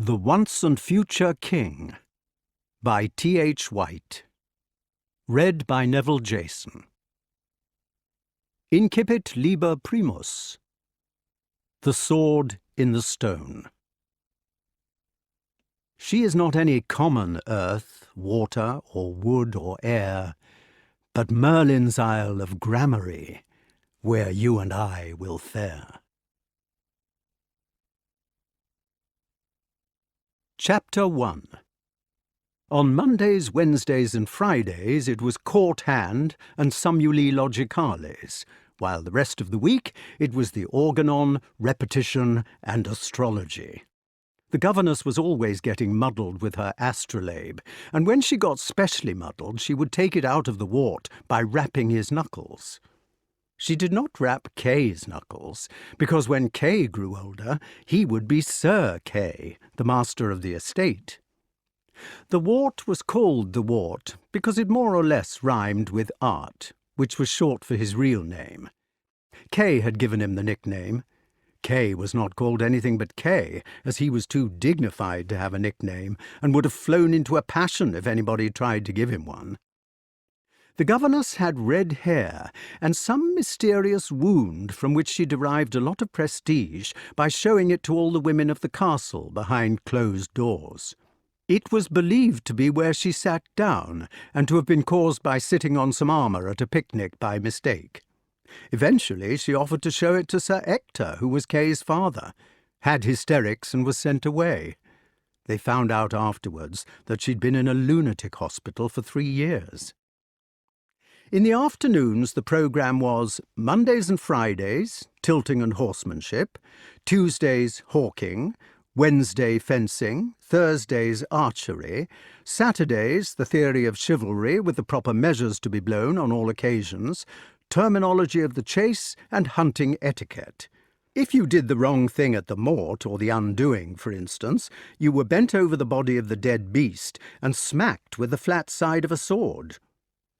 The Once and Future King by T.H. White. Read by Neville Jason. Incipit liber primus. The Sword in the Stone. She is not any common earth, water, or wood, or air, but Merlyn's isle of gramarye, where you and I will fare. Chapter 1. On Mondays, Wednesdays, and Fridays it was court hand and summuli logicales, while the rest of the week it was the organon, repetition, and astrology. The governess was always getting muddled with her astrolabe, and when she got specially muddled she would take it out of the wart by rapping his knuckles. She did not rap Kay's knuckles, because when Kay grew older, he would be Sir Kay, the master of the estate. The wart was called the wart because it more or less rhymed with art, which was short for his real name. Kay had given him the nickname. Kay was not called anything but Kay, as he was too dignified to have a nickname, and would have flown into a passion if anybody tried to give him one. The governess had red hair and some mysterious wound from which she derived a lot of prestige by showing it to all the women of the castle behind closed doors. It was believed to be where she sat down, and to have been caused by sitting on some armour at a picnic by mistake. Eventually she offered to show it to Sir Ector, who was Kay's father, had hysterics and was sent away. They found out afterwards that she'd been in a lunatic hospital for 3 years. In the afternoons the programme was Mondays and Fridays, tilting and horsemanship, Tuesdays, hawking, Wednesday, fencing, Thursdays, archery, Saturdays, the theory of chivalry with the proper measures to be blown on all occasions, terminology of the chase, and hunting etiquette. If you did the wrong thing at the mort, or the undoing, for instance, you were bent over the body of the dead beast and smacked with the flat side of a sword.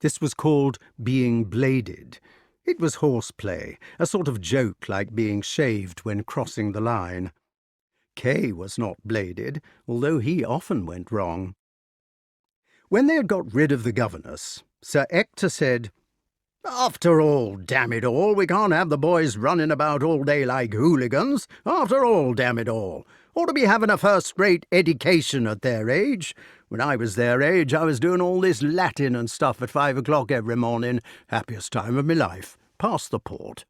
This was called being bladed. It was horseplay, a sort of joke like being shaved when crossing the line. Kay was not bladed, although he often went wrong. When they had got rid of the governess, Sir Ector said, "After all, damn it all, we can't have the boys running about all day like hooligans. After all, damn it all. Ought to be having a first-rate education at their age. When I was their age, I was doing all this Latin and stuff at 5 o'clock every morning. Happiest time of my life. Pass the port."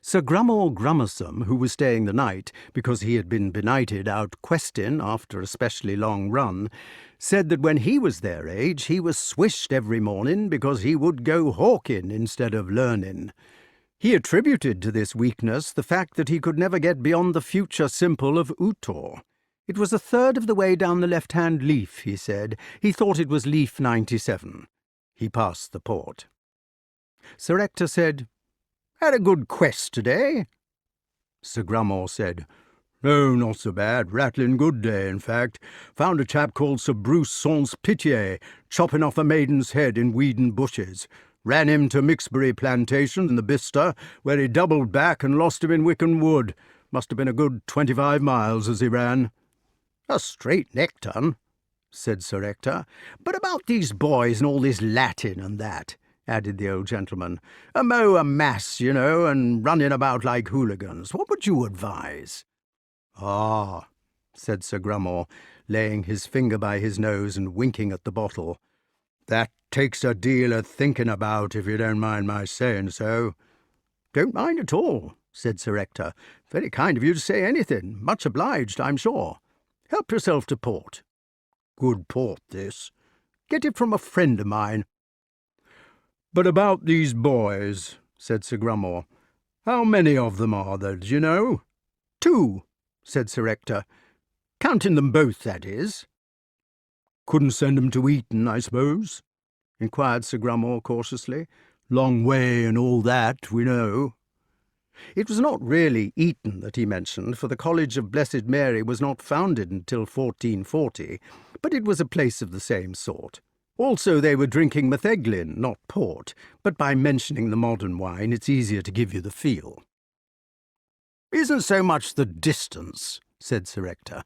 Sir Grummore Grummersome, who was staying the night, because he had been benighted out questing after a specially long run, said that when he was their age he was swished every morning because he would go hawking instead of learning. He attributed to this weakness the fact that he could never get beyond the future simple of utor. It was a third of the way down the left-hand leaf, he said. He thought it was leaf 97. He passed the port. Sir Ector said, "Had a good quest today?" Sir Grummore said, "Oh, not so bad. Rattling good day, in fact. Found a chap called Sir Bruce Sans Pitié chopping off a maiden's head in weeden bushes. Ran him to Mixbury Plantation in the Bicester, where he doubled back and lost him in Wickham Wood. Must have been a good 25 miles as he ran." "A straight neck-ton," said Sir Ector. "But about these boys and all this Latin and that," added the old gentleman. "A mo a mass, you know, and running about like hooligans. What would you advise?" "Ah," said Sir Grummore, laying his finger by his nose and winking at the bottle. "That takes a deal of thinking about, if you don't mind my saying so." "Don't mind at all," said Sir Ector. "Very kind of you to say anything. Much obliged, I'm sure. Help yourself to port." "Good port, this. Get it from a friend of mine." "But about these boys," said Sir Grummore. "How many of them are there, do you know?" "2," said Sir Ector. "Counting them both, that is." "Couldn't send 'em to Eton, I suppose?" inquired Sir Grummore cautiously. "Long way and all that, we know." It was not really Eton that he mentioned, for the College of Blessed Mary was not founded until 1440, but it was a place of the same sort. Also they were drinking metheglin, not port, but by mentioning the modern wine it's easier to give you the feel. "Isn't so much the distance," said Sir Ector.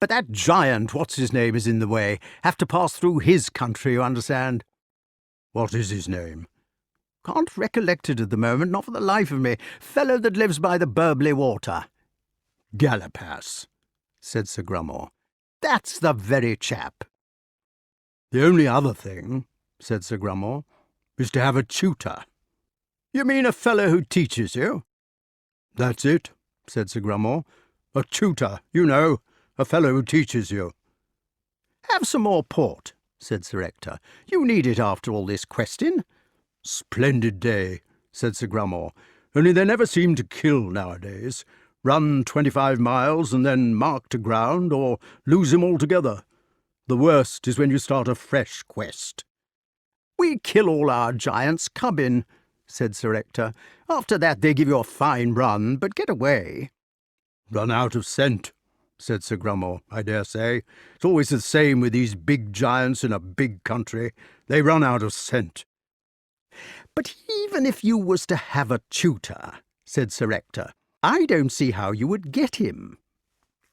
"But that giant, what's-his-name, is in the way. Have to pass through his country, you understand." "What is his name?" "Can't recollect it at the moment, not for the life of me. Fellow that lives by the Burbly water." "Galapas," said Sir Grummore. "That's the very chap." "The only other thing," said Sir Grummore, "is to have a tutor." "You mean a fellow who teaches you?" "That's it," said Sir Grummore. "A tutor, you know, a fellow who teaches you." "Have some more port," said Sir Ector. "You need it after all this questing." "Splendid day," said Sir Grummore, "only they never seem to kill nowadays. Run 25 miles and then mark to ground, or lose him altogether. The worst is when you start a fresh quest." "We kill all our giants cubbing," said Sir Ector. "After that they give you a fine run, but get away." "Run out of scent," said Sir Grummore, "I dare say. It's always the same with these big giants in a big country. They run out of scent." "But even if you was to have a tutor," said Sir Ector, "I don't see how you would get him."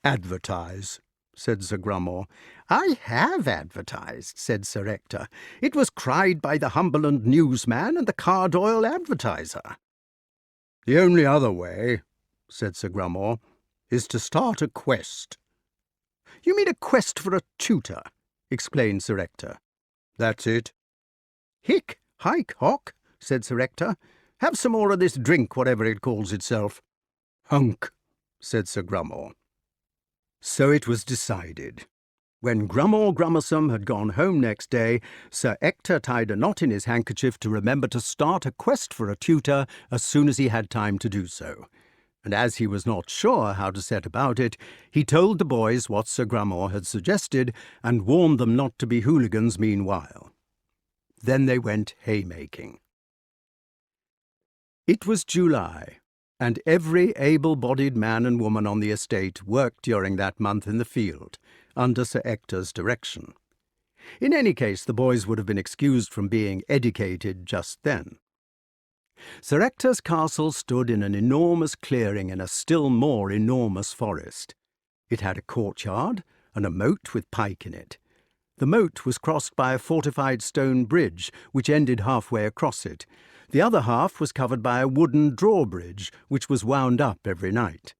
"Advertise," said Sir Grummore. "I have advertised," said Sir Ector. "It was cried by the Humberland Newsman and the Cardoyle Advertiser." "The only other way," said Sir Grummore, "is to start a quest." "You mean a quest for a tutor?" explained Sir Ector. "That's it." "Hick, hike, hock," said Sir Ector. "Have some more of this drink, whatever it calls itself." "Hunk," said Sir Grummore. So it was decided. When Grummore Grummersome had gone home next day, Sir Ector tied a knot in his handkerchief to remember to start a quest for a tutor as soon as he had time to do so. And as he was not sure how to set about it, he told the boys what Sir Grummore had suggested, and warned them not to be hooligans meanwhile. Then they went haymaking. It was July, and every able-bodied man and woman on the estate worked during that month in the field, under Sir Ector's direction. In any case, the boys would have been excused from being educated just then. Sir Ector's castle stood in an enormous clearing in a still more enormous forest. It had a courtyard and a moat with pike in it. The moat was crossed by a fortified stone bridge, which ended halfway across it. The other half was covered by a wooden drawbridge, which was wound up every night.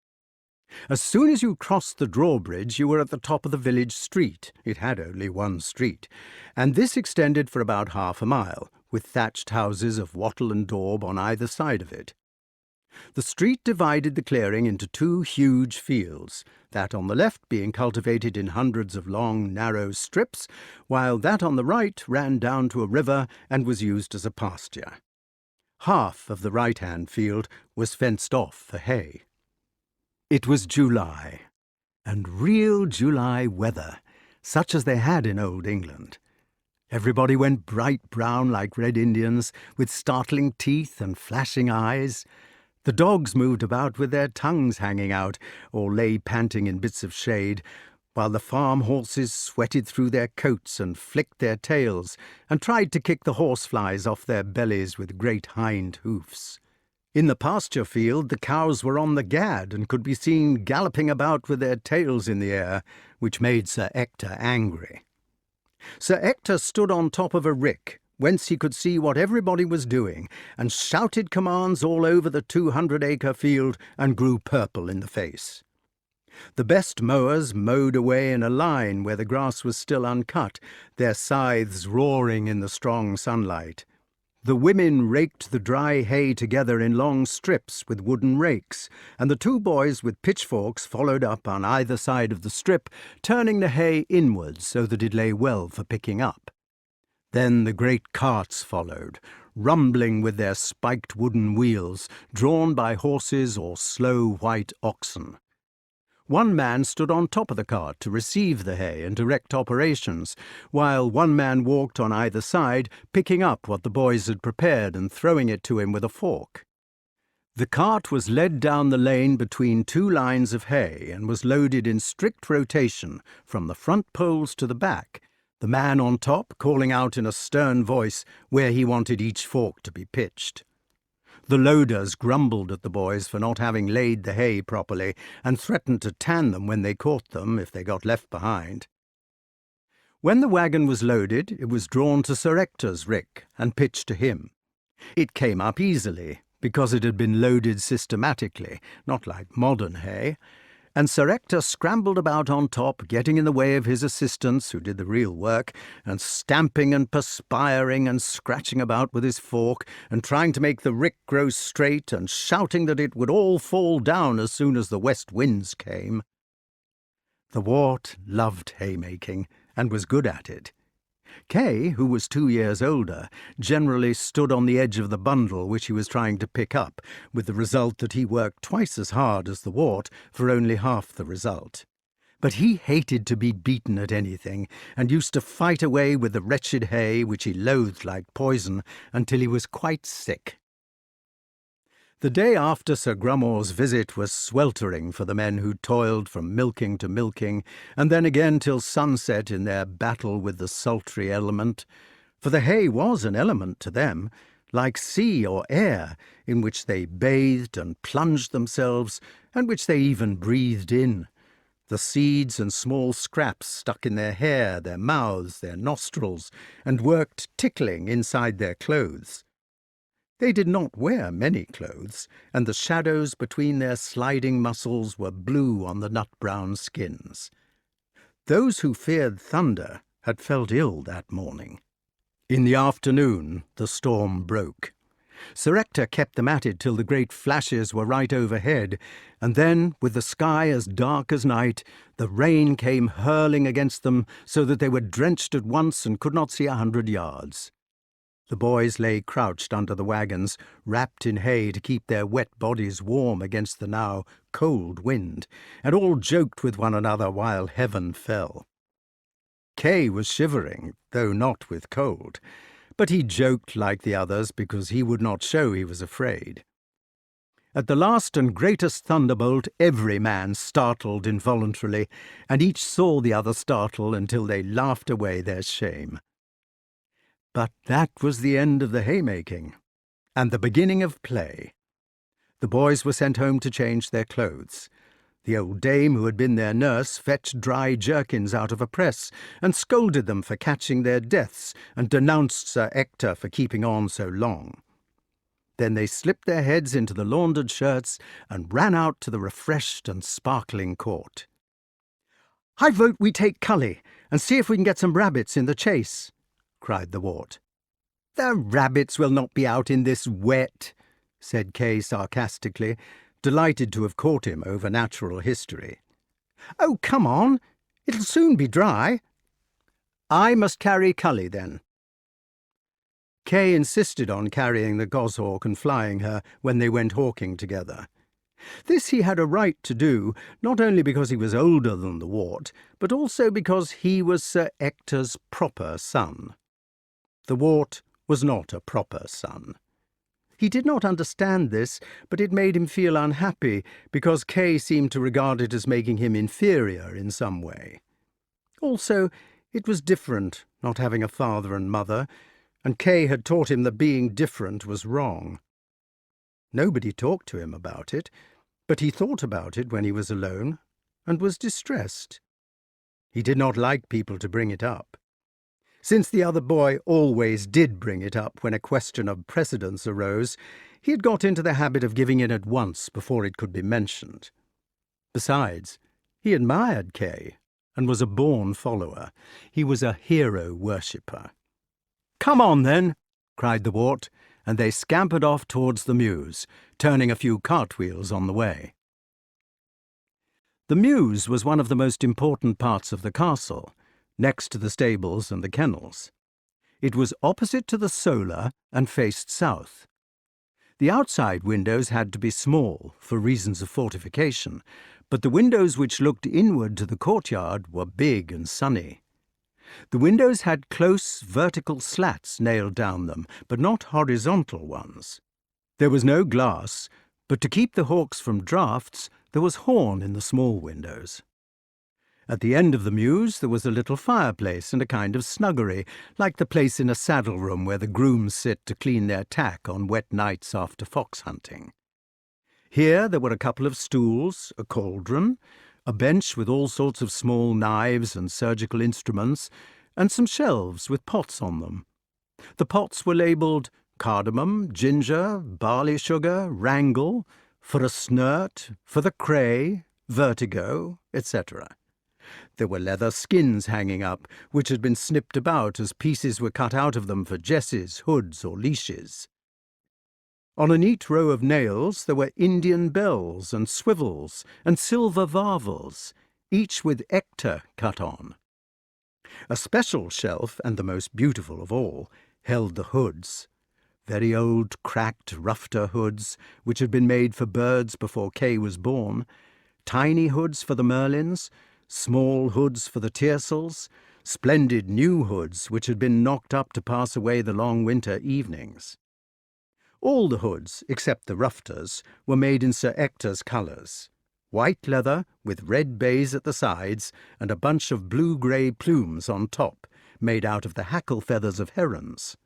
As soon as you crossed the drawbridge, you were at the top of the village street. It had only one street, and this extended for about half a mile, with thatched houses of wattle and daub on either side of it. The street divided the clearing into two huge fields, that on the left being cultivated in hundreds of long, narrow strips, while that on the right ran down to a river and was used as a pasture. Half of the right-hand field was fenced off for hay. It was July, and real July weather, such as they had in old England. Everybody went bright brown like Red Indians, with startling teeth and flashing eyes. The dogs moved about with their tongues hanging out, or lay panting in bits of shade, while the farm horses sweated through their coats and flicked their tails, and tried to kick the horseflies off their bellies with great hind hoofs. In the pasture field the cows were on the gad, and could be seen galloping about with their tails in the air, which made Sir Ector angry. Sir Ector stood on top of a rick, whence he could see what everybody was doing, and shouted commands all over the 200-acre field, and grew purple in the face. The best mowers mowed away in a line where the grass was still uncut, their scythes roaring in the strong sunlight. The women raked the dry hay together in long strips with wooden rakes, and the two boys with pitchforks followed up on either side of the strip, turning the hay inwards so that it lay well for picking up. Then the great carts followed, rumbling with their spiked wooden wheels, drawn by horses or slow white oxen. One man stood on top of the cart to receive the hay and direct operations, while one man walked on either side, picking up what the boys had prepared and throwing it to him with a fork. The cart was led down the lane between two lines of hay and was loaded in strict rotation from the front poles to the back, the man on top calling out in a stern voice where he wanted each fork to be pitched. The loaders grumbled at the boys for not having laid the hay properly, and threatened to tan them when they caught them if they got left behind. When the wagon was loaded, it was drawn to Sir Ector's rick and pitched to him. It came up easily, because it had been loaded systematically, not like modern hay, and Sir Ector scrambled about on top, getting in the way of his assistants, who did the real work, and stamping and perspiring and scratching about with his fork, and trying to make the rick grow straight, and shouting that it would all fall down as soon as the west winds came. The wart loved haymaking, and was good at it. Kay, who was 2 years older, generally stood on the edge of the bundle which he was trying to pick up, with the result that he worked twice as hard as the wart for only half the result. But he hated to be beaten at anything, and used to fight away with the wretched hay, which he loathed like poison, until he was quite sick. The day after Sir Grummor's visit was sweltering for the men who toiled from milking to milking, and then again till sunset in their battle with the sultry element, for the hay was an element to them, like sea or air, in which they bathed and plunged themselves, and which they even breathed in. The seeds and small scraps stuck in their hair, their mouths, their nostrils, and worked tickling inside their clothes. They did not wear many clothes, and the shadows between their sliding muscles were blue on the nut-brown skins. Those who feared thunder had felt ill that morning. In the afternoon the storm broke. Sir Ector kept them at it till the great flashes were right overhead, and then, with the sky as dark as night, the rain came hurling against them so that they were drenched at once and could not see 100 yards. The boys lay crouched under the wagons, wrapped in hay to keep their wet bodies warm against the now cold wind, and all joked with one another while heaven fell. Kay was shivering, though not with cold, but he joked like the others because he would not show he was afraid. At the last and greatest thunderbolt every man startled involuntarily, and each saw the other startle until they laughed away their shame. But that was the end of the haymaking, and the beginning of play. The boys were sent home to change their clothes. The old dame who had been their nurse fetched dry jerkins out of a press, and scolded them for catching their deaths, and denounced Sir Ector for keeping on so long. Then they slipped their heads into the laundered shirts, and ran out to the refreshed and sparkling court. "I vote we take Cully, and see if we can get some rabbits in the chase," cried the wart. "The rabbits will not be out in this wet," said Kay sarcastically, delighted to have caught him over natural history. "Oh, come on, it'll soon be dry." "I must carry Cully, then." Kay insisted on carrying the goshawk and flying her when they went hawking together. This he had a right to do, not only because he was older than the wart, but also because he was Sir Ector's proper son. The wart was not a proper son. He did not understand this, but it made him feel unhappy, because Kay seemed to regard it as making him inferior in some way. Also, it was different, not having a father and mother, and Kay had taught him that being different was wrong. Nobody talked to him about it, but he thought about it when he was alone, and was distressed. He did not like people to bring it up. Since the other boy always did bring it up when a question of precedence arose, he had got into the habit of giving in at once before it could be mentioned. Besides, he admired Kay, and was a born follower. He was a hero worshipper. "Come on, then," cried the wart, and they scampered off towards the mews, turning a few cartwheels on the way. The mews was one of the most important parts of the castle, next to the stables and the kennels. It was opposite to the solar and faced south. The outside windows had to be small for reasons of fortification, but the windows which looked inward to the courtyard were big and sunny. The windows had close vertical slats nailed down them, but not horizontal ones. There was no glass, but to keep the hawks from draughts, there was horn in the small windows. At the end of the mews there was a little fireplace and a kind of snuggery, like the place in a saddle-room where the grooms sit to clean their tack on wet nights after fox hunting. Here there were a couple of stools, a cauldron, a bench with all sorts of small knives and surgical instruments, and some shelves with pots on them. The pots were labelled cardamom, ginger, barley sugar, wrangle, for a snurt, for the cray, vertigo, etc. There were leather skins hanging up, which had been snipped about as pieces were cut out of them for jesses, hoods, or leashes. On a neat row of nails there were Indian bells and swivels and silver varvels, each with ector cut on. A special shelf, and the most beautiful of all, held the hoods. Very old, cracked rufter hoods, which had been made for birds before Kay was born, tiny hoods for the Merlyns, small hoods for the Tiercels, splendid new hoods which had been knocked up to pass away the long winter evenings. All the hoods, except the rufters, were made in Sir Ector's colours: white leather with red bays at the sides and a bunch of blue-grey plumes on top, made out of the hackle feathers of herons.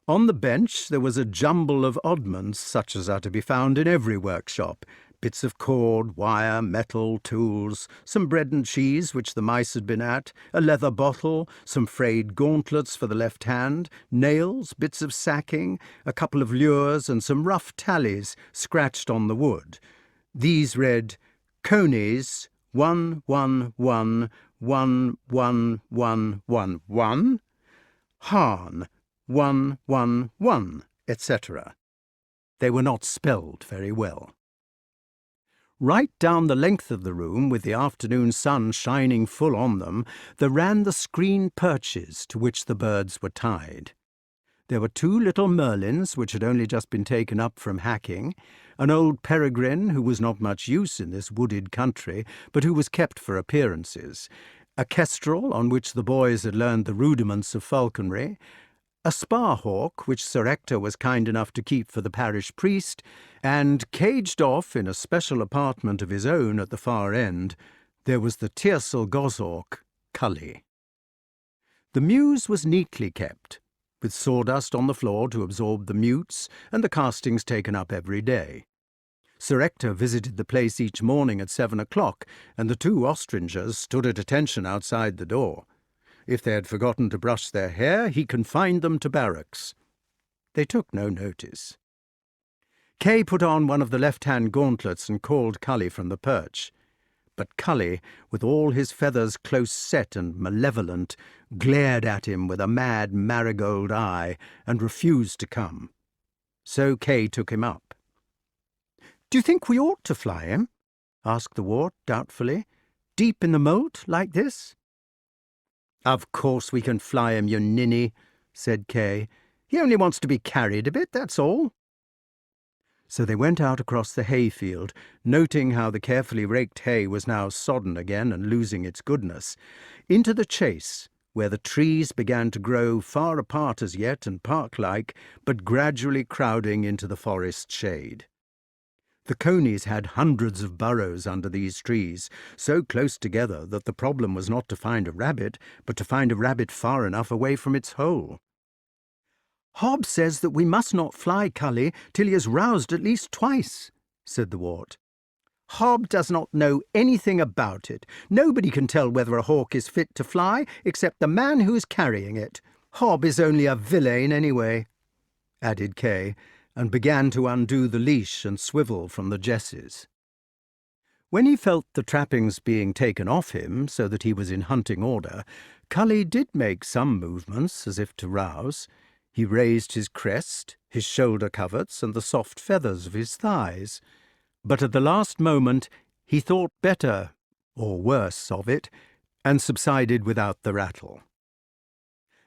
On the bench there was a jumble of oddments such as are to be found in every workshop: bits of cord, wire, metal, tools, some bread and cheese which the mice had been at, a leather bottle, some frayed gauntlets for the left hand, nails, bits of sacking, a couple of lures, and some rough tallies scratched on the wood. These read, Conies 1111111, Harn 111, etc. They were not spelled very well. Right down the length of the room, with the afternoon sun shining full on them, there ran the screen perches to which the birds were tied. There were 2 little Merlyns, which had only just been taken up from hacking, an old peregrine, who was not much use in this wooded country, but who was kept for appearances, a kestrel, on which the boys had learned the rudiments of falconry, a sparhawk, which Sir Ector was kind enough to keep for the parish priest, and, caged off in a special apartment of his own at the far end, there was the Tiercel goshawk, Cully. The mews was neatly kept, with sawdust on the floor to absorb the mutes, and the castings taken up every day. Sir Ector visited the place each morning at 7 o'clock, and the 2 ostringers stood at attention outside the door. If they had forgotten to brush their hair, he confined them to barracks. They took no notice. Kay put on one of the left-hand gauntlets and called Cully from the perch. But Cully, with all his feathers close set and malevolent, glared at him with a mad marigold eye and refused to come. So Kay took him up. "Do you think we ought to fly him?" asked the wart doubtfully. "Deep in the moat like this?" "Of course we can fly him, you ninny," said Kay. "He only wants to be carried a bit, that's all." So they went out across the hayfield, noting how the carefully raked hay was now sodden again and losing its goodness, into the chase, where the trees began to grow far apart as yet and park-like, but gradually crowding into the forest shade. The conies had hundreds of burrows under these trees, so close together that the problem was not to find a rabbit, but to find a rabbit far enough away from its hole. "Hob says that we must not fly Cully till he is roused at least twice," said the wart. "Hob does not know anything about it. Nobody can tell whether a hawk is fit to fly except the man who is carrying it. Hob is only a villain anyway," added Kay, and began to undo the leash and swivel from the jesses. When he felt the trappings being taken off him so that he was in hunting order, Cully did make some movements as if to rouse. He raised his crest, his shoulder coverts, and the soft feathers of his thighs. But at the last moment he thought better, or worse, of it, and subsided without the rattle.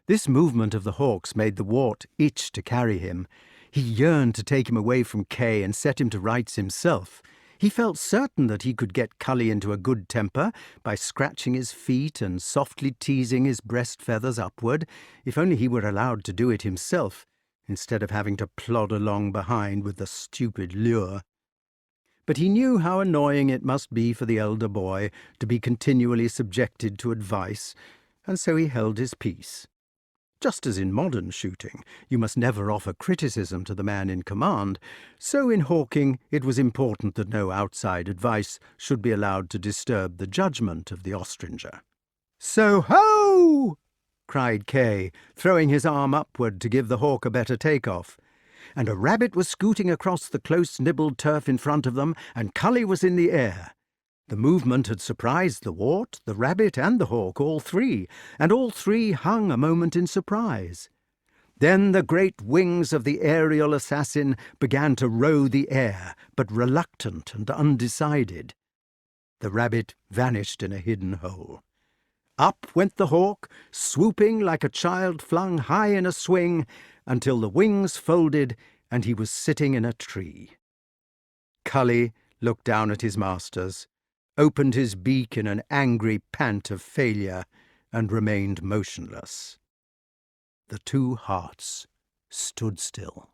This movement of the hawk's made the wart itch to carry him. He yearned to take him away from Kay and set him to rights himself. He felt certain that he could get Cully into a good temper by scratching his feet and softly teasing his breast feathers upward, if only he were allowed to do it himself, instead of having to plod along behind with the stupid lure. but he knew how annoying it must be for the elder boy to be continually subjected to advice, and so he held his peace. Just as in modern shooting, you must never offer criticism to the man in command, so in hawking it was important that no outside advice should be allowed to disturb the judgment of the ostringer. "So ho!" cried Kay, throwing his arm upward to give the hawk a better take-off. And a rabbit was scooting across the close-nibbled turf in front of them, and Cully was in the air. The movement had surprised the wart, the rabbit, and the hawk, all three, and all three hung a moment in surprise. Then the great wings of the aerial assassin began to row the air, but reluctant and undecided. The rabbit vanished in a hidden hole. Up went the hawk, swooping like a child flung high in a swing, until the wings folded and he was sitting in a tree. Cully looked down at his masters, opened his beak in an angry pant of failure, and remained motionless. The two hearts stood still.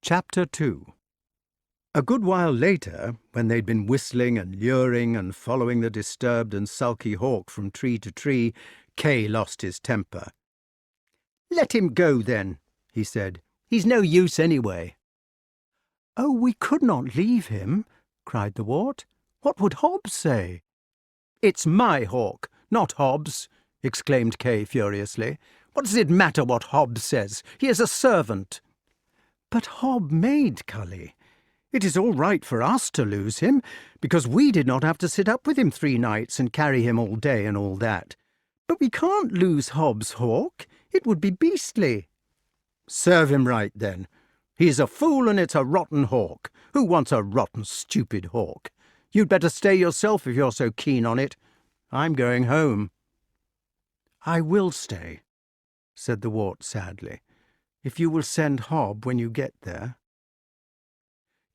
Chapter 2. A good while later, when they'd been whistling and luring and following the disturbed and sulky hawk from tree to tree, Kay lost his temper. "Let him go, then," he said. "He's no use anyway." "Oh, we could not leave him," cried the wart. "What would Hobbs say?" "It's my hawk, not Hobbs," exclaimed Kay furiously. "What does it matter what Hobbs says? He is a servant." "But Hob made Cully. It is all right for us to lose him, because we did not have to sit up with him 3 nights and carry him all day and all that. But we can't lose Hobbs' hawk. It would be beastly." "Serve him right, then. He's a fool and it's a rotten hawk. Who wants a rotten, stupid hawk? You'd better stay yourself if you're so keen on it. I'm going home." "I will stay," said the wart sadly, "if you will send Hob when you get there."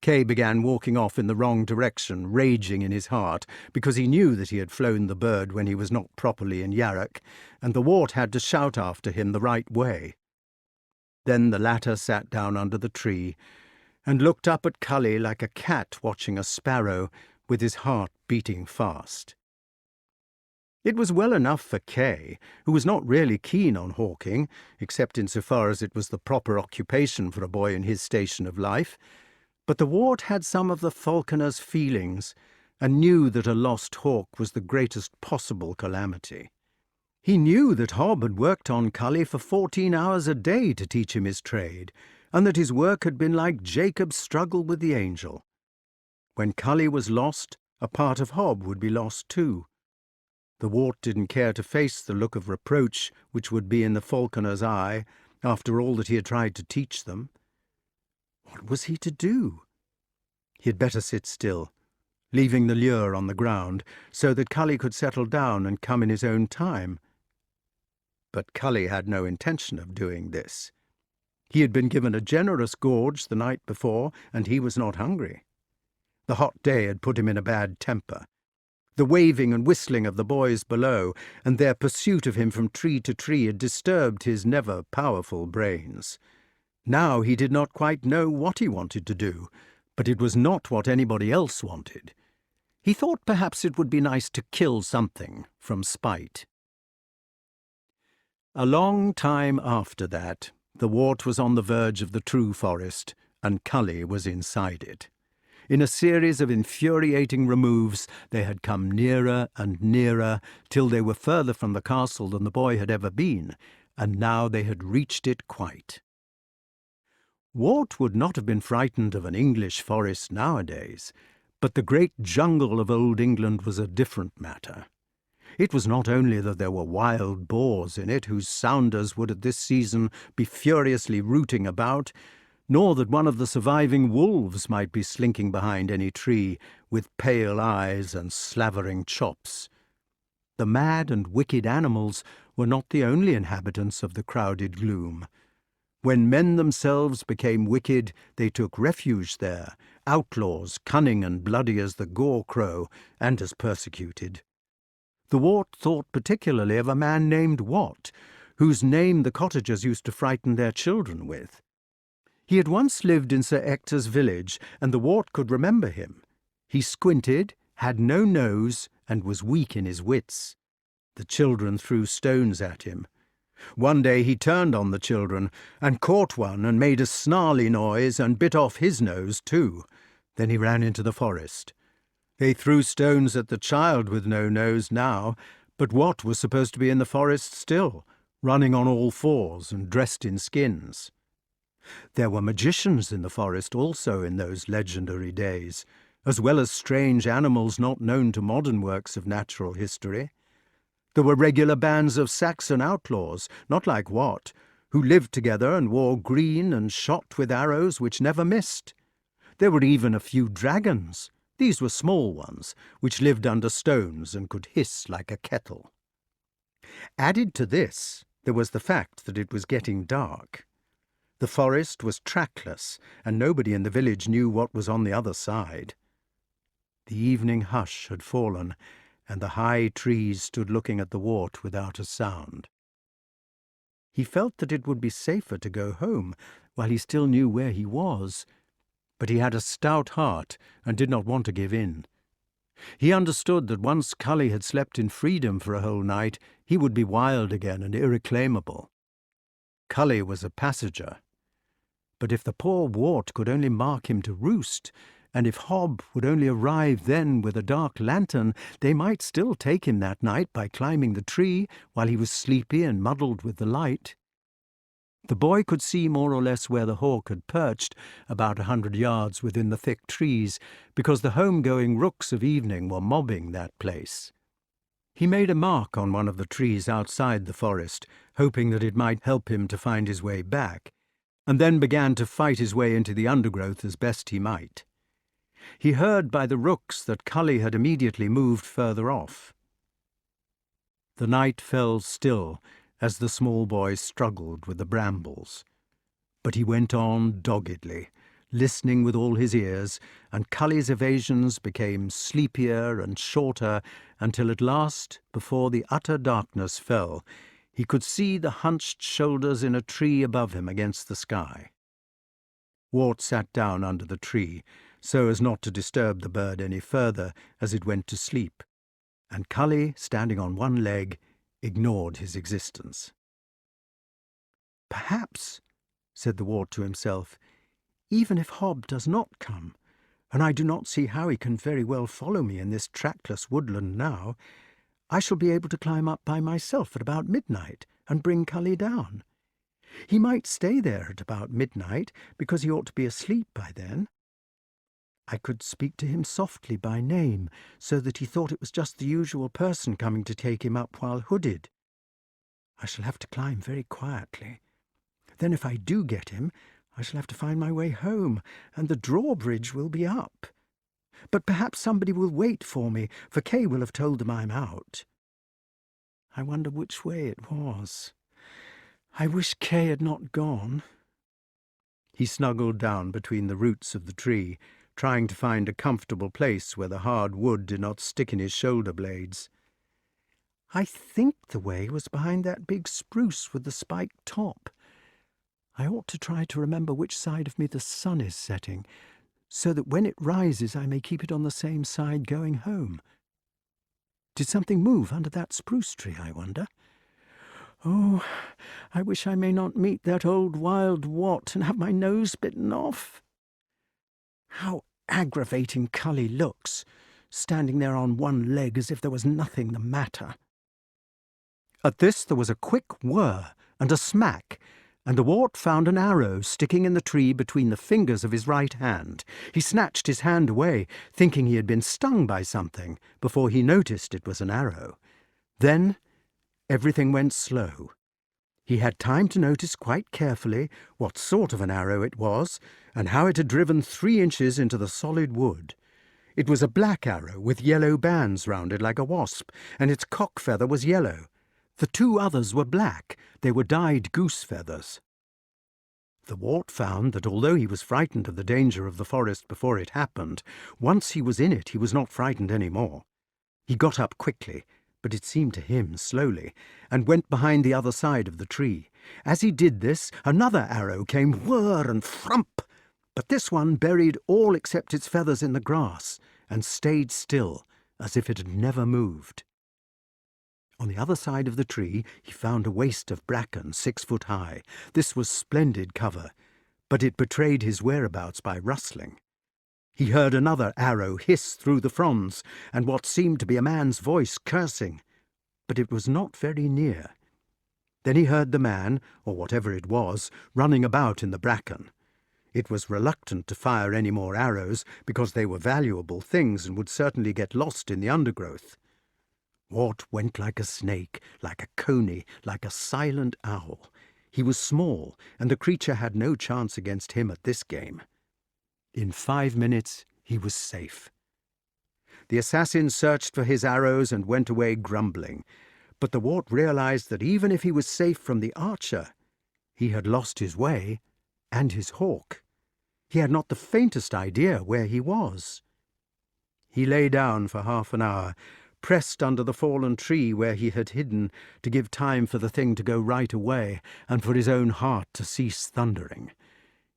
Kay began walking off in the wrong direction, raging in his heart, because he knew that he had flown the bird when he was not properly in Yarrock, and the wart had to shout after him the right way. Then the latter sat down under the tree, and looked up at Cully like a cat watching a sparrow, with his heart beating fast. It was well enough for Kay, who was not really keen on hawking, except in so far as it was the proper occupation for a boy in his station of life, but the wart had some of the falconer's feelings, and knew that a lost hawk was the greatest possible calamity. He knew that Hob had worked on Cully for 14 hours a day to teach him his trade, and that his work had been like Jacob's struggle with the angel. When Cully was lost, a part of Hob would be lost too. The wart didn't care to face the look of reproach which would be in the falconer's eye after all that he had tried to teach them. What was he to do? He had better sit still, leaving the lure on the ground, so that Cully could settle down and come in his own time. But Cully had no intention of doing this. He had been given a generous gorge the night before, and he was not hungry. The hot day had put him in a bad temper. The waving and whistling of the boys below, and their pursuit of him from tree to tree, had disturbed his never powerful brains. Now he did not quite know what he wanted to do, but it was not what anybody else wanted. He thought perhaps it would be nice to kill something from spite. A long time after that, the wart was on the verge of the true forest, and Cully was inside it. In a series of infuriating removes, they had come nearer and nearer, till they were further from the castle than the boy had ever been, and now they had reached it quite. Wart would not have been frightened of an English forest nowadays, but the great jungle of old England was a different matter. It was not only that there were wild boars in it whose sounders would at this season be furiously rooting about, nor that one of the surviving wolves might be slinking behind any tree with pale eyes and slavering chops. The mad and wicked animals were not the only inhabitants of the crowded gloom. When men themselves became wicked, they took refuge there, outlaws, cunning and bloody as the gore-crow, and as persecuted. The wart thought particularly of a man named Wat, whose name the cottagers used to frighten their children with. He had once lived in Sir Ector's village, and the wart could remember him. He squinted, had no nose, and was weak in his wits. The children threw stones at him. One day he turned on the children, and caught one, and made a snarly noise, and bit off his nose too. Then he ran into the forest. They threw stones at the child with no nose now, but Wat was supposed to be in the forest still, running on all fours and dressed in skins. There were magicians in the forest also in those legendary days, as well as strange animals not known to modern works of natural history. There were regular bands of Saxon outlaws, not like Wat, who lived together and wore green and shot with arrows which never missed. There were even a few dragons. These were small ones, which lived under stones and could hiss like a kettle. Added to this, there was the fact that it was getting dark. The forest was trackless, and nobody in the village knew what was on the other side. The evening hush had fallen, and the high trees stood looking at the wart without a sound. He felt that it would be safer to go home while he still knew where he was, but he had a stout heart and did not want to give in. He understood that once Cully had slept in freedom for a whole night, he would be wild again and irreclaimable. Cully was a passenger. But if the poor wart could only mark him to roost, and if Hob would only arrive then with a dark lantern, they might still take him that night by climbing the tree while he was sleepy and muddled with the light. The boy could see more or less where the hawk had perched, about 100 yards within the thick trees, because the home-going rooks of evening were mobbing that place. He made a mark on one of the trees outside the forest, hoping that it might help him to find his way back, and then began to fight his way into the undergrowth as best he might. He heard by the rooks that Cully had immediately moved further off. The night fell still as the small boy struggled with the brambles, but he went on doggedly, listening with all his ears, and Cully's evasions became sleepier and shorter until at last, before the utter darkness fell, he could see the hunched shoulders in a tree above him against the sky. Wart sat down under the tree, so as not to disturb the bird any further as it went to sleep, and Cully, standing on one leg, ignored his existence. "Perhaps," said the wart to himself, "even if Hob does not come, and I do not see how he can very well follow me in this trackless woodland now, I shall be able to climb up by myself at about midnight and bring Cully down. He might stay there at about midnight, because he ought to be asleep by then. I could speak to him softly by name, so that he thought it was just the usual person coming to take him up while hooded. I shall have to climb very quietly. Then if I do get him, I shall have to find my way home, and the drawbridge will be up. But perhaps somebody will wait for me, for Kay will have told them I'm out. I wonder which way it was. I wish Kay had not gone." He snuggled down between the roots of the tree, trying to find a comfortable place where the hard wood did not stick in his shoulder blades. "I think the way was behind that big spruce with the spiked top. I ought to try to remember which side of me the sun is setting, so that when it rises I may keep it on the same side going home. Did something move under that spruce tree, I wonder? Oh, I wish I may not meet that old wild wat and have my nose bitten off. How aggravating Cully looks, standing there on one leg as if there was nothing the matter." At this there was a quick whir and a smack, and the wart found an arrow sticking in the tree between the fingers of his right hand. He snatched his hand away, thinking he had been stung by something, before he noticed it was an arrow. Then everything went slow. He had time to notice quite carefully what sort of an arrow it was, and how it had driven 3 inches into the solid wood. It was a black arrow with yellow bands round it like a wasp, and its cock feather was yellow. The 2 others were black. They were dyed goose feathers. The wart found that although he was frightened of the danger of the forest before it happened, once he was in it he was not frightened any more. He got up quickly, but it seemed to him slowly, and went behind the other side of the tree. As he did this, another arrow came whir and frump, but this one buried all except its feathers in the grass, and stayed still, as if it had never moved. On the other side of the tree he found a waste of bracken 6 foot high. This was splendid cover, but it betrayed his whereabouts by rustling. He heard another arrow hiss through the fronds, and what seemed to be a man's voice cursing, but it was not very near. Then he heard the man, or whatever it was, running about in the bracken. It was reluctant to fire any more arrows, because they were valuable things and would certainly get lost in the undergrowth. Wart went like a snake, like a coney, like a silent owl. He was small, and the creature had no chance against him at this game. In 5 minutes he was safe. The assassin searched for his arrows and went away grumbling, but the wart realized that even if he was safe from the archer, he had lost his way and his hawk. He had not the faintest idea where he was. He lay down for half an hour, pressed under the fallen tree where he had hidden, to give time for the thing to go right away, and for his own heart to cease thundering.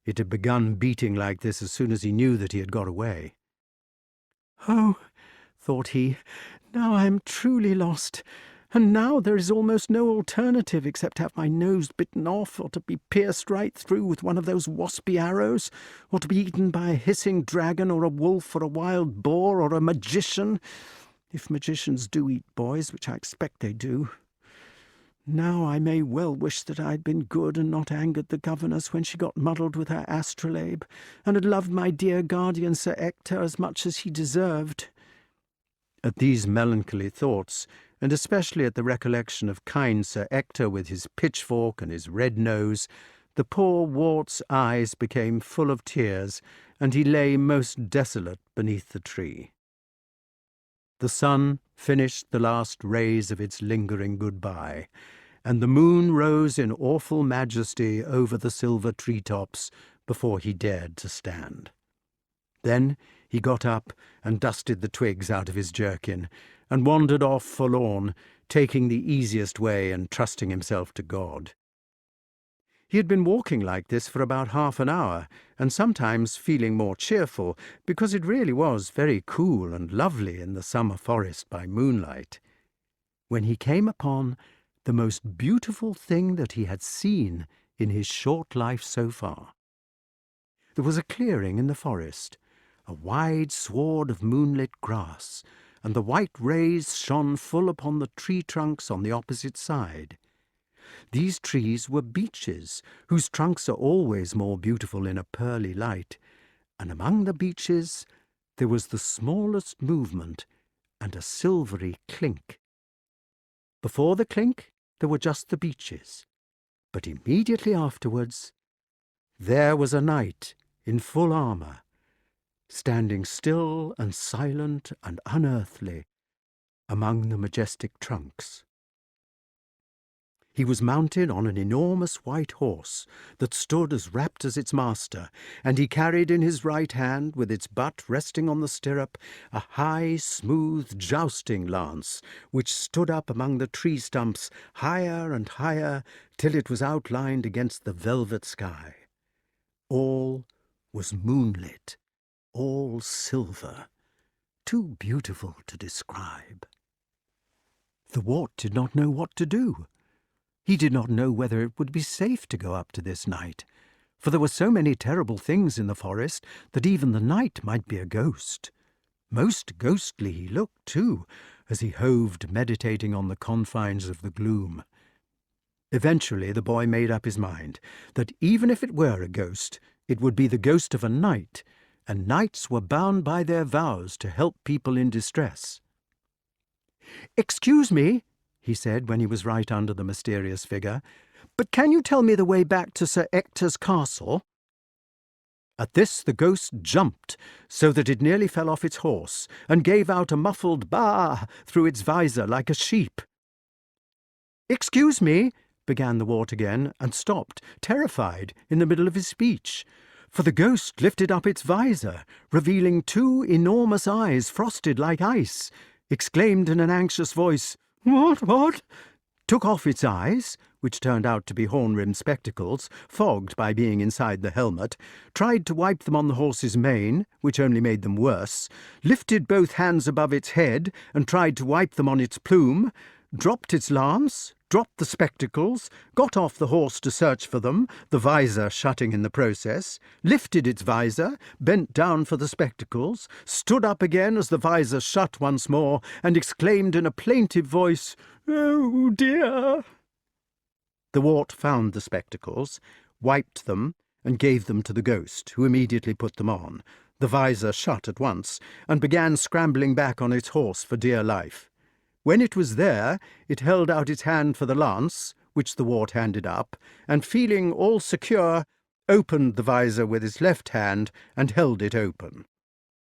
It had begun beating like this as soon as he knew that he had got away. "Oh," thought he, "now I am truly lost, and now there is almost no alternative except to have my nose bitten off, or to be pierced right through with one of those waspy arrows, or to be eaten by a hissing dragon, or a wolf, or a wild boar, or a magician, if magicians do eat boys, which I expect they do. Now I may well wish that I had been good and not angered the governess when she got muddled with her astrolabe, and had loved my dear guardian Sir Ector as much as he deserved." At these melancholy thoughts, and especially at the recollection of kind Sir Ector with his pitchfork and his red nose, the poor wart's eyes became full of tears, and he lay most desolate beneath the tree. The sun finished the last rays of its lingering goodbye, and the moon rose in awful majesty over the silver tree-tops before he dared to stand. Then he got up and dusted the twigs out of his jerkin, and wandered off forlorn, taking the easiest way and trusting himself to God. He had been walking like this for about half an hour, and sometimes feeling more cheerful, because it really was very cool and lovely in the summer forest by moonlight, when he came upon the most beautiful thing that he had seen in his short life so far. There was a clearing in the forest, a wide sward of moonlit grass, and the white rays shone full upon the tree trunks on the opposite side. These trees were beeches, whose trunks are always more beautiful in a pearly light, and among the beeches there was the smallest movement and a silvery clink. Before the clink there were just the beeches, but immediately afterwards there was a knight in full armour, standing still and silent and unearthly among the majestic trunks. He was mounted on an enormous white horse that stood as rapt as its master, and he carried in his right hand, with its butt resting on the stirrup, a high, smooth, jousting lance, which stood up among the tree stumps higher and higher till it was outlined against the velvet sky. All was moonlit, all silver, too beautiful to describe. The wart did not know what to do. He did not know whether it would be safe to go up to this knight, for there were so many terrible things in the forest that even the knight might be a ghost. Most ghostly he looked, too, as he hoved meditating on the confines of the gloom. Eventually the boy made up his mind that even if it were a ghost, it would be the ghost of a knight, and knights were bound by their vows to help people in distress. "Excuse me," he said when he was right under the mysterious figure, "but can you tell me the way back to Sir Ector's castle?" At this the ghost jumped so that it nearly fell off its horse, and gave out a muffled "baa" through its visor like a sheep. "Excuse me," began the wart again, and stopped, terrified, in the middle of his speech, for the ghost lifted up its visor, revealing 2 enormous eyes frosted like ice, exclaimed in an anxious voice, What? Took off its eyes, which turned out to be horn-rimmed spectacles, fogged by being inside the helmet, tried to wipe them on the horse's mane, which only made them worse, lifted both hands above its head and tried to wipe them on its plume, dropped its lance, dropped the spectacles, got off the horse to search for them, the visor shutting in the process, lifted its visor, bent down for the spectacles, stood up again as the visor shut once more, and exclaimed in a plaintive voice, "Oh, dear!" The wart found the spectacles, wiped them, and gave them to the ghost, who immediately put them on. The visor shut at once, and began scrambling back on its horse for dear life. When it was there, it held out its hand for the lance, which the wart handed up, and feeling all secure, opened the visor with its left hand and held it open.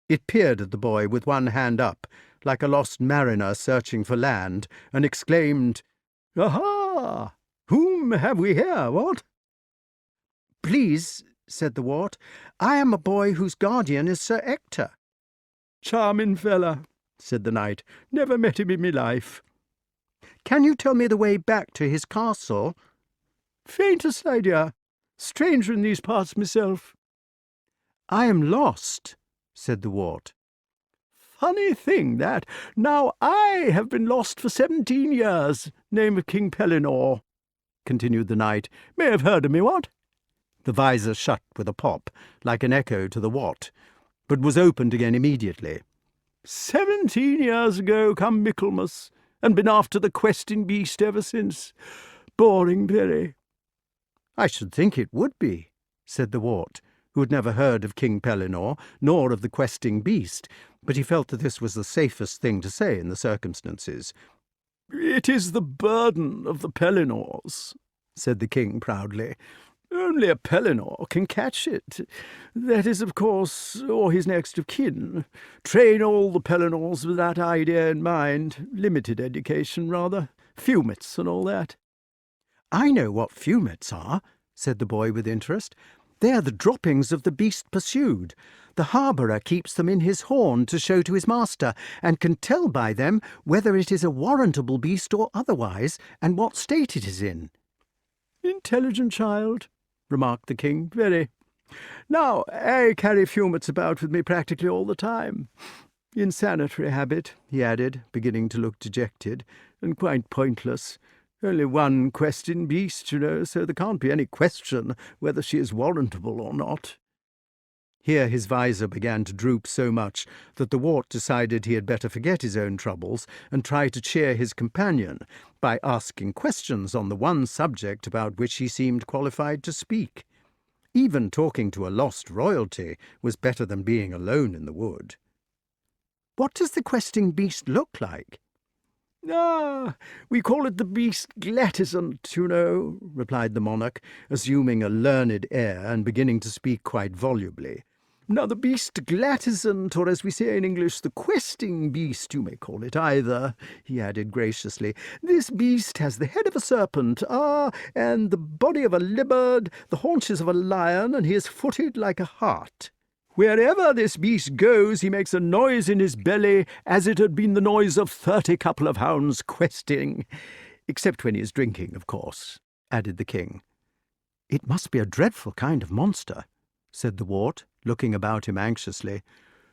It peered at the boy with one hand up, like a lost mariner searching for land, and exclaimed, "Aha! Whom have we here, what?" "Please," said the wart, "I am a boy whose guardian is Sir Ector." "Charming fella," said the knight. "Never met him in me life." "Can you tell me the way back to his castle?" "Faintest idea. Stranger in these parts myself." "I am lost," said the wart. "Funny thing, that. Now I have been lost for 17 years. Name of King Pellinore," continued the knight. "May have heard of me, what?" The visor shut with a pop, like an echo to the what, but was opened again immediately. 17 years ago come Michaelmas, and been after the questing beast ever since. Boring very." "I should think it would be," said the wart, who had never heard of King Pellinore, nor of the questing beast, but he felt that this was the safest thing to say in the circumstances. "It is the burden of the Pellinores," said the king proudly. "Only a Pellinore can catch it. That is, of course, or his next of kin. Train all the Pellinores with that idea in mind. Limited education, rather. Fumets and all that." "I know what fumets are," said the boy with interest. "They are the droppings of the beast pursued. The harbourer keeps them in his horn to show to his master, and can tell by them whether it is a warrantable beast or otherwise, and what state it is in." "Intelligent child," remarked the king. "Very. Now, I carry fumets about with me practically all the time. Insanitary habit," he added, beginning to look dejected, "and quite pointless. Only one questing beast, you know, so there can't be any question whether she is warrantable or not." Here his visor began to droop so much that the wart decided he had better forget his own troubles and try to cheer his companion by asking questions on the one subject about which he seemed qualified to speak. Even talking to a lost royalty was better than being alone in the wood. "What does the questing beast look like?" "Ah, we call it the beast glatisant, you know," replied the monarch, assuming a learned air and beginning to speak quite volubly. "Now the beast glatisant, or as we say in English, the questing beast, you may call it either," he added graciously. "This beast has the head of a serpent, and the body of a leopard, the haunches of a lion, and he is footed like a hart. Wherever this beast goes, he makes a noise in his belly as it had been the noise of 30 couple of hounds questing. Except when he is drinking, of course," added the king. "It must be a dreadful kind of monster," said the wart, looking about him anxiously.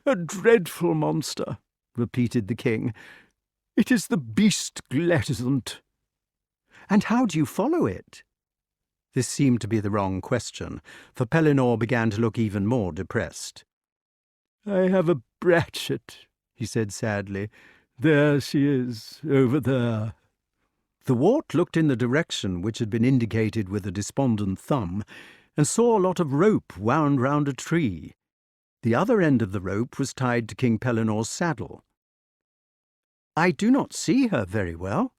"A dreadful monster," repeated the king. "It is the beast glatisant." "And how do you follow it?" This seemed to be the wrong question, for Pellinore began to look even more depressed. "I have a Bratchet," he said sadly. "There she is, over there." The wart looked in the direction which had been indicated with a despondent thumb, and saw a lot of rope wound round a tree. The other end of the rope was tied to King Pellinore's saddle. "I do not see her very well."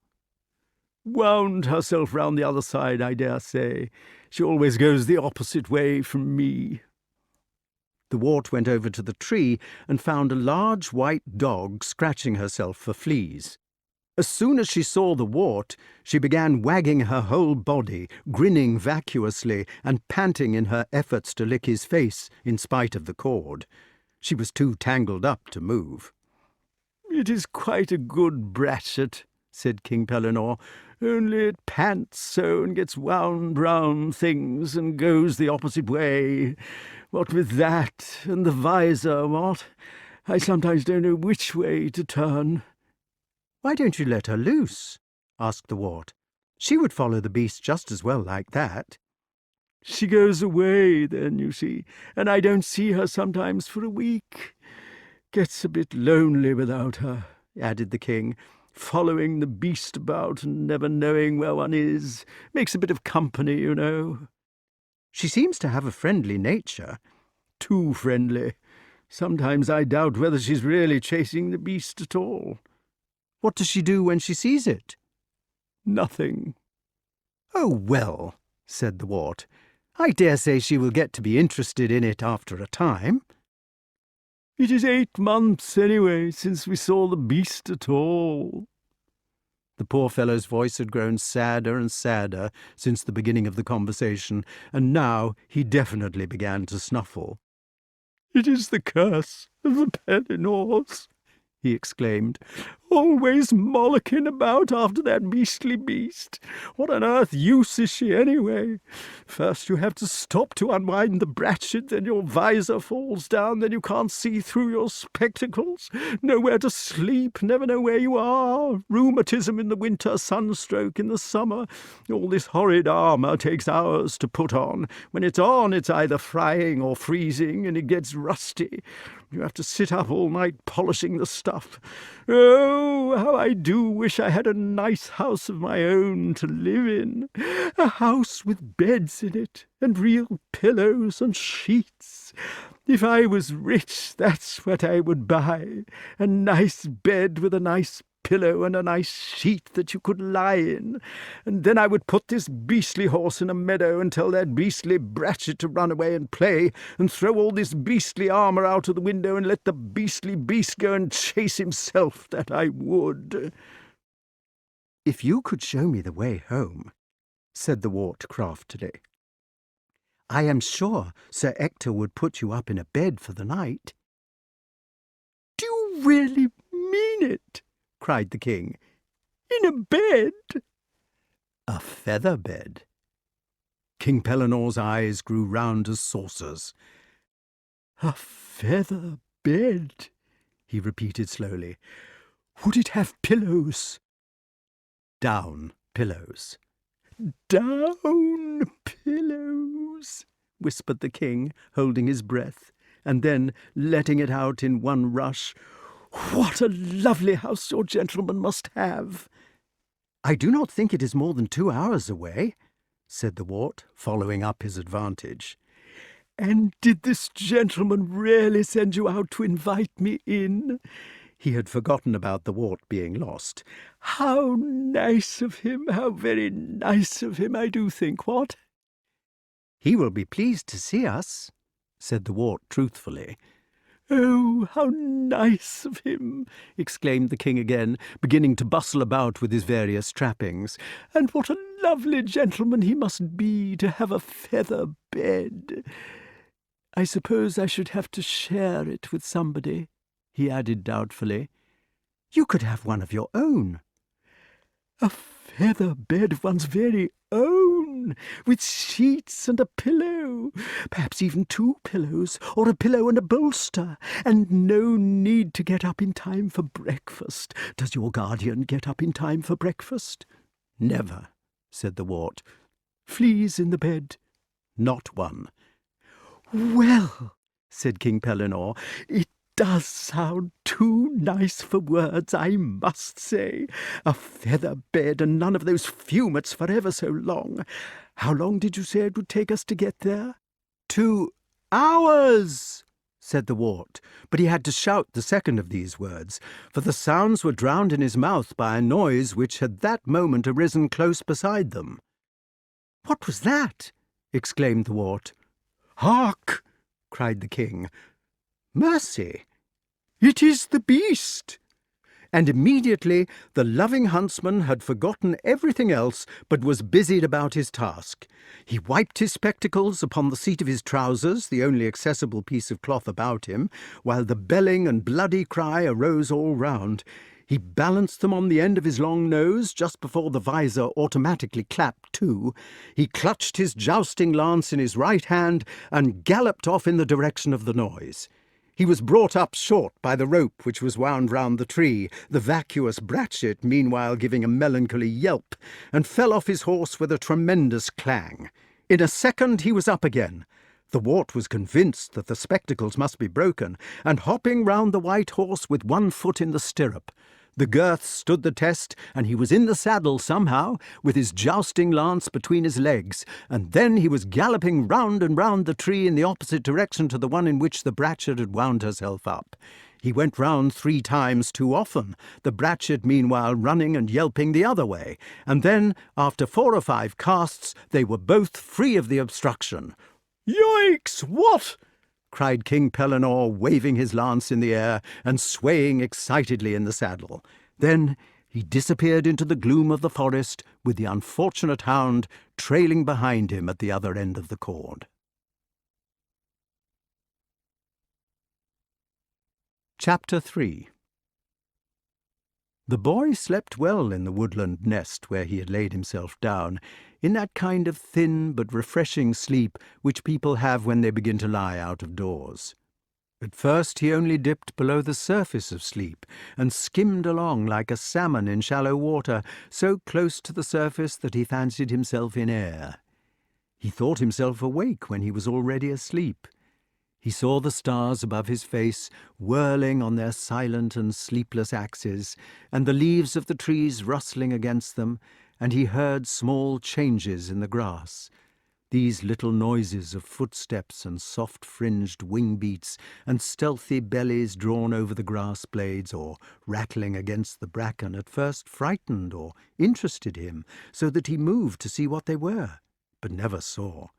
"Wound herself round the other side, I dare say. She always goes the opposite way from me." The wart went over to the tree and found a large white dog scratching herself for fleas. As soon as she saw the wart, she began wagging her whole body, grinning vacuously, and panting in her efforts to lick his face in spite of the cord. She was too tangled up to move. "It is quite a good Bratchet," said King Pellinore, "only it pants so and gets wound round things and goes the opposite way. What with that and the visor, what? I sometimes don't know which way to turn." "Why don't you let her loose?" asked the wart. "She would follow the beast just as well like that." "She goes away then, you see, and I don't see her sometimes for a week. Gets a bit lonely without her," added the king. "Following the beast about and never knowing where one is. Makes a bit of company, you know." "She seems to have a friendly nature." "Too friendly. Sometimes I doubt whether she's really chasing the beast at all." "What does she do when she sees it?" "Nothing." "Oh, well," said the wart, "I dare say she will get to be interested in it after a time." "It is 8 months, anyway, since we saw the beast at all." The poor fellow's voice had grown sadder and sadder since the beginning of the conversation, and now he definitely began to snuffle. "It is the curse of the Pellinores," he exclaimed. "Always mollocking about after that beastly beast. What on earth use is she, anyway? First you have to stop to unwind the brachet, then your visor falls down, then you can't see through your spectacles, nowhere to sleep, never know where you are, rheumatism in the winter, sunstroke in the summer. All this horrid armour takes hours to put on. When it's on, it's either frying or freezing, and it gets rusty. You have to sit up all night polishing the stuff. Oh, how I do wish I had a nice house of my own to live in. A house with beds in it, and real pillows and sheets. If I was rich, that's what I would buy. A nice bed with a nice pillow and a nice sheet that you could lie in. And then I would put this beastly horse in a meadow and tell that beastly brachet to run away and play, and throw all this beastly armour out of the window and let the beastly beast go and chase himself, that I would." "If you could show me the way home," said the wart craftily, "I am sure Sir Ector would put you up in a bed for the night." "Do you really mean it?" cried the king. "In a bed?" "A feather bed." King Pellinore's eyes grew round as saucers. "A feather bed," he repeated slowly. "Would it have pillows?" "Down pillows." "Down pillows," whispered the king, holding his breath, and then letting it out in one rush. "What a lovely house your gentleman must have!" "I do not think it is more than 2 hours away," said the wart, following up his advantage. "And did this gentleman really send you out to invite me in?" He had forgotten about the wart being lost. "How nice of him, how very nice of him, I do think, what?" "He will be pleased to see us," said the wart truthfully. "Oh, how nice of him!" exclaimed the king again, beginning to bustle about with his various trappings. "And what a lovely gentleman he must be to have a feather bed! I suppose I should have to share it with somebody," he added doubtfully. "You could have one of your own." "A feather bed of one's very own, with sheets and a pillow, perhaps even 2 pillows, or a pillow and a bolster, and no need to get up in time for breakfast. Does your guardian get up in time for breakfast?" "Never," said the wart. "Fleas in the bed?" "Not one." "Well," said King Pellinore, "it does sound too nice for words, I must say. A feather bed, and none of those fumets for ever so long. How long did you say it would take us to get there?" 2 hours, said the wart, but he had to shout the second of these words, for the sounds were drowned in his mouth by a noise which had that moment arisen close beside them. "What was that?" exclaimed the wart. "Hark!" cried the king. "Mercy! It is the beast!" And immediately the loving huntsman had forgotten everything else, but was busied about his task. He wiped his spectacles upon the seat of his trousers, the only accessible piece of cloth about him, while the belling and bloody cry arose all round. He balanced them on the end of his long nose just before the visor automatically clapped to. He clutched his jousting lance in his right hand and galloped off in the direction of the noise. He was brought up short by the rope which was wound round the tree, the vacuous Bratchett meanwhile giving a melancholy yelp, and fell off his horse with a tremendous clang. In a second he was up again. The wart was convinced that the spectacles must be broken, and hopping round the white horse with one foot in the stirrup. The girths stood the test, and he was in the saddle somehow, with his jousting lance between his legs, and then he was galloping round and round the tree in the opposite direction to the one in which the Bratchett had wound herself up. He went round 3 times too often, the Bratchett meanwhile running and yelping the other way, and then, after 4 or 5 casts, they were both free of the obstruction. "Yikes! What?" cried King Pellinore, waving his lance in the air and swaying excitedly in the saddle. Then he disappeared into the gloom of the forest, with the unfortunate hound trailing behind him at the other end of the cord. Chapter 3. The boy slept well in the woodland nest where he had laid himself down, in that kind of thin but refreshing sleep which people have when they begin to lie out of doors. At first he only dipped below the surface of sleep, and skimmed along like a salmon in shallow water, so close to the surface that he fancied himself in air. He thought himself awake when he was already asleep. He saw the stars above his face whirling on their silent and sleepless axes, and the leaves of the trees rustling against them, and he heard small changes in the grass. These little noises of footsteps and soft-fringed wing-beats and stealthy bellies drawn over the grass blades or rattling against the bracken at first frightened or interested him, so that he moved to see what they were, but never saw.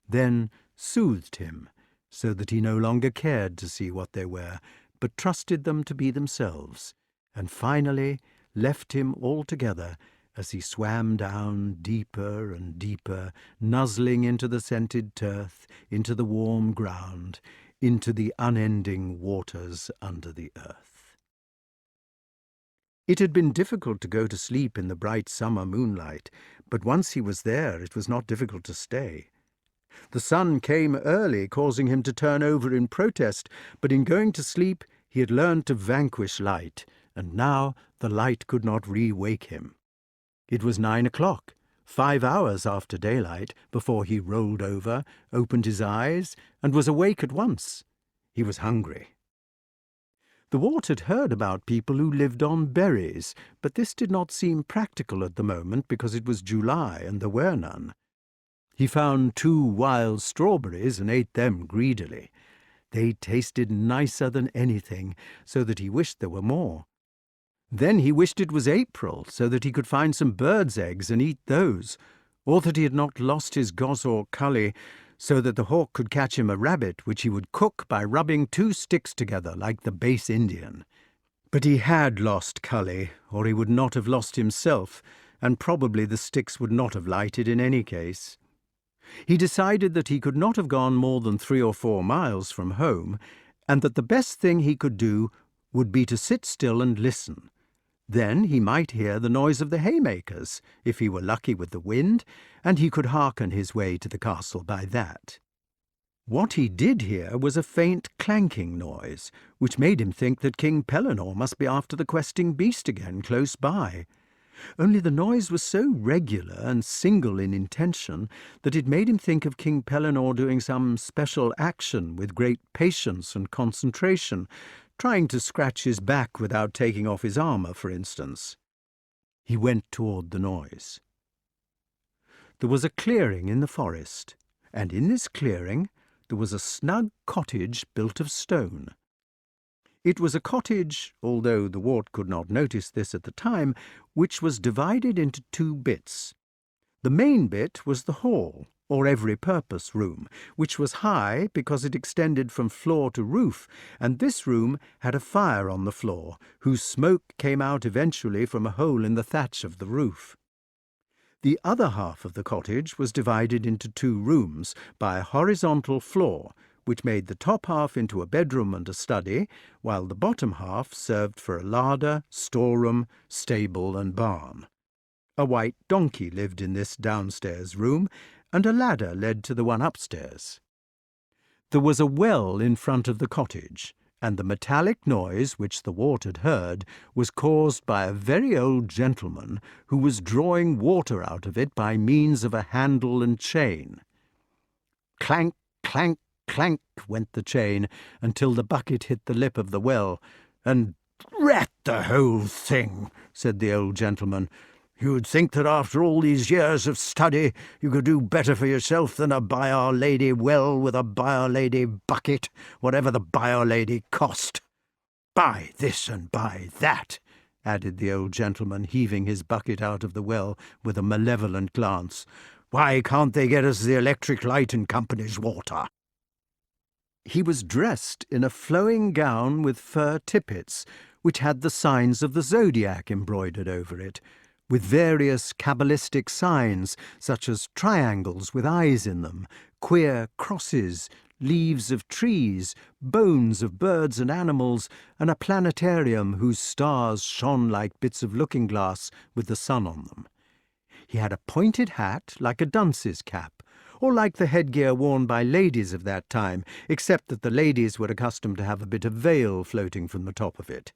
Then soothed him, so that he no longer cared to see what they were, but trusted them to be themselves, and finally left him altogether as he swam down deeper and deeper, nuzzling into the scented turf, into the warm ground, into the unending waters under the earth. It had been difficult to go to sleep in the bright summer moonlight, but once he was there it was not difficult to stay. The sun came early, causing him to turn over in protest, but in going to sleep he had learned to vanquish light, and now the light could not re-wake him. It was 9 o'clock, 5 hours after daylight, before he rolled over, opened his eyes, and was awake at once. He was hungry. The wart had heard about people who lived on berries, but this did not seem practical at the moment because it was July and there were none. He found 2 wild strawberries and ate them greedily. They tasted nicer than anything, so that he wished there were more. Then he wished it was April, so that he could find some birds' eggs and eat those, or that he had not lost his gossaw cully, so that the hawk could catch him a rabbit, which he would cook by rubbing 2 sticks together like the base Indian. But he had lost cully, or he would not have lost himself, and probably the sticks would not have lighted in any case. He decided that he could not have gone more than 3 or 4 miles from home, and that the best thing he could do would be to sit still and listen. Then he might hear the noise of the haymakers, if he were lucky with the wind, and he could hearken his way to the castle by that. What he did hear was a faint clanking noise, which made him think that King Pellinore must be after the questing beast again close by. Only the noise was so regular and single in intention that it made him think of King Pellinore doing some special action with great patience and concentration, trying to scratch his back without taking off his armour, for instance. He went toward the noise. There was a clearing in the forest, and in this clearing there was a snug cottage built of stone. It was a cottage, although the wart could not notice this at the time, which was divided into 2 bits. The main bit was the hall, or every-purpose room, which was high because it extended from floor to roof, and this room had a fire on the floor, whose smoke came out eventually from a hole in the thatch of the roof. The other half of the cottage was divided into 2 rooms by a horizontal floor, which made the top half into a bedroom and a study, while the bottom half served for a larder, storeroom, stable, and barn. A white donkey lived in this downstairs room, and a ladder led to the one upstairs. There was a well in front of the cottage, and the metallic noise which the wart had heard was caused by a very old gentleman who was drawing water out of it by means of a handle and chain. Clank, clank, clank went the chain until the bucket hit the lip of the well, and "Drat the whole thing," said the old gentleman. "You'd think that after all these years of study you could do better for yourself than a By Our Lady well with a By Our Lady bucket, whatever the By Our Lady cost. Buy this and buy that," added the old gentleman, heaving his bucket out of the well with a malevolent glance. "Why can't they get us the Electric Light and Company's water?" He was dressed in a flowing gown with fur tippets, which had the signs of the zodiac embroidered over it, with various cabalistic signs, such as triangles with eyes in them, queer crosses, leaves of trees, bones of birds and animals, and a planetarium whose stars shone like bits of looking-glass with the sun on them. He had a pointed hat like a dunce's cap, or like the headgear worn by ladies of that time, except that the ladies were accustomed to have a bit of veil floating from the top of it.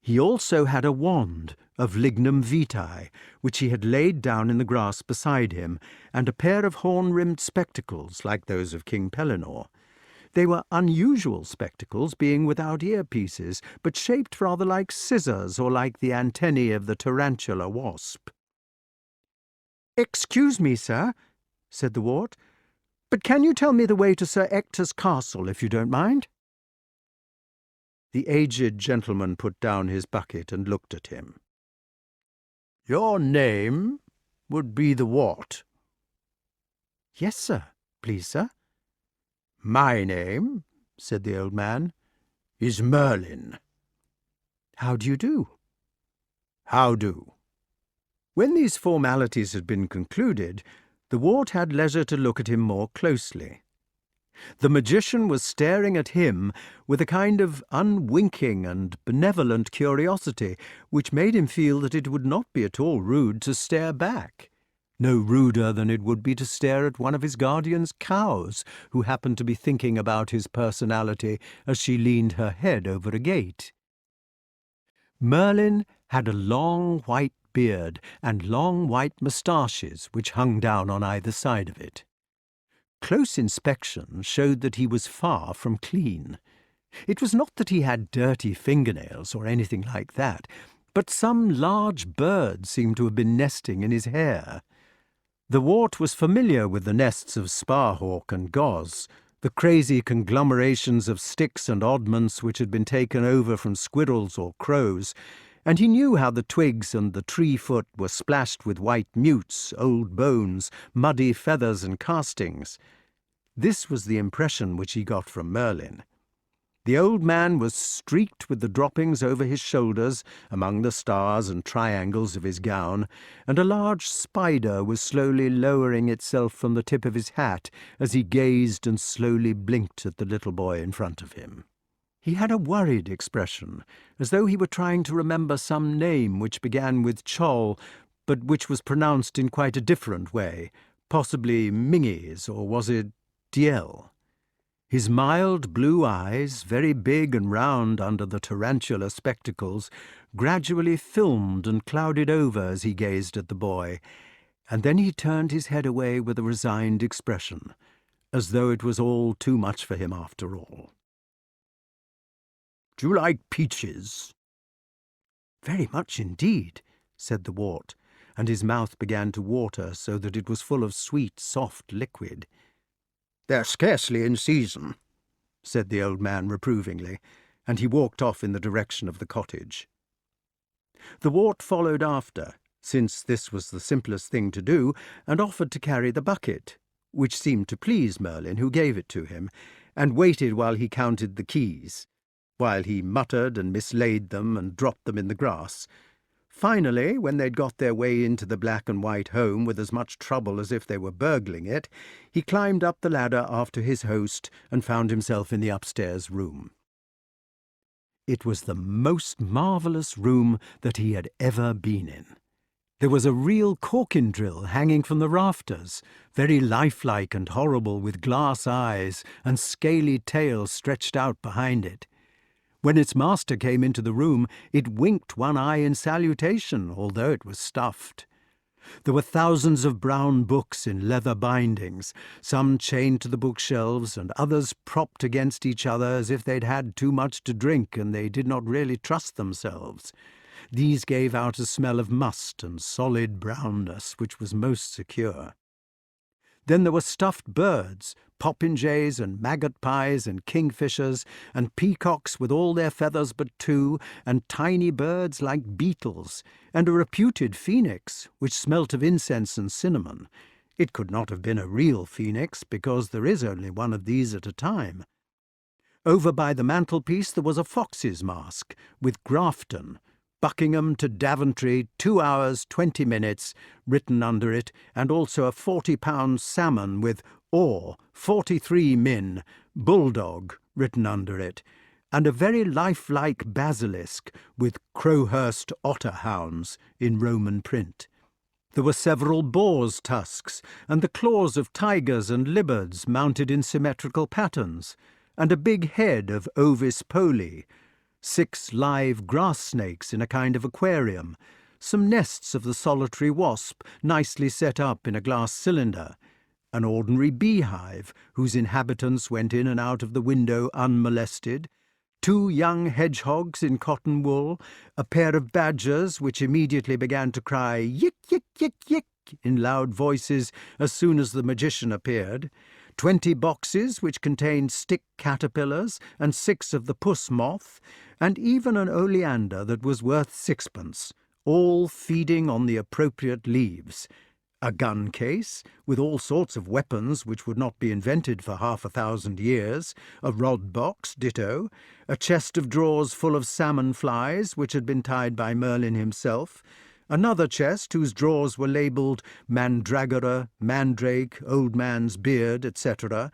He also had a wand of lignum vitae, which he had laid down in the grass beside him, and a pair of horn-rimmed spectacles like those of King Pellinore. They were unusual spectacles, being without earpieces, but shaped rather like scissors or like the antennae of the tarantula wasp. "Excuse me, sir," said the wart, "but can you tell me the way to Sir Ector's castle, if you don't mind?" The aged gentleman put down his bucket and looked at him. "Your name would be the what?" "Yes, sir, please, sir." "My name," said the old man, "is Merlyn." "How do you do?" "How do?" When these formalities had been concluded, the wart had leisure to look at him more closely. The magician was staring at him with a kind of unwinking and benevolent curiosity, which made him feel that it would not be at all rude to stare back. No ruder than it would be to stare at one of his guardian's cows, who happened to be thinking about his personality as she leaned her head over a gate. Merlyn had a long white beard and long white moustaches which hung down on either side of it. Close inspection showed that he was far from clean. It was not that he had dirty fingernails or anything like that, but some large bird seemed to have been nesting in his hair. The wart was familiar with the nests of sparhawk and goz, the crazy conglomerations of sticks and oddments which had been taken over from squirrels or crows, and he knew how the twigs and the tree foot were splashed with white newts, old bones, muddy feathers and castings. This was the impression which he got from Merlyn. The old man was streaked with the droppings over his shoulders among the stars and triangles of his gown, and a large spider was slowly lowering itself from the tip of his hat as he gazed and slowly blinked at the little boy in front of him. He had a worried expression, as though he were trying to remember some name which began with Chol, but which was pronounced in quite a different way, possibly Mingies, or was it Diel? His mild blue eyes, very big and round under the tarantula spectacles, gradually filmed and clouded over as he gazed at the boy, and then he turned his head away with a resigned expression, as though it was all too much for him after all. "Do you like peaches?" "Very much indeed," said the wart, and his mouth began to water so that it was full of sweet, soft liquid. "They're scarcely in season," said the old man reprovingly, and he walked off in the direction of the cottage. The wart followed after, since this was the simplest thing to do, and offered to carry the bucket, which seemed to please Merlyn, who gave it to him, and waited while he counted the keys, while he muttered and mislaid them and dropped them in the grass. Finally, when they'd got their way into the black and white home with as much trouble as if they were burgling it, he climbed up the ladder after his host and found himself in the upstairs room. It was the most marvellous room that he had ever been in. There was a real corking drill hanging from the rafters, very lifelike and horrible, with glass eyes and scaly tail stretched out behind it. When its master came into the room, it winked one eye in salutation, although it was stuffed. There were thousands of brown books in leather bindings, some chained to the bookshelves and others propped against each other as if they'd had too much to drink and they did not really trust themselves. These gave out a smell of must and solid brownness, which was most secure. Then there were stuffed birds, popinjays and maggot pies and kingfishers, and peacocks with all their feathers but two, and tiny birds like beetles, and a reputed phoenix, which smelt of incense and cinnamon. It could not have been a real phoenix, because there is only one of these at a time. Over by the mantelpiece there was a fox's mask, with Grafton, Buckingham to Daventry, 2 hours 20 minutes, written under it, and also a 40-pound salmon with Or, 43 min, Bulldog, written under it, and a very lifelike basilisk with Crowhurst otter hounds in Roman print. There were several boars' tusks, and the claws of tigers and leopards mounted in symmetrical patterns, and a big head of Ovis poli, 6 live grass snakes in a kind of aquarium, some nests of the solitary wasp nicely set up in a glass cylinder, an ordinary beehive whose inhabitants went in and out of the window unmolested, 2 young hedgehogs in cotton wool, a pair of badgers which immediately began to cry yick, yick, yick, yick in loud voices as soon as the magician appeared, 20 boxes which contained stick caterpillars and 6 of the puss moth, and even an oleander that was worth 6pence, all feeding on the appropriate leaves, a gun case with all sorts of weapons which would not be invented for 500 years, a rod box ditto, a chest of drawers full of salmon flies which had been tied by Merlin himself, another chest whose drawers were labelled Mandragora, Mandrake, Old Man's Beard, etc.,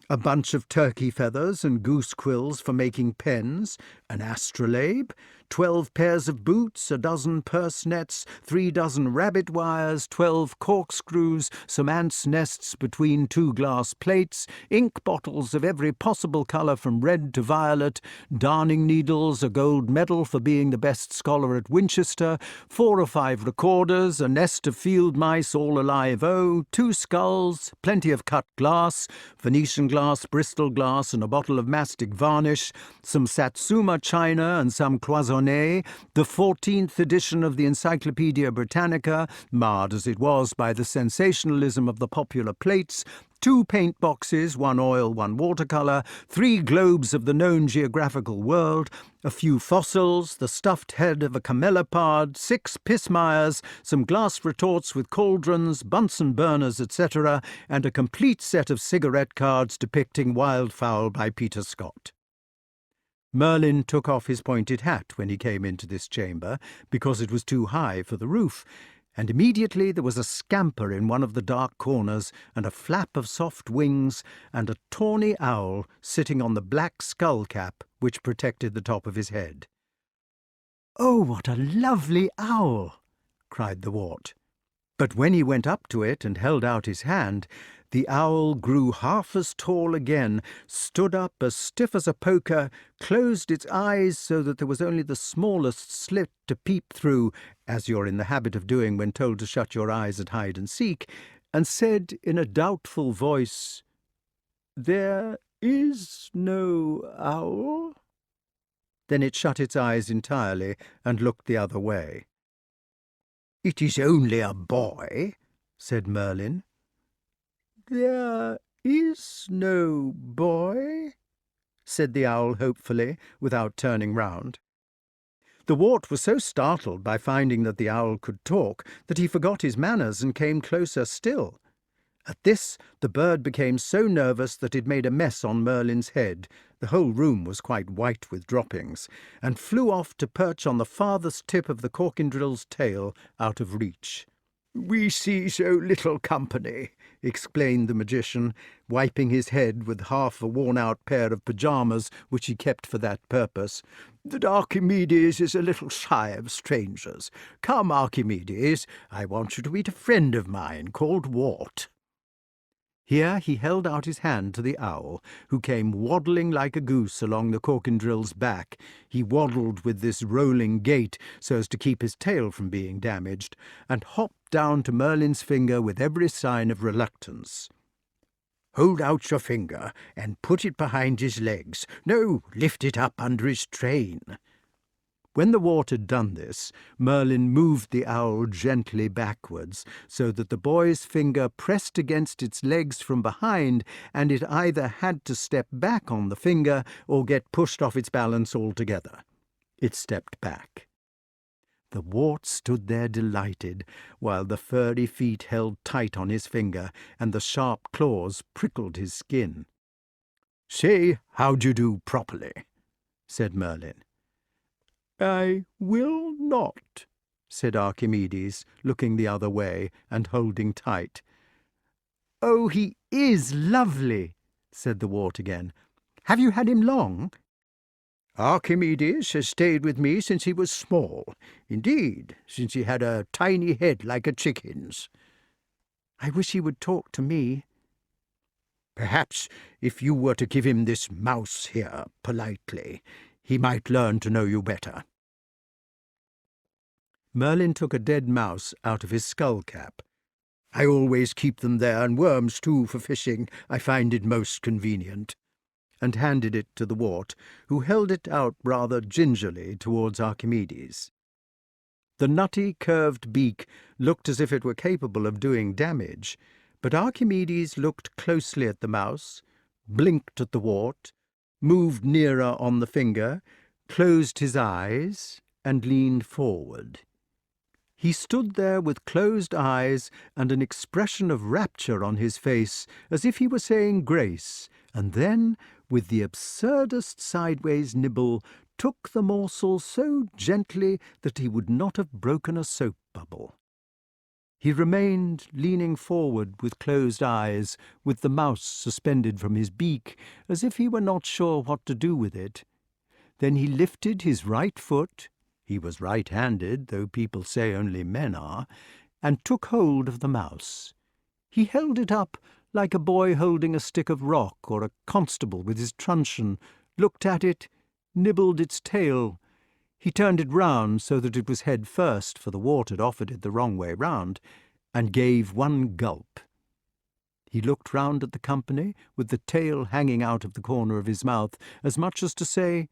a bunch of turkey feathers and goose quills for making pens, an astrolabe, 12 pairs of boots, a dozen purse nets, 3 dozen rabbit wires, 12 corkscrews, some ants' nests between 2 glass plates, ink bottles of every possible colour from red to violet, darning needles, a gold medal for being the best scholar at Winchester, 4 or 5 recorders, a nest of field mice all alive, 2 skulls, plenty of cut glass, Venetian glass, Bristol glass, and a bottle of mastic varnish, some Satsuma china and some cloisonné, the 14th edition of the Encyclopaedia Britannica, marred as it was by the sensationalism of the popular plates, 2 paint boxes, 1 oil, 1 watercolour, 3 globes of the known geographical world, a few fossils, the stuffed head of a camelopard, 6 pismires, some glass retorts with cauldrons, Bunsen burners, etc., and a complete set of cigarette cards depicting wildfowl by Peter Scott. Merlin took off his pointed hat when he came into this chamber, because it was too high for the roof, and immediately there was a scamper in one of the dark corners, and a flap of soft wings, and a tawny owl sitting on the black skull-cap which protected the top of his head. "Oh, what a lovely owl!" cried the wart. But when he went up to it and held out his hand, the owl grew half as tall again, stood up as stiff as a poker, closed its eyes so that there was only the smallest slit to peep through, as you're in the habit of doing when told to shut your eyes at hide-and-seek, and said in a doubtful voice, "There is no owl." Then it shut its eyes entirely and looked the other way. "It is only a boy," said Merlin. "There is no boy," said the owl hopefully, without turning round. The wart was so startled by finding that the owl could talk that he forgot his manners and came closer still. At this the bird became so nervous that it made a mess on Merlin's head, the whole room was quite white with droppings, and flew off to perch on the farthest tip of the corkindrill's tail out of reach. "We see so little company," explained the magician, wiping his head with half a worn-out pair of pyjamas which he kept for that purpose, "that Archimedes is a little shy of strangers. Come, Archimedes, I want you to meet a friend of mine called Wart." Here he held out his hand to the owl, who came waddling like a goose along the corkindrill's back. He waddled with this rolling gait so as to keep his tail from being damaged, and hopped down to Merlin's finger with every sign of reluctance. "Hold out your finger and put it behind his legs. No, lift it up under his train." When the Wart had done this, Merlin moved the owl gently backwards, so that the boy's finger pressed against its legs from behind, and it either had to step back on the finger or get pushed off its balance altogether. It stepped back. The Wart stood there delighted, while the furry feet held tight on his finger, and the sharp claws prickled his skin. "Say how d'you do properly," said Merlin. "I will not," said Archimedes, looking the other way and holding tight. "Oh, he is lovely," said the Wart again. "Have you had him long?" "Archimedes has stayed with me since he was small. Indeed, since he had a tiny head like a chicken's." "I wish he would talk to me." "Perhaps if you were to give him this mouse here politely, he might learn to know you better." Merlin took a dead mouse out of his skull-cap. "I always keep them there, and worms too, for fishing. I find it most convenient," and handed it to the Wart, who held it out rather gingerly towards Archimedes. The nutty, curved beak looked as if it were capable of doing damage, but Archimedes looked closely at the mouse, blinked at the Wart, moved nearer on the finger, closed his eyes, and leaned forward. He stood there with closed eyes and an expression of rapture on his face, as if he were saying grace, and then, with the absurdest sideways nibble, took the morsel so gently that he would not have broken a soap bubble. He remained leaning forward with closed eyes, with the mouse suspended from his beak, as if he were not sure what to do with it. Then he lifted his right foot — he was right-handed, though people say only men are — and took hold of the mouse. He held it up like a boy holding a stick of rock, or a constable with his truncheon, looked at it, nibbled its tail. He turned it round so that it was head first, for the Wart had offered it the wrong way round, and gave one gulp. He looked round at the company, with the tail hanging out of the corner of his mouth, as much as to say,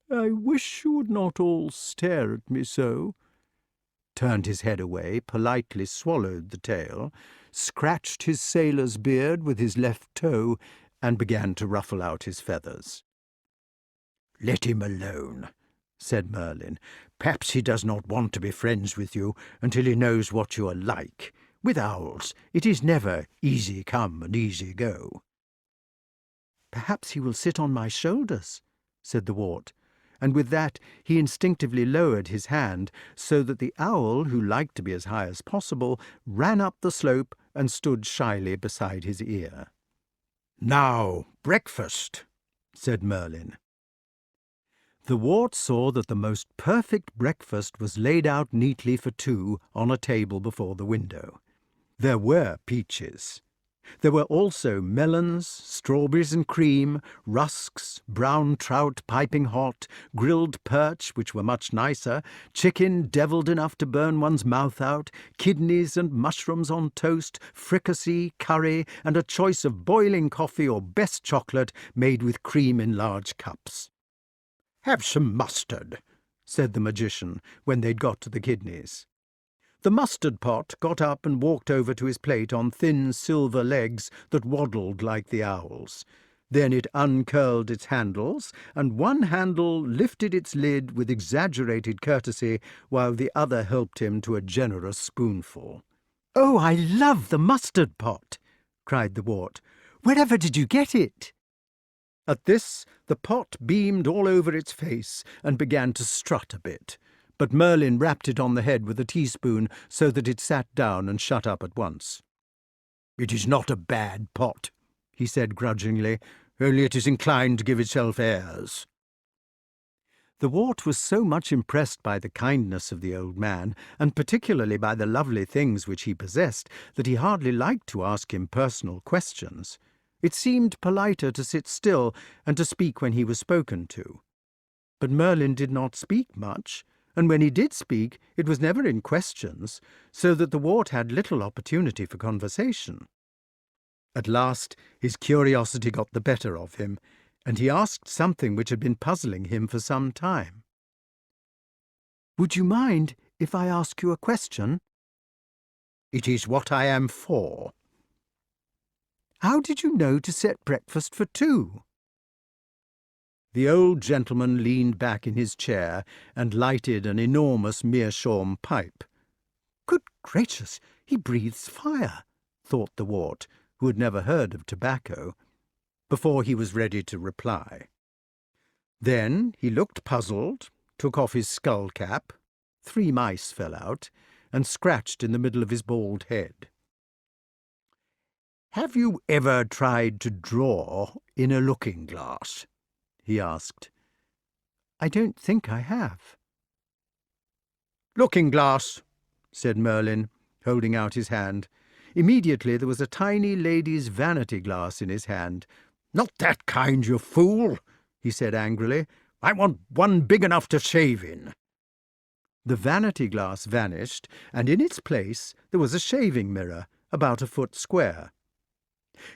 "I wish you would not all stare at me so," turned his head away, politely swallowed the tail, scratched his sailor's beard with his left toe, and began to ruffle out his feathers. "Let him alone," said Merlin. "Perhaps he does not want to be friends with you until he knows what you are like. With owls, it is never easy come and easy go." "Perhaps he will sit on my shoulders," said the Wart, and with that he instinctively lowered his hand, so that the owl, who liked to be as high as possible, ran up the slope and stood shyly beside his ear. "Now, breakfast," said Merlin. The Wart saw that the most perfect breakfast was laid out neatly for two on a table before the window. There were peaches. There were also melons, strawberries and cream, rusks, brown trout piping hot, grilled perch, which were much nicer, chicken devilled enough to burn one's mouth out, kidneys and mushrooms on toast, fricassee, curry, and a choice of boiling coffee or best chocolate made with cream in large cups. "Have some mustard," said the magician, when they'd got to the kidneys. The mustard pot got up and walked over to his plate on thin silver legs that waddled like the owl's. Then it uncurled its handles, and one handle lifted its lid with exaggerated courtesy, while the other helped him to a generous spoonful. "Oh, I love the mustard pot!" cried the Wart. "Wherever did you get it?" At this, the pot beamed all over its face and began to strut a bit, but Merlin rapped it on the head with a teaspoon so that it sat down and shut up at once. "It is not a bad pot," he said grudgingly, "only it is inclined to give itself airs." The wart was so much impressed by the kindness of the old man, and particularly by the lovely things which he possessed, that he hardly liked to ask him personal questions. It seemed politer to sit still and to speak when he was spoken to. But Merlin did not speak much, and when he did speak, it was never in questions, so that the wart had little opportunity for conversation. At last his curiosity got the better of him, and he asked something which had been puzzling him for some time. "Would you mind if I ask you a question?" "It is what I am for." "How did you know to set breakfast for 2? The old gentleman leaned back in his chair and lighted an enormous meerschaum pipe. "Good gracious, he breathes fire," thought the wart, who had never heard of tobacco, before he was ready to reply. Then he looked puzzled, took off his skull cap, 3 mice fell out, and scratched in the middle of his bald head. "Have you ever tried to draw in a looking-glass?" he asked. "I don't think I have." "Looking-glass," said Merlin, holding out his hand. Immediately there was a tiny lady's vanity-glass in his hand. "Not that kind, you fool," he said angrily. "I want one big enough to shave in." The vanity-glass vanished, and in its place there was a shaving mirror, about 1 foot square.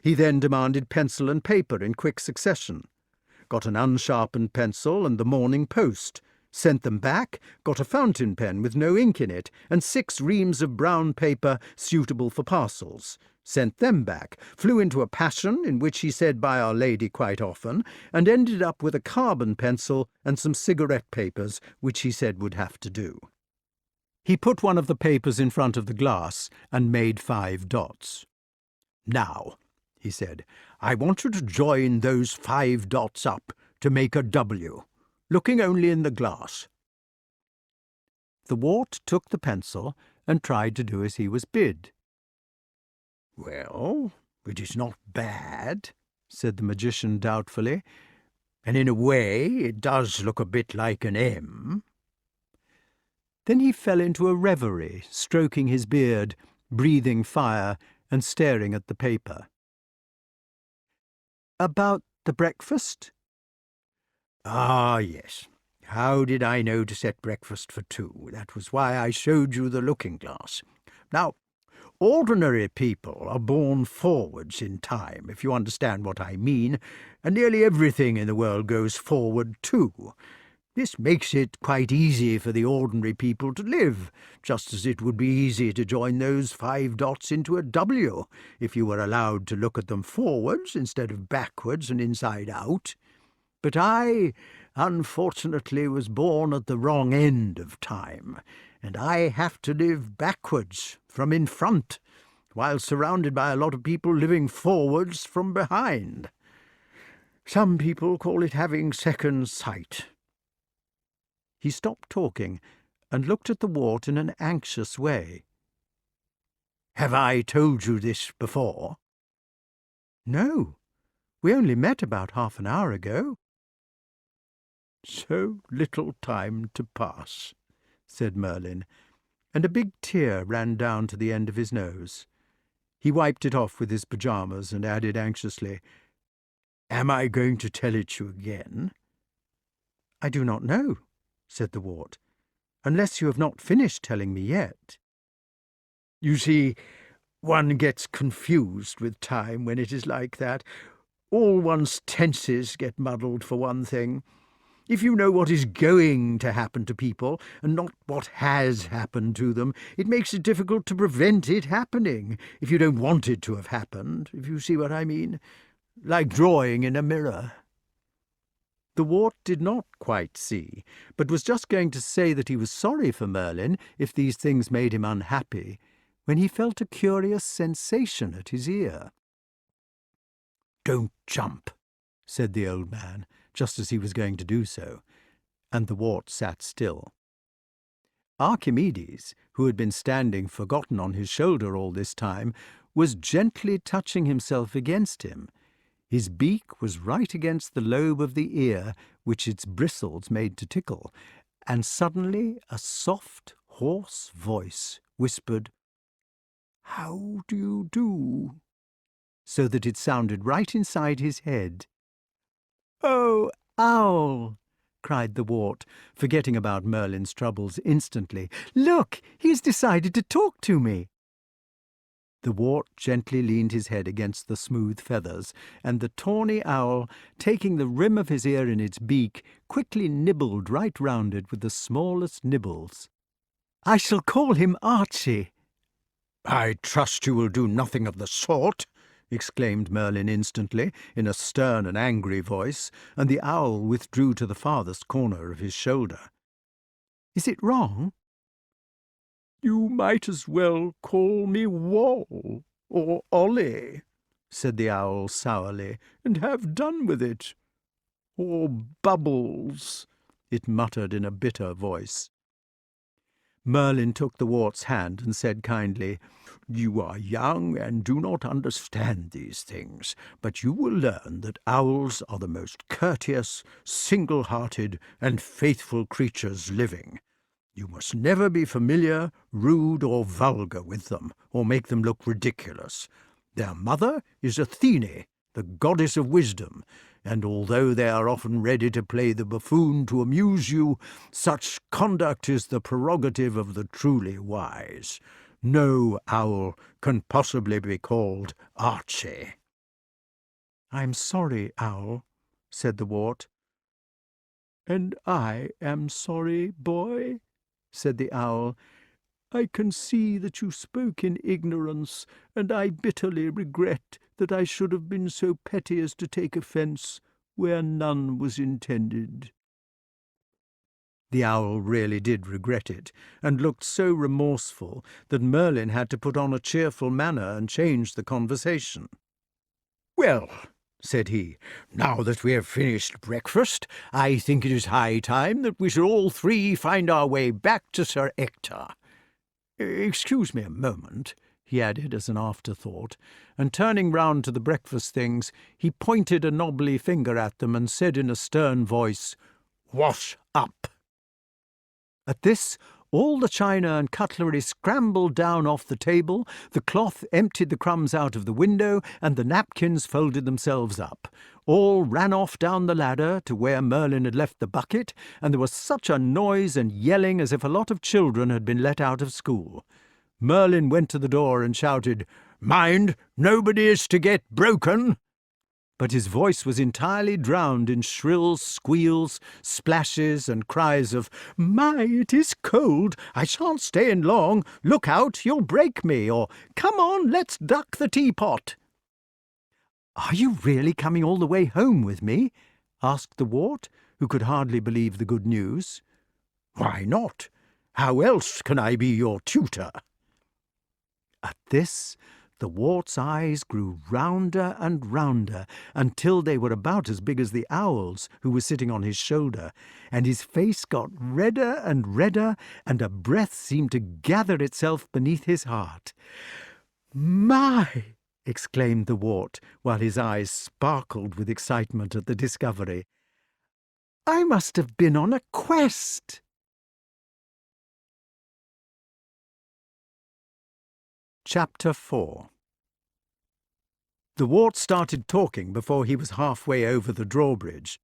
He then demanded pencil and paper in quick succession, got an unsharpened pencil and the Morning Post, sent them back, got a fountain pen with no ink in it, and 6 reams of brown paper suitable for parcels, sent them back, flew into a passion in which he said by Our Lady quite often, and ended up with a carbon pencil and some cigarette papers, which he said would have to do. He put one of the papers in front of the glass and made 5 dots. "Now," he said, "I want you to join those 5 dots up to make a W, looking only in the glass." The wart took the pencil and tried to do as he was bid. "Well, it is not bad," said the magician doubtfully, "and in a way it does look a bit like an M." Then he fell into a reverie, stroking his beard, breathing fire, and staring at the paper. "About the breakfast?" "Ah, yes. How did I know to set breakfast for 2? That was why I showed you the looking-glass. Now, ordinary people are born forwards in time, if you understand what I mean, and nearly everything in the world goes forward too. This makes it quite easy for the ordinary people to live, just as it would be easy to join those 5 dots into a W, if you were allowed to look at them forwards instead of backwards and inside out. But I, unfortunately, was born at the wrong end of time, and I have to live backwards from in front, while surrounded by a lot of people living forwards from behind. Some people call it having second sight." He stopped talking and looked at the wart in an anxious way. "Have I told you this before?" "No. We only met about half an hour ago." "So little time to pass," said Merlin, and a big tear ran down to the end of his nose. He wiped it off with his pyjamas and added anxiously, "Am I going to tell it you again?" "I do not know," said the wart, "unless you have not finished telling me yet." "You see, one gets confused with time when it is like that. All one's tenses get muddled, for one thing. If you know what is going to happen to people, and not what has happened to them, it makes it difficult to prevent it happening, if you don't want it to have happened, if you see what I mean. Like drawing in a mirror." The wart did not quite see, but was just going to say that he was sorry for Merlin if these things made him unhappy, when he felt a curious sensation at his ear. "Don't jump," said the old man, just as he was going to do so, and the wart sat still. Archimedes, who had been standing forgotten on his shoulder all this time, was gently touching himself against him. His beak was right against the lobe of the ear, which its bristles made to tickle, and suddenly a soft, hoarse voice whispered, "How do you do?" so that it sounded right inside his head. "Oh, Owl!" cried the wart, forgetting about Merlin's troubles instantly. "Look, he's decided to talk to me." The wart gently leaned his head against the smooth feathers, and the tawny owl, taking the rim of his ear in its beak, quickly nibbled right round it with the smallest nibbles. "I shall call him Archie." "I trust you will do nothing of the sort," exclaimed Merlin instantly, in a stern and angry voice, and the owl withdrew to the farthest corner of his shoulder. "Is it wrong?" "You might as well call me Wall or Ollie," said the owl sourly, "and have done with it. Or Bubbles," it muttered in a bitter voice. Merlin took the wart's hand and said kindly, "You are young and do not understand these things, but you will learn that owls are the most courteous, single-hearted, and faithful creatures living. You must never be familiar, rude, or vulgar with them, or make them look ridiculous. Their mother is Athene, the goddess of wisdom, and although they are often ready to play the buffoon to amuse you, such conduct is the prerogative of the truly wise. No owl can possibly be called Archie." "I'm sorry, Owl," said the wart. "And I am sorry, boy," said the owl. "I can see that you spoke in ignorance, and I bitterly regret that I should have been so petty as to take offence where none was intended." The owl really did regret it, and looked so remorseful that Merlin had to put on a cheerful manner and change the conversation. "Well," said he, "now that we have finished breakfast, I think it is high time that we should all three find our way back to Sir Ector. Excuse me a moment," he added as an afterthought, and turning round to the breakfast things, he pointed a knobbly finger at them and said in a stern voice, "Wash up." At this, all the china and cutlery scrambled down off the table, the cloth emptied the crumbs out of the window, and the napkins folded themselves up. All ran off down the ladder to where Merlin had left the bucket, and there was such a noise and yelling as if a lot of children had been let out of school. Merlin went to the door and shouted, "Mind, nobody is to get broken!" But his voice was entirely drowned in shrill squeals, splashes, and cries of, "My, it is cold! I shan't stay in long! Look out, you'll break me!" or "Come on, let's duck the teapot!" "Are you really coming all the way home with me?" asked the wart, who could hardly believe the good news. "Why not? How else can I be your tutor?" At this, the wart's eyes grew rounder and rounder until they were about as big as the owl's, who was sitting on his shoulder, and his face got redder and redder, and a breath seemed to gather itself beneath his heart. "My!" exclaimed the wart, while his eyes sparkled with excitement at the discovery. "I must have been on a quest." Chapter 4. The wart started talking before he was halfway over the drawbridge.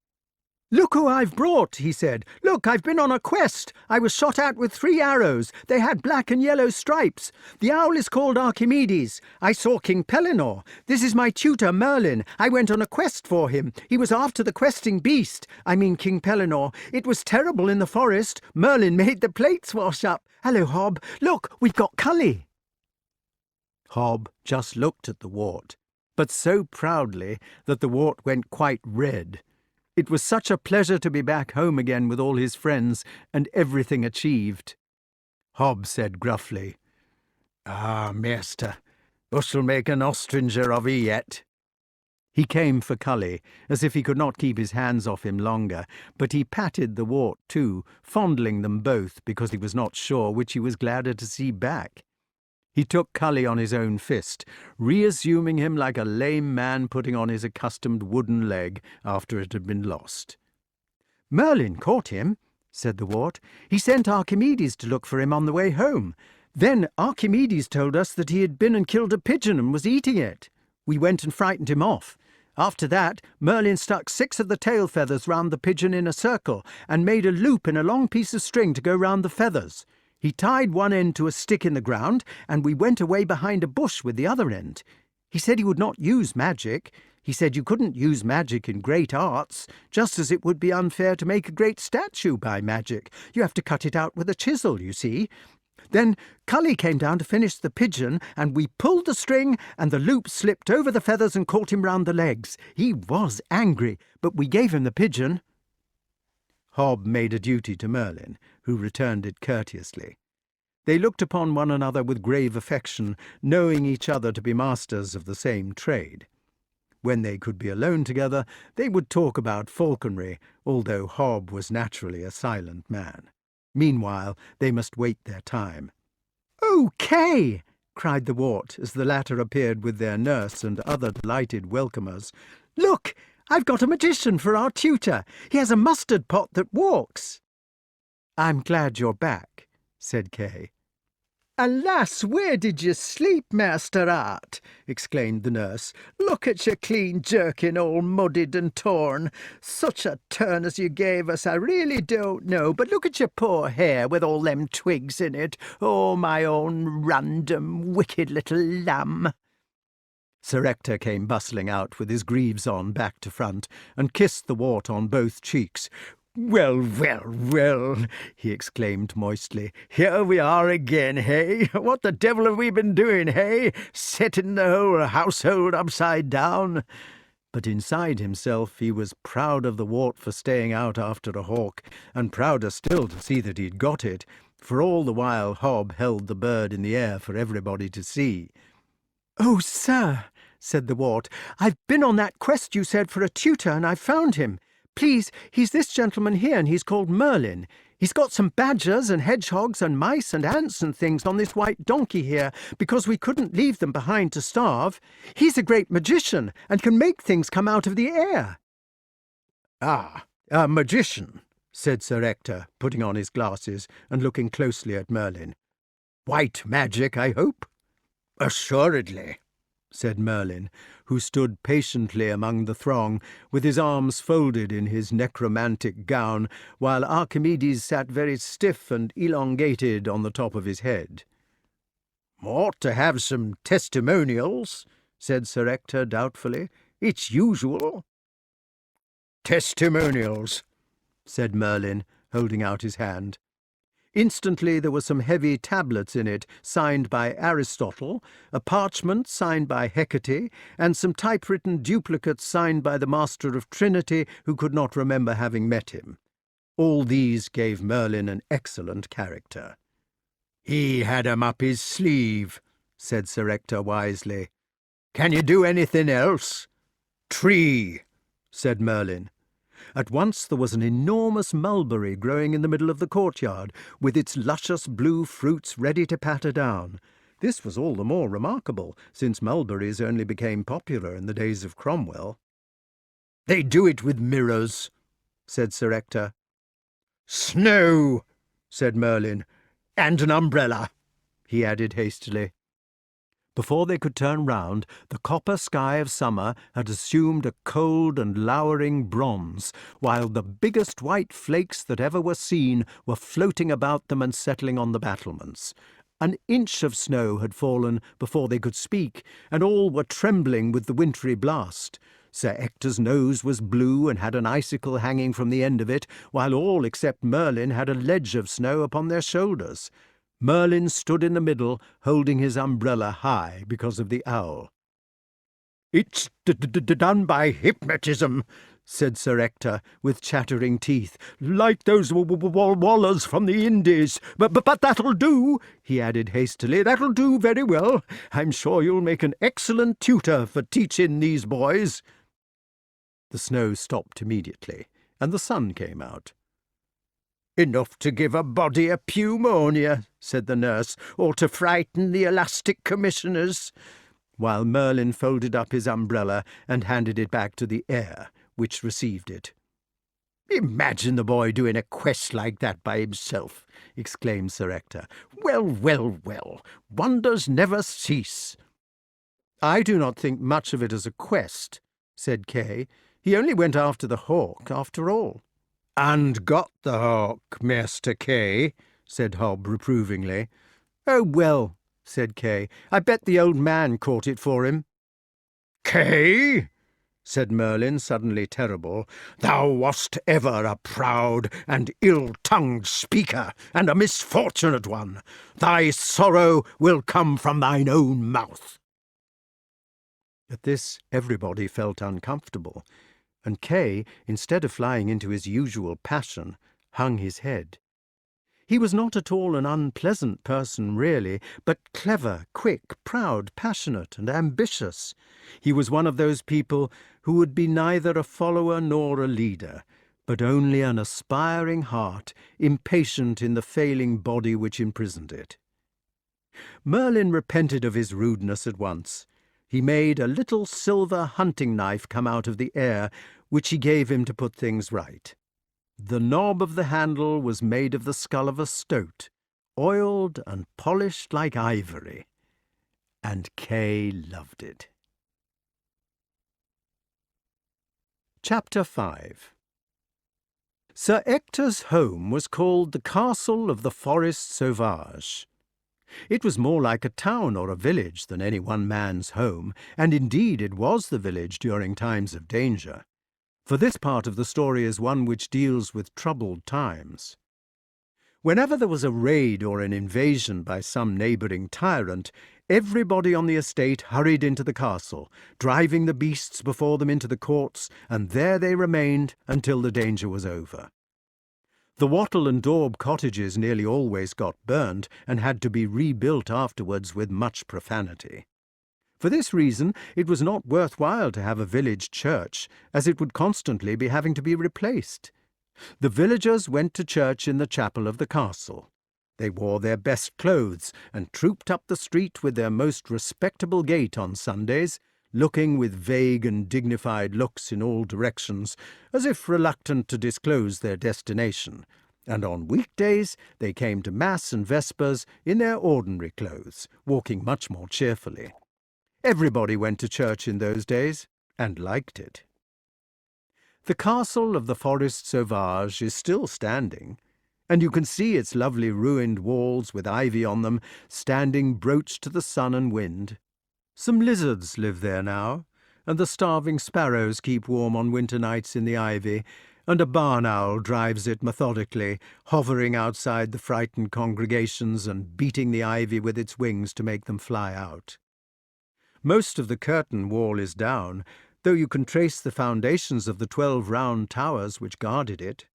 "Look who I've brought," he said. "Look, I've been on a quest. I was shot at with 3 arrows. They had black and yellow stripes. The owl is called Archimedes. I saw King Pellinore. This is my tutor, Merlin. I went on a quest for him. He was after the questing beast. I mean King Pellinore. It was terrible in the forest. Merlin made the plates wash up. Hello, Hob. Look, we've got Cully." Hob just looked at the wart, but so proudly that the wart went quite red. It was such a pleasure to be back home again with all his friends and everything achieved. Hob said gruffly, "Ah, master, us'll make an ostringer of 'ee yet." He came for Cully, as if he could not keep his hands off him longer, but he patted the wart too, fondling them both because he was not sure which he was gladder to see back. He took Cully on his own fist, reassuming him like a lame man putting on his accustomed wooden leg after it had been lost. "Merlyn caught him," said the wart. "He sent Archimedes to look for him on the way home. Then Archimedes told us that he had been and killed a pigeon and was eating it. We went and frightened him off. After that, Merlyn stuck 6 of the tail feathers round the pigeon in a circle and made a loop in a long piece of string to go round the feathers. He tied one end to a stick in the ground, and we went away behind a bush with the other end. He said he would not use magic. He said you couldn't use magic in great arts, just as it would be unfair to make a great statue by magic. You have to cut it out with a chisel, you see. Then Cully came down to finish the pigeon, and we pulled the string, and the loop slipped over the feathers and caught him round the legs. He was angry, but we gave him the pigeon." Hob made a duty to Merlyn, who returned it courteously. They looked upon one another with grave affection, knowing each other to be masters of the same trade. When they could be alone together, they would talk about falconry, although Hob was naturally a silent man. Meanwhile, they must wait their time. "Oh, Kay!" cried the wart, as the latter appeared with their nurse and other delighted welcomers. "Look! I've got a magician for our tutor. He has a mustard pot that walks." "I'm glad you're back," said Kay. "Alas, where did you sleep, Master Art?" exclaimed the nurse. "Look at your clean jerkin, all muddied and torn. Such a turn as you gave us, I really don't know. But look at your poor hair with all them twigs in it. Oh, my own random, wicked little lamb." Sir Ector came bustling out with his greaves on back to front, and kissed the wart on both cheeks. "Well, well, well," he exclaimed moistly. "Here we are again, hey? What the devil have we been doing, hey? Setting the whole household upside down?" But inside himself he was proud of the wart for staying out after a hawk, and prouder still to see that he'd got it, for all the while Hob held the bird in the air for everybody to see. "Oh, sir," said the wart, "I've been on that quest you said for a tutor, and I've found him. Please, he's this gentleman here, and he's called Merlyn. He's got some badgers and hedgehogs and mice and ants and things on this white donkey here, because we couldn't leave them behind to starve. He's a great magician, and can make things come out of the air." "Ah, a magician," said Sir Ector, putting on his glasses and looking closely at Merlyn. "White magic, I hope?" "Assuredly," said Merlyn, who stood patiently among the throng, with his arms folded in his necromantic gown, while Archimedes sat very stiff and elongated on the top of his head. "Ought to have some testimonials," said Sir Ector doubtfully. "It's usual." "Testimonials," said Merlyn, holding out his hand. Instantly there were some heavy tablets in it, signed by Aristotle, a parchment signed by Hecate, and some typewritten duplicates signed by the Master of Trinity, who could not remember having met him. All these gave Merlyn an excellent character. "He had 'em up his sleeve," said Sir Ector wisely. "Can you do anything else?" "Tree," said Merlyn. At once there was an enormous mulberry growing in the middle of the courtyard, with its luscious blue fruits ready to patter down. This was all the more remarkable, since mulberries only became popular in the days of Cromwell. "They do it with mirrors," said Sir Ector. "Snow," said Merlyn. "And an umbrella," he added hastily. Before they could turn round, the copper sky of summer had assumed a cold and lowering bronze, while the biggest white flakes that ever were seen were floating about them and settling on the battlements. An inch of snow had fallen before they could speak, and all were trembling with the wintry blast. Sir Ector's nose was blue and had an icicle hanging from the end of it, while all except Merlyn had a ledge of snow upon their shoulders. Merlyn stood in the middle, holding his umbrella high because of the owl. "It's done by hypnotism," said Sir Ector, with chattering teeth, "like those wallers from the Indies. But that'll do," he added hastily. "That'll do very well. I'm sure you'll make an excellent tutor for teaching these boys." The snow stopped immediately, and the sun came out. "Enough to give a body a pneumonia," said the nurse, "or to frighten the elastic commissioners," while Merlyn folded up his umbrella and handed it back to the heir, which received it. "Imagine the boy doing a quest like that by himself," exclaimed Sir Ector. "Well, well, well, wonders never cease." "I do not think much of it as a quest," said Kay. "He only went after the hawk, after all." "And got the hawk, Master Kay," said Hob reprovingly. "Oh, well," said Kay, "I bet the old man caught it for him." "Kay," said Merlyn, suddenly terrible, "thou wast ever a proud and ill-tongued speaker, and a misfortunate one. Thy sorrow will come from thine own mouth." At this everybody felt uncomfortable, and Kay, instead of flying into his usual passion, hung his head. He was not at all an unpleasant person really, but clever, quick, proud, passionate, and ambitious. He was one of those people who would be neither a follower nor a leader, but only an aspiring heart, impatient in the failing body which imprisoned it. Merlyn repented of his rudeness at once. He made a little silver hunting knife come out of the air, which he gave him to put things right. The knob of the handle was made of the skull of a stoat, oiled and polished like ivory, and Kay loved it. Chapter 5. Sir Ector's home was called the Castle of the Forest Sauvage. It was more like a town or a village than any one man's home, and indeed it was the village during times of danger. For this part of the story is one which deals with troubled times. Whenever there was a raid or an invasion by some neighbouring tyrant, everybody on the estate hurried into the castle, driving the beasts before them into the courts, and there they remained until the danger was over. The wattle and daub cottages nearly always got burned and had to be rebuilt afterwards with much profanity. For this reason, it was not worth while to have a village church, as it would constantly be having to be replaced. The villagers went to church in the chapel of the castle. They wore their best clothes and trooped up the street with their most respectable gait on Sundays, looking with vague and dignified looks in all directions, as if reluctant to disclose their destination, and on weekdays they came to Mass and Vespers in their ordinary clothes, walking much more cheerfully. Everybody went to church in those days, and liked it. The castle of the Forest Sauvage is still standing, and you can see its lovely ruined walls with ivy on them, standing broached to the sun and wind. Some lizards live there now, and the starving sparrows keep warm on winter nights in the ivy, and a barn owl drives it methodically, hovering outside the frightened congregations and beating the ivy with its wings to make them fly out. Most of the curtain wall is down, though you can trace the foundations of the 12 round towers which guarded it.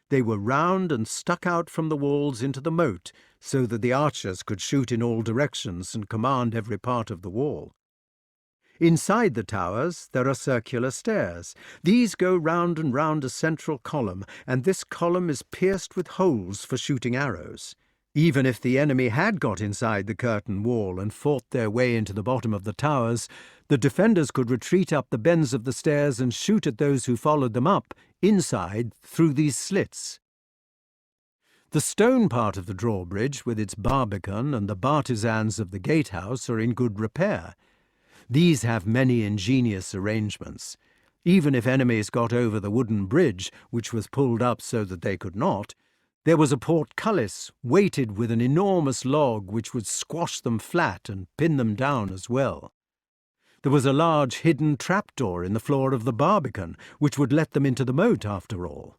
They were round and stuck out from the walls into the moat, so that the archers could shoot in all directions and command every part of the wall. Inside the towers there are circular stairs. These go round and round a central column, and this column is pierced with holes for shooting arrows. Even if the enemy had got inside the curtain wall and fought their way into the bottom of the towers, the defenders could retreat up the bends of the stairs and shoot at those who followed them up, inside, through these slits. The stone part of the drawbridge, with its barbican and the bartizans of the gatehouse, are in good repair. These have many ingenious arrangements. Even if enemies got over the wooden bridge, which was pulled up so that they could not, there was a portcullis weighted with an enormous log which would squash them flat and pin them down as well. There was a large hidden trapdoor in the floor of the barbican, which would let them into the moat after all.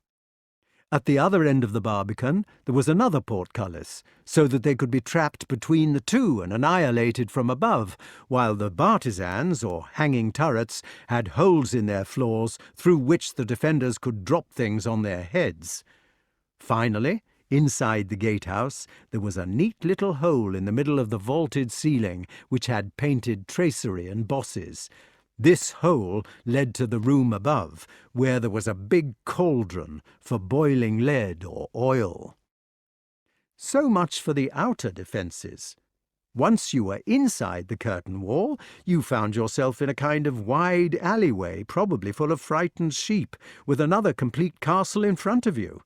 At the other end of the barbican there was another portcullis, so that they could be trapped between the two and annihilated from above, while the bartizans, or hanging turrets, had holes in their floors through which the defenders could drop things on their heads. Finally, inside the gatehouse, there was a neat little hole in the middle of the vaulted ceiling, which had painted tracery and bosses. This hole led to the room above, where there was a big cauldron for boiling lead or oil. So much for the outer defences. Once you were inside the curtain wall, you found yourself in a kind of wide alleyway, probably full of frightened sheep, with another complete castle in front of you.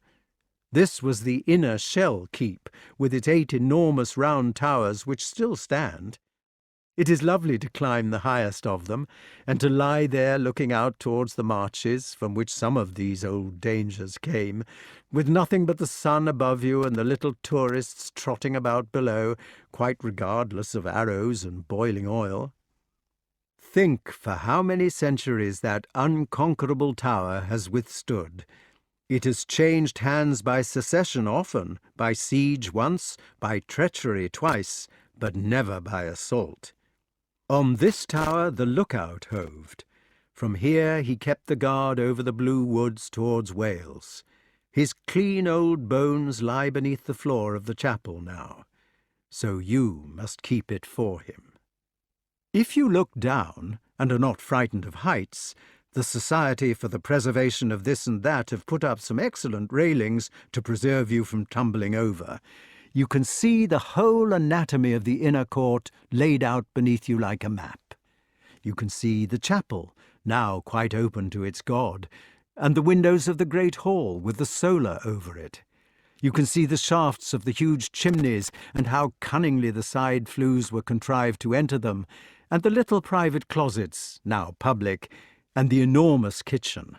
This was the inner shell keep, with its 8 enormous round towers which still stand. It is lovely to climb the highest of them, and to lie there looking out towards the marches, from which some of these old dangers came, with nothing but the sun above you and the little tourists trotting about below, quite regardless of arrows and boiling oil. Think for how many centuries that unconquerable tower has withstood. It has changed hands by secession often, by siege once, by treachery twice, but never by assault. On this tower the lookout hoved. From here he kept the guard over the blue woods towards Wales. His clean old bones lie beneath the floor of the chapel now, so you must keep it for him. If you look down, and are not frightened of heights, the Society for the Preservation of This and That have put up some excellent railings to preserve you from tumbling over. You can see the whole anatomy of the inner court laid out beneath you like a map. You can see the chapel, now quite open to its God, and the windows of the great hall with the solar over it. You can see the shafts of the huge chimneys and how cunningly the side flues were contrived to enter them, and the little private closets, now public, and the enormous kitchen.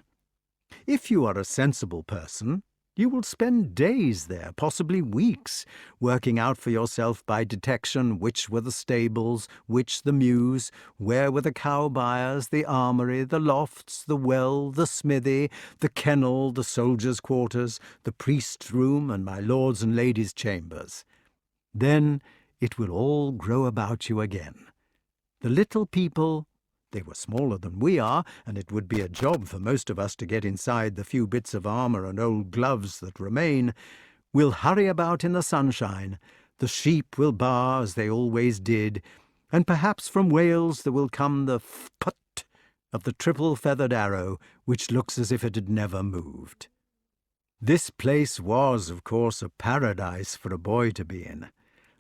If you are a sensible person, you will spend days there, possibly weeks, working out for yourself by detection which were the stables, which the mews, where were the cow byres, the armoury, the lofts, the well, the smithy, the kennel, the soldiers' quarters, the priest's room, and my lords' and ladies' chambers. Then it will all grow about you again. The little people, they were smaller than we are, and it would be a job for most of us to get inside the few bits of armour and old gloves that remain, will hurry about in the sunshine, the sheep will baa as they always did, and perhaps from Wales there will come the phut of the triple-feathered arrow, which looks as if it had never moved. This place was, of course, a paradise for a boy to be in.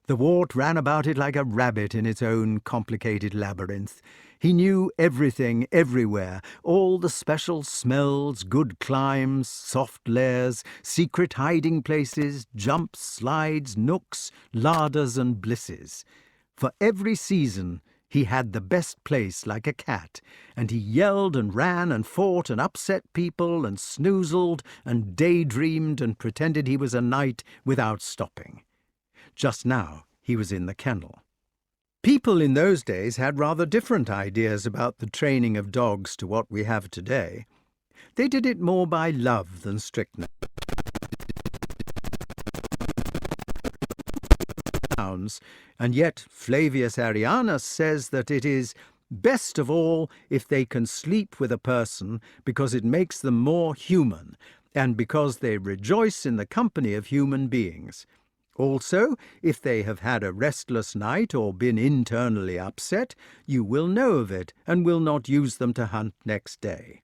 The wart ran about it like a rabbit in its own complicated labyrinth. He knew everything, everywhere, all the special smells, good climbs, soft lairs, secret hiding places, jumps, slides, nooks, larders and blisses. For every season he had the best place like a cat, and he yelled and ran and fought and upset people and snoozled and daydreamed and pretended he was a knight without stopping. Just now he was in the kennel. People in those days had rather different ideas about the training of dogs to what we have today. They did it more by love than strictness. And yet Flavius Arrianus says that it is best of all if they can sleep with a person, because it makes them more human, and because they rejoice in the company of human beings. Also, if they have had a restless night or been internally upset, you will know of it and will not use them to hunt next day.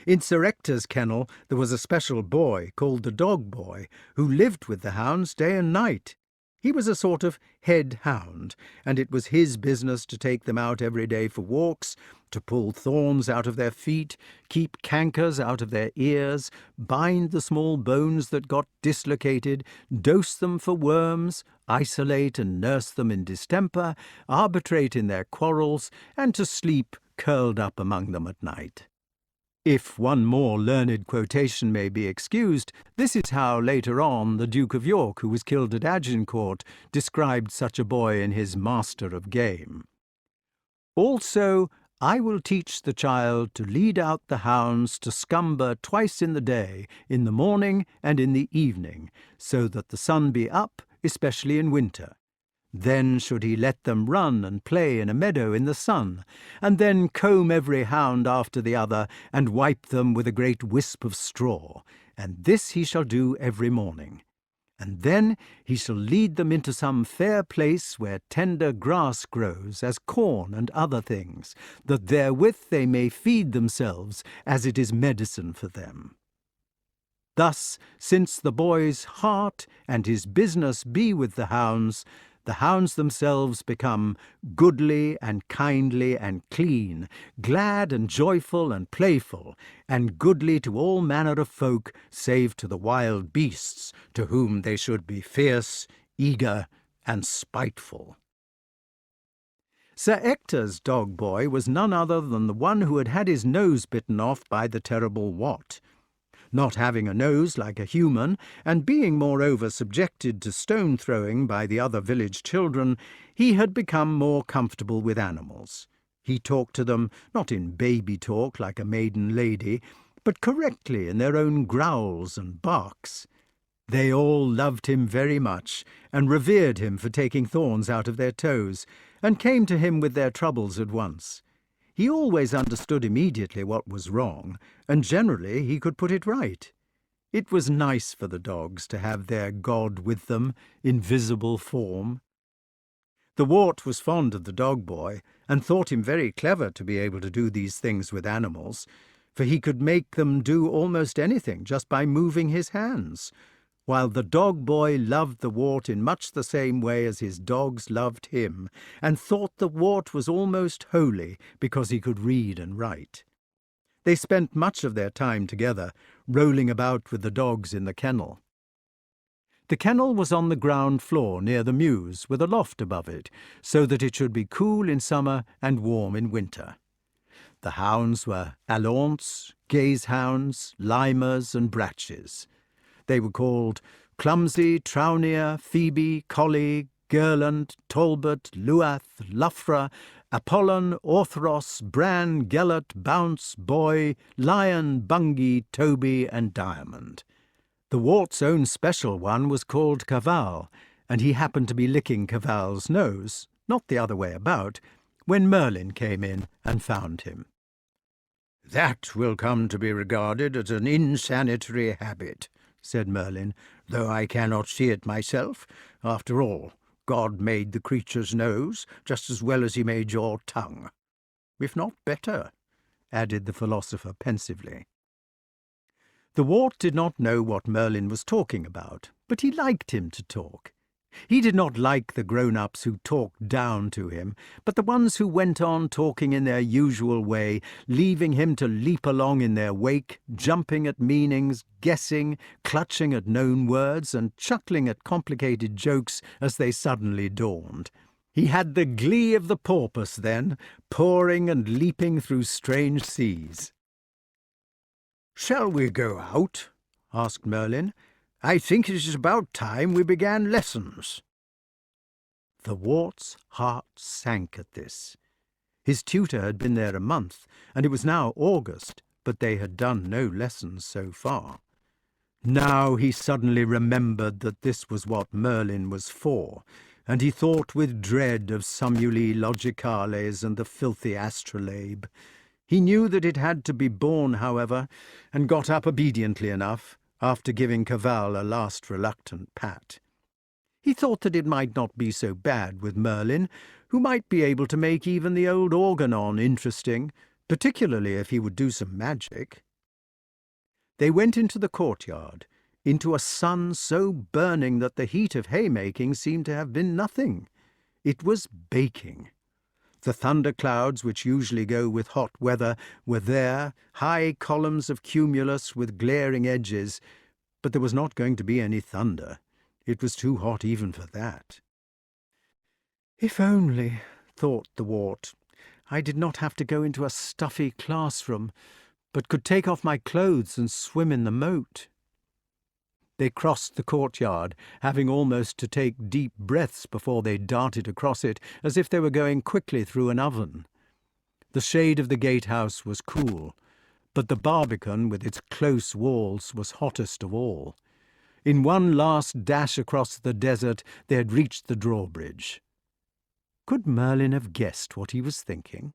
In Sir Ector's kennel there was a special boy called the dog boy, who lived with the hounds day and night. He was a sort of head hound, and it was his business to take them out every day for walks, to pull thorns out of their feet, keep cankers out of their ears, bind the small bones that got dislocated, dose them for worms, isolate and nurse them in distemper, arbitrate in their quarrels, and to sleep curled up among them at night. If one more learned quotation may be excused, this is how later on the Duke of York, who was killed at Agincourt, described such a boy in his Master of Game. Also, I will teach the child to lead out the hounds to scumber twice in the day, in the morning and in the evening, so that the sun be up, especially in winter. Then should he let them run and play in a meadow in the sun, and then comb every hound after the other, and wipe them with a great wisp of straw, and this he shall do every morning. and then he shall lead them into some fair place where tender grass grows, as corn and other things, that therewith they may feed themselves, as it is medicine for them. Thus, since the boy's heart and his business be with the hounds themselves become goodly and kindly and clean, glad and joyful and playful, and goodly to all manner of folk, save to the wild beasts, to whom they should be fierce, eager, and spiteful. Sir Ector's dog-boy was none other than the one who had had his nose bitten off by the terrible Wat. Not having a nose like a human, and being moreover subjected to stone-throwing by the other village children, he had become more comfortable with animals. He talked to them, not in baby talk like a maiden lady, but correctly in their own growls and barks. They all loved him very much, and revered him for taking thorns out of their toes, and came to him with their troubles at once. He always understood immediately what was wrong, and generally he could put it right. It was nice for the dogs to have their God with them in visible form. The Wart was fond of the dog-boy, and thought him very clever to be able to do these things with animals, for he could make them do almost anything just by moving his hands, while the dog-boy loved the Wart in much the same way as his dogs loved him, and thought the Wart was almost holy because he could read and write. They spent much of their time together, rolling about with the dogs in the kennel. The kennel was on the ground floor near the mews, with a loft above it, so that it should be cool in summer and warm in winter. The hounds were alaunts, gazehounds, limers, and brachys. They were called Clumsy, Trownier, Phoebe, Collie, Gerland, Talbot, Luath, Luffra, Apollon, Orthros, Bran, Gelert, Bounce, Boy, Lion, Bungie, Toby, and Diamond. The Wart's own special one was called Cavall, and he happened to be licking Cavall's nose, not the other way about, when Merlyn came in and found him. "That will come to be regarded as an insanitary habit," said Merlyn, "though I cannot see it myself. After all, God made the creature's nose just as well as he made your tongue. If not better," added the philosopher pensively. The Wart did not know what Merlyn was talking about, but he liked him to talk. He did not like the grown-ups who talked down to him, but the ones who went on talking in their usual way, leaving him to leap along in their wake, jumping at meanings, guessing, clutching at known words, and chuckling at complicated jokes as they suddenly dawned. He had the glee of the porpoise then, pouring and leaping through strange seas. "Shall we go out?" asked Merlyn. "I think it is about time we began lessons." The Wart's heart sank at this. His tutor had been there a month, and it was now August, but they had done no lessons so far. Now he suddenly remembered that this was what Merlyn was for, and he thought with dread of Sumuli Logicales and the filthy astrolabe. He knew that it had to be borne, however, and got up obediently enough, after giving Cavall a last reluctant pat. He thought that it might not be so bad with Merlyn, who might be able to make even the old organon interesting, particularly if he would do some magic. They went into the courtyard, into a sun so burning that the heat of haymaking seemed to have been nothing. It was baking. The thunderclouds, which usually go with hot weather, were there, high columns of cumulus with glaring edges, but there was not going to be any thunder. It was too hot even for that. "If only," thought the Wart, "I did not have to go into a stuffy classroom, but could take off my clothes and swim in the moat." They crossed the courtyard, having almost to take deep breaths before they darted across it, as if they were going quickly through an oven. The shade of the gatehouse was cool, but the barbican with its close walls was hottest of all. In one last dash across the desert they had reached the drawbridge. Could Merlyn have guessed what he was thinking?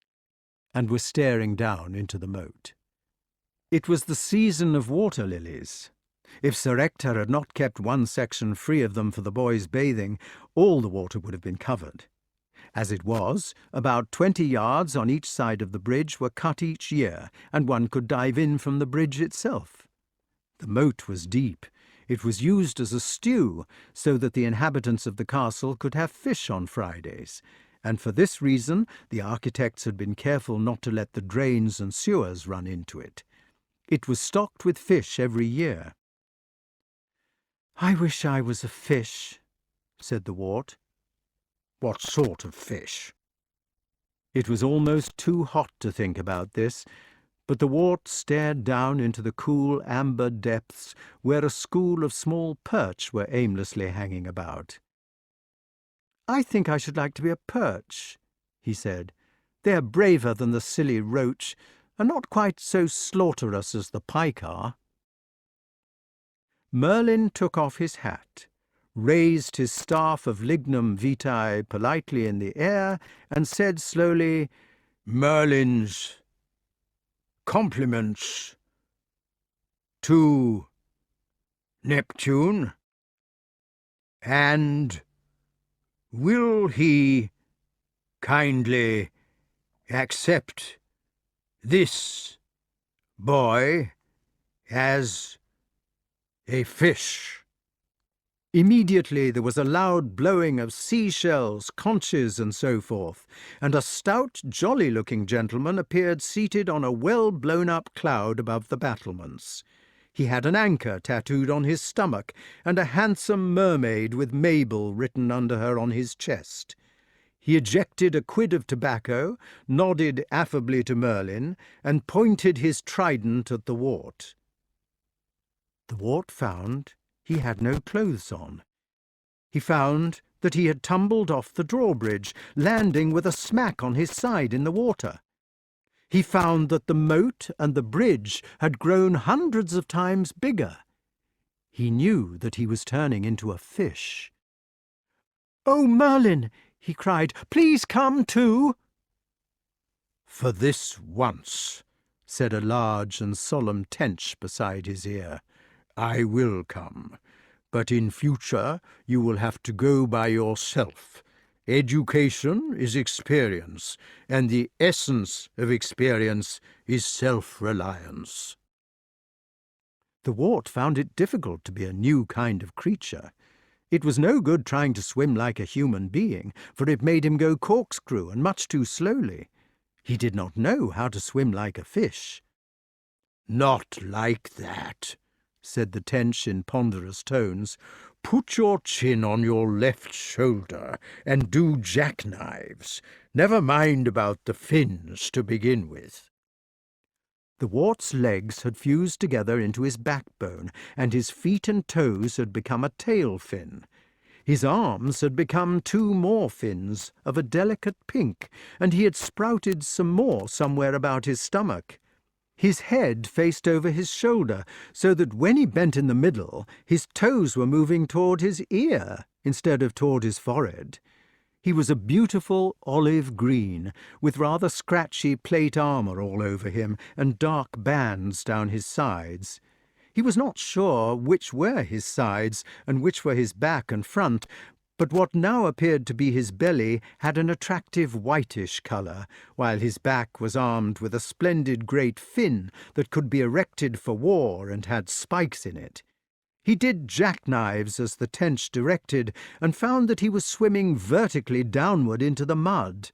And were staring down into the moat. It was the season of water lilies. If Sir Ector had not kept one section free of them for the boys' bathing, all the water would have been covered. As it was, about 20 yards on each side of the bridge were cut each year, and one could dive in from the bridge itself. The moat was deep. It was used as a stew, so that the inhabitants of the castle could have fish on Fridays, and for this reason the architects had been careful not to let the drains and sewers run into it. It was stocked with fish every year. "I wish I was a fish," said the wart. "What sort of fish?" It was almost too hot to think about this, but the wart stared down into the cool amber depths where a school of small perch were aimlessly hanging about. "I think I should like to be a perch," he said. "They are braver than the silly roach, and not quite so slaughterous as the pike are." Merlyn took off his hat, raised his staff of lignum vitae politely in the air, and said slowly, "Merlyn's compliments to Neptune, and will he kindly accept this boy as a fish?" Immediately there was a loud blowing of seashells, conches, and so forth, and a stout, jolly-looking gentleman appeared seated on a well-blown-up cloud above the battlements. He had an anchor tattooed on his stomach, and a handsome mermaid with Mabel written under her on his chest. He ejected a quid of tobacco, nodded affably to Merlyn, and pointed his trident at the wart. The wart found he had no clothes on. He found that he had tumbled off the drawbridge, landing with a smack on his side in the water. He found that the moat and the bridge had grown hundreds of times bigger. He knew that he was turning into a fish. "Oh, Merlyn!" he cried, "please come too." "For this once," said a large and solemn tench beside his ear, "I will come, but in future you will have to go by yourself. Education is experience, and the essence of experience is self-reliance." The wart found it difficult to be a new kind of creature. It was no good trying to swim like a human being, for it made him go corkscrew and much too slowly. He did not know how to swim like a fish. "Not like that," said the tench in ponderous tones. "Put your chin on your left shoulder and do jackknives. Never mind about the fins to begin with." The wart's legs had fused together into his backbone, and his feet and toes had become a tail fin. His arms had become 2 more fins of a delicate pink, and he had sprouted some more somewhere about his stomach. His head faced over his shoulder, so that when he bent in the middle, his toes were moving toward his ear instead of toward his forehead. He was a beautiful olive green, with rather scratchy plate armour all over him and dark bands down his sides. He was not sure which were his sides and which were his back and front, but what now appeared to be his belly had an attractive whitish colour, while his back was armed with a splendid great fin that could be erected for war and had spikes in it. He did jackknives as the tench directed, and found that he was swimming vertically downward into the mud.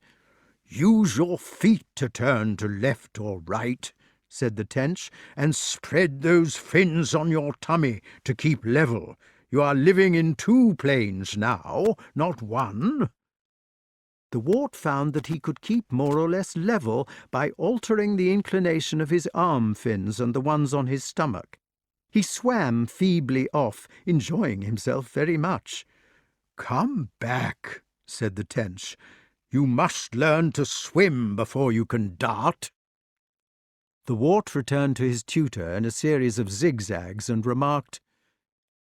"Use your feet to turn to left or right," said the tench, "and spread those fins on your tummy to keep level. You are living in 2 planes now, not 1. The wart found that he could keep more or less level by altering the inclination of his arm fins and the ones on his stomach. He swam feebly off, enjoying himself very much. "Come back," said the tench. "You must learn to swim before you can dart." The wart returned to his tutor in a series of zigzags and remarked,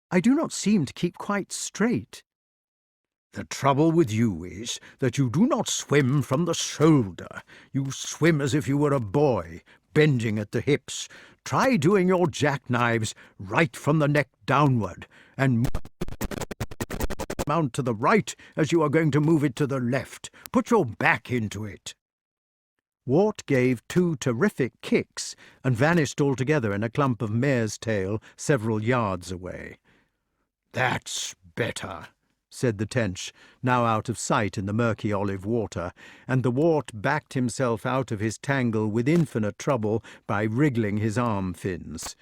"I do not seem to keep quite straight." "The trouble with you is that you do not swim from the shoulder. You swim as if you were a boy, bending at the hips. Try doing your jackknives right from the neck downward, and mount to the right as you are going to move it to the left. Put your back into it." Wart gave 2 terrific kicks and vanished altogether in a clump of mare's tail several yards away. "That's better," said the tench, now out of sight in the murky olive water, and the Wart backed himself out of his tangle with infinite trouble by wriggling his arm fins.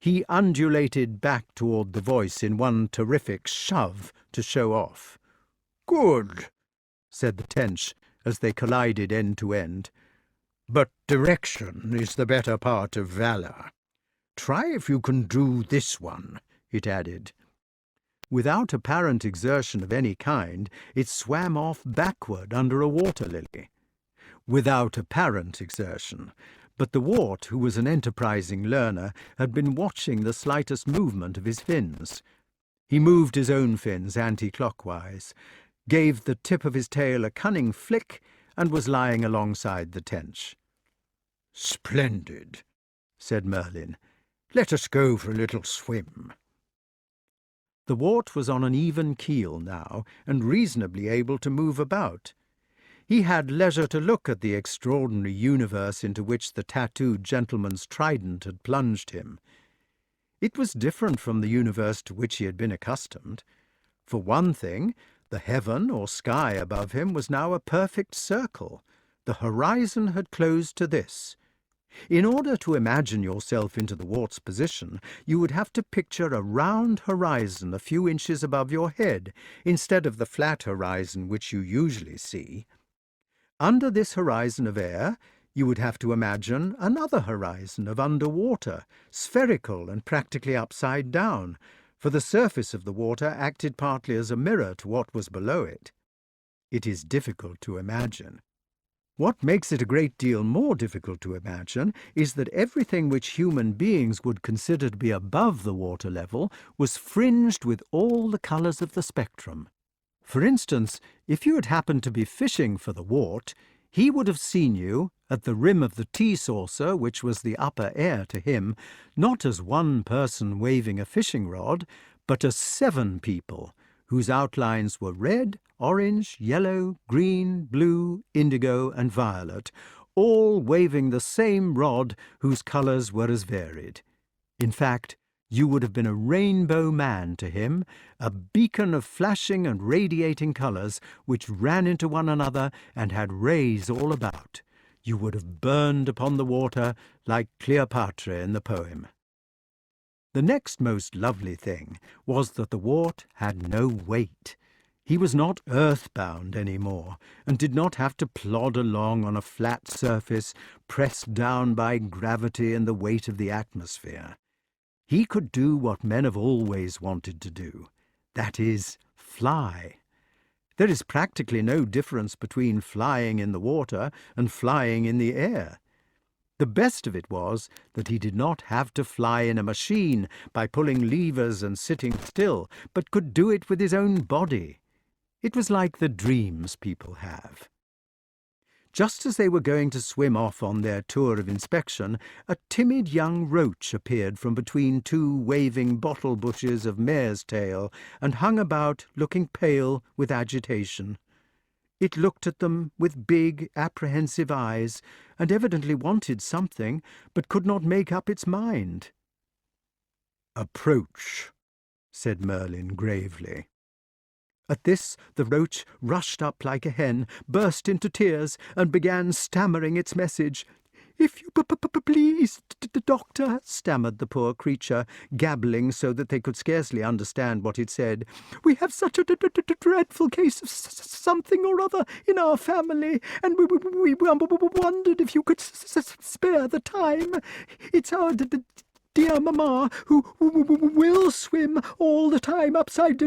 He undulated back toward the voice in one terrific shove to show off. "Good," said the tench as they collided end to end. "But direction is the better part of valour. Try if you can do this one," it added. Without apparent exertion of any kind, it swam off backward under a water-lily. Without apparent exertion, but the Wart, who was an enterprising learner, had been watching the slightest movement of his fins. He moved his own fins anti-clockwise, gave the tip of his tail a cunning flick, and was lying alongside the tench. "Splendid," said Merlyn. "Let us go for a little swim." The Wart was on an even keel now, and reasonably able to move about. He had leisure to look at the extraordinary universe into which the tattooed gentleman's trident had plunged him. It was different from the universe to which he had been accustomed. For one thing, the heaven or sky above him was now a perfect circle. The horizon had closed to this. In order to imagine yourself into the Wart's position, you would have to picture a round horizon a few inches above your head, instead of the flat horizon which you usually see. Under this horizon of air, you would have to imagine another horizon of underwater, spherical and practically upside down, for the surface of the water acted partly as a mirror to what was below it. It is difficult to imagine. What makes it a great deal more difficult to imagine is that everything which human beings would consider to be above the water level was fringed with all the colours of the spectrum. For instance, if you had happened to be fishing for the Wart, he would have seen you, at the rim of the tea-saucer, which was the upper air to him, not as one person waving a fishing rod, but as 7 people, whose outlines were red, orange, yellow, green, blue, indigo, and violet, all waving the same rod whose colours were as varied. In fact, you would have been a rainbow man to him, a beacon of flashing and radiating colours which ran into one another and had rays all about. You would have burned upon the water like Cleopatra in the poem. The next most lovely thing was that the Wart had no weight. He was not earthbound any more, and did not have to plod along on a flat surface pressed down by gravity and the weight of the atmosphere. He could do what men have always wanted to do, that is, fly. There is practically no difference between flying in the water and flying in the air. The best of it was that he did not have to fly in a machine by pulling levers and sitting still, but could do it with his own body. It was like the dreams people have. Just as they were going to swim off on their tour of inspection, a timid young roach appeared from between 2 waving bottle bushes of mare's tail and hung about, looking pale with agitation. It looked at them with big, apprehensive eyes, and evidently wanted something, but could not make up its mind. "Approach," said Merlyn gravely. At this the roach rushed up like a hen, burst into tears, and began stammering its message. "If you please, doctor," stammered the poor creature, gabbling so that they could scarcely understand what it said. "We have such a dreadful case of something or other in our family, and we wondered if you could spare the time. It's our dear mamma, who will swim all the time upside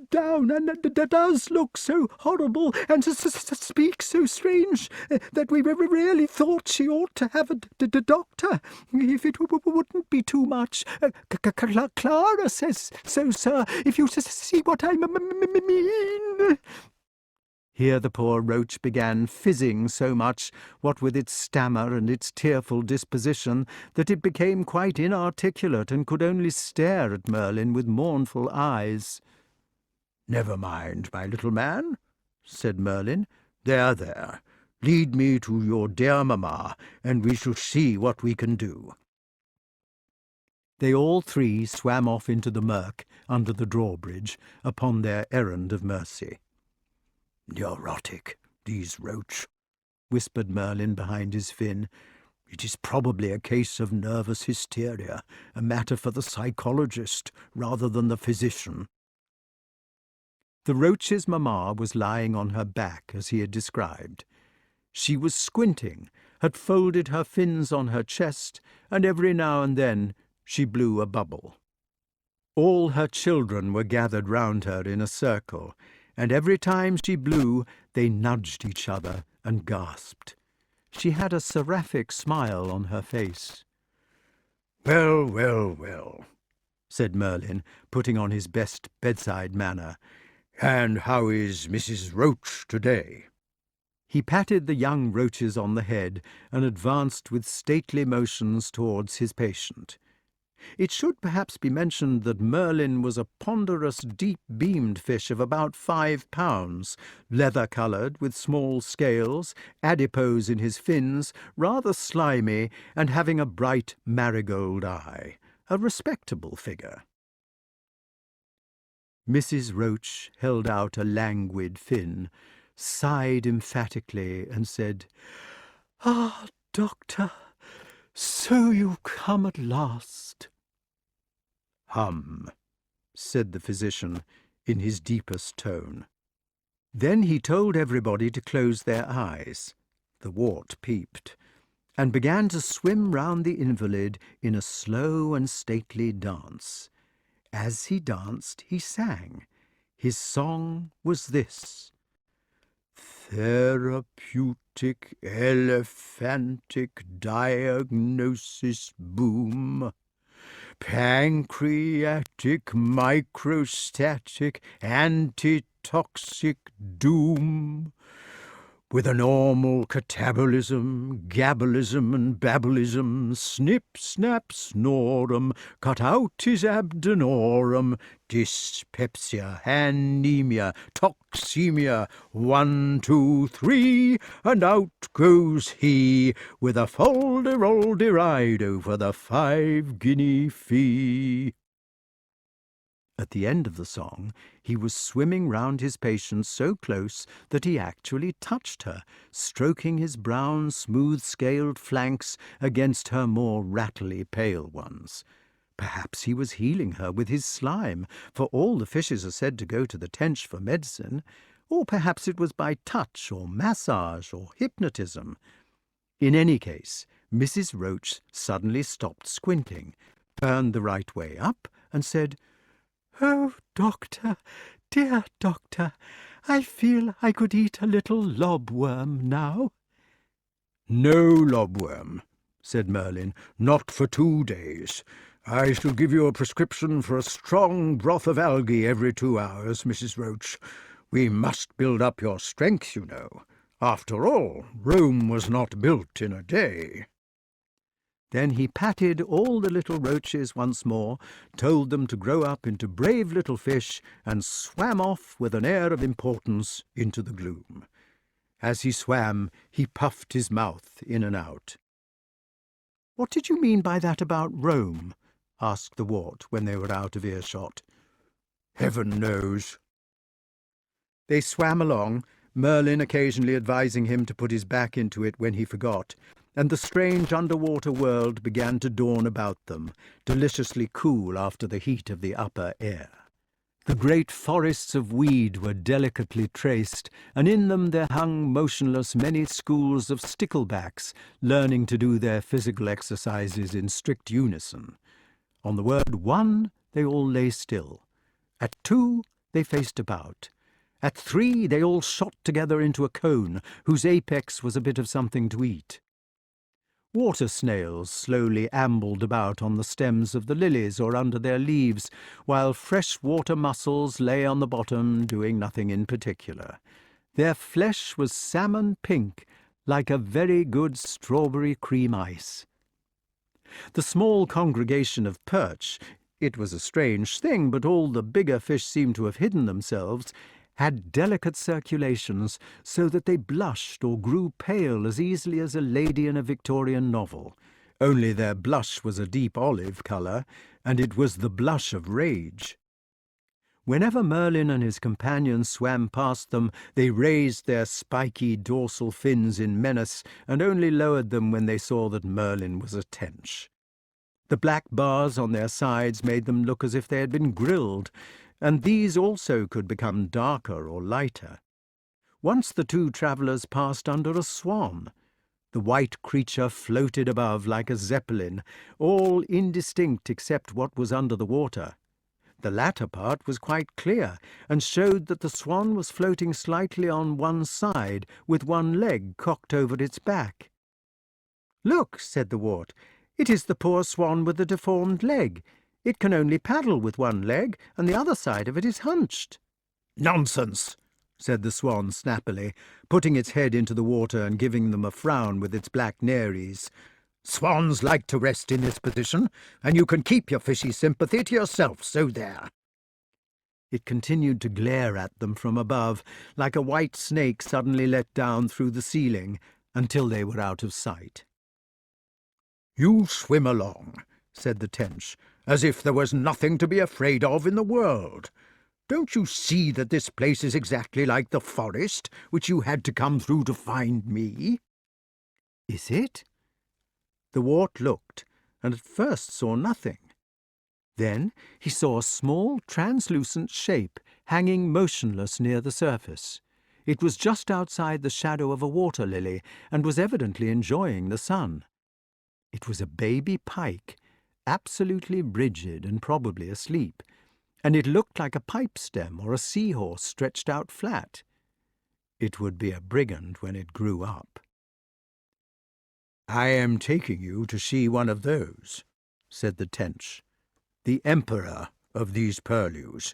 down, and does look so horrible and speaks so strange that we really thought she ought to have a doctor, if it wouldn't be too much. Clara says so, sir, if you see what I mean." Here the poor roach began fizzing so much, what with its stammer and its tearful disposition, that it became quite inarticulate and could only stare at Merlin with mournful eyes. "Never mind, my little man," said Merlin. "There, there. Lead me to your dear mamma, and we shall see what we can do." They all three swam off into the murk under the drawbridge upon their errand of mercy. "Neurotic, these roach," whispered Merlin behind his fin. "It is probably a case of nervous hysteria, a matter for the psychologist rather than the physician." The roach's mamma was lying on her back as he had described. She was squinting, had folded her fins on her chest, and every now and then she blew a bubble. All her children were gathered round her in a circle, and every time she blew they nudged each other and gasped. She had a seraphic smile on her face. "Well, well, well," said Merlin, putting on his best bedside manner. "And how is Mrs. Roach to-day?" He patted the young roaches on the head and advanced with stately motions towards his patient. It should perhaps be mentioned that Merlin was a ponderous, deep-beamed fish of about 5 pounds, leather-coloured, with small scales, adipose in his fins, rather slimy, and having a bright marigold eye. A respectable figure. Mrs. Roach held out a languid fin, sighed emphatically, and said, "Ah, doctor, so you've come at last." "Hum," said the physician in his deepest tone. Then he told everybody to close their eyes. The wart peeped, and began to swim round the invalid in a slow and stately dance. As he danced, he sang. His song was this: "Therapeutic, elephantic diagnosis boom. Pancreatic, microstatic, antitoxic doom. With a normal catabolism, gabolism and babelism, snip, snap, snorum, cut out his abdonorum, dyspepsia, anemia, toxemia, 1, 2, 3, and out goes he, with a folderolderide for the 5-guinea fee." At the end of the song, he was swimming round his patient so close that he actually touched her, stroking his brown, smooth-scaled flanks against her more rattly pale ones. Perhaps he was healing her with his slime, for all the fishes are said to go to the Tench for medicine, or perhaps it was by touch or massage or hypnotism. In any case, Mrs. Roach suddenly stopped squinting, turned the right way up, and said, "Oh, doctor, dear doctor, I feel I could eat a little lobworm now." "No lobworm," said Merlin, "not for 2 days. I shall give you a prescription for a strong broth of algae every 2 hours, Mrs. Roach. We must build up your strength, you know. After all, Rome was not built in a day." Then he patted all the little roaches once more, told them to grow up into brave little fish, and swam off with an air of importance into the gloom. As he swam, he puffed his mouth in and out. "What did you mean by that about Rome?" asked the wart when they were out of earshot. "Heaven knows." They swam along, Merlin occasionally advising him to put his back into it when he forgot, and the strange underwater world began to dawn about them, deliciously cool after the heat of the upper air. The great forests of weed were delicately traced, and in them there hung motionless many schools of sticklebacks, learning to do their physical exercises in strict unison. On the word 1, they all lay still. At 2, they faced about. At 3, they all shot together into a cone, whose apex was a bit of something to eat. Water snails slowly ambled about on the stems of the lilies or under their leaves, while fresh water mussels lay on the bottom, doing nothing in particular. Their flesh was salmon pink, like a very good strawberry cream ice. The small congregation of perch, it was a strange thing, but all the bigger fish seemed to have hidden themselves, had delicate circulations, so that they blushed or grew pale as easily as a lady in a Victorian novel, only their blush was a deep olive colour, and it was the blush of rage. Whenever Merlin and his companions swam past them, they raised their spiky dorsal fins in menace and only lowered them when they saw that Merlin was a tench. The black bars on their sides made them look as if they had been grilled, and these also could become darker or lighter. Once the two travellers passed under a swan. The white creature floated above like a zeppelin, all indistinct except what was under the water. The latter part was quite clear, and showed that the swan was floating slightly on one side, with one leg cocked over its back. "Look," said the wart, "it is the poor swan with the deformed leg. It can only paddle with one leg, and the other side of it is hunched." "Nonsense," said the swan snappily, putting its head into the water and giving them a frown with its black nares. "Swans like to rest in this position, and you can keep your fishy sympathy to yourself, so there." It continued to glare at them from above, like a white snake suddenly let down through the ceiling, until they were out of sight. "You swim along," said the tench, "as if there was nothing to be afraid of in the world. Don't you see that this place is exactly like the forest which you had to come through to find me?" "Is it?" The wart looked, and at first saw nothing. Then he saw a small, translucent shape hanging motionless near the surface. It was just outside the shadow of a water lily, and was evidently enjoying the sun. It was a baby pike, absolutely rigid and probably asleep, and it looked like a pipe stem or a seahorse stretched out flat. It would be a brigand when it grew up. "I am taking you to see one of those," said the tench, "the emperor of these purlieus.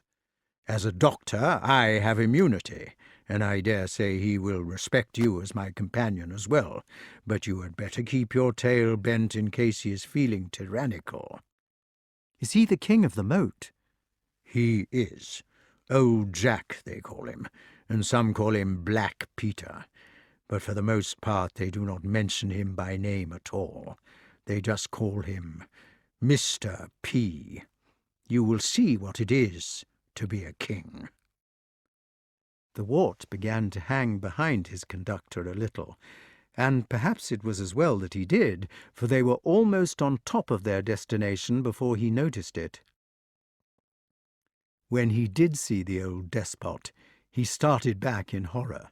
As a doctor I have immunity, and I dare say he will respect you as my companion as well, but you had better keep your tail bent in case he is feeling tyrannical." "Is he the king of the moat?" "He is. Old Jack, they call him, and some call him Black Peter. But for the most part they do not mention him by name at all. They just call him Mr. P. You will see what it is to be a king." The wart began to hang behind his conductor a little, and perhaps it was as well that he did, for they were almost on top of their destination before he noticed it. When he did see the old despot, he started back in horror.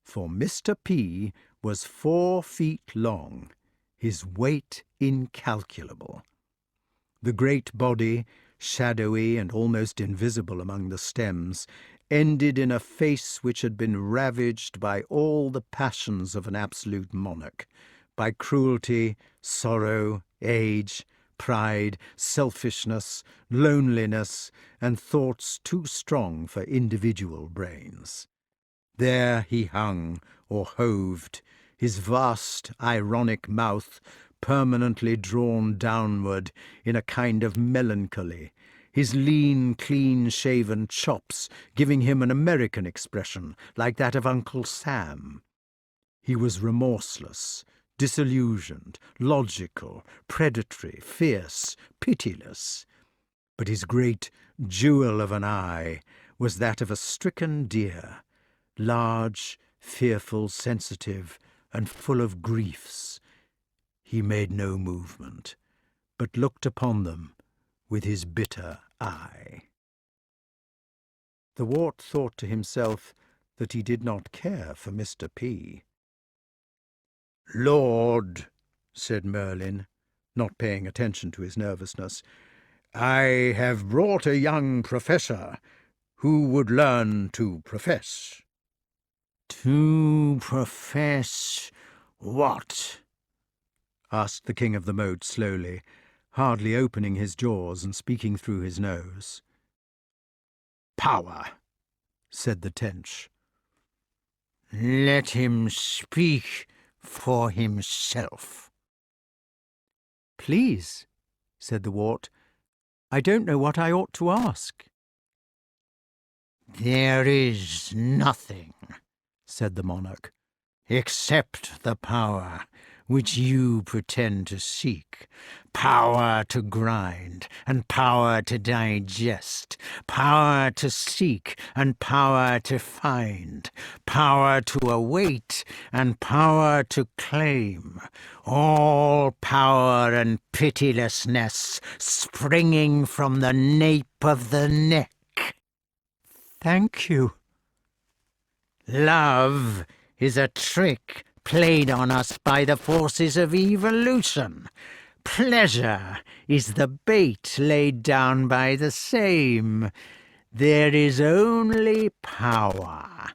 For Mr. P was 4 feet long, his weight incalculable. The great body, shadowy and almost invisible among the stems, ended in a face which had been ravaged by all the passions of an absolute monarch, by cruelty, sorrow, age, pride, selfishness, loneliness, and thoughts too strong for individual brains. There he hung, or hoved, his vast, ironic mouth permanently drawn downward in a kind of melancholy, his lean, clean-shaven chops giving him an American expression, like that of Uncle Sam. He was remorseless, disillusioned, logical, predatory, fierce, pitiless. But his great jewel of an eye was that of a stricken deer, large, fearful, sensitive, and full of griefs. He made no movement, but looked upon them with his bitter eye. The wart thought to himself that he did not care for Mr. P. "Lord," said Merlin, not paying attention to his nervousness, "I have brought a young professor who would learn to profess." "To profess what?" asked the king of the moat slowly, hardly opening his jaws and speaking through his nose. "Power," said the tench. Let him speak for himself." "Please," said the wart, "I don't know what I ought to ask." "There is nothing," said the monarch, "except the power which you pretend to seek. Power to grind, and power to digest, power to seek, and power to find, power to await, and power to claim. All power and pitilessness springing from the nape of the neck." "Thank you." "Love is a trick played on us by the forces of evolution. Pleasure is the bait laid down by the same. There is only power.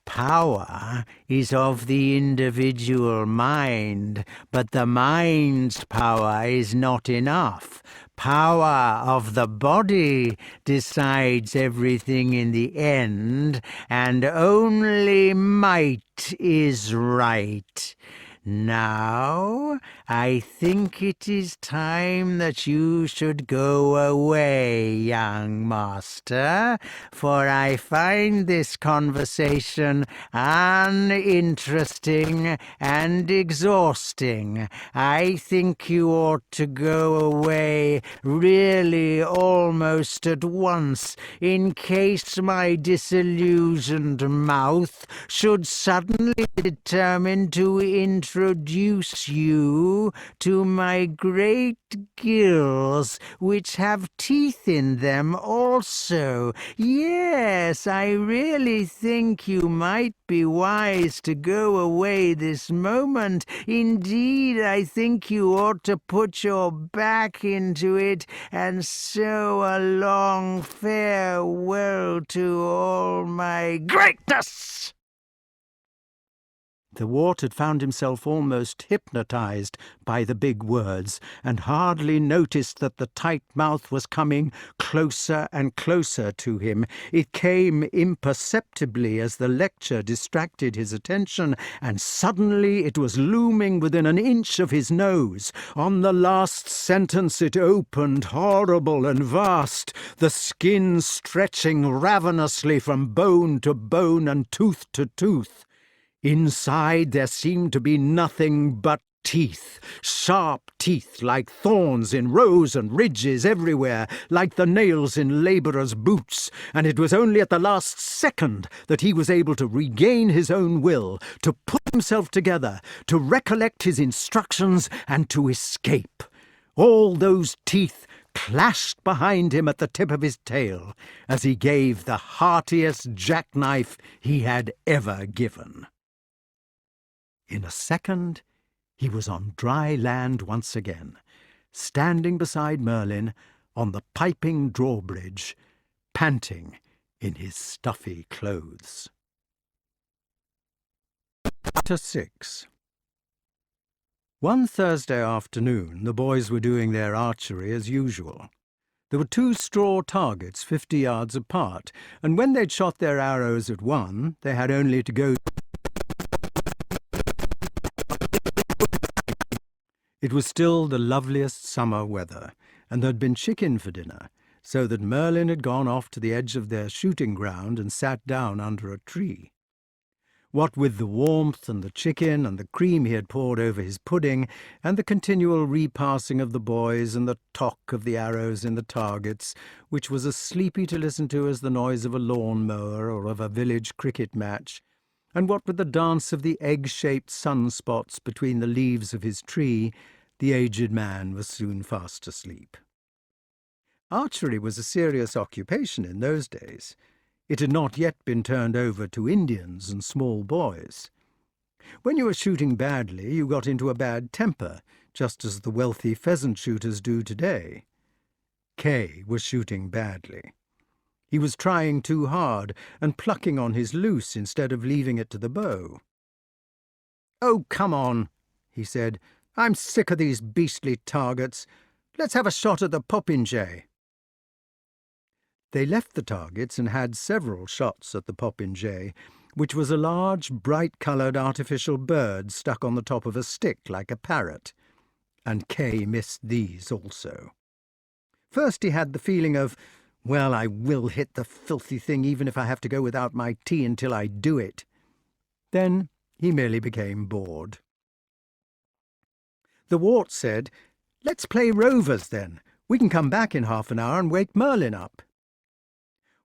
Power is of the individual mind, but the mind's power is not enough. Power of the body decides everything in the end, and only might is right. Now, I think it is time that you should go away, young master, for I find this conversation uninteresting and exhausting. I think you ought to go away really almost at once, in case my disillusioned mouth should suddenly determine to introduce you to my great gills, which have teeth in them also. Yes, I really think you might be wise to go away this moment. Indeed, I think you ought to put your back into it and so a long farewell to all my greatness." The wart had found himself almost hypnotized by the big words, and hardly noticed that the tight mouth was coming closer and closer to him. It came imperceptibly as the lecture distracted his attention, and suddenly it was looming within an inch of his nose. On the last sentence it opened, horrible and vast, the skin stretching ravenously from bone to bone and tooth to tooth. Inside there seemed to be nothing but teeth, sharp teeth like thorns in rows and ridges everywhere, like the nails in labourers' boots, and it was only at the last second that he was able to regain his own will, to put himself together, to recollect his instructions, and to escape. All those teeth clashed behind him at the tip of his tail, as he gave the heartiest jackknife he had ever given. In a second, he was on dry land once again, standing beside Merlyn on the piping drawbridge, panting in his stuffy clothes. Chapter 6. One Thursday afternoon, the boys were doing their archery as usual. There were 2 straw targets 50 yards apart, and when they'd shot their arrows at one, they had only to go. It was still the loveliest summer weather, and there'd been chicken for dinner, so that Merlyn had gone off to the edge of their shooting ground and sat down under a tree. What with the warmth and the chicken and the cream he had poured over his pudding, and the continual repassing of the boys and the tock of the arrows in the targets, which was as sleepy to listen to as the noise of a lawn-mower or of a village cricket match, and what with the dance of the egg-shaped sunspots between the leaves of his tree, the aged man was soon fast asleep. Archery was a serious occupation in those days. It had not yet been turned over to Indians and small boys. When you were shooting badly, you got into a bad temper, just as the wealthy pheasant shooters do today. Kay was shooting badly. He was trying too hard and plucking on his loose instead of leaving it to the bow. "Oh, come on," he said. "I'm sick of these beastly targets. Let's have a shot at the popinjay." They left the targets and had several shots at the popinjay, which was a large, bright-coloured artificial bird stuck on the top of a stick like a parrot, and Kay missed these also. First he had the feeling of, well, I will hit the filthy thing even if I have to go without my tea until I do it. Then he merely became bored. The wart said, "Let's play rovers then. We can come back in half an hour and wake Merlyn up."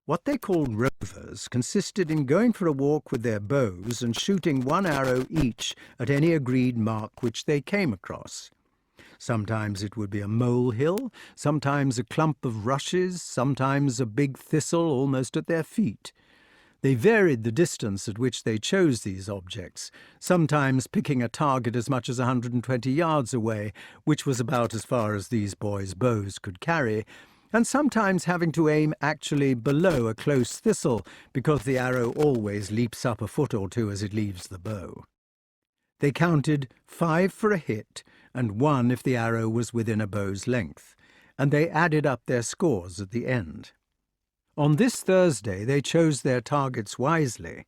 What they called rovers consisted in going for a walk with their bows and shooting one arrow each at any agreed mark which they came across. Sometimes it would be a molehill, sometimes a clump of rushes, sometimes a big thistle almost at their feet. They varied the distance at which they chose these objects, sometimes picking a target as much as 120 yards away, which was about as far as these boys' bows could carry, and sometimes having to aim actually below a close thistle, because the arrow always leaps up a foot or two as it leaves the bow. They counted 5 for a hit, and 1 if the arrow was within a bow's length, and they added up their scores at the end. On this Thursday they chose their targets wisely.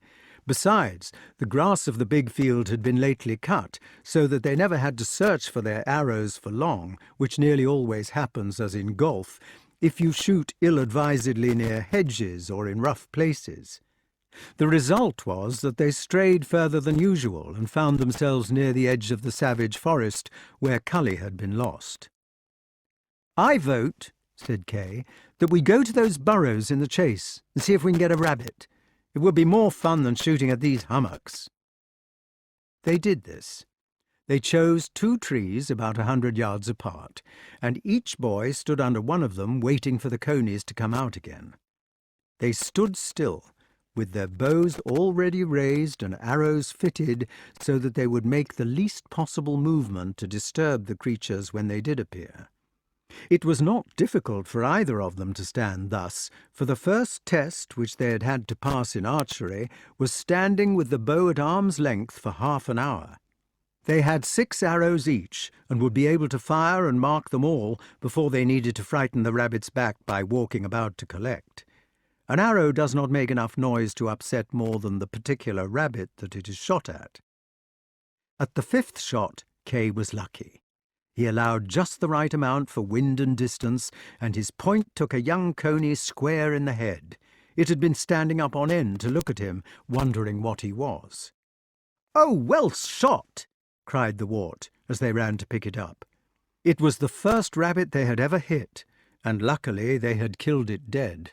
Besides, the grass of the big field had been lately cut, so that they never had to search for their arrows for long, which nearly always happens, as in golf, if you shoot ill-advisedly near hedges or in rough places. The result was that they strayed further than usual and found themselves near the edge of the savage forest where Cully had been lost. "I vote," said Kay, "that we go to those burrows in the chase and see if we can get a rabbit. It would be more fun than shooting at these hummocks." They did this. They chose 2 trees about 100 yards apart, and each boy stood under one of them waiting for the conies to come out again. They stood still, with their bows already raised and arrows fitted so that they would make the least possible movement to disturb the creatures when they did appear. It was not difficult for either of them to stand thus, for the first test which they had had to pass in archery was standing with the bow at arm's length for half an hour. They had 6 arrows each, and would be able to fire and mark them all before they needed to frighten the rabbits back by walking about to collect. An arrow does not make enough noise to upset more than the particular rabbit that it is shot at. At the 5th shot, Kay was lucky. He allowed just the right amount for wind and distance, and his point took a young coney square in the head. It had been standing up on end to look at him, wondering what he was. "Oh, well shot!" cried the wart, as they ran to pick it up. It was the first rabbit they had ever hit, and luckily they had killed it dead.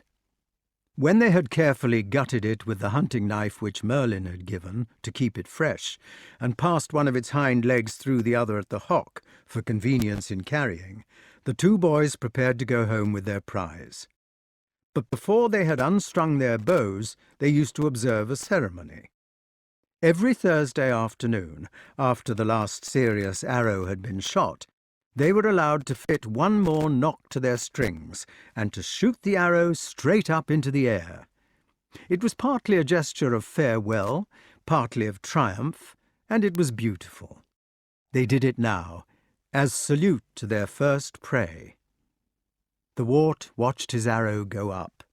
When they had carefully gutted it with the hunting knife which Merlyn had given, to keep it fresh, and passed one of its hind legs through the other at the hock, for convenience in carrying, the 2 boys prepared to go home with their prize. But before they had unstrung their bows, they used to observe a ceremony. Every Thursday afternoon, after the last serious arrow had been shot, they were allowed to fit 1 more knock to their strings, and to shoot the arrow straight up into the air. It was partly a gesture of farewell, partly of triumph, and it was beautiful. They did it now, as salute to their first prey. The wart watched his arrow go up.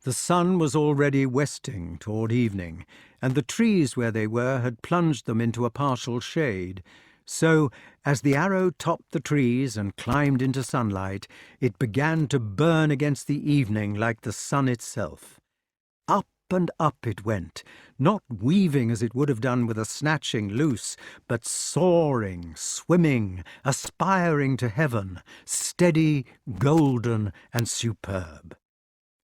The sun was already westing toward evening, and the trees where they were had plunged them into a partial shade. So, as the arrow topped the trees and climbed into sunlight, it began to burn against the evening like the sun itself. Up and up it went, not weaving as it would have done with a snatching loose, but soaring, swimming, aspiring to heaven, steady, golden, and superb.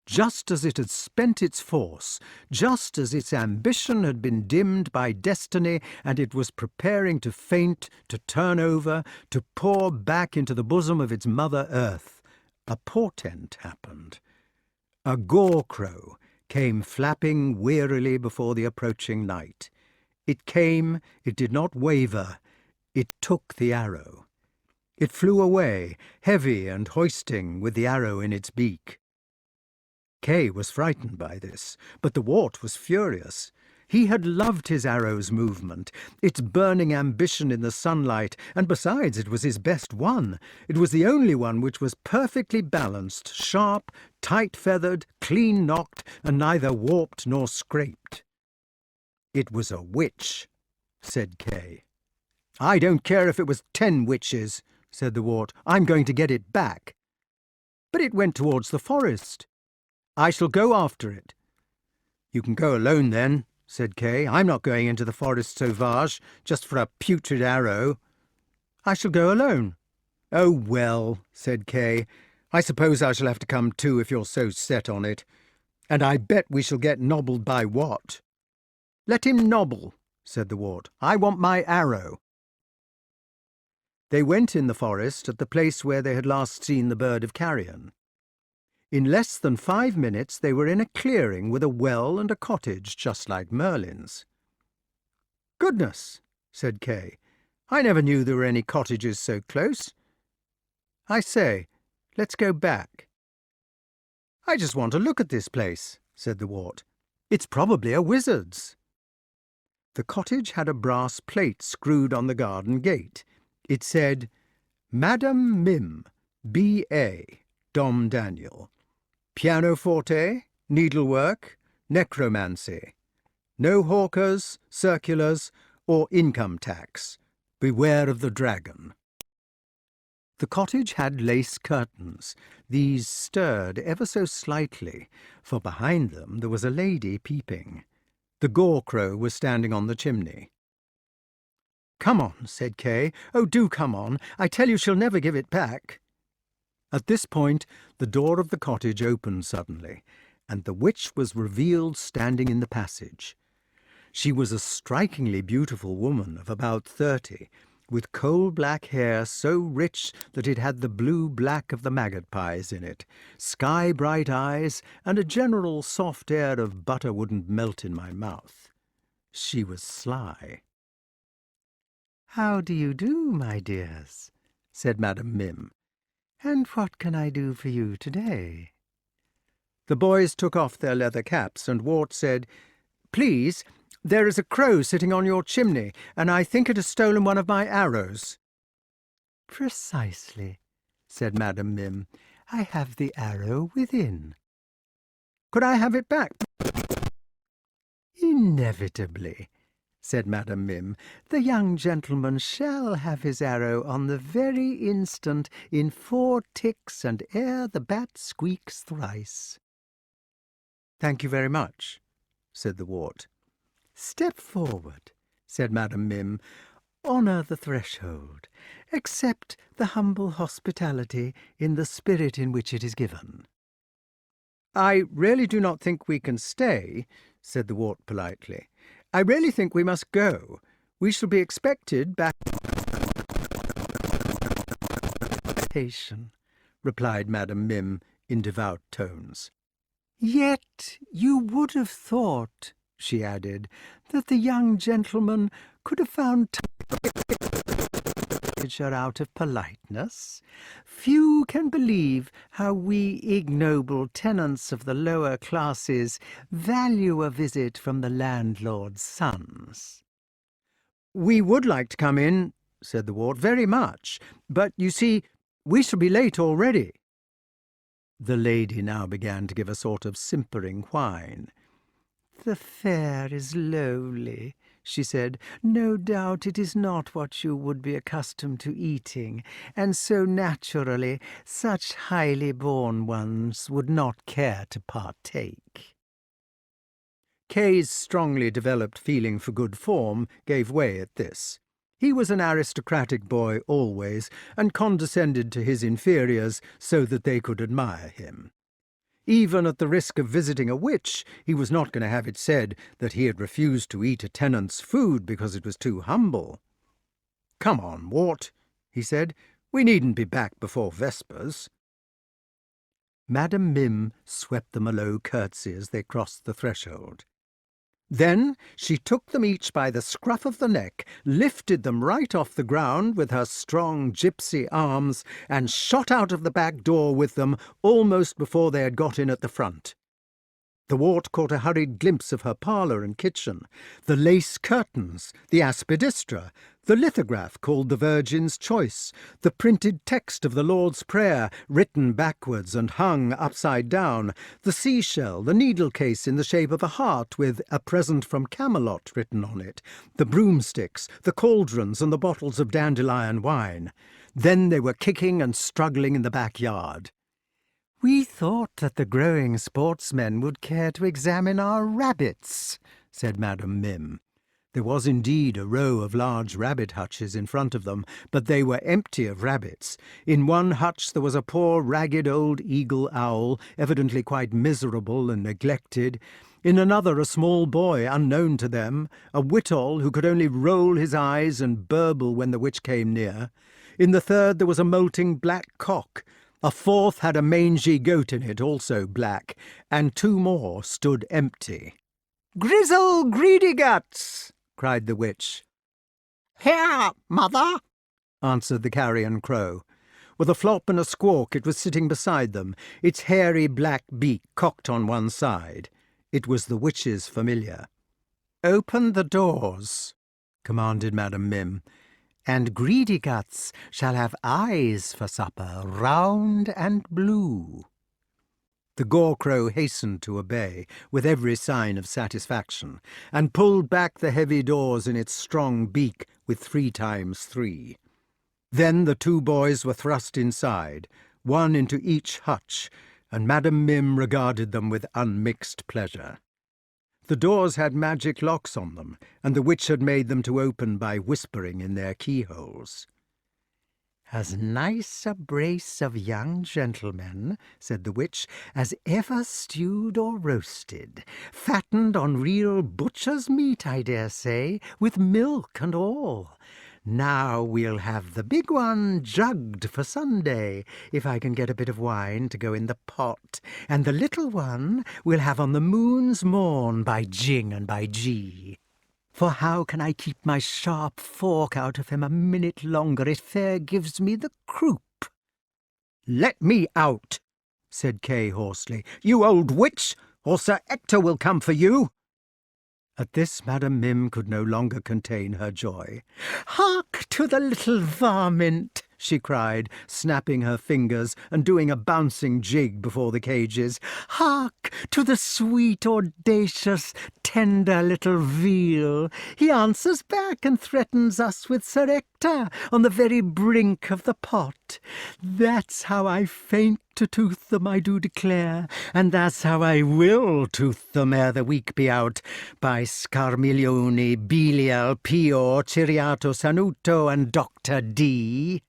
Just as it had spent its force, just as its ambition had been dimmed by destiny, and it was preparing to faint, to turn over, to pour back into the bosom of its mother earth, a portent happened. A gore-crow came flapping wearily before the approaching night. It came, it did not waver, it took the arrow. It flew away, heavy and hoisting, with the arrow in its beak. Kay was frightened by this, but the wart was furious. He had loved his arrow's movement, its burning ambition in the sunlight, and besides it was his best one. It was the only one which was perfectly balanced, sharp, tight-feathered, clean-nocked, and neither warped nor scraped. "It was a witch," said Kay. "I don't care if it was 10 witches," said the wart. "I'm going to get it back." "But it went towards the forest." "I shall go after it." "You can go alone then," said Kay. "I'm not going into the forest sauvage just for a putrid arrow." "I shall go alone." "Oh, well," said Kay, "I suppose I shall have to come too if you're so set on it. And I bet we shall get nobbled by what?" "Let him nobble," said the wart. "I want my arrow." They went in the forest at the place where they had last seen the bird of carrion. In less than 5 minutes they were in a clearing with a well and a cottage just like Merlyn's. "Goodness," said Kay. "I never knew there were any cottages so close. I say, let's go back." "I just want to look at this place," said the wart. "It's probably a wizard's." The cottage had a brass plate screwed on the garden gate. It said, "Madam Mim, B.A., Dom Daniel. Pianoforte, needlework, necromancy. No hawkers, circulars, or income tax. Beware of the dragon." The cottage had lace curtains. These stirred ever so slightly, for behind them there was a lady peeping. The gore-crow was standing on the chimney. "Come on," said Kay. "Oh, do come on. I tell you she'll never give it back." At this point the door of the cottage opened suddenly, and the witch was revealed standing in the passage. She was a strikingly beautiful woman of about 30, with coal-black hair so rich that it had the blue-black of the maggot-pies in it, sky-bright eyes, and a general soft air of butter wouldn't melt in my mouth. She was sly. "How do you do, my dears?" said Madam Mim. "And what can I do for you today?" The boys took off their leather caps, and Wart said, "Please, there is a crow sitting on your chimney, and I think it has stolen one of my arrows." "Precisely," said Madam Mim. "I have the arrow within." "Could I have it back?" "Inevitably," said Madam Mim. "The young gentleman shall have his arrow on the very instant, in 4 ticks, and ere the bat squeaks thrice." "Thank you very much," said the wart. "Step forward," said Madam Mim. "Honour the threshold. Accept the humble hospitality in the spirit in which it is given." "I really do not think we can stay," said the wart politely. "I really think we must go. We shall be expected back." "Replied Madam Mim in devout tones. "Yet you would have thought," she added, "that the young gentleman could have found time out of politeness. Few can believe how we ignoble tenants of the lower classes value a visit from the landlord's sons." "We would like to come in," said the wart, "very much. But, you see, we shall be late already." The lady now began to give a sort of simpering whine. "The fare is lowly," she said. "No doubt it is not what you would be accustomed to eating, and so naturally such highly born ones would not care to partake." Kay's strongly developed feeling for good form gave way at this. He was an aristocratic boy always, and condescended to his inferiors so that they could admire him. Even at the risk of visiting a witch, he was not going to have it said that he had refused to eat a tenant's food because it was too humble. "Come on, Wart," he said. "We needn't be back before vespers." Madam Mim swept them a low curtsy as they crossed the threshold. Then she took them each by the scruff of the neck, lifted them right off the ground with her strong gypsy arms, and shot out of the back door with them almost before they had got in at the front. The wart caught a hurried glimpse of her parlour and kitchen, the lace curtains, the aspidistra, the lithograph called the Virgin's Choice, the printed text of the Lord's Prayer, written backwards and hung upside down, the seashell, the needle case in the shape of a heart with "A Present from Camelot" written on it, the broomsticks, the cauldrons and the bottles of dandelion wine. Then they were kicking and struggling in the backyard. "We thought that the growing sportsmen would care to examine our rabbits," said Madam Mim. There was indeed a row of large rabbit hutches in front of them, but they were empty of rabbits. In one hutch there was a poor ragged old eagle owl, evidently quite miserable and neglected. In another a small boy, unknown to them, a wittol who could only roll his eyes and burble when the witch came near. In the third there was a moulting black cock. A fourth had a mangy goat in it, also black, and two more stood empty. "Grizzle Greedyguts!" cried the witch. "Here, mother!" answered the carrion crow. With a flop and a squawk it was sitting beside them, its hairy black beak cocked on one side. It was the witch's familiar. "Open the doors," commanded Madam Mim, "and Greedyguts shall have eyes for supper, round and blue." The gore-crow hastened to obey, with every sign of satisfaction, and pulled back the heavy doors in its strong beak with 3 times 3. Then the two boys were thrust inside, one into each hutch, and Madam Mim regarded them with unmixed pleasure. The doors had magic locks on them, and the witch had made them to open by whispering in their keyholes. "As nice a brace of young gentlemen," said the witch, "as ever stewed or roasted, fattened on real butcher's meat, I dare say, with milk and all. Now we'll have the big one jugged for Sunday, if I can get a bit of wine to go in the pot, and the little one we'll have on the moon's morn, by Jing and by G. For how can I keep my sharp fork out of him a minute longer? It fair gives me the croup." "Let me out," said Kay hoarsely, "you old witch, or Sir Ector will come for you." At this Madam Mim could no longer contain her joy. "Hark to the little varmint!" she cried, snapping her fingers and doing a bouncing jig before the cages. "Hark to the sweet, audacious, tender little veal! He answers back and threatens us with Sir Ector on the very brink of the pot. That's how I faint to tooth them, I do declare, and that's how I will tooth them ere the week be out, by Scarmiglione, Belial, Pio, Ciriato, Sanuto, and Dr. D."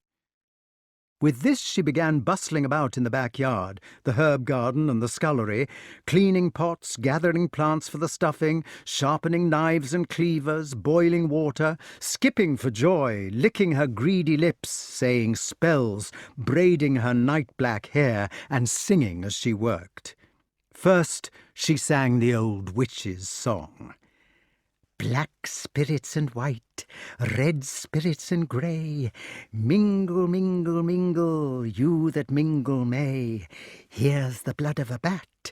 With this she began bustling about in the backyard, the herb garden and the scullery, cleaning pots, gathering plants for the stuffing, sharpening knives and cleavers, boiling water, skipping for joy, licking her greedy lips, saying spells, braiding her night-black hair, and singing as she worked. First she sang the old witch's song. "Black spirits and white, red spirits and grey, mingle, mingle, mingle, you that mingle may. Here's the blood of a bat,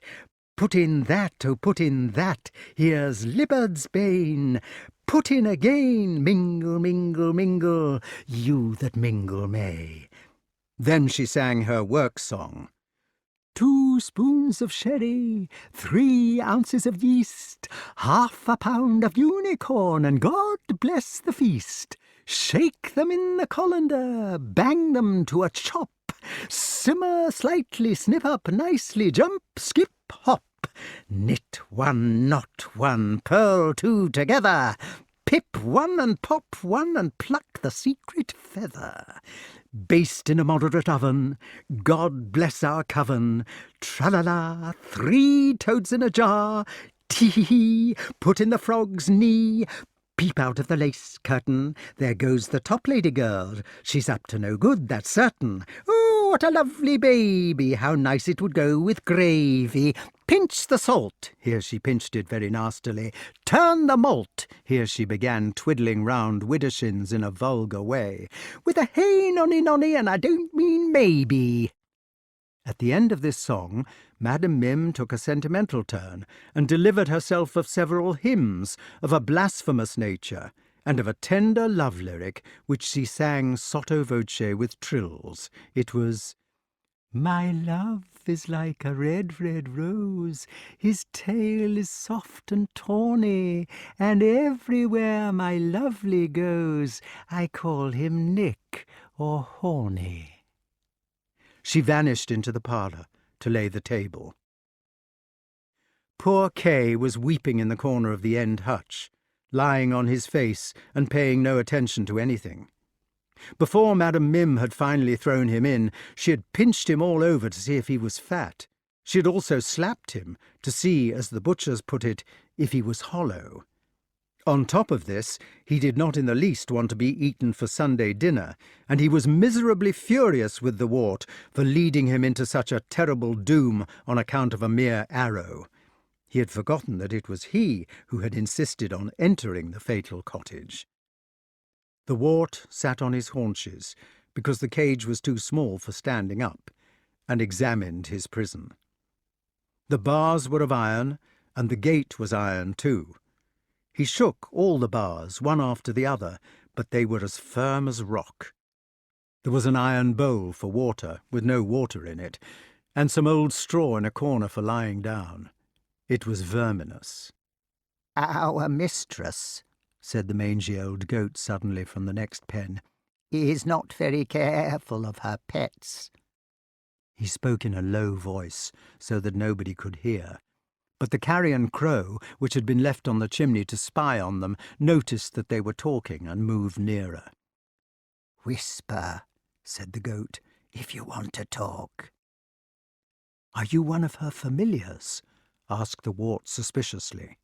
put in that, oh put in that, here's Libard's bane, put in again, mingle, mingle, mingle, you that mingle may." Then she sang her work song. 2 spoons of sherry, 3 ounces of yeast, 1/2 pound of unicorn, and God bless the feast. Shake them in the colander, bang them to a chop, simmer slightly, snip up nicely, jump, skip, hop. Knit 1, knot 1, purl 2 together, pip 1 and pop 1 and pluck the secret feather. Baste in a moderate oven, God bless our coven. Tra-la-la, 3 toads in a jar, tee-hee-hee, put in the frog's knee. Peep out of the lace curtain, there goes the top lady girl. She's up to no good, that's certain. Oh, what a lovely baby, how nice it would go with gravy. Pinch the salt, here she pinched it very nastily. Turn the malt, here she began twiddling round widdershins in a vulgar way. With a hey nonny nonny, and I don't mean maybe. At the end of this song, Madam Mim took a sentimental turn and delivered herself of several hymns of a blasphemous nature and of a tender love lyric which she sang sotto voce with trills. It was, "My love is like a red, red rose, his tail is soft and tawny, and everywhere my lovely goes, I call him Nick or Horny." She vanished into the parlour to lay the table. Poor Kay was weeping in the corner of the end hutch, lying on his face and paying no attention to anything. Before Madam Mim had finally thrown him in, she had pinched him all over to see if he was fat. She had also slapped him to see, as the butchers put it, if he was hollow. On top of this, he did not in the least want to be eaten for Sunday dinner, and he was miserably furious with the wart for leading him into such a terrible doom on account of a mere arrow. He had forgotten that it was he who had insisted on entering the fatal cottage. The wart sat on his haunches, because the cage was too small for standing up, and examined his prison. The bars were of iron, and the gate was iron too. He shook all the bars, one after the other, but they were as firm as rock. There was an iron bowl for water, with no water in it, and some old straw in a corner for lying down. It was verminous. "Our mistress," said the mangy old goat suddenly from the next pen, "is not very careful of her pets." He spoke in a low voice, so that nobody could hear. But the carrion crow, which had been left on the chimney to spy on them, noticed that they were talking and moved nearer. "Whisper," said the goat, "if you want to talk." "Are you one of her familiars?" asked the wart suspiciously.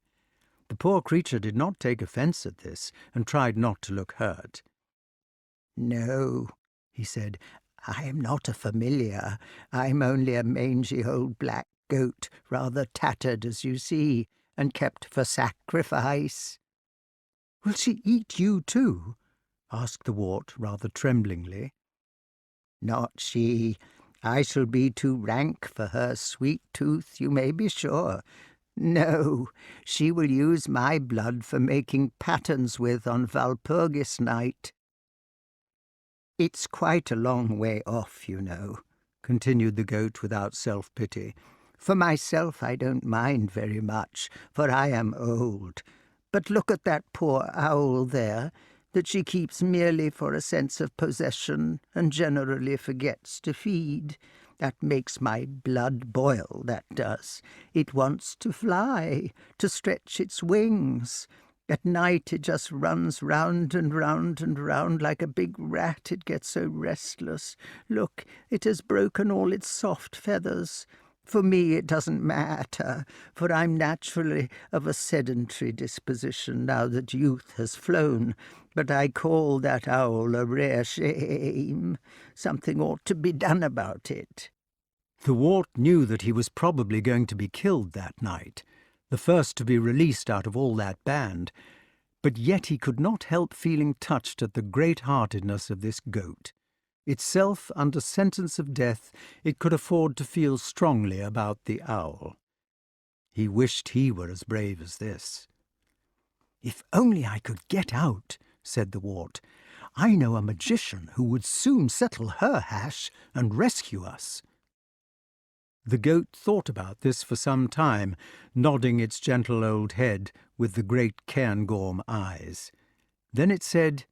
The poor creature did not take offence at this, and tried not to look hurt. "No," he said, "I am not a familiar. I'm only a mangy old black goat, rather tattered, as you see, and kept for sacrifice." "Will she eat you too?" asked the wart, rather tremblingly. "Not she. I shall be too rank for her sweet tooth, you may be sure. No, she will use my blood for making patterns with on Walpurgis night. It's quite a long way off, you know," continued the goat without self-pity. "For myself, I don't mind very much, for I am old. But look at that poor owl there, that she keeps merely for a sense of possession and generally forgets to feed. That makes my blood boil, that does. It wants to fly, to stretch its wings. At night it just runs round and round and round like a big rat. It gets so restless. Look, it has broken all its soft feathers. For me it doesn't matter, for I'm naturally of a sedentary disposition now that youth has flown. But I call that owl a rare shame. Something ought to be done about it." The wart knew that he was probably going to be killed that night, the first to be released out of all that band, but yet he could not help feeling touched at the great-heartedness of this goat. Itself, under sentence of death, it could afford to feel strongly about the owl. He wished he were as brave as this. "If only I could get out," said the wart. "I know a magician who would soon settle her hash and rescue us." The goat thought about this for some time, nodding its gentle old head with the great Cairngorm eyes. Then it said,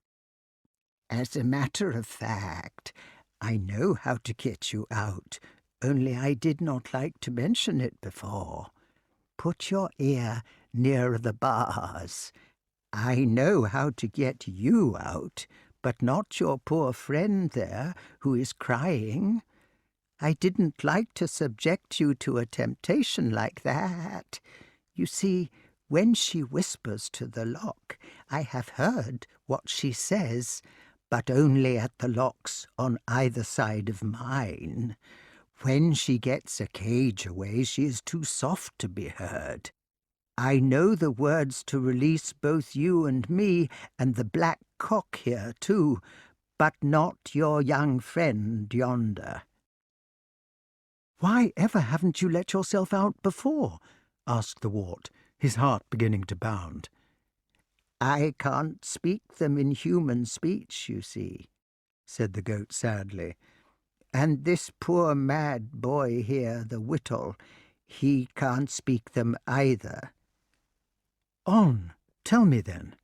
"As a matter of fact, I know how to get you out, only I did not like to mention it before. Put your ear near the bars. I know how to get you out, but not your poor friend there, who is crying. I didn't like to subject you to a temptation like that. You see, when she whispers to the lock, I have heard what she says, but only at the locks on either side of mine. When she gets a cage away, she is too soft to be heard. I know the words to release both you and me, and the black cock here too, but not your young friend yonder." "Why ever haven't you let yourself out before?" asked the wart, his heart beginning to bound. "I can't speak them in human speech, you see," said the goat sadly. "And this poor mad boy here, the Whittle, he can't speak them either." "On, tell me then."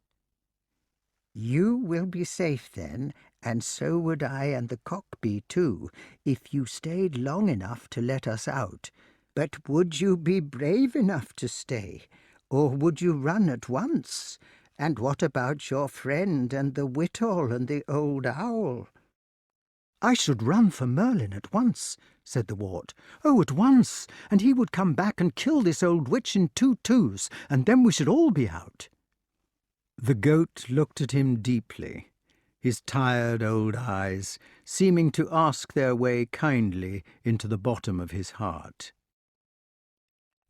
"You will be safe then, and so would I and the cock be too, if you stayed long enough to let us out. But would you be brave enough to stay, or would you run at once? And what about your friend and the Whittle and the old owl?" "I should run for Merlyn at once," said the wart. "Oh, at once, and he would come back and kill this old witch in 2 twos, and then we should all be out." The goat looked at him deeply, his tired old eyes seeming to ask their way kindly into the bottom of his heart.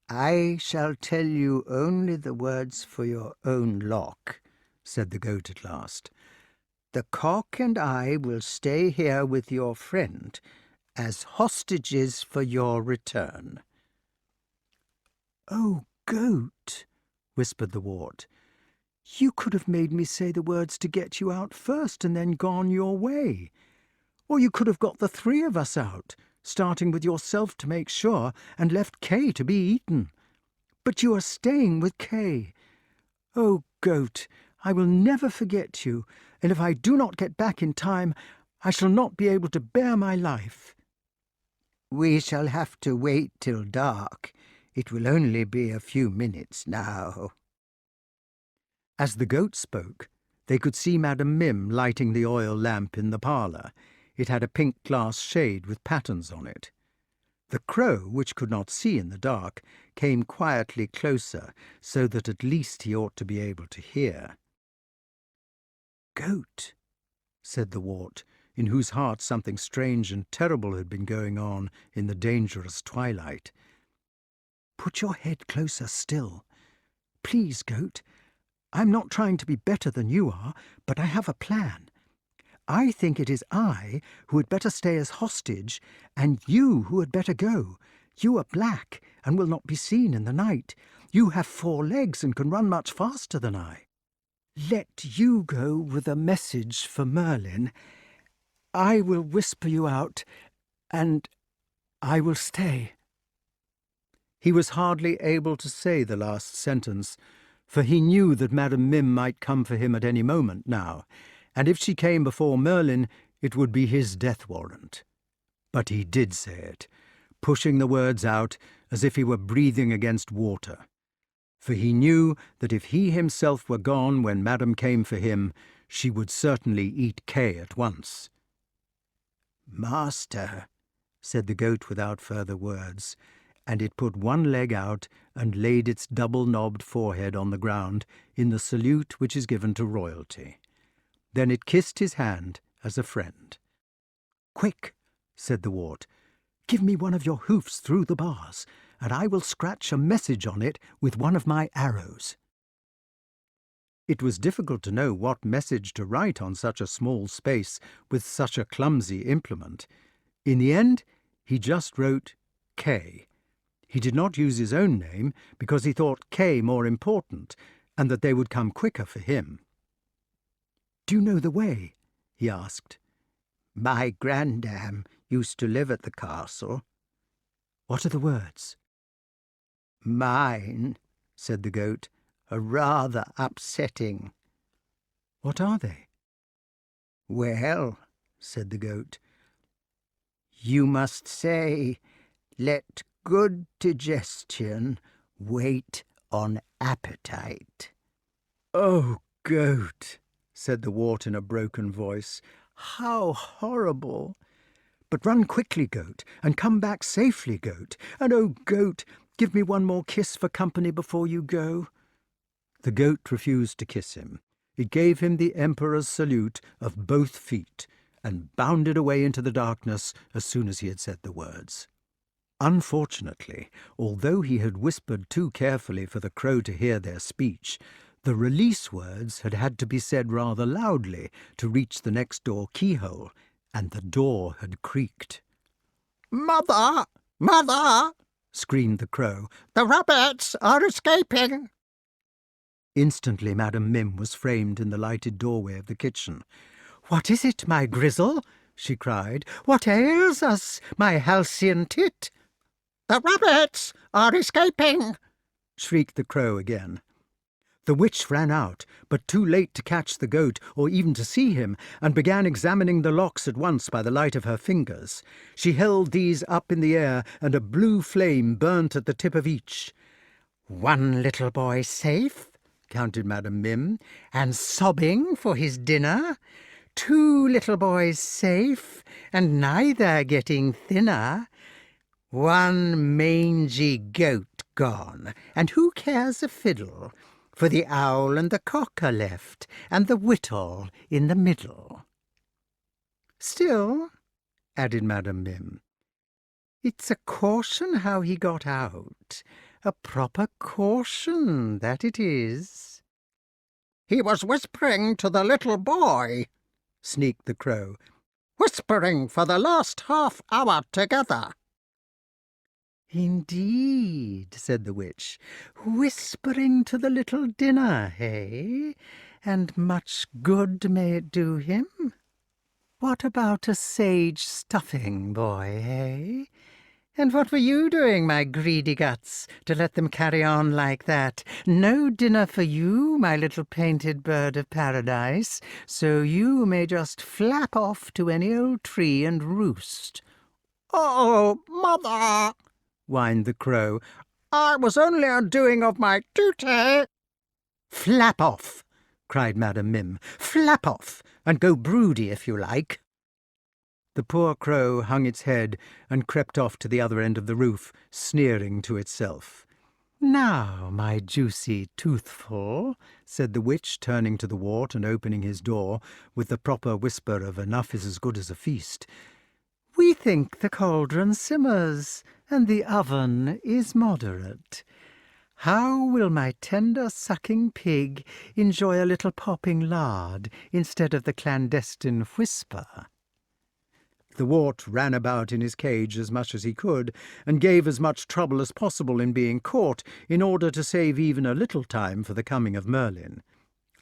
"I shall tell you only the words for your own lock," said the goat at last. "The cock and I will stay here with your friend as hostages for your return." "Oh, goat," whispered the wart, "you could have made me say the words to get you out first and then gone your way. Or you could have got the 3 of us out, starting with yourself to make sure, and left Kay to be eaten. But you are staying with Kay. Oh, goat, I will never forget you, and if I do not get back in time, I shall not be able to bear my life." "We shall have to wait till dark. It will only be a few minutes now." As the goat spoke, they could see Madam Mim lighting the oil lamp in the parlour. It had a pink glass shade with patterns on it. The crow, which could not see in the dark, came quietly closer, so that at least he ought to be able to hear. "Goat," said the wart, in whose heart something strange and terrible had been going on in the dangerous twilight. "Put your head closer still. Please, goat. I'm not trying to be better than you are, but I have a plan. I think it is I who had better stay as hostage, and you who had better go. You are black and will not be seen in the night. You have 4 legs and can run much faster than I. Let you go with a message for Merlyn. I will whisper you out, and I will stay." He was hardly able to say the last sentence, for he knew that Madam Mim might come for him at any moment now, and if she came before Merlyn, it would be his death warrant. But he did say it, pushing the words out as if he were breathing against water, for he knew that if he himself were gone when Madam came for him, she would certainly eat Kay at once. "Master," said the goat without further words, and it put 1 leg out and laid its double-knobbed forehead on the ground in the salute which is given to royalty. Then it kissed his hand as a friend. "Quick," said the wart, "give me one of your hoofs through the bars, and I will scratch a message on it with one of my arrows." It was difficult to know what message to write on such a small space with such a clumsy implement. In the end, he just wrote K. He did not use his own name because he thought K more important, and that they would come quicker for him. "Do you know the way?" he asked. "My grandam used to live at the castle." "What are the words?" "Mine," said the goat, "are rather upsetting." "What are they?" "Well," said the goat, "you must say, 'Let good digestion wait on appetite.'" "Oh, goat," said the wart in a broken voice, "how horrible! But run quickly, goat, and come back safely, goat. And oh, goat, give me one more kiss for company before you go." The goat refused to kiss him. It gave him the emperor's salute of both feet, and bounded away into the darkness as soon as he had said the words. Unfortunately, although he had whispered too carefully for the crow to hear their speech, the release words had to be said rather loudly to reach the next door keyhole, and the door had creaked. "Mother!" "Mother!" screamed the crow. "The rabbits are escaping!" Instantly Madam Mim was framed in the lighted doorway of the kitchen. "What is it, my Grizzle?" she cried. "What ails us, my halcyon tit?" "The rabbits are escaping!" shrieked the crow again. The witch ran out, but too late to catch the goat or even to see him, and began examining the locks at once by the light of her fingers. She held these up in the air, and a blue flame burnt at the tip of each. "One little boy safe," counted Madam Mim, "and sobbing for his dinner. 2 little boys safe, and neither getting thinner. 1 mangy goat gone, and who cares a fiddle? For the owl and the cock are left, and the whittle in the middle." "Still," added Madam Mim, "it's a caution how he got out. A proper caution, that it is." "He was whispering to the little boy," sneaked the crow. "Whispering for the last half-hour together." "Indeed," said the witch, "whispering to the little dinner, hey? And much good may it do him? What about a sage stuffing, boy, hey? And what were you doing, my greedy guts, to let them carry on like that? No dinner for you, my little painted bird of paradise, so you may just flap off to any old tree and roost." "Oh, Mother!" whined the crow. "I was only a-doing of my duty." "Flap off!" cried Madam Mim. "Flap off, and go broody if you like." The poor crow hung its head and crept off to the other end of the roof, sneering to itself. "Now, my juicy toothful," said the witch, turning to the wart and opening his door, with the proper whisper of "enough is as good as a feast," "we think the cauldron simmers, and the oven is moderate. How will my tender sucking pig enjoy a little popping lard instead of the clandestine whisper?" The wart ran about in his cage as much as he could, and gave as much trouble as possible in being caught, in order to save even a little time for the coming of Merlyn.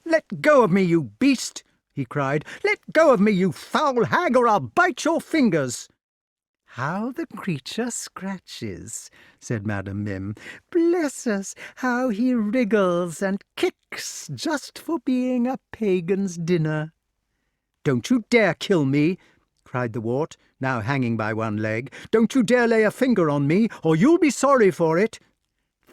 "Let go of me, you beast!" he cried. "Let go of me, you foul hag, or I'll bite your fingers." "How the creature scratches," said Madam Mim. "Bless us, how he wriggles and kicks just for being a pagan's dinner." "Don't you dare kill me!" cried the wart, now hanging by one leg. "Don't you dare lay a finger on me, or you'll be sorry for it."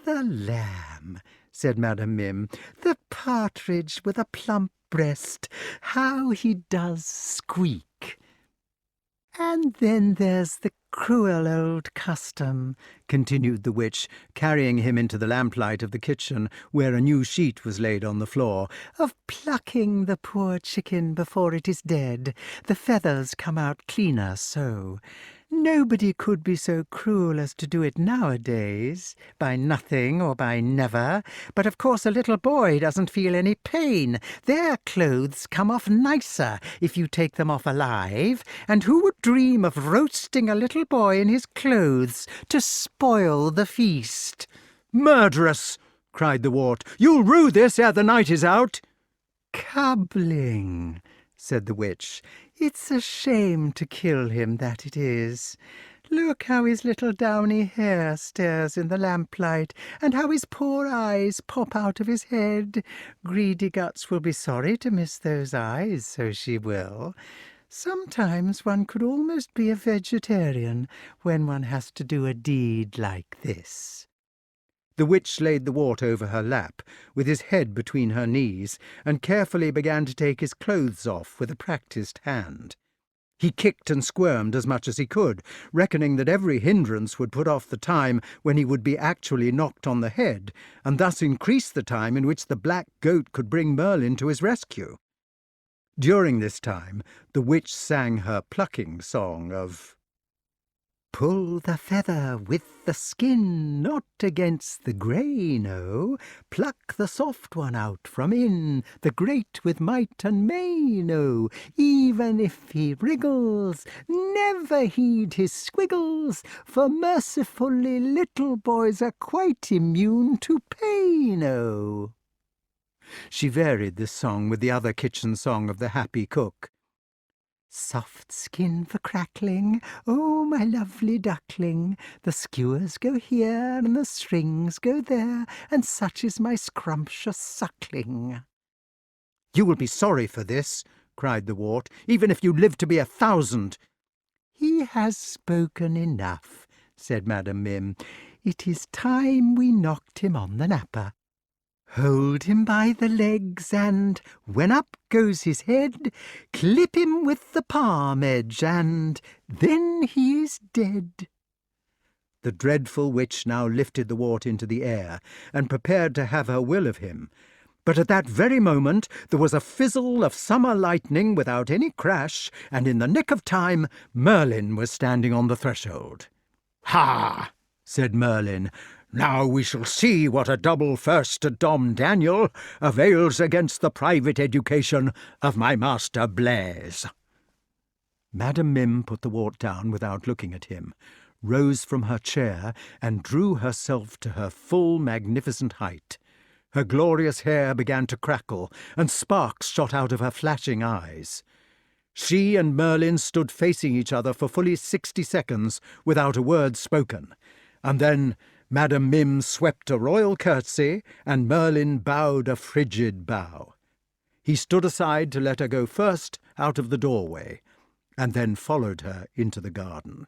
"The lamb," said Madam Mim, "the partridge with a plump breast, how he does squeak." "And then there's the cruel old custom," continued the witch, carrying him into the lamplight of the kitchen, where a new sheet was laid on the floor, "of plucking the poor chicken before it is dead. The feathers come out cleaner so. Nobody could be so cruel as to do it nowadays, by nothing or by never. But of course a little boy doesn't feel any pain. Their clothes come off nicer if you take them off alive. And who would dream of roasting a little boy in his clothes to spoil the feast?" "Murderess!" cried the wart. "You'll rue this ere the night is out." "Cubbling," said the witch. "It's a shame to kill him, that it is. Look how his little downy hair stares in the lamplight, and how his poor eyes pop out of his head. Greedy Guts will be sorry to miss those eyes, so she will. Sometimes one could almost be a vegetarian when one has to do a deed like this." The witch laid the wart over her lap, with his head between her knees, and carefully began to take his clothes off with a practised hand. He kicked and squirmed as much as he could, reckoning that every hindrance would put off the time when he would be actually knocked on the head, and thus increase the time in which the black goat could bring Merlyn to his rescue. During this time the witch sang her plucking song of Pull the feather with the skin, not against the grey, no. Pluck the soft one out from in, the great with might and main, no. Even if he wriggles, never heed his squiggles, for mercifully little boys are quite immune to pain, oh. She varied this song with the other kitchen song of the happy cook. Soft skin for crackling, oh, my lovely duckling, the skewers go here and the strings go there, and such is my scrumptious suckling. You will be sorry for this, cried the wart, even if you live to be 1,000. He has spoken enough, said Madam Mim. It is time we knocked him on the napper. Hold him by the legs, and, when up goes his head, clip him with the palm edge, and then he is dead. The dreadful witch now lifted the wart into the air, and prepared to have her will of him. But at that very moment there was a fizzle of summer lightning without any crash, and in the nick of time Merlyn was standing on the threshold. "Ha!" said Merlyn. "Now we shall see what a double first to Dom Daniel avails against the private education of my master Blaise." Madam Mim put the wart down without looking at him, rose from her chair, and drew herself to her full magnificent height. Her glorious hair began to crackle, and sparks shot out of her flashing eyes. She and Merlyn stood facing each other for fully 60 seconds without a word spoken, and then Madam Mim swept a royal curtsy, and Merlyn bowed a frigid bow. He stood aside to let her go first out of the doorway, and then followed her into the garden.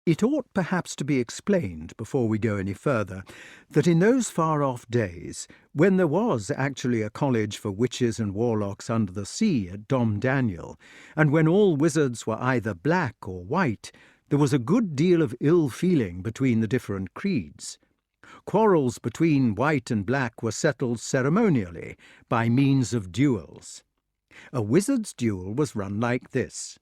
It ought perhaps to be explained, before we go any further, that in those far-off days, when there was actually a college for witches and warlocks under the sea at Dom Daniel, and when all wizards were either black or white, there was a good deal of ill-feeling between the different creeds. Quarrels between white and black were settled ceremonially by means of duels. A wizard's duel was run like this.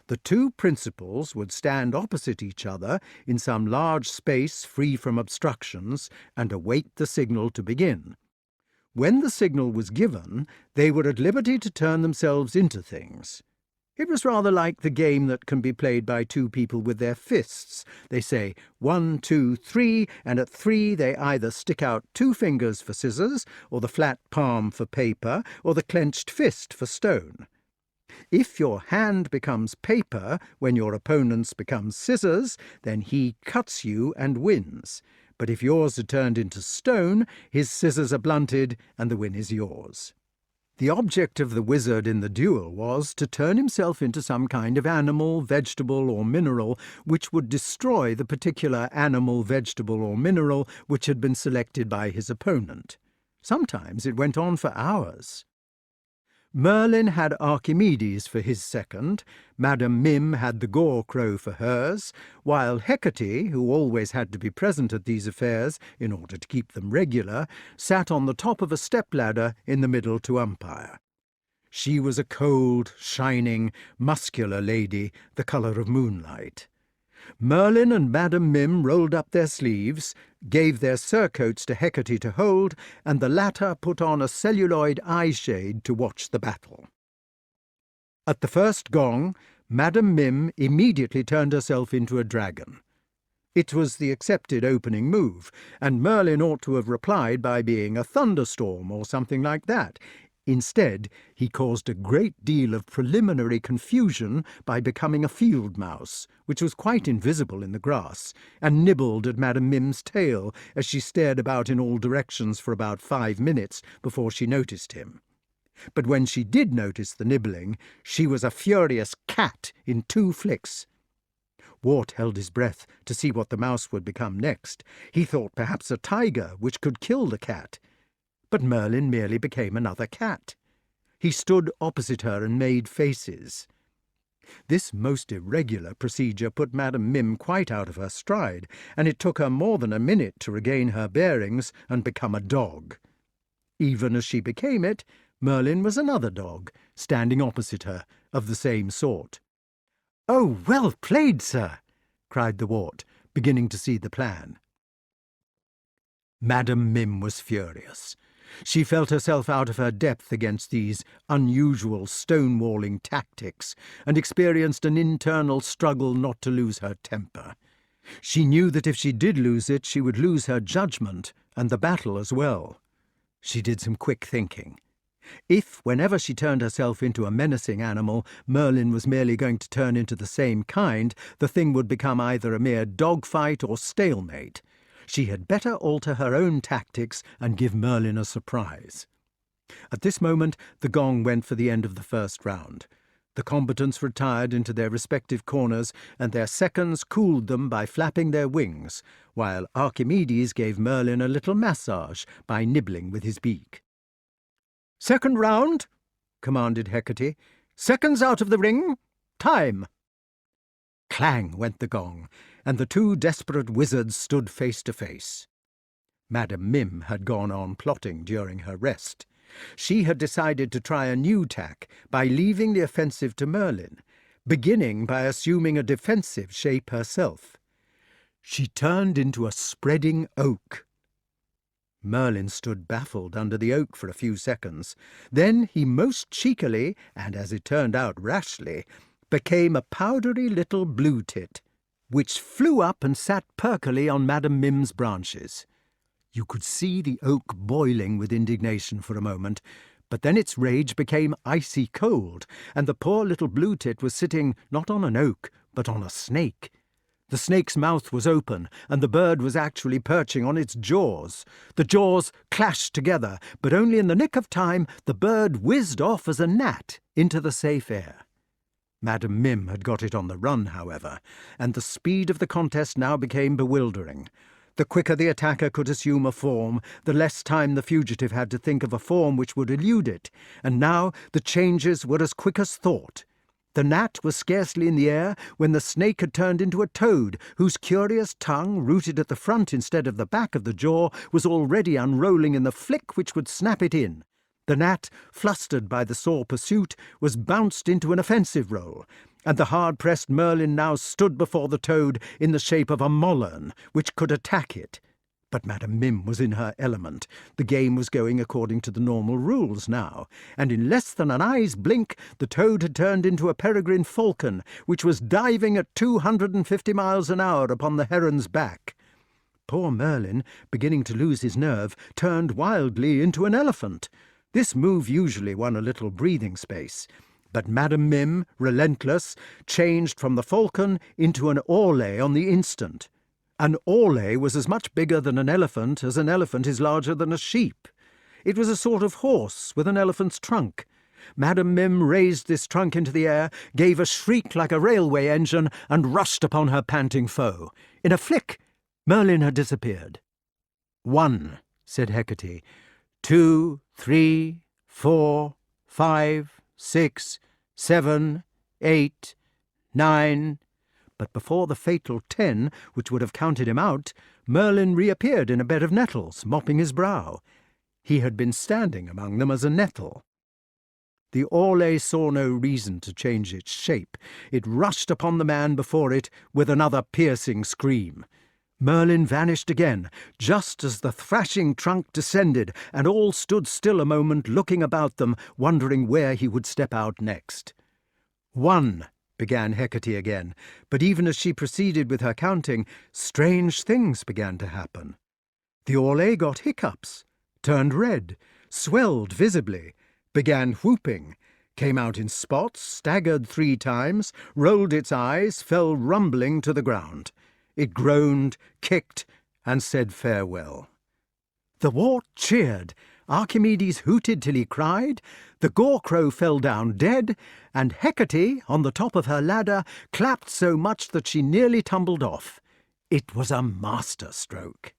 The two principals would stand opposite each other in some large space free from obstructions and await the signal to begin. When the signal was given, they were at liberty to turn themselves into things. It was rather like the game that can be played by two people with their fists. They say 1, 2, 3, and at 3 they either stick out 2 fingers for scissors, or the flat palm for paper, or the clenched fist for stone. If your hand becomes paper when your opponent's becomes scissors, then he cuts you and wins. But if yours are turned into stone, his scissors are blunted and the win is yours. The object of the wizard in the duel was to turn himself into some kind of animal, vegetable, or mineral which would destroy the particular animal, vegetable, or mineral which had been selected by his opponent. Sometimes it went on for hours. Merlyn had Archimedes for his second, Madam Mim had the Gore-Crow for hers, while Hecate, who always had to be present at these affairs in order to keep them regular, sat on the top of a step-ladder in the middle to umpire. She was a cold, shining, muscular lady, the colour of moonlight. Merlyn and Madam Mim rolled up their sleeves, gave their surcoats to Hecate to hold, and the latter put on a celluloid eye-shade to watch the battle. At the first gong, Madam Mim immediately turned herself into a dragon. It was the accepted opening move, and Merlyn ought to have replied by being a thunderstorm or something like that. Instead, he caused a great deal of preliminary confusion by becoming a field mouse, which was quite invisible in the grass, and nibbled at Madam Mim's tail as she stared about in all directions for about 5 minutes before she noticed him. But when she did notice the nibbling, she was a furious cat in 2 flicks. Wart held his breath to see what the mouse would become next. He thought perhaps a tiger, which could kill the cat. But Merlyn merely became another cat. He stood opposite her and made faces. This most irregular procedure put Madam Mim quite out of her stride, and it took her more than a minute to regain her bearings and become a dog. Even as she became it, Merlyn was another dog, standing opposite her, of the same sort. "Oh, well played, sir!" cried the wart, beginning to see the plan. Madam Mim was furious. She felt herself out of her depth against these unusual stonewalling tactics, and experienced an internal struggle not to lose her temper. She knew that if she did lose it, she would lose her judgment, and the battle as well. She did some quick thinking. If, whenever she turned herself into a menacing animal, Merlyn was merely going to turn into the same kind, the thing would become either a mere dogfight or stalemate. She had better alter her own tactics and give Merlyn a surprise. At this moment the gong went for the end of the first round. The combatants retired into their respective corners, and their seconds cooled them by flapping their wings, while Archimedes gave Merlyn a little massage by nibbling with his beak. "Second round," commanded Hecate. "Seconds out of the ring. Time!" Clang went the gong, and the two desperate wizards stood face to face. Madam Mim had gone on plotting during her rest. She had decided to try a new tack by leaving the offensive to Merlyn, beginning by assuming a defensive shape herself. She turned into a spreading oak. Merlyn stood baffled under the oak for a few seconds. Then he most cheekily, and as it turned out rashly, became a powdery little blue tit, which flew up and sat perkily on Madam Mim's branches. You could see the oak boiling with indignation for a moment, but then its rage became icy cold, and the poor little blue tit was sitting not on an oak, but on a snake. The snake's mouth was open, and the bird was actually perching on its jaws. The jaws clashed together, but only in the nick of time the bird whizzed off as a gnat into the safe air. Madam Mim had got it on the run, however, and the speed of the contest now became bewildering. The quicker the attacker could assume a form, the less time the fugitive had to think of a form which would elude it, and now the changes were as quick as thought. The gnat was scarcely in the air when the snake had turned into a toad, whose curious tongue, rooted at the front instead of the back of the jaw, was already unrolling in the flick which would snap it in. The gnat, flustered by the sore pursuit, was bounced into an offensive roll, and the hard-pressed Merlyn now stood before the toad in the shape of a mollern, which could attack it. But Madam Mim was in her element. The game was going according to the normal rules now, and in less than an eye's blink the toad had turned into a peregrine falcon, which was diving at 250 miles an hour upon the heron's back. Poor Merlyn, beginning to lose his nerve, turned wildly into an elephant. This move usually won a little breathing space, but Madam Mim, relentless, changed from the falcon into an orlay on the instant. An orlay was as much bigger than an elephant as an elephant is larger than a sheep. It was a sort of horse with an elephant's trunk. Madam Mim raised this trunk into the air, gave a shriek like a railway engine, and rushed upon her panting foe. In a flick, Merlyn had disappeared. 1, said Hecate. 2, 3, 4, 5, 6, 7, 8, 9... But before the fatal 10, which would have counted him out, Merlyn reappeared in a bed of nettles, mopping his brow. He had been standing among them as a nettle. The orlay saw no reason to change its shape. It rushed upon the man before it with another piercing scream. Merlyn vanished again, just as the thrashing trunk descended, and all stood still a moment, looking about them, wondering where he would step out next. 1, began Hecate again, but even as she proceeded with her counting, strange things began to happen. The orlay got hiccups, turned red, swelled visibly, began whooping, came out in spots, staggered 3 times, rolled its eyes, fell rumbling to the ground. It groaned, kicked, and said farewell. The wart cheered, Archimedes hooted till he cried, the gore-crow fell down dead, and Hecate, on the top of her ladder, clapped so much that she nearly tumbled off. It was a master-stroke.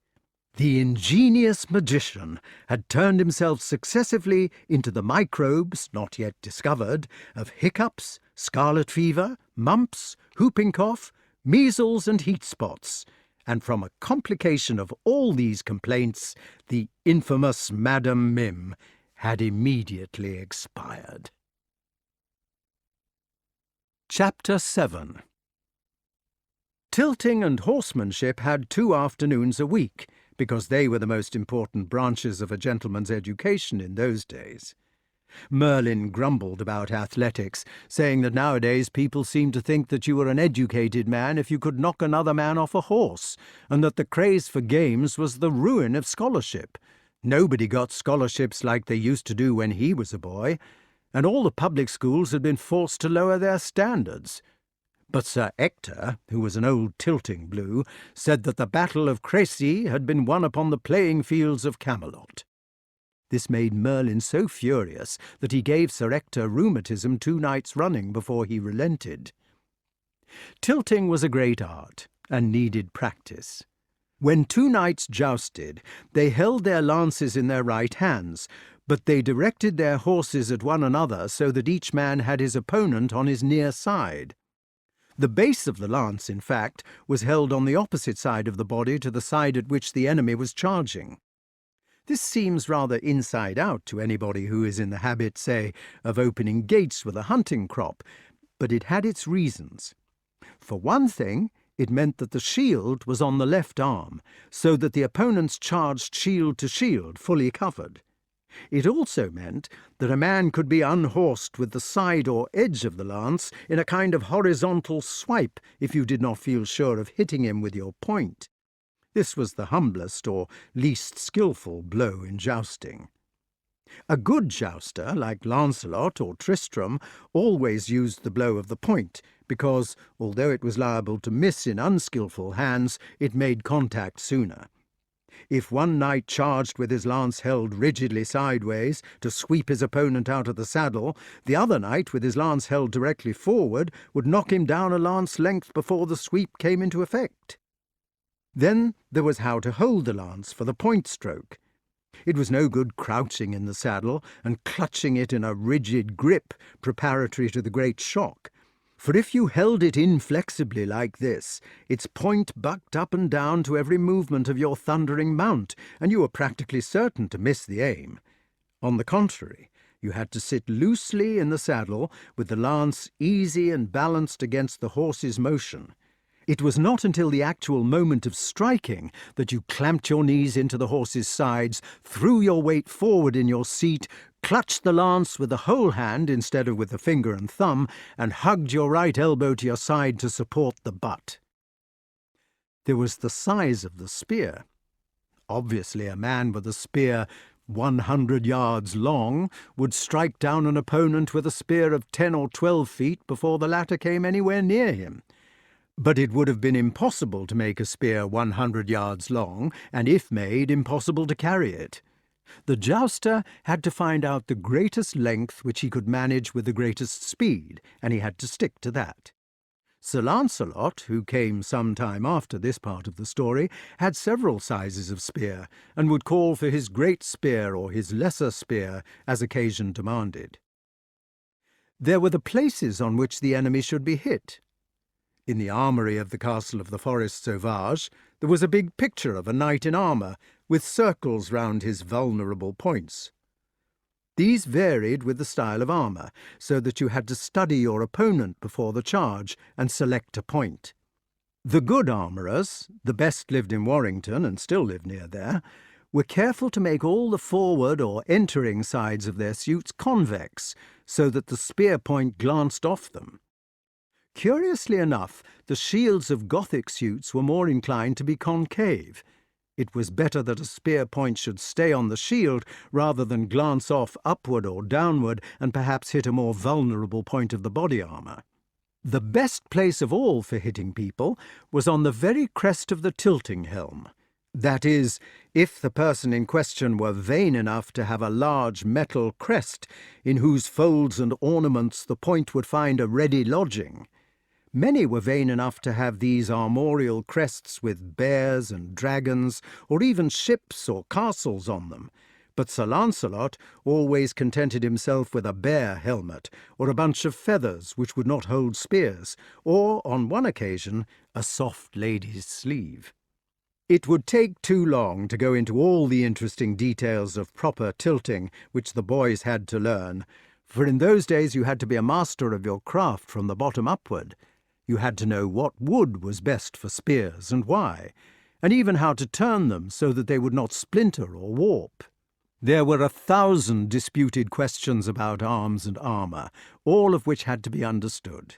The ingenious magician had turned himself successively into the microbes, not yet discovered, of hiccups, scarlet fever, mumps, whooping cough, measles and heat spots, and from a complication of all these complaints, the infamous Madam Mim had immediately expired. Chapter 7. Tilting and horsemanship had 2 afternoons a week, because they were the most important branches of a gentleman's education in those days. Merlyn grumbled about athletics, saying that nowadays people seemed to think that you were an educated man if you could knock another man off a horse, and that the craze for games was the ruin of scholarship. Nobody got scholarships like they used to do when he was a boy, and all the public schools had been forced to lower their standards. But Sir Ector, who was an old tilting blue, said that the Battle of Crécy had been won upon the playing fields of Camelot. This made Merlyn so furious that he gave Sir Ector rheumatism 2 nights running before he relented. Tilting was a great art, and needed practice. When 2 knights jousted, they held their lances in their right hands, but they directed their horses at one another so that each man had his opponent on his near side. The base of the lance, in fact, was held on the opposite side of the body to the side at which the enemy was charging. This seems rather inside out to anybody who is in the habit, say, of opening gates with a hunting crop, but it had its reasons. For one thing, it meant that the shield was on the left arm, so that the opponents charged shield to shield, fully covered. It also meant that a man could be unhorsed with the side or edge of the lance in a kind of horizontal swipe if you did not feel sure of hitting him with your point. This was the humblest or least skilful blow in jousting. A good jouster, like Lancelot or Tristram, always used the blow of the point, because, although it was liable to miss in unskilful hands, it made contact sooner. If one knight charged with his lance held rigidly sideways to sweep his opponent out of the saddle, the other knight, with his lance held directly forward, would knock him down a lance length before the sweep came into effect. Then there was how to hold the lance for the point stroke. It was no good crouching in the saddle and clutching it in a rigid grip preparatory to the great shock, for if you held it inflexibly like this, its point bucked up and down to every movement of your thundering mount, and you were practically certain to miss the aim. On the contrary, you had to sit loosely in the saddle, with the lance easy and balanced against the horse's motion. It was not until the actual moment of striking that you clamped your knees into the horse's sides, threw your weight forward in your seat, clutched the lance with the whole hand instead of with the finger and thumb, and hugged your right elbow to your side to support the butt. There was the size of the spear. Obviously, a man with a spear 100 yards long would strike down an opponent with a spear of 10 or 12 feet before the latter came anywhere near him. But it would have been impossible to make a spear 100 yards long, and if made, impossible to carry it. The jouster had to find out the greatest length which he could manage with the greatest speed, and he had to stick to that. Sir Lancelot, who came some time after this part of the story, had several sizes of spear, and would call for his great spear or his lesser spear as occasion demanded. There were the places on which the enemy should be hit. In the armoury of the castle of the Forest Sauvage, there was a big picture of a knight in armour, with circles round his vulnerable points. These varied with the style of armour, so that you had to study your opponent before the charge and select a point. The good armourers, the best lived in Warrington and still live near there, were careful to make all the forward or entering sides of their suits convex, so that the spear point glanced off them. Curiously enough, the shields of Gothic suits were more inclined to be concave. It was better that a spear point should stay on the shield rather than glance off upward or downward and perhaps hit a more vulnerable point of the body armour. The best place of all for hitting people was on the very crest of the tilting helm. That is, if the person in question were vain enough to have a large metal crest in whose folds and ornaments the point would find a ready lodging. Many were vain enough to have these armorial crests with bears and dragons, or even ships or castles on them, but Sir Lancelot always contented himself with a bear helmet, or a bunch of feathers which would not hold spears, or, on one occasion, a soft lady's sleeve. It would take too long to go into all the interesting details of proper tilting which the boys had to learn, for in those days you had to be a master of your craft from the bottom upward. You had to know what wood was best for spears and why, and even how to turn them so that they would not splinter or warp. There were 1,000 disputed questions about arms and armour, all of which had to be understood.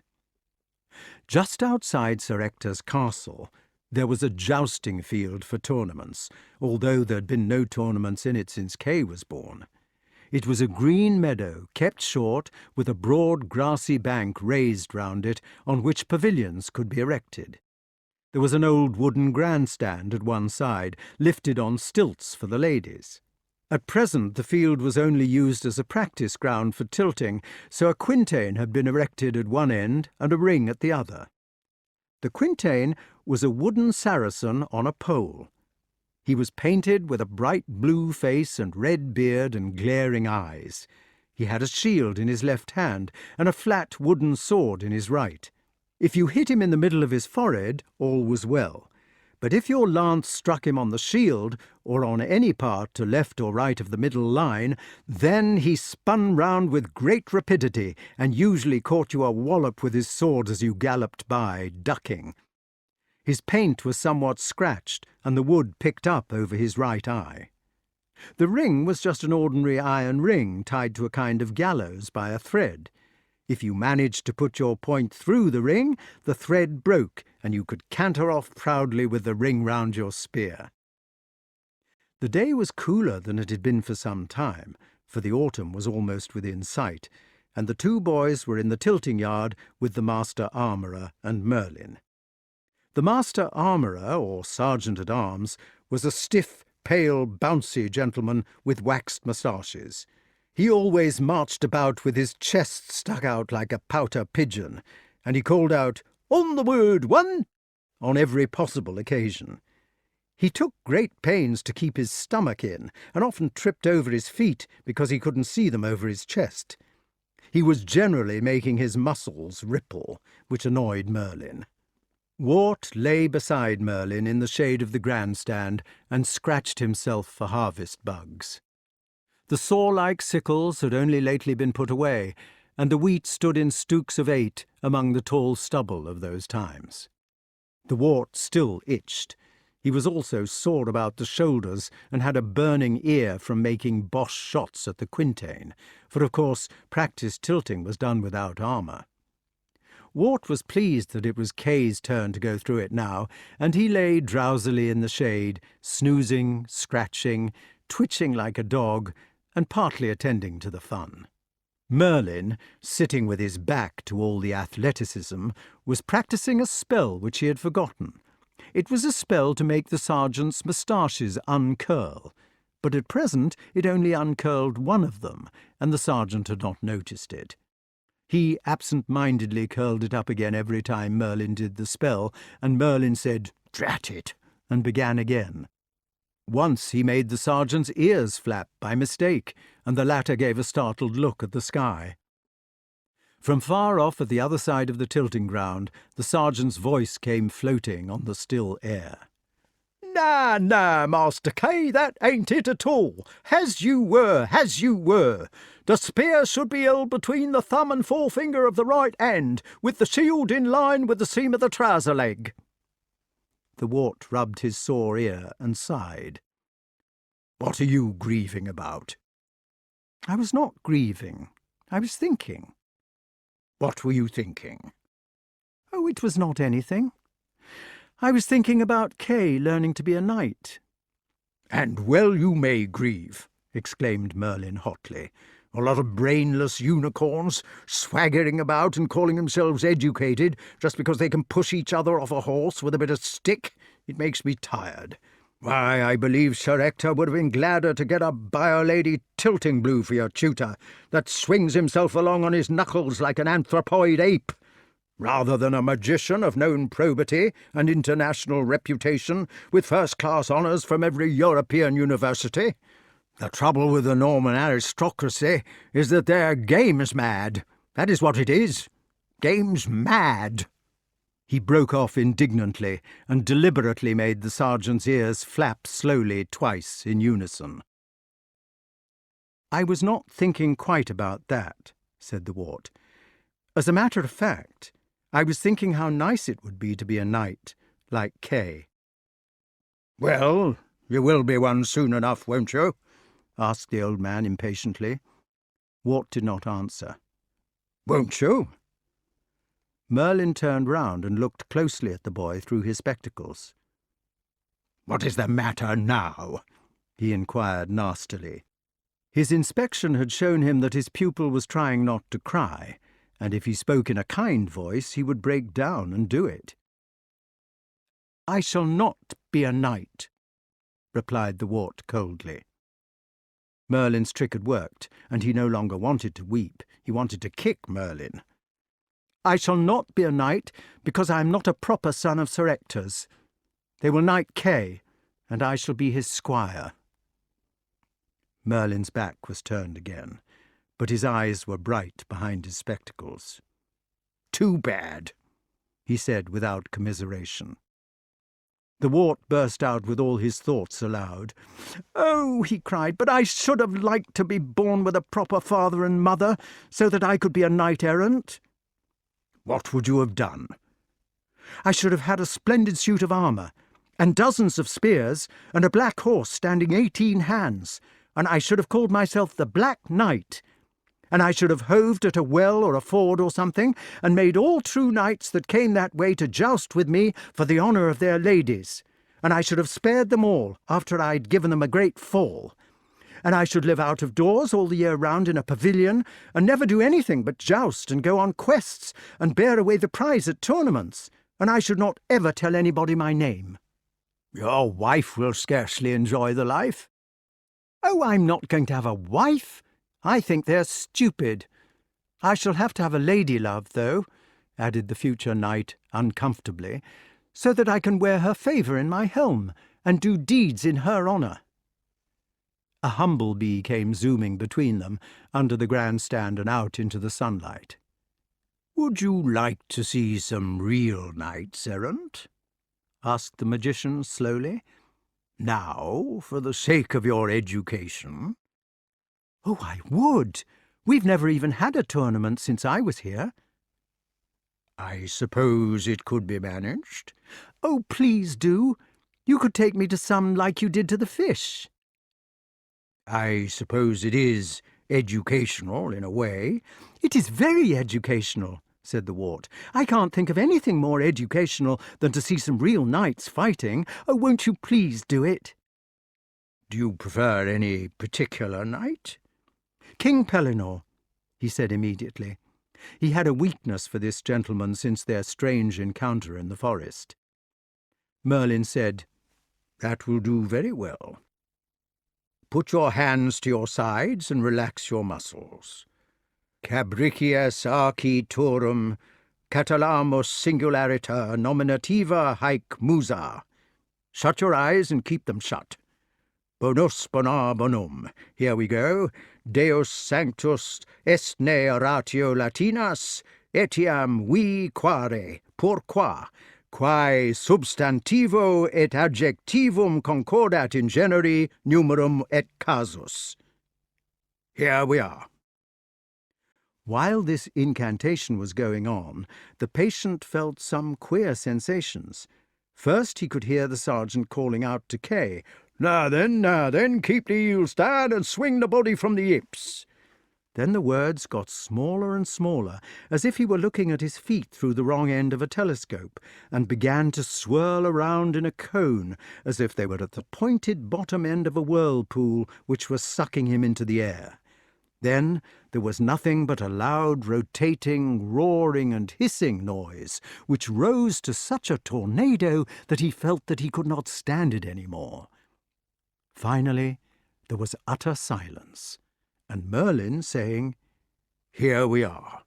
Just outside Sir Ector's castle, there was a jousting field for tournaments, although there had been no tournaments in it since Kay was born. It was a green meadow, kept short, with a broad grassy bank raised round it, on which pavilions could be erected. There was an old wooden grandstand at one side, lifted on stilts for the ladies. At present the field was only used as a practice ground for tilting, so a quintain had been erected at one end and a ring at the other. The quintain was a wooden Saracen on a pole. He was painted with a bright blue face and red beard and glaring eyes. He had a shield in his left hand and a flat wooden sword in his right. If you hit him in the middle of his forehead, all was well. But if your lance struck him on the shield, or on any part to left or right of the middle line, then he spun round with great rapidity, and usually caught you a wallop with his sword as you galloped by, ducking. His paint was somewhat scratched, and the wood picked up over his right eye. The ring was just an ordinary iron ring tied to a kind of gallows by a thread. If you managed to put your point through the ring, the thread broke, and you could canter off proudly with the ring round your spear. The day was cooler than it had been for some time, for the autumn was almost within sight, and the two boys were in the tilting yard with the master armourer and Merlyn. The master armourer, or sergeant-at-arms, was a stiff, pale, bouncy gentleman with waxed moustaches. He always marched about with his chest stuck out like a pouter pigeon, and he called out, "On the word, one!" on every possible occasion. He took great pains to keep his stomach in, and often tripped over his feet because he couldn't see them over his chest. He was generally making his muscles ripple, which annoyed Merlyn. Wart lay beside Merlyn in the shade of the grandstand and scratched himself for harvest bugs. The saw-like sickles had only lately been put away, and the wheat stood in stooks of 8 among the tall stubble of those times. The wart still itched. He was also sore about the shoulders and had a burning ear from making Boche shots at the quintain, for of course practice tilting was done without armour. Wart was pleased that it was Kay's turn to go through it now, and he lay drowsily in the shade, snoozing, scratching, twitching like a dog, and partly attending to the fun. Merlyn, sitting with his back to all the athleticism, was practising a spell which he had forgotten. It was a spell to make the sergeant's moustaches uncurl, but at present it only uncurled one of them, and the sergeant had not noticed it. He absent-mindedly curled it up again every time Merlyn did the spell, and Merlyn said, "Drat it," and began again. Once he made the sergeant's ears flap by mistake, and the latter gave a startled look at the sky. From far off at the other side of the tilting ground, the sergeant's voice came floating on the still air. "Nah, nah, Master Kay, that ain't it at all. As you were. The spear should be held between the thumb and forefinger of the right hand, with the shield in line with the seam of the trouser leg." The wart rubbed his sore ear and sighed. "What are you grieving about?" "I was not grieving. I was thinking." "What were you thinking?" "Oh, it was not anything. I was thinking about Kay learning to be a knight." "And well you may grieve," exclaimed Merlyn hotly. "A lot of brainless unicorns swaggering about and calling themselves educated just because they can push each other off a horse with a bit of stick. It makes me tired. Why, I believe Sir Ector would have been gladder to get a byre-lady tilting blue for your tutor, that swings himself along on his knuckles like an anthropoid ape, rather than a magician of known probity and international reputation, with first-class honours from every European university. The trouble with the Norman aristocracy is that they're games mad. That is what it is. Games mad." He broke off indignantly and deliberately made the sergeant's ears flap slowly twice in unison. "I was not thinking quite about that," said the wart. "As a matter of fact, I was thinking how nice it would be to be a knight, like Kay." "Well, you will be one soon enough, won't you?" asked the old man impatiently. Wart did not answer. "Won't you?" Merlyn turned round and looked closely at the boy through his spectacles. "What is the matter now?" he inquired nastily. His inspection had shown him that his pupil was trying not to cry, and if he spoke in a kind voice he would break down and do it. "I shall not be a knight," replied the wart coldly. Merlin's trick had worked, and he no longer wanted to weep. He wanted to kick Merlyn. "I shall not be a knight because I am not a proper son of Sir Ector's. They will knight Kay, and I shall be his squire." Merlin's back was turned again, but his eyes were bright behind his spectacles. "Too bad," he said without commiseration. The wart burst out with all his thoughts aloud. "Oh," he cried, "but I should have liked to be born with a proper father and mother, so that I could be a knight-errant." "What would you have done?" "I should have had a splendid suit of armour, and dozens of spears, and a black horse standing 18 hands, and I should have called myself the Black Knight, and I should have hoved at a well or a ford or something, and made all true knights that came that way to joust with me for the honour of their ladies, and I should have spared them all after I'd given them a great fall, and I should live out of doors all the year round in a pavilion, and never do anything but joust and go on quests and bear away the prize at tournaments, and I should not ever tell anybody my name." "Your wife will scarcely enjoy the life." "Oh, I'm not going to have a wife. I think they're stupid. I shall have to have a lady-love, though," added the future knight uncomfortably, "so that I can wear her favour in my helm and do deeds in her honour." A humble-bee came zooming between them, under the grandstand and out into the sunlight. "Would you like to see some real knights-errant?" asked the magician slowly. "Now, for the sake of your education." "Oh, I would. We've never even had a tournament since I was here." "I suppose it could be managed?" "Oh, please do. You could take me to some like you did to the fish." "I suppose it is educational in a way." "It is very educational," said the wart. "I can't think of anything more educational than to see some real knights fighting. Oh, won't you please do it?" "Do you prefer any particular knight?" "King Pellinore," he said immediately. He had a weakness for this gentleman since their strange encounter in the forest. Merlyn said, "That will do very well. Put your hands to your sides and relax your muscles. Cabricias architurum, catalamus singularita nominativa haec musa. Shut your eyes and keep them shut. Bonus bona bonum. Here we go. Deus sanctus est ne ratio latinas, etiam vi quare, pourquoi, quae substantivo et adjectivum concordat in generi, numerum et casus. Here we are." While this incantation was going on, the patient felt some queer sensations. First he could hear the sergeant calling out to Kay, now then, keep the heel stand and swing the body from the hips." Then the words got smaller and smaller, as if he were looking at his feet through the wrong end of a telescope, and began to swirl around in a cone, as if they were at the pointed bottom end of a whirlpool which was sucking him into the air. Then there was nothing but a loud rotating, roaring and hissing noise, which rose to such a tornado that he felt that he could not stand it any more. Finally there was utter silence, and Merlyn saying, "Here we are."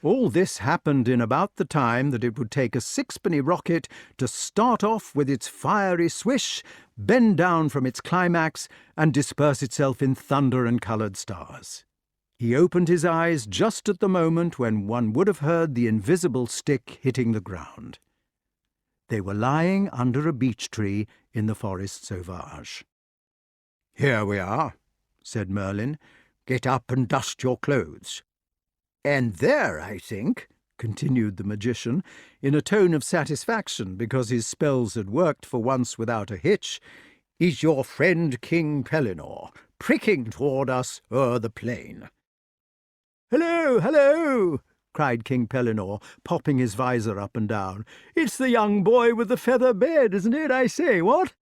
All this happened in about the time that it would take a sixpenny rocket to start off with its fiery swish, bend down from its climax, and disperse itself in thunder and coloured stars. He opened his eyes just at the moment when one would have heard the invisible stick hitting the ground. They were lying under a beech tree in the forest sauvage. "Here we are," said Merlin. "Get up and dust your clothes." "And there, I think," continued the magician, in a tone of satisfaction because his spells had worked for once without a hitch, "is your friend King Pellinore, pricking toward us o'er the plain." "Hello, hello!" cried King Pellinore, popping his visor up and down. "It's the young boy with the feather bed, isn't it, I say, what?"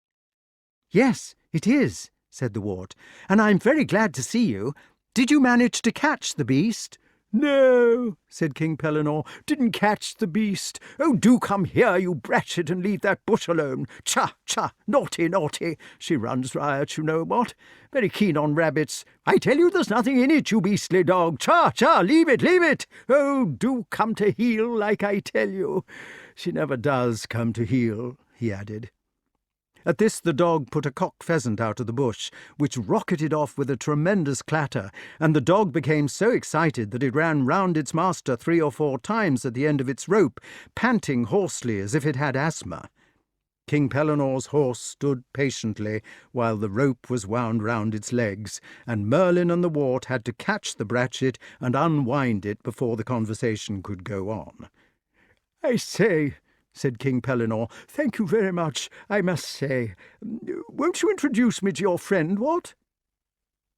"Yes, it is," said the wart, "and I'm very glad to see you. Did you manage to catch the beast?" "No," said King Pellinore, "didn't catch the beast. Oh, do come here, you Bratchett, and leave that bush alone. Cha, cha, naughty, naughty. She runs riot, you know what. Very keen on rabbits. I tell you there's nothing in it, you beastly dog. Cha, cha, leave it, leave it. Oh, do come to heel, like I tell you. She never does come to heel," he added. At this the dog put a cock pheasant out of the bush, which rocketed off with a tremendous clatter, and the dog became so excited that it ran round its master 3 or 4 times at the end of its rope, panting hoarsely as if it had asthma. King Pellinore's horse stood patiently while the rope was wound round its legs, and Merlin and the wart had to catch the Bratchett and unwind it before the conversation could go on. "I say," said King Pellinore, "thank you very much, I must say. Won't you introduce me to your friend, what?"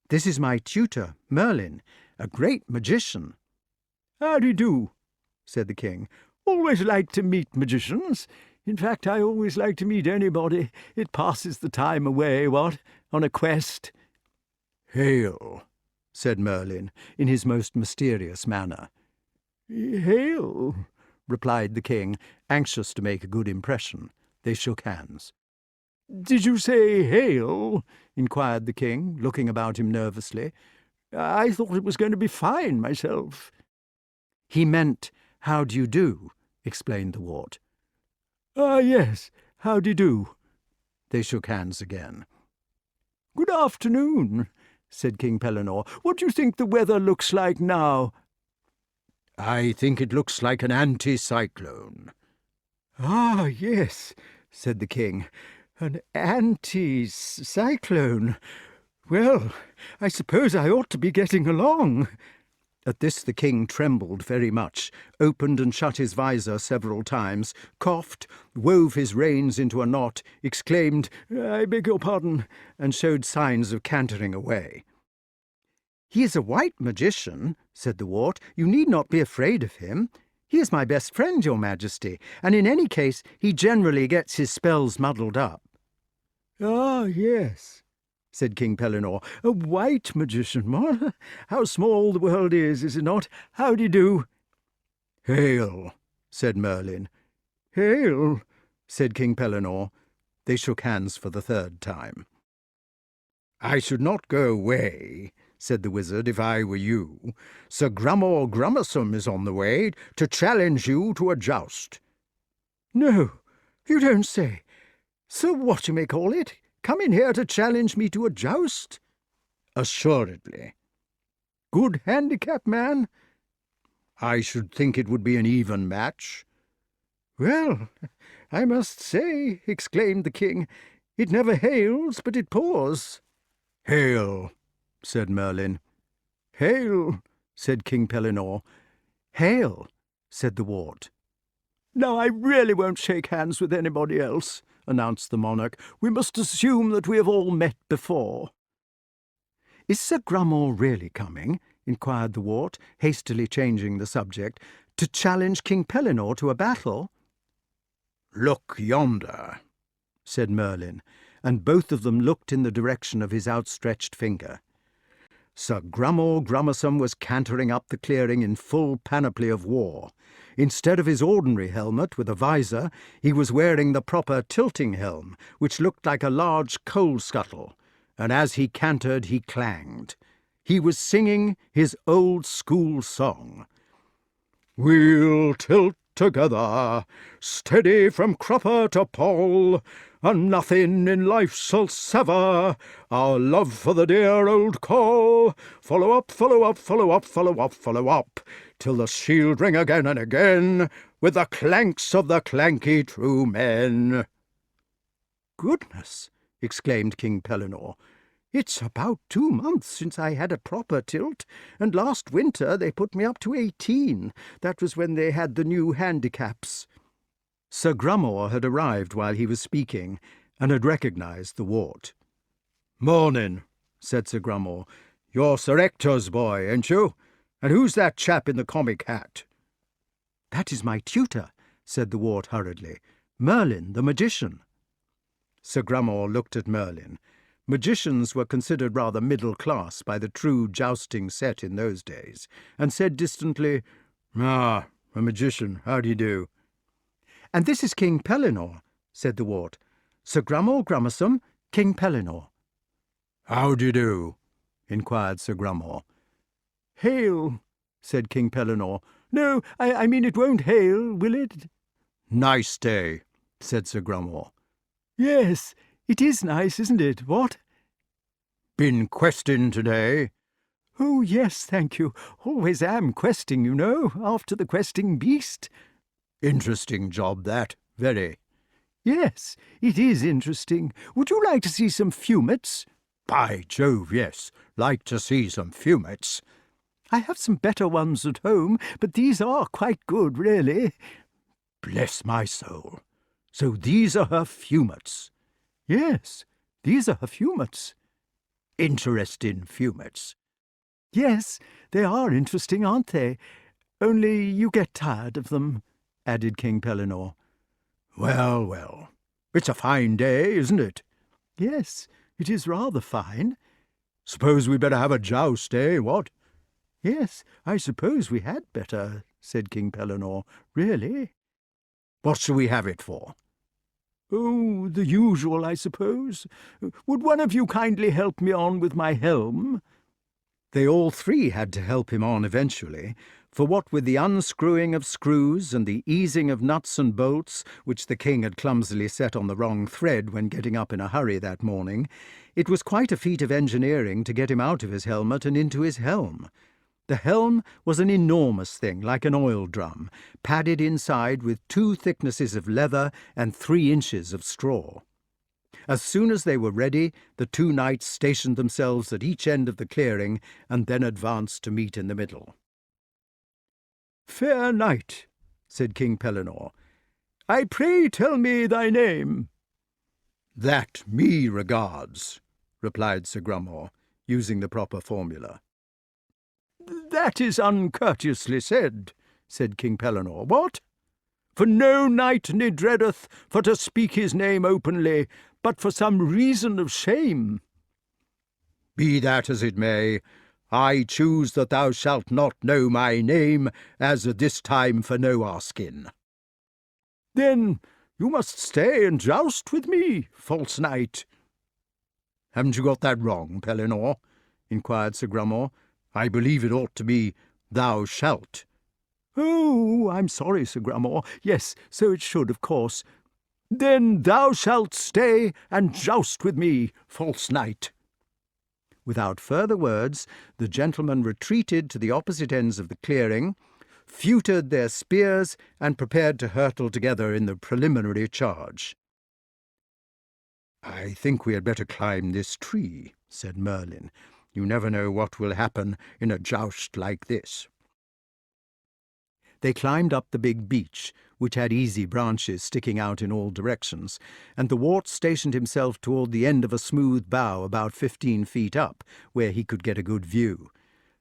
"This is my tutor, Merlin, a great magician." "Howdy-do," said the king. "Always like to meet magicians. In fact, I always like to meet anybody. It passes the time away, what, on a quest." "Hail," said Merlin, in his most mysterious manner. "Hail," replied the king, anxious to make a good impression. They shook hands. "Did you say hail?" inquired the king, looking about him nervously. "I thought it was going to be fine, myself." "He meant, how do you do?" explained the wart. "Ah, yes, howdy-do." They shook hands again. "Good afternoon," said King Pellinore. "What do you think the weather looks like now?" "I think it looks like an anticyclone." "Ah, yes," said the king. "An anti-cyclone. Well, I suppose I ought to be getting along." At this the king trembled very much, opened and shut his visor several times, coughed, wove his reins into a knot, exclaimed, "I beg your pardon," and showed signs of cantering away. "He is a white magician," said the wart. "You need not be afraid of him. He is my best friend, your majesty, and in any case he generally gets his spells muddled up." "Ah, yes," said King Pellinore. "A white magician, what? How small the world is it not? Howdy-do." "Hail," said Merlin. "Hail," said King Pellinore. They shook hands for the 3rd time. "I should not go away," said the wizard, "if I were you. Sir Grummore Grummersome is on the way to challenge you to a joust." "No, you don't say. Sir what-you-may-call-it come in here to challenge me to a joust?" "Assuredly." "Good handicap, man?" "I should think it would be an even match." "Well, I must say," exclaimed the king, "it never hails but it pours." "Hail," said Merlin. "Hail," said King Pellinore. "Hail," said the wart. "Now I really won't shake hands with anybody else," announced the monarch. "We must assume that we have all met before." "Is Sir Grummore really coming?" inquired the wart, hastily changing the subject, "to challenge King Pellinore to a battle?" "Look yonder," said Merlin, and both of them looked in the direction of his outstretched finger. Sir Grummore Grummersome was cantering up the clearing in full panoply of war. Instead of his ordinary helmet with a visor, he was wearing the proper tilting helm, which looked like a large coal scuttle, and as he cantered he clanged. He was singing his old school song. "We'll tilt together, steady from crupper to pole, and nothing in life shall sever our love for the dear old call. Follow up, follow up, follow up, follow up, follow up, till the shield ring again and again, with the clanks of the clanky true men. "Goodness!" exclaimed King Pellinore. "It's about 2 months since I had a proper tilt, and last winter they put me up to 18. That was when they had the new handicaps." Sir Grummore had arrived while he was speaking, and had recognised the wart. "Morning," said Sir Grummore. "You're Sir Ector's boy, ain't you? And who's that chap in the comic hat?" "That is my tutor," said the wart hurriedly. "Merlyn, the magician." Sir Grummore looked at Merlyn. Magicians were considered rather middle class by the true jousting set in those days, and said distantly, "Ah, a magician, how do you do?" "And this is King Pellinore," said the wart. "Sir Grummore Grummersome, King Pellinore." "How do you do?" inquired Sir Grummore. "Hail," said King Pellinore. "No, I mean it won't hail, will it?" "Nice day," said Sir Grummore. "Yes, it is nice, isn't it, what?" "Been questing today?" "Oh, yes, thank you. Always am questing, you know, after the questing beast." "Interesting job, that, very." "Yes, it is interesting. Would you like to see some fumets?" "By Jove, yes. Like to see some fumets." "I have some better ones at home, but these are quite good, really." "Bless my soul. So these are her fumets?" "Yes, these are her fumets." "Interesting fumets." "Yes, they are interesting, aren't they? Only you get tired of them," added King Pellinore. "Well, well. It's a fine day, isn't it?" "Yes, it is rather fine." "Suppose we better have a joust, eh, what?" "Yes, I suppose we had better," said King Pellinore. "Really." "What shall we have it for?" "Oh, the usual, I suppose. Would one of you kindly help me on with my helm?" They all three had to help him on eventually, for what with the unscrewing of screws and the easing of nuts and bolts, which the king had clumsily set on the wrong thread when getting up in a hurry that morning, it was quite a feat of engineering to get him out of his helmet and into his helm. The helm was an enormous thing, like an oil drum, padded inside with 2 thicknesses of leather and 3 inches of straw. As soon as they were ready, the 2 knights stationed themselves at each end of the clearing, and then advanced to meet in the middle. "Fair knight," said King Pellinore, "I pray tell me thy name." "That me regards," replied Sir Grummore, using the proper formula. "That is uncourteously said," said King Pellinore. "What? For no knight ne dreadeth for to speak his name openly, but for some reason of shame." "Be that as it may, I choose that thou shalt not know my name, as at this time for no asking." "Then you must stay and joust with me, false knight." "Haven't you got that wrong, Pellinore?" inquired Sir Grummore. "I believe it ought to be, thou shalt." "Oh, I'm sorry, Sir Grummore. Yes, so it should, of course. Then thou shalt stay and joust with me, false knight." Without further words, the gentlemen retreated to the opposite ends of the clearing, feutred their spears, and prepared to hurtle together in the preliminary charge. "I think we had better climb this tree," said Merlyn. "You never know what will happen in a joust like this." They climbed up the big beech, which had easy branches sticking out in all directions, and the wart stationed himself toward the end of a smooth bough about 15 feet up, where he could get a good view.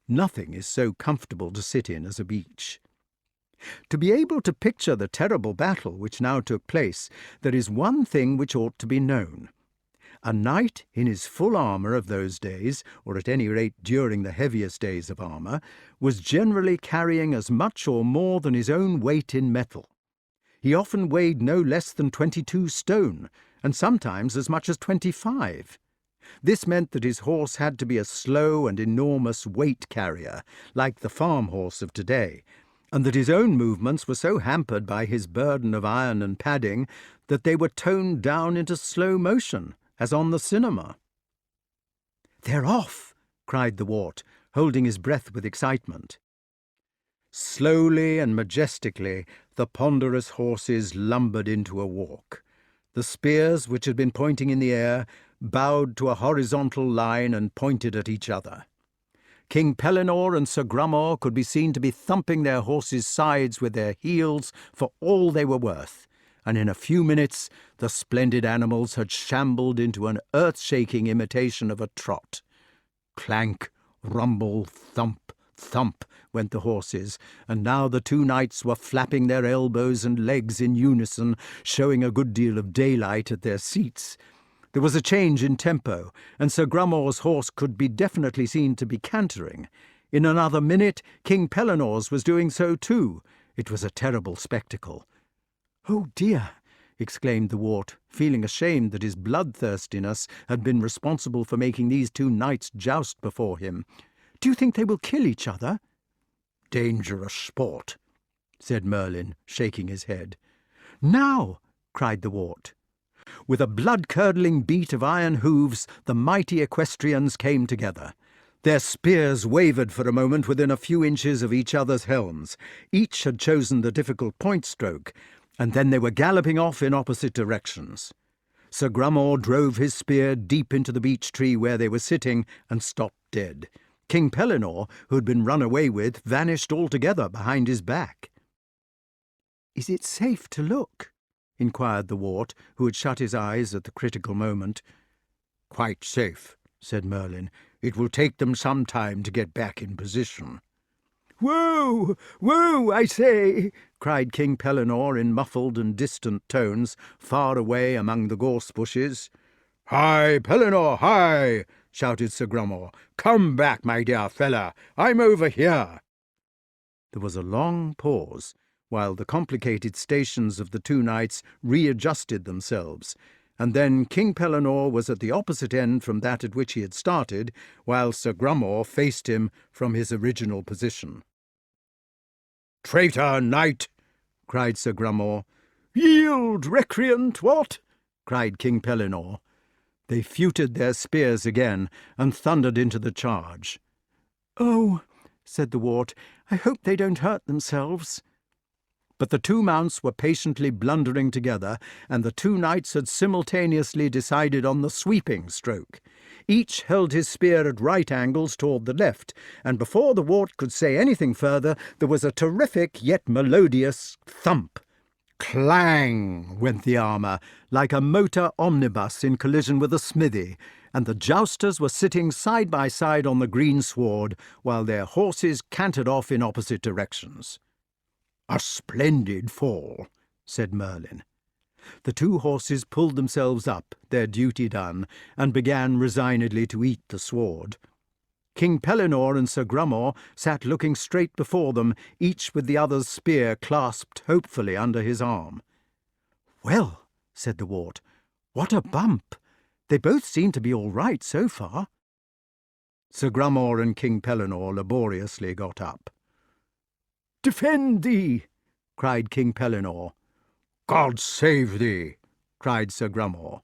Nothing is so comfortable to sit in as a beech. To be able to picture the terrible battle which now took place, there is one thing which ought to be known. A knight in his full armour of those days, or at any rate during the heaviest days of armour, was generally carrying as much or more than his own weight in metal. He often weighed no less than 22 stone, and sometimes as much as 25. This meant that his horse had to be a slow and enormous weight carrier, like the farm horse of today, and that his own movements were so hampered by his burden of iron and padding that they were toned down into slow motion, as on the cinema. "They're off!" cried the wart, holding his breath with excitement. Slowly and majestically the ponderous horses lumbered into a walk. The spears, which had been pointing in the air, bowed to a horizontal line and pointed at each other. King Pellinore and Sir Grummore could be seen to be thumping their horses' sides with their heels for all they were worth, and in a few minutes the splendid animals had shambled into an earth-shaking imitation of a trot. Clank, rumble, thump, thump went the horses, and now the two knights were flapping their elbows and legs in unison, showing a good deal of daylight at their seats. There was a change in tempo, and Sir Grummore's horse could be definitely seen to be cantering. In another minute King Pellinore's was doing so too. It was a terrible spectacle. "Oh dear!" exclaimed the wart, feeling ashamed that his bloodthirstiness had been responsible for making these two knights joust before him. "Do you think they will kill each other?" "Dangerous sport," said Merlyn, shaking his head. "Now!" cried the wart. With a blood-curdling beat of iron hooves, the mighty equestrians came together. Their spears wavered for a moment within a few inches of each other's helms. Each had chosen the difficult point stroke, and then they were galloping off in opposite directions. Sir Grummore drove his spear deep into the beech tree where they were sitting and stopped dead. King Pellinore, who had been run away with, vanished altogether behind his back. "Is it safe to look?" inquired the wart, who had shut his eyes at the critical moment. "Quite safe," said Merlyn. "It will take them some time to get back in position." "Whoa! Whoa, I say!" cried King Pellinore in muffled and distant tones, far away among the gorse bushes. "Hi, Pellinore, hi!" shouted Sir Grummore. "Come back, my dear fella. I'm over here." There was a long pause, while the complicated stations of the two knights readjusted themselves, and then King Pellinore was at the opposite end from that at which he had started, while Sir Grummore faced him from his original position. "Traitor knight!" cried Sir Grummore. "Yield, recreant, what?" cried King Pellinore. They feuted their spears again, and thundered into the charge. "Oh," said the wart, "I hope they don't hurt themselves." But the two mounts were patiently blundering together, and the two knights had simultaneously decided on the sweeping stroke. Each held his spear at right angles toward the left, and before the wart could say anything further, there was a terrific yet melodious thump. Clang went the armour, like a motor omnibus in collision with a smithy, and the jousters were sitting side by side on the green sward, while their horses cantered off in opposite directions. "A splendid fall," said Merlyn. The two horses pulled themselves up, their duty done, and began resignedly to eat the sward. King Pellinore and Sir Grummore sat looking straight before them, each with the other's spear clasped hopefully under his arm. "Well," said the wart, "what a bump! They both seem to be all right so far." Sir Grummore and King Pellinore laboriously got up. "Defend thee!" cried King Pellinore. "God save thee!" cried Sir Grummore.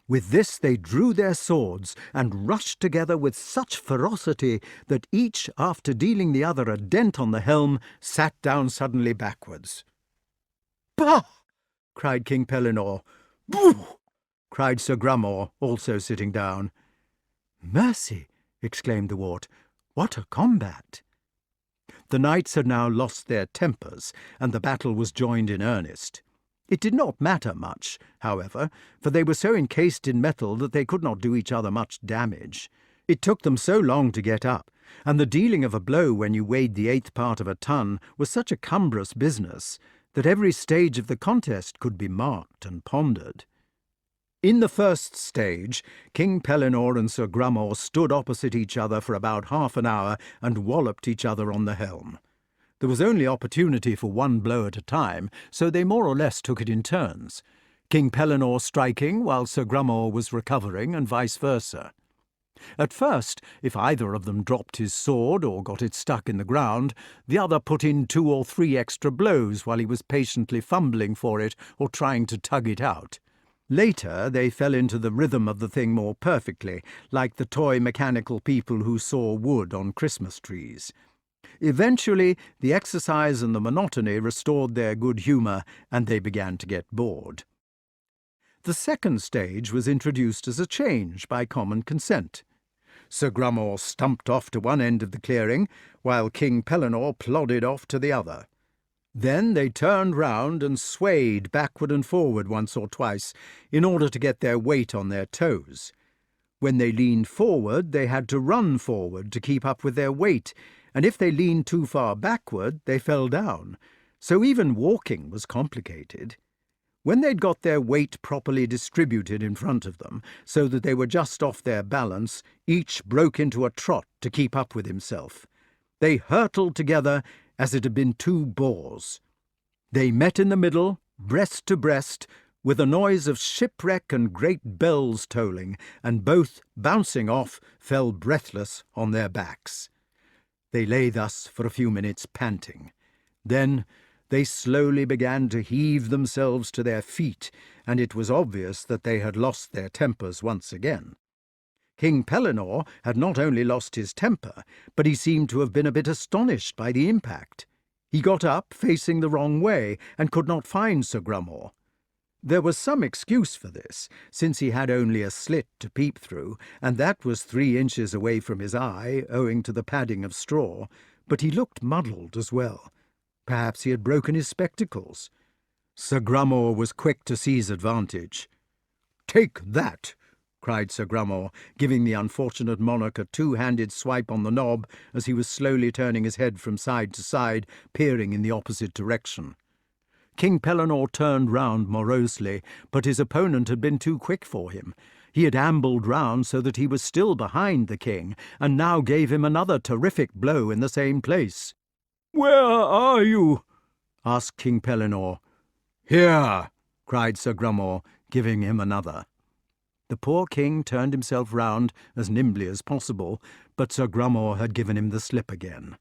With this they drew their swords and rushed together with such ferocity that each, after dealing the other a dent on the helm, sat down suddenly backwards. "Bah!" cried King Pellinore. "Boo!" cried Sir Grummore, also sitting down. "Mercy!" exclaimed the wart. "What a combat!" The knights had now lost their tempers, and the battle was joined in earnest. It did not matter much, however, for they were so encased in metal that they could not do each other much damage. It took them so long to get up, and the dealing of a blow when you weighed the 1/8 part of a ton was such a cumbrous business that every stage of the contest could be marked and pondered. In the first stage, King Pellinore and Sir Grummore stood opposite each other for about half an hour and walloped each other on the helm. There was only opportunity for one blow at a time, so they more or less took it in turns, King Pellinore striking while Sir Grummore was recovering, and vice versa. At first, if either of them dropped his sword or got it stuck in the ground, the other put in 2 or 3 extra blows while he was patiently fumbling for it or trying to tug it out. Later, they fell into the rhythm of the thing more perfectly, like the toy mechanical people who saw wood on Christmas trees. Eventually, the exercise and the monotony restored their good humour, and they began to get bored. The second stage was introduced as a change by common consent. Sir Grummore stumped off to one end of the clearing, while King Pellinore plodded off to the other. Then they turned round and swayed backward and forward once or twice in order to get their weight on their toes. When they leaned forward, they had to run forward to keep up with their weight, and if they leaned too far backward, they fell down. So even walking was complicated. When they'd got their weight properly distributed in front of them, so that they were just off their balance, each broke into a trot to keep up with himself. They hurtled together as it had been 2 boars. They met in the middle, breast to breast, with a noise of shipwreck and great bells tolling, and both, bouncing off, fell breathless on their backs. They lay thus for a few minutes panting. Then they slowly began to heave themselves to their feet, and it was obvious that they had lost their tempers once again. King Pellinore had not only lost his temper, but he seemed to have been a bit astonished by the impact. He got up, facing the wrong way, and could not find Sir Grummore. There was some excuse for this, since he had only a slit to peep through, and that was 3 inches away from his eye, owing to the padding of straw, but he looked muddled as well. Perhaps he had broken his spectacles. Sir Grummore was quick to seize advantage. "Take that!" cried Sir Grummore, giving the unfortunate monarch a 2-handed swipe on the knob as he was slowly turning his head from side to side, peering in the opposite direction. King Pellinore turned round morosely, but his opponent had been too quick for him. He had ambled round so that he was still behind the king, and now gave him another terrific blow in the same place. "Where are you?" asked King Pellinore. "Here!" cried Sir Grummore, giving him another. The poor king turned himself round as nimbly as possible, but Sir Grummore had given him the slip again.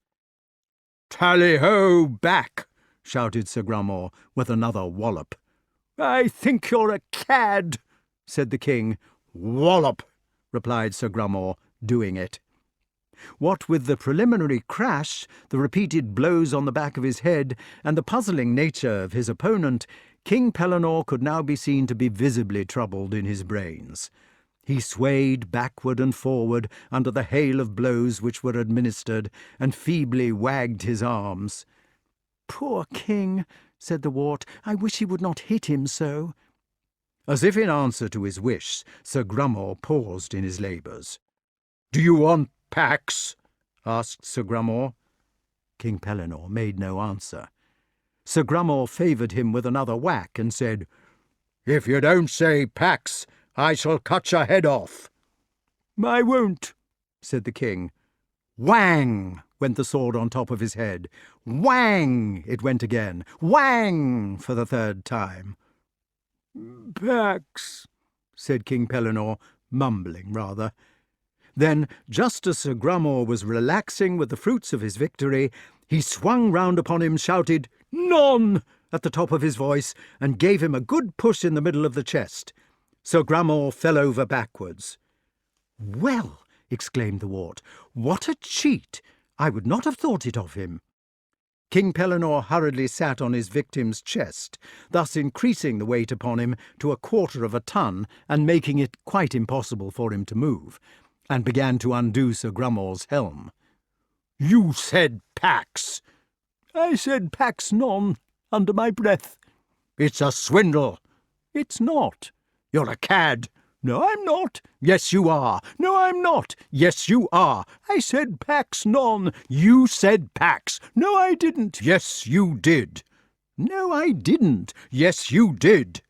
"Tally-ho, back!" shouted Sir Grummore, with another wallop. "I think you're a cad," said the king. "Wallop!" replied Sir Grummore, doing it. What with the preliminary crash, the repeated blows on the back of his head, and the puzzling nature of his opponent, King Pellinore could now be seen to be visibly troubled in his brains. He swayed backward and forward under the hail of blows which were administered, and feebly wagged his arms. "Poor king," said the wart, "I wish he would not hit him so." As if in answer to his wish, Sir Grummore paused in his labours. "Do you want Pax?" asked Sir Grummore. King Pellinore made no answer. Sir Grummore favoured him with another whack and said, "If you don't say Pax, I shall cut your head off." "I won't," said the king. Whang went the sword on top of his head. Whang it went again. Whang for the 3rd time. "Pax," said King Pellinore, mumbling rather. Then, just as Sir Grummore was relaxing with the fruits of his victory, he swung round upon him, shouted "None!" at the top of his voice, and gave him a good push in the middle of the chest. Sir Grummore fell over backwards. "Well," exclaimed the wart, "what a cheat! I would not have thought it of him." King Pellinore hurriedly sat on his victim's chest, thus increasing the weight upon him to 1/4 ton and making it quite impossible for him to move, and began to undo Sir Grummore's helm. "You said Pax." "I said Pax non, under my breath." "It's a swindle." "It's not." "You're a cad." "No, I'm not." "Yes, you are." "No, I'm not." "Yes, you are." "I said Pax non." "You said Pax." "No, I didn't." "Yes, you did." "No, I didn't." "Yes, you did."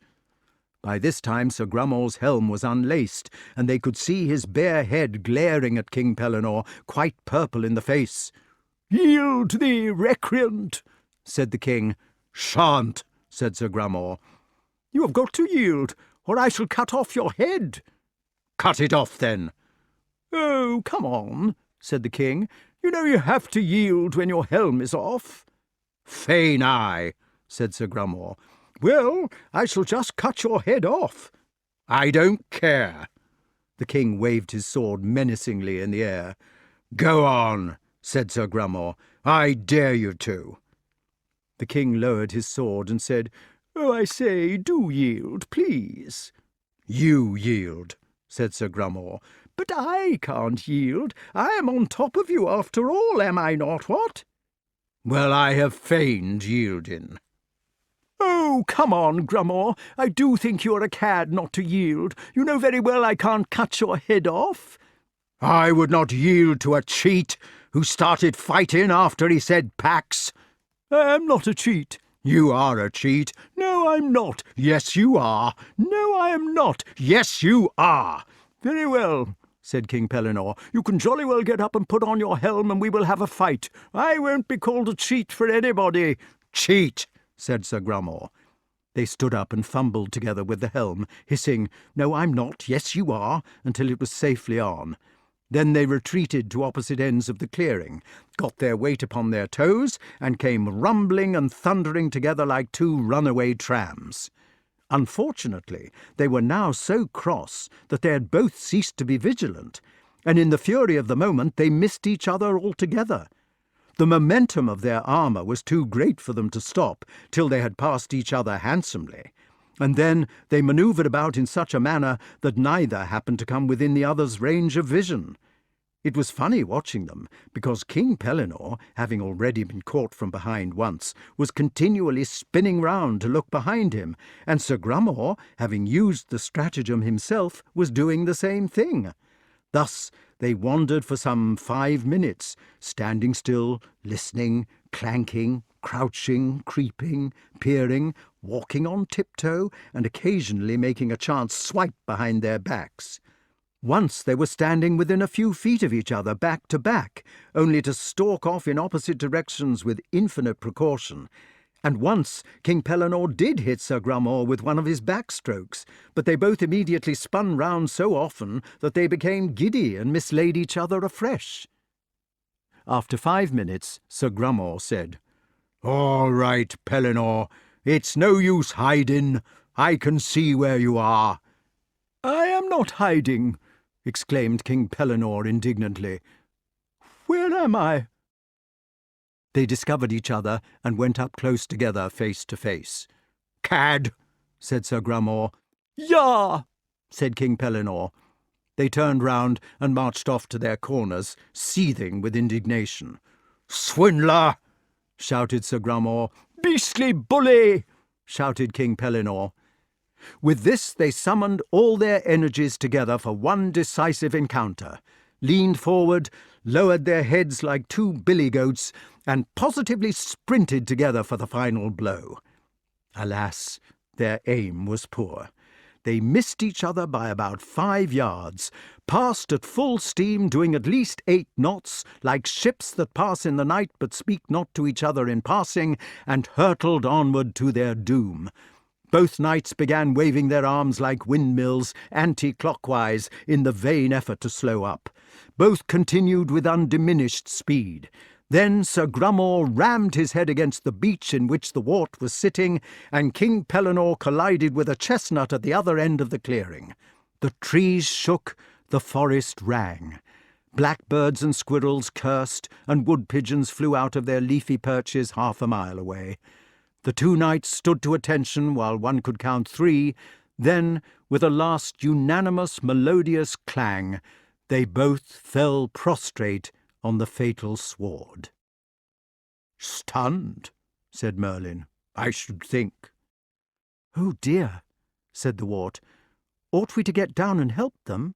By this time Sir Grummore's helm was unlaced, and they could see his bare head glaring at King Pellinore, quite purple in the face. "Yield thee, recreant," said the king. "Shan't," said Sir Grummore. "You have got to yield, or I shall cut off your head." "Cut it off, then." "Oh, come on," said the king. "You know you have to yield when your helm is off." "Fain I," said Sir Grummore. "Well, I shall just cut your head off." "I don't care." The king waved his sword menacingly in the air. "Go on," said Sir Grummore. "I dare you to." The king lowered his sword and said, "Oh, I say, do yield, please." "You yield," said Sir Grummore. "But I can't yield. I am on top of you after all, am I not, what?" "Well, I have feigned yielding." "Oh, come on, Grummore. I do think you are a cad not to yield. You know very well I can't cut your head off." "I would not yield to a cheat who started fighting after he said pax." "I am not a cheat." "You are a cheat." "No, I'm not." "Yes, you are." "No, I am not." "Yes, you are." "Very well," said King Pellinore. "You can jolly well get up and put on your helm, and we will have a fight. I won't be called a cheat for anybody." "Cheat," said Sir Grummore. They stood up and fumbled together with the helm, hissing, "No, I'm not. Yes, you are," until it was safely on. Then they retreated to opposite ends of the clearing, got their weight upon their toes, and came rumbling and thundering together like two runaway trams. Unfortunately, they were now so cross that they had both ceased to be vigilant, and in the fury of the moment they missed each other altogether. The momentum of their armour was too great for them to stop till they had passed each other handsomely, and then they manoeuvred about in such a manner that neither happened to come within the other's range of vision. It was funny watching them, because King Pellinore, having already been caught from behind once, was continually spinning round to look behind him, and Sir Grummore, having used the stratagem himself, was doing the same thing. Thus they wandered for some 5 minutes, standing still, listening, clanking, crouching, creeping, peering, walking on tiptoe, and occasionally making a chance swipe behind their backs. Once they were standing within a few feet of each other, back to back, only to stalk off in opposite directions with infinite precaution. And once King Pellinore did hit Sir Grummore with one of his backstrokes, but they both immediately spun round so often that they became giddy and mislaid each other afresh. After 5 minutes, Sir Grummore said, "All right, Pellinore, it's no use hiding. I can see where you are." "I am not hiding," exclaimed King Pellinore indignantly. "Where am I?" They discovered each other and went up close together, face to face. "Cad," said Sir Grummore. "Yah!" said King Pellinore. They turned round and marched off to their corners, seething with indignation. "Swindler!" shouted Sir Grummore. "Beastly bully!" shouted King Pellinore. With this they summoned all their energies together for one decisive encounter, leaned forward, lowered their heads like two billy-goats, and positively sprinted together for the final blow. Alas, their aim was poor. They missed each other by about 5 yards, passed at full steam, doing at least 8 knots, like ships that pass in the night but speak not to each other in passing, and hurtled onward to their doom. Both knights began waving their arms like windmills, anti-clockwise, in the vain effort to slow up. Both continued with undiminished speed. Then Sir Grummore rammed his head against the beech in which the wart was sitting, and King Pellinore collided with a chestnut at the other end of the clearing. The trees shook, the forest rang. Blackbirds and squirrels cursed, and wood-pigeons flew out of their leafy perches half a mile away. The 2 knights stood to attention while one could count 3, then, with a last unanimous melodious clang, they both fell prostrate on the fatal sward. "Stunned," said Merlyn, "I should think." "Oh dear," said the wart. "Ought we to get down and help them?"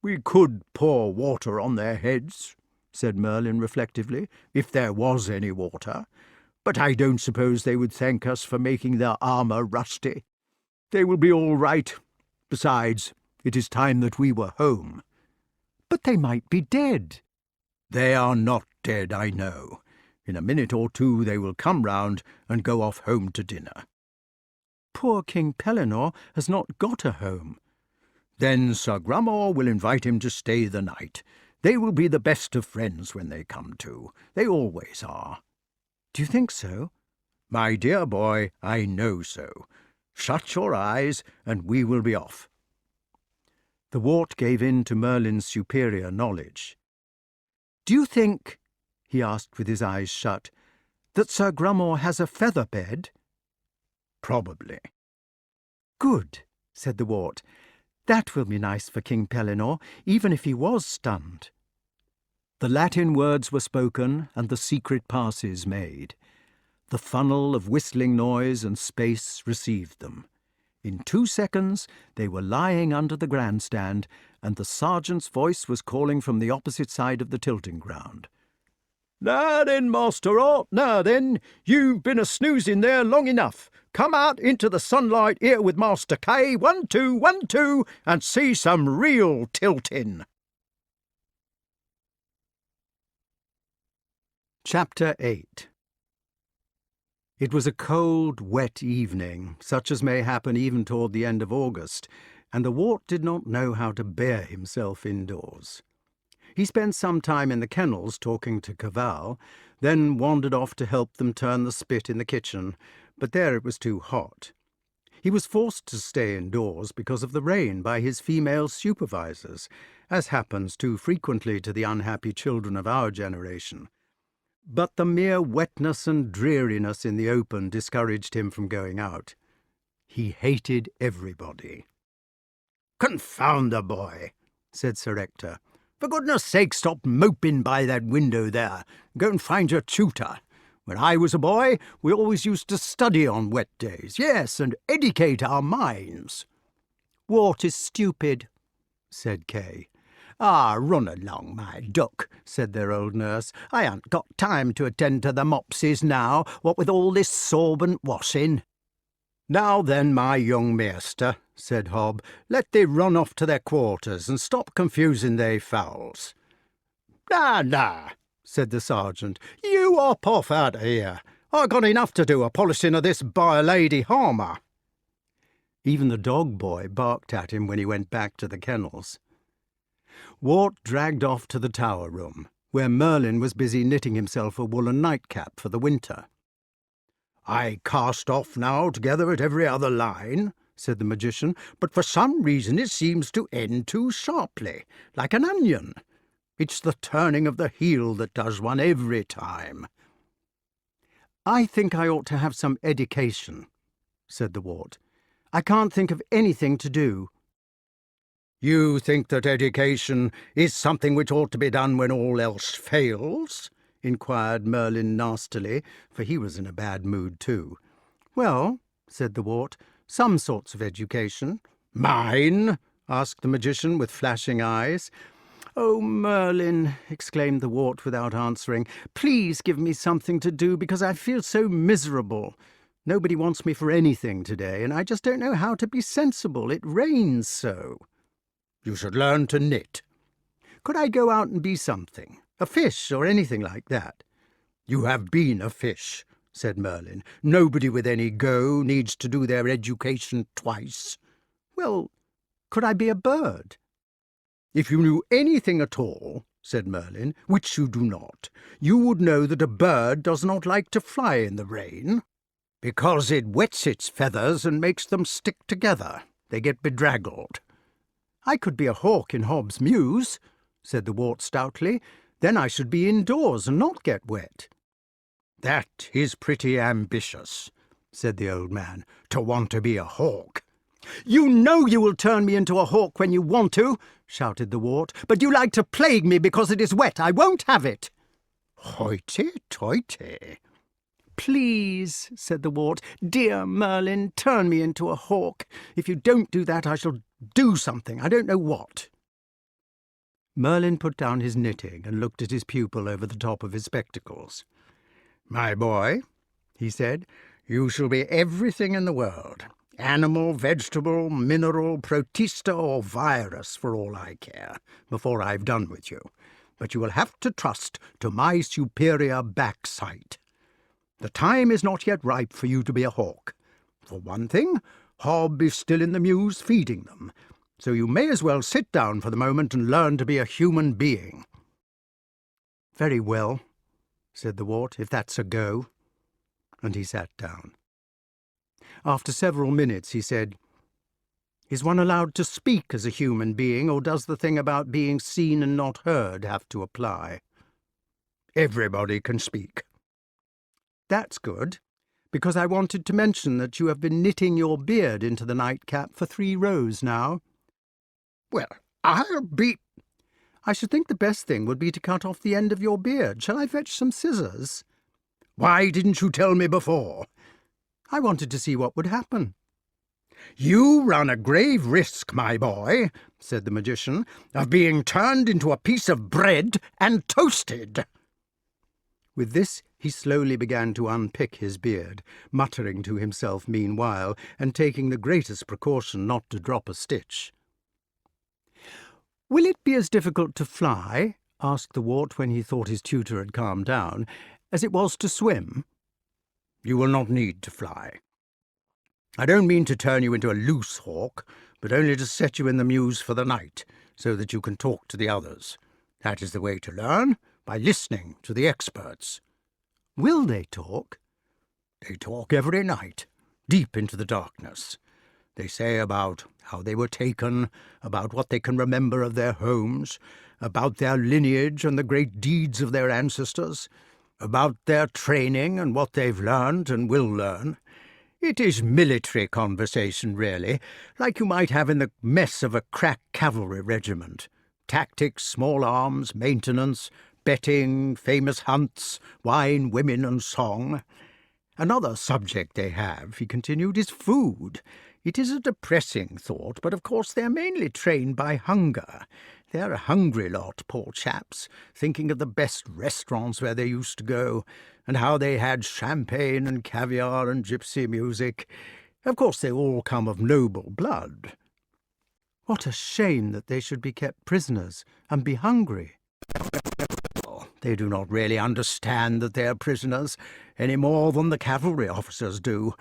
"We could pour water on their heads," said Merlyn reflectively, "if there was any water. But I don't suppose they would thank us for making their armour rusty. They will be all right. Besides, it is time that we were home." "But they might be dead." "They are not dead, I know. In a minute or 2 they will come round and go off home to dinner." "Poor King Pellinore has not got a home." Then Sir Grummore will invite him to stay the night. They will be the best of friends when they come to. They always are. Do you think so? My dear boy, I know so. Shut your eyes, and we will be off. The wart gave in to Merlin's superior knowledge. Do you think, he asked with his eyes shut, that Sir Grummore has a feather bed? Probably. Good, said the wart. That will be nice for King Pellinore, even if he was stunned. The Latin words were spoken and the secret passes made. The funnel of whistling noise and space received them. In 2 seconds they were lying under the grandstand, and the sergeant's voice was calling from the opposite side of the tilting ground. Now then, Master Art, now then, you've been a-snoozing there long enough. Come out into the sunlight here with Master K, 1, 2, 1, 2, and see some real tilting. Chapter 8. It was a cold, wet evening, such as may happen even toward the end of August, and the wart did not know how to bear himself indoors. He spent some time in the kennels talking to Cavall, then wandered off to help them turn the spit in the kitchen, but there it was too hot. He was forced to stay indoors because of the rain by his female supervisors, as happens too frequently to the unhappy children of our generation. But the mere wetness and dreariness in the open discouraged him from going out. He hated everybody. "Confound the boy," said Sir Ector. "For goodness' sake, stop moping by that window there. Go and find your tutor. When I was a boy, we always used to study on wet days, yes, and educate our minds." "Wart is stupid," said Kay. "Ah, run along, my duck," said their old nurse. "I ain't got time to attend to the mopsies now, what with all this sorbent washing." "Now then, my young master," said Hob, "let they run off to their quarters and stop confusing they fowls." "Nah," said the sergeant, "you hop off out of here. I got enough to do a polishing of this by-lady armour." Even the dog boy barked at him when he went back to the kennels. Wart dragged off to the tower room, where Merlyn was busy knitting himself a woolen nightcap for the winter. "I cast off now together at every other line," said the magician, "but for some reason it seems to end too sharply, like an onion. It's the turning of the heel that does one every time." "I think I ought to have some education," said the wart. "I can't think of anything to do." "You think that education is something which ought to be done when all else fails?" inquired Merlyn nastily, for he was in a bad mood too. "Well," said the wart, "some sorts of education." "Mine?" asked the magician with flashing eyes. "Oh, Merlyn," exclaimed the wart without answering, "please give me something to do, because I feel so miserable. Nobody wants me for anything today, and I just don't know how to be sensible. It rains so." "You should learn to knit." "Could I go out and be something? A fish or anything like that?" "You have been a fish," said Merlyn. "Nobody with any go needs to do their education twice." "Well, could I be a bird?" "If you knew anything at all," said Merlyn, "which you do not, you would know that a bird does not like to fly in the rain, because it wets its feathers and makes them stick together. They get bedraggled." "I could be a hawk in Hobbs' Mews," said the wart stoutly. "Then I should be indoors and not get wet." "That is pretty ambitious," said the old man, "to want to be a hawk." "You know you will turn me into a hawk when you want to," shouted the wart, "but you like to plague me because it is wet. I won't have it." "Hoity-toity." "Please," said the wart, "dear Merlyn, turn me into a hawk. If you don't do that, I shall do something. I don't know what." Merlyn put down his knitting and looked at his pupil over the top of his spectacles. "My boy," he said, "you shall be everything in the world. Animal, vegetable, mineral, protista, or virus, for all I care, before I've done with you. But you will have to trust to my superior backsight. The time is not yet ripe for you to be a hawk. For one thing, Hob is still in the mews feeding them. so you may as well sit down for the moment and learn to be a human being." "Very well," said the wart, "if that's a go." And he sat down. After several minutes he said, "Is one allowed to speak as a human being, or does the thing about being seen and not heard have to apply?" "Everybody can speak." "That's good, because I wanted to mention that you have been knitting your beard into the nightcap for 3 rows now." "Well, I'll be—" "I should think the best thing would be to cut off the end of your beard. Shall I fetch some scissors?" "Why didn't you tell me before?" "I wanted to see what would happen." "You run a grave risk, my boy," said the magician, "of being turned into a piece of bread and toasted." With this he slowly began to unpick his beard, muttering to himself meanwhile, and taking the greatest precaution not to drop a stitch. "Will it be as difficult to fly," asked the wart when he thought his tutor had calmed down, "as it was to swim?" "You will not need to fly. I don't mean to turn you into a loose hawk, but only to set you in the mews for the night, so that you can talk to the others. That is the way to learn, by listening to the experts." "Will they talk?" "They talk every night, deep into the darkness. They say about how they were taken, about what they can remember of their homes, about their lineage and the great deeds of their ancestors, about their training and what they've learned and will learn. It is military conversation, really, like you might have in the mess of a crack cavalry regiment. Tactics, small arms, maintenance, betting, famous hunts, wine, women, and song. Another subject they have," he continued, "is food. It is a depressing thought, but of course they're mainly trained by hunger. They're a hungry lot, poor chaps, thinking of the best restaurants where they used to go, and how they had champagne and caviar and gypsy music. Of course they all come of noble blood." "What a shame that they should be kept prisoners and be hungry." "They do not really understand that they are prisoners, any more than the cavalry officers do.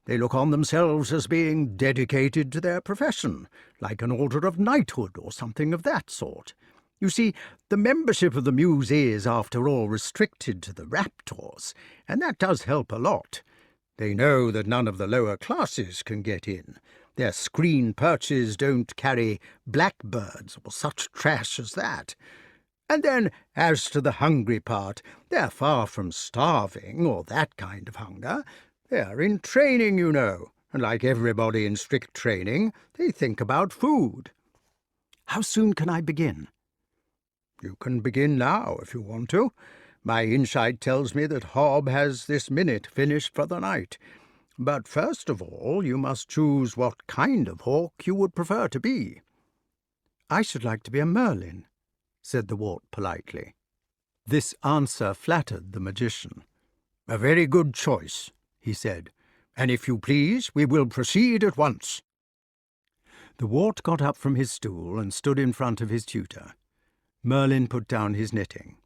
They look on themselves as being dedicated to their profession, like an order of knighthood or something of that sort. You see, the membership of the Mews is, after all, restricted to the raptors, and that does help a lot. They know that none of the lower classes can get in. Their screen perches don't carry blackbirds or such trash as that. And then, as to the hungry part, they're far from starving or that kind of hunger. They are in training, you know, and like everybody in strict training, they think about food." "How soon can I begin?" "You can begin now, if you want to. My insight tells me that Hob has this minute finished for the night. But first of all, you must choose what kind of hawk you would prefer to be." "I should like to be a Merlyn," said the wart politely. This answer flattered the magician. "A very good choice," he said, "and if you please, we will proceed at once." The wart got up from his stool and stood in front of his tutor. Merlyn put down his knitting.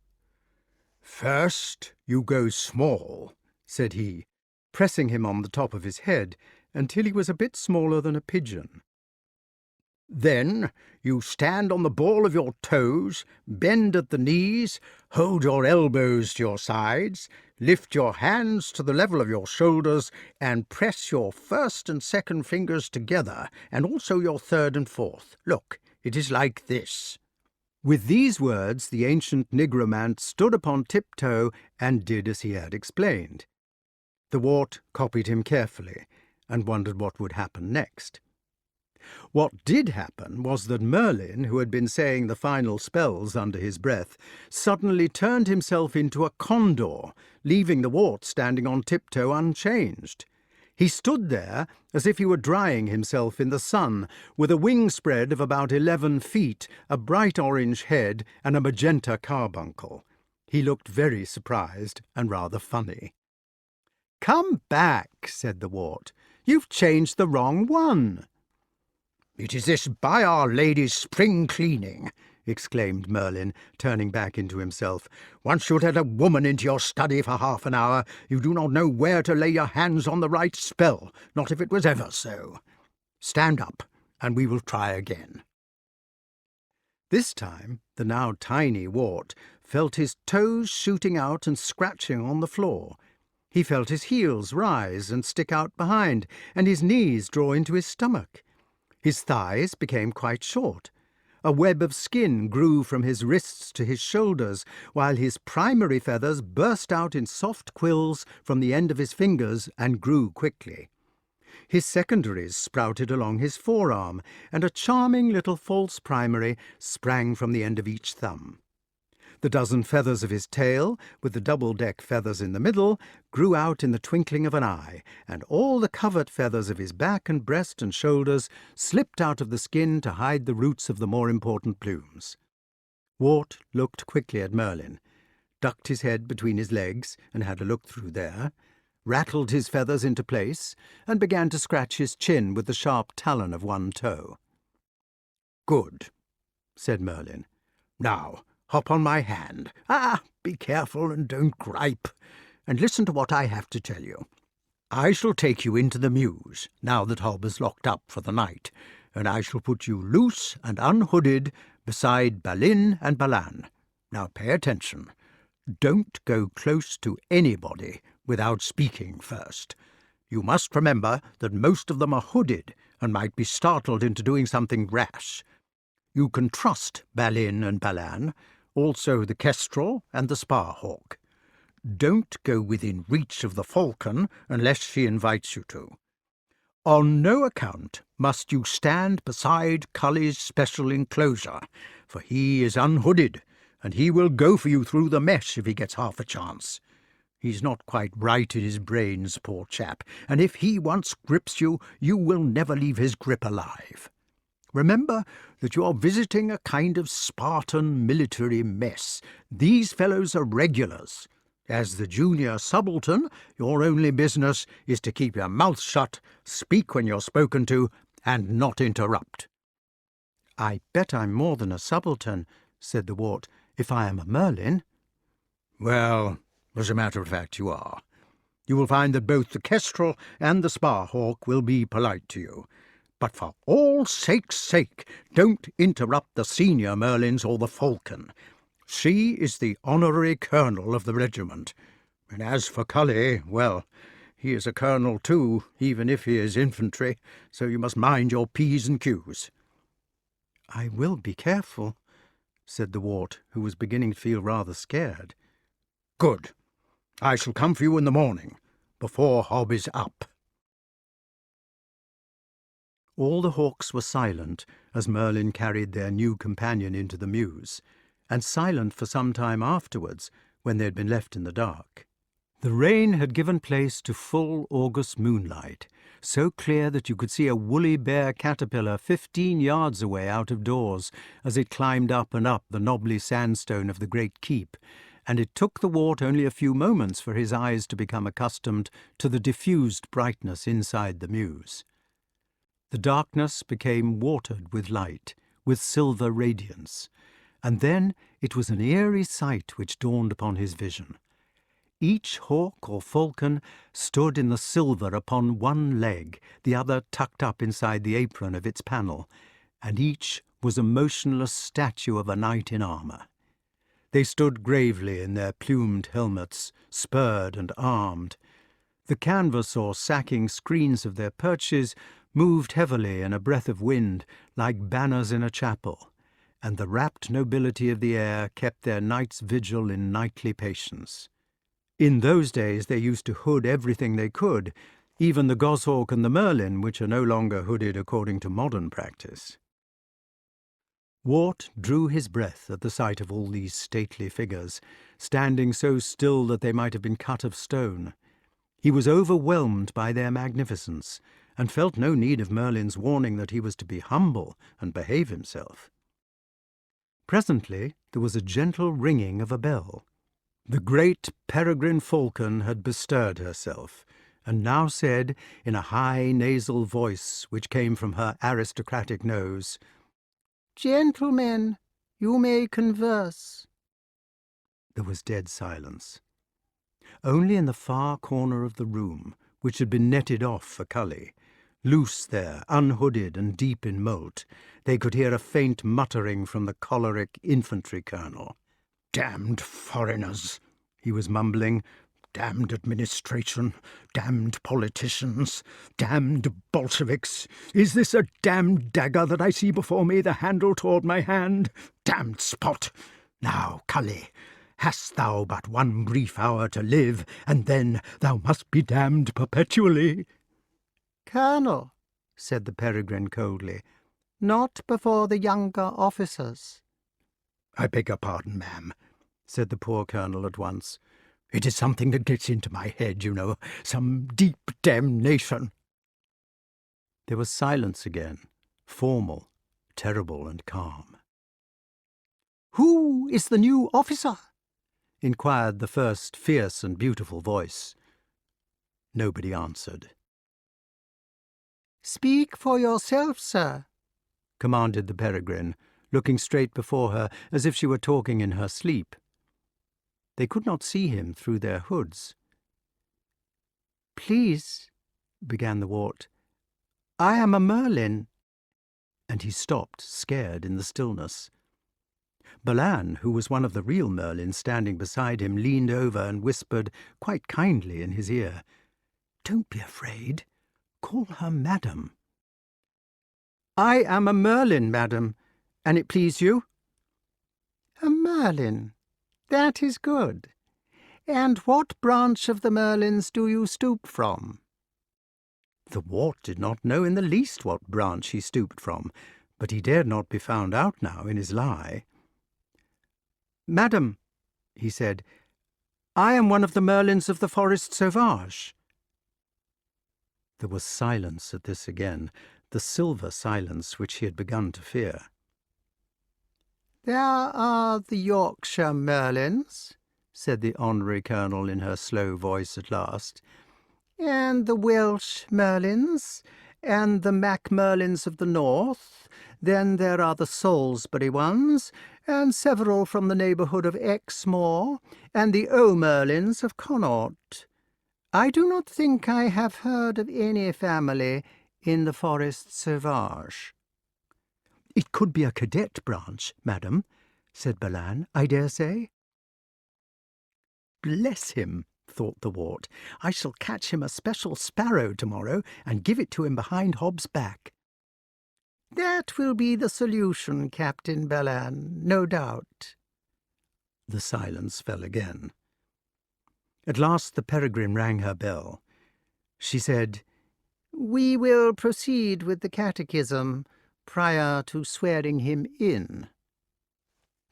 "First you go small," said he, pressing him on the top of his head until he was a bit smaller than a pigeon. "Then you stand on the ball of your toes, bend at the knees, hold your elbows to your sides, lift your hands to the level of your shoulders, and press your first and second fingers together, and also your third and fourth. Look, it is like this." With these words the ancient nigromant stood upon tiptoe and did as he had explained. The wart copied him carefully, and wondered what would happen next. What did happen was that Merlyn, who had been saying the final spells under his breath, suddenly turned himself into a condor, leaving the wart standing on tiptoe unchanged. He stood there as if he were drying himself in the sun, with a wing spread of about 11 feet, a bright orange head, and a magenta carbuncle. He looked very surprised and rather funny. "Come back," said the wart. "You've changed the wrong one." "It is this by Our Lady's spring cleaning," exclaimed Merlyn, turning back into himself. "Once you let a woman into your study for half an hour, you do not know where to lay your hands on the right spell, not if it was ever so. Stand up, and we will try again." This time the now tiny wart felt his toes shooting out and scratching on the floor. He felt his heels rise and stick out behind, and his knees draw into his stomach. His thighs became quite short. A web of skin grew from his wrists to his shoulders, while his primary feathers burst out in soft quills from the end of his fingers and grew quickly. His secondaries sprouted along his forearm, and a charming little false primary sprang from the end of each thumb. The dozen feathers of his tail, with the double-deck feathers in the middle, grew out in the twinkling of an eye, and all the covert feathers of his back and breast and shoulders slipped out of the skin to hide the roots of the more important plumes. Wart looked quickly at Merlyn, ducked his head between his legs and had a look through there, rattled his feathers into place, and began to scratch his chin with the sharp talon of one toe. "Good," said Merlyn. "Now, hop on my hand. Be careful and don't gripe, and listen to what I have to tell you. I shall take you into the mews, now that Hob is locked up for the night, and I shall put you loose and unhooded beside Balin and Balan. Now pay attention. Don't go close to anybody without speaking first. You must remember that most of them are hooded and might be startled into doing something rash. You can trust Balin and Balan, also the kestrel and the sparhawk. Don't go within reach of the falcon unless she invites you to. On no account must you stand beside Cully's special enclosure, for he is unhooded, and he will go for you through the mesh if he gets half a chance. He's not quite right in his brains, poor chap, and if he once grips you, you will never leave his grip alive. Remember that you are visiting a kind of Spartan military mess. These fellows are regulars. As the junior subaltern, your only business is to keep your mouth shut, speak when you're spoken to, and not interrupt." "I bet I'm more than a subaltern," said the wart, "if I am a Merlyn." "Well, as a matter of fact, you are. You will find that both the kestrel and the sparhawk will be polite to you. But for all sake's sake, don't interrupt the senior Merlyns or the falcon. She is the honorary colonel of the regiment. And as for Cully, well, he is a colonel too, even if he is infantry, so you must mind your P's and Q's." "I will be careful," said the wart, who was beginning to feel rather scared. "Good. I shall come for you in the morning, before Hob is up." All the hawks were silent as Merlyn carried their new companion into the mews, and silent for some time afterwards when they had been left in the dark. The rain had given place to full August moonlight, so clear that you could see a woolly bear caterpillar 15 yards away out of doors as it climbed up and up the knobbly sandstone of the great keep, and it took the wart only a few moments for his eyes to become accustomed to the diffused brightness inside the mews. The darkness became watered with light, with silver radiance, and then it was an eerie sight which dawned upon his vision. Each hawk or falcon stood in the silver upon one leg, the other tucked up inside the apron of its panel, and each was a motionless statue of a knight in armour. They stood gravely in their plumed helmets, spurred and armed. The canvas or sacking screens of their perches moved heavily in a breath of wind, like banners in a chapel, and the rapt nobility of the air kept their night's vigil in knightly patience. In those days they used to hood everything they could, even the goshawk and the merlin, which are no longer hooded according to modern practice. Wart drew his breath at the sight of all these stately figures, standing so still that they might have been cut of stone. He was overwhelmed by their magnificence, and felt no need of Merlin's warning that he was to be humble and behave himself. Presently there was a gentle ringing of a bell. The great peregrine falcon had bestirred herself, and now said, in a high nasal voice which came from her aristocratic nose, "Gentlemen, you may converse." There was dead silence. Only in the far corner of the room, which had been netted off for Cully, Loose there, unhooded and deep in moult, they could hear a faint muttering from the choleric infantry colonel. "Damned foreigners," he was mumbling. "Damned administration, damned politicians, damned Bolsheviks. Is this a damned dagger that I see before me, the handle toward my hand? Damned spot! Now, Cully, hast thou but one brief hour to live, and then thou must be damned perpetually?" "Colonel," said the Peregrine coldly, "not before the younger officers." "I beg your pardon, ma'am," said the poor colonel at once. "It is something that gets into my head, you know, some deep damnation." There was silence again, formal, terrible and calm. "Who is the new officer?" inquired the first fierce and beautiful voice. Nobody answered. "Speak for yourself, sir," commanded the Peregrine, looking straight before her as if she were talking in her sleep. They could not see him through their hoods. "Please," began the wart, "I am a Merlyn." And he stopped, scared in the stillness. Balan, who was one of the real Merlin standing beside him, leaned over and whispered quite kindly in his ear, "Don't be afraid. Call her madam." "I am a Merlin, madam, an it please you." "A Merlyn. That is good. And what branch of the Merlyns do you stoop from?" The wart did not know in the least what branch he stooped from, but he dared not be found out now in his lie. "Madam," he said, "I am one of the Merlins of the Forest Sauvage." There was silence at this again, the silver silence which he had begun to fear. "There are the Yorkshire Merlyns," said the honorary colonel in her slow voice at last, "and the Welsh Merlyns, and the Macmerlyns of the north. Then there are the Salisbury ones, and several from the neighbourhood of Exmoor, and the O'Merlyns of Connaught. I do not think I have heard of any family in the Forest Sauvage." "It could be a cadet branch, madam," said Balan, "I dare say." "Bless him," thought the wart. "I shall catch him a special sparrow tomorrow and give it to him behind Hobbs' back." "That will be the solution, Captain Balan, no doubt." The silence fell again. At last the Peregrine rang her bell. She said, "We will proceed with the catechism prior to swearing him in."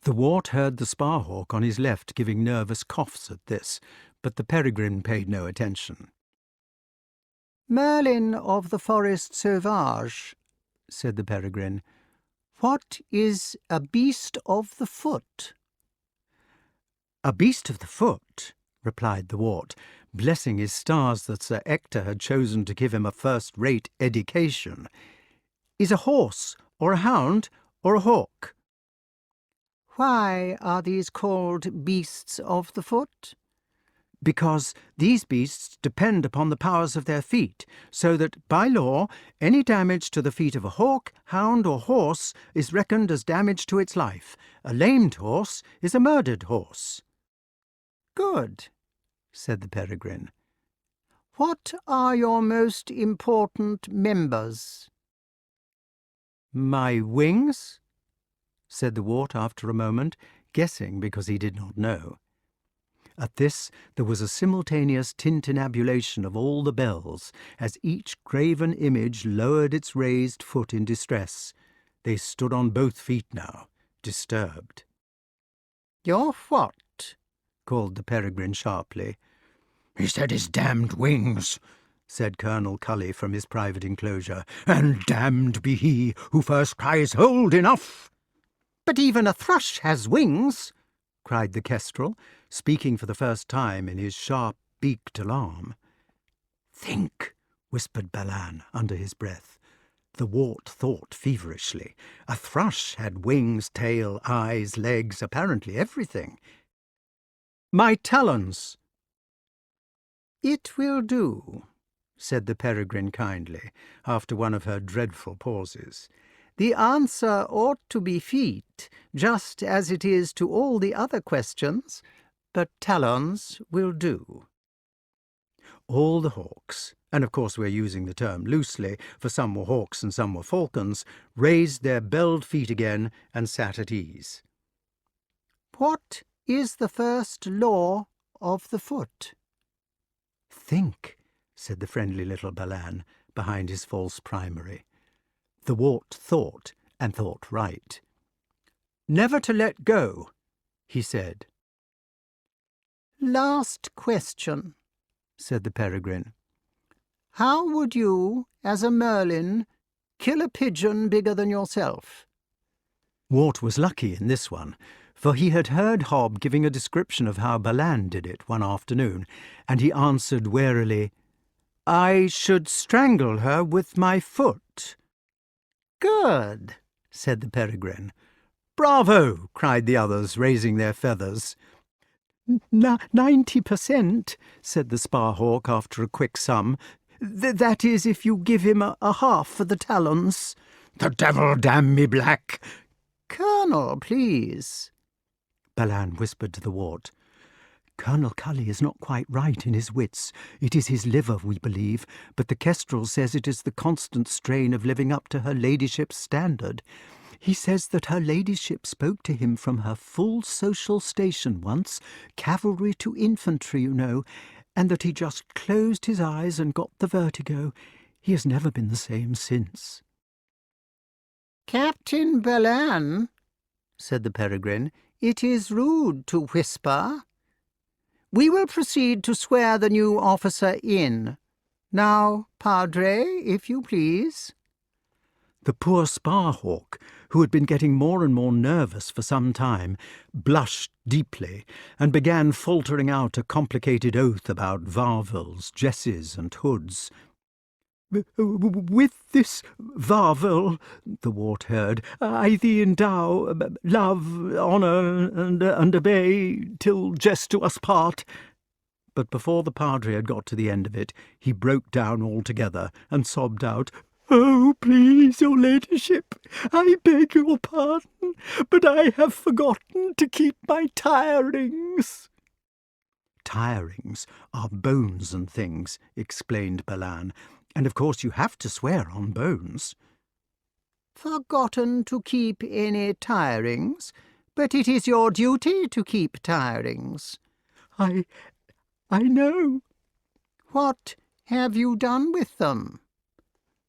The wart heard the sparhawk on his left giving nervous coughs at this, but the Peregrine paid no attention. "Merlin of the Forest Sauvage," said the Peregrine, "what is a beast of the foot?" "A beast of the foot," replied the wart, blessing his stars that Sir Ector had chosen to give him a first-rate education, "is a horse, or a hound, or a hawk." "Why are these called beasts of the foot?" "Because these beasts depend upon the powers of their feet, so that, by law, any damage to the feet of a hawk, hound, or horse is reckoned as damage to its life. A lamed horse is a murdered horse." "Good," said the Peregrine. "What are your most important members?" "My wings," said the wart after a moment, guessing because he did not know. At this there was a simultaneous tintinnabulation of all the bells, as each graven image lowered its raised foot in distress. They stood on both feet now, disturbed. "Your what?" called the Peregrine sharply. "He said his damned wings," said Colonel Cully from his private enclosure, "and damned be he who first cries, 'Hold, enough!'" "But even a thrush has wings," cried the kestrel, speaking for the first time in his sharp-beaked alarm. "Think," whispered Balan under his breath. The wart thought feverishly. A thrush had wings, tail, eyes, legs, apparently everything. "My talons." "It will do," said the Peregrine kindly, after one of her dreadful pauses. "The answer ought to be feet, just as it is to all the other questions, but talons will do." All the hawks, and of course we're using the term loosely, for some were hawks and some were falcons, raised their belled feet again and sat at ease. "What is the first law of the foot?" "Think," said the friendly little Balan, behind his false primary. The wart thought, and thought right. "Never to let go," he said. "Last question," said the Peregrine. "How would you, as a Merlyn, kill a pigeon bigger than yourself?" Wart was lucky in this one, for he had heard Hob giving a description of how Balan did it one afternoon, and he answered warily, "I should strangle her with my foot." "Good," said the Peregrine. "Bravo!" cried the others, raising their feathers. 90%, said the Sparhawk after a quick sum. That is, if you give him a half for the talons." "The devil damn me black!" "Colonel, please." Balan whispered to the wart. "Colonel Cully is not quite right in his wits. It is his liver, we believe, but the kestrel says it is the constant strain of living up to her ladyship's standard. He says that her ladyship spoke to him from her full social station once, cavalry to infantry, you know, and that he just closed his eyes and got the vertigo. He has never been the same since." "Captain Balan," said the Peregrine, "it is rude to whisper. We will proceed to swear the new officer in. Now, Padre, if you please." The poor Sparhawk, who had been getting more and more nervous for some time, blushed deeply and began faltering out a complicated oath about varvels, jesses, and hoods. "With this varvel," the wart heard, "I thee endow, love, honour, and obey, till jest do us part." But before the Padre had got to the end of it, he broke down altogether and sobbed out, "Oh, please, your ladyship, I beg your pardon, but I have forgotten to keep my tirings." "Tirings are bones and things," explained Balan, "and of course you have to swear on bones." "Forgotten to keep any tirings? But it is your duty to keep tirings." I know." "What have you done with them?"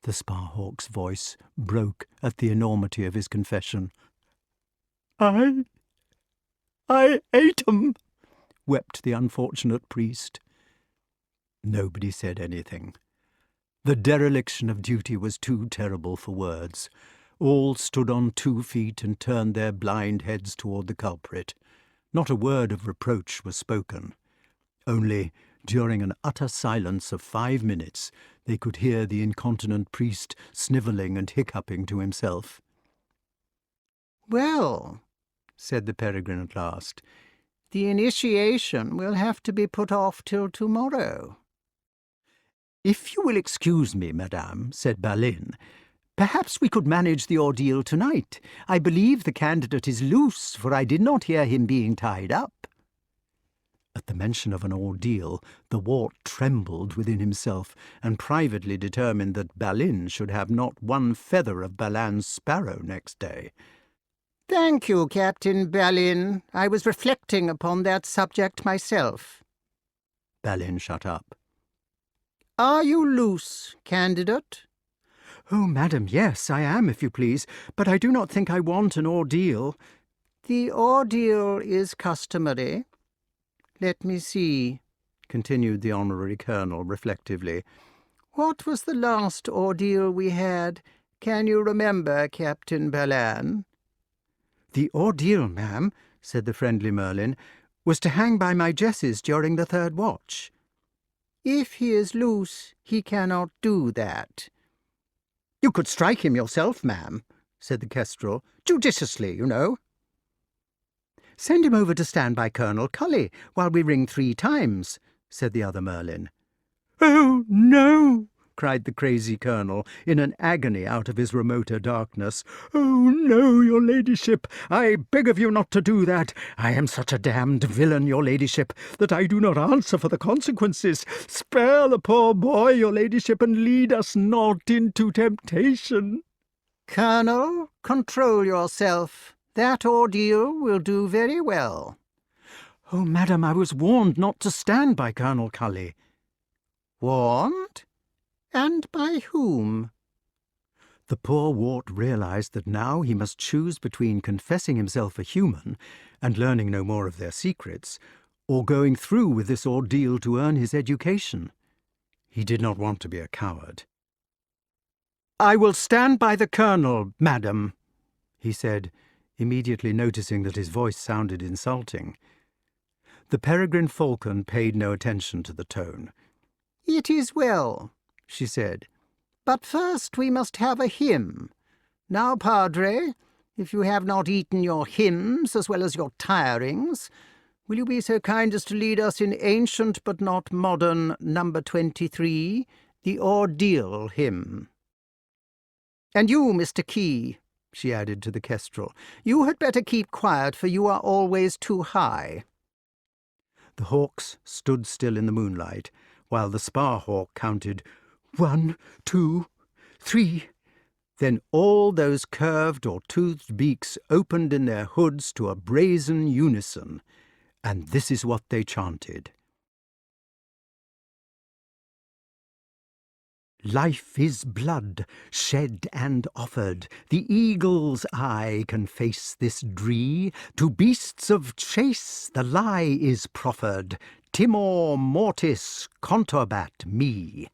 The Sparhawk's voice broke at the enormity of his confession. I ate 'em," wept the unfortunate priest. Nobody said anything. The dereliction of duty was too terrible for words. All stood on 2 feet and turned their blind heads toward the culprit. Not a word of reproach was spoken. Only, during an utter silence of 5 minutes, they could hear the incontinent priest snivelling and hiccuping to himself. "Well," said the Peregrine at last, "the initiation will have to be put off till tomorrow." "If you will excuse me, madame," said Balin, "perhaps we could manage the ordeal tonight. I believe the candidate is loose, for I did not hear him being tied up." At the mention of an ordeal, the wart trembled within himself, and privately determined that Balin should have not one feather of Balan's sparrow next day. "Thank you, Captain Balin. I was reflecting upon that subject myself." Balin shut up. "Are you loose, candidate?" "Oh, madam, yes, I am, if you please, but I do not think I want an ordeal." "The ordeal is customary. Let me see," continued the honorary colonel reflectively. "What was the last ordeal we had? Can you remember, Captain Balan?" "The ordeal, ma'am," said the friendly Merlyn, "was to hang by my jesses during the 3rd watch." "If he is loose, he cannot do that." "You could strike him yourself, ma'am," said the kestrel, "judiciously, you know." "Send him over to stand by Colonel Cully while we ring 3 times," said the other Merlyn. "Oh, no!" cried the crazy colonel, in an agony out of his remoter darkness. "Oh, no, your ladyship! I beg of you not to do that. I am such a damned villain, your ladyship, that I do not answer for the consequences. Spare the poor boy, your ladyship, and lead us not into temptation." "Colonel, control yourself. That ordeal will do very well." "Oh, madam, I was warned not to stand by Colonel Cully." "Warned? And by whom?" The poor wart realized that now he must choose between confessing himself a human and learning no more of their secrets, or going through with this ordeal to earn his education. He did not want to be a coward. "I will stand by the colonel, madam," he said, immediately noticing that his voice sounded insulting. The peregrine falcon paid no attention to the tone. "It is well," she said. "But first we must have a hymn. Now, Padre, if you have not eaten your hymns as well as your tirings, will you be so kind as to lead us in ancient but not modern number 23, the Ordeal Hymn? And you, Mr. Key," she added to the kestrel, "you had better keep quiet, for you are always too high." The hawks stood still in the moonlight, while the spar-hawk counted 1, 2, 3. Then all those curved or toothed beaks opened in their hoods to a brazen unison, and this is what they chanted. Life is blood, shed and offered. The eagle's eye can face this dree. To beasts of chase the lie is proffered. Timor mortis conturbat me.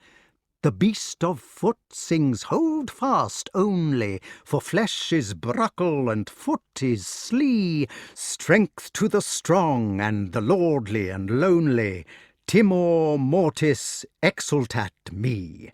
The beast of foot sings hold fast only, for flesh is bruckle and foot is slee. Strength to the strong and the lordly and lonely. Timor mortis exultat me.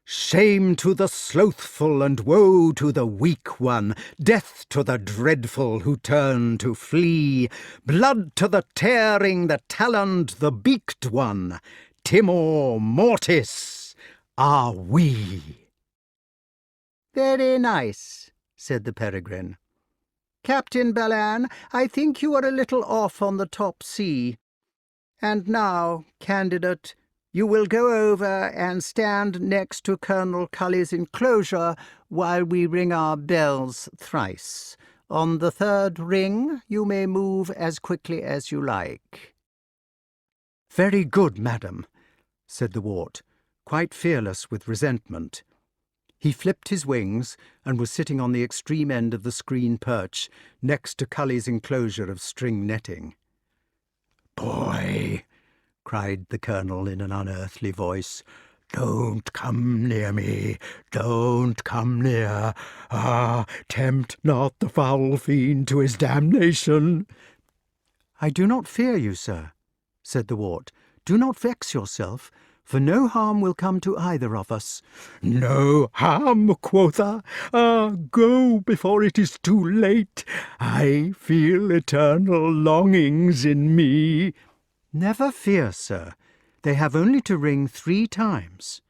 Shame to the slothful and woe to the weak one, death to the dreadful who turn to flee, blood to the tearing, the taloned, the beaked one. Timor mortis are we. "Very nice," said the peregrine. "Captain Balan, I think you are a little off on the top C. And now, candidate, you will go over and stand next to Colonel Cully's enclosure while we ring our bells thrice. On the third ring you may move as quickly as you like." "Very good, madam," said the wart, quite fearless with resentment. He flipped his wings and was sitting on the extreme end of the screen perch next to Cully's enclosure of string netting. "Boy," cried the colonel in an unearthly voice, "don't come near me, don't come near. Ah, tempt not the foul fiend to his damnation." "I do not fear you, sir," said the wart. "Do not vex yourself, for no harm will come to either of us." "No harm, quotha? Ah, go before it is too late. I feel eternal longings in me." "Never fear, sir. They have only to ring 3 times.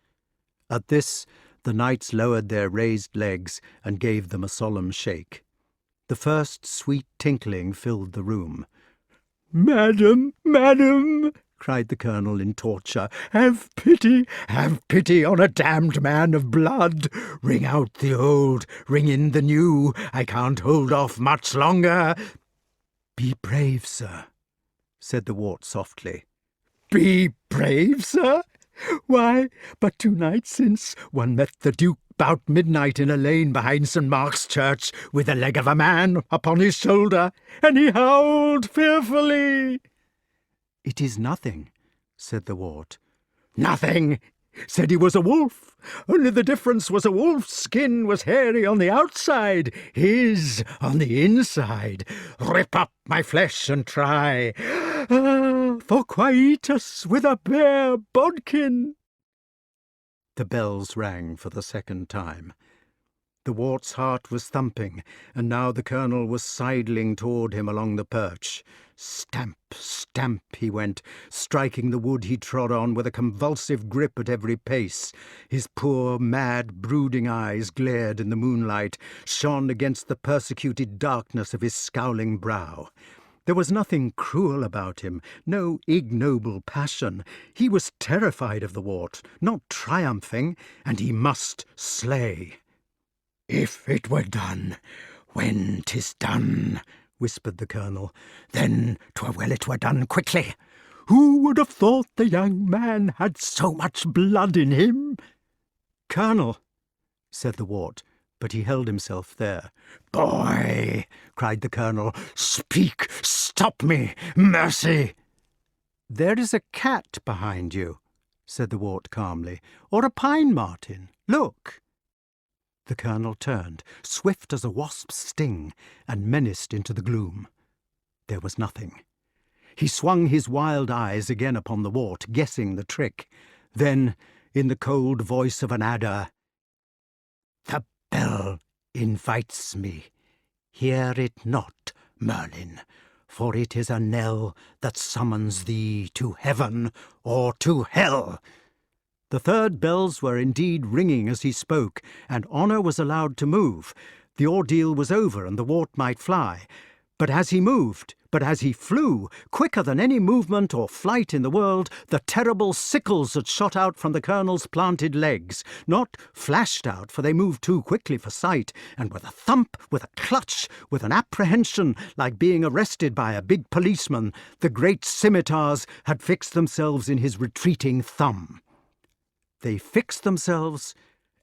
At this, the knights lowered their raised legs and gave them a solemn shake. The first sweet tinkling filled the room. "Madam, madam," cried the colonel in torture, have pity on a damned man of blood. Ring out the old, ring in the new. I can't hold off much longer." "Be brave, sir," said the wart softly. "Be brave, sir? Why, but 2 nights since one met the Duke about midnight in a lane behind St. Mark's Church with the leg of a man upon his shoulder, and he howled fearfully." "It is nothing," said the wart. "Nothing! Said he was a wolf, only the difference was a wolf's skin was hairy on the outside, his on the inside. Rip up my flesh and try. For quietus with a bare bodkin." The bells rang for the 2nd time. The Wart's heart was thumping, and now the Colonel was sidling toward him along the perch. Stamp, stamp, he went, striking the wood he trod on with a convulsive grip at every pace. His poor, mad, brooding eyes glared in the moonlight, shone against the persecuted darkness of his scowling brow. There was nothing cruel about him, no ignoble passion. He was terrified of the Wart, not triumphing, and he must slay. "If it were done, when 'tis done," whispered the Colonel, "then 'twere well it were done quickly. Who would have thought the young man had so much blood in him?" "Colonel," said the Wart, but he held himself there. "Boy!" cried the Colonel. "Speak! Stop me! Mercy!" "There is a cat behind you," said the Wart calmly, "or a pine marten. Look!" The Colonel turned, swift as a wasp's sting, and menaced into the gloom. There was nothing. He swung his wild eyes again upon the Wart, guessing the trick. Then, in the cold voice of an adder, "The bell invites me. Hear it not, Merlyn, for it is a knell that summons thee to heaven or to hell." The third bells were indeed ringing as he spoke, and Honour was allowed to move. The ordeal was over, and the Wart might fly. But as he flew, quicker than any movement or flight in the world, the terrible sickles that shot out from the Colonel's planted legs, not flashed out, for they moved too quickly for sight, and with a thump, with a clutch, with an apprehension like being arrested by a big policeman, the great scimitars had fixed themselves in his retreating thumb. They fixed themselves,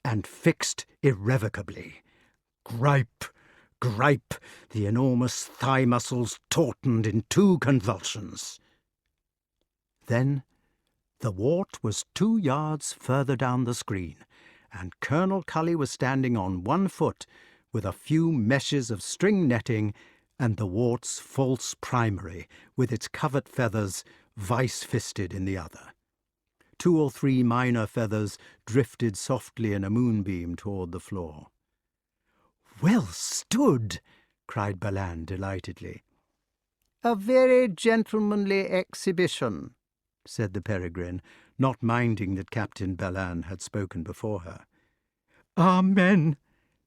and fixed irrevocably. Gripe, gripe, the enormous thigh muscles tautened in two convulsions. Then the Wart was 2 yards further down the screen, and Colonel Cully was standing on one foot with a few meshes of string netting and the Wart's false primary, with its covert feathers vice-fisted in the other. 2 or 3 minor feathers drifted softly in a moonbeam toward the floor. "Well stood!" cried Balan delightedly. "A very gentlemanly exhibition," said the Peregrine, not minding that Captain Balan had spoken before her. "Amen,"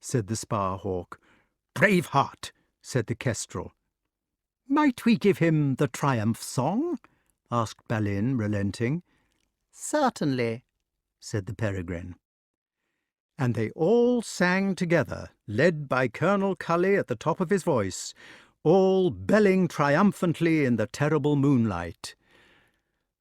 said the Sparhawk. "Brave heart," said the Kestrel. "Might we give him the triumph song?" asked Balin, relenting. "Certainly," said the Peregrine. And they all sang together, led by Colonel Cully at the top of his voice, all belling triumphantly in the terrible moonlight.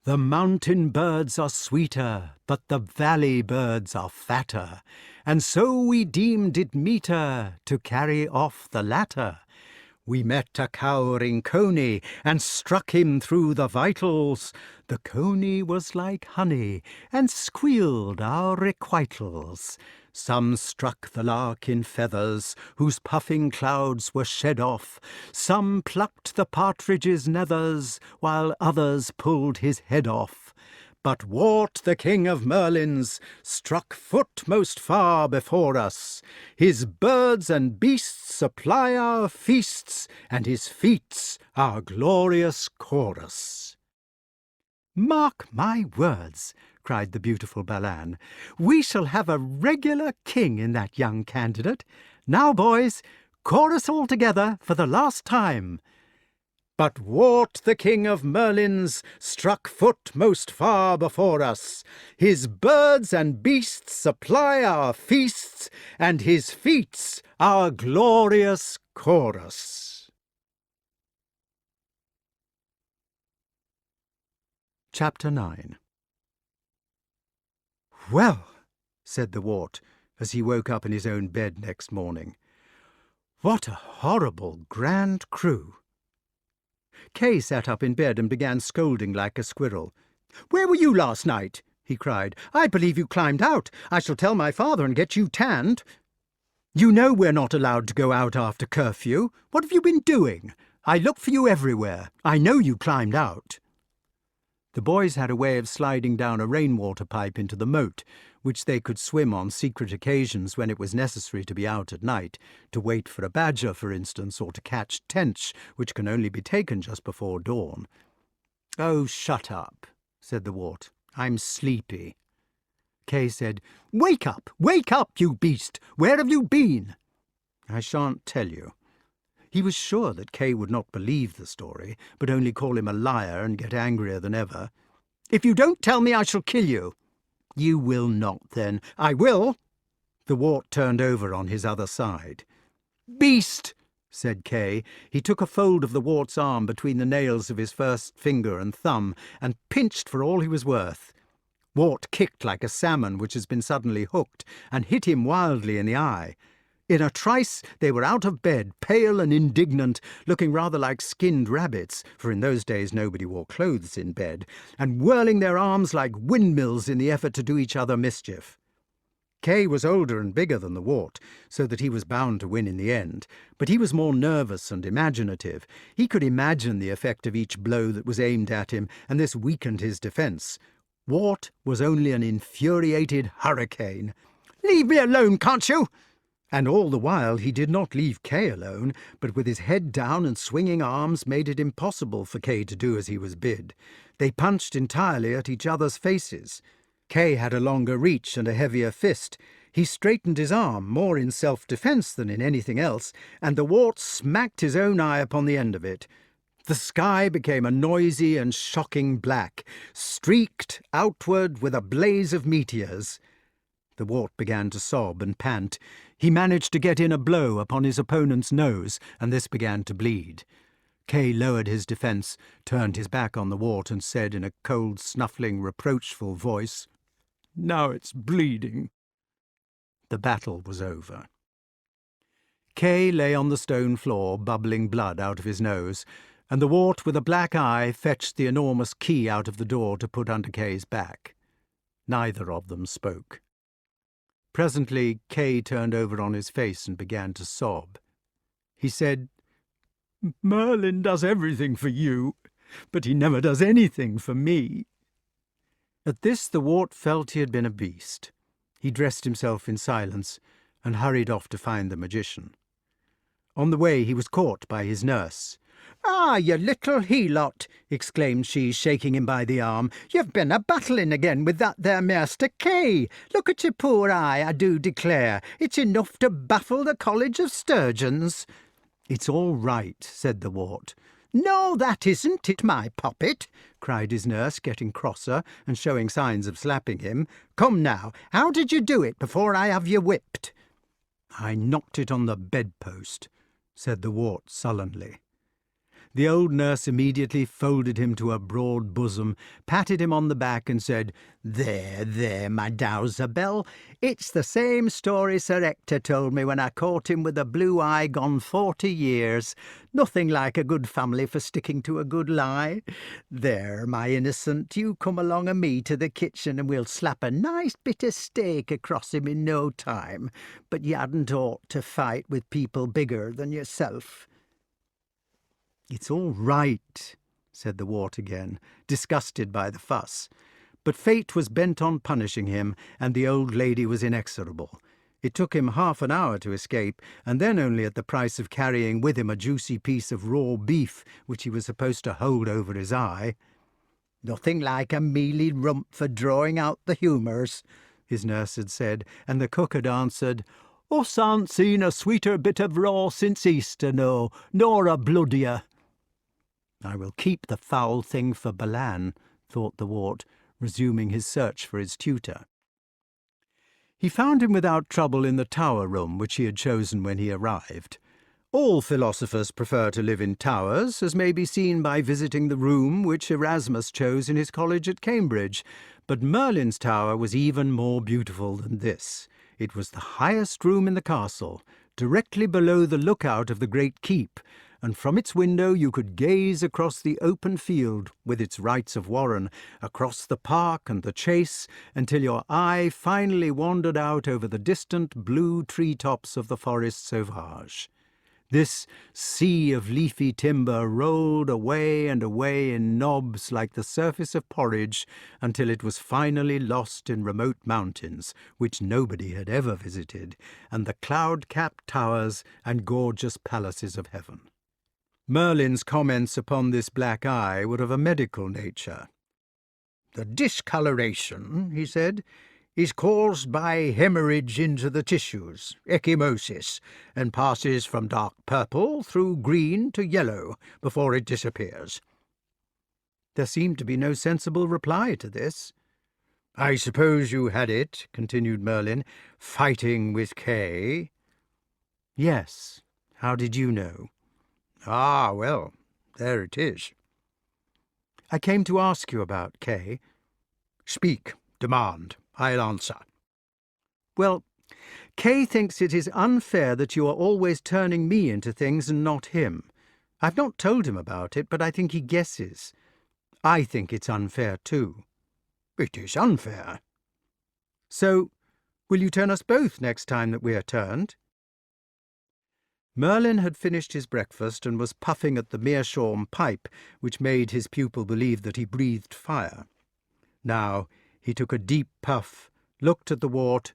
"The mountain birds are sweeter, but the valley birds are fatter, and so we deemed it meeter to carry off the latter. We met a cowering coney, and struck him through the vitals. The coney was like honey, and squealed our requitals. Some struck the lark in feathers, whose puffing clouds were shed off. Some plucked the partridge's nethers, while others pulled his head off. But Wart, the king of Merlins, struck foot most far before us. His birds and beasts supply our feasts, and his feats our glorious chorus." "Mark my words," cried the beautiful Balan. "We shall have a regular king in that young candidate. Now, boys, chorus all together for the last time." But Wart, the king of Merlins, struck foot most far before us. His birds and beasts supply our feasts, and his feats our glorious chorus. Chapter 9. "Well," said the Wart, as he woke up in his own bed next morning, "what a horrible grand crew." Kay sat up in bed and began scolding like a squirrel. "Where were you last night?" he cried. "I believe you climbed out. I shall tell my father and get you tanned." "You know we're not allowed to go out after curfew. What have you been doing? I looked for you everywhere. I know you climbed out." The boys had a way of sliding down a rainwater pipe into the moat, which they could swim on secret occasions when it was necessary to be out at night, to wait for a badger, for instance, or to catch tench, which can only be taken just before dawn. "Oh, shut up," said the wart. "I'm sleepy." Kay said, wake up, you beast! Where have you been?" "I shan't tell you." He was sure that Kay would not believe the story, but only call him a liar and get angrier than ever. "If you don't tell me, I shall kill you." "You will not, then." "I will." The wart turned over on his other side. "Beast!" said Kay. He took a fold of the wart's arm between the nails of his first finger and thumb, and pinched for all he was worth. Wart kicked like a salmon which has been suddenly hooked, and hit him wildly in the eye. In a trice they were out of bed, pale and indignant, looking rather like skinned rabbits, for in those days nobody wore clothes in bed, and whirling their arms like windmills in the effort to do each other mischief. Kay was older and bigger than the wart, so that he was bound to win in the end, but he was more nervous and imaginative. He could imagine the effect of each blow that was aimed at him, and this weakened his defence. Wart was only an infuriated hurricane. "Leave me alone, can't you?" And all the while he did not leave Kay alone, but with his head down and swinging arms made it impossible for Kay to do as he was bid. They punched entirely at each other's faces. Kay had a longer reach and a heavier fist. He straightened his arm, more in self-defence than in anything else, and the wart smacked his own eye upon the end of it. The sky became a noisy and shocking black, streaked outward with a blaze of meteors. The wart began to sob and pant. He managed to get in a blow upon his opponent's nose, and this began to bleed. Kay lowered his defence, turned his back on the wart, and said in a cold, snuffling, reproachful voice, "Now it's bleeding." The battle was over. Kay lay on the stone floor, bubbling blood out of his nose, and the wart with a black eye fetched the enormous key out of the door to put under Kay's back. Neither of them spoke. Presently Kay turned over on his face and began to sob. He said, "Merlyn does everything for you, but he never does anything for me." At this the wart felt he had been a beast. He dressed himself in silence and hurried off to find the magician. On the way he was caught by his nurse. "Ah, you little he-lot," exclaimed she, shaking him by the arm. "You've been a-battling again with that there Master Kay. Look at your poor eye, I do declare. It's enough to baffle the College of Sturgeons." "It's all right," said the wart. "No, that isn't it, my poppet," cried his nurse, getting crosser and showing signs of slapping him. "Come now, how did you do it before I have you whipped?" "I knocked it on the bedpost," said the wart sullenly. The old nurse immediately folded him to her broad bosom, patted him on the back, and said, There, my Dowsabel. It's the same story Sir Hector told me when I caught him with a blue eye gone 40 years. Nothing like a good family for sticking to a good lie. There, my innocent, you come along o' me to the kitchen and we'll slap a nice bit of steak across him in no time. But you hadn't ought to fight with people bigger than yourself." "It's all right," said the wart again, disgusted by the fuss. But fate was bent on punishing him, and the old lady was inexorable. It took him half an hour to escape, and then only at the price of carrying with him a juicy piece of raw beef, which he was supposed to hold over his eye. "Nothing like a mealy rump for drawing out the humours," his nurse had said, and the cook had answered, "Us han't seen a sweeter bit of raw since Easter, no, nor a bloodier." "I will keep the foul thing for Balan," thought the wart, resuming his search for his tutor. He found him without trouble in the tower room which he had chosen when he arrived. All philosophers prefer to live in towers, as may be seen by visiting the room which Erasmus chose in his college at Cambridge, but Merlyn's tower was even more beautiful than this. It was the highest room in the castle, directly below the lookout of the great keep, and from its window you could gaze across the open field with its rights of warren, across the park and the chase, until your eye finally wandered out over the distant blue tree-tops of the forest sauvage. This sea of leafy timber rolled away and away in knobs like the surface of porridge until it was finally lost in remote mountains, which nobody had ever visited, and the cloud-capped towers and gorgeous palaces of heaven. Merlin's comments upon this black eye were of a medical nature. "The discoloration," he said, "is caused by hemorrhage into the tissues, ecchymosis, and passes from dark purple through green to yellow before it disappears." There seemed to be no sensible reply to this. "I suppose you had it," continued Merlyn, "fighting with Kay?" "Yes. How did you know?" "Ah, well, there it is." "I came to ask you about Kay." "Speak, demand. I'll answer." "Well, Kay thinks it is unfair that you are always turning me into things and not him. I've not told him about it, but I think he guesses. I think it's unfair too." "It is unfair." "So, will you turn us both next time that we are turned?" Merlin had finished his breakfast and was puffing at the meerschaum pipe, which made his pupil believe that he breathed fire. Now he took a deep puff, looked at the wart,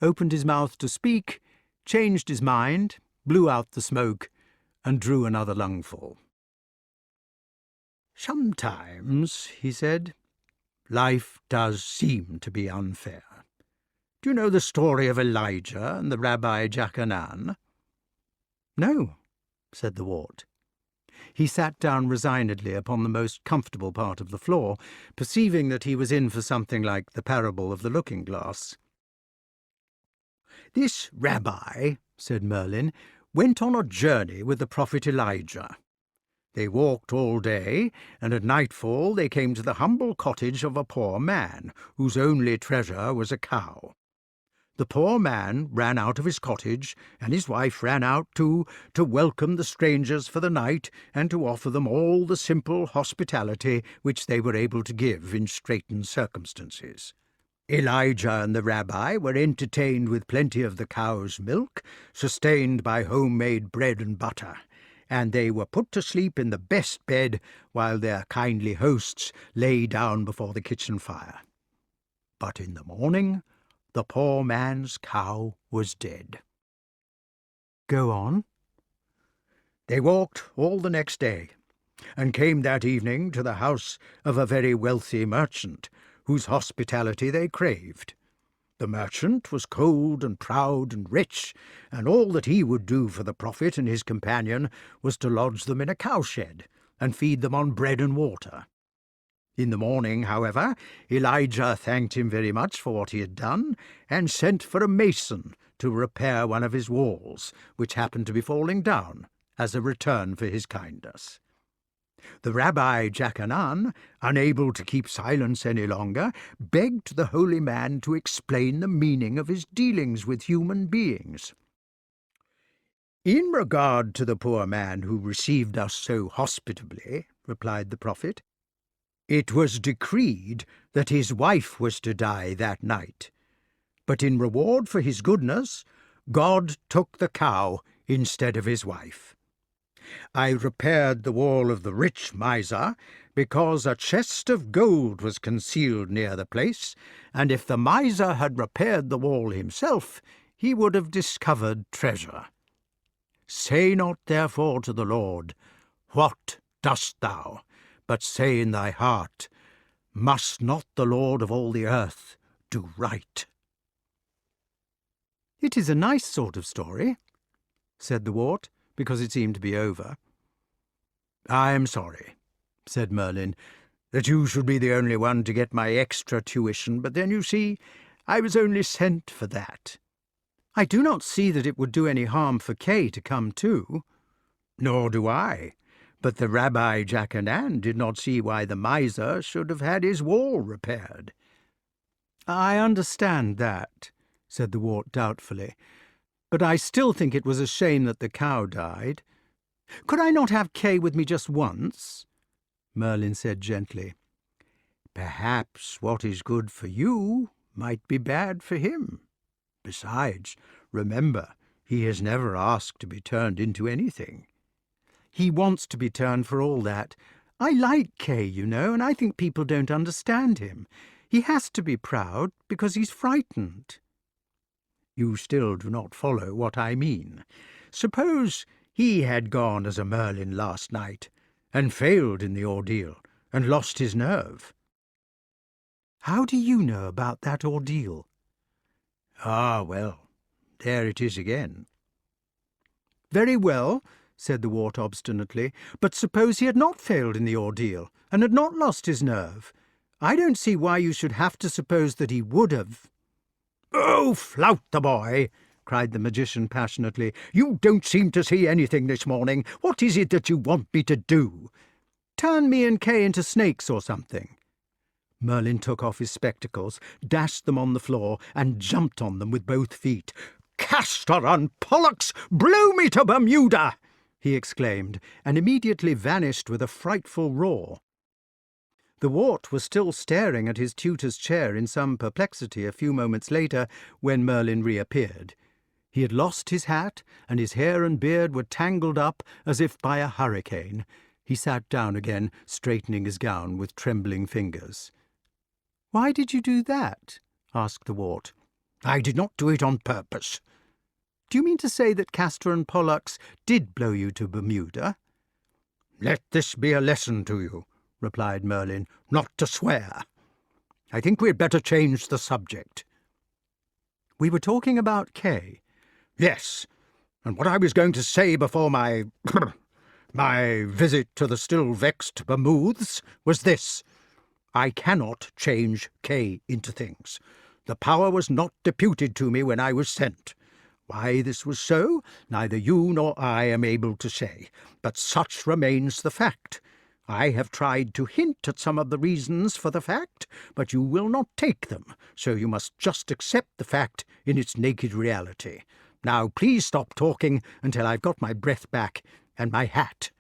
opened his mouth to speak, changed his mind, blew out the smoke, and drew another lungful. "Sometimes," he said, "life does seem to be unfair. Do you know the story of Elijah and the Rabbi Jachanan?" "No," said the wart. He sat down resignedly upon the most comfortable part of the floor, perceiving that he was in for something like the parable of the looking-glass. "This rabbi," said Merlin, "went on a journey with the prophet Elijah. They walked all day, and at nightfall they came to the humble cottage of a poor man, whose only treasure was a cow. The poor man ran out of his cottage, and his wife ran out too, to welcome the strangers for the night, and to offer them all the simple hospitality which they were able to give in straitened circumstances. Elijah and the rabbi were entertained with plenty of the cow's milk, sustained by home-made bread and butter, and they were put to sleep in the best bed while their kindly hosts lay down before the kitchen fire. But in the morning the poor man's cow was dead." "Go on." "They walked all the next day, and came that evening to the house of a very wealthy merchant, whose hospitality they craved. The merchant was cold and proud and rich, and all that he would do for the prophet and his companion was to lodge them in a cowshed and feed them on bread and water. In the morning, however, Elijah thanked him very much for what he had done, and sent for a mason to repair one of his walls, which happened to be falling down, as a return for his kindness. The Rabbi Jachanan, unable to keep silence any longer, begged the holy man to explain the meaning of his dealings with human beings. "In regard to the poor man who received us so hospitably," replied the prophet, "it was decreed that his wife was to die that night. But in reward for his goodness, God took the cow instead of his wife. I repaired the wall of the rich miser because a chest of gold was concealed near the place, and if the miser had repaired the wall himself, he would have discovered treasure. Say not therefore to the Lord, 'What dost thou?' but say in thy heart, 'Must not the Lord of all the earth do right?'" "It is a nice sort of story," said the wart, because it seemed to be over. "I am sorry," said Merlin, "that you should be the only one to get my extra tuition, but then, you see, I was only sent for that." "I do not see that it would do any harm for Kay to come too." "Nor do I. But the Rabbi Jachanan did not see why the miser should have had his wall repaired." "I understand that," said the wart doubtfully, "but I still think it was a shame that the cow died. Could I not have Kay with me just once?" Merlin said gently. "Perhaps what is good for you might be bad for him. Besides, remember, He has never asked to be turned into anything. He wants to be turned for all that. I like Kay, you know, and I think people don't understand him. He has to be proud because he's frightened. You still do not follow what I mean. Suppose he had gone as a Merlyn last night, and failed in the ordeal, and lost his nerve. How do you know about that ordeal? Ah, well, there it is again. Very well, said the wart obstinately, but suppose he had not failed in the ordeal, and had not lost his nerve. I don't see why you should have to suppose that he would have. Oh, flout the boy! Cried the magician passionately. You don't seem to see anything this morning. What is it that you want me to do? Turn me and Kay into snakes or something. Merlyn took off his spectacles, dashed them on the floor, and jumped on them with both feet. Castor and Pollux, blow me to Bermuda! He exclaimed, and immediately vanished with a frightful roar. The wart was still staring at his tutor's chair in some perplexity a few moments later when Merlyn reappeared. He had lost his hat, and his hair and beard were tangled up as if by a hurricane. He sat down again, straightening his gown with trembling fingers. "Why did you do that?" asked the wart. "I did not do it on purpose." "Do you mean to say that Castor and Pollux did blow you to Bermuda?" "Let this be a lesson to you," replied Merlyn, "not to swear. I think we had better change the subject." "We were talking about Kay." "Yes, and what I was going to say before my visit to the still-vexed Bermuths was this. I cannot change Kay into things. The power was not deputed to me when I was sent. Why this was so, neither you nor I am able to say, but such remains the fact. I have tried to hint at some of the reasons for the fact, but you will not take them, so you must just accept the fact in its naked reality. Now please stop talking until I've got my breath back and my hat."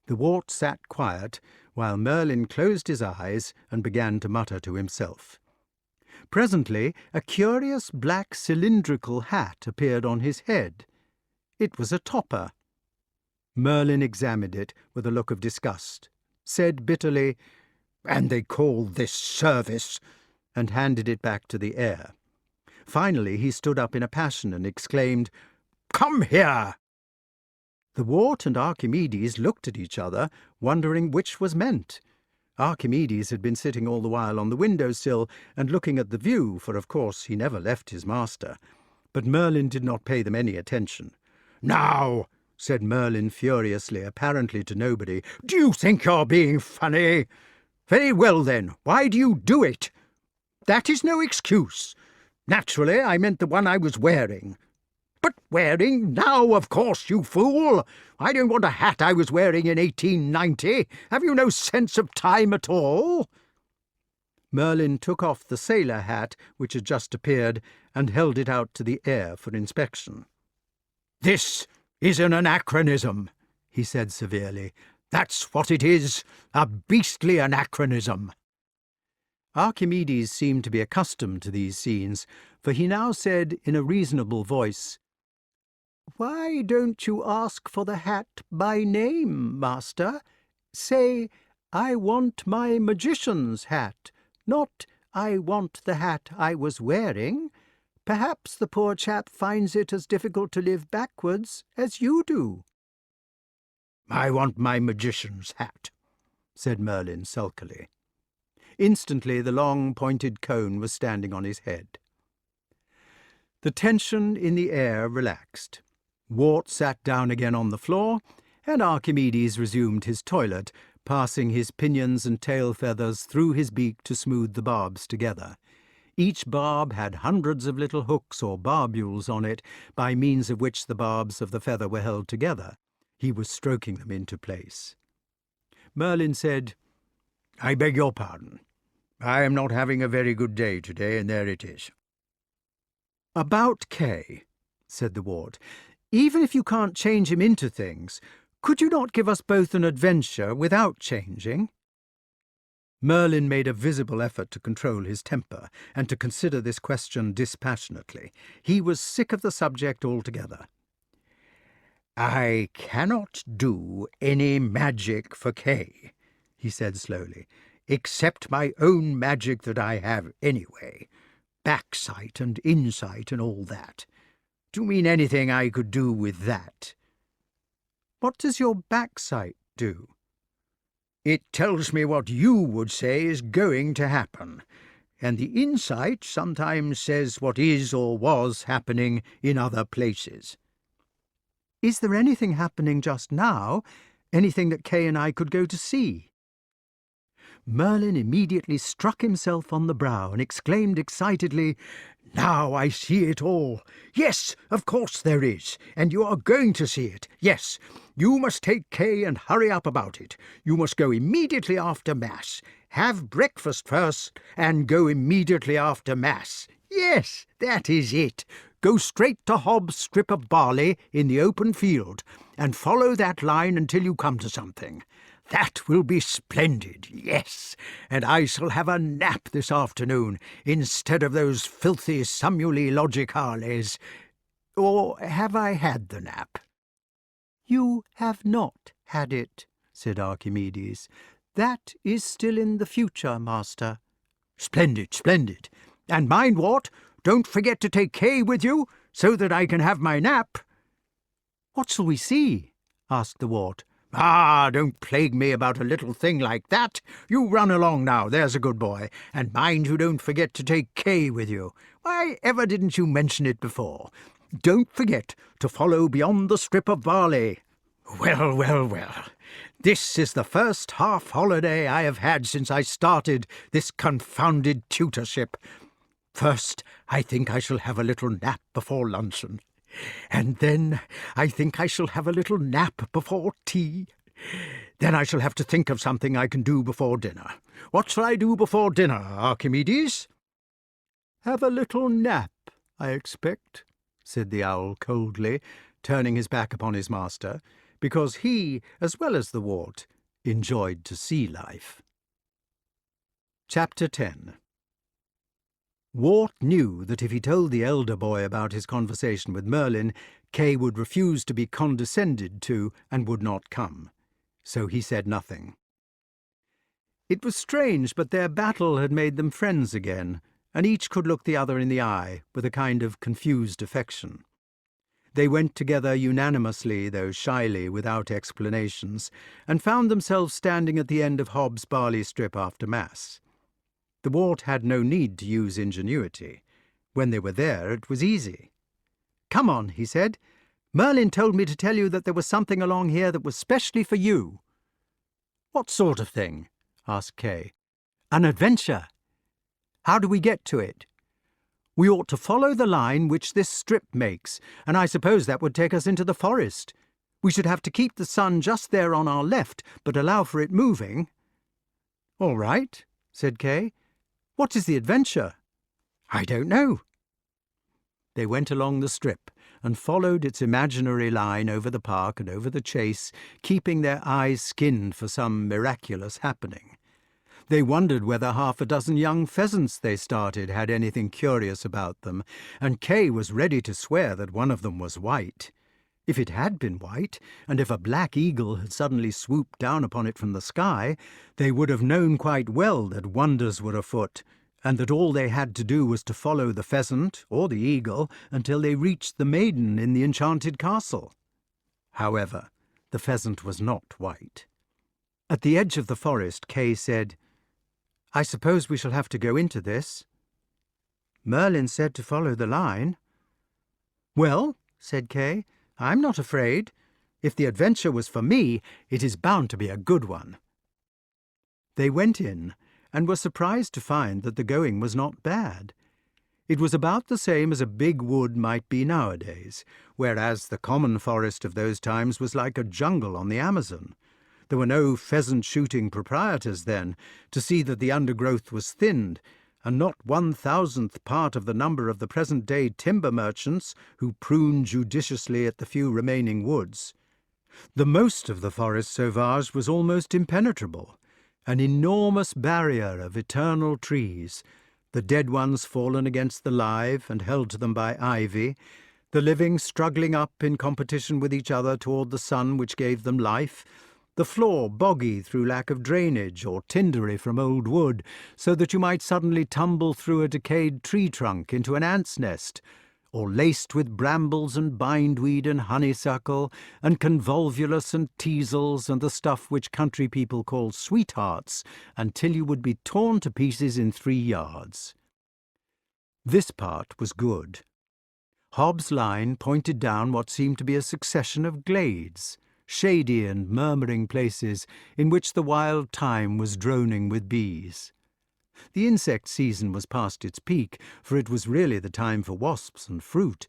The wart sat quiet, while Merlyn closed his eyes and began to mutter to himself. Presently a curious black cylindrical hat appeared on his head. It was a topper. Merlyn examined it with a look of disgust, said bitterly, "And they call this service," and handed it back to the air. Finally he stood up in a passion and exclaimed, "Come here!" The wart and Archimedes looked at each other, wondering which was meant. Archimedes had been sitting all the while on the window-sill and looking at the view, for of course he never left his master. But Merlyn did not pay them any attention. "Now," said Merlyn furiously, apparently to nobody, "do you think you're being funny? Very well then, why do you do it? That is no excuse. Naturally, I meant the one I was wearing. But wearing now, of course, you fool! I don't want a hat I was wearing in 1890. Have you no sense of time at all?" Merlyn took off the sailor hat which had just appeared and held it out to the air for inspection. "This is an anachronism," he said severely. "That's what it is, a beastly anachronism." Archimedes seemed to be accustomed to these scenes, for he now said in a reasonable voice, "Why don't you ask for the hat by name, master? Say, 'I want my magician's hat,' not 'I want the hat I was wearing.' Perhaps the poor chap finds it as difficult to live backwards as you do." "I want my magician's hat," said Merlyn sulkily. Instantly the long pointed cone was standing on his head. The tension in the air relaxed. Wart sat down again on the floor, and Archimedes resumed his toilet, passing his pinions and tail feathers through his beak to smooth the barbs together. Each barb had hundreds of little hooks or barbules on it, by means of which the barbs of the feather were held together. He was stroking them into place. Merlyn said, "I beg your pardon. I am not having a very good day today, and there it is." "About Kay," said the wart. "Even if you can't change him into things, could you not give us both an adventure without changing?" Merlyn made a visible effort to control his temper and to consider this question dispassionately. He was sick of the subject altogether. "I cannot do any magic for Kay," he said slowly, "except my own magic that I have anyway. Backsight and insight and all that. Do you mean anything I could do with that?" "What does your backsight do?" "It tells me what you would say is going to happen, and the insight sometimes says what is or was happening in other places." "Is there anything happening just now? Anything that Kay and I could go to see?" Merlyn immediately struck himself on the brow and exclaimed excitedly, "Now I see it all. Yes, of course there is, and you are going to see it. Yes, you must take Kay and hurry up about it. You must go immediately after Mass. Have breakfast first and go immediately after Mass. Yes, that is it. Go straight to Hobbs' strip of barley in the open field, and follow that line until you come to something. That will be splendid, yes, and I shall have a nap this afternoon instead of those filthy summuli logicales. Or have I had the nap?" "You have not had it," said Archimedes. "That is still in the future, master." "Splendid, splendid. And mind what? Don't forget to take Kay with you, so that I can have my nap." "What shall we see?" asked the wart. "Ah, don't plague me about a little thing like that. You run along now, there's a good boy, and mind you don't forget to take Kay with you. Why ever didn't you mention it before? Don't forget to follow beyond the strip of barley. Well, well, well. This is the first half-holiday I have had since I started this confounded tutorship. First, I think I shall have a little nap before luncheon. And then I think I shall have a little nap before tea. Then I shall have to think of something I can do before dinner. What shall I do before dinner, Archimedes?" "Have a little nap, I expect," said the owl coldly, turning his back upon his master, because he, as well as the wart, enjoyed to see life. Chapter 10. Wart knew that if he told the elder boy about his conversation with Merlyn, Kay would refuse to be condescended to and would not come. So he said nothing. It was strange, but their battle had made them friends again, and each could look the other in the eye with a kind of confused affection. They went together unanimously, though shyly, without explanations, and found themselves standing at the end of Hobbs' barley strip after Mass. The wart had no need to use ingenuity. When they were there, it was easy. "Come on," he said. "Merlyn told me to tell you that there was something along here that was specially for you." "What sort of thing?" asked Kay. "An adventure." "How do we get to it?" "We ought to follow the line which this strip makes, and I suppose that would take us into the forest. We should have to keep the sun just there on our left, but allow for it moving." "All right," said Kay. "What is the adventure?" "I don't know." They went along the strip and followed its imaginary line over the park and over the chase, keeping their eyes skinned for some miraculous happening. They wondered whether half a dozen young pheasants they started had anything curious about them, and Kay was ready to swear that one of them was white. If it had been white, and if a black eagle had suddenly swooped down upon it from the sky, they would have known quite well that wonders were afoot, and that all they had to do was to follow the pheasant or the eagle until they reached the maiden in the enchanted castle. However, the pheasant was not white. At the edge of the forest, Kay said, "I suppose we shall have to go into this." "Merlyn said to follow the line." "Well," said Kay, "I'm not afraid. If the adventure was for me, it is bound to be a good one." They went in, and were surprised to find that the going was not bad. It was about the same as a big wood might be nowadays, whereas the common forest of those times was like a jungle on the Amazon. There were no pheasant-shooting proprietors then to see that the undergrowth was thinned, and not 1,000th part of the number of the present-day timber merchants who prune judiciously at the few remaining woods. The most of the forest sauvage was almost impenetrable, An enormous barrier of eternal trees, the dead ones fallen against the live and held to them by ivy, the living struggling up in competition with each other toward the sun which gave them life, the floor boggy through lack of drainage or tindery from old wood, so that you might suddenly tumble through a decayed tree trunk into an ant's nest, or laced with brambles and bindweed and honeysuckle and convolvulus and teasels and the stuff which country people call sweethearts, until you would be torn to pieces in 3 yards. This part was good. Hobbs' line pointed down what seemed to be a succession of glades, shady and murmuring places in which the wild thyme was droning with bees. The insect season was past its peak, for it was really the time for wasps and fruit,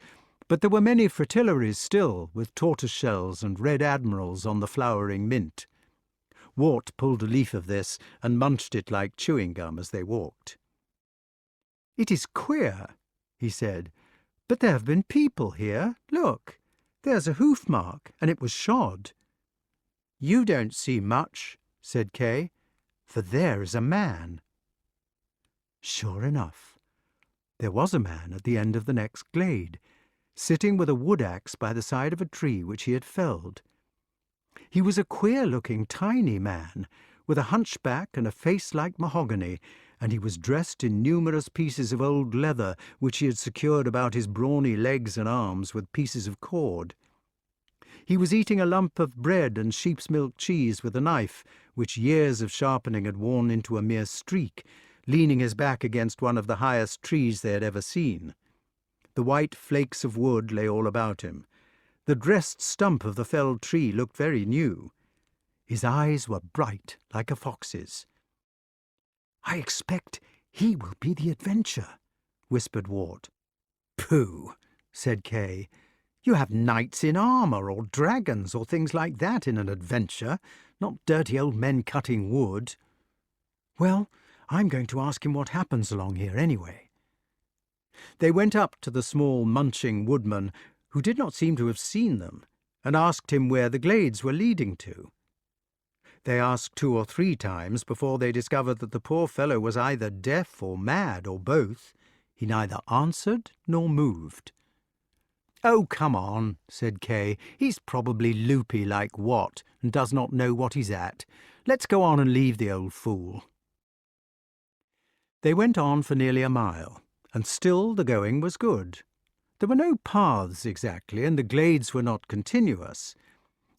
but there were many fritillaries still, with tortoise-shells and red admirals on the flowering mint. Wart pulled a leaf of this and munched it like chewing gum as they walked. "It is queer," he said, "but there have been people here. Look, there's a hoof mark, and it was shod." "You don't see much," said Kay, "for there is a man." Sure enough, there was a man at the end of the next glade, sitting with a wood-axe by the side of a tree which he had felled. He was a queer-looking tiny man, with a hunchback and a face like mahogany, and he was dressed in numerous pieces of old leather which he had secured about his brawny legs and arms with pieces of cord. He was eating a lump of bread and sheep's milk cheese with a knife, which years of sharpening had worn into a mere streak, leaning his back against one of the highest trees they had ever seen. The white flakes of wood lay all about him. The dressed stump of the felled tree looked very new. His eyes were bright like a fox's. "I expect he will be the adventure," whispered Wart. "Pooh," said Kay. "You have knights in armour, or dragons, or things like that in an adventure, not dirty old men cutting wood." "Well, I'm going to ask him what happens along here anyway." They went up to the small munching woodman, who did not seem to have seen them, and asked him where the glades were leading to. They asked 2 or 3 times before they discovered that the poor fellow was either deaf or mad or both. He neither answered nor moved. "Oh, come on," said Kay. "He's probably loopy like Wat, and does not know what he's at. Let's go on and leave the old fool." They went on for nearly a mile, and still the going was good. There were no paths exactly, and the glades were not continuous.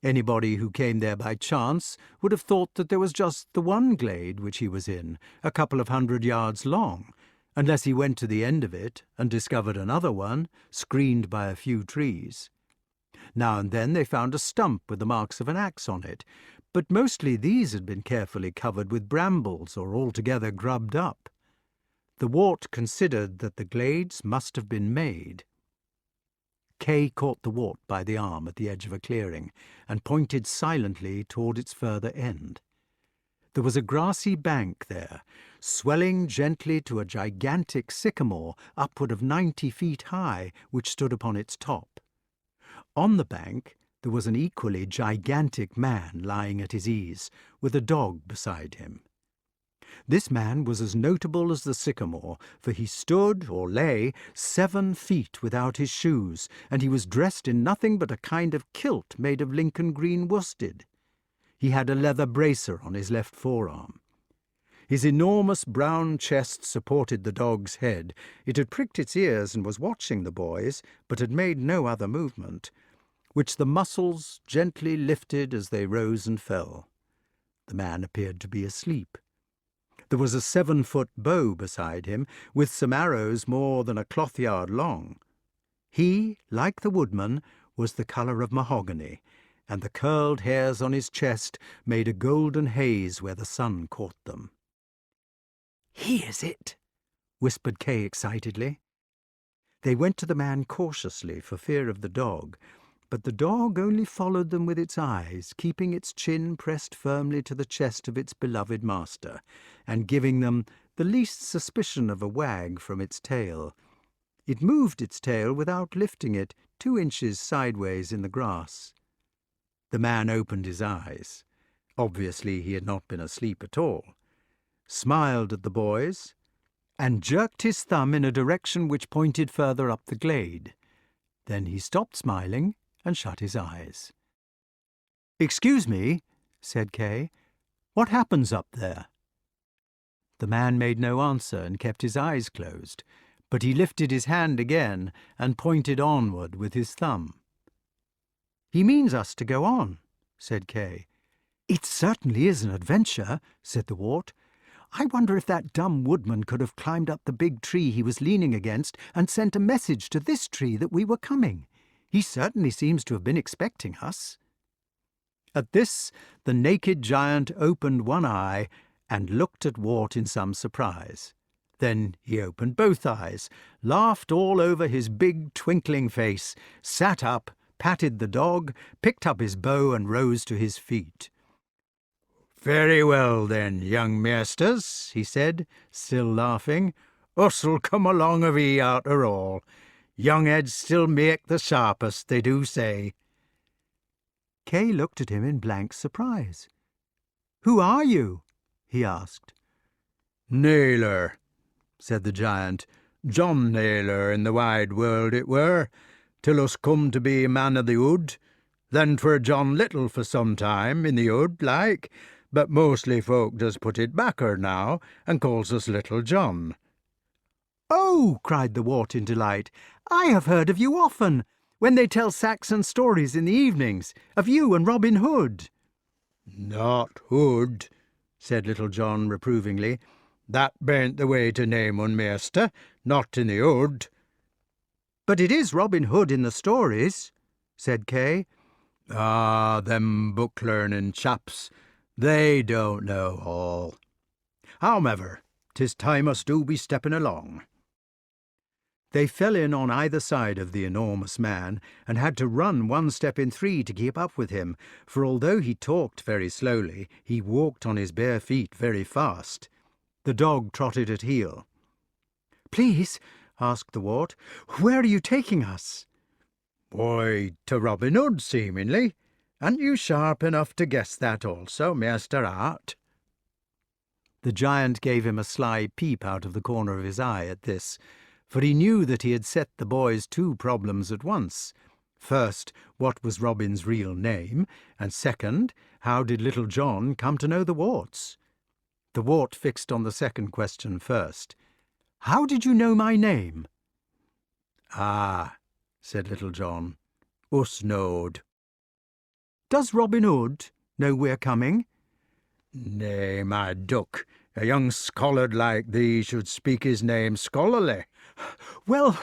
Anybody who came there by chance would have thought that there was just the one glade which he was in, a couple of 100 yards long, unless he went to the end of it and discovered another one, screened by a few trees. Now and then they found a stump with the marks of an axe on it, but mostly these had been carefully covered with brambles or altogether grubbed up. The Wart considered that the glades must have been made. Kay caught the Wart by the arm at the edge of a clearing and pointed silently toward its further end. There was a grassy bank there, swelling gently to a gigantic sycamore upward of 90 feet high, which stood upon its top. On the bank there was an equally gigantic man lying at his ease, with a dog beside him. This man was as notable as the sycamore, for he stood, or lay, 7 feet without his shoes, and he was dressed in nothing but a kind of kilt made of Lincoln green worsted. He had a leather bracer on his left forearm. His enormous brown chest supported the dog's head. It had pricked its ears and was watching the boys, but had made no other movement, which the muscles gently lifted as they rose and fell. The man appeared to be asleep. There was a 7-foot bow beside him, with some arrows more than a cloth-yard long. He, like the woodman, was the colour of mahogany, and the curled hairs on his chest made a golden haze where the sun caught them. "He is it," whispered Kay excitedly. They went to the man cautiously for fear of the dog, but the dog only followed them with its eyes, keeping its chin pressed firmly to the chest of its beloved master, and giving them the least suspicion of a wag from its tail. It moved its tail without lifting it 2 inches sideways in the grass. The man opened his eyes. obviously he had not been asleep at all, smiled at the boys, and jerked his thumb in a direction which pointed further up the glade. Then he stopped smiling and shut his eyes. "Excuse me," said Kay, "what happens up there?" The man made no answer and kept his eyes closed, but he lifted his hand again and pointed onward with his thumb. "He means us to go on," said Kay. "It certainly is an adventure," said the wart. "I wonder if that dumb woodman could have climbed up the big tree he was leaning against and sent a message to this tree that we were coming. He certainly seems to have been expecting us." At this, the naked giant opened one eye and looked at Wart in some surprise. Then he opened both eyes, laughed all over his big twinkling face, sat up, patted the dog, picked up his bow and rose to his feet. "Very well then, young maisters," he said, still laughing. "Us'll come along of 'ee arter all. Young heads still make the sharpest, they do say." Kay looked at him in blank surprise. "Who are you?" he asked. "Naylor," said the giant, "John Naylor in the wide world it were, till us come to be a man of the wood. Then 'twere John Little for some time, in the wood, like, but mostly folk does put it backer now, and calls us Little John." "Oh," cried the wart in delight, "I have heard of you often, when they tell Saxon stories in the evenings, of you and Robin Hood." "Not Hood," said Little John reprovingly. "That bain't the way to name one, maester, not in the wood." "But it is Robin Hood in the stories," said Kay. "Ah, them book-learning chaps, they don't know all. However, 'tis time us do be stepping along." They fell in on either side of the enormous man, and had to run 1 step in 3 to keep up with him, for although he talked very slowly, he walked on his bare feet very fast. The dog trotted at heel. "Please," asked the wart, "where are you taking us?" "Why, to Robin Hood, seemingly. Aren't you sharp enough to guess that also, Master Art?" The giant gave him a sly peep out of the corner of his eye at this, for he knew that he had set the boys 2 problems at once. First, what was Robin's real name, and second, how did Little John come to know the warts? The wart fixed on the second question first. "How did you know my name?" "Ah," said Little John, "us knowed." "Does Robin Hood know we're coming?" "Nay, my duck, a young scholard like thee should speak his name scholarly." "Well,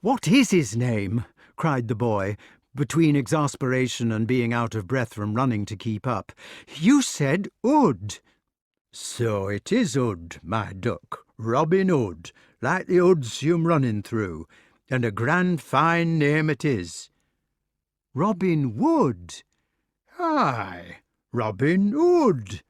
what is his name?" cried the boy, between exasperation and being out of breath from running to keep up. "You said Hood." "So it is Hood, my duck, Robin Hood, like the hoods you'm running through, and a grand fine name it is." "Robin Wood?" "Aye, Robin Hood.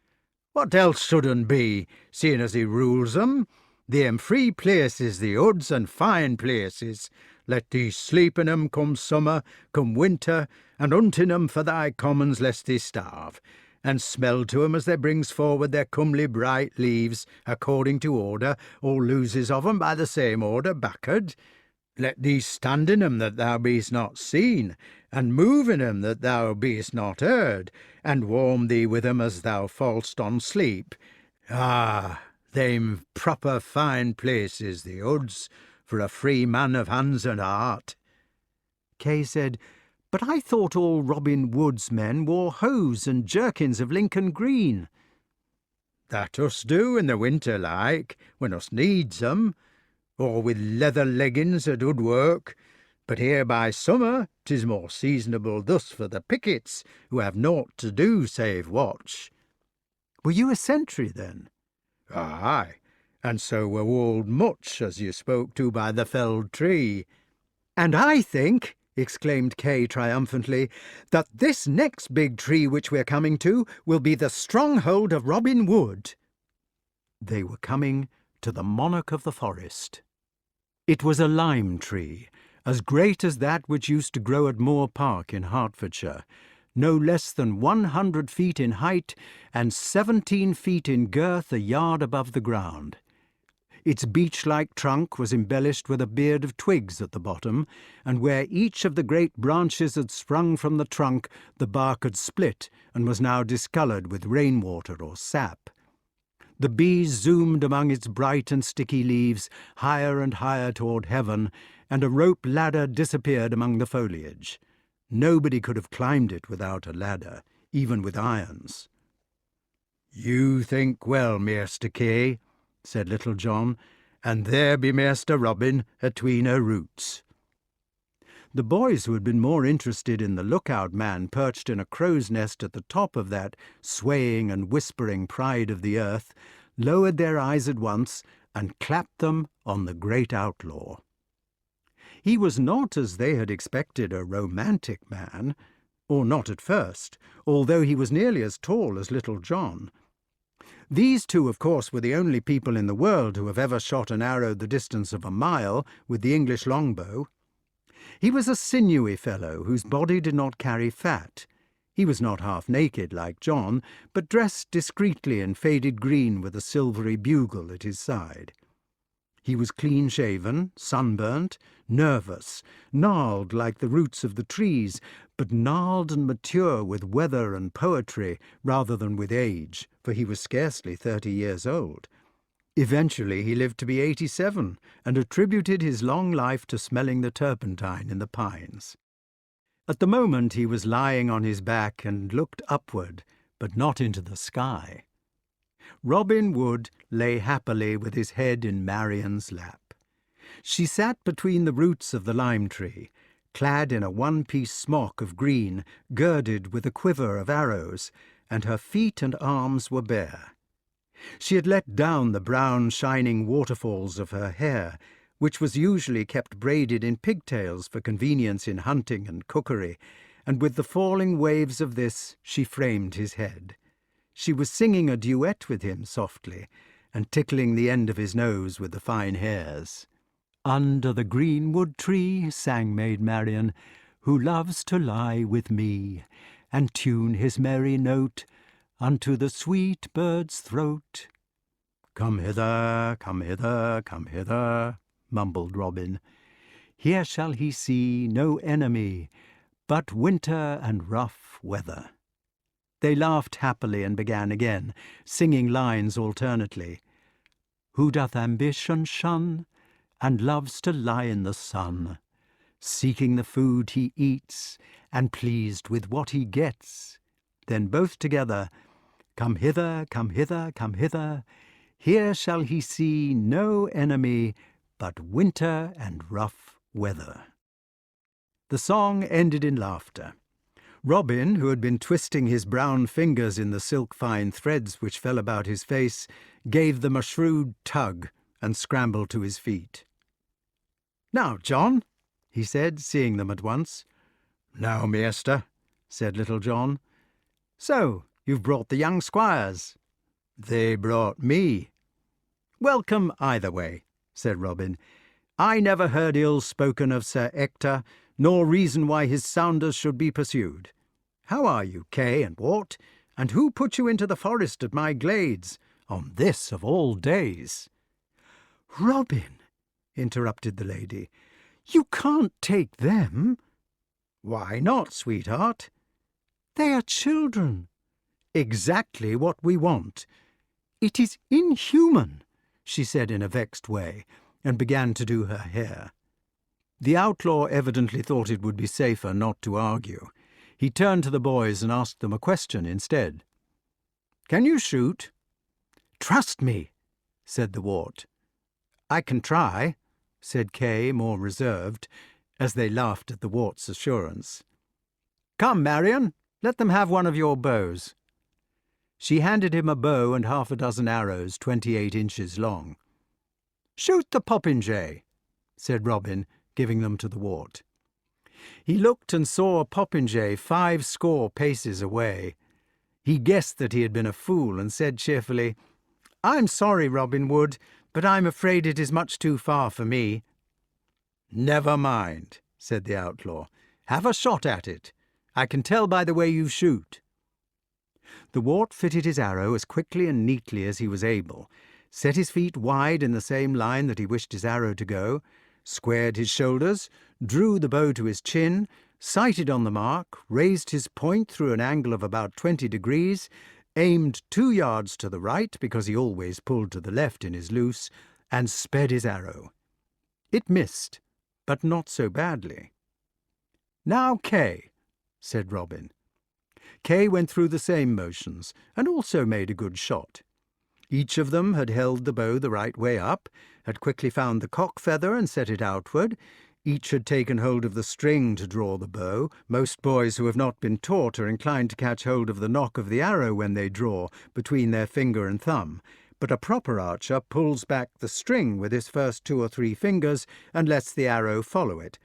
What else should un be, seeing as he rules 'em? They'm free places, the hoods, and fine places. Let thee sleep in 'em come summer, come winter, and hunt in 'em for thy commons lest thee starve, and smell to 'em as they brings forward their comely bright leaves according to order, or loses of 'em by the same order back'ard. Let thee stand in 'em that thou beest not seen, and move in 'em that thou beest not heard, and warm thee with 'em as thou fall'st on sleep. Ah, they'm proper fine places, the hoods, for a free man of hands and heart." Kay said, "But I thought all Robin Wood's men wore hose and jerkins of Lincoln green." "That us do in the winter, like, when us needs 'em, or with leather leggins at good work. But here by summer 'tis more seasonable thus for the pickets, who have naught to do save watch." "Were you a sentry then?" "Aye, and so were old Much, as you spoke to by the felled tree." "And I think," exclaimed Kay triumphantly, "that this next big tree which we're coming to will be the stronghold of Robin Wood." They were coming to the monarch of the forest. It was a lime tree, as great as that which used to grow at Moor Park in Hertfordshire, no less than 100 feet in height and 17 feet in girth a yard above the ground. Its beech-like trunk was embellished with a beard of twigs at the bottom, and where each of the great branches had sprung from the trunk, the bark had split and was now discoloured with rainwater or sap. The bees zoomed among its bright and sticky leaves, higher and higher toward heaven, and a rope ladder disappeared among the foliage. Nobody could have climbed it without a ladder, even with irons. "You think well, Maester Kay," said Little John, "and there be Maester Robin atween her roots." The boys, who had been more interested in the lookout man perched in a crow's nest at the top of that swaying and whispering pride of the earth, lowered their eyes at once and clapped them on the great outlaw. He was not, as they had expected, a romantic man, or not at first, although he was nearly as tall as Little John. These two, of course, were the only people in the world who have ever shot an arrow the distance of a mile with the English longbow. He was a sinewy fellow whose body did not carry fat. He was not half naked like John, but dressed discreetly in faded green with a silvery bugle at his side. He was clean-shaven, sunburnt, nervous, gnarled like the roots of the trees, but gnarled and mature with weather and poetry rather than with age, for he was scarcely 30 years old. Eventually he lived to be 87, and attributed his long life to smelling the turpentine in the pines. At the moment he was lying on his back and looked upward, but not into the sky. Robin Wood lay happily with his head in Marian's lap. She sat between the roots of the lime tree, clad in a one-piece smock of green, girded with a quiver of arrows, and her feet and arms were bare. She had let down the brown, shining waterfalls of her hair, which was usually kept braided in pigtails for convenience in hunting and cookery, and with the falling waves of this she framed his head. She was singing a duet with him softly, and tickling the end of his nose with the fine hairs. "Under the greenwood tree," sang Maid Marian, "who loves to lie with me, and tune his merry note unto the sweet bird's throat." "Come hither, come hither, come hither," mumbled Robin. "Here shall he see no enemy, but winter and rough weather." They laughed happily and began again, singing lines alternately. "Who doth ambition shun, and loves to lie in the sun, seeking the food he eats, and pleased with what he gets." Then both together, "Come hither, come hither, come hither, here shall he see no enemy, but winter and rough weather." The song ended in laughter. Robin, who had been twisting his brown fingers in the silk-fine threads which fell about his face, gave them a shrewd tug and scrambled to his feet. "Now, John," he said, seeing them at once. "Now, Maester," said Little John. "So, you've brought the young squires." "They brought me." "Welcome either way," said Robin. "I never heard ill spoken of Sir Ector, nor reason why his sounders should be pursued. How are you, Kay and Wart? And who put you into the forest at my glades, on this of all days?" "Robin," interrupted the lady, "you can't take them." "Why not, sweetheart?" "They are children." "Exactly what we want." "It is inhuman," she said in a vexed way, and began to do her hair. The outlaw evidently thought it would be safer not to argue. He turned to the boys and asked them a question instead. "Can you shoot?" "Trust me," said the Wart. "I can try," said Kay, more reserved, as they laughed at the Wart's assurance. "Come, Marian, let them have one of your bows." She handed him a bow and half a dozen arrows 28 inches long. "Shoot the popinjay," said Robin, giving them to the Wart. He looked and saw a popinjay 50 paces away. He guessed that he had been a fool and said cheerfully, "I'm sorry, Robin Wood, but I'm afraid it is much too far for me." "Never mind," said the outlaw. "Have a shot at it, I can tell by the way you shoot." The wart fitted his arrow as quickly and neatly as he was able, set his feet wide in the same line that he wished his arrow to go, squared his shoulders, drew the bow to his chin, sighted on the mark, raised his point through an angle of about 20 degrees, aimed 2 yards to the right, because he always pulled to the left in his loose, and sped his arrow. It missed, but not so badly. "Now, Kay," said Robin. Kay went through the same motions, and also made a good shot. Each of them had held the bow the right way up, had quickly found the cock feather and set it outward. Each had taken hold of the string to draw the bow. Most boys who have not been taught are inclined to catch hold of the nock of the arrow when they draw, between their finger and thumb, but a proper archer pulls back the string with his first 2 or 3 fingers and lets the arrow follow it.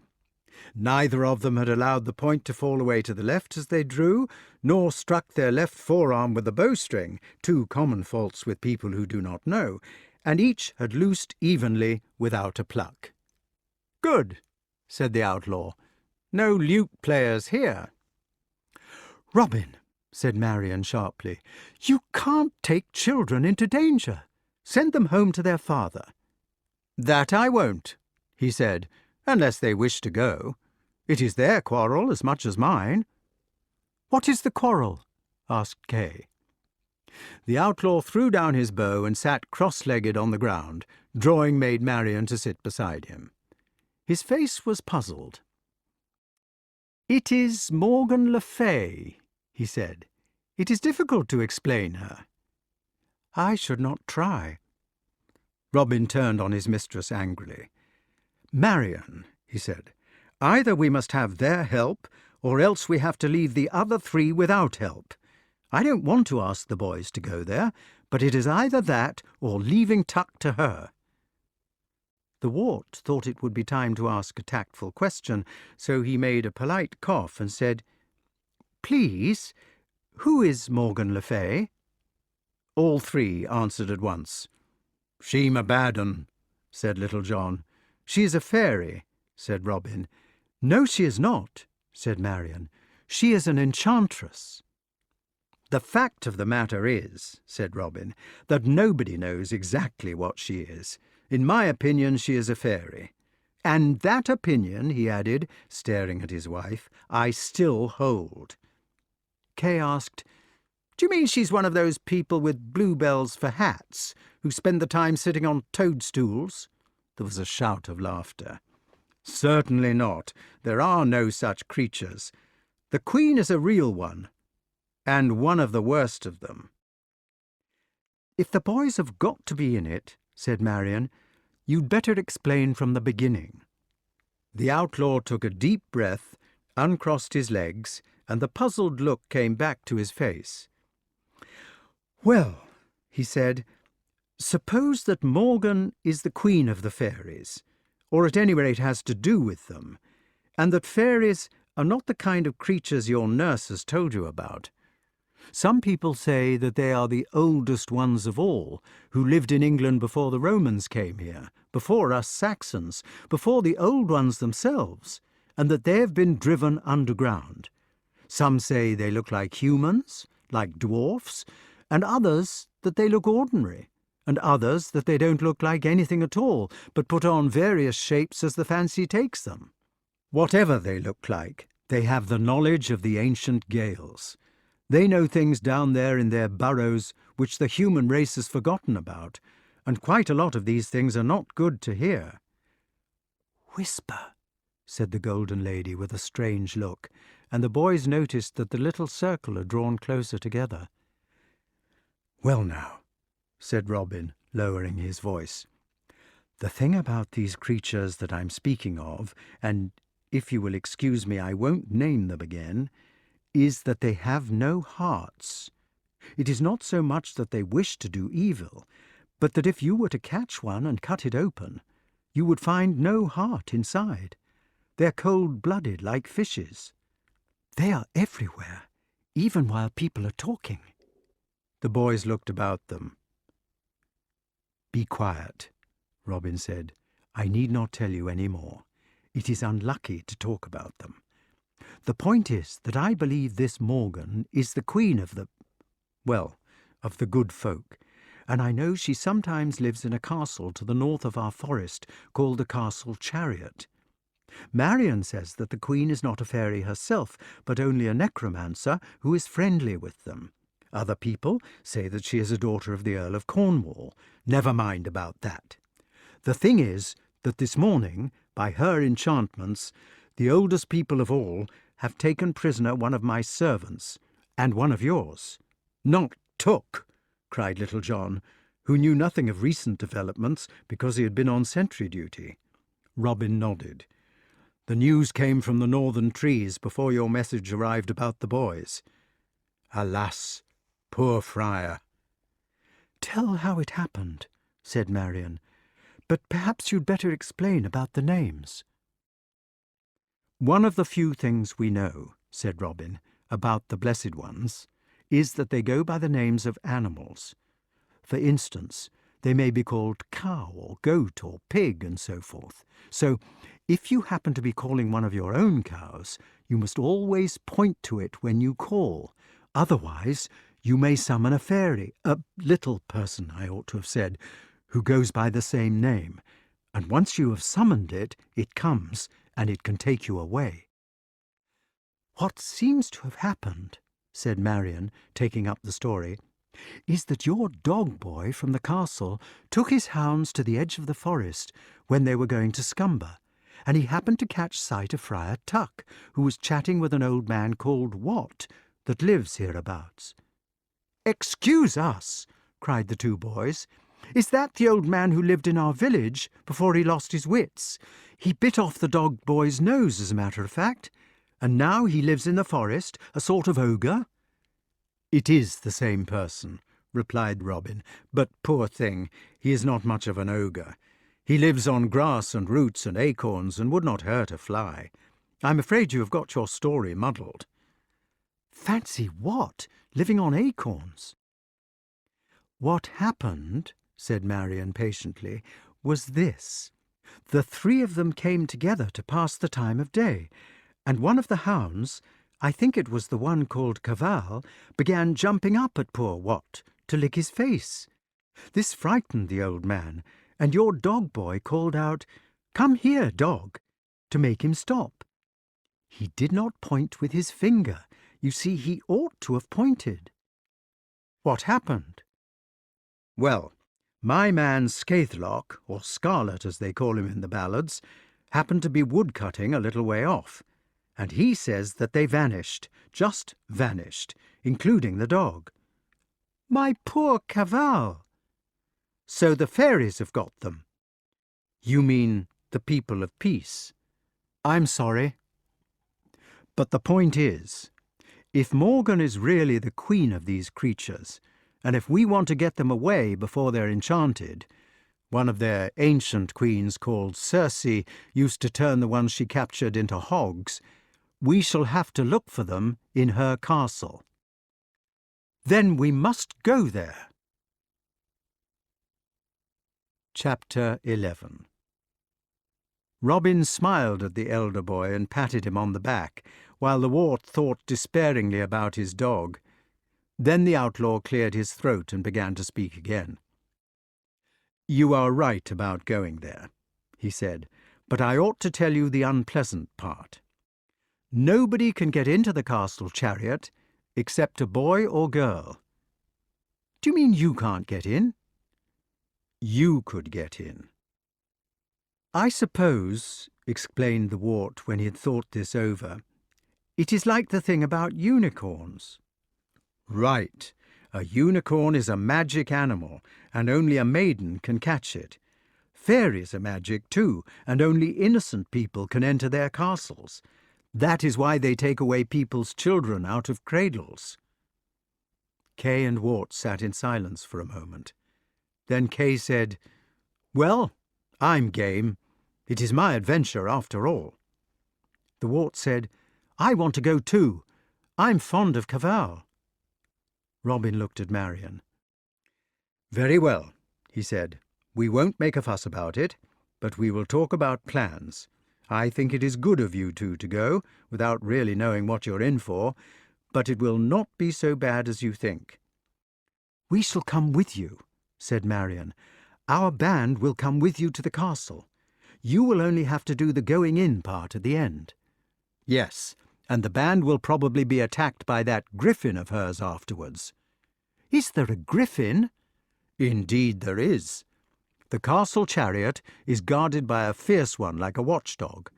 Neither of them had allowed the point to fall away to the left as they drew, nor struck their left forearm with the bowstring, 2 common faults with people who do not know, and each had loosed evenly without a pluck. "Good," said the outlaw. "No lute players here." "Robin," said Marian sharply, "you can't take children into danger. Send them home to their father." "That I won't," he said, "unless they wish to go. It is their quarrel as much as mine." "What is the quarrel?" asked Kay. The outlaw threw down his bow and sat cross-legged on the ground, drawing Maid Marian to sit beside him. His face was puzzled. "It is Morgan le Fay," he said. "It is difficult to explain her." "I should not try." Robin turned on his mistress angrily. "Marian," he said, "either we must have their help, or else we have to leave the other 3 without help. I don't want to ask the boys to go there, but it is either that or leaving Tuck to her." The wart thought it would be time to ask a tactful question, so he made a polite cough and said, "Please, who is Morgan le Fay?" All 3 answered at once. "She'm a bad un," said Little John. "She is a fairy," said Robin. "No, she is not," said Marian. "She is an enchantress." "The fact of the matter is," said Robin, "that nobody knows exactly what she is. In my opinion, she is a fairy. And that opinion," he added, staring at his wife, "I still hold." Kay asked, "Do you mean she's one of those people with bluebells for hats, who spend the time sitting on toadstools?" There was a shout of laughter. "Certainly not. There are no such creatures. The Queen is a real one, and one of the worst of them." "If the boys have got to be in it," said Marian, "you'd better explain from the beginning." The outlaw took a deep breath, uncrossed his legs, and the puzzled look came back to his face. "Well," he said, "suppose that Morgan is the queen of the fairies, or at any rate has to do with them, and that fairies are not the kind of creatures your nurse has told you about. Some people say that they are the oldest ones of all, who lived in England before the Romans came here, before us Saxons, before the old ones themselves, and that they have been driven underground. Some say they look like humans, like dwarfs, and others that they look ordinary, and others that they don't look like anything at all, but put on various shapes as the fancy takes them. Whatever they look like, they have the knowledge of the ancient Gaels. They know things down there in their burrows which the human race has forgotten about, and quite a lot of these things are not good to hear." "Whisper," said the Golden Lady with a strange look, and the boys noticed that the little circle had drawn closer together. "Well now," said Robin, lowering his voice, "the thing about these creatures that I'm speaking of, and if you will excuse me I won't name them again, is that they have no hearts. It is not so much that they wish to do evil, but that if you were to catch one and cut it open, you would find no heart inside. They're cold-blooded like fishes. They are everywhere, even while people are talking." The boys looked about them. "Be quiet," Robin said. "I need not tell you any more. It is unlucky to talk about them. The point is that I believe this Morgan is the queen of of the good folk, and I know she sometimes lives in a castle to the north of our forest called the Castle Chariot. Marion says that the queen is not a fairy herself, but only a necromancer who is friendly with them. Other people say that she is a daughter of the Earl of Cornwall. Never mind about that. The thing is that this morning, by her enchantments, the oldest people of all have taken prisoner one of my servants, and one of yours. Not took, cried Little John, who knew nothing of recent developments because he had been on sentry duty. Robin nodded. The news came from the northern trees before your message arrived about the boys. Alas, poor friar. Tell how it happened, said Marion, but perhaps you'd better explain about the names. One of the few things we know, said Robin, about the Blessed Ones, is that they go by the names of animals. For instance, they may be called cow or goat or pig and so forth. So, if you happen to be calling one of your own cows, you must always point to it when you call. Otherwise, you may summon a fairy, a little person, I ought to have said, who goes by the same name. And once you have summoned it, it comes, and it can take you away. What seems to have happened, said Marion, taking up the story, is that your dog boy from the castle took his hounds to the edge of the forest when they were going to Scumber, and he happened to catch sight of Friar Tuck, who was chatting with an old man called Wat, that lives hereabouts. Excuse us, cried the two boys. Is that the old man who lived in our village before he lost his wits? He bit off the dog boy's nose, as a matter of fact, and now he lives in the forest, a sort of ogre? It is the same person, replied Robin, but poor thing, he is not much of an ogre. He lives on grass and roots and acorns and would not hurt a fly. I'm afraid you have got your story muddled. Fancy what? Living on acorns? What happened, said Marion patiently, was this. The three of them came together to pass the time of day, and one of the hounds, I think it was the one called Cavall, began jumping up at poor Wat to lick his face. This frightened the old man, and your dog boy called out, "Come here, dog," to make him stop. He did not point with his finger. You see, he ought to have pointed. What happened? Well, my man Scathelock, or Scarlet as they call him in the ballads, happened to be wood-cutting a little way off, and he says that they vanished, just vanished, including the dog. My poor Cavall! So the fairies have got them. You mean the people of peace. I'm sorry. But the point is, if Morgan is really the queen of these creatures, and if we want to get them away before they're enchanted, one of their ancient queens called Circe used to turn the ones she captured into hogs, we shall have to look for them in her castle. Then we must go there. Chapter 11. Robin smiled at the elder boy and patted him on the back, while the wart thought despairingly about his dog. Then the outlaw cleared his throat and began to speak again. You are right about going there, he said, but I ought to tell you the unpleasant part. Nobody can get into the castle chariot except a boy or girl. Do you mean you can't get in? You could get in. I suppose, explained the wart when he had thought this over, it is like the thing about unicorns. Right. A unicorn is a magic animal, and only a maiden can catch it. Fairies are magic too, and only innocent people can enter their castles. That is why they take away people's children out of cradles. Kay and Wart sat in silence for a moment. Then Kay said, Well, I'm game. It is my adventure after all. The Wart said, I want to go too. I'm fond of Cavall. Robin looked at Marion. Very well, he said. We won't make a fuss about it, but we will talk about plans. I think it is good of you two to go, without really knowing what you're in for, but it will not be so bad as you think." "We shall come with you," said Marion. "Our band will come with you to the castle. You will only have to do the going-in part at the end." "Yes, and the band will probably be attacked by that griffin of hers afterwards." "Is there a griffin?" "Indeed there is. The castle chariot is guarded by a fierce one like a watchdog.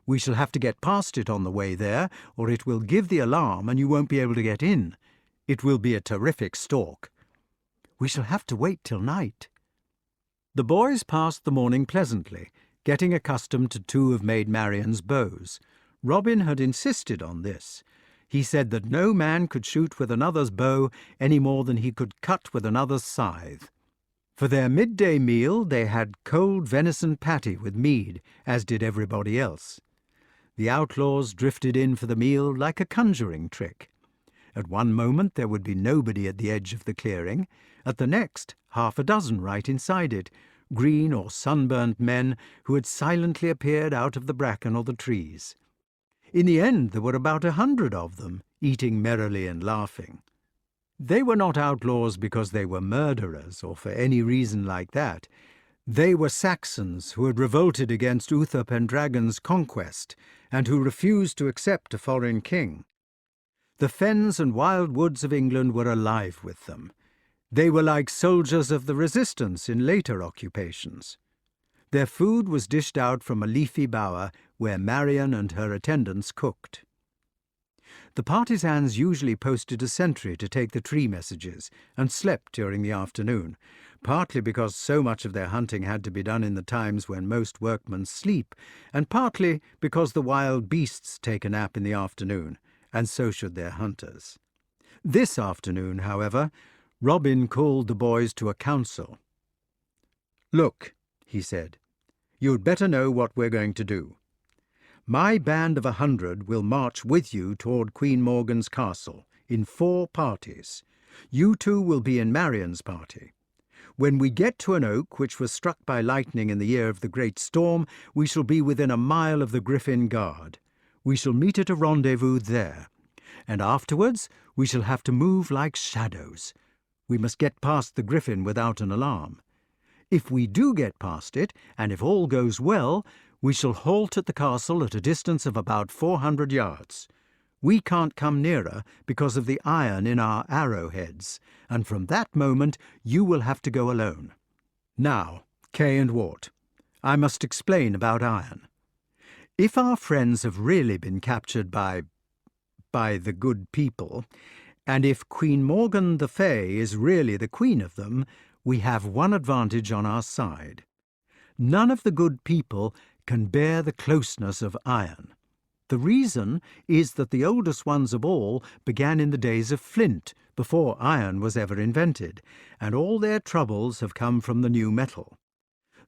We shall have to get past it on the way there, or it will give the alarm and you won't be able to get in. It will be a terrific stalk." "We shall have to wait till night." The boys passed the morning pleasantly, getting accustomed to two of Maid Marian's bows. Robin had insisted on this. He said that no man could shoot with another's bow any more than he could cut with another's scythe. For their midday meal they had cold venison patty with mead, as did everybody else. The outlaws drifted in for the meal like a conjuring trick. At one moment there would be nobody at the edge of the clearing, at the next half a dozen right inside it, green or sunburnt men who had silently appeared out of the bracken or the trees. In the end there were about 100 of them, eating merrily and laughing. They were not outlaws because they were murderers or for any reason like that. They were Saxons who had revolted against Uther Pendragon's conquest and who refused to accept a foreign king. The fens and wild woods of England were alive with them. They were like soldiers of the resistance in later occupations. Their food was dished out from a leafy bower where Marian and her attendants cooked. The partisans usually posted a sentry to take the tree messages and slept during the afternoon, partly because so much of their hunting had to be done in the times when most workmen sleep, and partly because the wild beasts take a nap in the afternoon, and so should their hunters. This afternoon, however, Robin called the boys to a council. "Look," he said, "you'd better know what we're going to do. My band of 100 will march with you toward Queen Morgan's castle, in 4 parties. You two will be in Marian's party. When we get to an oak which was struck by lightning in the year of the great storm, we shall be within a mile of the Griffin Guard. We shall meet at a rendezvous there, and afterwards we shall have to move like shadows. We must get past the Griffin without an alarm. If we do get past it, and if all goes well, we shall halt at the castle at a distance of about 400 yards. We can't come nearer because of the iron in our arrowheads, and from that moment you will have to go alone. Now, Kay and Wart, I must explain about iron. If our friends have really been captured by the good people, and if Queen Morgan the Fay is really the queen of them, we have one advantage on our side. None of the good people can bear the closeness of iron. The reason is that the oldest ones of all began in the days of flint, before iron was ever invented, and all their troubles have come from the new metal.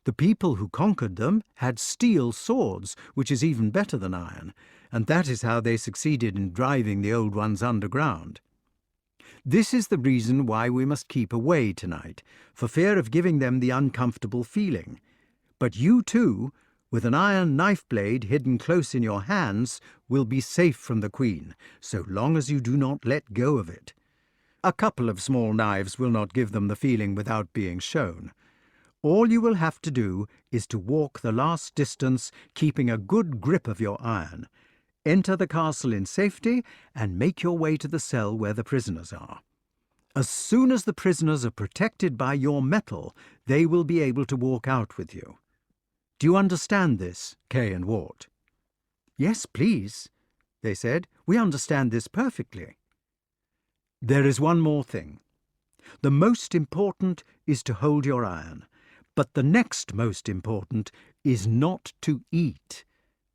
The people who conquered them had steel swords, which is even better than iron, and that is how they succeeded in driving the old ones underground. This is the reason why we must keep away tonight, for fear of giving them the uncomfortable feeling. But you too, with an iron knife blade hidden close in your hands, will be safe from the Queen, so long as you do not let go of it. A couple of small knives will not give them the feeling without being shown. All you will have to do is to walk the last distance, keeping a good grip of your iron. Enter the castle in safety, and make your way to the cell where the prisoners are. As soon as the prisoners are protected by your metal, they will be able to walk out with you. Do you understand this, Kay and Wart?" "Yes, please," they said. "We understand this perfectly." "There is one more thing. The most important is to hold your iron, but the next most important is not to eat.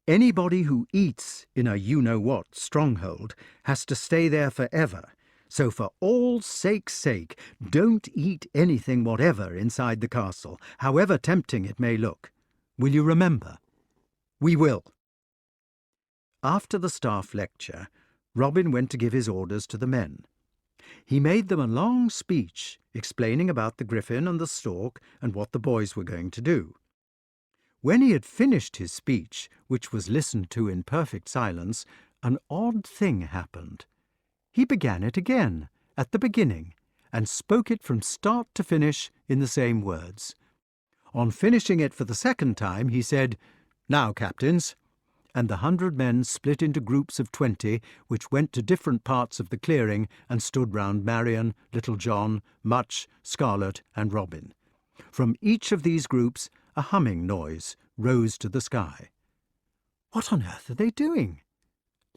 Anybody who eats in a you-know-what stronghold has to stay there forever, so for all sake's sake, don't eat anything whatever inside the castle, however tempting it may look. Will you remember?" "We will." After the staff lecture, Robin went to give his orders to the men. He made them a long speech, explaining about the griffin and the stork and what the boys were going to do. When he had finished his speech, which was listened to in perfect silence, an odd thing happened. He began it again, at the beginning, and spoke it from start to finish in the same words. On finishing it for the second time, he said, "Now, captains," and the 100 men split into groups of 20, which went to different parts of the clearing and stood round Marion, Little John, Much, Scarlet, and Robin. From each of these groups a humming noise rose to the sky. "What on earth are they doing?"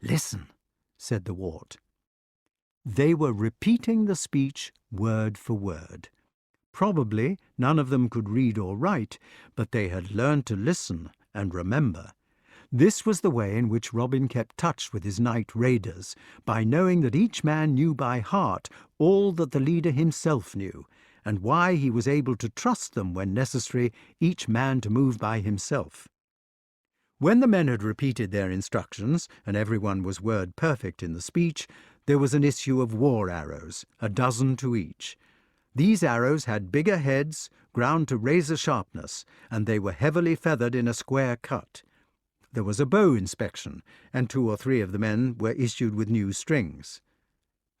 "Listen," said the wart. They were repeating the speech word for word. Probably none of them could read or write, but they had learned to listen and remember. This was the way in which Robin kept touch with his night raiders, by knowing that each man knew by heart all that the leader himself knew, and why he was able to trust them when necessary, each man to move by himself. When the men had repeated their instructions, and everyone was word perfect in the speech, there was an issue of war arrows, a dozen to each. These arrows had bigger heads, ground to razor sharpness, and they were heavily feathered in a square cut. There was a bow inspection, and 2 or 3 of the men were issued with new strings.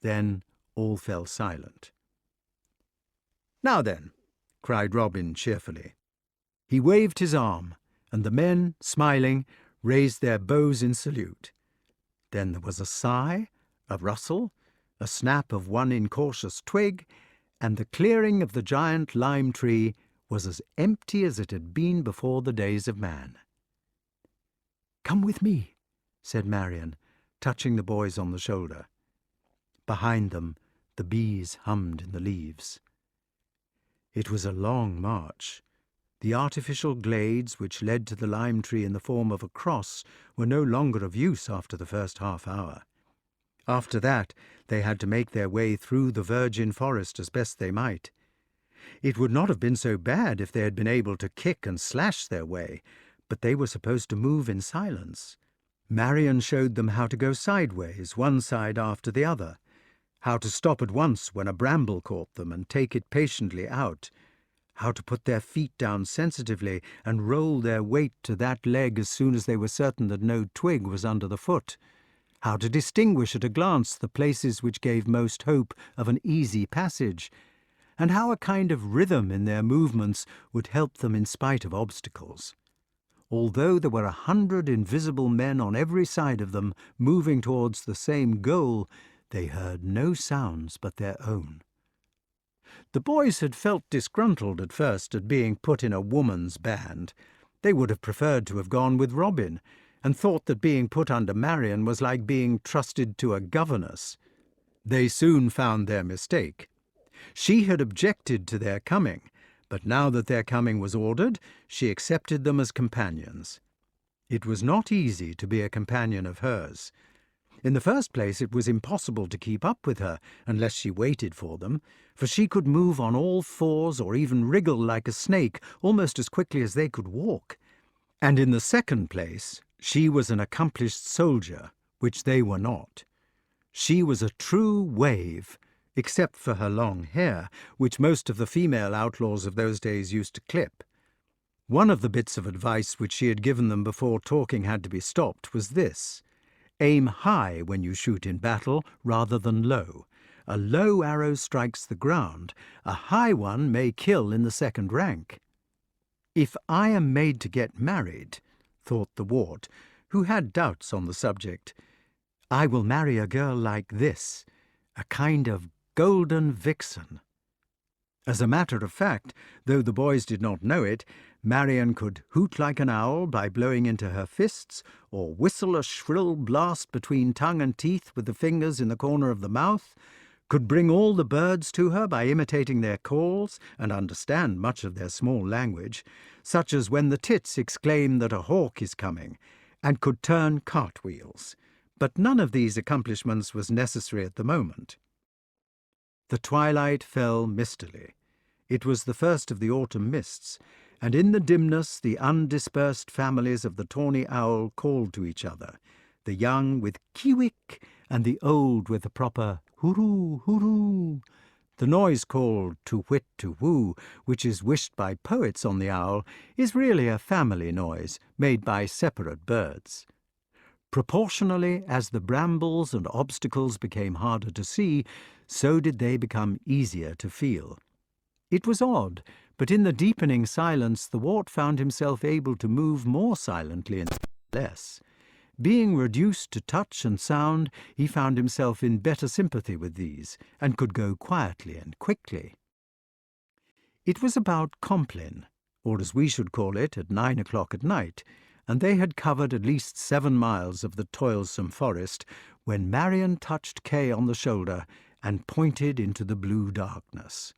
Then all fell silent. "Now then," cried Robin cheerfully. He waved his arm, and the men, smiling, raised their bows in salute. Then there was a sigh, a rustle, a snap of one incautious twig, and the clearing of the giant lime tree was as empty as it had been before the days of man. "Come with me," said Marion, touching the boys on the shoulder. Behind them the bees hummed in the leaves. It was a long march. The artificial glades which led to the lime tree in the form of a cross were no longer of use after the first half hour. After that they had to make their way through the virgin forest as best they might. It would not have been so bad if they had been able to kick and slash their way, but they were supposed to move in silence. Marion showed them how to go sideways, one side after the other, how to stop at once when a bramble caught them and take it patiently out, how to put their feet down sensitively and roll their weight to that leg as soon as they were certain that no twig was under the foot, how to distinguish at a glance the places which gave most hope of an easy passage, and how a kind of rhythm in their movements would help them in spite of obstacles. Although there were 100 invisible men on every side of them moving towards the same goal, they heard no sounds but their own. The boys had felt disgruntled at first at being put in a woman's band. They would have preferred to have gone with Robin, and thought that being put under Marion was like being trusted to a governess. They soon found their mistake. She had objected to their coming, but now that their coming was ordered, she accepted them as companions. It was not easy to be a companion of hers. In the first place, it was impossible to keep up with her unless she waited for them, for she could move on all fours or even wriggle like a snake almost as quickly as they could walk. And in the second place, she was an accomplished soldier, which they were not. She was a true wave, except for her long hair, which most of the female outlaws of those days used to clip. One of the bits of advice which she had given them before talking had to be stopped was this: aim high when you shoot in battle rather than low. A low arrow strikes the ground. A high one may kill in the second rank. "If I am made to get married," thought the wart, who had doubts on the subject, "I will marry a girl like this, a kind of golden vixen." As a matter of fact, though the boys did not know it, Marion could hoot like an owl by blowing into her fists, or whistle a shrill blast between tongue and teeth with the fingers in the corner of the mouth, could bring all the birds to her by imitating their calls, and understand much of their small language, such as when the tits exclaim that a hawk is coming, and could turn cartwheels. But none of these accomplishments was necessary at the moment. The twilight fell mistily. It was the first of the autumn mists, and in the dimness the undispersed families of the tawny owl called to each other, the young with kiwick, and the old with the proper hooroo, hooroo. The noise called to whit to woo, which is wished by poets on the owl, is really a family noise made by separate birds. Proportionally as the brambles and obstacles became harder to see, so did they become easier to feel. It was odd, but in the deepening silence the wart found himself able to move more silently and less. Being reduced to touch and sound, he found himself in better sympathy with these, and could go quietly and quickly. It was about Compline, or as we should call it, at 9 o'clock at night, and they had covered at least 7 miles of the toilsome forest, when Marian touched Kay on the shoulder and pointed into the blue darkness.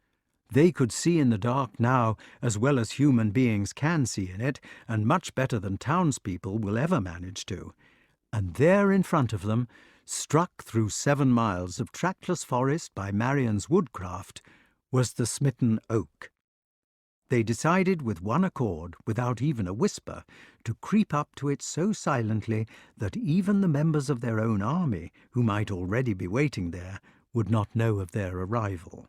They could see in the dark now as well as human beings can see in it, and much better than townspeople will ever manage to. And there in front of them, struck through 7 miles of trackless forest by Marian's woodcraft, was the smitten oak. They decided with one accord, without even a whisper, to creep up to it so silently that even the members of their own army, who might already be waiting there, would not know of their arrival.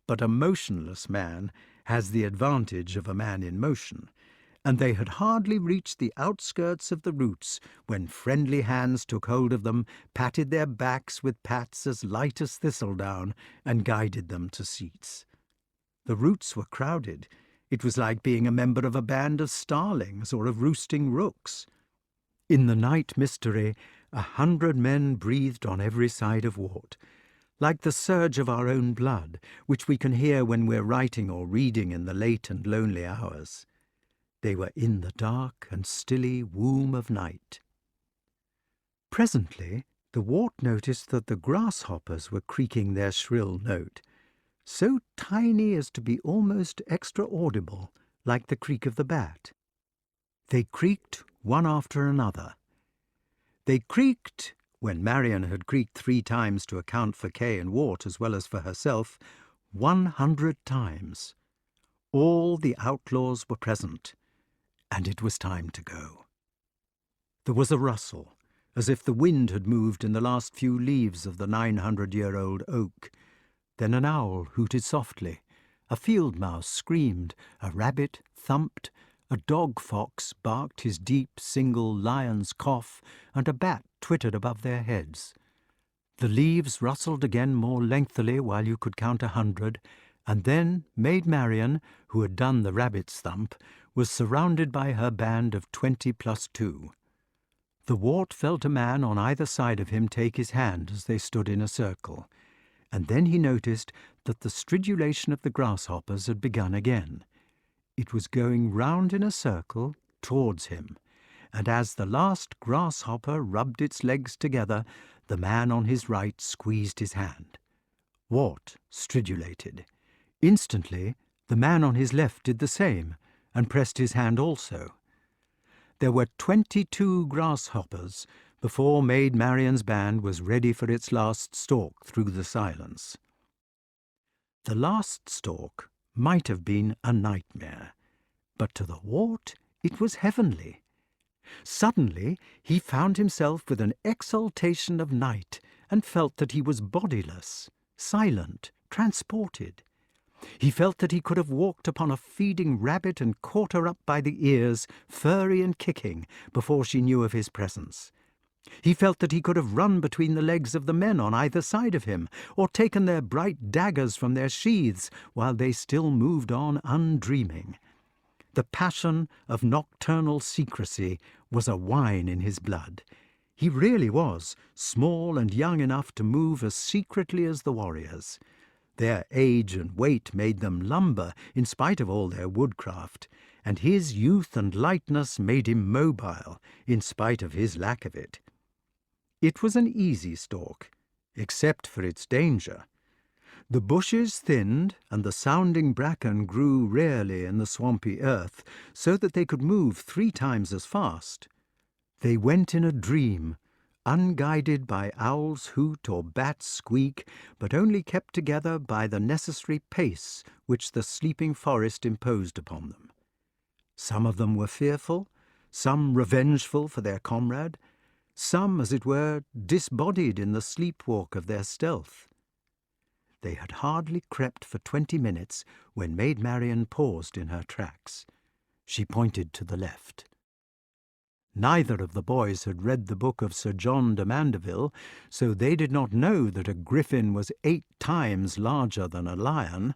But a motionless man has the advantage of a man in motion, and they had hardly reached the outskirts of the roots when friendly hands took hold of them, patted their backs with pats as light as thistledown, and guided them to seats. The roots were crowded. It was like being a member of a band of starlings or of roosting rooks. In the night mystery, 100 men breathed on every side of Wart, like the surge of our own blood, which we can hear when we're writing or reading in the late and lonely hours. They were in the dark and stilly womb of night. Presently the wart noticed that the grasshoppers were creaking their shrill note, so tiny as to be almost extra-audible, like the creak of the bat. They creaked one after another. They creaked, when Marian had creaked 3 times to account for Kay and Wart as well as for herself, 100 times. All the outlaws were present, and it was time to go. There was a rustle, as if the wind had moved in the last few leaves of the 900-year-old oak. Then an owl hooted softly, a field mouse screamed, a rabbit thumped, a dog-fox barked his deep, single lion's cough, and a bat twittered above their heads. The leaves rustled again more lengthily while you could count 100, and then Maid Marian, who had done the rabbit's thump, was surrounded by her band of 20 plus 2. The wart felt a man on either side of him take his hand as they stood in a circle, and then he noticed that the stridulation of the grasshoppers had begun again. It was going round in a circle towards him, and as the last grasshopper rubbed its legs together, the man on his right squeezed his hand. Wart stridulated. Instantly, the man on his left did the same, and pressed his hand also. There were 22 grasshoppers before Maid Marian's band was ready for its last stalk through the silence. The last stalk might have been a nightmare, but to the wart it was heavenly. Suddenly he found himself with an exaltation of night, and felt that he was bodiless, silent, transported. He felt that he could have walked upon a feeding rabbit and caught her up by the ears, furry and kicking, before she knew of his presence. He felt that he could have run between the legs of the men on either side of him, or taken their bright daggers from their sheaths while they still moved on undreaming. The passion of nocturnal secrecy was a wine in his blood. He really was small and young enough to move as secretly as the warriors. Their age and weight made them lumber in spite of all their woodcraft, and his youth and lightness made him mobile in spite of his lack of it. It was an easy stalk, except for its danger. The bushes thinned, and the sounding bracken grew rarely in the swampy earth, so that they could move 3 times as fast. They went in a dream, unguided by owl's hoot or bat's squeak, but only kept together by the necessary pace which the sleeping forest imposed upon them. Some of them were fearful, some revengeful for their comrade, some, as it were, disbodied in the sleepwalk of their stealth. They had hardly crept for 20 minutes when Maid Marian paused in her tracks. She pointed to the left. Neither of the boys had read the book of Sir John de Mandeville, so they did not know that a griffin was 8 times larger than a lion.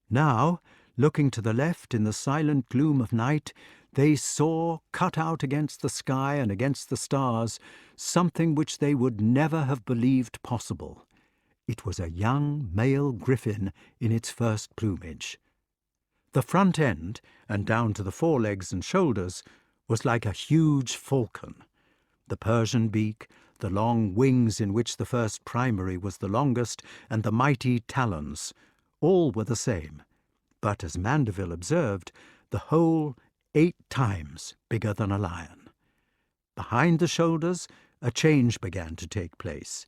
Now, looking to the left in the silent gloom of night, they saw, cut out against the sky and against the stars, something which they would never have believed possible. It was a young male griffin in its first plumage. The front end, and down to the forelegs and shoulders, was like a huge falcon. The Persian beak, the long wings in which the first primary was the longest, and the mighty talons, all were the same, but, as Mandeville observed, the whole 8 times bigger than a lion. Behind the shoulders, a change began to take place.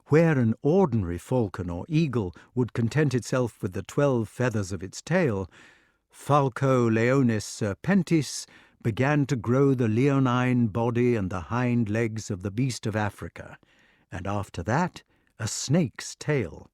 Where an ordinary falcon or eagle would content itself with the 12 feathers of its tail, Falco leonis serpentis began to grow the leonine body and the hind legs of the beast of Africa, and after that a snake's tail.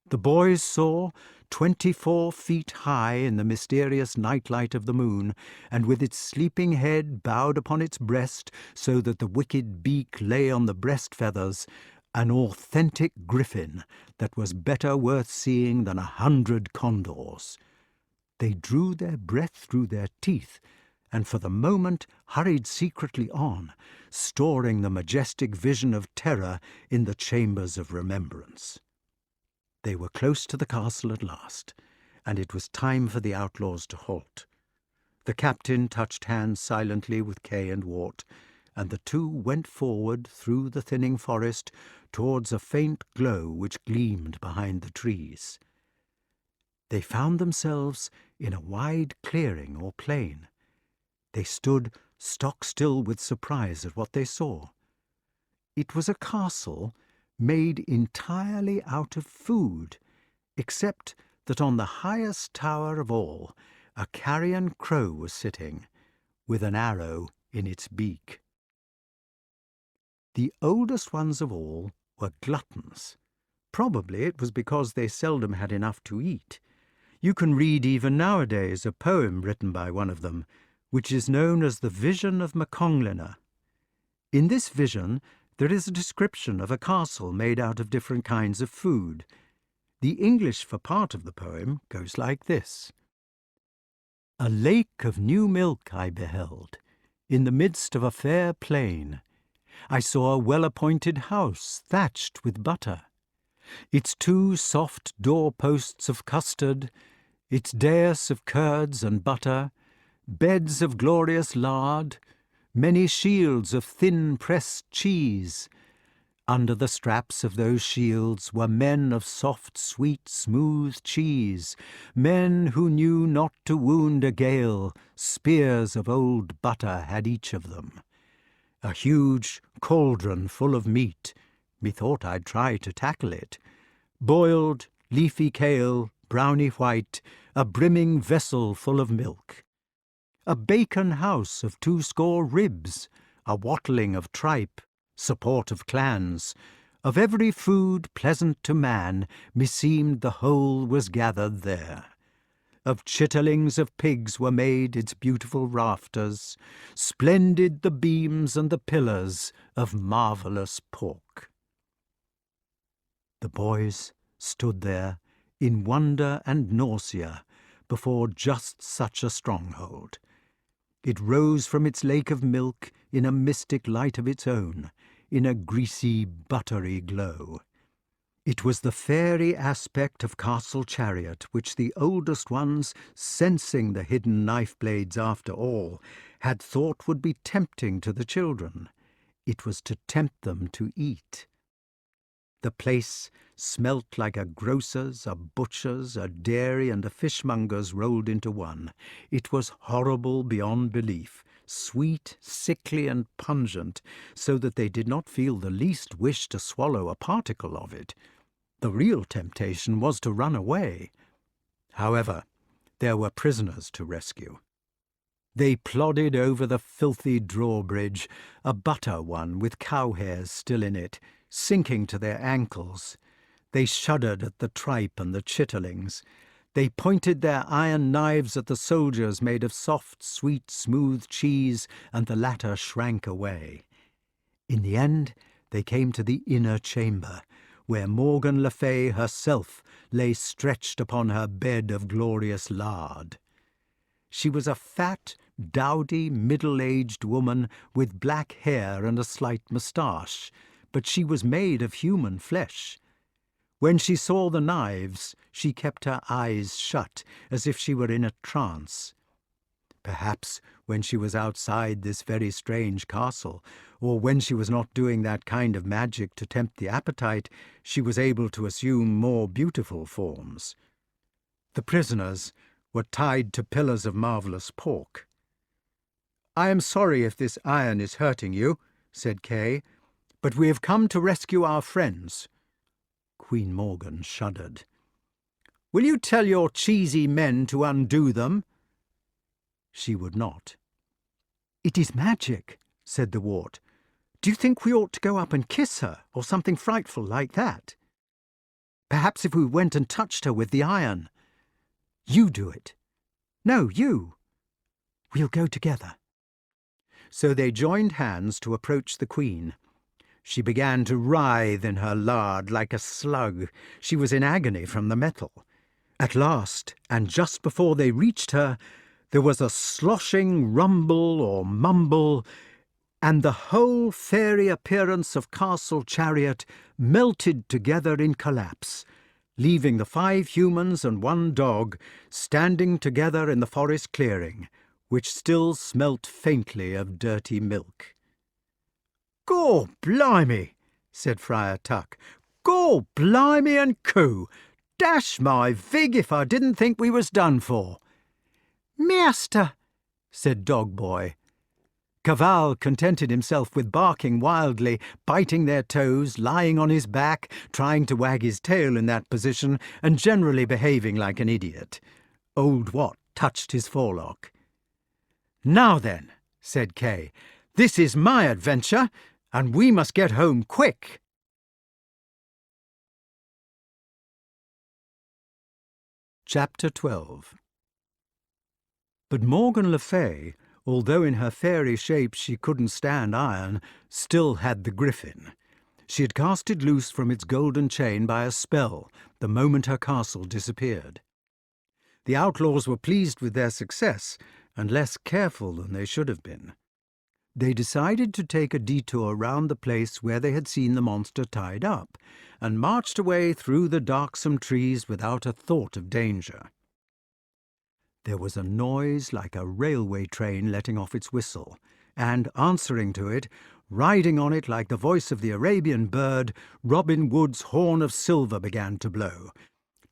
The boys saw, 24 feet high in the mysterious nightlight of the moon, and with its sleeping head bowed upon its breast so that the wicked beak lay on the breast feathers, an authentic griffin that was better worth seeing than 100 condors. They drew their breath through their teeth, and for the moment hurried secretly on, storing the majestic vision of terror in the chambers of remembrance. They were close to the castle at last, and it was time for the outlaws to halt. The captain touched hands silently with Kay and Wart, and the two went forward through the thinning forest towards a faint glow which gleamed behind the trees. They found themselves in a wide clearing or plain. They stood stock-still with surprise at what they saw. It was a castle made entirely out of food, except that on the highest tower of all a carrion crow was sitting, with an arrow in its beak. The oldest ones of all were gluttons. Probably it was because they seldom had enough to eat. You can read even nowadays a poem written by one of them, which is known as the Vision of Maconglinna. In this vision there is a description of a castle made out of different kinds of food. The English for part of the poem goes like this. A lake of new milk I beheld, in the midst of a fair plain. I saw a well-appointed house thatched with butter, its 2 soft door-posts of custard, its dais of curds and butter, beds of glorious lard, many shields of thin-pressed cheese. Under the straps of those shields were men of soft, sweet, smooth cheese, men who knew not to wound a gale, spears of old butter had each of them. A huge cauldron full of meat, methought I'd try to tackle it, boiled, leafy kale, browny white, a brimming vessel full of milk. A bacon house of 2 ribs, a wattling of tripe, support of clans. Of every food pleasant to man, meseemed the whole was gathered there. Of chitterlings of pigs were made its beautiful rafters, splendid the beams and the pillars of marvellous pork. The boys stood there in wonder and nausea before just such a stronghold. It rose from its lake of milk in a mystic light of its own, in a greasy, buttery glow. It was the fairy aspect of Castle Chariot which the oldest ones, sensing the hidden knife-blades after all, had thought would be tempting to the children. It was to tempt them to eat. The place smelt like a grocer's, a butcher's, a dairy and a fishmonger's rolled into one. It was horrible beyond belief, sweet, sickly and pungent, so that they did not feel the least wish to swallow a particle of it. The real temptation was to run away. However, there were prisoners to rescue. They plodded over the filthy drawbridge, a butter one with cow hairs still in it, sinking to their ankles. They shuddered at the tripe and the chitterlings. They pointed their iron knives at the soldiers made of soft, sweet, smooth cheese, and the latter shrank away. In the end, they came to the inner chamber, where Morgan le Fay herself lay stretched upon her bed of glorious lard. She was a fat, dowdy, middle-aged woman with black hair and a slight moustache, but she was made of human flesh. When she saw the knives, she kept her eyes shut, as if she were in a trance. Perhaps when she was outside this very strange castle, or when she was not doing that kind of magic to tempt the appetite, she was able to assume more beautiful forms. The prisoners were tied to pillars of marvellous pork. "I am sorry if this iron is hurting you," said Kay, "but we have come to rescue our friends." Queen Morgan shuddered. "Will you tell your cheesy men to undo them?" She would not. "It is magic," said the wart. "Do you think we ought to go up and kiss her, or something frightful like that? Perhaps if we went and touched her with the iron. You do it. No, you. We'll go together." So they joined hands to approach the queen. She began to writhe in her lard like a slug. She was in agony from the metal. At last, and just before they reached her, there was a sloshing rumble or mumble, and the whole fairy appearance of castle chariot melted together in collapse, leaving the 5 humans and 1 dog standing together in the forest clearing, which still smelt faintly of dirty milk. "Gaw blimey," said Friar Tuck. "Gaw blimey and coo! Dash my vig if I didn't think we was done for." "Master," said Dog Boy. Cavall contented himself with barking wildly, biting their toes, lying on his back, trying to wag his tail in that position, and generally behaving like an idiot. Old Wat touched his forelock. "Now then," said Kay, "this is my adventure, and we must get home quick." Chapter 12. But Morgan le Fay, although in her fairy shape she couldn't stand iron, still had the griffin. She had cast it loose from its golden chain by a spell the moment her castle disappeared. The outlaws were pleased with their success, and less careful than they should have been. They decided to take a detour round the place where they had seen the monster tied up, and marched away through the darksome trees without a thought of danger. There was a noise like a railway train letting off its whistle, and, answering to it, riding on it like the voice of the Arabian bird, Robin Wood's horn of silver began to blow.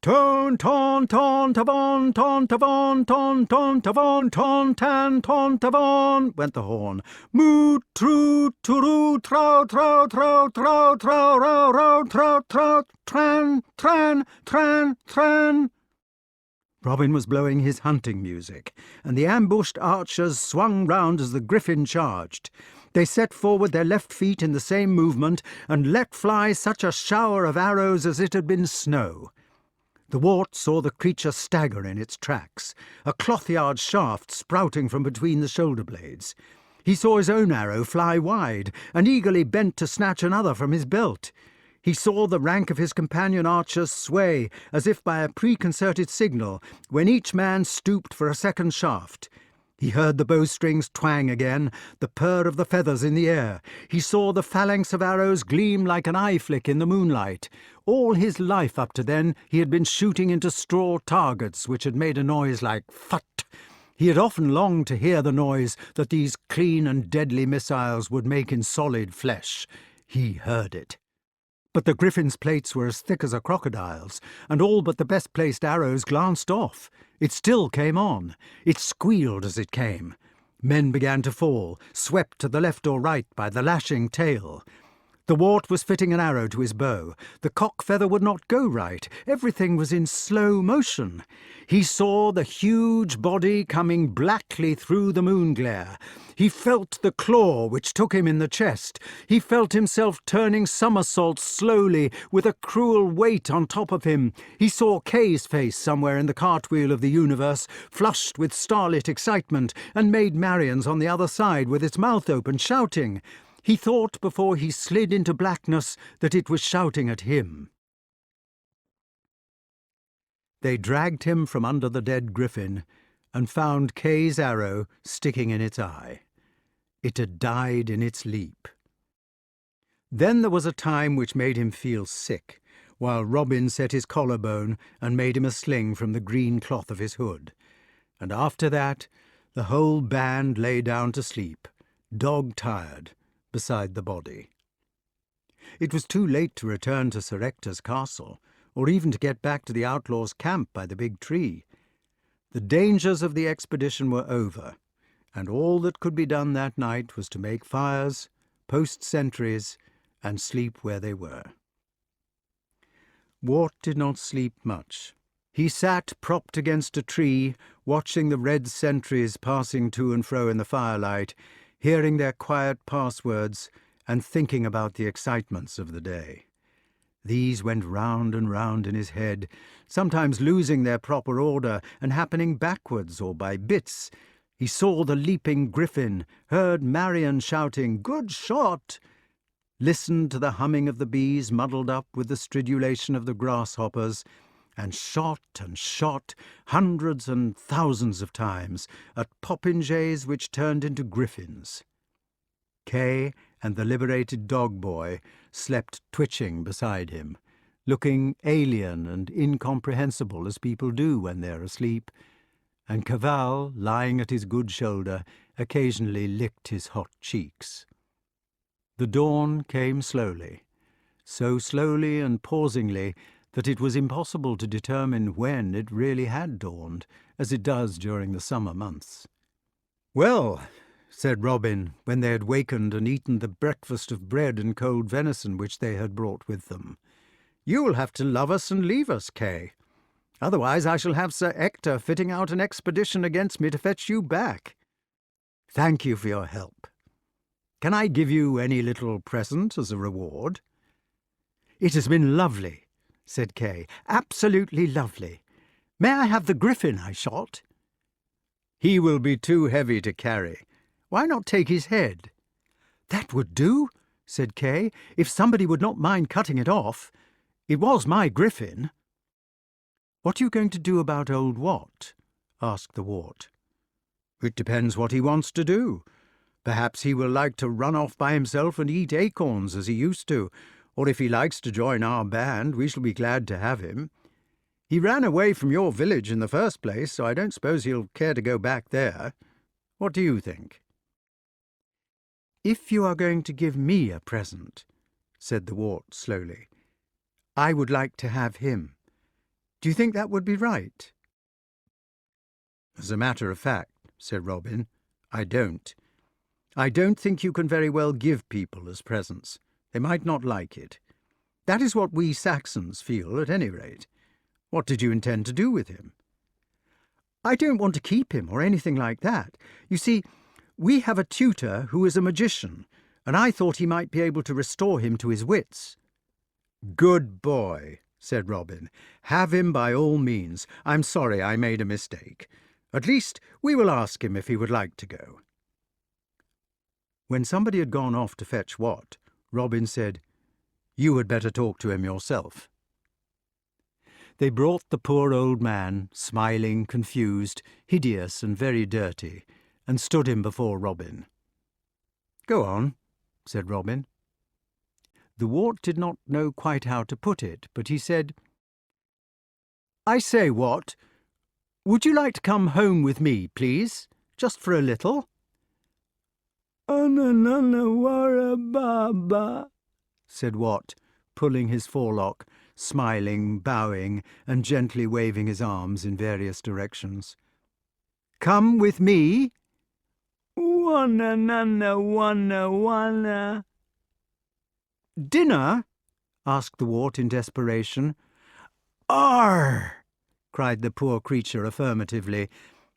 "Ton, ton, ton, tavon, ton, tavon, ton, ton, tavon, ton, tan, ton, tavon," went the horn. "Moo, troo, turu, trow, trow, trow, trow, trow, row, row, trow, trow, tran, tran, tran, tran." Robin was blowing his hunting music, and the ambushed archers swung round as the griffin charged. They set forward their left feet in the same movement, and let fly such a shower of arrows as it had been snow. The wart saw the creature stagger in its tracks, a cloth-yard shaft sprouting from between the shoulder blades. He saw his own arrow fly wide, and eagerly bent to snatch another from his belt. He saw the rank of his companion archers sway, as if by a preconcerted signal, when each man stooped for a second shaft. He heard the bowstrings twang again, the purr of the feathers in the air. He saw the phalanx of arrows gleam like an eye flick in the moonlight. All his life up to then he had been shooting into straw targets which had made a noise like phut. He had often longed to hear the noise that these clean and deadly missiles would make in solid flesh. He heard it. But the griffin's plates were as thick as a crocodile's, and all but the best-placed arrows glanced off. It still came on. It squealed as it came. Men began to fall, swept to the left or right by the lashing tail. The wart was fitting an arrow to his bow. The cock feather would not go right. Everything was in slow motion. He saw the huge body coming blackly through the moon glare. He felt the claw which took him in the chest. He felt himself turning somersaults slowly with a cruel weight on top of him. He saw Kay's face somewhere in the cartwheel of the universe, flushed with starlit excitement, and Maid Marian's on the other side with its mouth open, shouting. He thought before he slid into blackness that it was shouting at him. They dragged him from under the dead griffin and found Kay's arrow sticking in its eye. It had died in its leap. Then there was a time which made him feel sick, while Robin set his collarbone and made him a sling from the green cloth of his hood. And after that, the whole band lay down to sleep, dog-tired, beside the body. It was too late to return to Sir Ector's castle, or even to get back to the outlaws' camp by the big tree. The dangers of the expedition were over, and all that could be done that night was to make fires, post sentries, and sleep where they were. Wart did not sleep much. He sat propped against a tree, watching the red sentries passing to and fro in the firelight, hearing their quiet passwords and thinking about the excitements of the day. These went round and round in his head, sometimes losing their proper order and happening backwards or by bits. He saw the leaping griffin, heard Marian shouting, "Good shot!" listened to the humming of the bees muddled up with the stridulation of the grasshoppers, and shot hundreds and thousands of times at popinjays which turned into griffins. Kay and the liberated dog-boy slept twitching beside him, looking alien and incomprehensible as people do when they're asleep, and Cavall, lying at his good shoulder, occasionally licked his hot cheeks. The dawn came slowly, so slowly and pausingly that it was impossible to determine when it really had dawned, as it does during the summer months. "Well," said Robin, when they had wakened and eaten the breakfast of bread and cold venison which they had brought with them, "you will have to love us and leave us, Kay. Otherwise I shall have Sir Ector fitting out an expedition against me to fetch you back. Thank you for your help. Can I give you any little present as a reward?" "It has been lovely," said Kay. "Absolutely lovely. May I have the griffin I shot?" "He will be too heavy to carry. Why not take his head?" "That would do," said Kay, "if somebody would not mind cutting it off. It was my griffin." "What are you going to do about old Wat?" asked the wart. "It depends what he wants to do. Perhaps he will like to run off by himself and eat acorns as he used to, or if he likes to join our band, we shall be glad to have him. He ran away from your village in the first place, so I don't suppose he'll care to go back there. What do you think?" "If you are going to give me a present," said the wart slowly, "I would like to have him. Do you think that would be right?" "As a matter of fact," said Robin, "I don't. I don't think you can very well give people as presents. They might not like it. That is what we Saxons feel, at any rate. What did you intend to do with him?" "I don't want to keep him or anything like that. You see, we have a tutor who is a magician, and I thought he might be able to restore him to his wits." "Good boy," said Robin. "Have him by all means. I'm sorry I made a mistake. At least we will ask him if he would like to go." When somebody had gone off to fetch Wat, Robin said, "You had better talk to him yourself." They brought the poor old man, smiling, confused, hideous and very dirty, and stood him before Robin. "Go on," said Robin. The wart did not know quite how to put it, but he said, "I say, Wat, would you like to come home with me, please, just for a little?" "Ananana-wara-ba-ba," said Wat, pulling his forelock, smiling, bowing, and gently waving his arms in various directions. "Come with me?" "Wana-nana-wana-wana." Dinner? Asked the wart in desperation. Arr! Cried the poor creature affirmatively,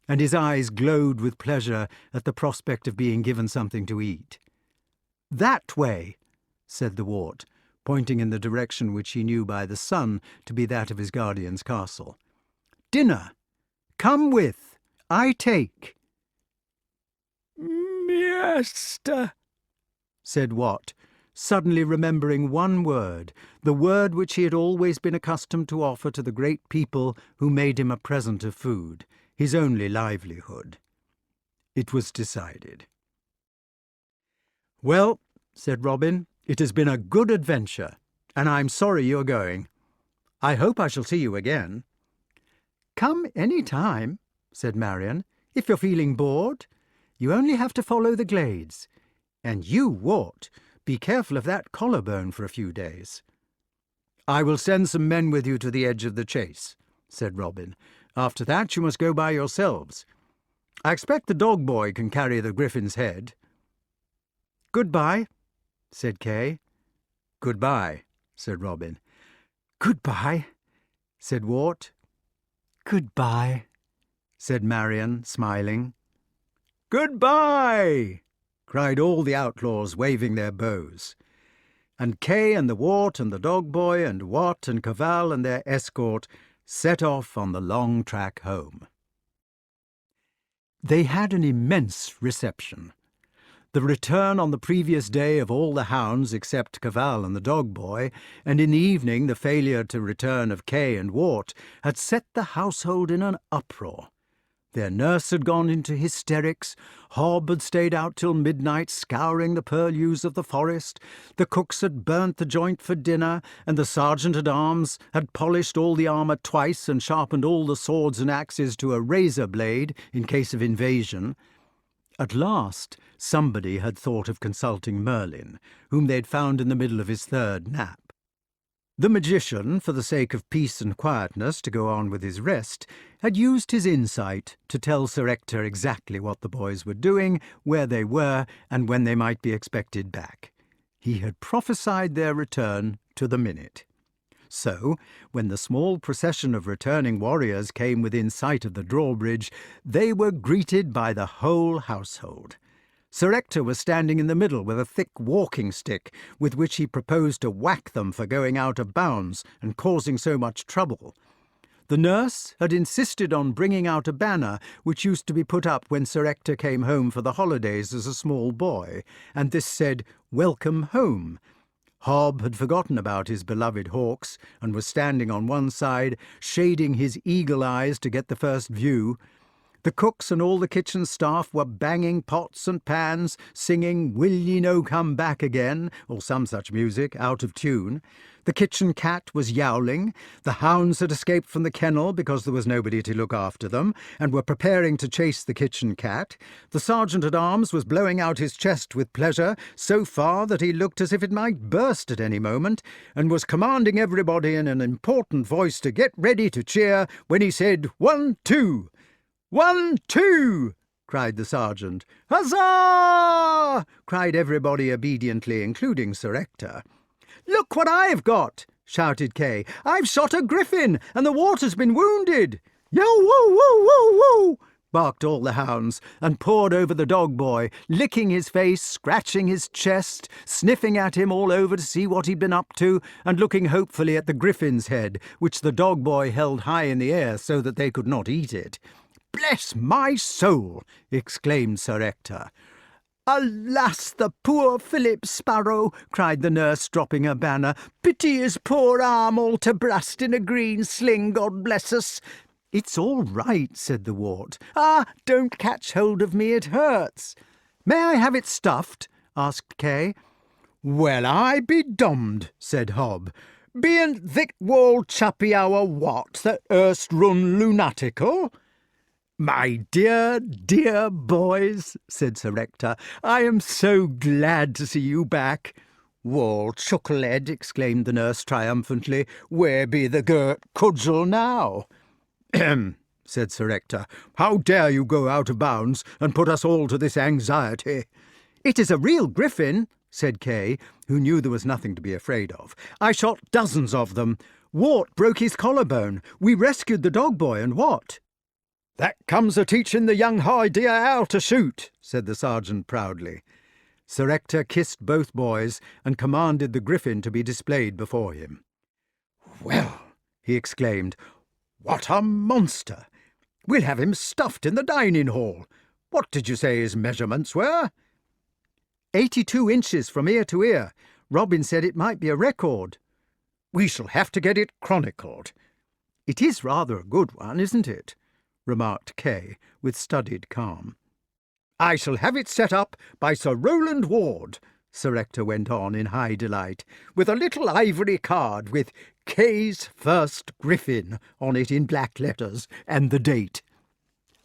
and his eyes glowed with pleasure at the prospect of being given something to eat. That way, said the wart, pointing in the direction which he knew by the sun to be that of his guardian's castle. Dinner! Come with! I take! Master, said Wat, suddenly remembering one word, the word which he had always been accustomed to offer to the great people who made him a present of food, his only livelihood. It was decided. Well, said Robin, it has been a good adventure, and I'm sorry you're going. I hope I shall see you again. Come any time, said Marian, if you're feeling bored. You only have to follow the glades. And you, Wart, be careful of that collarbone for a few days. I will send some men with you to the edge of the chase, said Robin. After that you must go by yourselves. I expect the dog boy can carry the griffin's head. Goodbye, said Kay. Goodbye, said Robin. Goodbye, said Wart. Goodbye, said Marian, smiling. Goodbye, cried all the outlaws, waving their bows. And Kay and the wart and the dog boy and Wat and Cavall and their escort set off on the long track home. They had an immense reception. The return on the previous day of all the hounds except Cavall and the dog boy, and in the evening the failure to return of Kay and Wart, had set the household in an uproar. Their nurse had gone into hysterics, Hob had stayed out till midnight scouring the purlieus of the forest, the cooks had burnt the joint for dinner, and the sergeant-at-arms had polished all the armour twice and sharpened all the swords and axes to a razor blade in case of invasion. At last somebody had thought of consulting Merlyn, whom they had found in the middle of his third nap. The magician, for the sake of peace and quietness to go on with his rest, had used his insight to tell Sir Ector exactly what the boys were doing, where they were, and when they might be expected back. He had prophesied their return to the minute. So, when the small procession of returning warriors came within sight of the drawbridge, they were greeted by the whole household. Sir Ector was standing in the middle with a thick walking stick, with which he proposed to whack them for going out of bounds and causing so much trouble. The nurse had insisted on bringing out a banner which used to be put up when Sir Ector came home for the holidays as a small boy, and this said, "Welcome home." Hob had forgotten about his beloved hawks, and was standing on one side, shading his eagle eyes to get the first view. The cooks and all the kitchen staff were banging pots and pans, singing "Will ye no come back again?" or some such music, out of tune. The kitchen cat was yowling. The hounds had escaped from the kennel because there was nobody to look after them, and were preparing to chase the kitchen cat. The sergeant-at-arms was blowing out his chest with pleasure, so far that he looked as if it might burst at any moment, and was commanding everybody in an important voice to get ready to cheer when he said, "1, 2! 1, 2! cried the sergeant. "Huzzah!" cried everybody obediently, including Sir Ector. "Look what I've got!" shouted Kay. "I've shot a griffin, and the water's been wounded." "Yo, woo, woo, woo, woo!" barked all the hounds, and poured over the dog boy, licking his face, scratching his chest, sniffing at him all over to see what he'd been up to, and looking hopefully at the griffin's head, which the dog boy held high in the air so that they could not eat it. "Bless my soul!" exclaimed Sir Ector. "Alas, the poor Philip Sparrow!" cried the nurse, dropping her banner. "Pity his poor arm all to brast in a green sling, God bless us!" "It's all right," said the wart. "Ah, don't catch hold of me, it hurts." "May I have it stuffed?" asked Kay. "Well, I be dommed," said Hob. "Bean't thick walled chappy our Wat that erst run lunatical?" "My dear, dear boys," said Sir Ector, "I am so glad to see you back." "Wall, chucklehead," exclaimed the nurse triumphantly, "where be the girt cudgel now?" "Ahem," said Sir Ector. "How dare you go out of bounds and put us all to this anxiety?" "It is a real griffin," said Kay, who knew there was nothing to be afraid of. "I shot dozens of them. Wart broke his collarbone. We rescued the dog boy, and what?" "That comes of teaching the young high deer how to shoot," said the sergeant proudly. Sir Ector kissed both boys and commanded the griffin to be displayed before him. "Well," he exclaimed, "what a monster! We'll have him stuffed in the dining hall. What did you say his measurements were?" 82 inches from ear to ear. Robin said it might be a record. "We shall have to get it chronicled." "It is rather a good one, isn't it?" remarked Kay, with studied calm. "I shall have it set up by Sir Rowland Ward," Sir Ector went on in high delight, "with a little ivory card with Kay's First Griffin on it in black letters, and the date."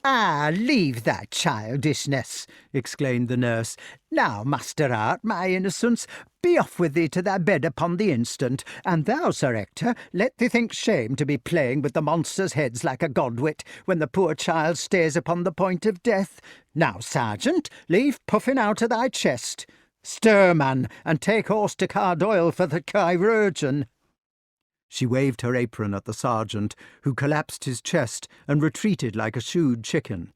"Ah, leave that childishness," exclaimed the nurse. "Now, Master Art, my innocence, be off with thee to thy bed upon the instant, and thou, Sir Ector, let thee think shame to be playing with the monsters' heads like a godwit, when the poor child stays upon the point of death. Now, Sergeant, leave puffing out of thy chest. Stir, man, and take horse to Cardoyle for the chirurgeon." She waved her apron at the sergeant, who collapsed his chest and retreated like a shooed chicken.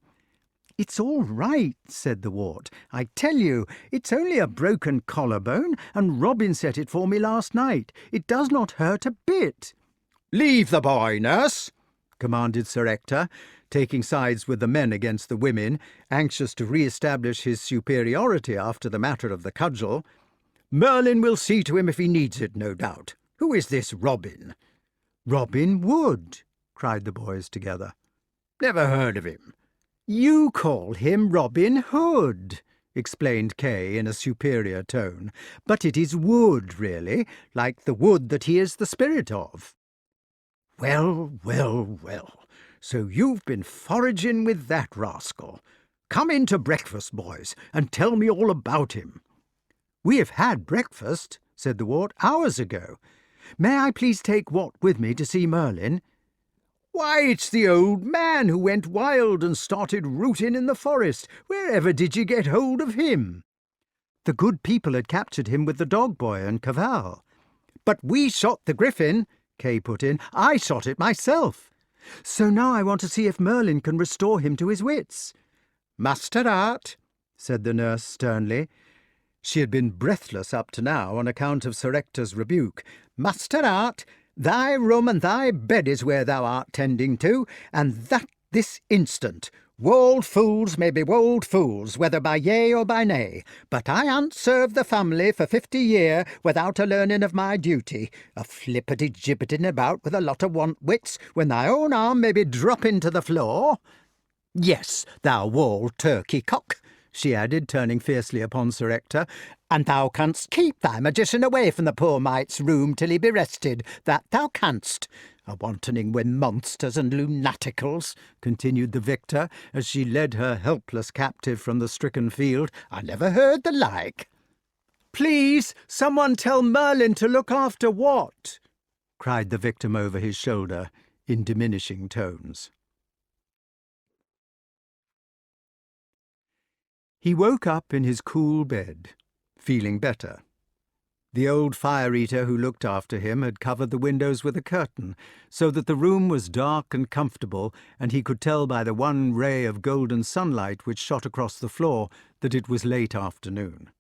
"It's all right," said the wart. "I tell you, it's only a broken collarbone, and Robin set it for me last night. It does not hurt a bit." "Leave the boy, nurse," commanded Sir Ector, taking sides with the men against the women, anxious to re-establish his superiority after the matter of the cudgel. "Merlyn will see to him if he needs it, no doubt. Who is this Robin?" "Robin Wood," cried the boys together. "Never heard of him." "You call him Robin Hood," explained Kay in a superior tone, "but it is Wood, really, like the wood that he is the spirit of." "Well, well, well, so you've been foraging with that rascal. Come in to breakfast, boys, and tell me all about him." "We have had breakfast," said the wart, "hours ago. May I please take Wat with me to see Merlyn?" "Why, it's the old man who went wild and started rooting in the forest. Wherever did you get hold of him?" "The good people had captured him with the dog boy and Cavall." "But we shot the griffin," Kay put in. "I shot it myself." "So now I want to see if Merlyn can restore him to his wits." "Master Art," said the nurse sternly. She had been breathless up to now on account of Sir Ector's rebuke. "Master Art, thy room and thy bed is where thou art tending to, and that this instant. Wold fools may be wold fools, whether by yea or by nay, but I han't served the family for 50 year without a learning of my duty, a flippity-gibbeting about with a lot of want-wits when thy own arm may be dropping to the floor. Yes, thou walled turkey cock," she added, turning fiercely upon Sir Ector, "and thou canst keep thy magician away from the poor mite's room till he be rested, that thou canst. A wantoning with monsters and lunaticals," continued the victor, as she led her helpless captive from the stricken field. "I never heard the like." "Please, someone tell Merlyn to look after Wat," cried the victim over his shoulder in diminishing tones. He woke up in his cool bed, feeling better. The old fire-eater who looked after him had covered the windows with a curtain, so that the room was dark and comfortable, and he could tell by the one ray of golden sunlight which shot across the floor that it was late afternoon.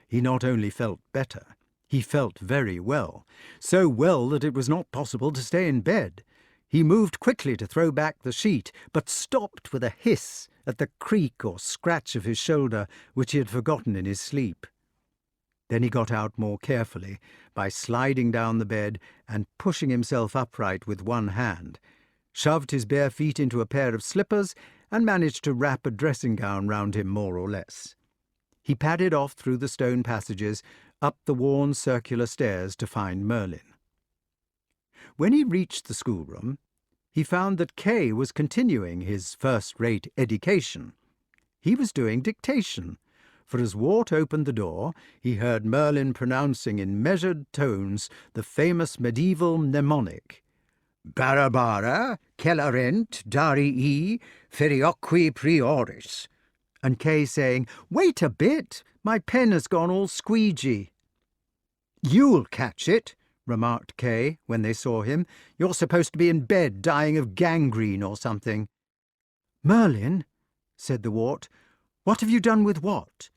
He not only felt better, he felt very well, so well that it was not possible to stay in bed. He moved quickly to throw back the sheet, but stopped with a hiss at the creak or scratch of his shoulder, which he had forgotten in his sleep. Then he got out more carefully, by sliding down the bed and pushing himself upright with one hand, shoved his bare feet into a pair of slippers, and managed to wrap a dressing-gown round him more or less. He padded off through the stone passages, up the worn circular stairs to find Merlyn. When he reached the schoolroom, he found that Kay was continuing his first-rate education. He was doing dictation, for as Wart opened the door, he heard Merlyn pronouncing in measured tones the famous medieval mnemonic, "Barabara, celarent, darii, ferioqui prioris," and Kay saying, "Wait a bit, My pen has gone all squeegee." "You'll catch it," remarked Kay when they saw him. "You're supposed to be in bed dying of gangrene or something." "Merlin," said the wart, "what have you done with what?"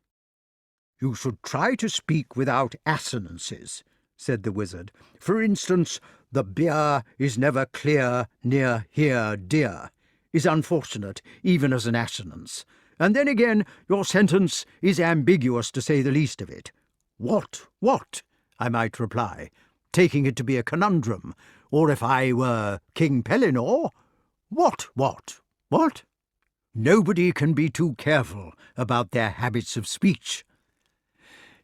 "You should try to speak without assonances," said the wizard. "For instance, the beer is never clear near here, dear, is unfortunate even as an assonance. And then again, your sentence is ambiguous, to say the least of it. What, I might reply, taking it to be a conundrum, or if I were King Pellinore, what? Nobody can be too careful about their habits of speech."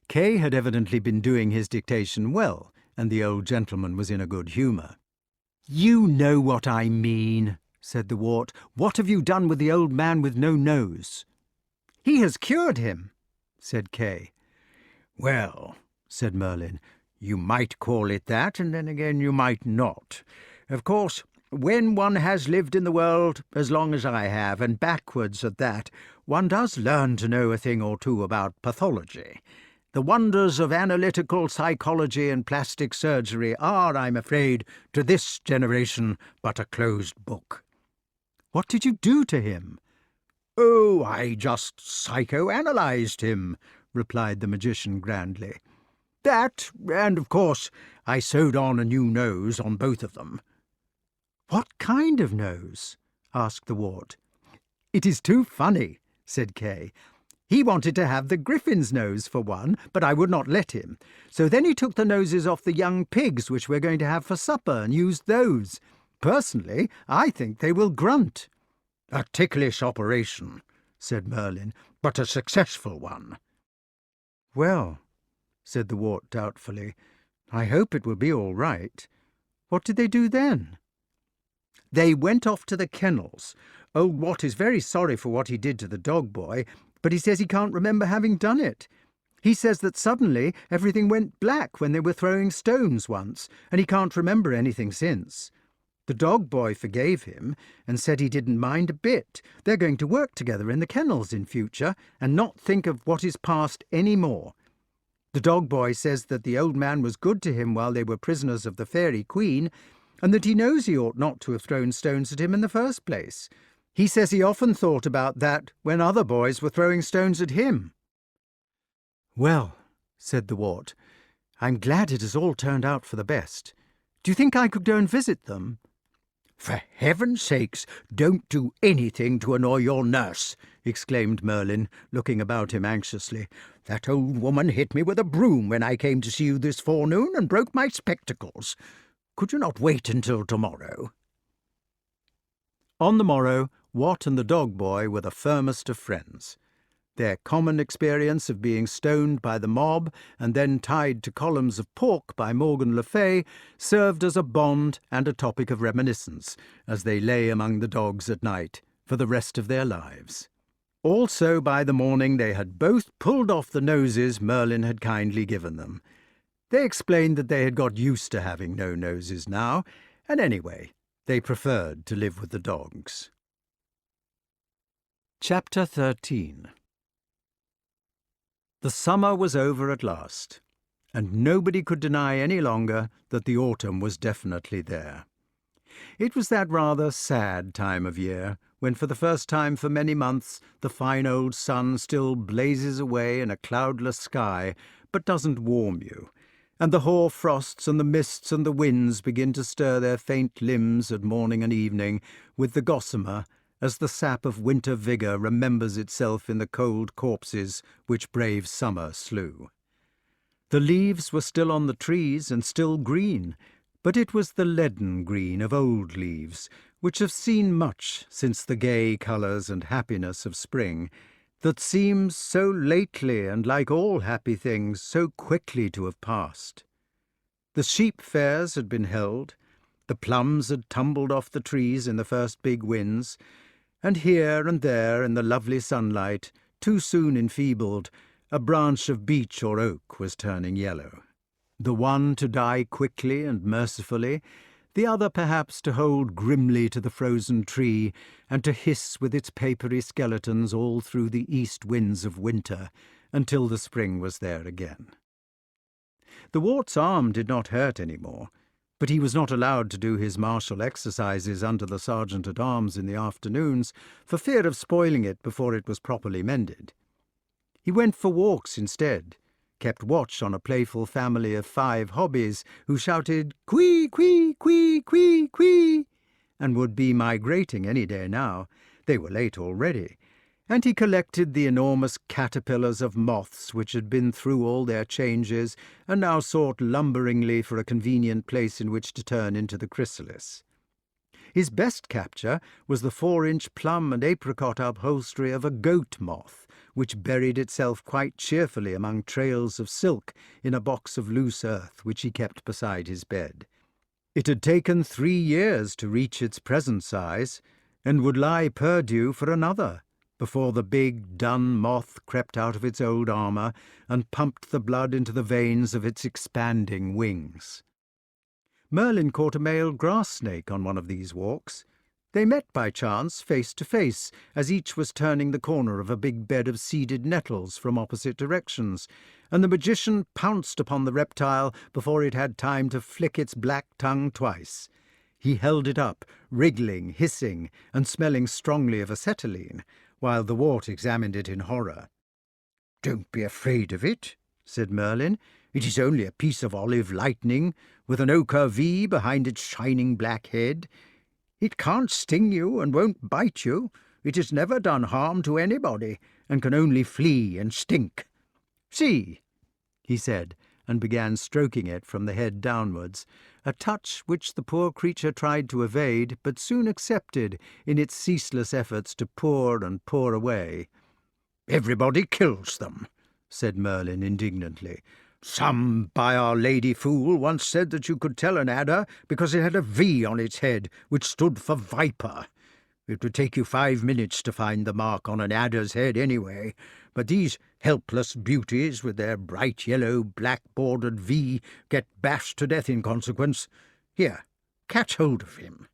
Kay had evidently been doing his dictation well, and the old gentleman was in a good humour. "You know what I mean," said the wart. "What have you done with the old man with no nose?" "He has cured him," said Kay. "Well," said Merlin, "you might call it that, and then again you might not. Of course, when one has lived in the world as long as I have, and backwards at that, one does learn to know a thing or two about pathology. The wonders of analytical psychology and plastic surgery are, I'm afraid, to this generation but a closed book." "What did you do to him?" "Oh, I just psychoanalyzed him," replied the magician grandly. "That, and of course I sewed on a new nose on both of them." "What kind of nose?" asked the wart. "It is too funny," said Kay. "He wanted to have the griffin's nose for one, but I would not let him. So then he took the noses off the young pigs which we're going to have for supper and used those. Personally, I think they will grunt." "A ticklish operation," said Merlin, "but a successful one." "Well," said the wart doubtfully, "I hope it will be all right. What did they do then?" "They went off to the kennels. Old Wat is very sorry for what he did to the dog boy, but he says he can't remember having done it. He says that suddenly everything went black when they were throwing stones once, and he can't remember anything since. The dog boy forgave him and said he didn't mind a bit. They're going to work together in the kennels in future and not think of what is past any more. The dog boy says that the old man was good to him while they were prisoners of the Fairy Queen, and that he knows he ought not to have thrown stones at him in the first place. He says he often thought about that when other boys were throwing stones at him." "Well," said the wart, "I'm glad it has all turned out for the best. Do you think I could go and visit them?" "For heaven's sakes, don't do anything to annoy your nurse," exclaimed Merlin, looking about him anxiously. "That old woman hit me with a broom when I came to see you this forenoon and broke my spectacles. Could you not wait until tomorrow?" On the morrow, Wat and the dog boy were the firmest of friends. Their common experience of being stoned by the mob and then tied to columns of pork by Morgan Le Fay served as a bond and a topic of reminiscence as they lay among the dogs at night for the rest of their lives. Also, by the morning, they had both pulled off the noses Merlin had kindly given them. They explained that they had got used to having no noses now, and anyway, they preferred to live with the dogs. Chapter 13. The summer was over at last, and nobody could deny any longer that the autumn was definitely there. It was that rather sad time of year, when for the first time for many months the fine old sun still blazes away in a cloudless sky, but doesn't warm you, and the hoar frosts and the mists and the winds begin to stir their faint limbs at morning and evening with the gossamer, as the sap of winter vigour remembers itself in the cold corpses which brave summer slew. The leaves were still on the trees and still green, but it was the leaden green of old leaves, which have seen much since the gay colours and happiness of spring, that seems so lately and, like all happy things, so quickly to have passed. The sheep fairs had been held, the plums had tumbled off the trees in the first big winds, and here and there in the lovely sunlight, too soon enfeebled, a branch of beech or oak was turning yellow, the one to die quickly and mercifully, the other perhaps to hold grimly to the frozen tree and to hiss with its papery skeletons all through the east winds of winter, until the spring was there again. The wart's arm did not hurt any more, but he was not allowed to do his martial exercises under the sergeant-at-arms in the afternoons for fear of spoiling it before it was properly mended. He went for walks instead, kept watch on a playful family of 5 hobbies who shouted "Quee, quee, quee, quee, quee," and would be migrating any day now. They were late already, and he collected the enormous caterpillars of moths which had been through all their changes and now sought lumberingly for a convenient place in which to turn into the chrysalis. His best capture was the 4-inch plum and apricot upholstery of a goat moth, which buried itself quite cheerfully among trails of silk in a box of loose earth which he kept beside his bed. It had taken 3 years to reach its present size, and would lie perdue for another, before the big, dun moth crept out of its old armour and pumped the blood into the veins of its expanding wings. Merlyn caught a male grass snake on one of these walks. They met by chance, face to face, as each was turning the corner of a big bed of seeded nettles from opposite directions, and the magician pounced upon the reptile before it had time to flick its black tongue twice. He held it up, wriggling, hissing, and smelling strongly of acetylene, while the wart examined it in horror. "Don't be afraid of it," said Merlyn. "It is only a piece of olive lightning, with an ochre V behind its shining black head. It can't sting you and won't bite you. It has never done harm to anybody, and can only flee and stink. See," he said, and began stroking it from the head downwards, a touch which the poor creature tried to evade, but soon accepted in its ceaseless efforts to pour and pour away. "Everybody kills them," said Merlyn indignantly. "Some by Our Lady fool once said that you could tell an adder because it had a V on its head, which stood for viper. It would take you 5 minutes to find the mark on an adder's head anyway, but these helpless beauties with their bright yellow black-bordered V get bashed to death in consequence. Here, catch hold of him."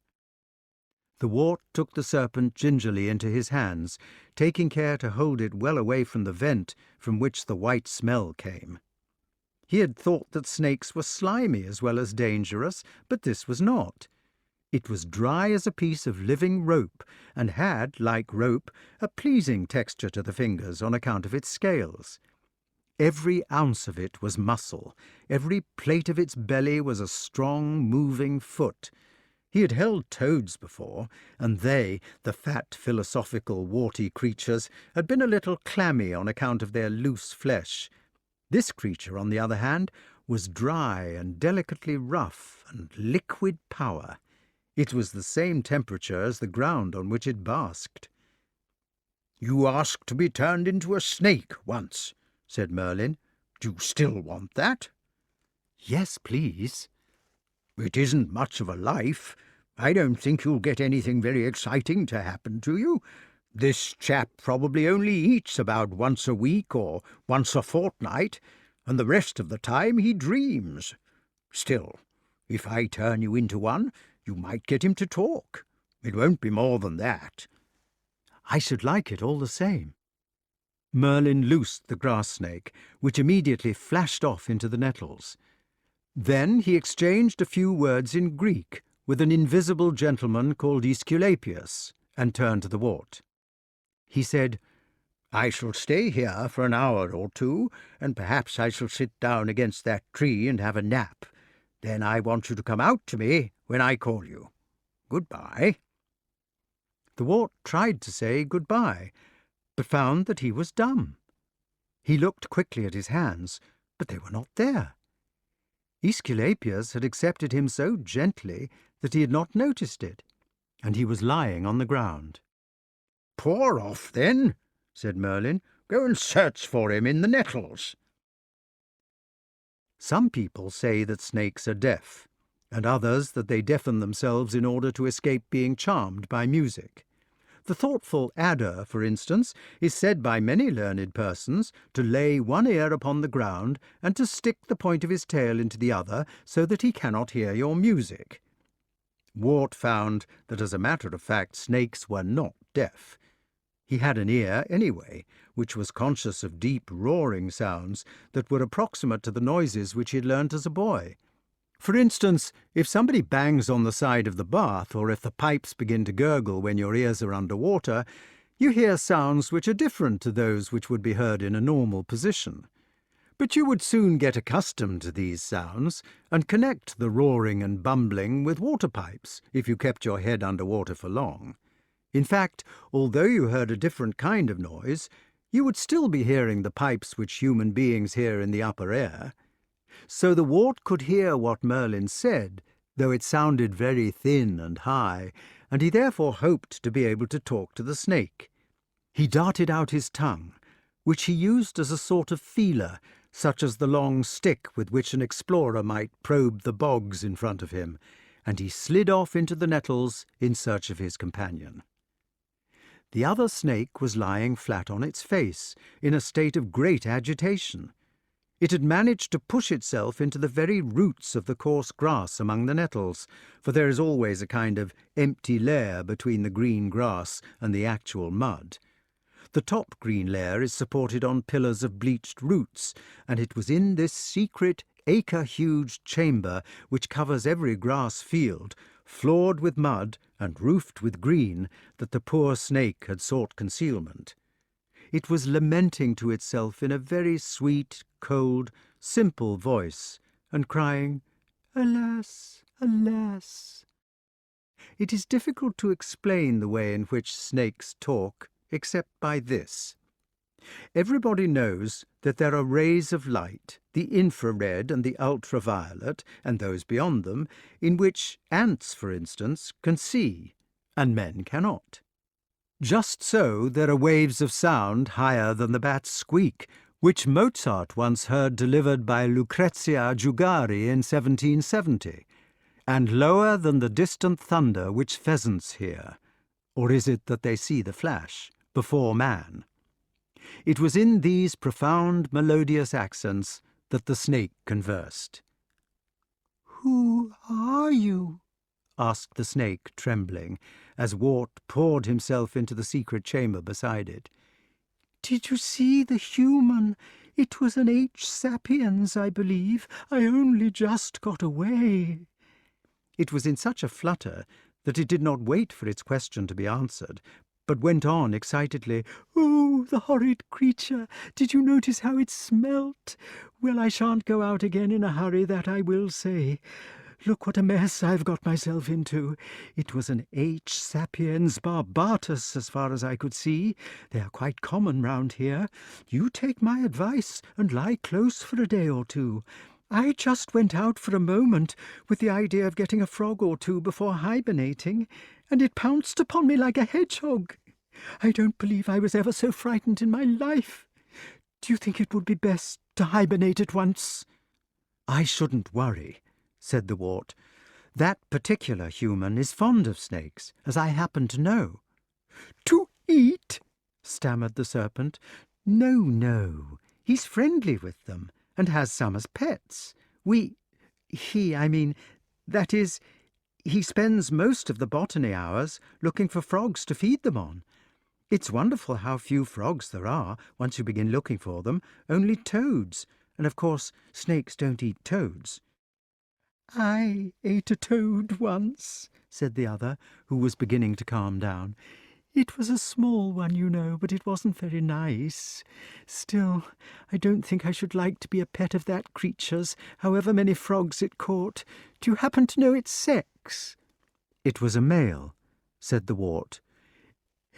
The wart took the serpent gingerly into his hands, taking care to hold it well away from the vent from which the white smell came. He had thought that snakes were slimy as well as dangerous, but this was not. It was dry as a piece of living rope, and had, like rope, a pleasing texture to the fingers on account of its scales. Every ounce of it was muscle, every plate of its belly was a strong, moving foot. He had held toads before, and they, the fat, philosophical, warty creatures, had been a little clammy on account of their loose flesh. This creature, on the other hand, was dry and delicately rough and liquid power. It was the same temperature as the ground on which it basked. "You asked to be turned into a snake once," said Merlyn. "Do you still want that?" "Yes, please." "It isn't much of a life. I don't think you'll get anything very exciting to happen to you. This chap probably only eats about once a week or once a fortnight, and the rest of the time he dreams. Still, if I turn you into one, you might get him to talk. It won't be more than that." "I should like it all the same." Merlyn loosed the grass snake, which immediately flashed off into the nettles. Then he exchanged a few words in Greek with an invisible gentleman called Aesculapius, and turned to the wart. He said, "I shall stay here for an hour or two, and perhaps I shall sit down against that tree and have a nap. Then I want you to come out to me when I call you. Goodbye." The wart tried to say goodbye, but found that he was dumb. He looked quickly at his hands, but they were not there. Aesculapius had accepted him so gently that he had not noticed it, and he was lying on the ground. "Pour off, then," said Merlyn. "Go and search for him in the nettles." Some people say that snakes are deaf, and others that they deafen themselves in order to escape being charmed by music. The thoughtful adder, for instance, is said by many learned persons to lay one ear upon the ground and to stick the point of his tail into the other so that he cannot hear your music. Wart found that, as a matter of fact, snakes were not deaf. He had an ear, anyway, which was conscious of deep roaring sounds that were approximate to the noises which he had learnt as a boy. For instance, if somebody bangs on the side of the bath, or if the pipes begin to gurgle when your ears are under water, you hear sounds which are different to those which would be heard in a normal position. But you would soon get accustomed to these sounds and connect the roaring and bumbling with water pipes if you kept your head under water for long. In fact, although you heard a different kind of noise, you would still be hearing the pipes which human beings hear in the upper air. So the wart could hear what Merlin said, though it sounded very thin and high, and he therefore hoped to be able to talk to the snake. He darted out his tongue, which he used as a sort of feeler, such as the long stick with which an explorer might probe the bogs in front of him, and he slid off into the nettles in search of his companion. The other snake was lying flat on its face, in a state of great agitation. It had managed to push itself into the very roots of the coarse grass among the nettles, for there is always a kind of empty layer between the green grass and the actual mud. The top green layer is supported on pillars of bleached roots, and it was in this secret, acre-huge chamber which covers every grass field, floored with mud and roofed with green, that the poor snake had sought concealment. It was lamenting to itself in a very sweet, cold, simple voice, and crying, "Alas, alas!" It is difficult to explain the way in which snakes talk, except by this. Everybody knows that there are rays of light, the infrared and the ultraviolet, and those beyond them, in which ants, for instance, can see, and men cannot. Just so there are waves of sound higher than the bat's squeak, which Mozart once heard delivered by Lucrezia Giugari in 1770, and lower than the distant thunder which pheasants hear, or is it that they see the flash, before man? It was in these profound melodious accents that the snake conversed. "Who are you?" asked the snake, trembling, as Wart poured himself into the secret chamber beside it. "Did you see the human? It was an H. sapiens, I believe. I only just got away." It was in such a flutter that it did not wait for its question to be answered, but went on excitedly, "Oh, the horrid creature! Did you notice how it smelt? Well, I shan't go out again in a hurry, that I will say. Look what a mess I've got myself into. It was an H. sapiens barbatus, as far as I could see. They are quite common round here. You take my advice and lie close for a day or two. I just went out for a moment with the idea of getting a frog or two before hibernating, and it pounced upon me like a hedgehog. I don't believe I was ever so frightened in my life. Do you think it would be best to hibernate at once?" "I shouldn't worry," said the wart. "That particular human is fond of snakes, as I happen to know." "To eat?" stammered the serpent. "No, no. He's friendly with them, and has some as pets. That is, he spends most of the botany hours looking for frogs to feed them on. It's wonderful how few frogs there are, once you begin looking for them, only toads, and of course snakes don't eat toads." "I ate a toad once," said the other, who was beginning to calm down. "It was a small one, you know, but it wasn't very nice. Still, I don't think I should like to be a pet of that creature's, however many frogs it caught. Do you happen to know its sex?" "It was a male," said the wart.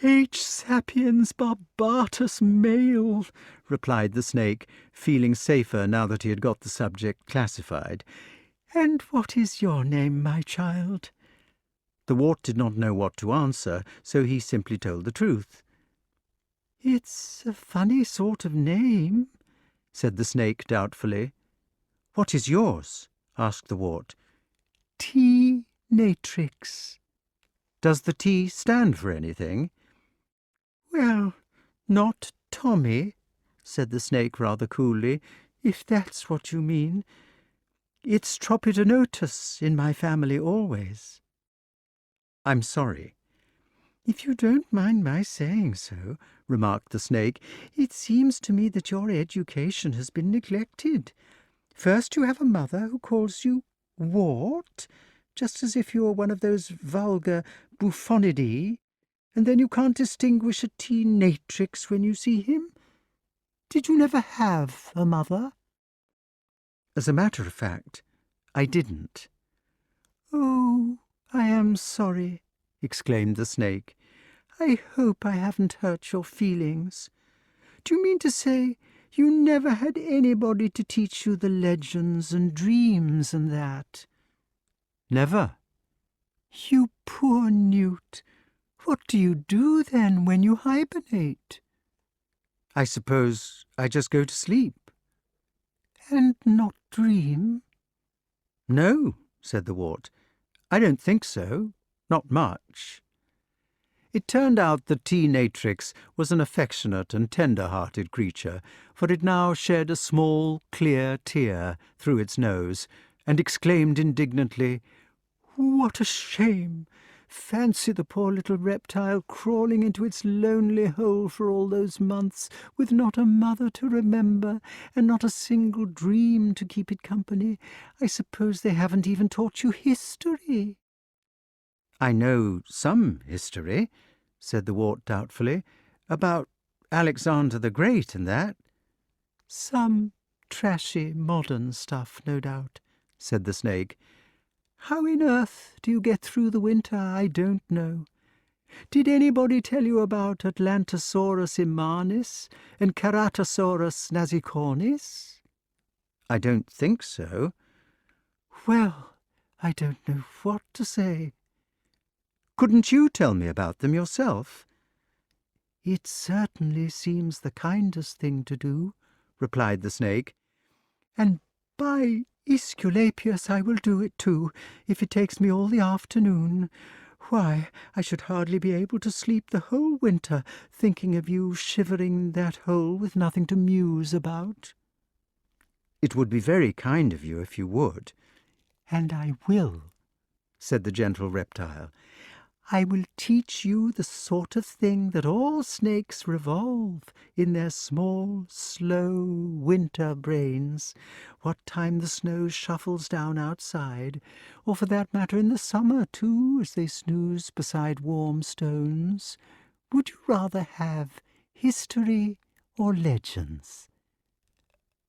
"H. sapiens barbatus male," replied the snake, feeling safer now that he had got the subject classified. "And what is your name, my child?" The wart did not know what to answer, so he simply told the truth. "It's a funny sort of name," said the snake doubtfully. "What is yours?" asked the wart. "T. natrix." "Does the T stand for anything?" "Well, not Tommy," said the snake rather coolly, "if that's what you mean. It's Tropidonotus in my family always." "I'm sorry." "If you don't mind my saying so," remarked the snake, "it seems to me that your education has been neglected. First you have a mother who calls you Wart, just as if you were one of those vulgar buffonidae, and then you can't distinguish a T-natrix when you see him. Did you never have a mother?" As a matter of fact, I didn't. "Oh, I am sorry," exclaimed the snake. "I hope I haven't hurt your feelings. Do you mean to say you never had anybody to teach you the legends and dreams and that?" Never. "You poor newt! What do you do then when you hibernate?" I suppose I just go to sleep. "And not dream?" No, said the wart. I don't think so. Not much. It turned out that T-natrix was an affectionate and tender-hearted creature, for it now shed a small, clear tear through its nose, and exclaimed indignantly, "What a shame! Fancy the poor little reptile crawling into its lonely hole for all those months, with not a mother to remember, and not a single dream to keep it company. I suppose they haven't even taught you history?" I know some history, said the wart doubtfully, about Alexander the Great and that. "Some trashy modern stuff, no doubt," said the snake. "How in earth do you get through the winter, I don't know. Did anybody tell you about Atlantosaurus immanis and Ceratosaurus nasicornis?" I don't think so. "Well, I don't know what to say." Couldn't you tell me about them yourself? "It certainly seems the kindest thing to do," replied the snake. "And by Aesculapius, I will do it too, if it takes me all the afternoon. Why, I should hardly be able to sleep the whole winter, thinking of you shivering in that hole with nothing to muse about." It would be very kind of you if you would. "And I will," said the gentle reptile. "I will teach you the sort of thing that all snakes revolve in their small, slow winter brains, what time the snow shuffles down outside, or for that matter in the summer too, as they snooze beside warm stones. Would you rather have history or legends?"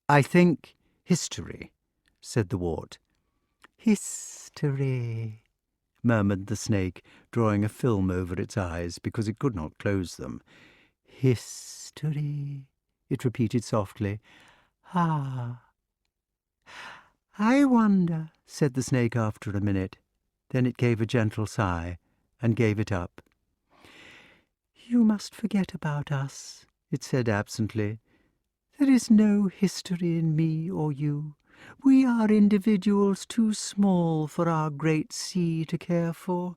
I think history, said the wart. "History," murmured the snake, drawing a film over its eyes because it could not close them. "History," it repeated softly. "Ah." "I wonder," said the snake after a minute. Then it gave a gentle sigh and gave it up. "You must forget about us," it said absently. "There is no history in me or you. We are individuals too small for our great sea to care for.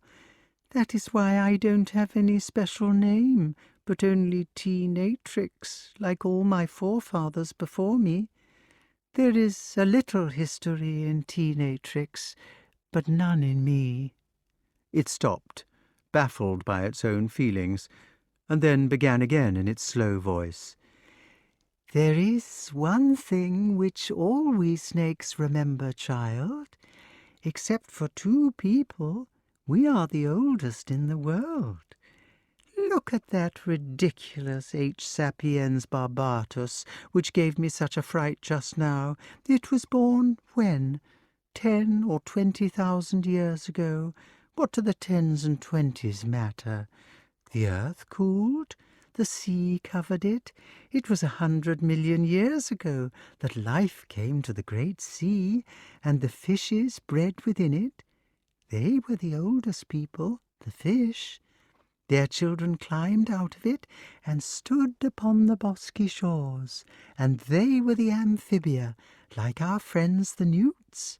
That is why I don't have any special name, but only T-natrix, like all my forefathers before me. There is a little history in T-natrix, but none in me." It stopped, baffled by its own feelings, and then began again in its slow voice. "There is one thing which all we snakes remember, child. Except for two people, we are the oldest in the world. Look at that ridiculous H. sapiens barbatus, which gave me such a fright just now. It was born when? 10 or 20,000 years ago. What do the 10s and 20s matter? The earth cooled. The sea covered it. It was 100 million years ago that life came to the great sea, and the fishes bred within it. They were the oldest people, the fish. Their children climbed out of it and stood upon the bosky shores, and they were the amphibia, like our friends the newts.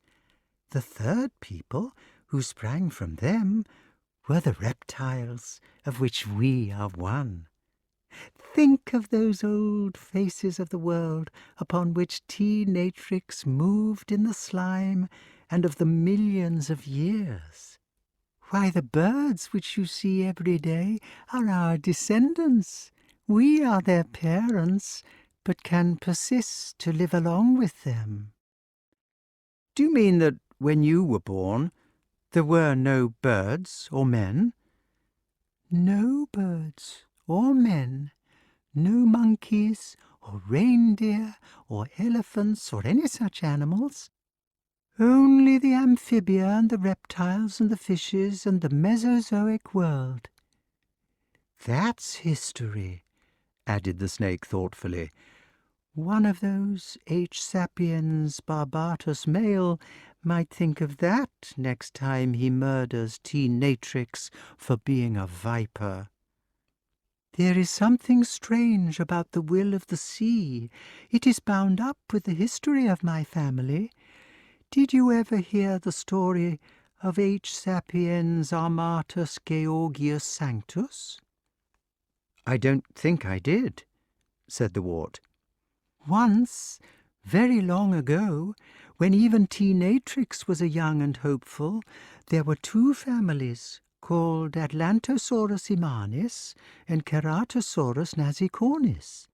The third people, who sprang from them, were the reptiles, of which we are one. Think of those old faces of the world upon which T-natrix moved in the slime, and of the millions of years. Why, the birds which you see every day are our descendants. We are their parents, but can persist to live along with them." "Do you mean that when you were born, there were no birds or men?" "No birds or men, no monkeys or reindeer or elephants or any such animals. Only the amphibia and the reptiles and the fishes and the Mesozoic world." "That's history," added the snake thoughtfully. "One of those H. sapiens barbatus male might think of that next time he murders T. natrix for being a viper. There is something strange about the will of the sea. It is bound up with the history of my family. Did you ever hear the story of H. sapiens armatus Georgius Sanctus?" "I don't think I did," said the wart. Once, very long ago, when even T. natrix was a young and hopeful, there were two families called Atlantosaurus imanis and Ceratosaurus nasicornis.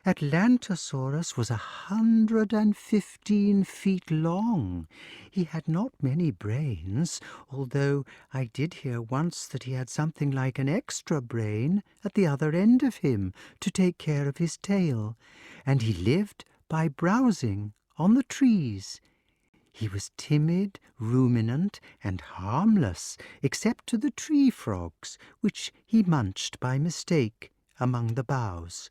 Atlantosaurus was 115 feet long. He had not many brains, although I did hear once that he had something like an extra brain at the other end of him to take care of his tail, and he lived by browsing on the trees. He was timid, ruminant, and harmless, except to the tree frogs, which he munched by mistake among the boughs.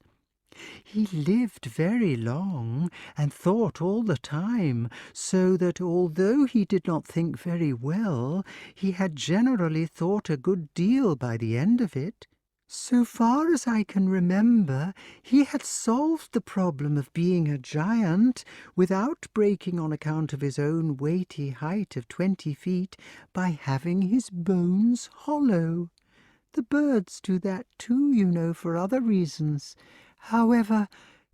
He lived very long and thought all the time, so that although he did not think very well, he had generally thought a good deal by the end of it. So far as I can remember, he had solved the problem of being a giant without breaking on account of his own weighty height of 20 feet by having his bones hollow. The birds do that too, you know, for other reasons. However,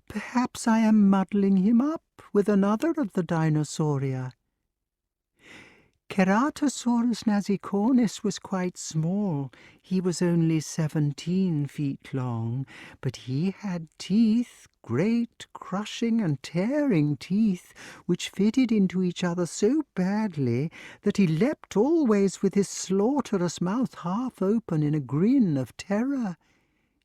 perhaps I am muddling him up with another of the dinosauria. Ceratosaurus nasicornis was quite small. He was only 17 feet long, but he had teeth, great crushing and tearing teeth, which fitted into each other so badly that he leapt always with his slaughterous mouth half open in a grin of terror.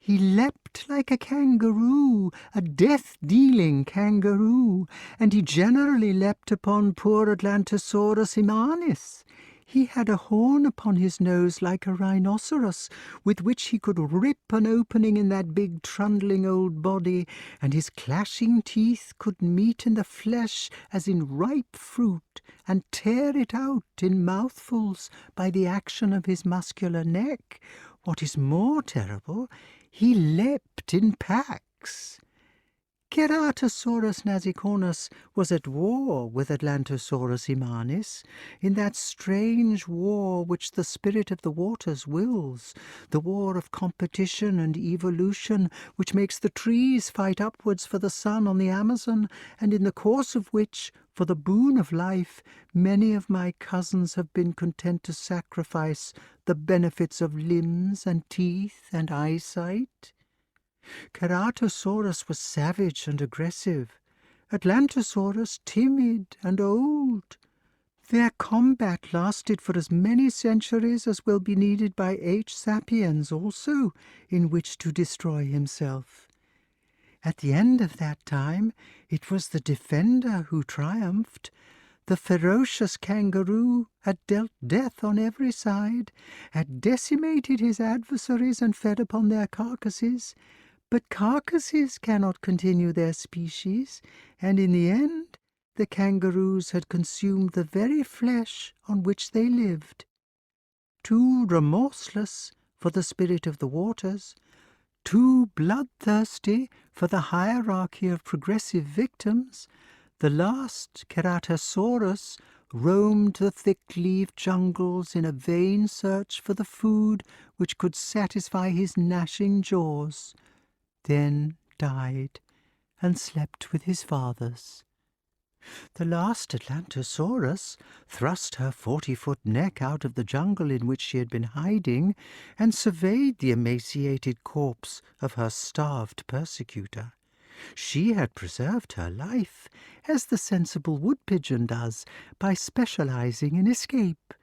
He leapt like a kangaroo, a death-dealing kangaroo, and he generally leapt upon poor Atlantosaurus imanis. He had a horn upon his nose like a rhinoceros, with which he could rip an opening in that big trundling old body, and his clashing teeth could meet in the flesh as in ripe fruit, and tear it out in mouthfuls by the action of his muscular neck. What is more terrible, he leapt in packs. Ceratosaurus nasicornis was at war with Atlantosaurus imanis, in that strange war which the spirit of the waters wills, the war of competition and evolution which makes the trees fight upwards for the sun on the Amazon, and in the course of which, for the boon of life, many of my cousins have been content to sacrifice the benefits of limbs and teeth and eyesight. Ceratosaurus was savage and aggressive, Atlantosaurus timid and old. Their combat lasted for as many centuries as will be needed by H. sapiens also, in which to destroy himself. At the end of that time, it was the defender who triumphed. The ferocious kangaroo had dealt death on every side, had decimated his adversaries and fed upon their carcasses. But carcasses cannot continue their species, and in the end the kangaroos had consumed the very flesh on which they lived. Too remorseless for the spirit of the waters, too bloodthirsty for the hierarchy of progressive victims, the last Ceratosaurus roamed the thick-leaved jungles in a vain search for the food which could satisfy his gnashing jaws, then died and slept with his fathers. The last Atlantosaurus thrust her 40-foot neck out of the jungle in which she had been hiding and surveyed the emaciated corpse of her starved persecutor. She had preserved her life, as the sensible wood-pigeon does, by specializing in escape.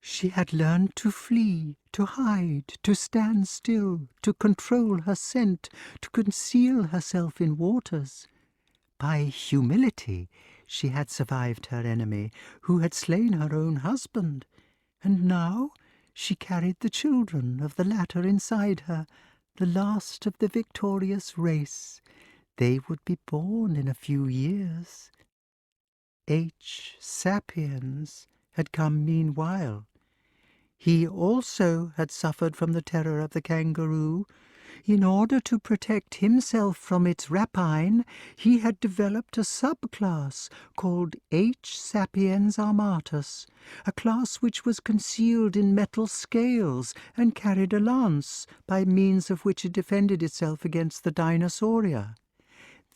She had learned to flee, to hide, to stand still, to control her scent, to conceal herself in waters. By humility she had survived her enemy, who had slain her own husband, and now she carried the children of the latter inside her, the last of the victorious race. They would be born in a few years. H. sapiens had come meanwhile. He also had suffered from the terror of the kangaroo. In order to protect himself from its rapine, he had developed a subclass called H. sapiens armatus, a class which was concealed in metal scales and carried a lance, by means of which it defended itself against the dinosauria.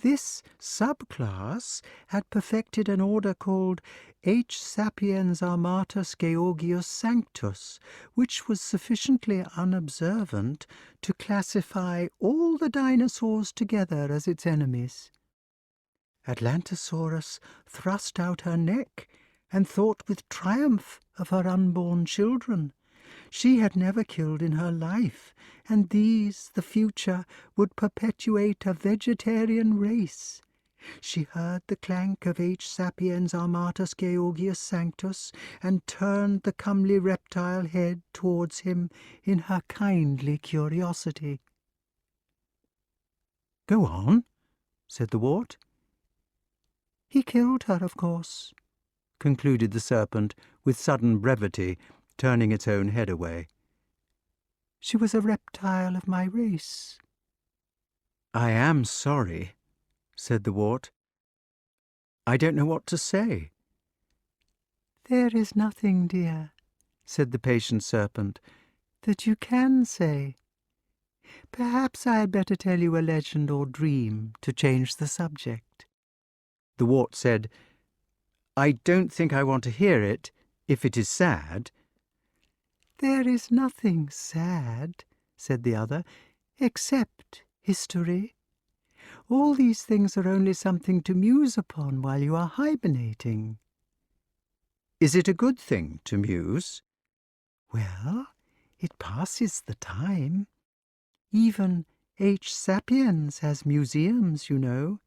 This subclass had perfected an order called H. sapiens armatus Georgius sanctus, which was sufficiently unobservant to classify all the dinosaurs together as its enemies. Atlantosaurus thrust out her neck and thought with triumph of her unborn children. She had never killed in her life, and these, the future, would perpetuate a vegetarian race. She heard the clank of H. sapiens armatus Georgius sanctus, and turned the comely reptile head towards him in her kindly curiosity. "Go on," said the wart. "He killed her, of course," concluded the serpent with sudden brevity, turning its own head away. "She was a reptile of my race." "I am sorry," said the wart. "I don't know what to say." "There is nothing, dear," said the patient serpent, "that you can say. Perhaps I had better tell you a legend or dream to change the subject." The wart said, "I don't think I want to hear it, if it is sad." "There is nothing sad," said the other, "except history. All these things are only something to muse upon while you are hibernating." "Is it a good thing to muse?" "Well, it passes the time. Even H. sapiens has museums, you know,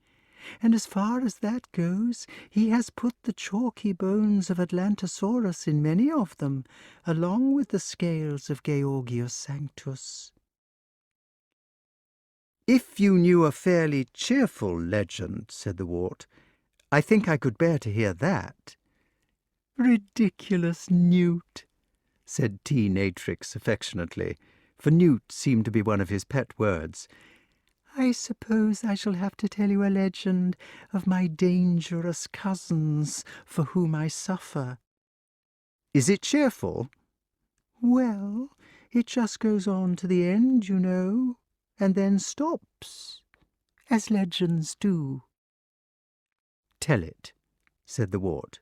and as far as that goes, he has put the chalky bones of Atlantosaurus in many of them, along with the scales of Georgius sanctus." "If you knew a fairly cheerful legend," said the wart, "I think I could bear to hear that." "Ridiculous newt," said T. Natrix affectionately, for newt seemed to be one of his pet words. "I suppose I shall have to tell you a legend of my dangerous cousins for whom I suffer." "Is it cheerful?" "Well, it just goes on to the end, you know, and then stops, as legends do." "Tell it," said the wart.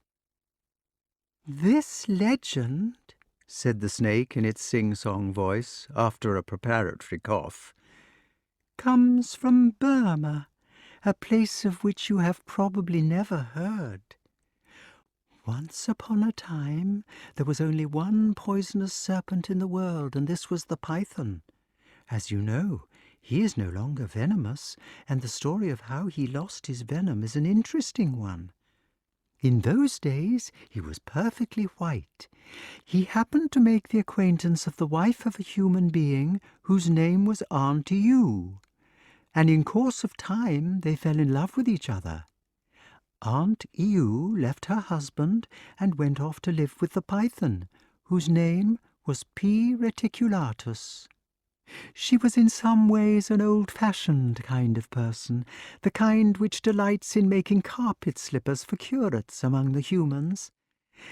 "This legend," said the snake in its sing-song voice, after a preparatory cough, "comes from Burma, a place of which you have probably never heard. Once upon a time there was only one poisonous serpent in the world, and this was the python. As you know, he is no longer venomous, and the story of how he lost his venom is an interesting one. In those days he was perfectly white. He happened to make the acquaintance of the wife of a human being whose name was Aunt Ewe, and in course of time they fell in love with each other. Aunt Ewe left her husband and went off to live with the python, whose name was P. reticulatus. She was in some ways an old-fashioned kind of person, the kind which delights in making carpet slippers for curates among the humans,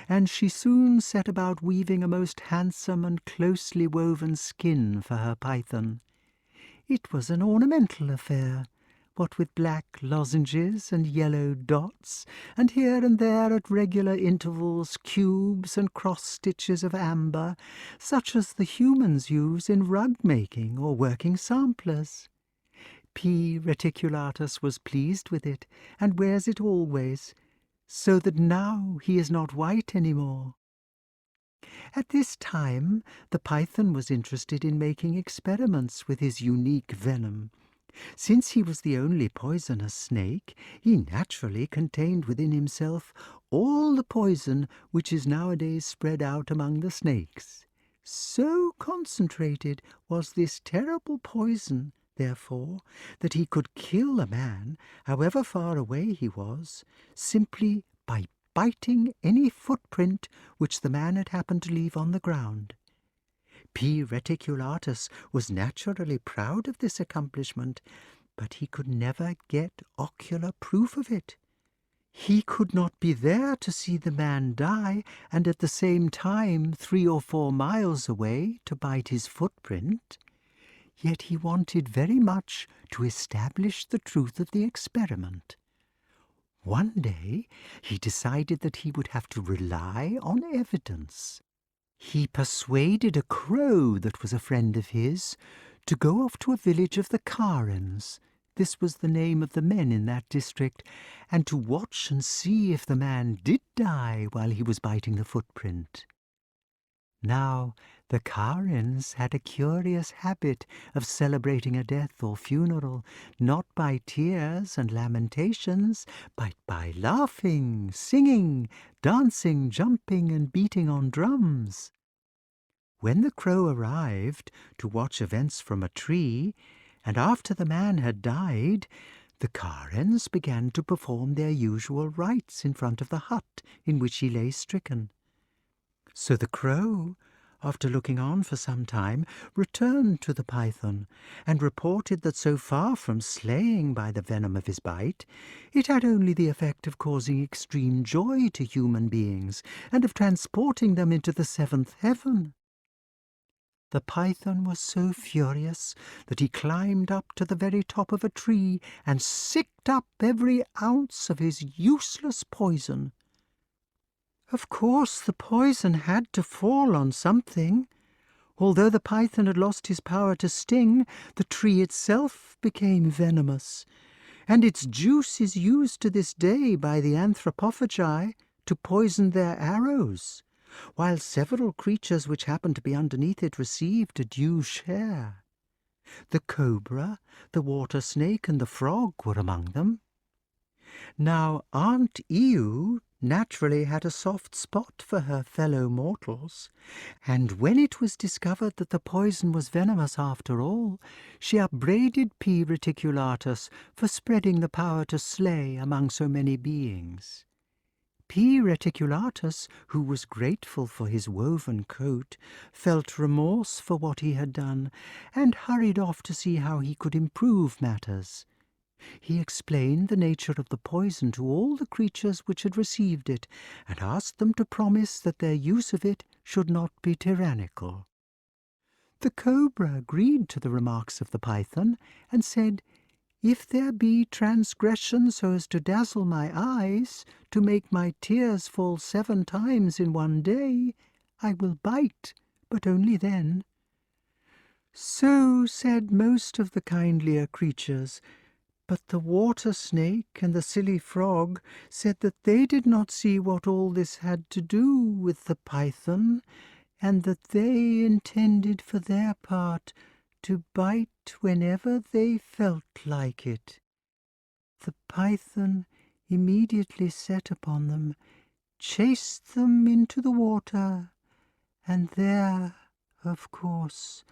and she soon set about weaving a most handsome and closely woven skin for her python. It was an ornamental affair, what with black lozenges and yellow dots, and here and there at regular intervals cubes and cross-stitches of amber, such as the humans use in rug-making or working samplers. P. reticulatus was pleased with it, and wears it always, so that now he is not white any more. At this time the python was interested in making experiments with his unique venom. Since he was the only poisonous snake, he naturally contained within himself all the poison which is nowadays spread out among the snakes. So concentrated was this terrible poison, therefore, that he could kill a man, however far away he was, simply by biting any footprint which the man had happened to leave on the ground. P. reticulatus was naturally proud of this accomplishment, but he could never get ocular proof of it. He could not be there to see the man die, and at the same time 3 or 4 miles away to bite his footprint. Yet he wanted very much to establish the truth of the experiment. One day he decided that he would have to rely on evidence. He persuaded a crow that was a friend of his to go off to a village of the Karens, this was the name of the men in that district, and to watch and see if the man did die while he was biting the footprint. Now, the Karens had a curious habit of celebrating a death or funeral, not by tears and lamentations, but by laughing, singing, dancing, jumping, and beating on drums. When the crow arrived to watch events from a tree, and after the man had died, the Karens began to perform their usual rites in front of the hut in which he lay stricken. So the crow, after looking on for some time, returned to the python, and reported that so far from slaying by the venom of his bite, it had only the effect of causing extreme joy to human beings, and of transporting them into the 7th heaven. The python was so furious that he climbed up to the very top of a tree and sicked up every ounce of his useless poison. Of course, the poison had to fall on something. Although the python had lost his power to sting, the tree itself became venomous, and its juice is used to this day by the anthropophagi to poison their arrows, while several creatures which happened to be underneath it received a due share. The cobra, the water snake, and the frog were among them. Now Aunt Ewe naturally had a soft spot for her fellow mortals, and when it was discovered that the poison was venomous after all, she upbraided P. reticulatus for spreading the power to slay among so many beings. P. reticulatus, who was grateful for his woven coat, felt remorse for what he had done, and hurried off to see how he could improve matters. He explained the nature of the poison to all the creatures which had received it, and asked them to promise that their use of it should not be tyrannical. The cobra agreed to the remarks of the python, and said, "If there be transgression so as to dazzle my eyes, to make my tears fall 7 times in one day, I will bite, but only then." So said most of the kindlier creatures, but the water snake and the silly frog said that they did not see what all this had to do with the python, and that they intended for their part to bite whenever they felt like it. The python immediately set upon them, chased them into the water, and there, of course,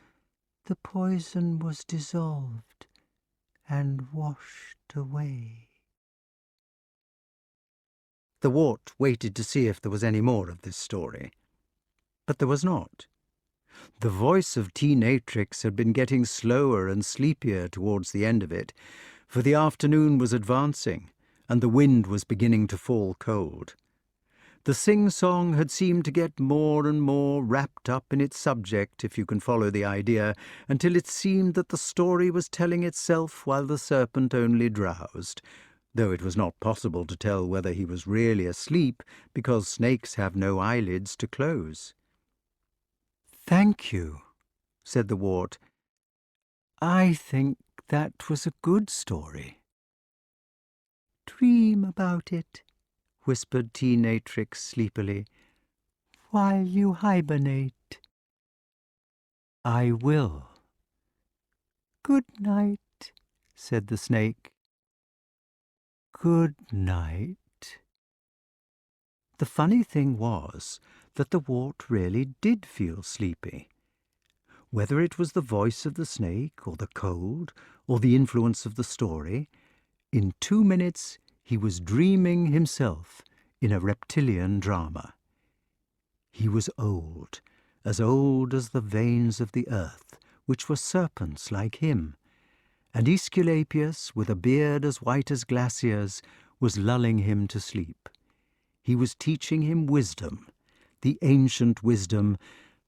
the poison was dissolved and washed away. The wart waited to see if there was any more of this story, but there was not. The voice of T. natrix had been getting slower and sleepier towards the end of it, for the afternoon was advancing, and the wind was beginning to fall cold. The sing-song had seemed to get more and more wrapped up in its subject, if you can follow the idea, until it seemed that the story was telling itself while the serpent only drowsed, though it was not possible to tell whether he was really asleep, because snakes have no eyelids to close. "Thank you," said the wart. "I think that was a good story." "Dream about it," whispered Teenatrix sleepily, "while you hibernate." "I will." "Good night," said the snake. "Good night." The funny thing was that the wart really did feel sleepy. Whether it was the voice of the snake, or the cold, or the influence of the story, in 2 minutes he was dreaming himself in a reptilian drama. He was old as the veins of the earth, which were serpents like him, and Aesculapius, with a beard as white as glaciers, was lulling him to sleep. He was teaching him wisdom, the ancient wisdom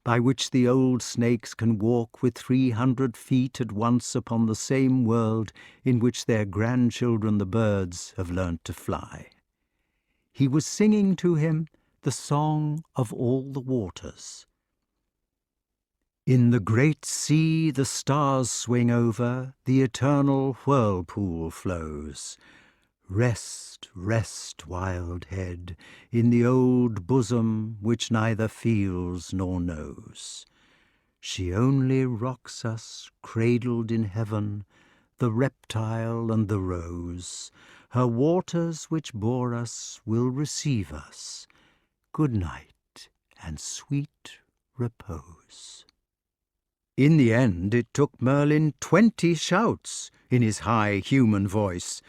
by which the old snakes can walk with 300 feet at once upon the same world in which their grandchildren the birds have learnt to fly. He was singing to him the song of all the waters. In the great sea the stars swing over, the eternal whirlpool flows. Rest, rest, wild head, in the old bosom which neither feels nor knows. She only rocks us, cradled in heaven, the reptile and the rose. Her waters which bore us will receive us. Good night and sweet repose. In the end it took Merlin 20 shouts in his high human voice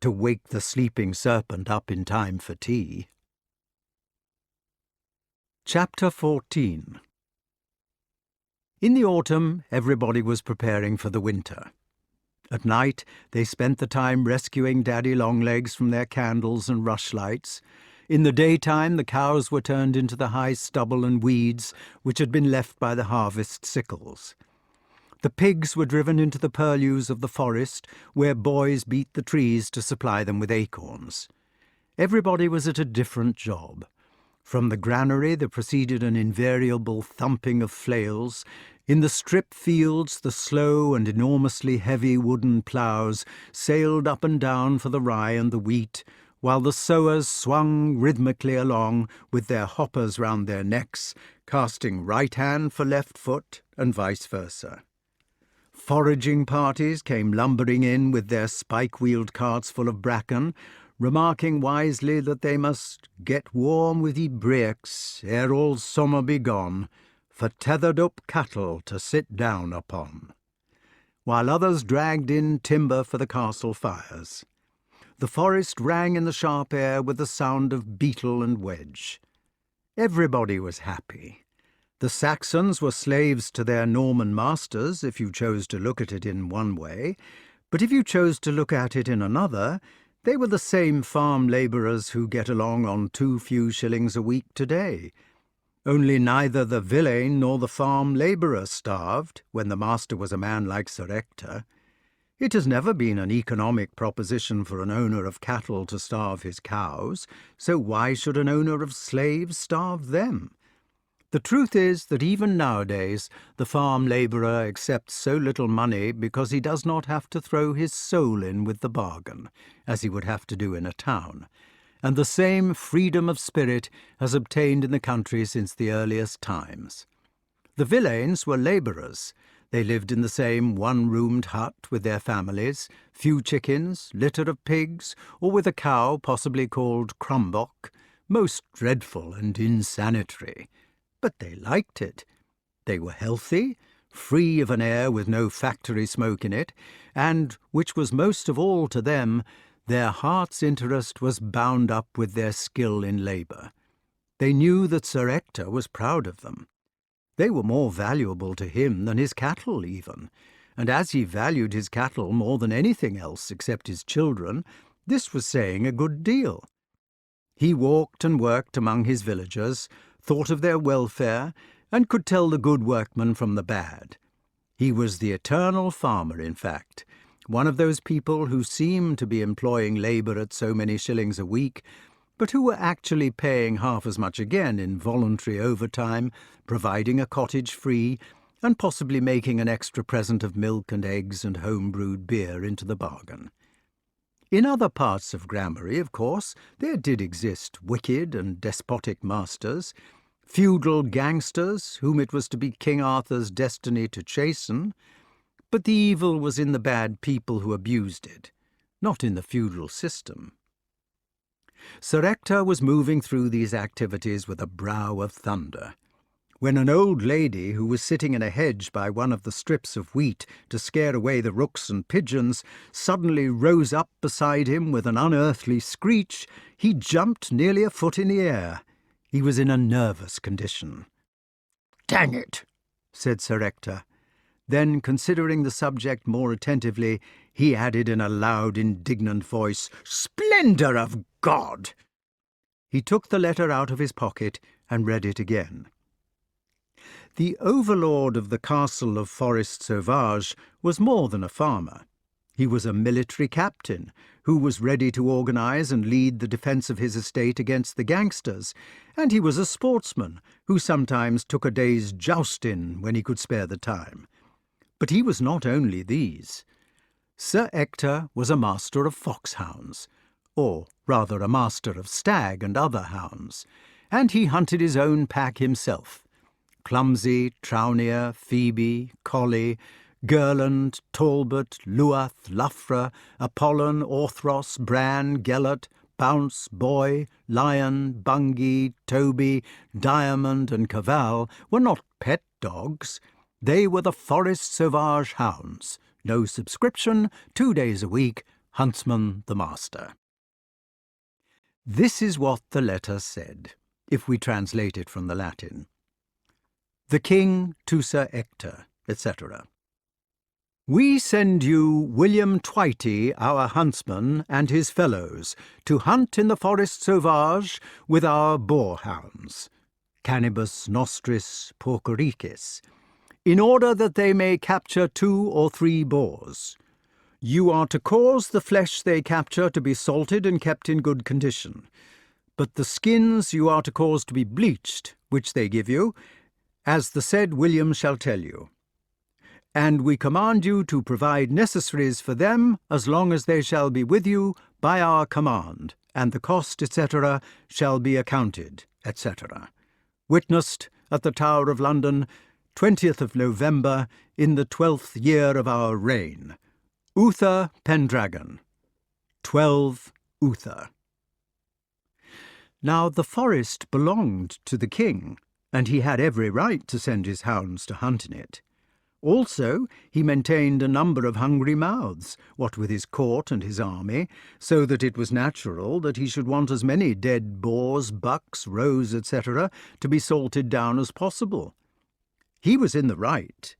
to wake the sleeping serpent up in time for tea. Chapter 14. In the autumn, everybody was preparing for the winter. At night, they spent the time rescuing Daddy Longlegs from their candles and rushlights. In the daytime, the cows were turned into the high stubble and weeds which had been left by the harvest sickles. The pigs were driven into the purlieus of the forest, where boys beat the trees to supply them with acorns. Everybody was at a different job. From the granary there proceeded an invariable thumping of flails. In the strip fields the slow and enormously heavy wooden ploughs sailed up and down for the rye and the wheat, while the sowers swung rhythmically along with their hoppers round their necks, casting right hand for left foot and vice versa. Foraging parties came lumbering in with their spike-wheeled carts full of bracken, remarking wisely that they must get warm with ye breeks ere all summer be gone, for tethered-up cattle to sit down upon, while others dragged in timber for the castle fires. The forest rang in the sharp air with the sound of beetle and wedge. Everybody was happy. The Saxons were slaves to their Norman masters, if you chose to look at it in one way, but if you chose to look at it in another, they were the same farm labourers who get along on too few shillings a week today. Only neither the villein nor the farm labourer starved when the master was a man like Sir Ector. It has never been an economic proposition for an owner of cattle to starve his cows, so why should an owner of slaves starve them? The truth is that even nowadays the farm labourer accepts so little money because he does not have to throw his soul in with the bargain, as he would have to do in a town, and the same freedom of spirit has obtained in the country since the earliest times. The villeins were labourers. They lived in the same one-roomed hut with their families, few chickens, litter of pigs, or with a cow possibly called crumbock, most dreadful and insanitary. But they liked it. They were healthy, free of an air with no factory smoke in it, and, which was most of all to them, their heart's interest was bound up with their skill in labour. They knew that Sir Ector was proud of them. They were more valuable to him than his cattle even, and as he valued his cattle more than anything else except his children, this was saying a good deal. He walked and worked among his villagers, thought of their welfare, and could tell the good workmen from the bad. He was the eternal farmer, in fact, one of those people who seem to be employing labour at so many shillings a week, but who were actually paying half as much again in voluntary overtime, providing a cottage free, and possibly making an extra present of milk and eggs and home-brewed beer into the bargain. In other parts of Gramarye, of course, there did exist wicked and despotic masters, feudal gangsters whom it was to be King Arthur's destiny to chasten, but the evil was in the bad people who abused it, not in the feudal system. Sir Ector was moving through these activities with a brow of thunder, when an old lady who was sitting in a hedge by one of the strips of wheat to scare away the rooks and pigeons suddenly rose up beside him with an unearthly screech. He jumped nearly a foot in the air. He was in a nervous condition. "Dang it," said Sir Ector. Then, considering the subject more attentively, he added in a loud, indignant voice, "Splendour of God!" He took the letter out of his pocket and read it again. The overlord of the castle of Forest Sauvage was more than a farmer. He was a military captain who was ready to organise and lead the defence of his estate against the gangsters, and he was a sportsman who sometimes took a day's jousting when he could spare the time. But he was not only these. Sir Ector was a master of foxhounds, or rather a master of stag and other hounds, and he hunted his own pack himself. Clumsy, Trownier, Phoebe, Colley, Gerland, Talbot, Luath, Luffra, Apollon, Orthros, Bran, Gelert, Bounce, Boy, Lion, Bungay, Toby, Diamond, and Cavall were not pet dogs. They were the Forest Sauvage hounds. No subscription, 2 days a week, huntsman the master. This is what the letter said, if we translate it from the Latin. The King to Sir Ector, etc. We send you William Twitey, our huntsman, and his fellows, to hunt in the Forest Sauvage with our boarhounds, Canibus nostris porcoricis, in order that they may capture 2 or 3 boars. You are to cause the flesh they capture to be salted and kept in good condition, but the skins you are to cause to be bleached, which they give you, as the said William shall tell you. And we command you to provide necessaries for them as long as they shall be with you by our command, and the cost, etc., shall be accounted, etc. Witnessed at the Tower of London, 20th of November, in the 12th year of our reign. Uther Pendragon. 12 Uther. Now the forest belonged to the king, and he had every right to send his hounds to hunt in it. Also, he maintained a number of hungry mouths, what with his court and his army, so that it was natural that he should want as many dead boars, bucks, roes, etc., to be salted down as possible. He was in the right.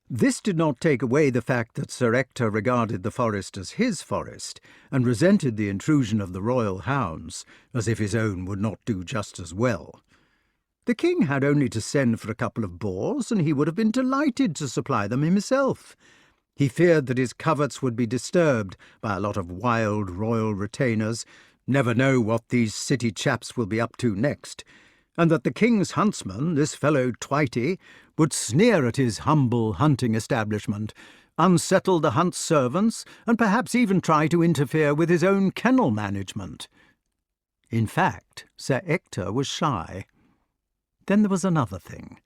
This did not take away the fact that Sir Ector regarded the forest as his forest, and resented the intrusion of the royal hounds, as if his own would not do just as well. The king had only to send for a couple of boars, and he would have been delighted to supply them himself. He feared that his coverts would be disturbed by a lot of wild royal retainers, never know what these city chaps will be up to next, and that the king's huntsman, this fellow Twitey, would sneer at his humble hunting establishment, unsettle the hunt servants, and perhaps even try to interfere with his own kennel management. In fact, Sir Ector was shy. Then there was another thing.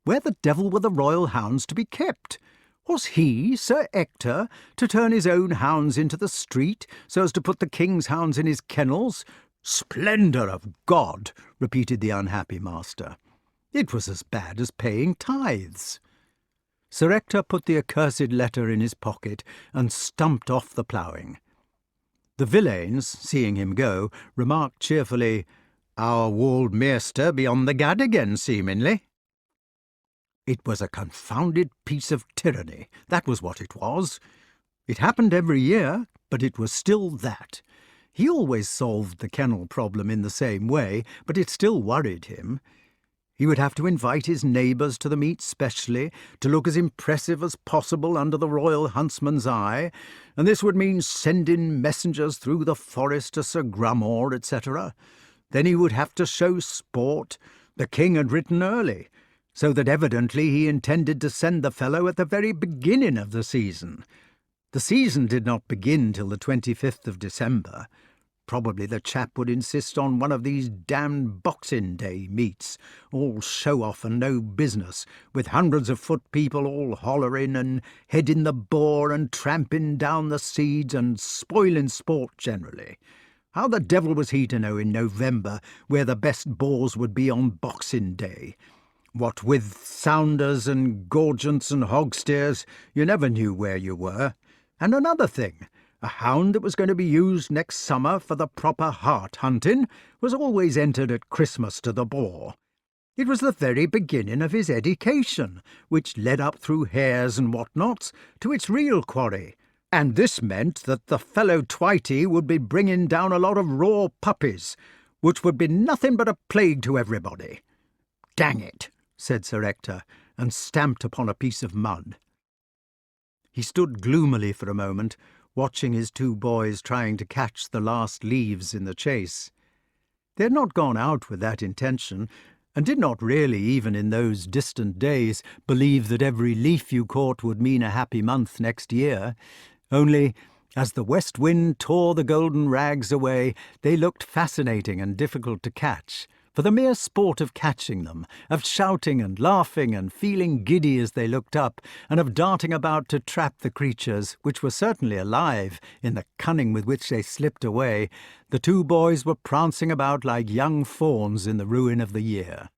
Where the devil were the royal hounds to be kept? Was he, Sir Ector, to turn his own hounds into the street, so as to put the king's hounds in his kennels? Splendour of God! Repeated the unhappy master. It was as bad as paying tithes. Sir Ector put the accursed letter in his pocket and stumped off the ploughing. The villeins, seeing him go, remarked cheerfully, "Our walled meester be on the gad again, seemingly." It was a confounded piece of tyranny, that was what it was. It happened every year, but it was still that. He always solved the kennel problem in the same way, but it still worried him. He would have to invite his neighbours to the meet specially, to look as impressive as possible under the royal huntsman's eye, and this would mean sending messengers through the forest to Sir Grummore, etc. Then he would have to show sport. The king had written early, so that evidently he intended to send the fellow at the very beginning of the season. The season did not begin till the 25th of December. Probably the chap would insist on one of these damned Boxing Day meets, all show-off and no business, with hundreds of foot people all hollering and heading the boar and tramping down the seeds and spoiling sport generally. How the devil was he to know in November where the best boars would be on Boxing Day? What with sounders and gorgents and hog-steers, you never knew where you were. And another thing, a hound that was going to be used next summer for the proper hart hunting was always entered at Christmas to the boar. It was the very beginning of his education, which led up through hares and what-nots to its real quarry, and this meant that the fellow Twitey would be bringing down a lot of raw puppies, which would be nothing but a plague to everybody. "Dang it," said Sir Ector, and stamped upon a piece of mud. He stood gloomily for a moment, watching his two boys trying to catch the last leaves in the chase. They had not gone out with that intention, and did not really, even in those distant days, believe that every leaf you caught would mean a happy month next year. Only, as the west wind tore the golden rags away, they looked fascinating and difficult to catch. For the mere sport of catching them, of shouting and laughing and feeling giddy as they looked up, and of darting about to trap the creatures, which were certainly alive in the cunning with which they slipped away, the two boys were prancing about like young fawns in the ruin of the year.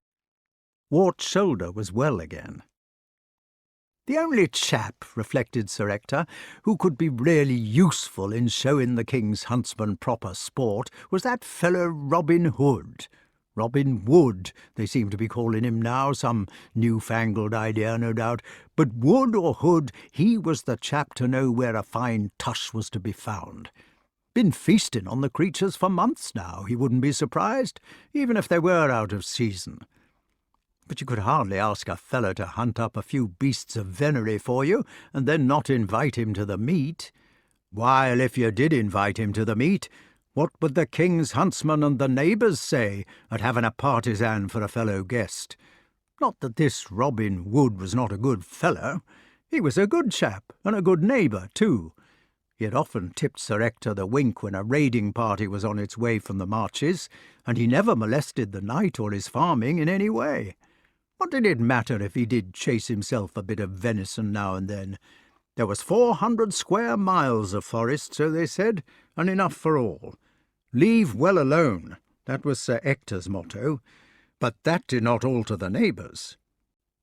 Wart's shoulder was well again. The only chap, reflected Sir Ector, who could be really useful in showing the king's huntsman proper sport was that fellow Robin Hood. Robin Wood, they seem to be calling him now, some new-fangled idea, no doubt. But Wood or Hood, he was the chap to know where a fine tush was to be found. Been feasting on the creatures for months now, he wouldn't be surprised, even if they were out of season. But you could hardly ask a fellow to hunt up a few beasts of venery for you, and then not invite him to the meet. While if you did invite him to the meet, what would the king's huntsman and the neighbours say at having a partisan for a fellow guest? Not that this Robin Wood was not a good fellow. He was a good chap, and a good neighbour, too. He had often tipped Sir Ector the wink when a raiding party was on its way from the marches, and he never molested the knight or his farming in any way. What did it matter if he did chase himself a bit of venison now and then? There was 400 square miles of forest, so they said, and enough for all. Leave well alone, that was Sir Ector's motto, but that did not alter the neighbours.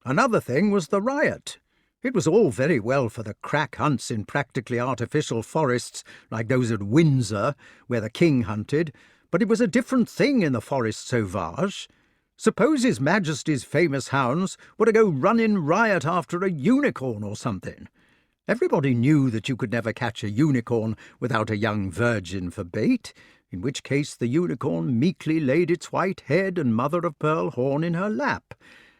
Another thing was the riot. It was all very well for the crack hunts in practically artificial forests like those at Windsor, where the king hunted, but it was a different thing in the forest sauvage. Suppose His Majesty's famous hounds were to go running riot after a unicorn or something. Everybody knew that you could never catch a unicorn without a young virgin for bait, in which case the unicorn meekly laid its white head and mother-of-pearl horn in her lap,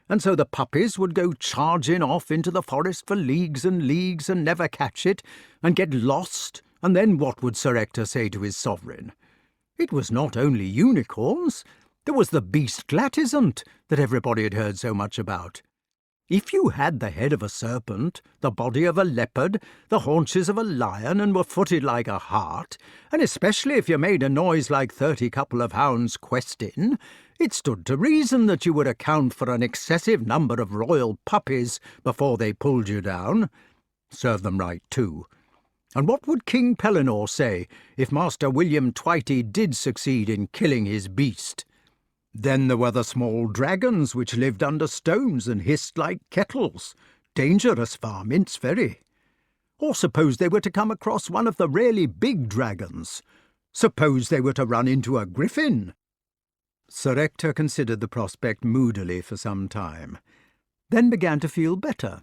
and so the puppies would go charging off into the forest for leagues and leagues and never catch it, and get lost, and then what would Sir Ector say to his sovereign? It was not only unicorns, there was the beast Glatizant that everybody had heard so much about. If you had the head of a serpent, the body of a leopard, the haunches of a lion, and were footed like a hart, and especially if you made a noise like 30 couple of hounds questing, it stood to reason that you would account for an excessive number of royal puppies before they pulled you down. Serve them right, too. And what would King Pellinore say if Master William Twitey did succeed in killing his beast? Then there were the small dragons which lived under stones and hissed like kettles. Dangerous varmints, very. Or suppose they were to come across one of the really big dragons. Suppose they were to run into a griffin. Sir Ector considered the prospect moodily for some time, then began to feel better.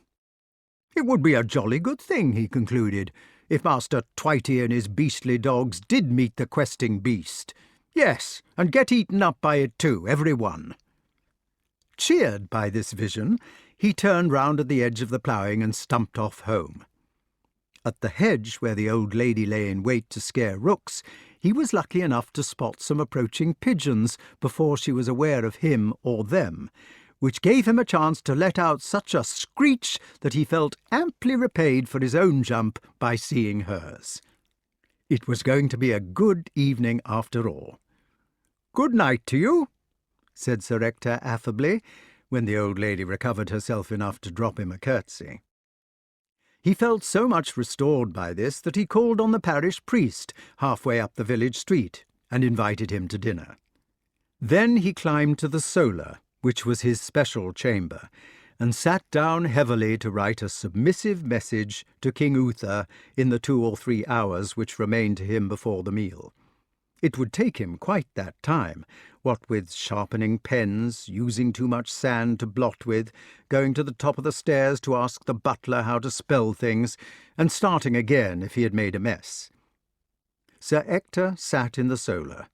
It would be a jolly good thing, he concluded, if Master Twitey and his beastly dogs did meet the questing beast. Yes, and get eaten up by it too, every one." Cheered by this vision, he turned round at the edge of the ploughing and stumped off home. At the hedge where the old lady lay in wait to scare rooks, he was lucky enough to spot some approaching pigeons before she was aware of him or them, which gave him a chance to let out such a screech that he felt amply repaid for his own jump by seeing hers. It was going to be a good evening after all. "Good night to you," said Sir Ector affably, when the old lady recovered herself enough to drop him a curtsy. He felt so much restored by this that he called on the parish priest halfway up the village street and invited him to dinner. Then he climbed to the solar, which was his special chamber, and sat down heavily to write a submissive message to King Uther in the 2 or 3 hours which remained to him before the meal. It would take him quite that time, what with sharpening pens, using too much sand to blot with, going to the top of the stairs to ask the butler how to spell things, and starting again if he had made a mess. Sir Ector sat in the solar,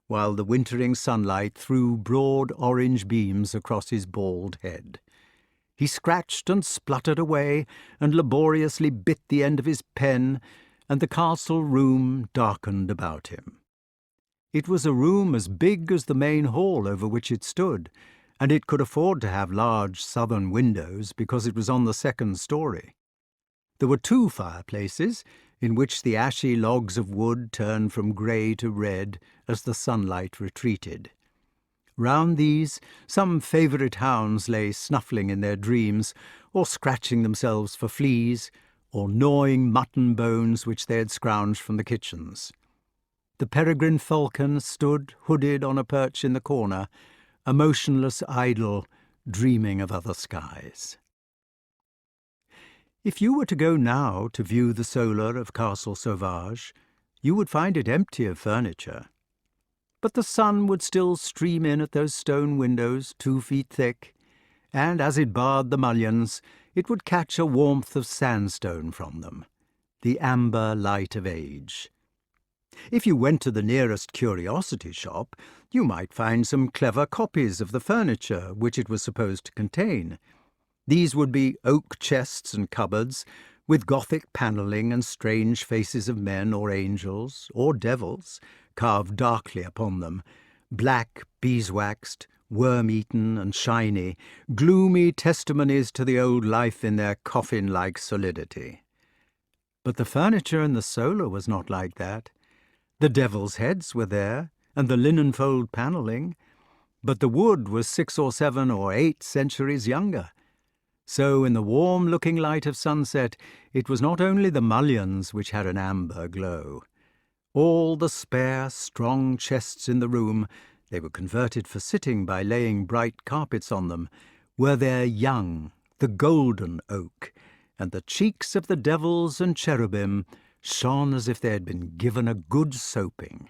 while the wintering sunlight threw broad orange beams across his bald head. He scratched and spluttered away, and laboriously bit the end of his pen, and the castle room darkened about him. It was a room as big as the main hall over which it stood, and it could afford to have large southern windows because it was on the 2nd story. There were 2 fireplaces, in which the ashy logs of wood turned from grey to red as the sunlight retreated. Round these, some favourite hounds lay snuffling in their dreams, or scratching themselves for fleas, or gnawing mutton bones which they had scrounged from the kitchens. The peregrine falcon stood hooded on a perch in the corner, a motionless idol, dreaming of other skies. If you were to go now to view the solar of Castle Sauvage, you would find it empty of furniture. But the sun would still stream in at those stone windows 2 feet thick, and as it barred the mullions, it would catch a warmth of sandstone from them, the amber light of age. If you went to the nearest curiosity shop, you might find some clever copies of the furniture which it was supposed to contain. These would be oak chests and cupboards, with Gothic panelling and strange faces of men or angels, or devils, carved darkly upon them, black, beeswaxed, worm-eaten and shiny, gloomy testimonies to the old life in their coffin-like solidity. But the furniture in the solar was not like that. The devil's heads were there, and the linen-fold panelling, but the wood was 6 or 7 or 8 centuries younger. So in the warm-looking light of sunset, it was not only the mullions which had an amber glow. All the spare, strong chests in the room, they were converted for sitting by laying bright carpets on them, were their young, the golden oak, and the cheeks of the devils and cherubim shone as if they had been given a good soaping.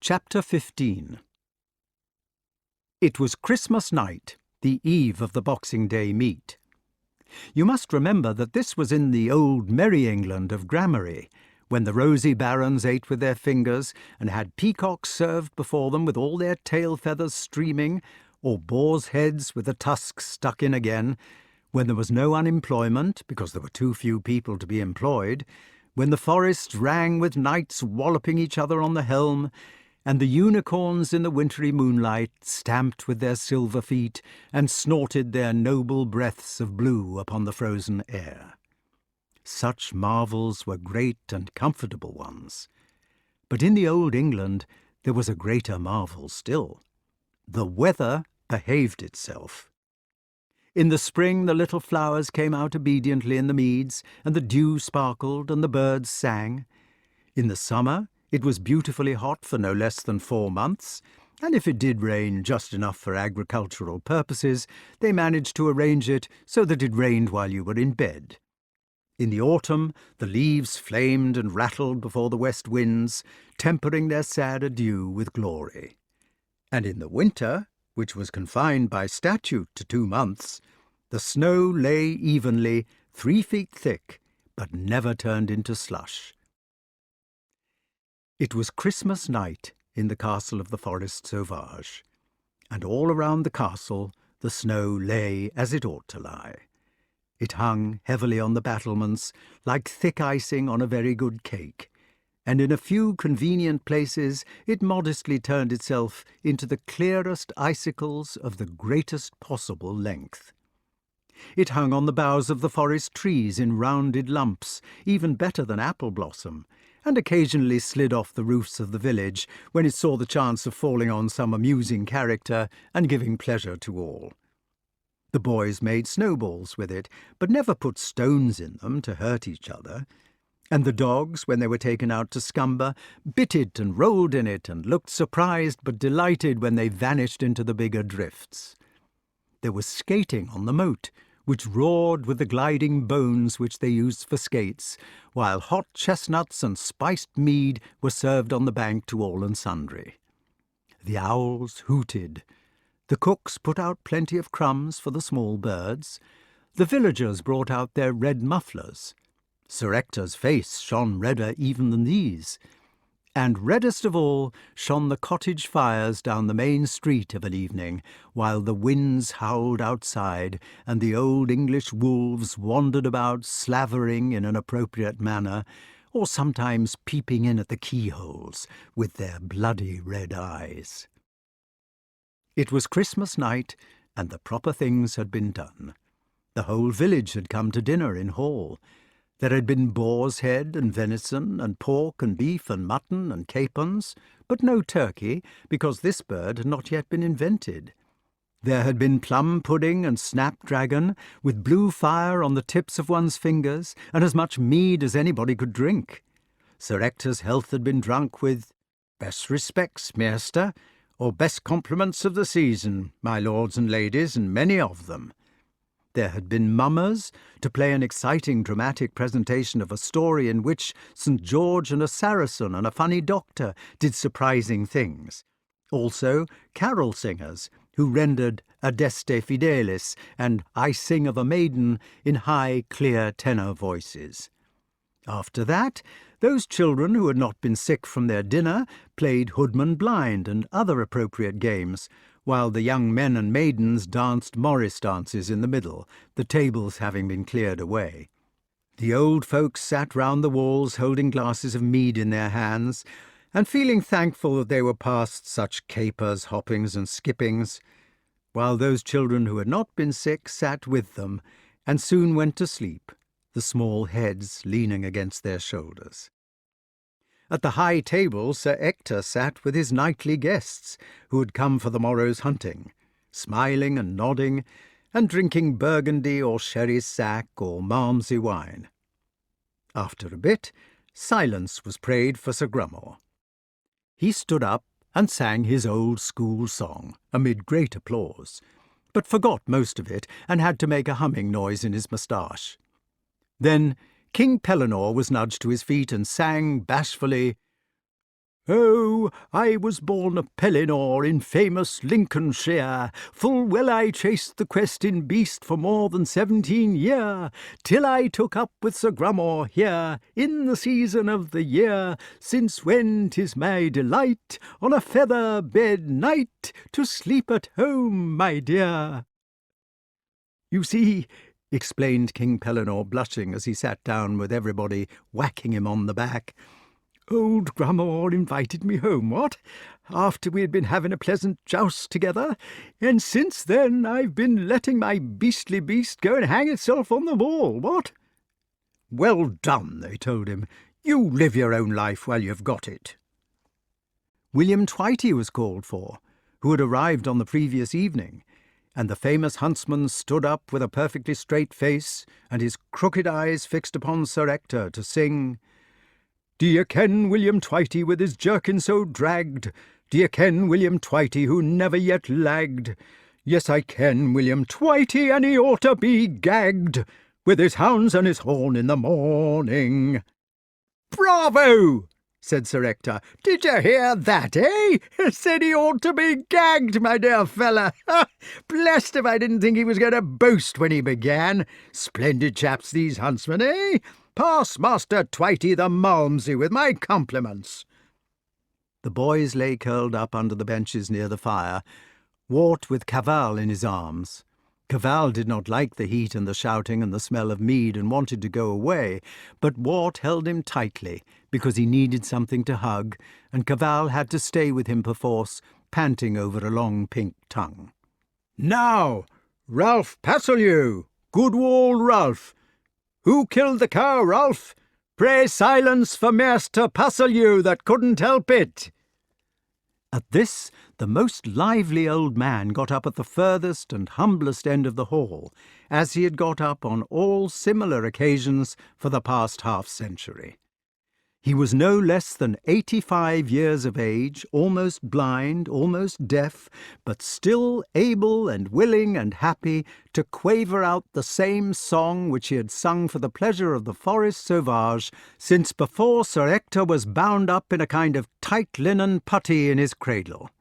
Chapter 15. It was Christmas night, the eve of the Boxing Day meet. You must remember that this was in the old merry England of gramarye, when the rosy barons ate with their fingers and had peacocks served before them with all their tail feathers streaming, or boars' heads with the tusks stuck in again, when there was no unemployment because there were too few people to be employed, when the forests rang with knights walloping each other on the helm, and the unicorns in the wintry moonlight stamped with their silver feet and snorted their noble breaths of blue upon the frozen air. Such marvels were great and comfortable ones. But in the old England there was a greater marvel still. The weather behaved itself. In the spring the little flowers came out obediently in the meads, and the dew sparkled, and the birds sang. In the summer it was beautifully hot for no less than 4 months, and if it did rain just enough for agricultural purposes, they managed to arrange it so that it rained while you were in bed. In the autumn the leaves flamed and rattled before the west winds, tempering their sad adieu with glory. And in the winter, which was confined by statute to 2 months, The snow lay evenly 3 feet thick, but never turned into slush. It was Christmas night in the castle of the Forest Sauvage, and all around the castle the snow lay as it ought to lie. It hung heavily on the battlements like thick icing on a very good cake, and in a few convenient places it modestly turned itself into the clearest icicles of the greatest possible length. It hung on the boughs of the forest trees in rounded lumps, even better than apple blossom, and occasionally slid off the roofs of the village when it saw the chance of falling on some amusing character and giving pleasure to all. The boys made snowballs with it, but never put stones in them to hurt each other, and the dogs, when they were taken out to scumber, bit it and rolled in it and looked surprised but delighted when they vanished into the bigger drifts. There was skating on the moat, which roared with the gliding bones which they used for skates, while hot chestnuts and spiced mead were served on the bank to all and sundry. The owls hooted. The cooks put out plenty of crumbs for the small birds. The villagers brought out their red mufflers. Sir Ector's face shone redder even than these, and reddest of all shone the cottage fires down the main street of an evening, while the winds howled outside, and the old English wolves wandered about slavering in an appropriate manner, or sometimes peeping in at the keyholes with their bloody red eyes. It was Christmas night, and the proper things had been done. The whole village had come to dinner in hall. There had been boar's head and venison and pork and beef and mutton and capons, but no turkey, because this bird had not yet been invented. There had been plum pudding and snapdragon, with blue fire on the tips of one's fingers, and as much mead as anybody could drink. Sir Ector's health had been drunk with "Best respects, Measter," or "Best compliments of the season, my lords and ladies, and many of them." There had been mummers to play an exciting dramatic presentation of a story in which St. George and a Saracen and a funny doctor did surprising things. Also carol singers who rendered Adeste Fidelis and I Sing of a Maiden in high, clear tenor voices. After that, those children who had not been sick from their dinner played Hoodman Blind and other appropriate games, while the young men and maidens danced Morris dances in the middle, the tables having been cleared away. The old folks sat round the walls holding glasses of mead in their hands, and feeling thankful that they were past such capers, hoppings, and skippings, while those children who had not been sick sat with them, and soon went to sleep, the small heads leaning against their shoulders. At the high table Sir Ector sat with his nightly guests, who had come for the morrow's hunting, smiling and nodding, and drinking Burgundy or sherry sack or Malmsey wine. After a bit, silence was prayed for Sir Grummore. He stood up and sang his old school song, amid great applause, but forgot most of it and had to make a humming noise in his moustache. Then King Pellinore was nudged to his feet and sang bashfully, "Oh, I was born a Pellinore in famous Lincolnshire, full well I chased the quest in beast for more than 17 year, till I took up with Sir Grummore here, in the season of the year, since when 'tis my delight, on a feather bed night, to sleep at home, my dear." "You see," explained King Pellinore, blushing as he sat down with everybody whacking him on the back, "old Grummore invited me home, what? After we had been having a pleasant joust together, and since then I've been letting my beastly beast go and hang itself on the wall, what?" "Well done," they told him. "You live your own life while you've got it." William Twitey was called for, who had arrived on the previous evening, and the famous huntsman stood up with a perfectly straight face and his crooked eyes fixed upon Sir Ector to sing, "D'ye ken William Twitey with his jerkin so dragged? D'ye ken William Twitey who never yet lagged? Yes, I ken William Twitey, and he ought to be gagged, with his hounds and his horn in the morning." "Bravo!" said Sir Ector. "Did you hear that, eh? Said he ought to be gagged, my dear fella. Blessed if I didn't think he was going to boast when he began. Splendid chaps, these huntsmen, eh? Pass Master Twitey the Malmsey with my compliments." The boys lay curled up under the benches near the fire, Wart with Cavall in his arms. Cavall did not like the heat and the shouting and the smell of mead and wanted to go away, but Wart held him tightly because he needed something to hug, and Cavall had to stay with him perforce, panting over a long pink tongue. "Now, Ralph Passeldue, Goodwall Ralph. Who killed the cow, Ralph? Pray silence for Master Passeldue that couldn't help it." At this, the most lively old man got up at the furthest and humblest end of the hall, as he had got up on all similar occasions for the past half-century. He was no less than 85 years of age, almost blind, almost deaf, but still able and willing and happy to quaver out the same song which he had sung for the pleasure of the forest sauvage since before Sir Ector was bound up in a kind of tight linen putty in his cradle.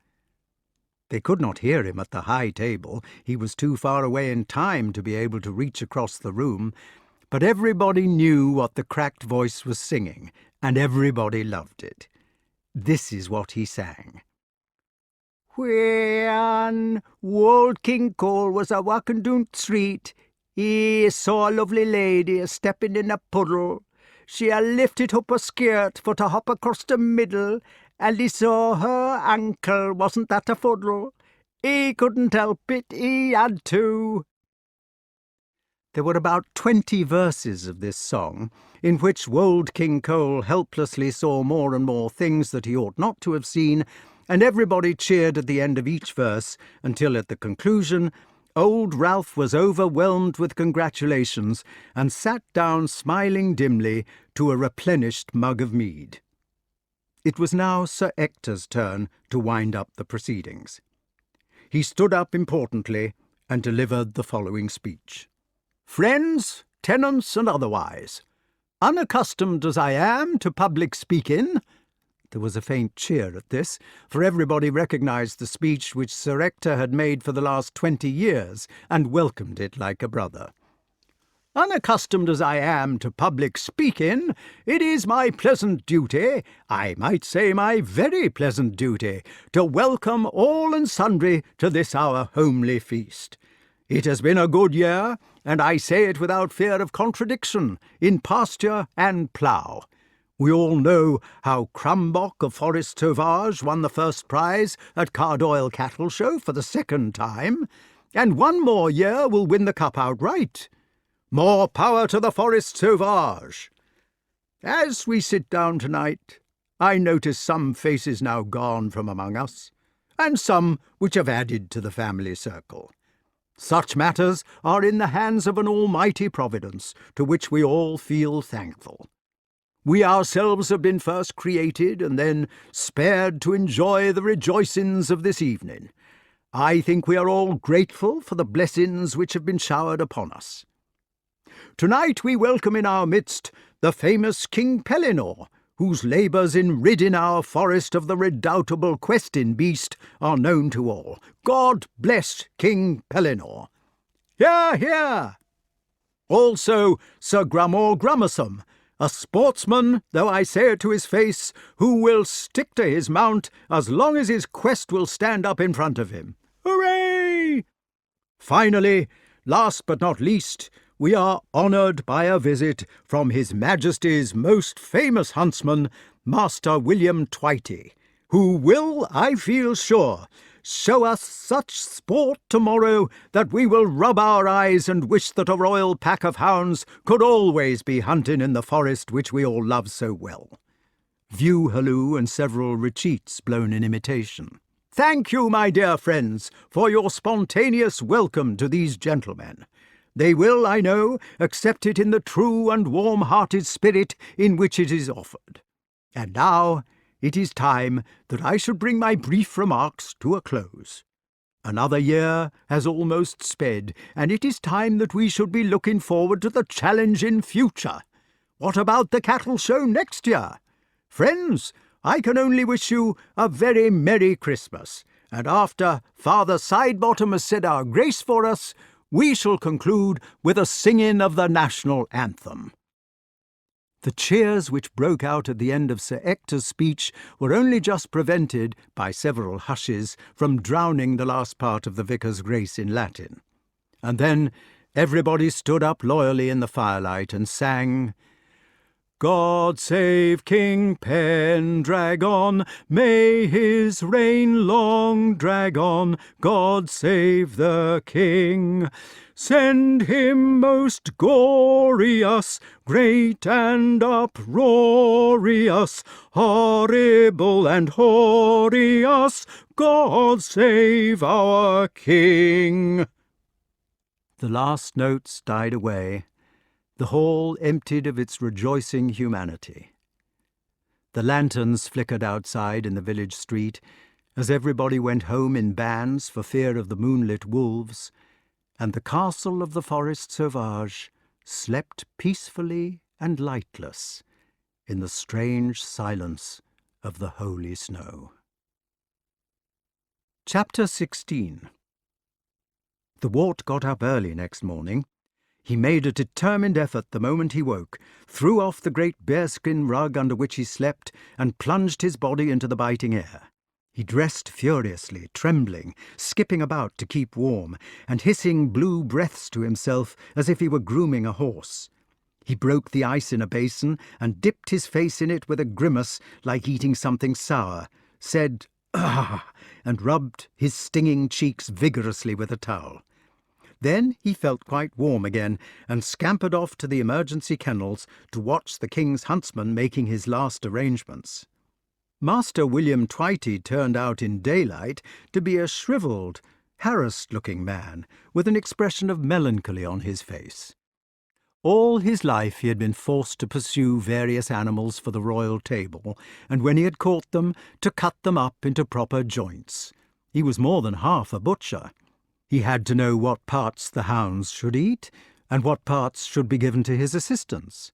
They could not hear him at the high table. He was too far away in time to be able to reach across the room, but everybody knew what the cracked voice was singing, and everybody loved it. This is what he sang. "When old King Cole was a walking down the street, he saw a lovely lady a-stepping in a puddle. She a-lifted up her skirt for to hop across the middle, and he saw her ankle, wasn't that a fuddle? He couldn't help it, he had to." There were about 20 verses of this song, in which Wold King Cole helplessly saw more and more things that he ought not to have seen, and everybody cheered at the end of each verse, until at the conclusion old Ralph was overwhelmed with congratulations, and sat down smiling dimly to a replenished mug of mead. It was now Sir Ector's turn to wind up the proceedings. He stood up importantly and delivered the following speech. "Friends, tenants, and otherwise, unaccustomed as I am to public speaking—" There was a faint cheer at this, for everybody recognised the speech which Sir Ector had made for the last 20 years, and welcomed it like a brother. "Unaccustomed as I am to public speaking, it is my pleasant duty, I might say my very pleasant duty, to welcome all and sundry to this our homely feast. It has been a good year, and I say it without fear of contradiction, in pasture and plough. We all know how Crumbock of Forest Sauvage won the first prize at Cardoyle Cattle Show for the second time, and one more year will win the cup outright. More power to the Forest Sauvage. As we sit down tonight, I notice some faces now gone from among us, and some which have added to the family circle. Such matters are in the hands of an almighty providence, to which we all feel thankful. We ourselves have been first created and then spared to enjoy the rejoicings of this evening. I think we are all grateful for the blessings which have been showered upon us. Tonight we welcome in our midst the famous King Pellinore, whose labours in ridding our forest of the redoubtable questing beast are known to all. God bless King Pellinore. Hear, hear! Also Sir Grummore Grummersome, a sportsman, though I say it to his face, who will stick to his mount as long as his quest will stand up in front of him. Hooray! Finally, last but not least, we are honoured by a visit from His Majesty's most famous huntsman, Master William Twitey, who will, I feel sure, show us such sport tomorrow that we will rub our eyes and wish that a royal pack of hounds could always be hunting in the forest which we all love so well. View halloo and several retreats blown in imitation. Thank you, my dear friends, for your spontaneous welcome to these gentlemen. They will, I know, accept it in the true and warm-hearted spirit in which it is offered. And now it is time that I should bring my brief remarks to a close. Another year has almost sped, and it is time that we should be looking forward to the challenge in future. What about the cattle show next year? Friends, I can only wish you a very Merry Christmas, and after Father Sidebottom has said our grace for us, we shall conclude with a singing of the national anthem." The cheers which broke out at the end of Sir Ector's speech were only just prevented, by several hushes, from drowning the last part of the vicar's grace in Latin. And then everybody stood up loyally in the firelight and sang, "God save King Pendragon, may his reign long drag on. God save the King. Send him most glorious, great and uproarious, horrible and horrious. God save our King." The last notes died away. The hall emptied of its rejoicing humanity. The lanterns flickered outside in the village street as everybody went home in bands for fear of the moonlit wolves, and the castle of the Forest Sauvage slept peacefully and lightless in the strange silence of the holy snow. Chapter 16. The wart got up early next morning. He made a determined effort the moment he woke, threw off the great bearskin rug under which he slept, and plunged his body into the biting air. He dressed furiously, trembling, skipping about to keep warm, and hissing blue breaths to himself as if he were grooming a horse. He broke the ice in a basin and dipped his face in it with a grimace like eating something sour, said, "Ah!" and rubbed his stinging cheeks vigorously with a towel. Then he felt quite warm again, and scampered off to the emergency kennels to watch the king's huntsman making his last arrangements. Master William Twitey turned out in daylight to be a shrivelled, harassed-looking man, with an expression of melancholy on his face. All his life he had been forced to pursue various animals for the royal table, and when he had caught them, to cut them up into proper joints. He was more than half a butcher. He had to know what parts the hounds should eat, and what parts should be given to his assistants.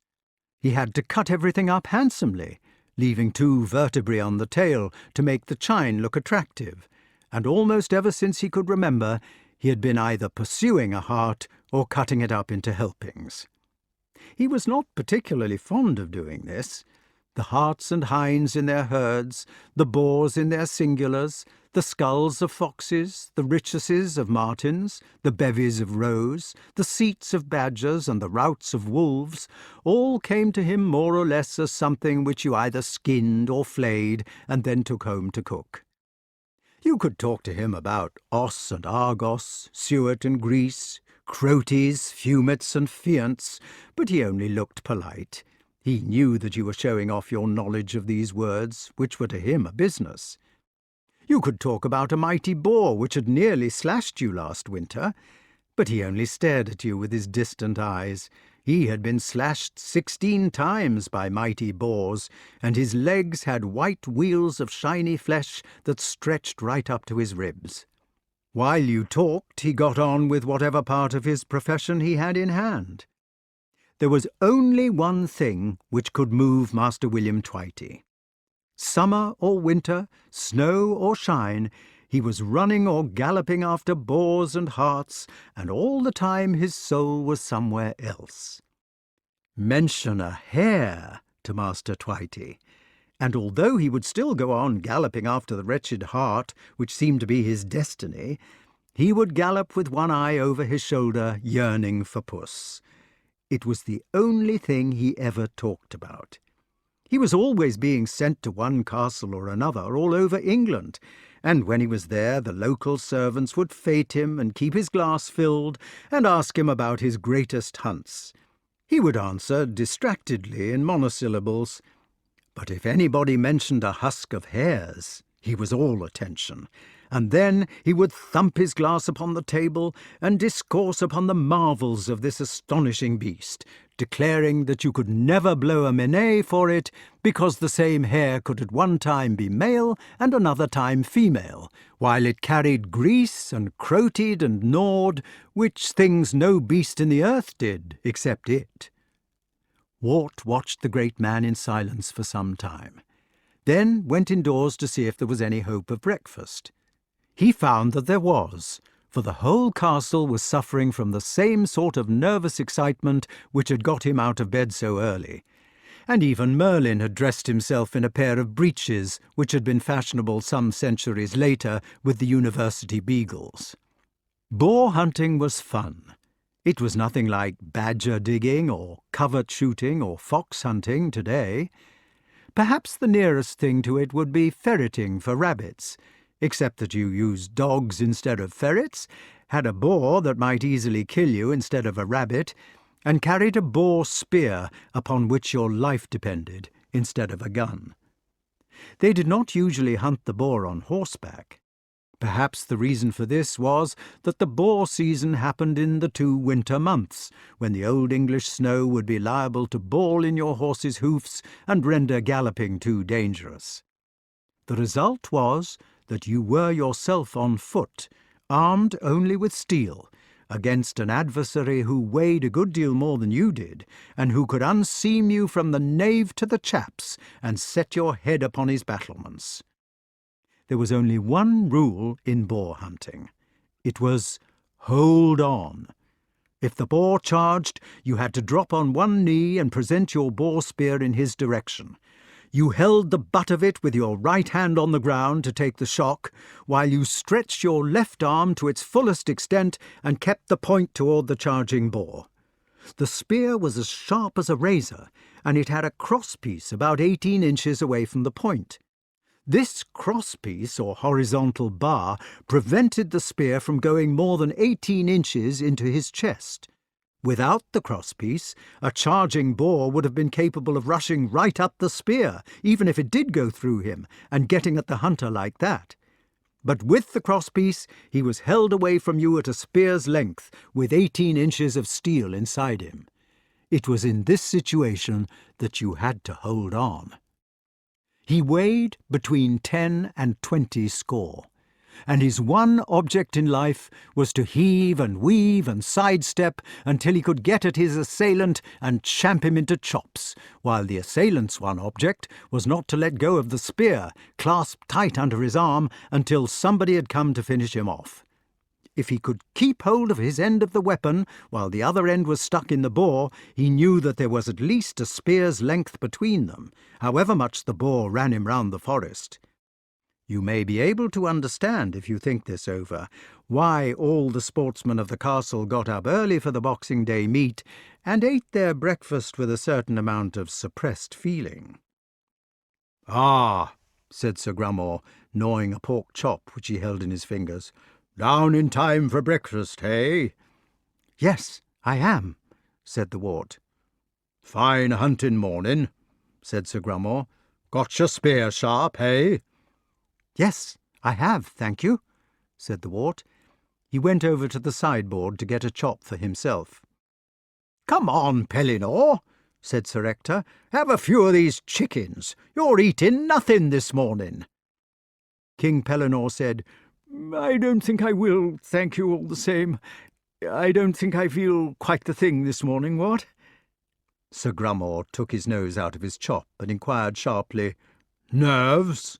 He had to cut everything up handsomely, leaving 2 vertebrae on the tail to make the chine look attractive, and almost ever since he could remember, he had been either pursuing a hart or cutting it up into helpings. He was not particularly fond of doing this. The harts and hinds in their herds, the boars in their singulars, the skulls of foxes, the richuses of martins, the bevies of roes, the seats of badgers, and the routs of wolves, all came to him more or less as something which you either skinned or flayed and then took home to cook. You could talk to him about Os and Argos, Suet and Greece, Crotes, Fumets and Fiants, but he only looked polite. He knew that you were showing off your knowledge of these words, which were to him a business. You could talk about a mighty boar which had nearly slashed you last winter, but he only stared at you with his distant eyes. He had been slashed 16 times by mighty boars, and his legs had white wheels of shiny flesh that stretched right up to his ribs. While you talked, he got on with whatever part of his profession he had in hand. There was only one thing which could move Master William Twitey. Summer or winter, snow or shine, he was running or galloping after boars and harts, and all the time his soul was somewhere else. Mention a hare to Master Twitey, and although he would still go on galloping after the wretched hart, which seemed to be his destiny, he would gallop with one eye over his shoulder, yearning for puss. It was the only thing he ever talked about. He was always being sent to one castle or another all over England, and when he was there the local servants would fete him and keep his glass filled and ask him about his greatest hunts. He would answer distractedly in monosyllables, but if anybody mentioned a husk of hares, he was all attention, and then he would thump his glass upon the table and discourse upon the marvels of this astonishing beast, declaring that you could never blow a minute for it, because the same hare could at one time be male and another time female, while it carried grease and croted and gnawed, which things no beast in the earth did, except it. Wart watched the great man in silence for some time. then went indoors to see if there was any hope of breakfast. He found that there was, for the whole castle was suffering from the same sort of nervous excitement which had got him out of bed so early, and even Merlyn had dressed himself in a pair of breeches which had been fashionable some centuries later with the university beagles. Boar hunting was fun. It was nothing like badger digging or covert shooting or fox hunting today. Perhaps the nearest thing to it would be ferreting for rabbits, except that you used dogs instead of ferrets, had a boar that might easily kill you instead of a rabbit, and carried a boar spear upon which your life depended instead of a gun. They did not usually hunt the boar on horseback. Perhaps the reason for this was that the boar season happened in the 2 winter months, when the old English snow would be liable to ball in your horse's hoofs and render galloping too dangerous. The result was that you were yourself on foot, armed only with steel, against an adversary who weighed a good deal more than you did, and who could unseam you from the nave to the chaps and set your head upon his battlements. There was only one rule in boar hunting. It was, hold on. If the boar charged, you had to drop on one knee and present your boar spear in his direction. You held the butt of it with your right hand on the ground to take the shock, while you stretched your left arm to its fullest extent and kept the point toward the charging boar. The spear was as sharp as a razor, and it had a crosspiece about 18 inches away from the point. This crosspiece, or horizontal bar, prevented the spear from going more than 18 inches into his chest. Without the crosspiece, a charging boar would have been capable of rushing right up the spear, even if it did go through him, and getting at the hunter like that. But with the crosspiece, he was held away from you at a spear's length, with 18 inches of steel inside him. It was in this situation that you had to hold on. He weighed between 10 and 20 score, and his one object in life was to heave and weave and sidestep until he could get at his assailant and champ him into chops, while the assailant's one object was not to let go of the spear, clasped tight under his arm, until somebody had come to finish him off. If he could keep hold of his end of the weapon while the other end was stuck in the boar, he knew that there was at least a spear's length between them, however much the boar ran him round the forest. You may be able to understand, if you think this over, why all the sportsmen of the castle got up early for the Boxing Day meet and ate their breakfast with a certain amount of suppressed feeling. "Ah," said Sir Grummore, gnawing a pork chop which he held in his fingers. "Down in time for breakfast, hey?" "Yes, I am," said the wart. "Fine hunting morning," said Sir Grummore. "Got your spear sharp, hey?" "Yes, I have, thank you," said the wart. He went over to the sideboard to get a chop for himself. "Come on, Pellinore," said Sir Ector. "Have a few of these chickens. You're eating nothing this morning." King Pellinore said, "I don't think I will, thank you all the same. I don't think I feel quite the thing this morning, what?" Sir Grummore took his nose out of his chop and inquired sharply, "Nerves?"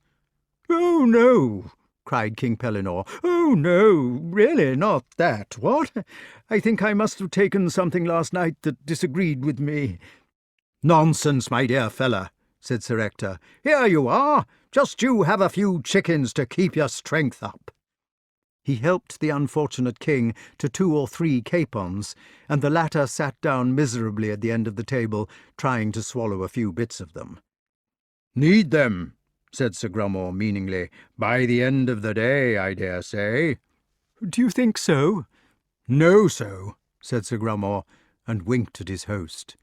"Oh, no," cried King Pellinore. "Oh, no, really not that, what? I think I must have taken something last night that disagreed with me." "Nonsense, my dear fella," said Sir Ector. "Here you are. Just you have a few chickens to keep your strength up." He helped the unfortunate king to 2 or 3 capons, and the latter sat down miserably at the end of the table, trying to swallow a few bits of them. "Need them," said Sir Grummore meaningly, "by the end of the day, I dare say." "Do you think so?" "Know so," said Sir Grummore, and winked at his host.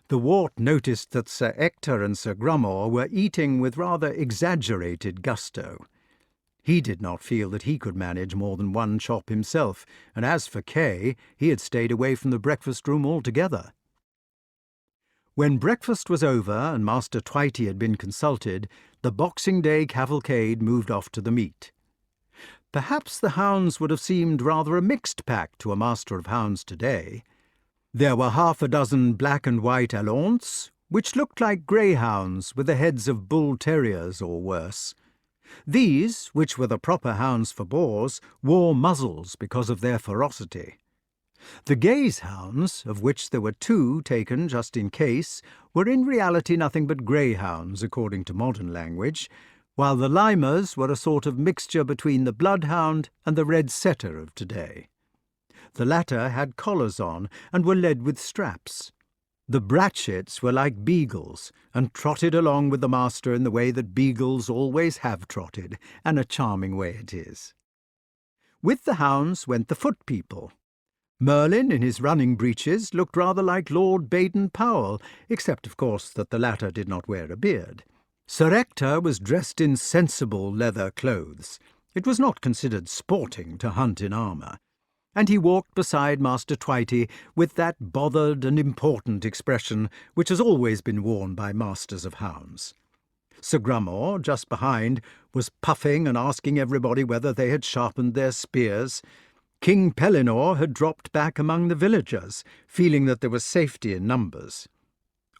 The wart noticed that Sir Ector and Sir Grummore were eating with rather exaggerated gusto. He did not feel that he could manage more than 1 chop himself, and as for Kay, he had stayed away from the breakfast-room altogether. When breakfast was over and Master Twitey had been consulted, the Boxing Day cavalcade moved off to the meet. Perhaps the hounds would have seemed rather a mixed pack to a master of hounds today. There were 6 black and white alliances, which looked like greyhounds with the heads of bull-terriers or worse. These, which were the proper hounds for boars, wore muzzles because of their ferocity. The gaze hounds, of which there were 2 taken just in case, were in reality nothing but greyhounds according to modern language, while the limers were a sort of mixture between the bloodhound and the red setter of today. The latter had collars on and were led with straps. The Bratchets were like beagles, and trotted along with the master in the way that beagles always have trotted, and a charming way it is. With the hounds went the foot people. Merlyn, in his running breeches, looked rather like Lord Baden-Powell, except, of course, that the latter did not wear a beard. Sir Ector was dressed in sensible leather clothes. It was not considered sporting to hunt in armour, and he walked beside Master Twitey with that bothered and important expression which has always been worn by masters of hounds. Sir Grummore, just behind, was puffing and asking everybody whether they had sharpened their spears. King Pellinore had dropped back among the villagers, feeling that there was safety in numbers.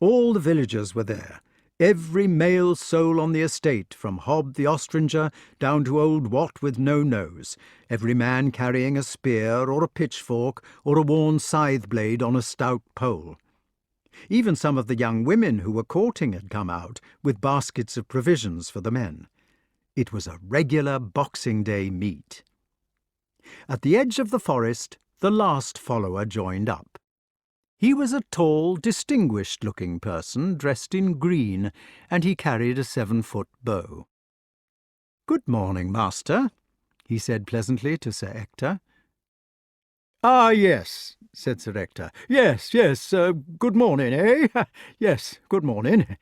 All the villagers were there, every male soul on the estate, from Hob the Ostringer down to old Wat with no nose, every man carrying a spear or a pitchfork or a worn scythe-blade on a stout pole. Even some of the young women who were courting had come out, with baskets of provisions for the men. It was a regular Boxing Day meet. At the edge of the forest, the last follower joined up. He was a tall, distinguished-looking person, dressed in green, and he carried a 7-foot bow. "Good morning, master," he said pleasantly to Sir Ector. "Ah, yes," said Sir Ector. Yes, good morning, eh? Yes, good morning."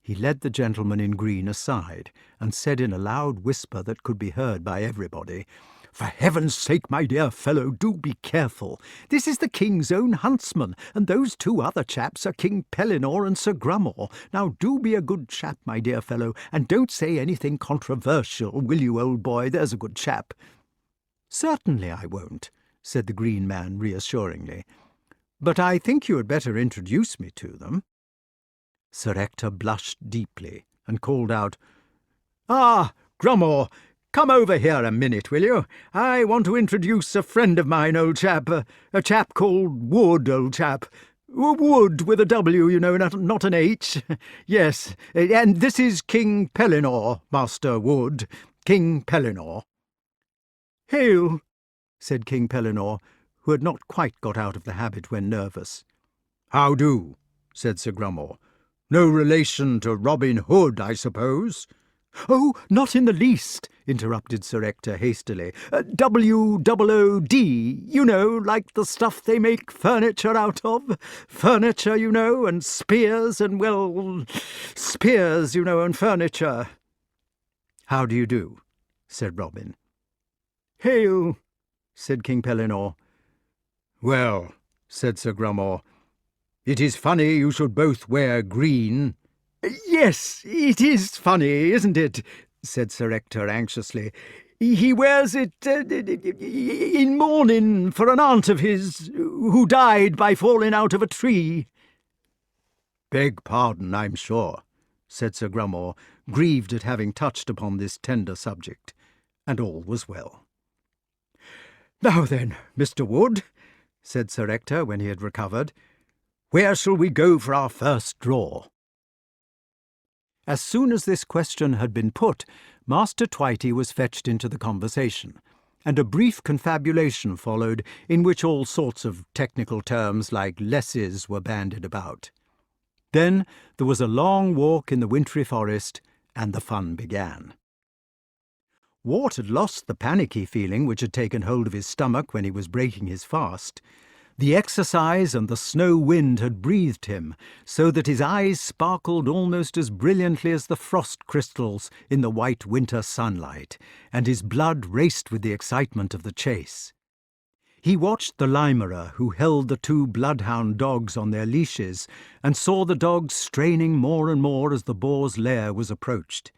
He led the gentleman in green aside, and said in a loud whisper that could be heard by everybody, "For heaven's sake, my dear fellow, do be careful. This is the King's own huntsman, and those 2 other chaps are King Pellinore and Sir Grummore. Now do be a good chap, my dear fellow, and don't say anything controversial, will you, old boy? There's a good chap." "Certainly I won't," said the green man reassuringly. "But I think you had better introduce me to them." Sir Ector blushed deeply, and called out, "Ah, Grummore! Come over here a minute, will you? I want to introduce a friend of mine, old chap, a chap called Wood, old chap. Wood with a W, you know, not an H. Yes, and this is King Pellinore, Master Wood, King Pellinore." "Hail," said King Pellinore, who had not quite got out of the habit when nervous. "How do?" said Sir Grummore. "No relation to Robin Hood, I suppose?" "Oh, not in the least," interrupted Sir Ector hastily. WOOD, you know, like the stuff they make furniture out of. Furniture, you know, and spears, and, well, spears, you know, and furniture." "How do you do?" said Robin. "Hail," said King Pellinore. "Well," said Sir Grummore, "it is funny you should both wear green." "Yes, it is funny, isn't it?" said Sir Ector anxiously. "He wears it in mourning for an aunt of his who died by falling out of a tree." "Beg pardon, I'm sure," said Sir Grummore, grieved at having touched upon this tender subject, and all was well. "Now then, Mr. Wood," said Sir Ector when he had recovered, "where shall we go for our first draw?" As soon as this question had been put, Master Twitey was fetched into the conversation, and a brief confabulation followed in which all sorts of technical terms like lesses were bandied about. Then there was a long walk in the wintry forest, and the fun began. Wart had lost the panicky feeling which had taken hold of his stomach when he was breaking his fast. The exercise and the snow wind had breathed him, so that his eyes sparkled almost as brilliantly as the frost crystals in the white winter sunlight, and his blood raced with the excitement of the chase. He watched the limerer who held the 2 bloodhound dogs on their leashes, and saw the dogs straining more and more as the boar's lair was approached.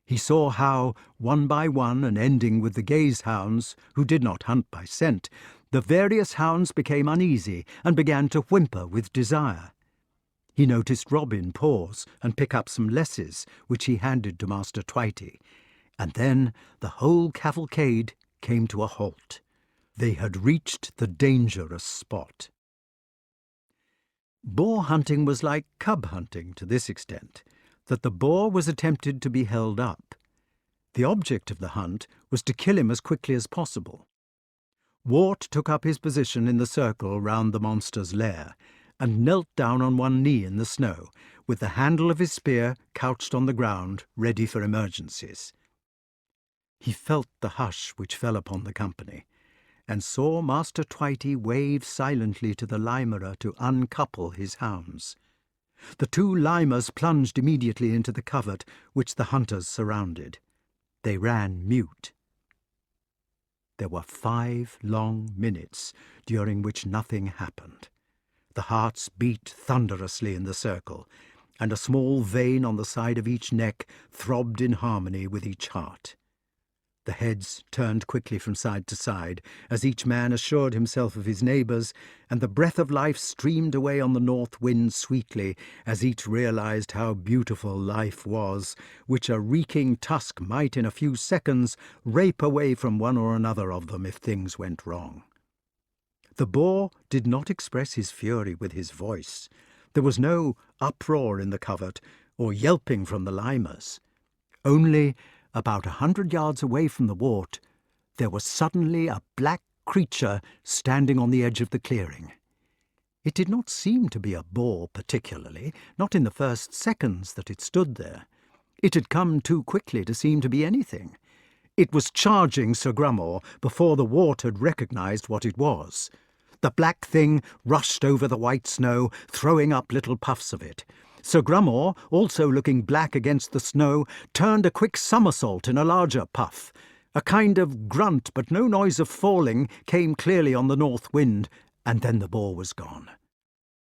He saw how, one by one, and ending with the gaze hounds, who did not hunt by scent, the various hounds became uneasy and began to whimper with desire. He noticed Robin pause and pick up some lesses, which he handed to Master Twitey, and then the whole cavalcade came to a halt. They had reached the dangerous spot. Boar hunting was like cub hunting to this extent, that the boar was attempted to be held up. The object of the hunt was to kill him as quickly as possible. Wart took up his position in the circle round the monster's lair, and knelt down on one knee in the snow, with the handle of his spear couched on the ground, ready for emergencies. He felt the hush which fell upon the company, and saw Master Twitey wave silently to the limerer to uncouple his hounds. The two limers plunged immediately into the covert which the hunters surrounded. They ran mute. There were 5 long minutes during which nothing happened. The hearts beat thunderously in the circle, and a small vein on the side of each neck throbbed in harmony with each heart. The heads turned quickly from side to side, as each man assured himself of his neighbours, and the breath of life streamed away on the north wind sweetly, as each realised how beautiful life was, which a reeking tusk might in a few seconds rape away from one or another of them if things went wrong. The boar did not express his fury with his voice. There was no uproar in the covert, or yelping from the limers. Only, about 100 yards away from the wart, there was suddenly a black creature standing on the edge of the clearing. It did not seem to be a boar particularly, not in the first seconds that it stood there. It had come too quickly to seem to be anything. It was charging Sir Grummore before the wart had recognised what it was. The black thing rushed over the white snow, throwing up little puffs of it. Sir Grummore, also looking black against the snow, turned a quick somersault in a larger puff. A kind of grunt, but no noise of falling, came clearly on the north wind, and then the boar was gone.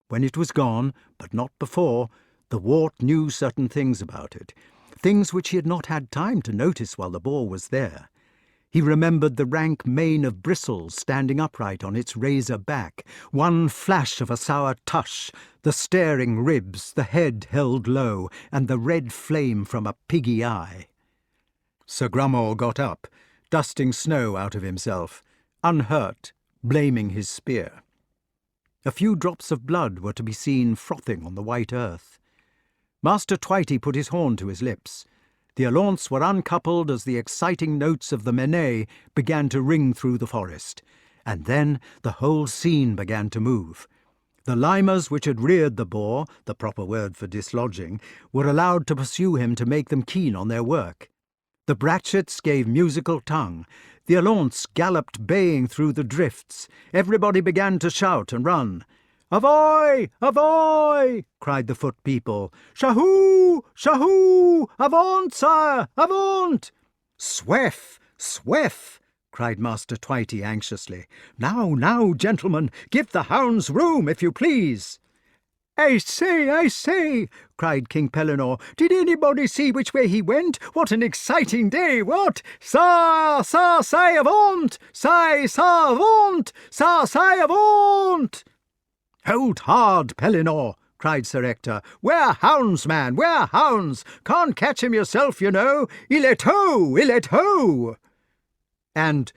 When it was gone, but not before, the wart knew certain things about it, things which he had not had time to notice while the boar was there. He remembered the rank mane of bristles standing upright on its razor back, one flash of a sour tush, the staring ribs, the head held low, and the red flame from a piggy eye. Sir Grummore got up, dusting snow out of himself, unhurt, blaming his spear. A few drops of blood were to be seen frothing on the white earth. Master Twitey put his horn to his lips. The alaunts were uncoupled as the exciting notes of the menet began to ring through the forest, and then the whole scene began to move. The limers which had reared the boar, the proper word for dislodging, were allowed to pursue him to make them keen on their work. The Bratchets gave musical tongue. The alaunts galloped baying through the drifts. Everybody began to shout and run. "Avoy! Avoy!" cried the foot people. "Shahoo! Shahoo! Avaunt, sire! Avaunt!" "Swef! Swef!" cried Master Twitey anxiously. "Now, now, gentlemen, give the hounds room, if you please." I say, cried King Pellinore. "Did anybody see which way he went? What an exciting day, what? Sa, say, avaunt! Say, sa, avaunt! Sa, say, avaunt!" "Hold hard, Pellinore!" cried Sir Ector. "We're hounds, man, we're hounds! Can't catch him yourself, you know! Il est ho! Il est ho!" And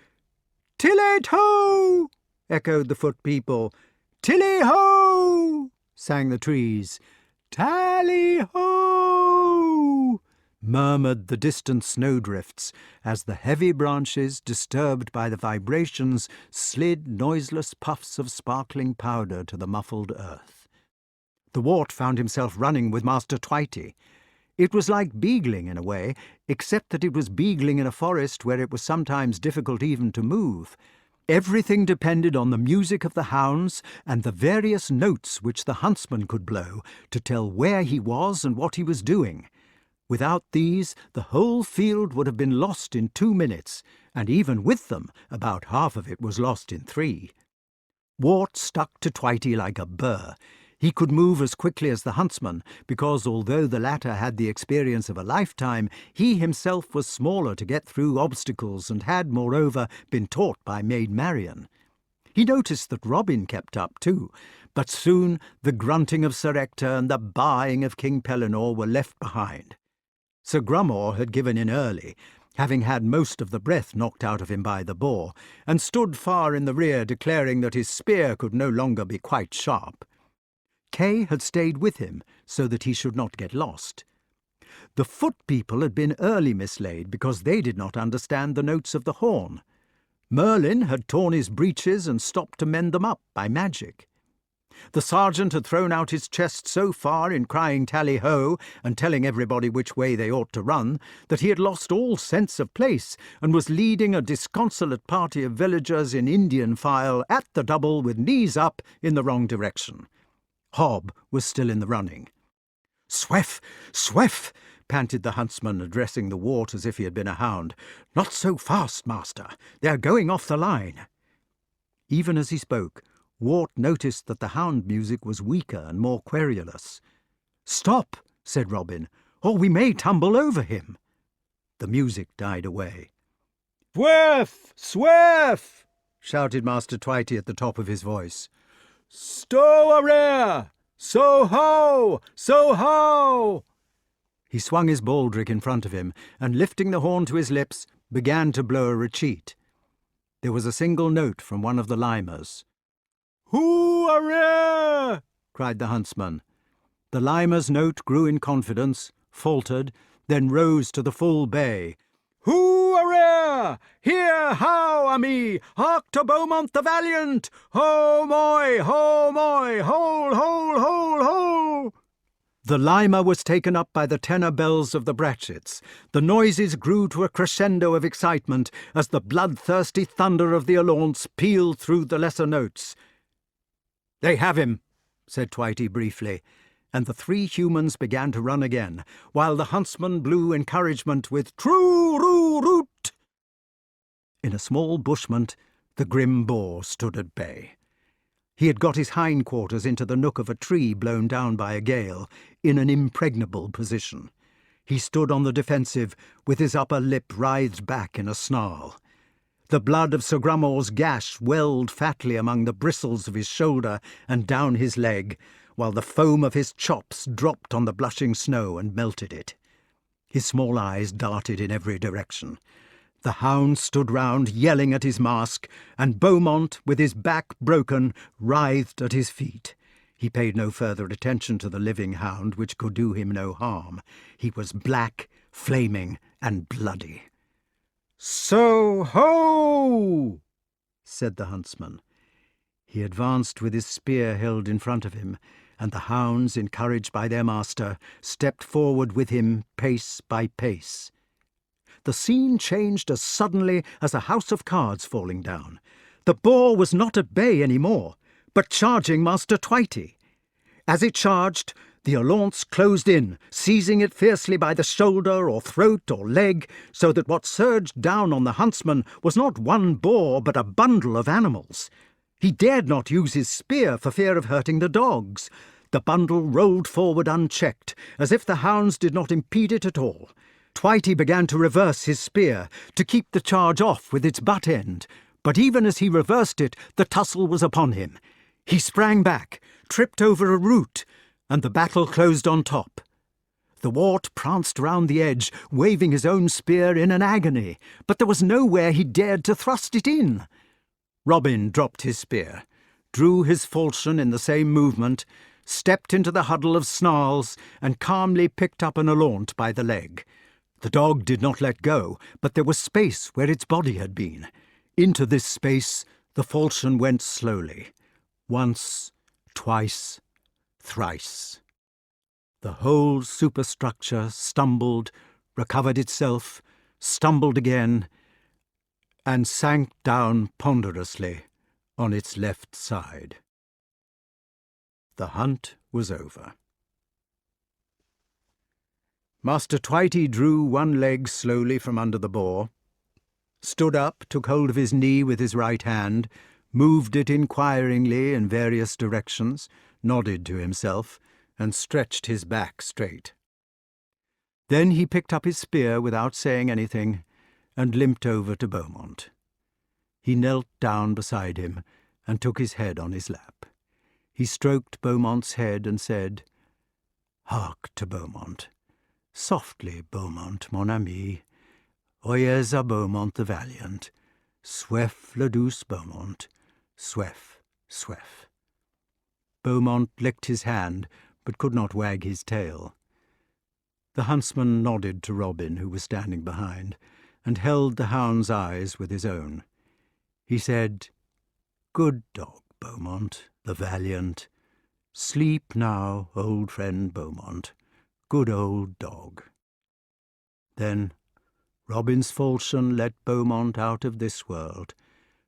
"Tilly-ho!" echoed the foot people. "Tilly-ho!" sang the trees. "Tally-ho!" murmured the distant snowdrifts, as the heavy branches, disturbed by the vibrations, slid noiseless puffs of sparkling powder to the muffled earth. The wart found himself running with Master Twitey. It was like beagling in a way, except that it was beagling in a forest where it was sometimes difficult even to move. Everything depended on the music of the hounds and the various notes which the huntsman could blow to tell where he was and what he was doing. Without these, the whole field would have been lost in 2 minutes, and even with them, about half of it was lost in 3. Wart stuck to Twitey like a burr. He could move as quickly as the huntsman, because although the latter had the experience of a lifetime, he himself was smaller to get through obstacles and had, moreover, been taught by Maid Marian. He noticed that Robin kept up too, but soon the grunting of Sir Ector and the baaing of King Pellinore were left behind. Sir Grummore had given in early, having had most of the breath knocked out of him by the boar, and stood far in the rear declaring that his spear could no longer be quite sharp. Kay had stayed with him so that he should not get lost. The foot people had been early mislaid because they did not understand the notes of the horn. Merlyn had torn his breeches and stopped to mend them up by magic. The sergeant had thrown out his chest so far in crying tally-ho and telling everybody which way they ought to run that he had lost all sense of place and was leading a disconsolate party of villagers in Indian file at the double with knees up in the wrong direction. Hob was still in the running. "Swef! Swef!" panted the huntsman, addressing the wart as if he had been a hound. "Not so fast, master. They are going off the line." Even as he spoke, Wart noticed that the hound music was weaker and more querulous. "Stop," said Robin, "or we may tumble over him." The music died away. "Swef! Swef!" shouted Master Twitey at the top of his voice. "Stow a rear! So-ho! So-ho!" He swung his baldric in front of him, and lifting the horn to his lips, began to blow a retreat. There was a single note from one of the limers. "Hoo-a-rear!" cried the huntsman. The limer's note grew in confidence, faltered, then rose to the full bay. "Hoo-a-rear! Hear how a me! Hark to Beaumont the Valiant! Ho moy! Ho moy! Hole! Hole! Hole! Hole!" The limer was taken up by the tenor bells of the brachets. The noises grew to a crescendo of excitement as the bloodthirsty thunder of the alaunts pealed through the lesser notes. "They have him," said Twitey briefly, and the three humans began to run again, while the huntsman blew encouragement with "True-roo-root." In a small bushment, the grim boar stood at bay. He had got his hindquarters into the nook of a tree blown down by a gale, in an impregnable position. He stood on the defensive, with his upper lip writhed back in a snarl. The blood of Sir Grummore's gash welled fatly among the bristles of his shoulder and down his leg, while the foam of his chops dropped on the blushing snow and melted it. His small eyes darted in every direction. The hound stood round, yelling at his mask, and Beaumont, with his back broken, writhed at his feet. He paid no further attention to the living hound, which could do him no harm. He was black, flaming, and bloody. "So-ho!" said the huntsman. He advanced with his spear held in front of him, and the hounds, encouraged by their master, stepped forward with him pace by pace. The scene changed as suddenly as a house of cards falling down. The boar was not at bay any more, but charging Master Twitey. As it charged, the alaunts closed in, seizing it fiercely by the shoulder or throat or leg, so that what surged down on the huntsman was not one boar but a bundle of animals. He dared not use his spear for fear of hurting the dogs. The bundle rolled forward unchecked, as if the hounds did not impede it at all. Twitey began to reverse his spear, to keep the charge off with its butt end, but even as he reversed it, the tussle was upon him. He sprang back, tripped over a root, and the battle closed on top. The wart pranced round the edge, waving his own spear in an agony, but there was nowhere he dared to thrust it in. Robin dropped his spear, drew his falchion in the same movement, stepped into the huddle of snarls, and calmly picked up an alaunt by the leg. The dog did not let go, but there was space where its body had been. Into this space the falchion went slowly. Once, twice, thrice. The whole superstructure stumbled, recovered itself, stumbled again, and sank down ponderously on its left side. The hunt was over. Master Twitey drew one leg slowly from under the boar, stood up, took hold of his knee with his right hand, moved it inquiringly in various directions, nodded to himself, and stretched his back straight. Then he picked up his spear without saying anything, and limped over to Beaumont. He knelt down beside him, and took his head on his lap. He stroked Beaumont's head and said, "Hark to Beaumont. Softly, Beaumont, mon ami. Oyez à Beaumont the valiant. Soif le douce Beaumont. Soif, soif." Beaumont licked his hand, but could not wag his tail. The huntsman nodded to Robin, who was standing behind, and held the hound's eyes with his own. He said, "Good dog, Beaumont, the valiant. Sleep now, old friend Beaumont. Good old dog." Then Robin's falchion led Beaumont out of this world,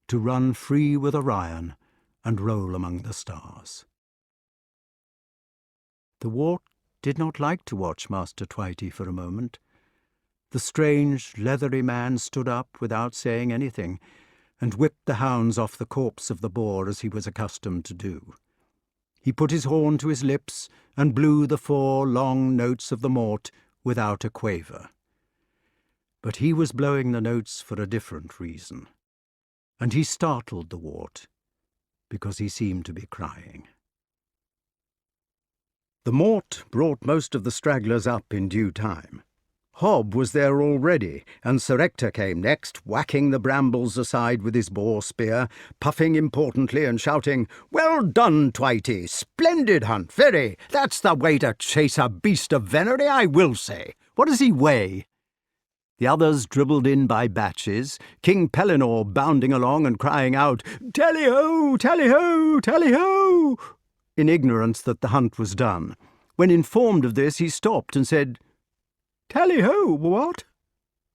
to run free with Orion and roll among the stars. The wart did not like to watch Master Twitey for a moment. The strange, leathery man stood up without saying anything, and whipped the hounds off the corpse of the boar as he was accustomed to do. He put his horn to his lips and blew the 4 long notes of the mort without a quaver. But he was blowing the notes for a different reason, and he startled the wart, because he seemed to be crying. The mort brought most of the stragglers up in due time. Hob was there already, and Sir Ector came next, whacking the brambles aside with his boar spear, puffing importantly and shouting, "Well done, Twitey! Splendid hunt, very! That's the way to chase a beast of venery, I will say! What does he weigh?" The others dribbled in by batches, King Pellinore bounding along and crying out, "Tally-ho! Tally-ho! Tally-ho!" in ignorance that the hunt was done. When informed of this, he stopped and said, "Tally-ho, what?"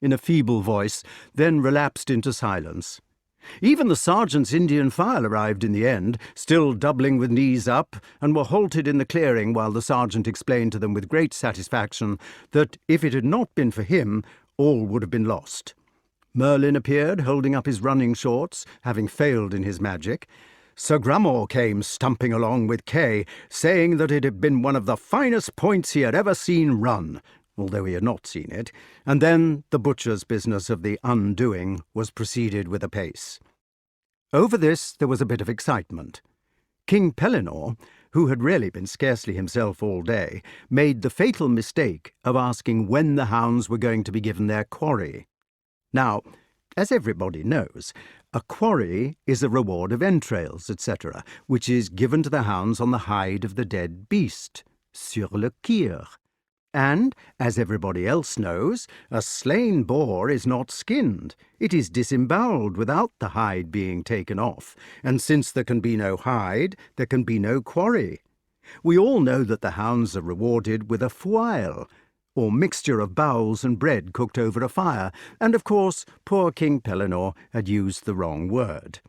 in a feeble voice, then relapsed into silence. Even the sergeant's Indian file arrived in the end, still doubling with knees up, and were halted in the clearing while the sergeant explained to them with great satisfaction that if it had not been for him, all would have been lost. Merlyn appeared, holding up his running shorts, having failed in his magic. Sir Grummore came stumping along with Kay, saying that it had been one of the finest points he had ever seen run, although he had not seen it, and then the butcher's business of the undoing was proceeded with apace. Over this there was a bit of excitement. King Pellinore, who had really been scarcely himself all day, made the fatal mistake of asking when the hounds were going to be given their quarry. Now, as everybody knows, a quarry is a reward of entrails, etc., which is given to the hounds on the hide of the dead beast, sur le cuir. And, as everybody else knows, a slain boar is not skinned. It is disembowelled without the hide being taken off, and since there can be no hide, there can be no quarry. We all know that the hounds are rewarded with a fouile, or mixture of bowels and bread cooked over a fire, and of course poor King Pellinore had used the wrong word.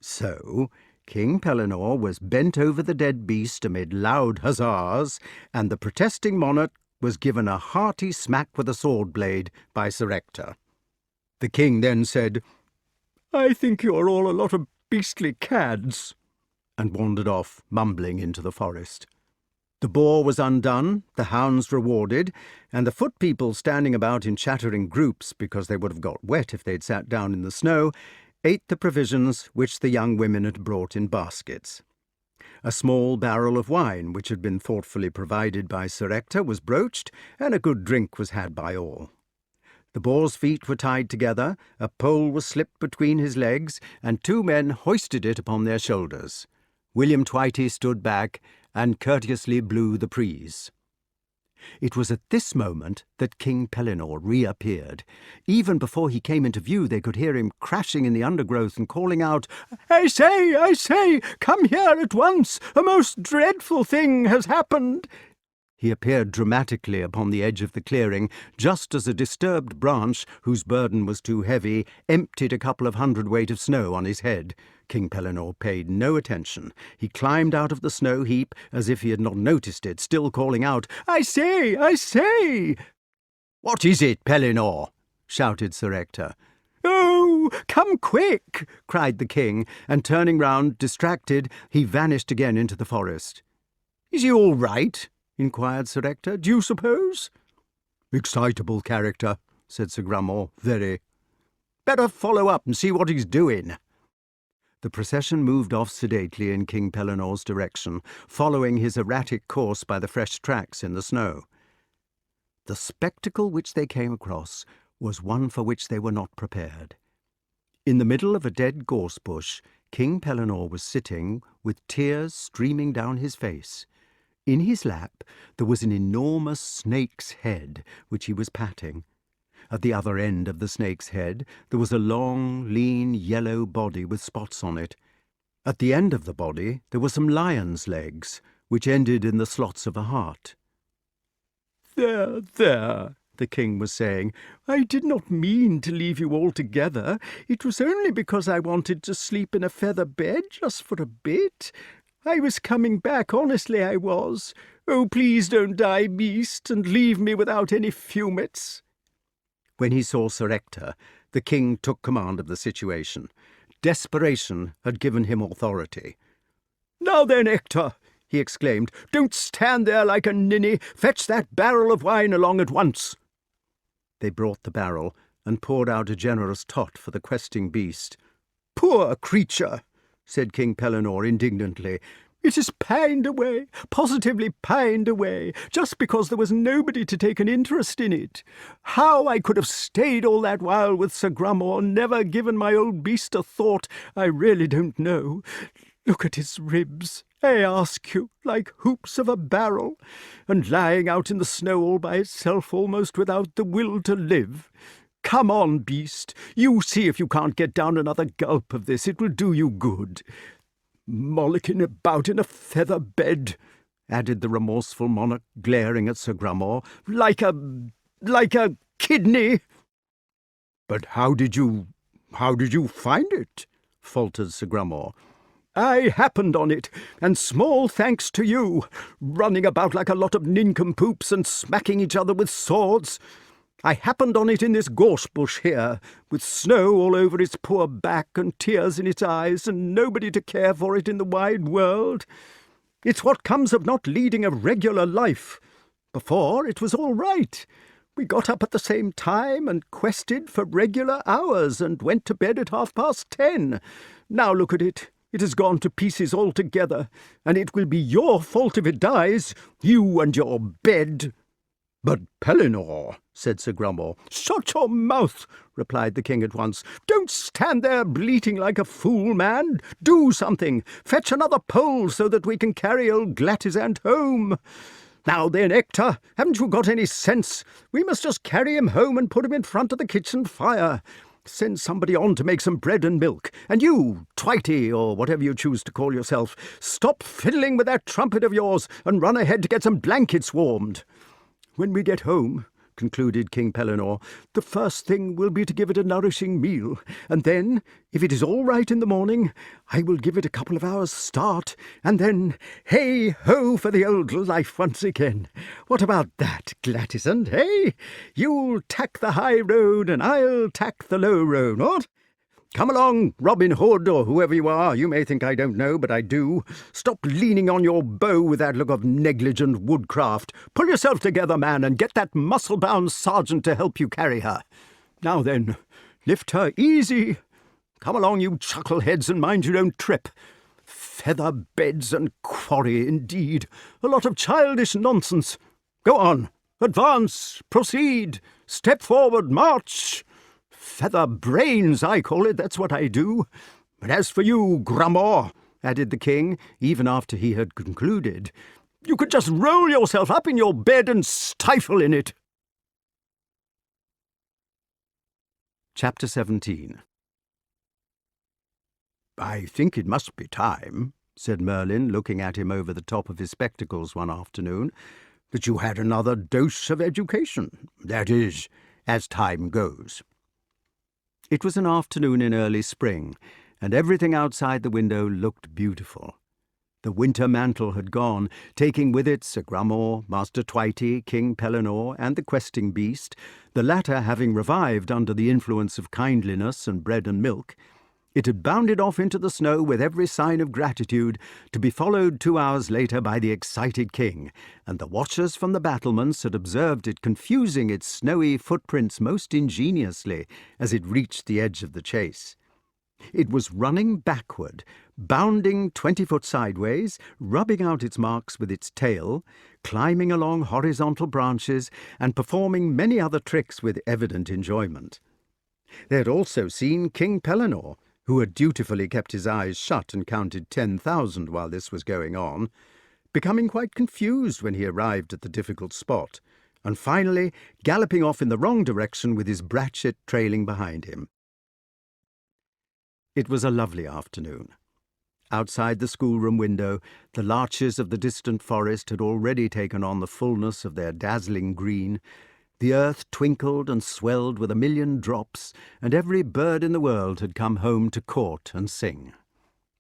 So King Pellinore was bent over the dead beast amid loud huzzas, and the protesting monarch was given a hearty smack with a sword blade by Sir Ector. The king then said, "I think you are all a lot of beastly cads," and wandered off, mumbling into the forest. The boar was undone, the hounds rewarded, and the foot people standing about in chattering groups, because they would have got wet if they'd sat down in the snow, ate the provisions which the young women had brought in baskets. A small barrel of wine, which had been thoughtfully provided by Sir Ector, was broached, and a good drink was had by all. The boar's feet were tied together, a pole was slipped between his legs, and 2 men hoisted it upon their shoulders. William Twitey stood back and courteously blew the prees. It was at this moment that King Pellinore reappeared. Even before he came into view, they could hear him crashing in the undergrowth and calling out, I say, come here at once! A most dreadful thing has happened!" He appeared dramatically upon the edge of the clearing, just as a disturbed branch, whose burden was too heavy, emptied a couple of hundredweight of snow on his head. King Pellinore paid no attention. He climbed out of the snow heap as if he had not noticed it, still calling out, I say! "What is it, Pellinore?" shouted Sir Ector. "Oh, come quick!" cried the king, and turning round, distracted, he vanished again into the forest. "Is he all right?" inquired Sir Ector. "Do you suppose?" "Excitable character," said Sir Grummore, "very." "Better follow up and see what he's doing." The procession moved off sedately in King Pelinor's direction, following his erratic course by the fresh tracks in the snow. The spectacle which they came across was one for which they were not prepared. In the middle of a dead gorse bush, King Pellinor was sitting, with tears streaming down his face. In his lap there was an enormous snake's head, which he was patting. At the other end of the snake's head there was a long, lean, yellow body with spots on it. At the end of the body there were some lion's legs, which ended in the slots of a heart. "There, there," the king was saying. "I did not mean to leave you altogether. It was only because I wanted to sleep in a feather bed just for a bit. I was coming back, honestly I was. Oh, please don't die, beast, and leave me without any fumets." When he saw Sir Ector, the king took command of the situation. Desperation had given him authority. "Now then, Ector," he exclaimed, "don't stand there like a ninny. Fetch that barrel of wine along at once." They brought the barrel and poured out a generous tot for the questing beast. "Poor creature," said King Pellinor indignantly. "It is pined away, positively pined away, just because there was nobody to take an interest in it. How I could have stayed all that while with Sir Grummore, never given my old beast a thought, I really don't know. Look at his ribs, I ask you, like hoops of a barrel, and lying out in the snow all by itself, almost without the will to live. Come on, beast, you see if you can't get down another gulp of this. It will do you good. Mollocking about in a feather bed," added the remorseful monarch, glaring at Sir Grummore, like a kidney." "But how did you find it?" faltered Sir Grummore. "I happened on it, and small thanks to you, running about like a lot of nincompoops and smacking each other with swords. I happened on it in this gorse bush here, with snow all over its poor back and tears in its eyes, and nobody to care for it in the wide world. It's what comes of not leading a regular life. Before, it was all right. We got up at the same time and quested for regular hours and went to bed at 10:30. Now look at it. It has gone to pieces altogether, and it will be your fault if it dies, you and your bed." "But Pellinor," said Sir Grummore. "Shut your mouth," replied the king at once. "Don't stand there bleating like a fool, man. Do something. Fetch another pole so that we can carry old Glatizant home. Now then, Ector, haven't you got any sense? We must just carry him home and put him in front of the kitchen fire. Send somebody on to make some bread and milk. And you, Twitey, or whatever you choose to call yourself, stop fiddling with that trumpet of yours and run ahead to get some blankets warmed. When we get home," concluded King Pellinor, "the first thing will be to give it a nourishing meal, and then, if it is all right in the morning, I will give it a couple of hours' start, and then, hey-ho for the old life once again. What about that, Glatizant, eh? You'll tack the high road, and I'll tack the low road, what? Come along, Robin Hood, or whoever you are. You may think I don't know, but I do. Stop leaning on your bow with that look of negligent woodcraft. Pull yourself together, man, and get that muscle-bound sergeant to help you carry her. Now then, lift her easy. Come along, you chuckleheads, and mind you don't trip. Feather beds and quarry, indeed. A lot of childish nonsense. Go on, advance, proceed, step forward, march. Feather brains, I call it, that's what I do. But as for you, Grummore," added the king, even after he had concluded, "you could just roll yourself up in your bed and stifle in it." Chapter 17. "I think it must be time," said Merlyn, looking at him over the top of his spectacles one afternoon, "that you had another dose of education. That is, as time goes." It was an afternoon in early spring, and everything outside the window looked beautiful. The winter mantle had gone, taking with it Sir Grummore, Master Twitey, King Pellinor, and the questing beast, the latter having revived under the influence of kindliness and bread and milk. It had bounded off into the snow with every sign of gratitude, to be followed 2 hours later by the excited king, and the watchers from the battlements had observed it confusing its snowy footprints most ingeniously as it reached the edge of the chase. It was running backward, bounding 20 foot sideways, rubbing out its marks with its tail, climbing along horizontal branches, and performing many other tricks with evident enjoyment. They had also seen King Pellinore, who had dutifully kept his eyes shut and counted 10,000 while this was going on, becoming quite confused when he arrived at the difficult spot, and finally galloping off in the wrong direction with his bratchet trailing behind him. It was a lovely afternoon. Outside the schoolroom window, the larches of the distant forest had already taken on the fullness of their dazzling green. The earth twinkled and swelled with 1,000,000 drops, and every bird in the world had come home to court and sing.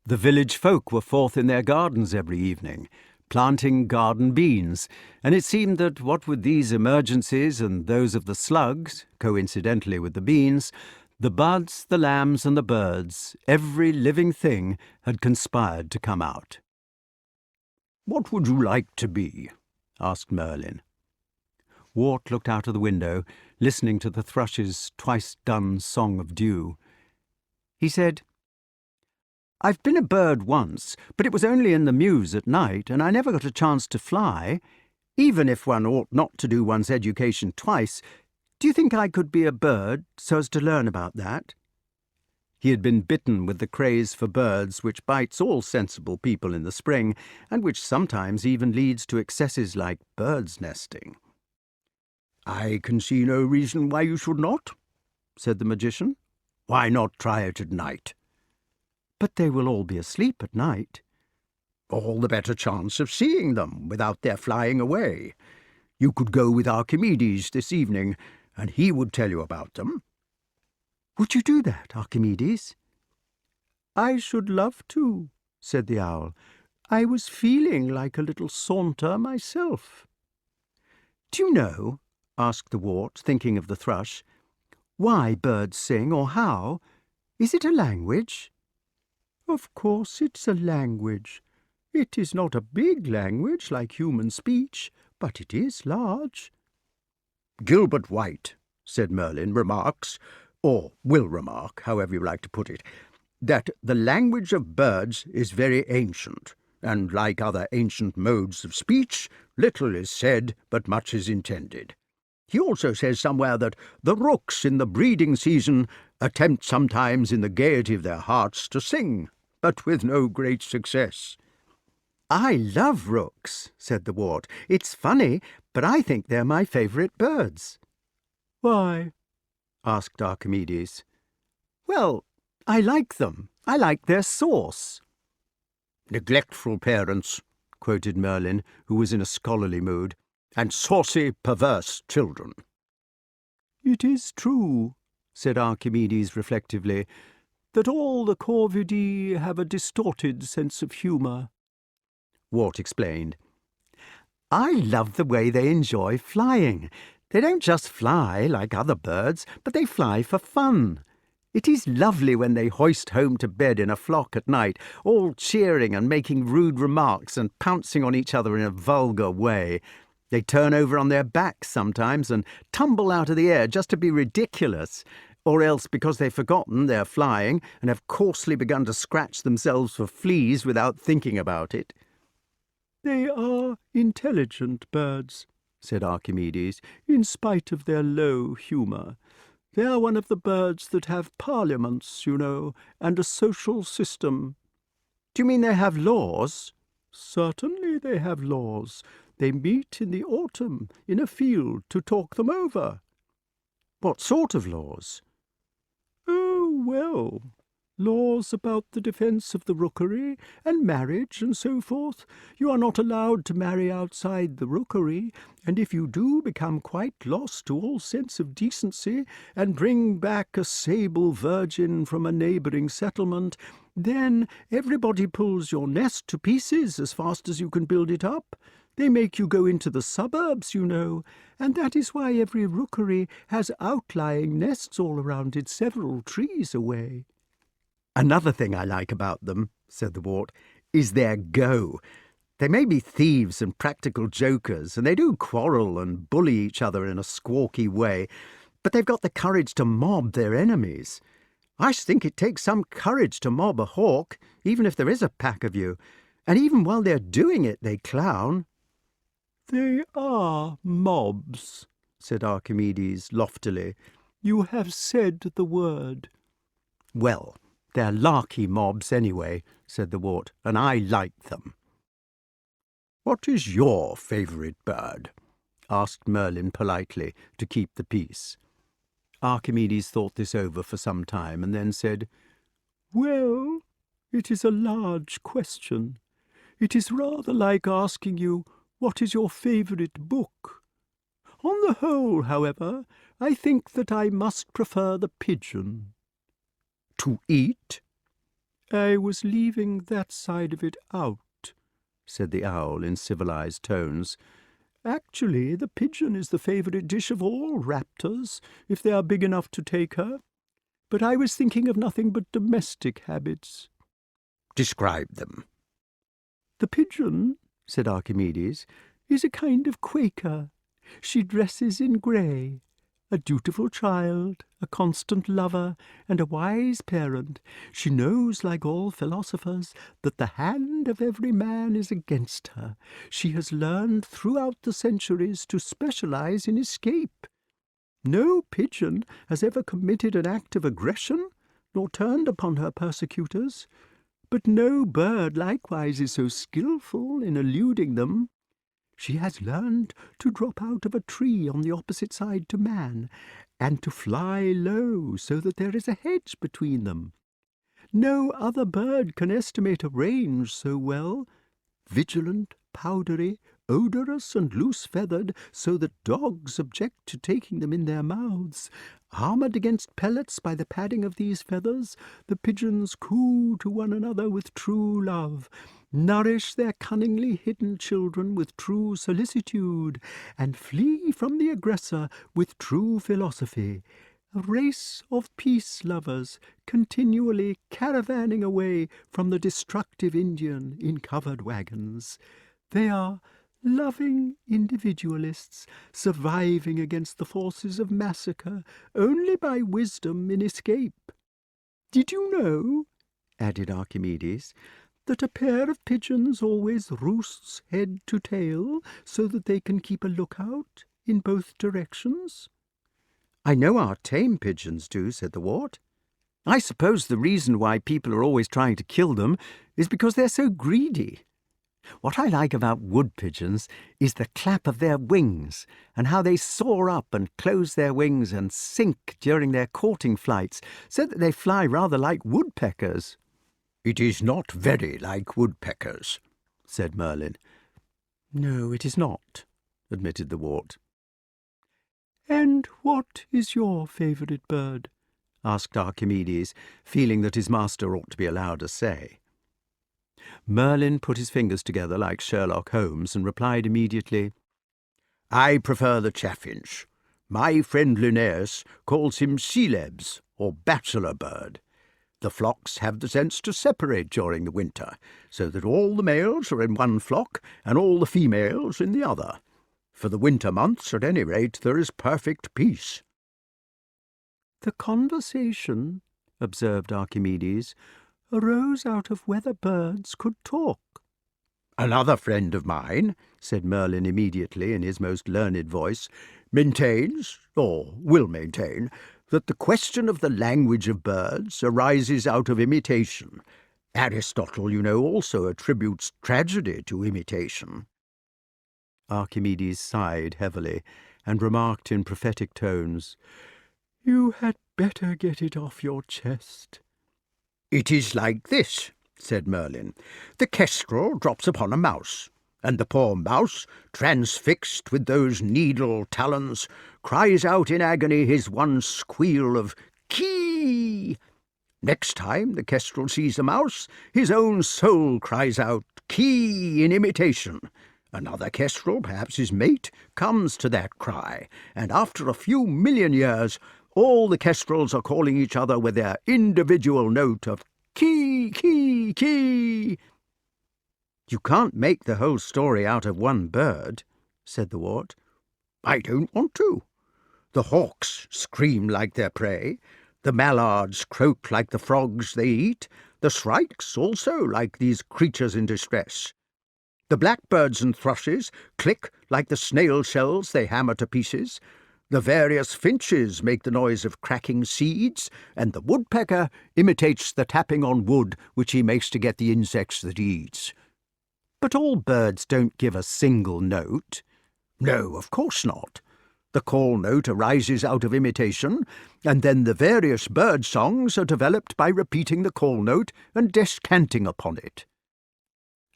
The village folk were forth in their gardens every evening, planting garden beans, and it seemed that what with these emergencies and those of the slugs, coincidentally with the beans, the buds, the lambs, and the birds, every living thing, had conspired to come out. "What would you like to be?" asked Merlyn. Wart looked out of the window, listening to the thrush's twice-done song of dew. He said, "I've been a bird once, but it was only in the mews at night, and I never got a chance to fly. Even if one ought not to do one's education twice, do you think I could be a bird so as to learn about that?" He had been bitten with the craze for birds which bites all sensible people in the spring, and which sometimes even leads to excesses like birds' nesting. "I can see no reason why you should not," said the magician. "Why not try it at night?" "But they will all be asleep at night." "All the better chance of seeing them without their flying away. You could go with Archimedes this evening, and he would tell you about them." "Would you do that, Archimedes?" "I should love to," said the owl. "I was feeling like a little saunter myself." "Do you know," asked the wart, thinking of the thrush, "why birds sing, or how? Is it a language?" "Of course it's a language. It is not a big language like human speech, but it is large." "Gilbert White," said Merlyn, "remarks, or will remark, however you like to put it, that the language of birds is very ancient, and like other ancient modes of speech, little is said, but much is intended. He also says somewhere that the rooks in the breeding season attempt sometimes in the gaiety of their hearts to sing, but with no great success." "I love rooks," said the wart. "It's funny, but I think they're my favourite birds." "Why?" asked Archimedes. "Well, I like them. I like their sauce." "Neglectful parents," quoted Merlyn, who was in a scholarly mood, "and saucy, perverse children." "It is true," said Archimedes reflectively, "that all the corvidee have a distorted sense of humour." Wart explained. "I love the way they enjoy flying. They don't just fly like other birds, but they fly for fun. It is lovely when they hoist home to bed in a flock at night, all cheering and making rude remarks and pouncing on each other in a vulgar way. They turn over on their backs sometimes and tumble out of the air just to be ridiculous, or else because they've forgotten they're flying and have coarsely begun to scratch themselves for fleas without thinking about it." "They are intelligent birds," said Archimedes, "in spite of their low humour. They are one of the birds that have parliaments, you know, and a social system." "Do you mean they have laws?" "Certainly they have laws. They meet in the autumn in a field to talk them over." "What sort of laws?" "Oh, well, laws about the defence of the rookery and marriage and so forth. You are not allowed to marry outside the rookery, and if you do become quite lost to all sense of decency and bring back a sable virgin from a neighbouring settlement, then everybody pulls your nest to pieces as fast as you can build it up. They make you go into the suburbs, you know, and that is why every rookery has outlying nests all around it several trees away." "Another thing I like about them," said the wart, "is their go. They may be thieves and practical jokers, and they do quarrel and bully each other in a squawky way, but they've got the courage to mob their enemies. I think it takes some courage to mob a hawk, even if there is a pack of you. And even while they're doing it, they clown." "They are mobs," said Archimedes loftily. "You have said the word." "Well, they're larky mobs anyway," said the wart, "and I like them." "What is your favourite bird?" asked Merlin politely, to keep the peace. Archimedes thought this over for some time, and then said, "Well, it is a large question. It is rather like asking you, what is your favourite book? On the whole, however, I think that I must prefer the pigeon." "To eat?" "I was leaving that side of it out," said the owl in civilized tones. "Actually, the pigeon is the favourite dish of all raptors, if they are big enough to take her. But I was thinking of nothing but domestic habits." "Describe them." "The pigeon," said Archimedes, "is a kind of Quaker. She dresses in grey. A dutiful child, a constant lover, and a wise parent. She knows, like all philosophers, that the hand of every man is against her. She has learned throughout the centuries to specialize in escape. No pigeon has ever committed an act of aggression, nor turned upon her persecutors. But no bird likewise is so skilful in eluding them. She has learned to drop out of a tree on the opposite side to man, and to fly low so that there is a hedge between them. No other bird can estimate a range so well. Vigilant, powdery, odorous, and loose-feathered, so that dogs object to taking them in their mouths. Armoured against pellets by the padding of these feathers, the pigeons coo to one another with true love, nourish their cunningly hidden children with true solicitude, and flee from the aggressor with true philosophy. A race of peace-lovers, continually caravanning away from the destructive Indian in covered wagons. They are loving individualists, surviving against the forces of massacre only by wisdom in escape. Did you know," added Archimedes, "that a pair of pigeons always roosts head to tail, so that they can keep a lookout in both directions?" "I know our tame pigeons do," said the wart. "I suppose the reason why people are always trying to kill them is because they're so greedy. What I like about wood pigeons is the clap of their wings, and how they soar up and close their wings and sink during their courting flights, so that they fly rather like woodpeckers." "It is not very like woodpeckers," said Merlin. "No, it is not," admitted the wart. "And what is your favourite bird?" asked Archimedes, feeling that his master ought to be allowed a say. Merlin put his fingers together like Sherlock Holmes and replied immediately, "I prefer the chaffinch. My friend Linnaeus calls him celebs, or bachelor bird. The flocks have the sense to separate during the winter, so that all the males are in one flock and all the females in the other. For the winter months, at any rate, there is perfect peace." "The conversation," observed Archimedes, "arose out of whether birds could talk." "Another friend of mine," said Merlin immediately in his most learned voice, "maintains, or will maintain, that the question of the language of birds arises out of imitation. Aristotle, you know, also attributes tragedy to imitation." Archimedes sighed heavily and remarked in prophetic tones, "You had better get it off your chest." "It is like this," said Merlin. "The kestrel drops upon a mouse, and the poor mouse, transfixed with those needle talons, cries out in agony his one squeal of kee. Next time the kestrel sees the mouse, his own soul cries out kee in imitation. Another kestrel, perhaps his mate, comes to that cry, and after a few million years all the kestrels are calling each other with their individual note of kee, kee, kee." "You can't make the whole story out of one bird," said the wart. "I don't want to. The hawks scream like their prey, The mallards croak like the frogs they eat, the shrikes also like these creatures in distress. The blackbirds and thrushes click like the snail shells they hammer to pieces. The various finches make the noise of cracking seeds, and the woodpecker imitates the tapping on wood which he makes to get the insects that he eats. But all birds don't give a single note. No, of course not. The call note arises out of imitation, and then the various bird songs are developed by repeating the call note and descanting upon it.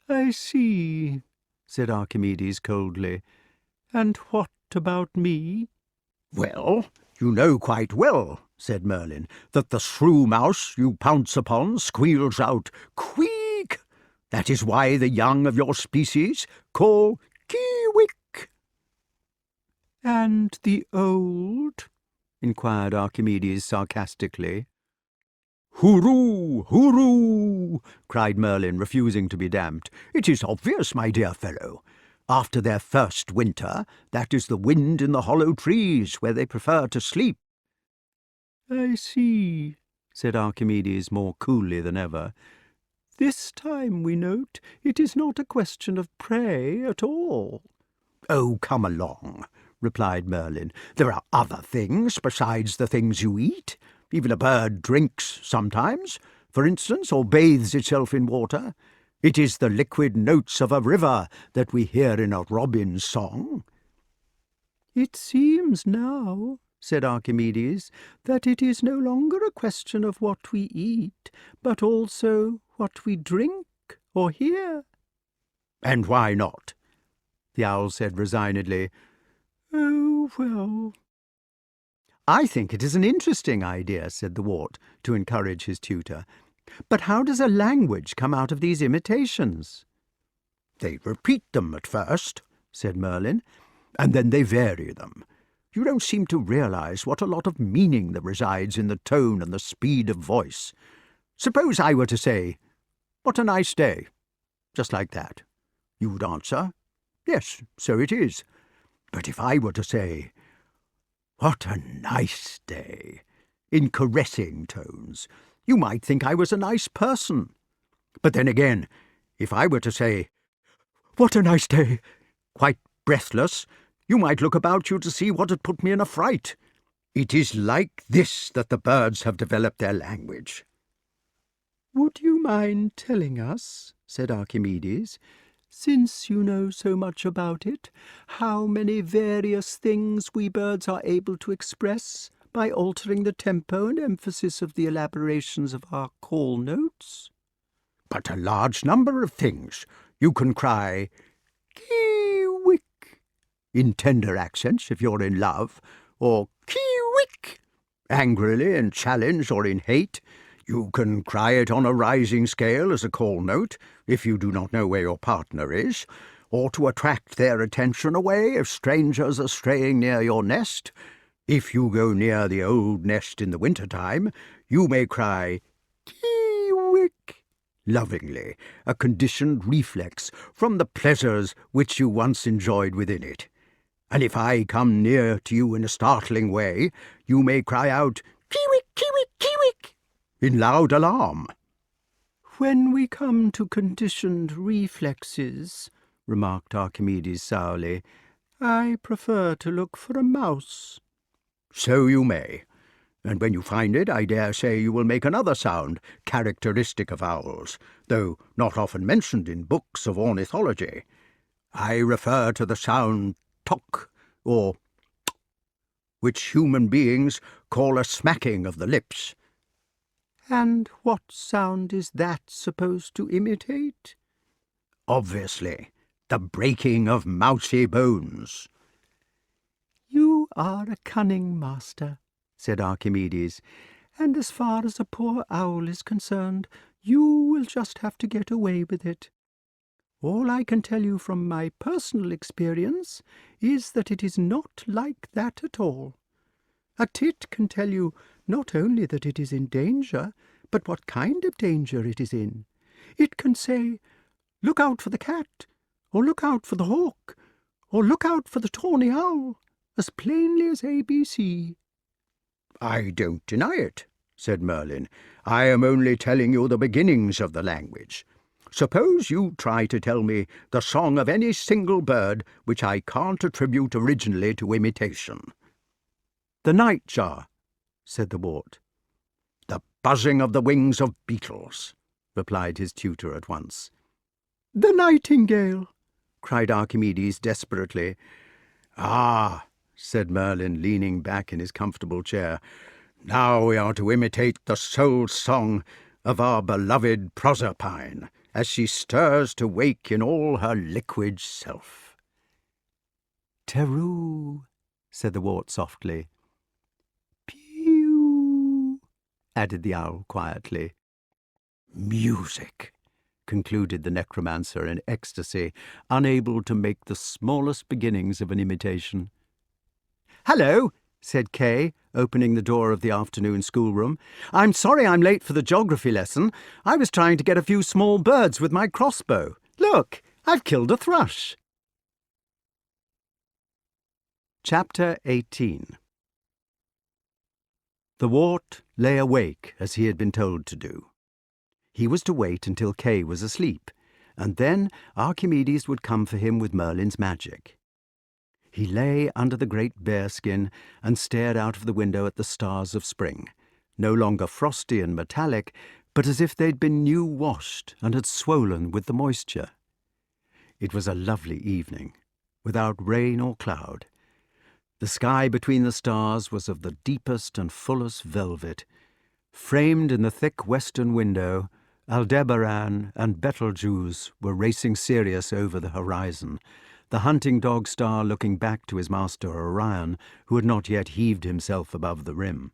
I see, said Archimedes coldly. And what about me? Well, you know quite well, said Merlin, that the shrew mouse you pounce upon squeals out, "Queek!" That is why the young of your species call "Kee-wick." And the old? Inquired Archimedes sarcastically. "Hooroo! Hooroo!" cried Merlin, refusing to be damped. "It is obvious, my dear fellow. After their first winter, that is the wind in the hollow trees where they prefer to sleep." I see, said Archimedes more coolly than ever. This time, we note, it is not a question of prey at all. "Oh, come along," replied Merlin. "There are other things besides the things you eat. Even a bird drinks sometimes, for instance, or bathes itself in water. It is the liquid notes of a river that we hear in a robin's song." It seems now, said Archimedes, that it is no longer a question of what we eat, but also what we drink or hear. "And why not?" The owl said resignedly. Oh, well. I think it is an interesting idea, said the wart, to encourage his tutor. But how does a language come out of these imitations? "They repeat them at first," said Merlin, "and then they vary them. You don't seem to realize what a lot of meaning there resides in the tone and the speed of voice. Suppose I were to say, 'What a nice day,' just like that. You would answer, 'Yes, so it is.' But if I were to say, 'What a nice day,' in caressing tones, you might think I was a nice person. But then again, if I were to say, 'What a nice day,' quite breathless, you might look about you to see what had put me in a fright. It is like this that the birds have developed their language." "Would you mind telling us," said Archimedes, "since you know so much about it, how many various things we birds are able to express by altering the tempo and emphasis of the elaborations of our call notes?" "But a large number of things. You can cry, 'Kee-wick,' in tender accents if you're in love, or 'Kee-wick,' angrily in challenge or in hate. You can cry it on a rising scale as a call note, if you do not know where your partner is, or to attract their attention away if strangers are straying near your nest. If you go near the old nest in the winter-time, you may cry, 'Kee-wick,' lovingly, a conditioned reflex from the pleasures which you once enjoyed within it. And if I come near to you in a startling way, you may cry out, 'Kee-wick, kee-wick, kee-wick,' in loud alarm." "When we come to conditioned reflexes," remarked Archimedes sourly, "I prefer to look for a mouse." "So you may. And when you find it, I dare say you will make another sound characteristic of owls, though not often mentioned in books of ornithology. I refer to the sound tok, or tk, which human beings call a smacking of the lips." "And what sound is that supposed to imitate?" "Obviously, the breaking of mousy bones." "You are a cunning master," said Archimedes, "and as far as a poor owl is concerned, you will just have to get away with it. All I can tell you from my personal experience is that it is not like that at all. A tit can tell you not only that it is in danger, but what kind of danger it is in. It can say, 'Look out for the cat,' or 'Look out for the hawk,' or 'Look out for the tawny owl,' as plainly as ABC. "I don't deny it," said Merlyn. "I am only telling you the beginnings of the language. Suppose you try to tell me the song of any single bird which I can't attribute originally to imitation." "The nightjar," said the wart. "The buzzing of the wings of beetles," replied his tutor at once. "The nightingale," cried Archimedes desperately. "Ah," said Merlyn, leaning back in his comfortable chair, "now we are to imitate the soul song of our beloved Proserpine, as she stirs to wake in all her liquid self." "Teru," said the wart softly. "Pew," added the owl quietly. "Music," concluded the necromancer in ecstasy, unable to make the smallest beginnings of an imitation. "Hello," said Kay, opening the door of the afternoon schoolroom. "I'm sorry I'm late for the geography lesson. I was trying to get a few small birds with my crossbow. Look, I've killed a thrush." Chapter 18. The wart lay awake as he had been told to do. He was to wait until Kay was asleep, and then Archimedes would come for him with Merlin's magic. He lay under the great bearskin and stared out of the window at the stars of spring, no longer frosty and metallic, but as if they'd been new-washed and had swollen with the moisture. It was a lovely evening, without rain or cloud. The sky between the stars was of the deepest and fullest velvet. Framed in the thick western window, Aldebaran and Betelgeuse were racing Sirius over the horizon, the hunting dog star looking back to his master Orion, who had not yet heaved himself above the rim.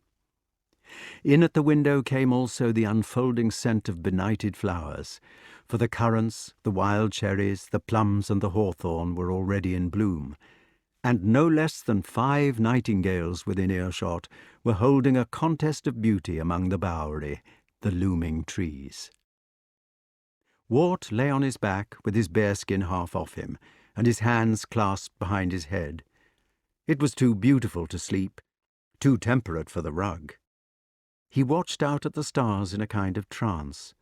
In at the window came also the unfolding scent of benighted flowers, for the currants, the wild cherries, the plums and the hawthorn were already in bloom, and no less than 5 nightingales within earshot were holding a contest of beauty among the bowery, the looming trees. Wart lay on his back with his bearskin half off him, and his hands clasped behind his head. It was too beautiful to sleep, too temperate for the rug. He watched out at the stars in a kind of trance.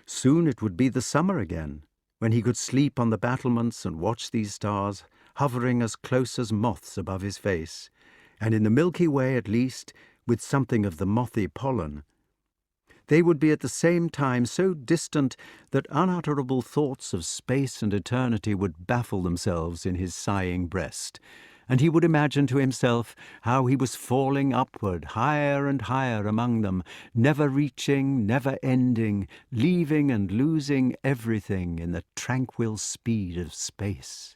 Soon it would be the summer again, when he could sleep on the battlements and watch these stars hovering as close as moths above his face, and in the Milky Way at least, with something of the mothy pollen. They would be at the same time so distant that unutterable thoughts of space and eternity would baffle themselves in his sighing breast, and he would imagine to himself how he was falling upward, higher and higher among them, never reaching, never ending, leaving and losing everything in the tranquil speed of space.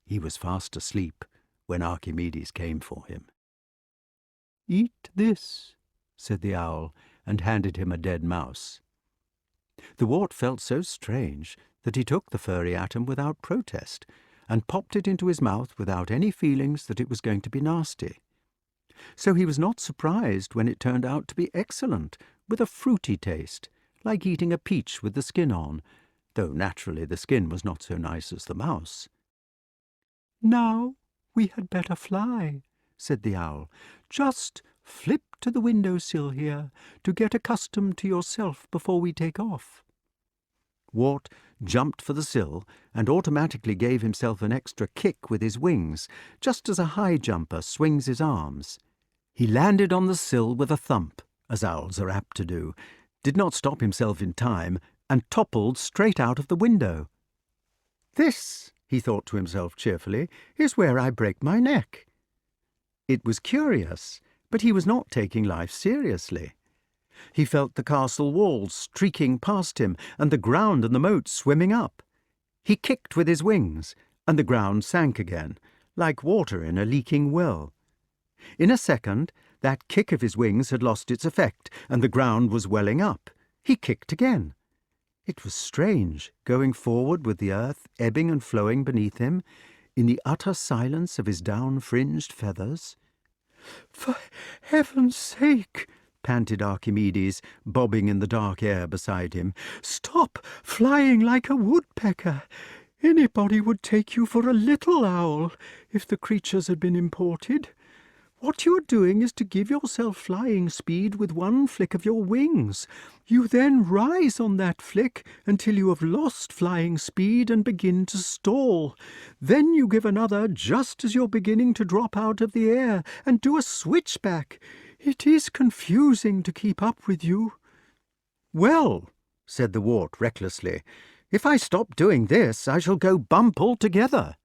He was fast asleep when Archimedes came for him. "Eat this," said the owl, and handed him a dead mouse. The wart felt so strange that he took the furry atom without protest, and popped it into his mouth without any feelings that it was going to be nasty. So he was not surprised when it turned out to be excellent, with a fruity taste, like eating a peach with the skin on, though naturally the skin was not so nice as the mouse. "Now we had better fly," said the owl. "Just flip to the window-sill here, to get accustomed to yourself before we take off." Wart jumped for the sill and automatically gave himself an extra kick with his wings, just as a high jumper swings his arms. He landed on the sill with a thump, as owls are apt to do, did not stop himself in time, and toppled straight out of the window. "This," he thought to himself cheerfully, "is where I break my neck." It was curious, but he was not taking life seriously. He felt the castle walls streaking past him, and the ground and the moat swimming up. He kicked with his wings, and the ground sank again, like water in a leaking well. In a second, that kick of his wings had lost its effect, and the ground was welling up. He kicked again. It was strange, going forward with the earth ebbing and flowing beneath him, in the utter silence of his down-fringed feathers. "For heaven's sake," panted Archimedes, bobbing in the dark air beside him, "stop flying like a woodpecker. Anybody would take you for a little owl if the creatures had been imported. What you are doing is to give yourself flying speed with one flick of your wings. You then rise on that flick until you have lost flying speed and begin to stall. Then you give another just as you're beginning to drop out of the air and do a switchback. It is confusing to keep up with you." "Well," said the wart recklessly, "if I stop doing this, I shall go bump altogether."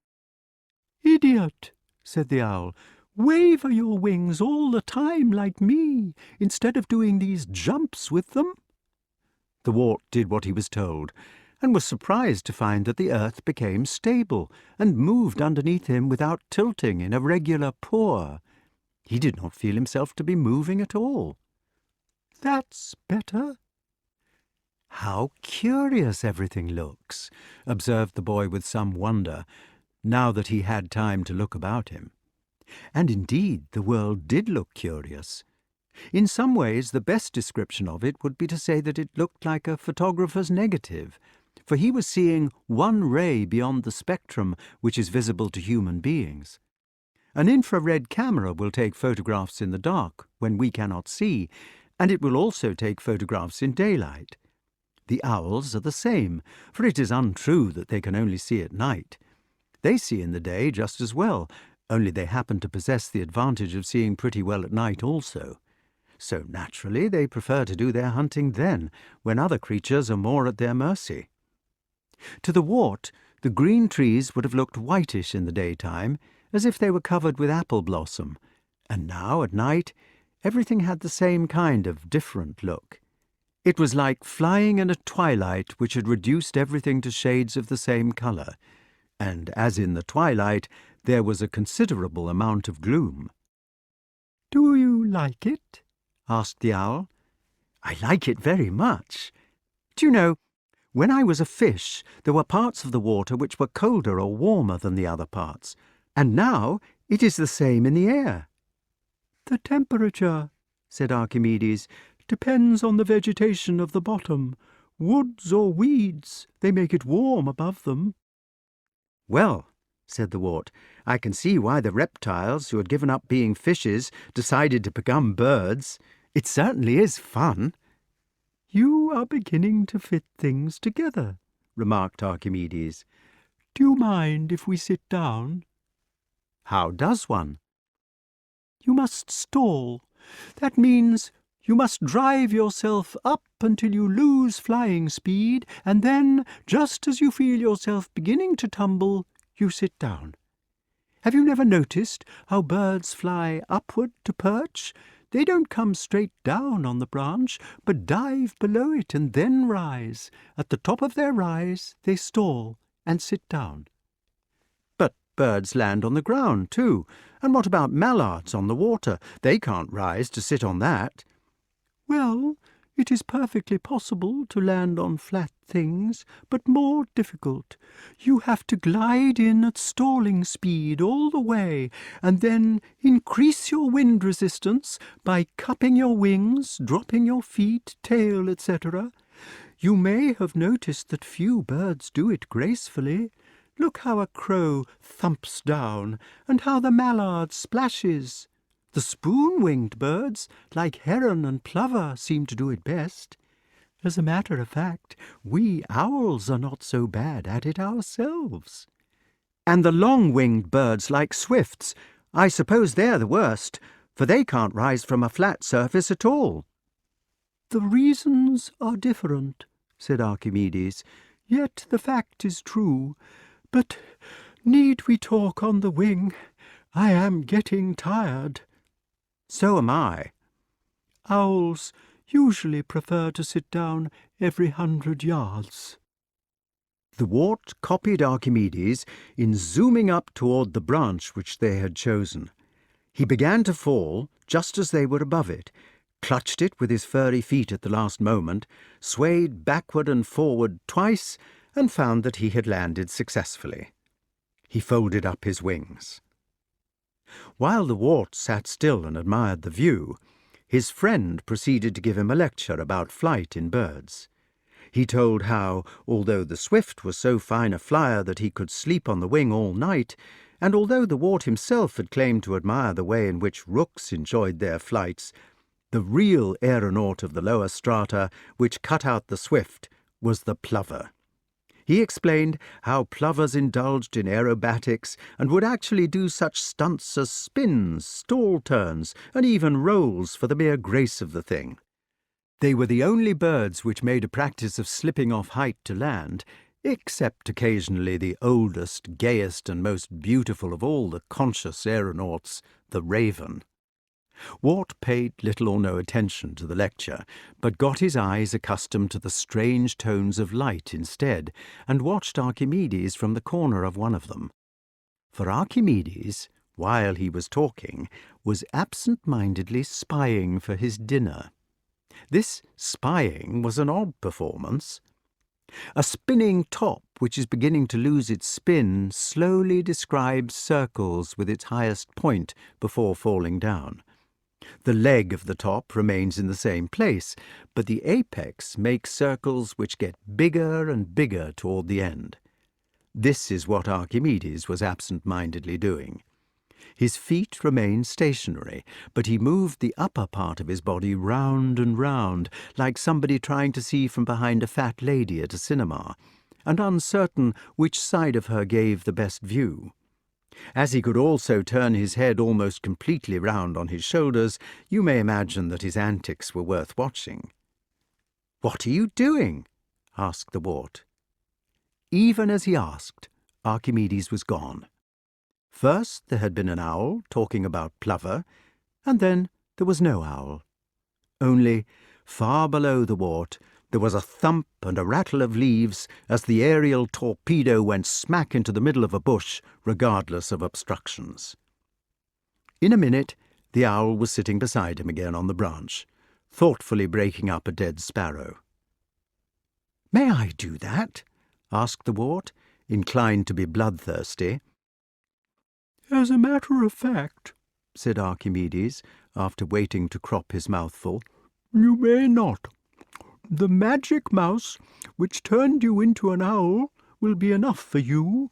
"Idiot," said the owl, "waver your wings all the time like me, instead of doing these jumps with them." The wart did what he was told, and was surprised to find that the earth became stable and moved underneath him without tilting in a regular pour. He did not feel himself to be moving at all. "That's better." "How curious everything looks," observed the boy with some wonder, now that he had time to look about him. And indeed the world did look curious. In some ways the best description of it would be to say that it looked like a photographer's negative, for he was seeing one ray beyond the spectrum which is visible to human beings. An infrared camera will take photographs in the dark, when we cannot see, and it will also take photographs in daylight. The owls are the same, for it is untrue that they can only see at night. They see in the day just as well, only they happen to possess the advantage of seeing pretty well at night also. So naturally they prefer to do their hunting then, when other creatures are more at their mercy. To the wart, the green trees would have looked whitish in the daytime, as if they were covered with apple blossom, and now at night everything had the same kind of different look. It was like flying in a twilight which had reduced everything to shades of the same colour, and as in the twilight there was a considerable amount of gloom. "Do you like it?" asked the owl. "I like it very much. Do you know, when I was a fish, there were parts of the water which were colder or warmer than the other parts, and now it is the same in the air." "The temperature," said Archimedes, "depends on the vegetation of the bottom. Woods or weeds, they make it warm above them." "Well," said the wart, "I can see why the reptiles, who had given up being fishes, decided to become birds. It certainly is fun." "You are beginning to fit things together," remarked Archimedes. "Do you mind if we sit down?" "How does one?" "You must stall. That means you must drive yourself up until you lose flying speed, and then, just as you feel yourself beginning to tumble, you sit down. Have you never noticed how birds fly upward to perch? They don't come straight down on the branch, but dive below it and then rise. At the top of their rise, they stall and sit down." "But birds land on the ground, too. And what about mallards on the water? They can't rise to sit on that." "Well, it is perfectly possible to land on flat things, but more difficult. You have to glide in at stalling speed all the way, and then increase your wind resistance by cupping your wings, dropping your feet, tail, etc. You may have noticed that few birds do it gracefully. Look how a crow thumps down, and how the mallard splashes. The spoon-winged birds, like heron and plover, seem to do it best. As a matter of fact, we owls are not so bad at it ourselves." "And the long-winged birds, like swifts, I suppose they're the worst, for they can't rise from a flat surface at all." "The reasons are different," said Archimedes, "yet the fact is true. But need we talk on the wing? I am getting tired." "So am I." "Owls usually prefer to sit down every 100 yards. The wart copied Archimedes in zooming up toward the branch which they had chosen. He began to fall just as they were above it, clutched it with his furry feet at the last moment, swayed backward and forward twice, and found that he had landed successfully. He folded up his wings. While the wart sat still and admired the view, his friend proceeded to give him a lecture about flight in birds. He told how, although the swift was so fine a flyer that he could sleep on the wing all night, and although the wart himself had claimed to admire the way in which rooks enjoyed their flights, the real aeronaut of the lower strata, which cut out the swift, was the plover. He explained how plovers indulged in aerobatics and would actually do such stunts as spins, stall turns, and even rolls for the mere grace of the thing. They were the only birds which made a practice of slipping off height to land, except occasionally the oldest, gayest, and most beautiful of all the conscious aeronauts, the raven. Wart paid little or no attention to the lecture, but got his eyes accustomed to the strange tones of light instead, and watched Archimedes from the corner of one of them. For Archimedes, while he was talking, was absent-mindedly spying for his dinner. This spying was an odd performance. A spinning top which is beginning to lose its spin slowly describes circles with its highest point before falling down. The leg of the top remains in the same place, but the apex makes circles which get bigger and bigger toward the end. This is what Archimedes was absent-mindedly doing. His feet remained stationary, but he moved the upper part of his body round and round, like somebody trying to see from behind a fat lady at a cinema, and uncertain which side of her gave the best view. As he could also turn his head almost completely round on his shoulders, you may imagine that his antics were worth watching. "What are you doing?" asked the wart. Even as he asked, Archimedes was gone. First there had been an owl talking about plover, and then there was no owl. Only, far below the wart, there was a thump and a rattle of leaves as the aerial torpedo went smack into the middle of a bush, regardless of obstructions. In a minute, the owl was sitting beside him again on the branch, thoughtfully breaking up a dead sparrow. "May I do that?" asked the wart, inclined to be bloodthirsty. "As a matter of fact," said Archimedes, after waiting to crop his mouthful, "you may not. The magic mouse which turned you into an owl will be enough for you.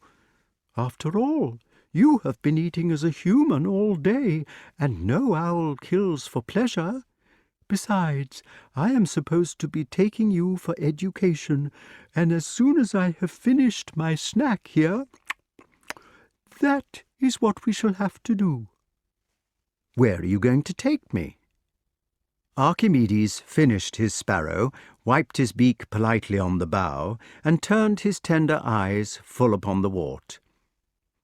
After all, you have been eating as a human all day, and no owl kills for pleasure. Besides, I am supposed to be taking you for education, and as soon as I have finished my snack here, that is what we shall have to do." "Where are you going to take me?" Archimedes finished his sparrow, wiped his beak politely on the bough, and turned his tender eyes full upon the wart.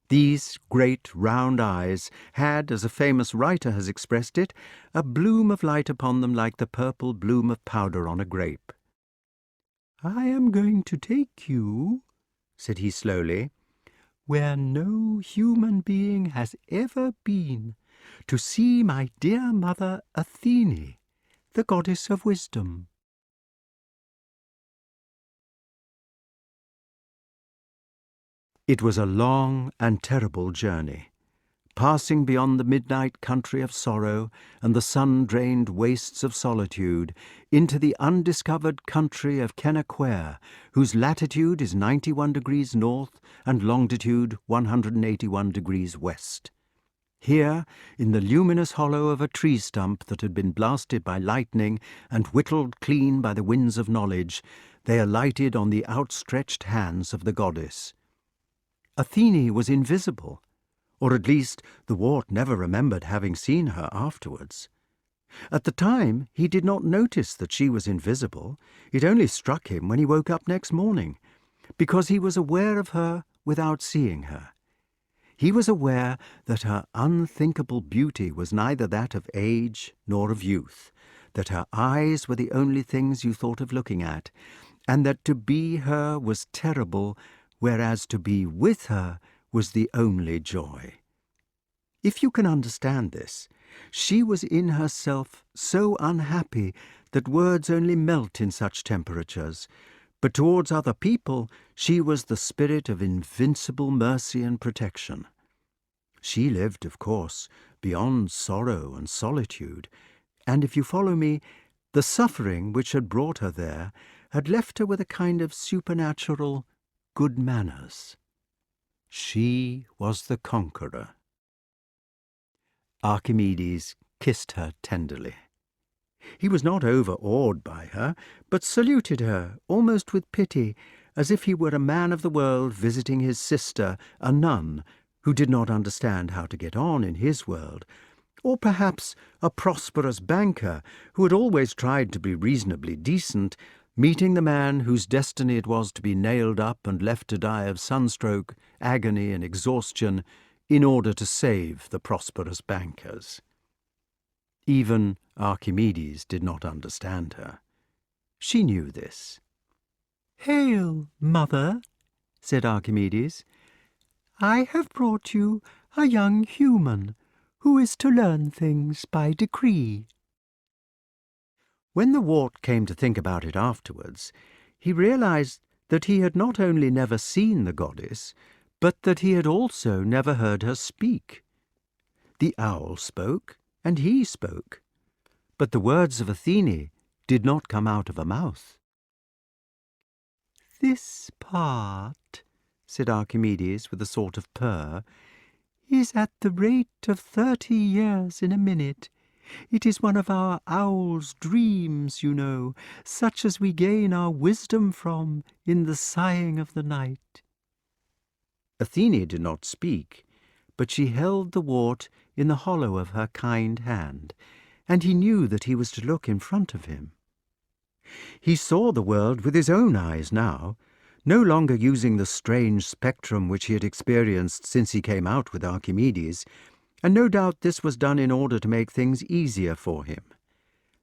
These great round eyes had, as a famous writer has expressed it, a bloom of light upon them like the purple bloom of powder on a grape. "I am going to take you," said he slowly, "where no human being has ever been, to see my dear mother Athene, the goddess of wisdom." It was a long and terrible journey, passing beyond the midnight country of sorrow and the sun-drained wastes of solitude into the undiscovered country of Kennaquhair, whose latitude is 91 degrees north and longitude 181 degrees west. Here, in the luminous hollow of a tree stump that had been blasted by lightning and whittled clean by the winds of knowledge, they alighted on the outstretched hands of the goddess. Athene was invisible, or at least the wart never remembered having seen her afterwards. At the time he did not notice that she was invisible. It only struck him when he woke up next morning, because he was aware of her without seeing her. He was aware that her unthinkable beauty was neither that of age nor of youth, that her eyes were the only things you thought of looking at, and that to be her was terrible, whereas to be with her was the only joy. If you can understand this, she was in herself so unhappy that words only melt in such temperatures, but towards other people she was the spirit of invincible mercy and protection. She lived, of course, beyond sorrow and solitude, and if you follow me, the suffering which had brought her there had left her with a kind of supernatural good manners. She was the conqueror. Archimedes kissed her tenderly. He was not overawed by her, but saluted her almost with pity, as if he were a man of the world visiting his sister, a nun, who did not understand how to get on in his world, or perhaps a prosperous banker who had always tried to be reasonably decent, meeting the man whose destiny it was to be nailed up and left to die of sunstroke, agony, and exhaustion in order to save the prosperous bankers. Even Archimedes did not understand her. She knew this. "Hail, mother," said Archimedes. "I have brought you a young human who is to learn things by decree." When the wart came to think about it afterwards, he realized that he had not only never seen the goddess, but that he had also never heard her speak. The owl spoke, and he spoke, but the words of Athene did not come out of a mouth. "This part," said Archimedes with a sort of purr, "is at the rate of 30 years in a minute. It is one of our owl's dreams, you know, such as we gain our wisdom from in the sighing of the night." Athene did not speak, but she held the wart in the hollow of her kind hand, and he knew that he was to look in front of him. He saw the world with his own eyes now, no longer using the strange spectrum which he had experienced since he came out with Archimedes, and no doubt this was done in order to make things easier for him.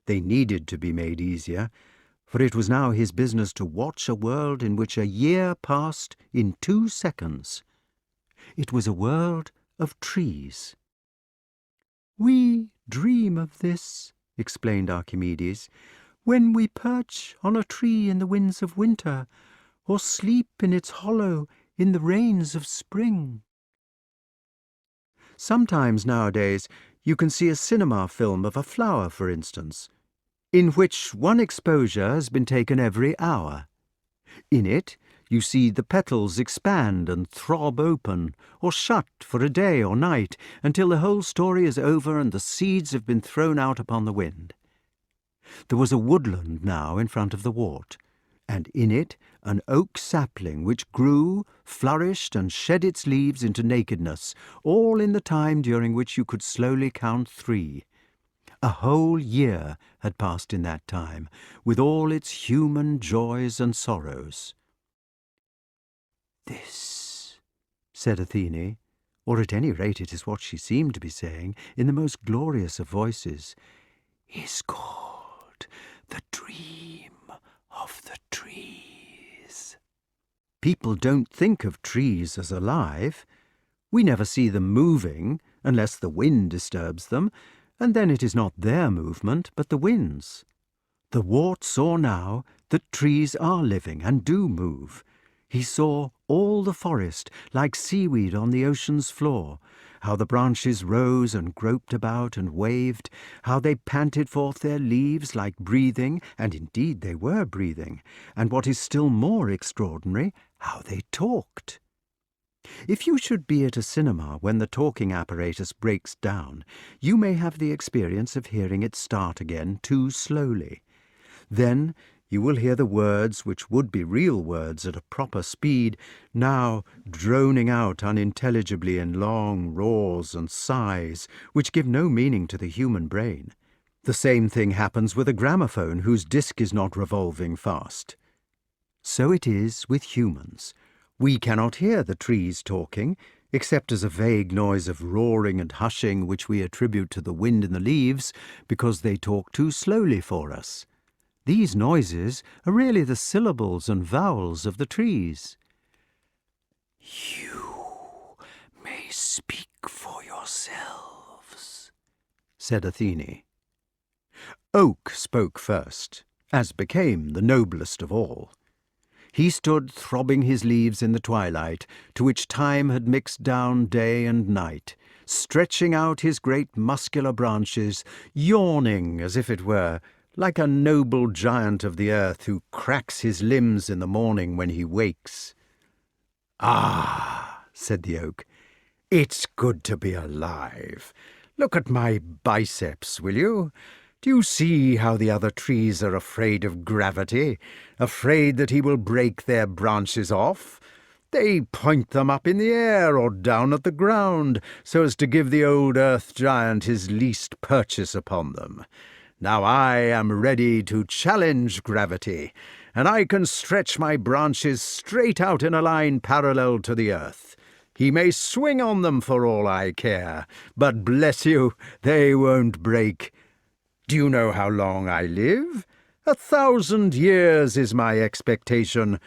They needed to be made easier, for it was now his business to watch a world in which a year passed in 2 seconds. It was a world of trees. "We dream of this," explained Archimedes, "when we perch on a tree in the winds of winter, or sleep in its hollow in the rains of spring." Sometimes nowadays you can see a cinema film of a flower, for instance, in which one exposure has been taken every hour. In it you see the petals expand and throb open, or shut for a day or night, until the whole story is over and the seeds have been thrown out upon the wind. There was a woodland now in front of the wart, and in it an oak sapling which grew, flourished, and shed its leaves into nakedness, all in the time during which you could slowly count 3. A whole year had passed in that time, with all its human joys and sorrows. "This," said Athene, or at any rate it is what she seemed to be saying, in the most glorious of voices, "is called the dream of the trees." People don't think of trees as alive. We never see them moving unless the wind disturbs them, and then it is not their movement but the wind's. The wart saw now that trees are living and do move. He saw all the forest like seaweed on the ocean's floor, how the branches rose and groped about and waved, how they panted forth their leaves like breathing, and indeed they were breathing, and what is still more extraordinary, how they talked. If you should be at a cinema when the talking apparatus breaks down, you may have the experience of hearing it start again too slowly. Then you will hear the words which would be real words at a proper speed, now droning out unintelligibly in long roars and sighs, which give no meaning to the human brain. The same thing happens with a gramophone whose disc is not revolving fast. So it is with humans. We cannot hear the trees talking, except as a vague noise of roaring and hushing which we attribute to the wind in the leaves, because they talk too slowly for us. These noises are really the syllables and vowels of the trees. "You may speak for yourselves," said Athene. Oak spoke first, as became the noblest of all. He stood throbbing his leaves in the twilight, to which time had mixed down day and night, stretching out his great muscular branches, yawning as if it were, like a noble giant of the earth who cracks his limbs in the morning when he wakes. "Ah," said the oak. "It's good to be alive. Look at my biceps, will you? Do you see how the other trees are afraid of gravity, afraid that he will break their branches off? They point them up in the air or down at the ground, so as to give the old earth giant his least purchase upon them. Now I am ready to challenge gravity, and I can stretch my branches straight out in a line parallel to the earth. He may swing on them for all I care, but bless you, they won't break. Do you know how long I live? 1,000 years is my expectation.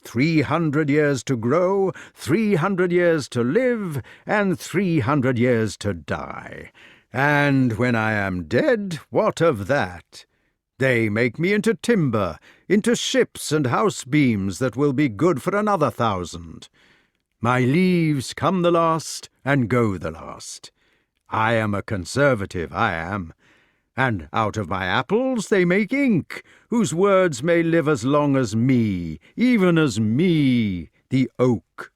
300 years to grow, 300 years to live, and 300 years to die. And when I am dead, what of that? They make me into timber, into ships and house beams that will be good for another 1,000. My leaves come the last and go the last. I am a conservative, I am. And out of my apples they make ink, whose words may live as long as me, even as me, the oak."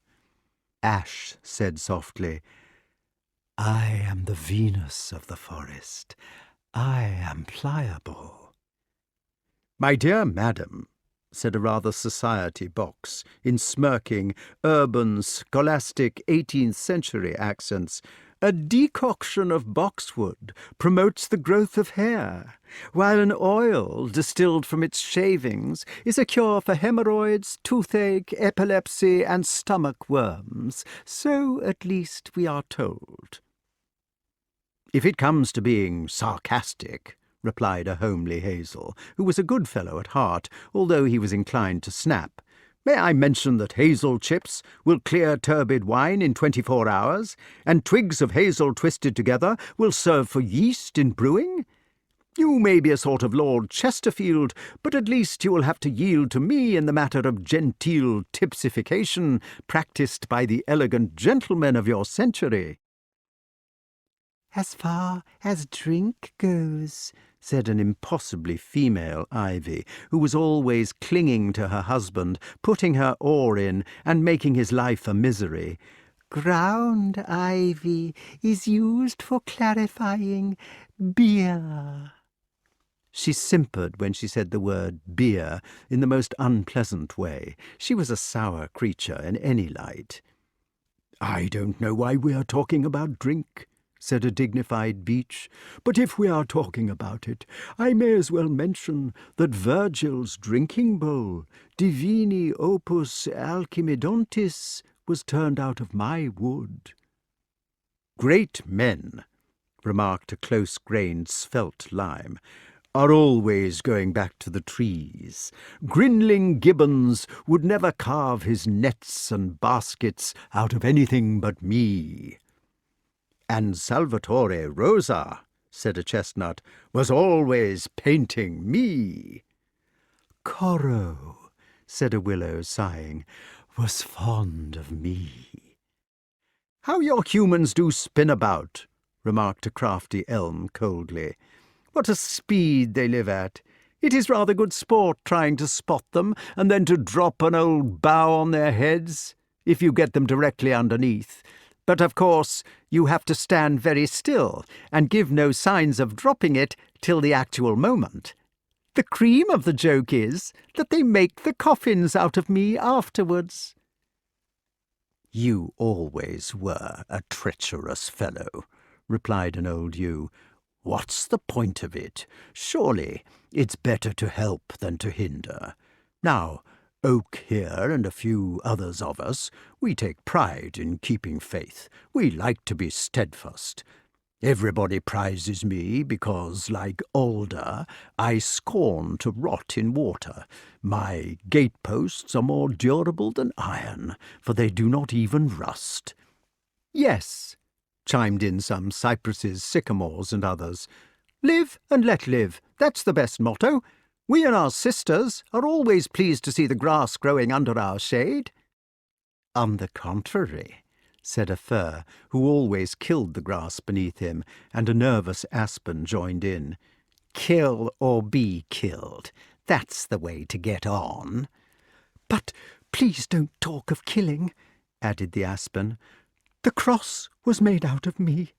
Ash said softly, "I am the Venus of the forest. I am pliable." "My dear madam," said a rather society box, in smirking, urban, scholastic 18th century accents, "a decoction of boxwood promotes the growth of hair, while an oil distilled from its shavings is a cure for hemorrhoids, toothache, epilepsy, and stomach worms. So, at least, we are told." "If it comes to being sarcastic," replied a homely Hazel, who was a good fellow at heart, although he was inclined to snap, "may I mention that hazel chips will clear turbid wine in 24 hours, and twigs of hazel twisted together will serve for yeast in brewing? You may be a sort of Lord Chesterfield, but at least you will have to yield to me in the matter of genteel tipsification practised by the elegant gentlemen of your century." "As far as drink goes," said an impossibly female ivy, who was always clinging to her husband, putting her oar in, and making his life a misery, "ground ivy is used for clarifying beer." She simpered when she said the word beer in the most unpleasant way. She was a sour creature in any light. "I don't know why we are talking about drink," said a dignified beech, "but if we are talking about it, I may as well mention that Virgil's drinking bowl, Divini opus Alcimedontis, was turned out of my wood." "Great men," remarked a close-grained svelte lime, "are always going back to the trees. Grinling Gibbons would never carve his nets and baskets out of anything but me." "And Salvatore Rosa," said a chestnut, "was always painting me." "Corot," said a willow, sighing, "was fond of me." "How your humans do spin about," remarked a crafty elm coldly. "What a speed they live at! It is rather good sport trying to spot them, and then to drop an old bough on their heads, if you get them directly underneath. But, of course, you have to stand very still, and give no signs of dropping it till the actual moment. The cream of the joke is that they make the coffins out of me afterwards." "You always were a treacherous fellow," replied an old yew. "What's the point of it? Surely it's better to help than to hinder. Now, Oak here and a few others of us, we take pride in keeping faith. We like to be steadfast. Everybody prizes me because, like alder, I scorn to rot in water. My gateposts are more durable than iron, for they do not even rust." "Yes," chimed in some cypresses, sycamores, and others. "Live and let live. That's the best motto. We and our sisters are always pleased to see the grass growing under our shade." "On the contrary," said a fir, who always killed the grass beneath him, and a nervous aspen joined in. "Kill or be killed. That's the way to get on." "But please don't talk of killing," added the aspen. "The cross was made out of me,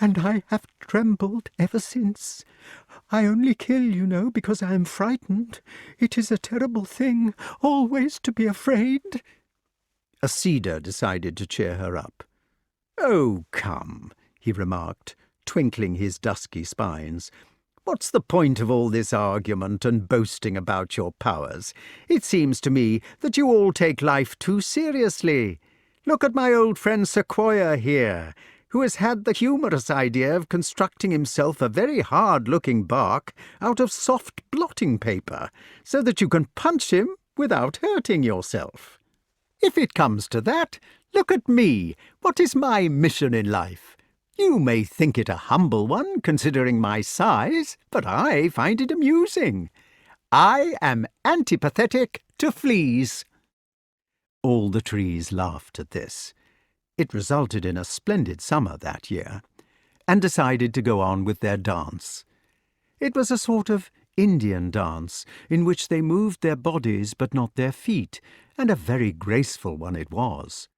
and I have trembled ever since. I only kill, you know, because I am frightened. It is a terrible thing, always to be afraid." A cedar decided to cheer her up. "Oh, come," he remarked, twinkling his dusky spines. "What's the point of all this argument and boasting about your powers? It seems to me that you all take life too seriously. Look at my old friend Sequoia here, who has had the humorous idea of constructing himself a very hard-looking bark out of soft blotting paper, so that you can punch him without hurting yourself. If it comes to that, look at me. What is my mission in life? You may think it a humble one, considering my size, but I find it amusing. I am antipathetic to fleas." All the trees laughed at this. It resulted in a splendid summer that year, and decided to go on with their dance. It was a sort of Indian dance, in which they moved their bodies but not their feet, and a very graceful one it was.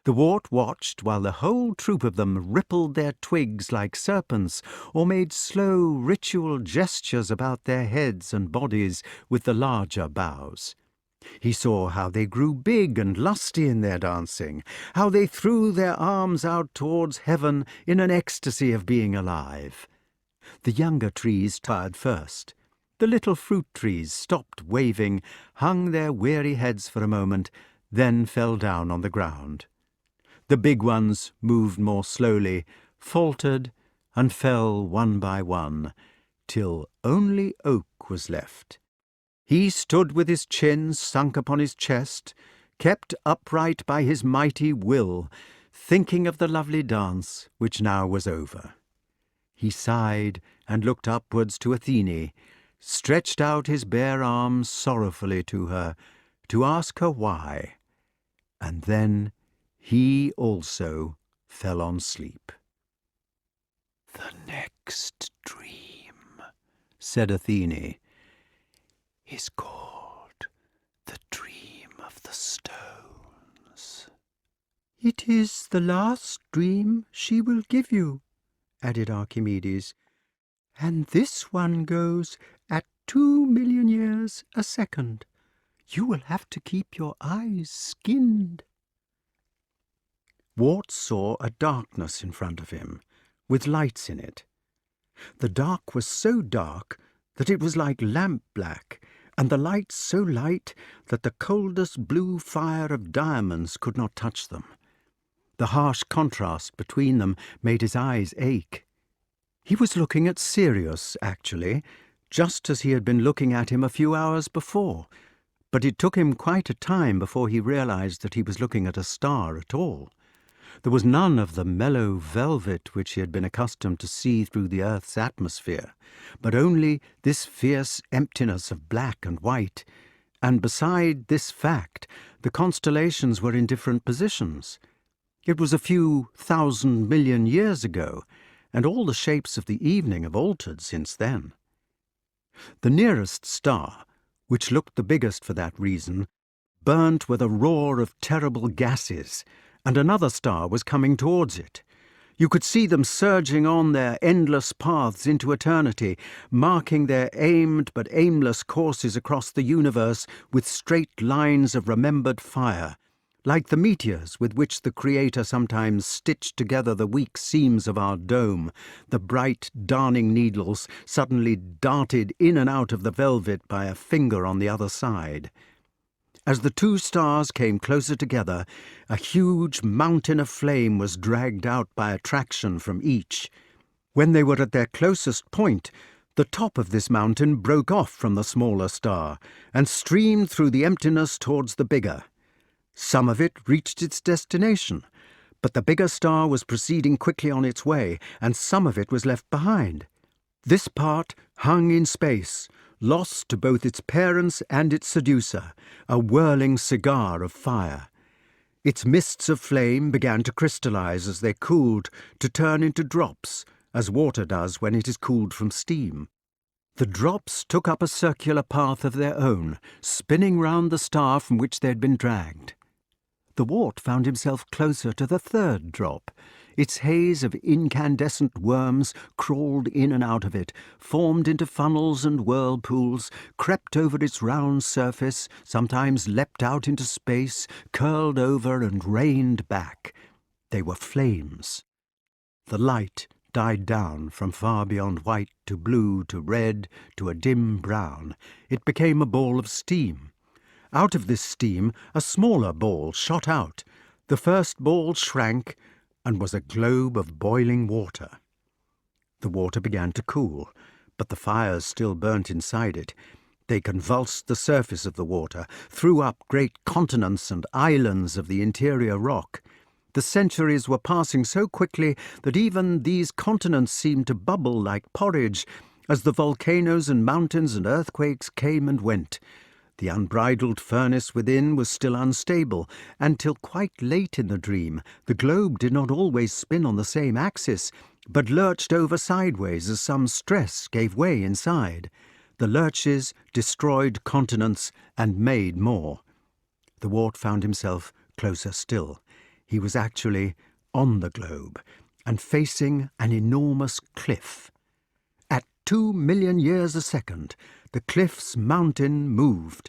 The wart watched while the whole troop of them rippled their twigs like serpents, or made slow ritual gestures about their heads and bodies with the larger boughs. He saw how they grew big and lusty in their dancing, how they threw their arms out towards heaven in an ecstasy of being alive. The younger trees tired first. The little fruit trees stopped waving, hung their weary heads for a moment, then fell down on the ground. The big ones moved more slowly, faltered, and fell one by one, till only Oak was left. He stood with his chin sunk upon his chest, kept upright by his mighty will, thinking of the lovely dance which now was over. He sighed and looked upwards to Athene, stretched out his bare arms sorrowfully to her, to ask her why, and then he also fell on sleep. "The next dream," said Athene, "is called the Dream of the Stones." "It is the last dream she will give you," added Archimedes, "and this one goes at 2,000,000 years a second. You will have to keep your eyes skinned." Wart saw a darkness in front of him, with lights in it. The dark was so dark that it was like lamp-black, and the lights so light that the coldest blue fire of diamonds could not touch them. The harsh contrast between them made his eyes ache. He was looking at Sirius, actually, just as he had been looking at him a few hours before, but it took him quite a time before he realized that he was looking at a star at all. There was none of the mellow velvet which he had been accustomed to see through the earth's atmosphere, but only this fierce emptiness of black and white, and beside this fact, the constellations were in different positions. It was a few 1,000,000,000 years ago, and all the shapes of the evening have altered since then. The nearest star, which looked the biggest for that reason, burnt with a roar of terrible gases, and another star was coming towards it. You could see them surging on their endless paths into eternity, marking their aimed but aimless courses across the universe with straight lines of remembered fire, like the meteors with which the Creator sometimes stitched together the weak seams of our dome. The bright darning needles suddenly darted in and out of the velvet by a finger on the other side. As the two stars came closer together, a huge mountain of flame was dragged out by attraction from each. When they were at their closest point, the top of this mountain broke off from the smaller star and streamed through the emptiness towards the bigger. Some of it reached its destination, but the bigger star was proceeding quickly on its way, and some of it was left behind. This part hung in space, lost to both its parents and its seducer, a whirling cigar of fire. Its mists of flame began to crystallize as they cooled, to turn into drops, as water does when it is cooled from steam. The drops took up a circular path of their own, spinning round the star from which they had been dragged. The wart found himself closer to the third drop. Its haze of incandescent worms crawled in and out of it, formed into funnels and whirlpools, crept over its round surface, sometimes leapt out into space, curled over and rained back. They were flames. The light died down from far beyond white to blue to red to a dim brown. It became a ball of steam. Out of this steam a smaller ball shot out. The first ball shrank and was a globe of boiling water. The water began to cool, but the fires still burnt inside it. They convulsed the surface of the water, threw up great continents and islands of the interior rock. The centuries were passing so quickly that even these continents seemed to bubble like porridge as the volcanoes and mountains and earthquakes came and went. The unbridled furnace within was still unstable, and till quite late in the dream the globe did not always spin on the same axis, but lurched over sideways as some stress gave way inside. The lurches destroyed continents and made more. The wart found himself closer still. He was actually on the globe and facing an enormous cliff. At 2 million years a second, the cliff's mountain moved.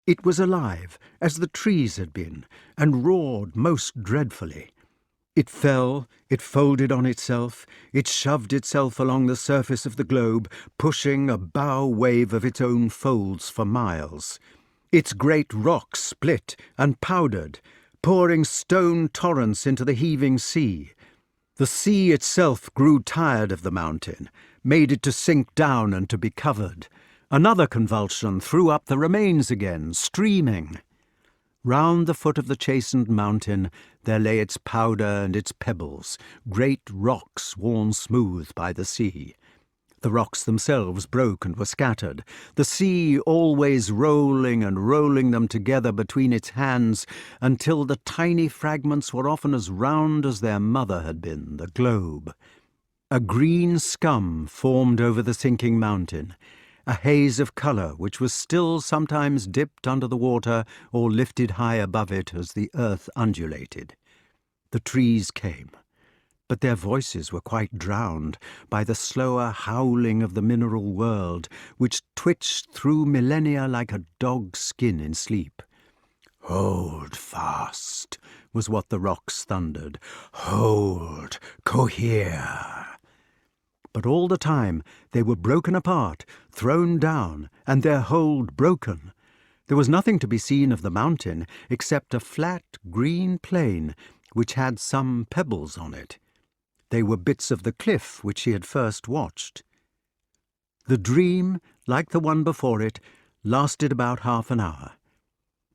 It was alive, as the trees had been, and roared most dreadfully. It fell, it folded on itself, it shoved itself along the surface of the globe, pushing a bow wave of its own folds for miles. Its great rocks split and powdered, pouring stone torrents into the heaving sea. The sea itself grew tired of the mountain, made it to sink down and to be covered. Another convulsion threw up the remains again, streaming. Round the foot of the chastened mountain there lay its powder and its pebbles, great rocks worn smooth by the sea. The rocks themselves broke and were scattered, the sea always rolling and rolling them together between its hands until the tiny fragments were often as round as their mother had been, the globe. A green scum formed over the sinking mountain, a haze of colour which was still sometimes dipped under the water or lifted high above it as the earth undulated. The trees came, but their voices were quite drowned by the slower howling of the mineral world, which twitched through millennia like a dog's skin in sleep. "Hold fast," was what the rocks thundered. "Hold, cohere." But all the time they were broken apart, thrown down, and their hold broken. There was nothing to be seen of the mountain except a flat green plain which had some pebbles on it. They were bits of the cliff which she had first watched. The dream, like the one before it, lasted about half an hour.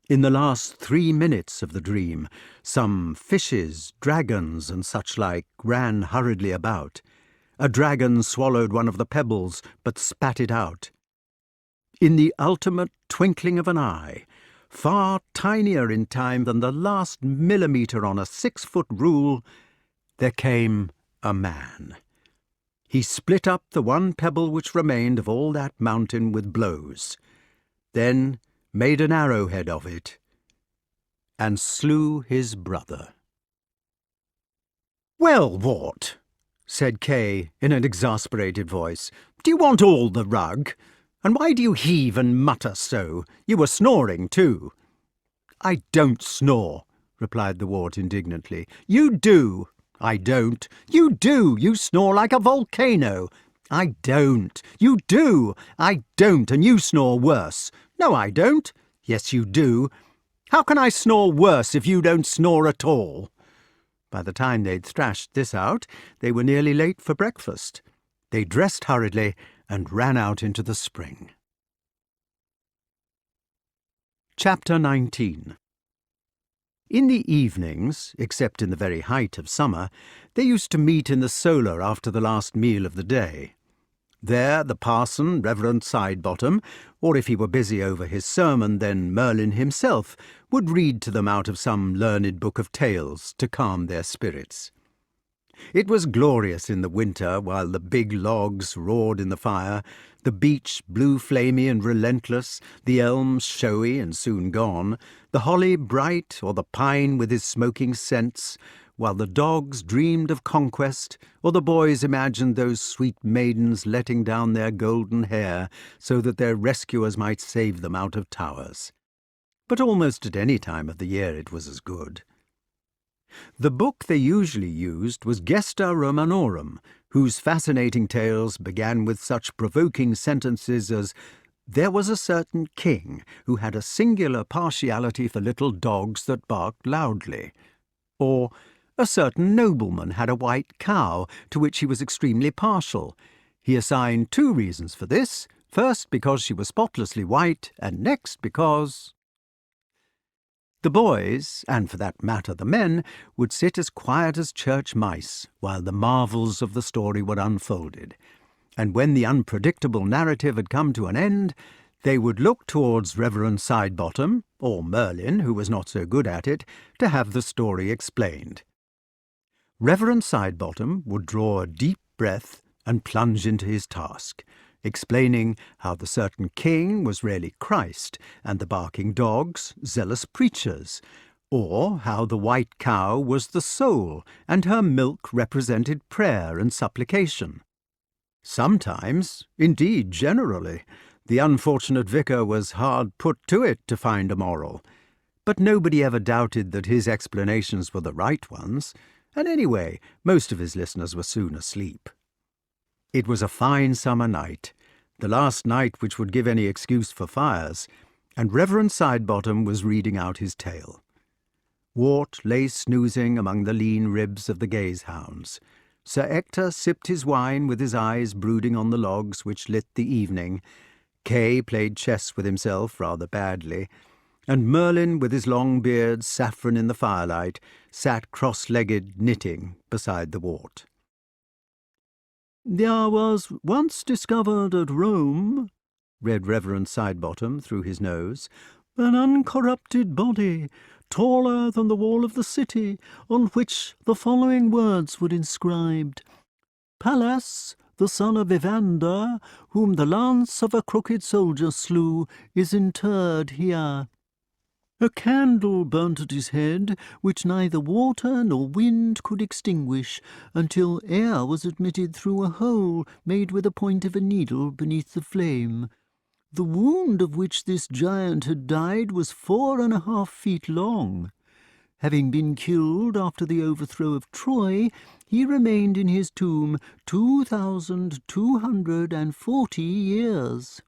In the last 3 minutes of the dream, some fishes, dragons, and such like ran hurriedly about. A dragon swallowed one of the pebbles, but spat it out. In the ultimate twinkling of an eye, far tinier in time than the last millimetre on a 6-foot rule, there came a man. He split up the one pebble which remained of all that mountain with blows, then made an arrowhead of it, and slew his brother. "Well, what?" said Kay in an exasperated voice. "Do you want all the rug? And why do you heave and mutter so? You were snoring too." "I don't snore," replied the wart indignantly. "You do." "I don't." "You do. You snore like a volcano." "I don't." "You do." "I don't, and you snore worse." "No, I don't." "Yes, you do." "How can I snore worse if you don't snore at all?" By the time they'd thrashed this out, they were nearly late for breakfast. They dressed hurriedly and ran out into the spring. Chapter 19. In the evenings, except in the very height of summer, they used to meet in the solar after the last meal of the day. There the parson, Reverend Sidebottom, or if he were busy over his sermon, then Merlyn himself, would read to them out of some learned book of tales to calm their spirits. It was glorious in the winter, while the big logs roared in the fire, the beech blue flamy and relentless, the elms showy and soon gone, the holly bright or the pine with his smoking scents, while the dogs dreamed of conquest, or the boys imagined those sweet maidens letting down their golden hair so that their rescuers might save them out of towers. But almost at any time of the year it was as good. The book they usually used was Gesta Romanorum, whose fascinating tales began with such provoking sentences as, "There was a certain king who had a singular partiality for little dogs that barked loudly," or "A certain nobleman had a white cow to which he was extremely partial. He assigned 2 reasons for this, first because she was spotlessly white, and next because—" The boys, and for that matter the men, would sit as quiet as church mice while the marvels of the story were unfolded, and when the unpredictable narrative had come to an end, they would look towards Reverend Sidebottom, or Merlyn, who was not so good at it, to have the story explained. Reverend Sidebottom would draw a deep breath and plunge into his task, explaining how the certain king was really Christ, and the barking dogs zealous preachers, or how the white cow was the soul, and her milk represented prayer and supplication. Sometimes, indeed generally, the unfortunate vicar was hard put to it to find a moral, but nobody ever doubted that his explanations were the right ones, and anyway, most of his listeners were soon asleep. It was a fine summer night, the last night which would give any excuse for fires, and Reverend Sidebottom was reading out his tale. Wart lay snoozing among the lean ribs of the gaze-hounds. Sir Ector sipped his wine with his eyes brooding on the logs which lit the evening. Kay played chess with himself rather badly, and Merlyn, with his long beard saffron in the firelight, sat cross-legged knitting beside the Wart. "There was once discovered at Rome," read Reverend Sidebottom through his nose, "an uncorrupted body, taller than the wall of the city, on which the following words were inscribed: Pallas, the son of Evander, whom the lance of a crooked soldier slew, is interred here. A candle burnt at his head, which neither water nor wind could extinguish, until air was admitted through a hole made with the point of a needle beneath the flame. The wound of which this giant had died was 4.5 feet long. Having been killed after the overthrow of Troy, he remained in his tomb 2,240 years.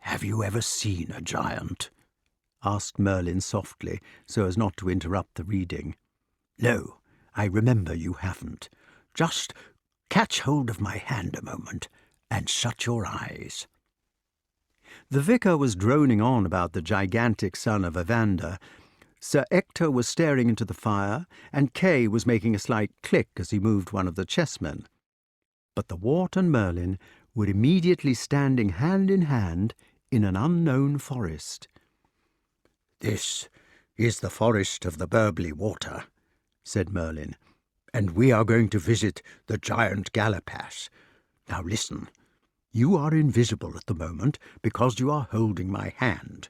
"Have you ever seen a giant?" asked Merlyn softly, so as not to interrupt the reading. "No, I remember you haven't. Just catch hold of my hand a moment, and shut your eyes." The vicar was droning on about the gigantic son of Evander. Sir Ector was staring into the fire, and Kay was making a slight click as he moved one of the chessmen. But the Wart and Merlyn were immediately standing hand in hand in an unknown forest. "This is the forest of the Burbly Water," said Merlyn, "and we are going to visit the giant Galapas. Now listen. You are invisible at the moment because you are holding my hand.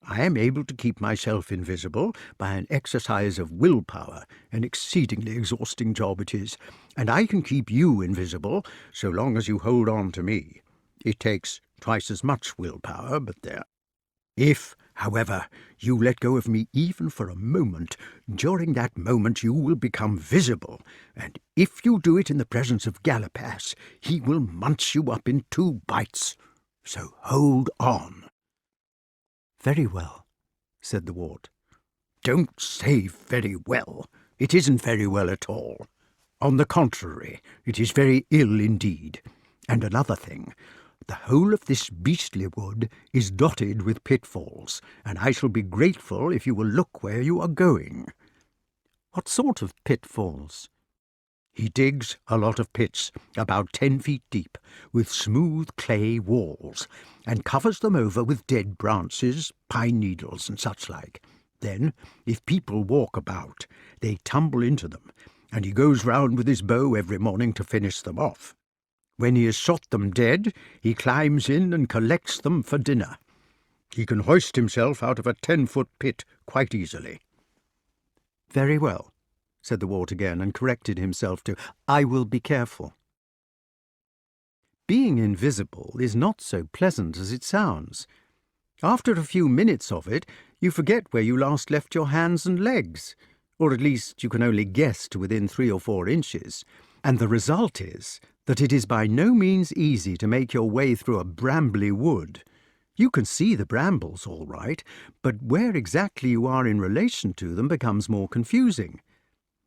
I am able to keep myself invisible by an exercise of willpower, an exceedingly exhausting job it is, and I can keep you invisible so long as you hold on to me. It takes twice as much willpower, but there. If, however, you let go of me even for a moment, during that moment you will become visible, and if you do it in the presence of Galapas, he will munch you up in 2 bites. So hold on." "Very well," said the Wart. "Don't say very well. It isn't very well at all. On the contrary, it is very ill indeed. And another thing, the whole of this beastly wood is dotted with pitfalls, and I shall be grateful if you will look where you are going." "What sort of pitfalls?" "He digs a lot of pits, about 10 feet deep, with smooth clay walls, and covers them over with dead branches, pine needles, and such like. Then, if people walk about, they tumble into them, and he goes round with his bow every morning to finish them off. When he has shot them dead, he climbs in and collects them for dinner. He can hoist himself out of a 10-foot pit quite easily." "Very well," said the wart again, and corrected himself to, "I will be careful." Being invisible is not so pleasant as it sounds. After a few minutes of it, you forget where you last left your hands and legs, or at least you can only guess to within 3 or 4 inches, and the result is that it is by no means easy to make your way through a brambly wood. You can see the brambles all right, but where exactly you are in relation to them becomes more confusing.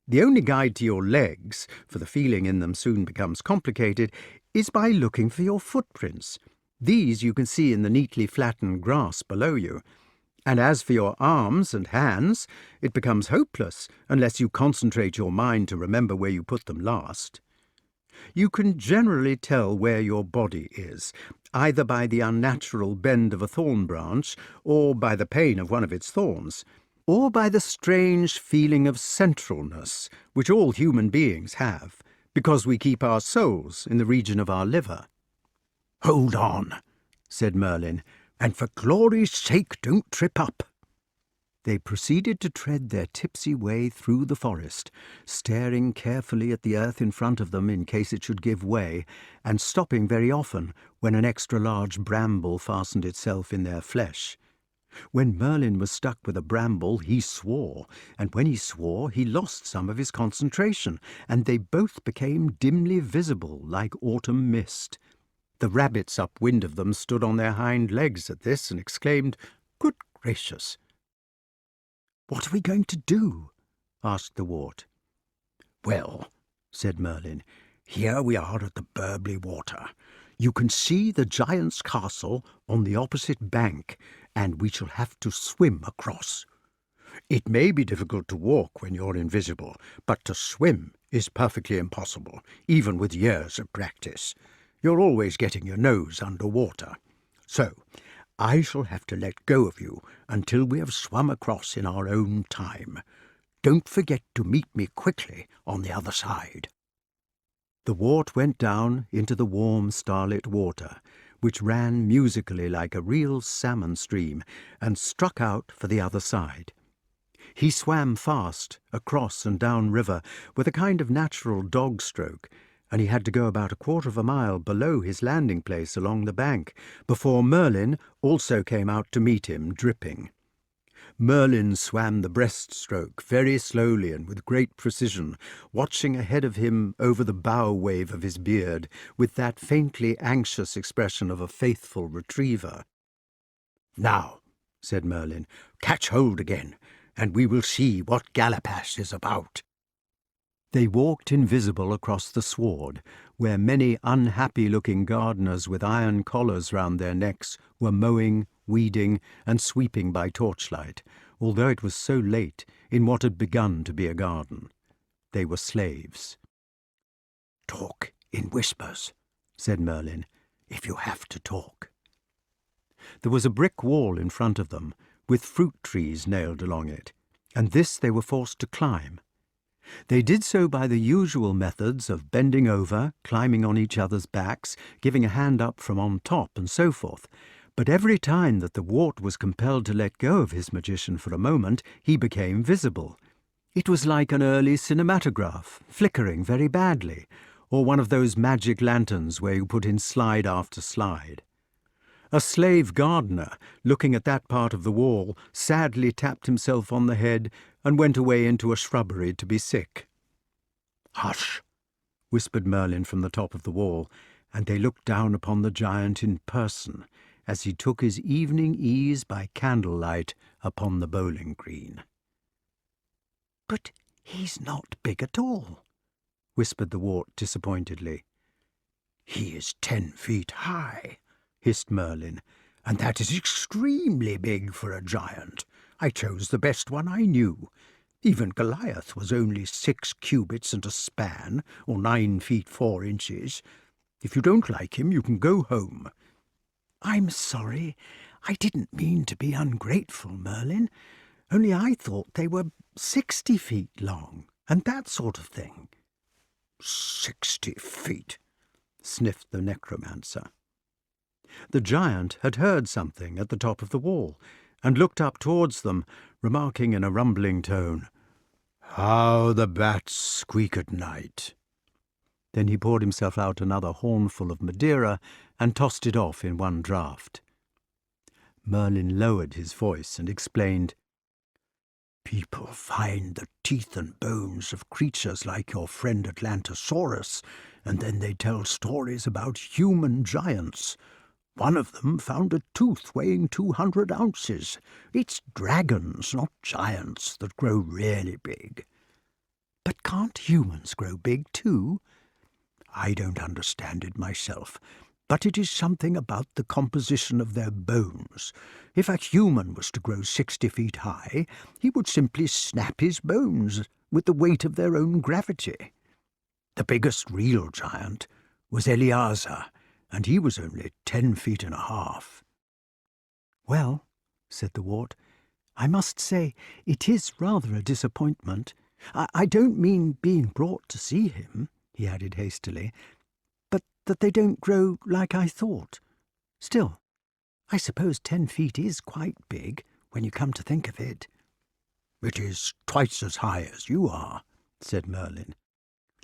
The only guide to your legs, for the feeling in them soon becomes complicated, is by looking for your footprints. These you can see in the neatly flattened grass below you. And as for your arms and hands, it becomes hopeless unless you concentrate your mind to remember where you put them last. You can generally tell where your body is, either by the unnatural bend of a thorn branch, or by the pain of one of its thorns, or by the strange feeling of centralness which all human beings have, because we keep our souls in the region of our liver. "Hold on," said Merlin, "and for glory's sake don't trip up." They proceeded to tread their tipsy way through the forest, staring carefully at the earth in front of them in case it should give way, and stopping very often when an extra-large bramble fastened itself in their flesh. When Merlin was stuck with a bramble, he swore, and when he swore, he lost some of his concentration, and they both became dimly visible like autumn mist. The rabbits upwind of them stood on their hind legs at this and exclaimed, "Good gracious!" "What are we going to do?" asked the wart. "Well," said Merlin, "here we are at the Burbly Water. You can see the giant's castle on the opposite bank, and we shall have to swim across. It may be difficult to walk when you're invisible, but to swim is perfectly impossible, even with years of practice. You're always getting your nose under water. So I shall have to let go of you until we have swum across in our own time. Don't forget to meet me quickly on the other side." The wart went down into the warm starlit water, which ran musically like a real salmon stream, and struck out for the other side. He swam fast, across and down river, with a kind of natural dog stroke, and he had to go about 1/4 of a mile below his landing place along the bank before Merlin also came out to meet him, dripping. Merlin swam the breaststroke very slowly and with great precision, watching ahead of him over the bow wave of his beard with that faintly anxious expression of a faithful retriever. "Now," said Merlin, "catch hold again, and we will see what Galapash is about." They walked invisible across the sward, where many unhappy-looking gardeners with iron collars round their necks were mowing, weeding, and sweeping by torchlight, although it was so late in what had begun to be a garden. They were slaves. "Talk in whispers," said Merlin, "if you have to talk." There was a brick wall in front of them, with fruit trees nailed along it, and this they were forced to climb. They did so by the usual methods of bending over, climbing on each other's backs, giving a hand up from on top, and so forth. But every time that the wart was compelled to let go of his magician for a moment, he became visible. It was like an early cinematograph, flickering very badly, or one of those magic lanterns where you put in slide after slide. A slave gardener, looking at that part of the wall, sadly tapped himself on the head and went away into a shrubbery to be sick. "Hush," whispered Merlin from the top of the wall, and they looked down upon the giant in person as he took his evening ease by candlelight upon the bowling green. "But he's not big at all," whispered the wart disappointedly. "He is 10 feet high," hissed Merlin, "and that is extremely big for a giant. I chose the best one I knew. Even Goliath was only 6 cubits and a span, or 9 feet 4 inches. If you don't like him, you can go home." "I'm sorry. I didn't mean to be ungrateful, Merlin. Only I thought they were 60 feet long." and that sort of thing." 60 feet, sniffed the necromancer. The giant had heard something at the top of the wall, and looked up towards them, remarking in a rumbling tone, "How the bats squeak at night." Then he poured himself out another hornful of Madeira and tossed it off in one draught. Merlin lowered his voice and explained, "People find the teeth and bones of creatures like your friend Atlantosaurus, and then they tell stories about human giants. One of them found a tooth weighing 200 ounces. It's dragons, not giants, that grow really big." "But can't humans grow big too?" "I don't understand it myself, but it is something about the composition of their bones. If a human was to grow 60 feet high, he would simply snap his bones with the weight of their own gravity. The biggest real giant was Eleazar, and he was only 10 feet and a half. "Well," said the wart, "I must say it is rather a disappointment. I don't mean being brought to see him," he added hastily, "but that they don't grow like I thought. Still, I suppose 10 feet is quite big, when you come to think of it." "It is twice as high as you are," said Merlin.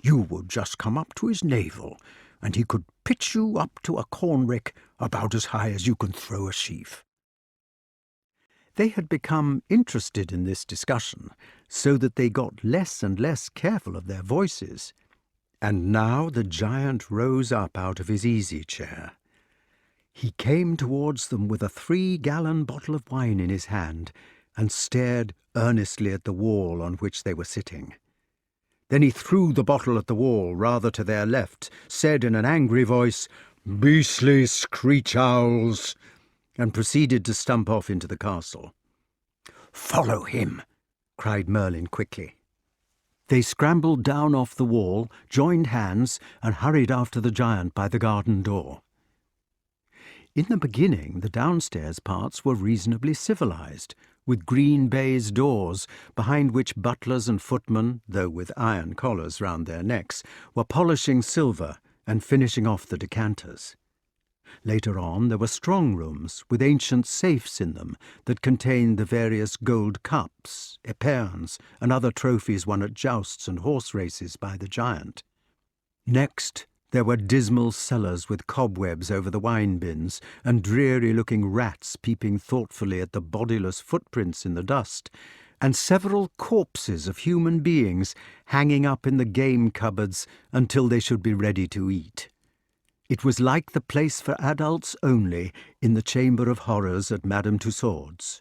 "You would just come up to his navel, and he could pitch you up to a cornrick about as high as you can throw a sheaf." They had become interested in this discussion, so that they got less and less careful of their voices. And now the giant rose up out of his easy-chair. He came towards them with a 3-gallon bottle of wine in his hand, and stared earnestly at the wall on which they were sitting. Then he threw the bottle at the wall, rather to their left, said in an angry voice, "Beastly screech-owls," and proceeded to stump off into the castle. "Follow him," cried Merlin quickly. They scrambled down off the wall, joined hands, and hurried after the giant by the garden door. In the beginning, the downstairs parts were reasonably civilized, with green baize doors, behind which butlers and footmen, though with iron collars round their necks, were polishing silver and finishing off the decanters. Later on, there were strong rooms with ancient safes in them that contained the various gold cups, epergnes, and other trophies won at jousts and horse races by the giant. Next, there were dismal cellars with cobwebs over the wine bins, and dreary-looking rats peeping thoughtfully at the bodiless footprints in the dust, and several corpses of human beings hanging up in the game cupboards until they should be ready to eat. It was like the place for adults only in the Chamber of Horrors at Madame Tussaud's.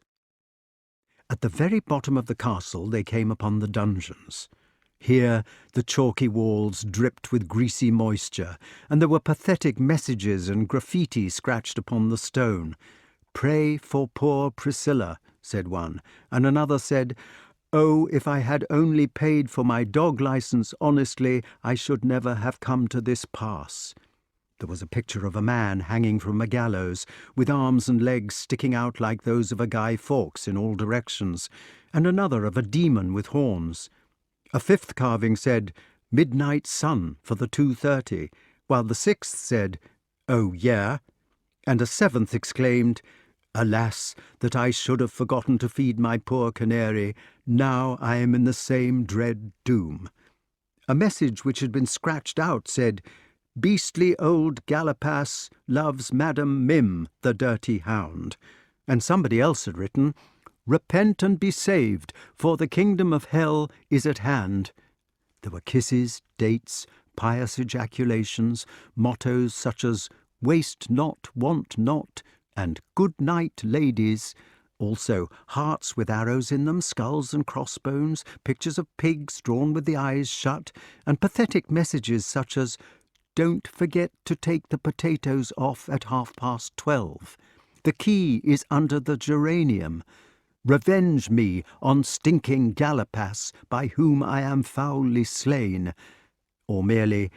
At the very bottom of the castle they came upon the dungeons. Here the chalky walls dripped with greasy moisture, and there were pathetic messages and graffiti scratched upon the stone. "Pray for poor Priscilla," said one, and another said, "Oh, if I had only paid for my dog license honestly, I should never have come to this pass." There was a picture of a man hanging from a gallows, with arms and legs sticking out like those of a Guy Fawkes in all directions, and another of a demon with horns. A fifth carving said, "Midnight Sun for the 2:30, while the sixth said, "Oh, yeah," and a seventh exclaimed, "Alas, that I should have forgotten to feed my poor canary. Now I am in the same dread doom." A message which had been scratched out said, "Beastly old Galapas loves Madam Mim, the dirty hound," and somebody else had written, "Repent and be saved, for the kingdom of hell is at hand." There were kisses, dates, pious ejaculations, mottos such as "Waste not, want not," and "Good night, ladies," also hearts with arrows in them, skulls and crossbones, pictures of pigs drawn with the eyes shut, and pathetic messages such as, "Don't forget to take the potatoes off at 12:30. The key is under the geranium. Revenge me on stinking Galapas, by whom I am foully slain," or merely,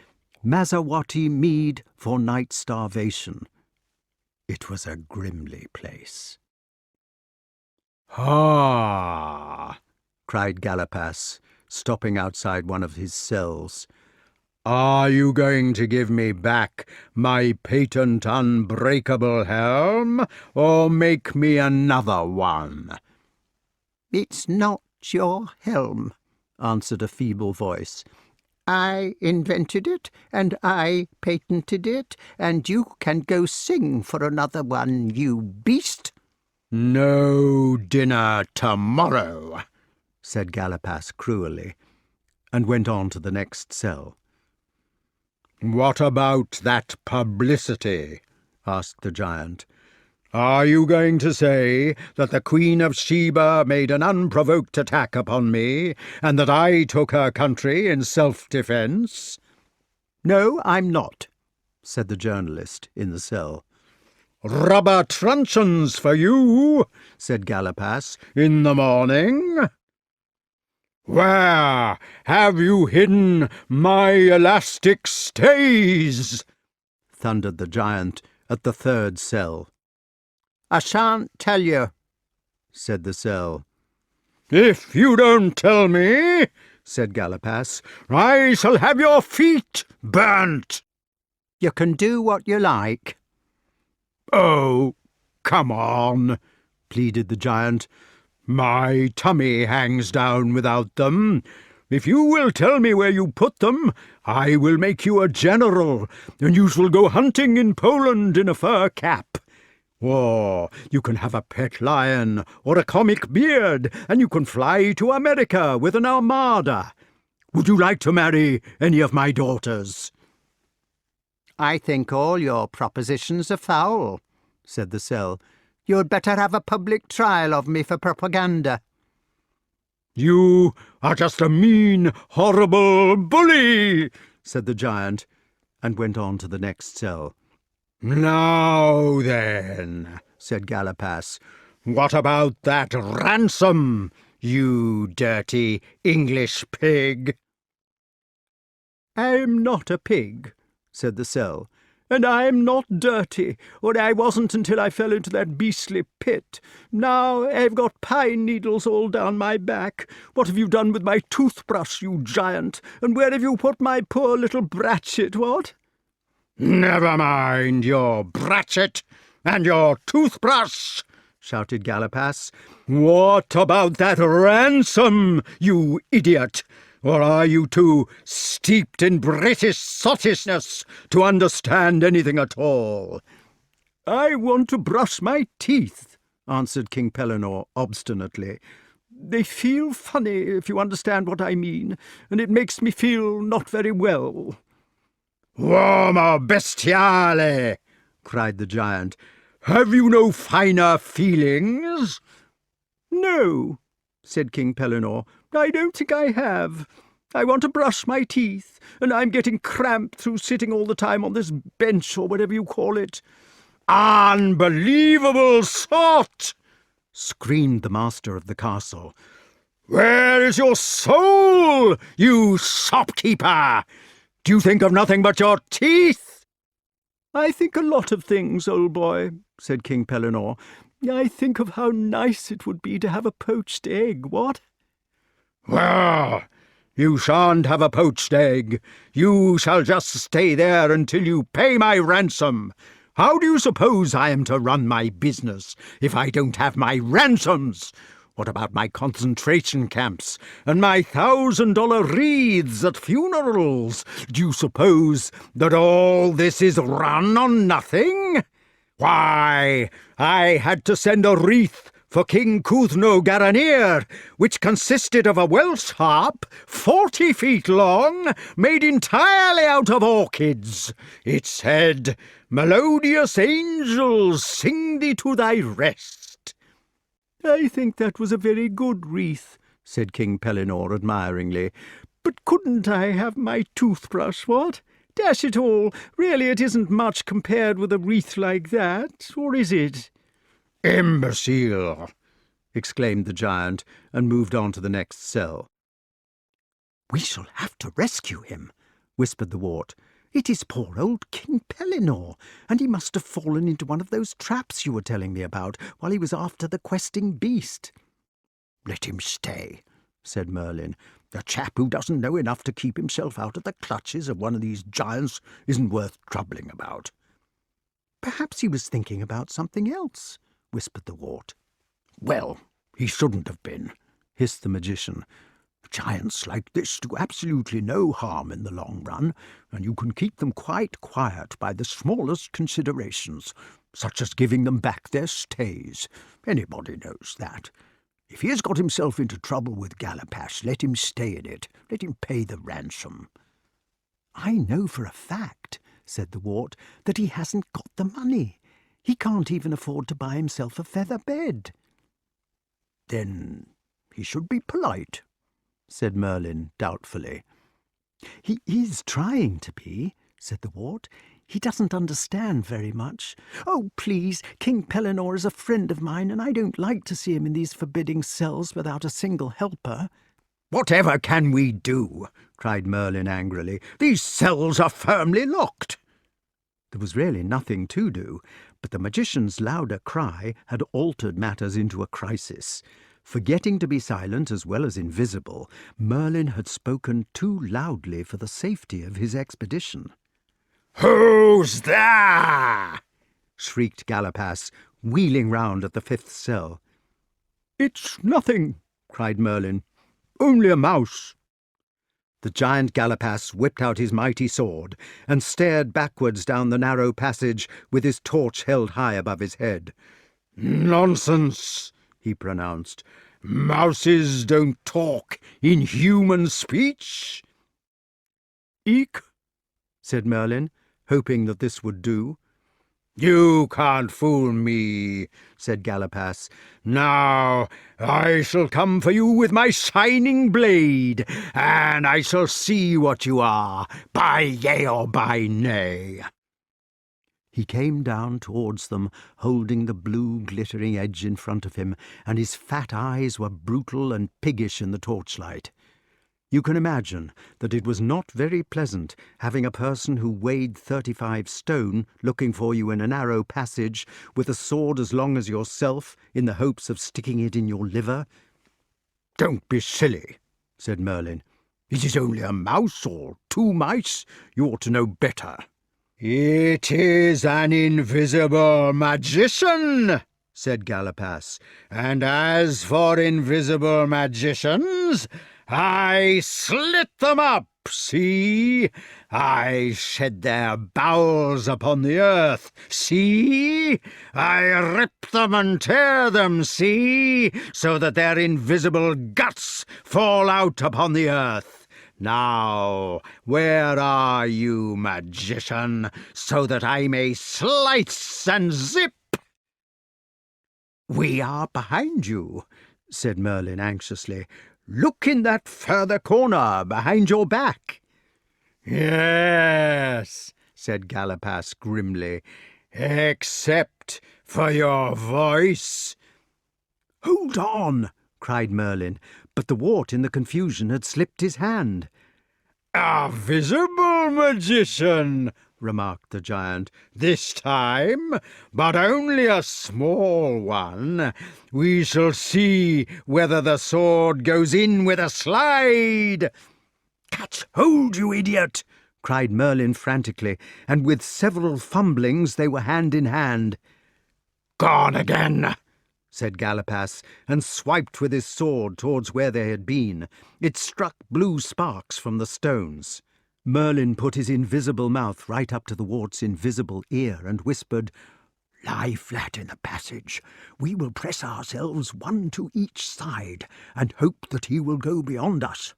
"Mazawati mead for night starvation." It was a grimly place. "Ha!" cried Galapas, stopping outside one of his cells. "Are you going to give me back my patent unbreakable helm, or make me another one?" "It's not your helm," answered a feeble voice. "I invented it, and I patented it, and you can go sing for another one, you beast." "No dinner tomorrow," said Galapas cruelly, and went on to the next cell. "What about that publicity?" asked the giant. "Are you going to say that the Queen of Sheba made an unprovoked attack upon me, and that I took her country in self-defence?" "No, I'm not," said the journalist in the cell. "Rubber truncheons for you," said Galapas, "in the morning." "Where have you hidden my elastic stays?" thundered the giant at the third cell. "I shan't tell you," said the cell. "If you don't tell me," said Galapas, "I shall have your feet burnt." "You can do what you like." "Oh, come on," pleaded the giant. "My tummy hangs down without them. If you will tell me where you put them, I will make you a general, and you shall go hunting in Poland in a fur cap. Or you can have a pet lion or a comic beard, and you can fly to America with an armada. Would you like to marry any of my daughters?" "I think all your propositions are foul," said the cell. "You'd better have a public trial of me for propaganda." "You are just a mean, horrible bully," said the giant, and went on to the next cell. "Now then," said Galapas, "what about that ransom, you dirty English pig?" "I'm not a pig," said the cell, "and I'm not dirty, or I wasn't until I fell into that beastly pit. Now I've got pine needles all down my back. What have you done with my toothbrush, you giant? And where have you put my poor little Bratchett, what?" "Never mind your Bratchett and your toothbrush," shouted Galapas. "What about that ransom, you idiot? Or are you too steeped in British sottishness to understand anything at all?" "I want to brush my teeth," answered King Pellinore obstinately. "They feel funny, if you understand what I mean, and it makes me feel not very well." "Uomo bestiale!" cried the giant. "Have you no finer feelings?" "No," said King Pellinore, "I don't think I have. I want to brush my teeth, and I'm getting cramped through sitting all the time on this bench, or whatever you call it." "Unbelievable sot!" screamed the master of the castle. "Where is your soul, you shopkeeper? Do you think of nothing but your teeth?" "I think a lot of things, old boy," said King Pellinore. "I think of how nice it would be to have a poached egg, what?" "Well, you shan't have a poached egg. You shall just stay there until you pay my ransom. How do you suppose I am to run my business if I don't have my ransoms? What about my concentration camps and my $1,000 wreaths at funerals? Do you suppose that all this is run on nothing? Why, I had to send a wreath for King Cuthno Garanir, which consisted of a Welsh harp 40 feet long, made entirely out of orchids. It said, 'Melodious angels, sing thee to thy rest.'" "I think that was a very good wreath," said King Pellinore admiringly. "But couldn't I have my toothbrush, what? Dash it all, really it isn't much compared with a wreath like that, or is it?" "Imbecile!" exclaimed the giant, and moved on to the next cell. "We shall have to rescue him," whispered the wart. "It is poor old King Pellinore, and he must have fallen into one of those traps you were telling me about while he was after the questing beast." "Let him stay," said Merlyn. A chap who doesn't know enough to keep himself out of the clutches of one of these giants isn't worth troubling about." "Perhaps he was thinking about something else," whispered the wart. "Well, he shouldn't have been," hissed the magician. "Giants like this do absolutely no harm in the long run, and you can keep them quite quiet by the smallest considerations, such as giving them back their stays. Anybody knows that. If he has got himself into trouble with Galapash, let him stay in it. Let him pay the ransom." "I know for a fact," said the wart, "that he hasn't got the money. He can't even afford to buy himself a feather bed." "Then he should be polite," said Merlyn doubtfully. "He is trying to be," said the wart. "He doesn't understand very much. Oh, please, King Pellinore is a friend of mine, and I don't like to see him in these forbidding cells without a single helper." "Whatever can we do?" cried Merlyn angrily. "These cells are firmly locked." There was really nothing to do, but the magician's louder cry had altered matters into a crisis. Forgetting to be silent as well as invisible, Merlyn had spoken too loudly for the safety of his expedition. "Who's there?" shrieked Galapass, wheeling round at the fifth cell. "It's nothing," cried Merlyn. "Only a mouse." The giant Galapass whipped out his mighty sword and stared backwards down the narrow passage with his torch held high above his head. "Nonsense," he pronounced. "Mouses don't talk in human speech." "Eek," said Merlyn, hoping that this would do. "You can't fool me," said Galapass. "Now I shall come for you with my shining blade, and I shall see what you are, by yea or by nay." He came down towards them, holding the blue glittering edge in front of him, and his fat eyes were brutal and piggish in the torchlight. You can imagine that it was not very pleasant having a person who weighed 35 stone looking for you in a narrow passage with a sword as long as yourself in the hopes of sticking it in your liver. "Don't be silly," said Merlyn. "It is only a mouse or 2 mice. You ought to know better." "It is an invisible magician," said Galapass. "And as for invisible magicians, I slit them up, see? I shed their bowels upon the earth, see? I rip them and tear them, see? So that their invisible guts fall out upon the earth. Now, where are you, magician, so that I may slice and zip?" "We are behind you," said Merlyn anxiously. "Look in that further corner, behind your back." "Yes," said Galapass grimly, "except for your voice." "Hold on!" cried Merlyn, but the wart in the confusion had slipped his hand. "A visible magician," remarked the giant, "this time, but only a small one. We shall see whether the sword goes in with a slide." "Catch hold, you idiot!" cried Merlyn frantically, and with several fumblings they were hand in hand. "Gone again," said Galapass, and swiped with his sword towards where they had been. It struck blue sparks from the stones. Merlyn put his invisible mouth right up to the wart's invisible ear and whispered, "Lie flat in the passage. We will press ourselves one to each side and hope that he will go beyond us."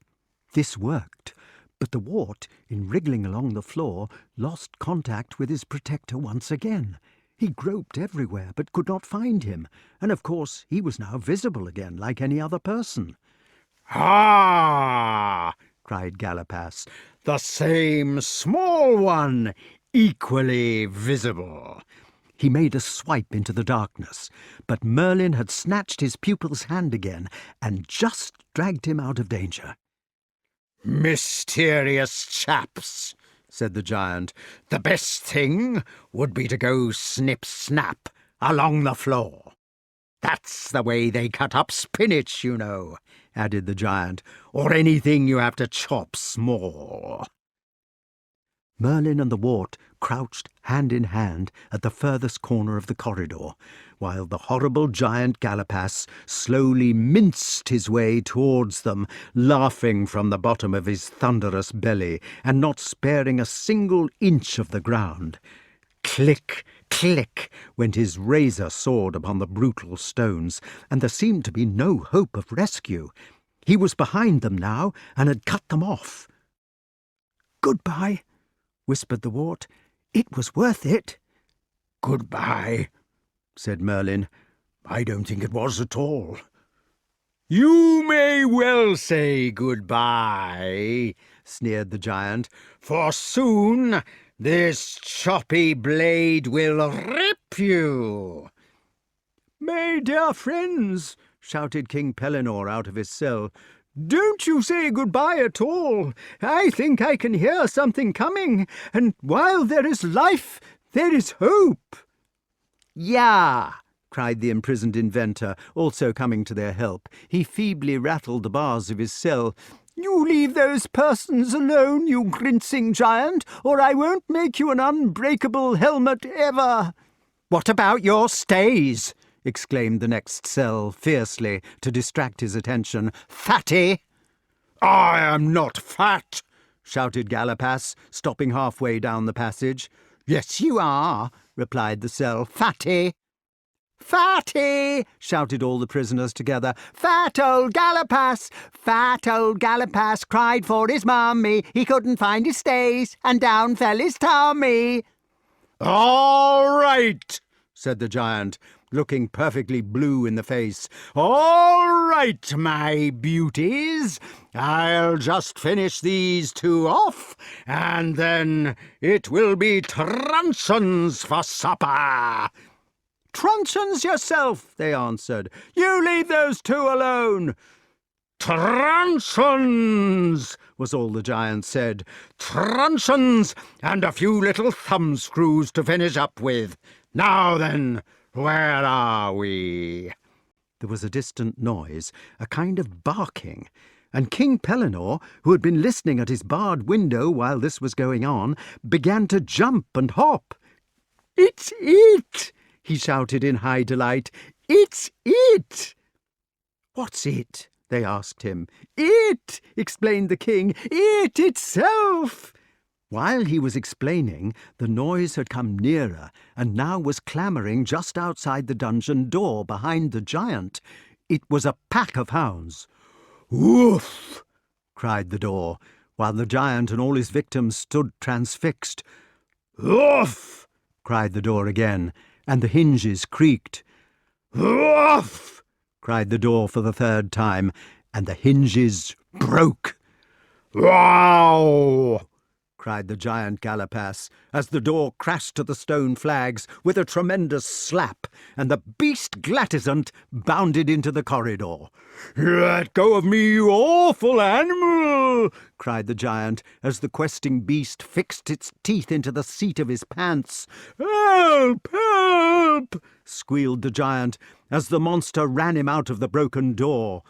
This worked, but the wart, in wriggling along the floor, lost contact with his protector once again. He groped everywhere but could not find him, and of course he was now visible again like any other person. "Ah!" cried Galapass. "The same small one, equally visible." He made a swipe into the darkness, but Merlyn had snatched his pupil's hand again and just dragged him out of danger. "Mysterious chaps," said the giant. "The best thing would be to go snip-snap along the floor." That's the way they cut up spinach, you know," added the giant, "or anything you have to chop small." Merlin and the wart crouched hand in hand at the furthest corner of the corridor, while the horrible giant Galapas slowly minced his way towards them, laughing from the bottom of his thunderous belly, and not sparing a single inch of the ground. Click, click, went his razor sword upon the brutal stones, and there seemed to be no hope of rescue. He was behind them now, and had cut them off. "Goodbye," whispered the wart. "It was worth it." "Goodbye," said Merlin. "I don't think it was at all." "You may well say goodbye," sneered the giant, "for soon this choppy blade will rip you." "My dear friends," shouted King Pellinore out of his cell, "don't you say goodbye at all. I think I can hear something coming, and while there is life, there is hope." "Yeah," cried the imprisoned inventor, also coming to their help. He feebly rattled the bars of his cell. "You leave those persons alone, you grincing giant, or I won't make you an unbreakable helmet ever." "What about your stays?" exclaimed the next cell fiercely to distract his attention. "Fatty!" "I am not fat," shouted Galapas, stopping halfway down the passage. "Yes, you are," replied the cell. "Fatty!" "Fatty!" shouted all the prisoners together. "Fat old Galapas! Fat old Galapas cried for his mummy. He couldn't find his stays, and down fell his tummy." "All right," said the giant, looking perfectly blue in the face. "All right, my beauties. I'll just finish these two off, and then it will be truncheons for supper." "Truncheons yourself," they answered. "You leave those two alone." "Truncheons," was all the giant said. "Truncheons, and a few little thumbscrews to finish up with. Now then, where are we?" There was a distant noise, a kind of barking, and King Pellinore, who had been listening at his barred window while this was going on, began to jump and hop. "It's it!" he shouted in high delight. "It's it!" "What's it?" they asked him. "It!" explained the king. "It itself!" While he was explaining, the noise had come nearer, and now was clamouring just outside the dungeon door behind the giant. It was a pack of hounds. "Woof!" cried the door, while the giant and all his victims stood transfixed. "Woof!" cried the door again, and the hinges creaked. "Woof!" cried the door for the third time, and the hinges broke. "Wow!" cried the giant Galapas, as the door crashed to the stone flags with a tremendous slap, and the beast Glatisant bounded into the corridor. "Let go of me, you awful animal!" cried the giant, as the questing beast fixed its teeth into the seat of his pants. "Help! Help!" squealed the giant, as the monster ran him out of the broken door.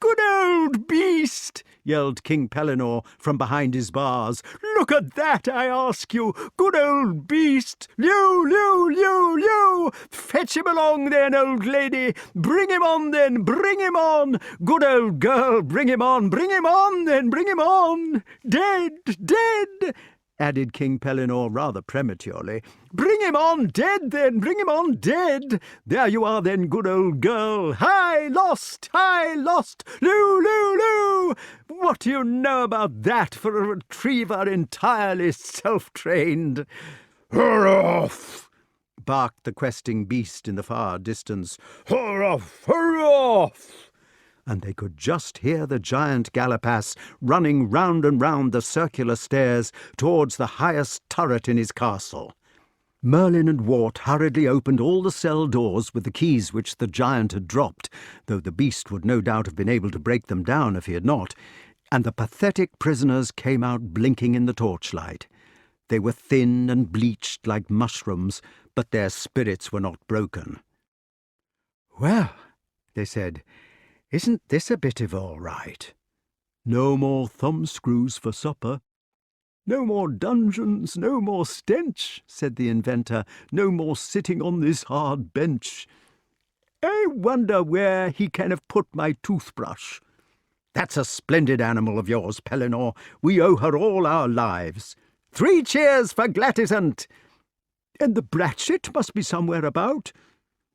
"Good old beast!" yelled King Pellinore from behind his bars. "Look at that, I ask you! Good old beast! Liu, liu, liu, liu! Fetch him along then, old lady! Bring him on then, bring him on! Good old girl, bring him on then, bring him on! Dead, dead!" added King Pellinore rather prematurely. "Bring him on dead, then! Bring him on dead! There you are, then, good old girl! High lost! High lost! Loo, loo, loo! What do you know about that for a retriever entirely self-trained?" "Hurrah!" barked the questing beast in the far distance. "Hurrah! Hurrah!" And they could just hear the giant Galapas running round and round the circular stairs towards the highest turret in his castle. Merlin and Wart hurriedly opened all the cell doors with the keys which the giant had dropped, though the beast would no doubt have been able to break them down if he had not, and the pathetic prisoners came out blinking in the torchlight. They were thin and bleached like mushrooms, but their spirits were not broken. "Well," they said, "isn't this a bit of all right? No more thumbscrews for supper. No more dungeons, no more stench," said the inventor. "No more sitting on this hard bench. I wonder where he can have put my toothbrush. That's a splendid animal of yours, Pellinore. We owe her all our lives. 3 cheers for Glatisant! And the Bratchet must be somewhere about.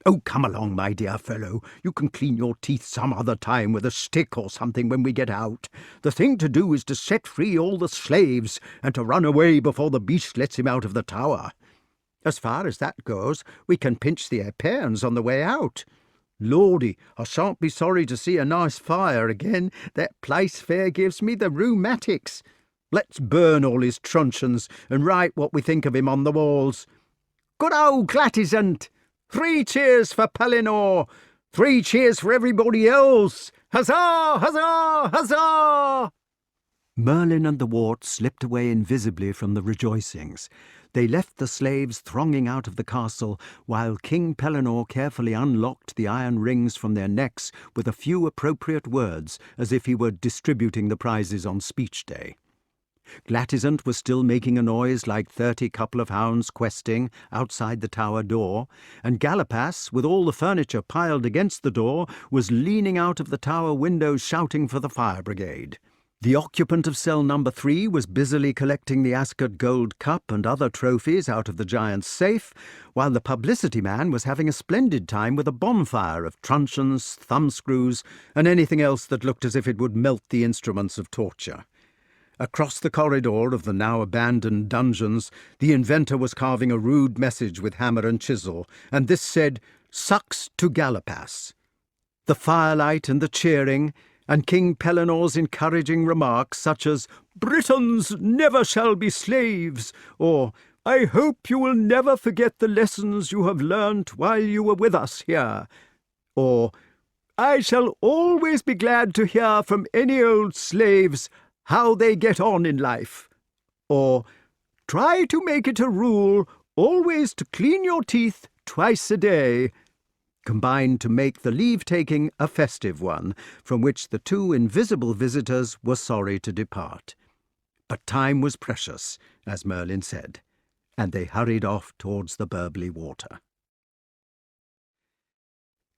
Oh, come along, my dear fellow. You can clean your teeth some other time with a stick or something when we get out. The thing to do is to set free all the slaves and to run away before the beast lets him out of the tower. As far as that goes, we can pinch the eperons on the way out. Lordy, I shan't be sorry to see a nice fire again. That place fair gives me the rheumatics. Let's burn all his truncheons and write what we think of him on the walls. Good old Glatisant! 3 cheers for Pellinore! 3 cheers for everybody else! Huzzah! Huzzah! Huzzah! Merlin and the wart slipped away invisibly from the rejoicings. They left the slaves thronging out of the castle, while King Pellinore carefully unlocked the iron rings from their necks with a few appropriate words, as if he were distributing the prizes on speech day. Glatisant was still making a noise like 30 couple of hounds questing outside the tower door, and Galapas, with all the furniture piled against the door, was leaning out of the tower window shouting for the fire brigade. The occupant of cell number 3 was busily collecting the Ascot gold cup and other trophies out of the giant's safe, while the publicity man was having a splendid time with a bonfire of truncheons, thumbscrews, and anything else that looked as if it would melt the instruments of torture. Across the corridor of the now abandoned dungeons, the inventor was carving a rude message with hammer and chisel, and this said, "Sucks to Galapas." The firelight and the cheering, and King Pellinore's encouraging remarks such as, "Britons never shall be slaves," or "I hope you will never forget the lessons you have learnt while you were with us here," or "I shall always be glad to hear from any old slaves how they get on in life," or "Try to make it a rule always to clean your teeth twice a day," combined to make the leave-taking a festive one, from which the 2 invisible visitors were sorry to depart. But time was precious, as Merlin said, and they hurried off towards the burbly water.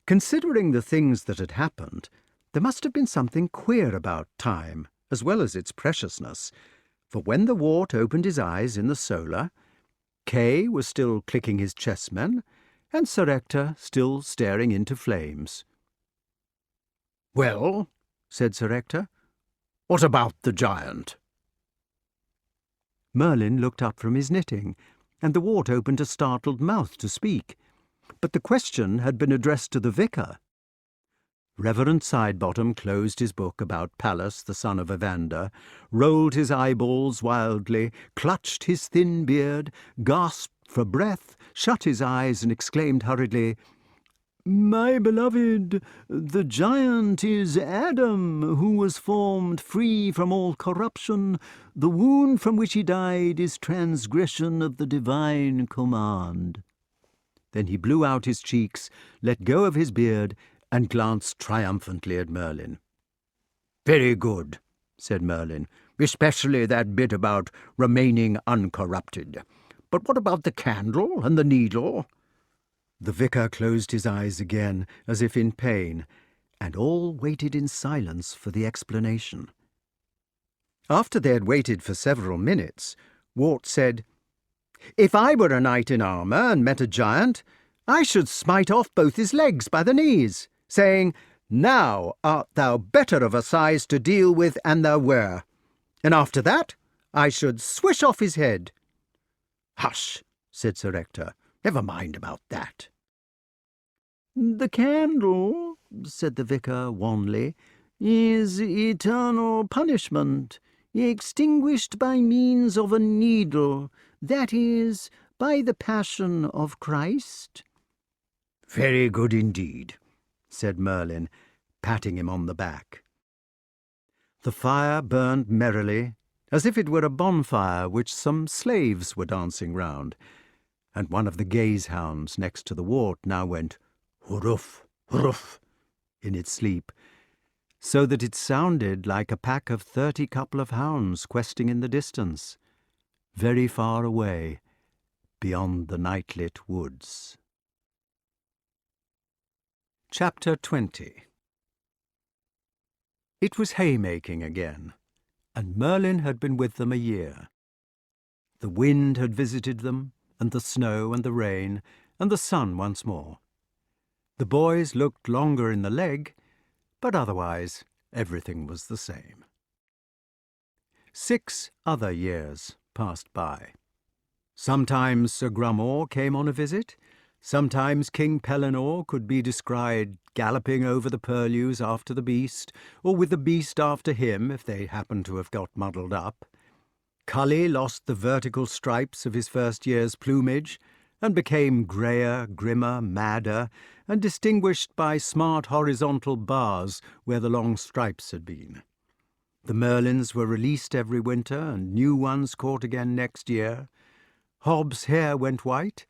Considering the things that had happened, there must have been something queer about time, as well as its preciousness, for when the wart opened his eyes in the solar, Kay was still clicking his chessmen, and Sir Ector still staring into flames. "Well," said Sir Ector, "what about the giant?" Merlin looked up from his knitting, and the wart opened a startled mouth to speak, but the question had been addressed to the vicar. Reverend Sidebottom closed his book about Pallas, the son of Evander, rolled his eyeballs wildly, clutched his thin beard, gasped for breath, shut his eyes, and exclaimed hurriedly, "My beloved, the giant is Adam, who was formed free from all corruption. The wound from which he died is transgression of the divine command." Then he blew out his cheeks, let go of his beard, and glanced triumphantly at Merlin. "Very good," said Merlin, "especially that bit about remaining uncorrupted. But what about the candle and the needle?" The vicar closed his eyes again, as if in pain, and all waited in silence for the explanation. After they had waited for several minutes, Wart said, "If I were a knight in armour and met a giant, I should smite off both his legs by the knees, saying, 'Now art thou better of a size to deal with an thou were,' and after that I should swish off his head." "Hush," said Sir Ector, "never mind about that." "The candle," said the vicar wanly, "is eternal punishment, extinguished by means of a needle, that is, by the passion of Christ." "Very good indeed," said Merlin, patting him on the back. The fire burned merrily, as if it were a bonfire which some slaves were dancing round, and one of the gaze-hounds next to the wart now went, "Hurruff, "Ruff," in its sleep, so that it sounded like a pack of 30 couple of hounds questing in the distance, very far away, beyond the night-lit woods. Chapter 20. It was haymaking again, and Merlyn had been with them a year. The wind had visited them, and the snow and the rain, and the sun once more. The boys looked longer in the leg, but otherwise everything was the same. 6 other years passed by. Sometimes Sir Grummore came on a visit. Sometimes King Pellinore could be descried galloping over the purlieus after the beast, or with the beast after him if they happened to have got muddled up. Cully lost the vertical stripes of his first year's plumage, and became greyer, grimmer, madder, and distinguished by smart horizontal bars where the long stripes had been. The Merlyns were released every winter, and new ones caught again next year. Hobbs' hair went white.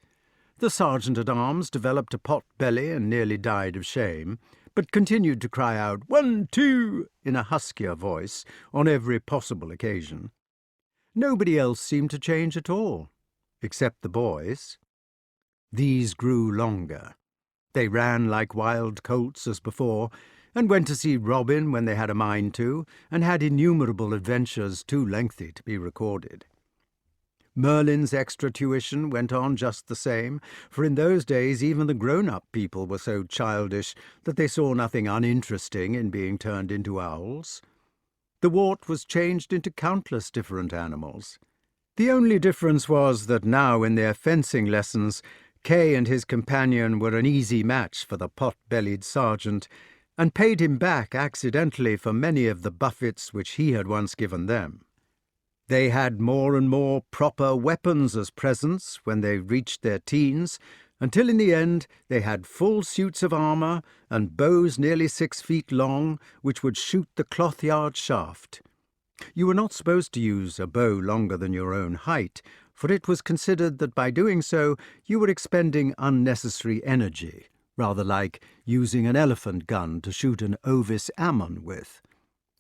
The sergeant-at-arms developed a pot belly and nearly died of shame, but continued to cry out, "1, 2," in a huskier voice on every possible occasion. Nobody else seemed to change at all, except the boys. These grew longer. They ran like wild colts as before, and went to see Robin when they had a mind to, and had innumerable adventures too lengthy to be recorded. Merlin's extra tuition went on just the same, for in those days even the grown-up people were so childish that they saw nothing uninteresting in being turned into owls. The wart was changed into countless different animals. The only difference was that now in their fencing lessons Kay and his companion were an easy match for the pot-bellied sergeant, and paid him back accidentally for many of the buffets which he had once given them. They had more and more proper weapons as presents when they reached their teens, until in the end they had full suits of armour and bows nearly 6 feet long, which would shoot the cloth-yard shaft. You were not supposed to use a bow longer than your own height, for it was considered that by doing so you were expending unnecessary energy, rather like using an elephant gun to shoot an Ovis Ammon with.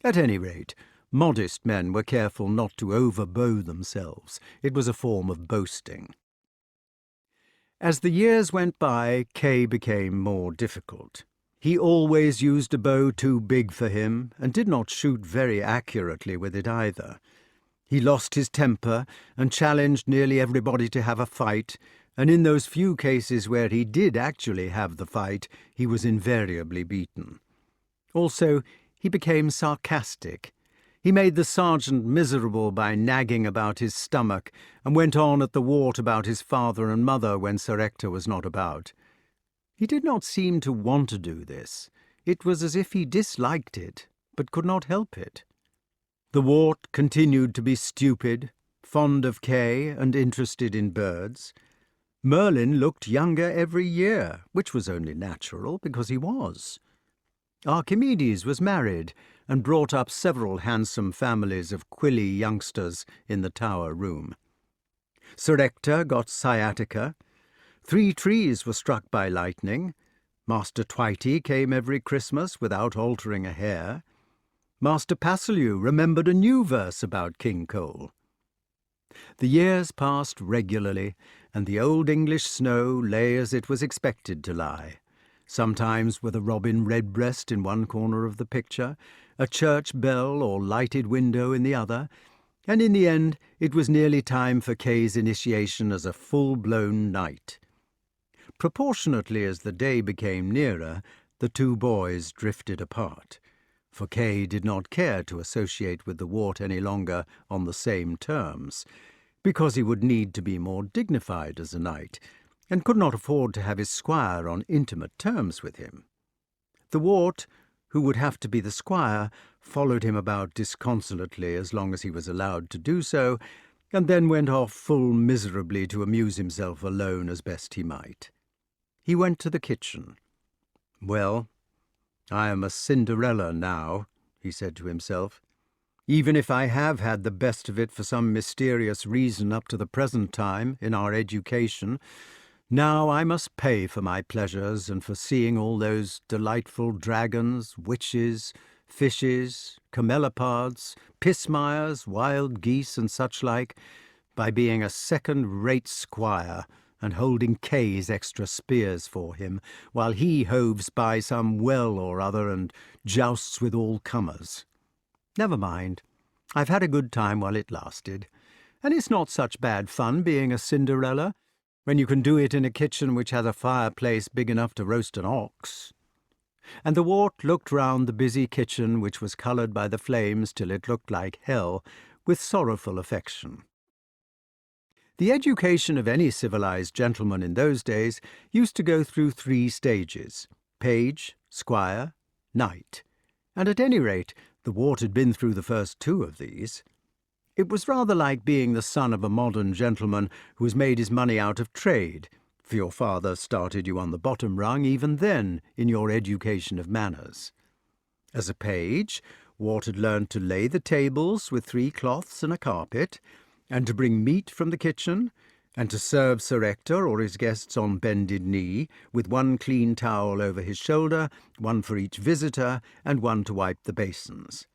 At any rate, modest men were careful not to overbow themselves. It was a form of boasting. As the years went by, Kay became more difficult. He always used a bow too big for him, and did not shoot very accurately with it either. He lost his temper, and challenged nearly everybody to have a fight, and in those few cases where he did actually have the fight, he was invariably beaten. Also, he became sarcastic. He made the sergeant miserable by nagging about his stomach, and went on at the wart about his father and mother when Sir Ector was not about. He did not seem to want to do this. It was as if he disliked it, but could not help it. The wart continued to be stupid, fond of Kay, and interested in birds. Merlyn looked younger every year, which was only natural, because he was. Archimedes was married, and brought up several handsome families of quilly youngsters in the tower room. Sir Ector got sciatica. 3 trees were struck by lightning. Master Twitey came every Christmas without altering a hair. Master Passelew remembered a new verse about King Cole. The years passed regularly, and the old English snow lay as it was expected to lie, sometimes with a robin redbreast in one corner of the picture, a church bell or lighted window in the other, and in the end it was nearly time for Kay's initiation as a full-blown knight. Proportionately as the day became nearer, the 2 boys drifted apart, for Kay did not care to associate with the wart any longer on the same terms, because he would need to be more dignified as a knight, and could not afford to have his squire on intimate terms with him. The wart, who would have to be the squire, followed him about disconsolately as long as he was allowed to do so, and then went off full miserably to amuse himself alone as best he might. He went to the kitchen. "Well, I am a Cinderella now," he said to himself. "Even if I have had the best of it for some mysterious reason up to the present time in our education, Now I must pay for my pleasures and for seeing all those delightful dragons, witches, fishes, camelopards, pismires, wild geese, and such like, by being a second-rate squire and holding Kay's extra spears for him, while he hoves by some well or other and jousts with all comers. Never mind. I've had a good time while it lasted, and it's not such bad fun being a Cinderella, when you can do it in a kitchen which has a fireplace big enough to roast an ox. And the wart looked round the busy kitchen, which was coloured by the flames till it looked like hell, with sorrowful affection. The education of any civilized gentleman in those days used to go through 3 stages: page, squire, knight, and at any rate the wart had been through the first 2 of these. It was rather like being the son of a modern gentleman who has made his money out of trade, for your father started you on the bottom rung even then in your education of manners. As a page, Wart had learned to lay the tables with 3 cloths and a carpet, and to bring meat from the kitchen, and to serve Sir Ector or his guests on bended knee, with 1 clean towel over his shoulder, 1 for each visitor, and 1 to wipe the basins.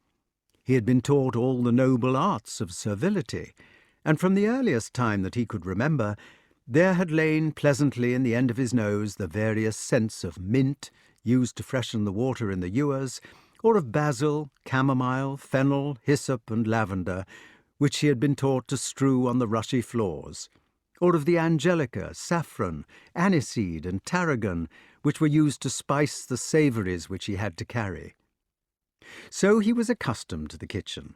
He had been taught all the noble arts of servility, and from the earliest time that he could remember, there had lain pleasantly in the end of his nose the various scents of mint, used to freshen the water in the ewers, or of basil, chamomile, fennel, hyssop, and lavender, which he had been taught to strew on the rushy floors, or of the angelica, saffron, aniseed, and tarragon, which were used to spice the savouries which he had to carry. So he was accustomed to the kitchen,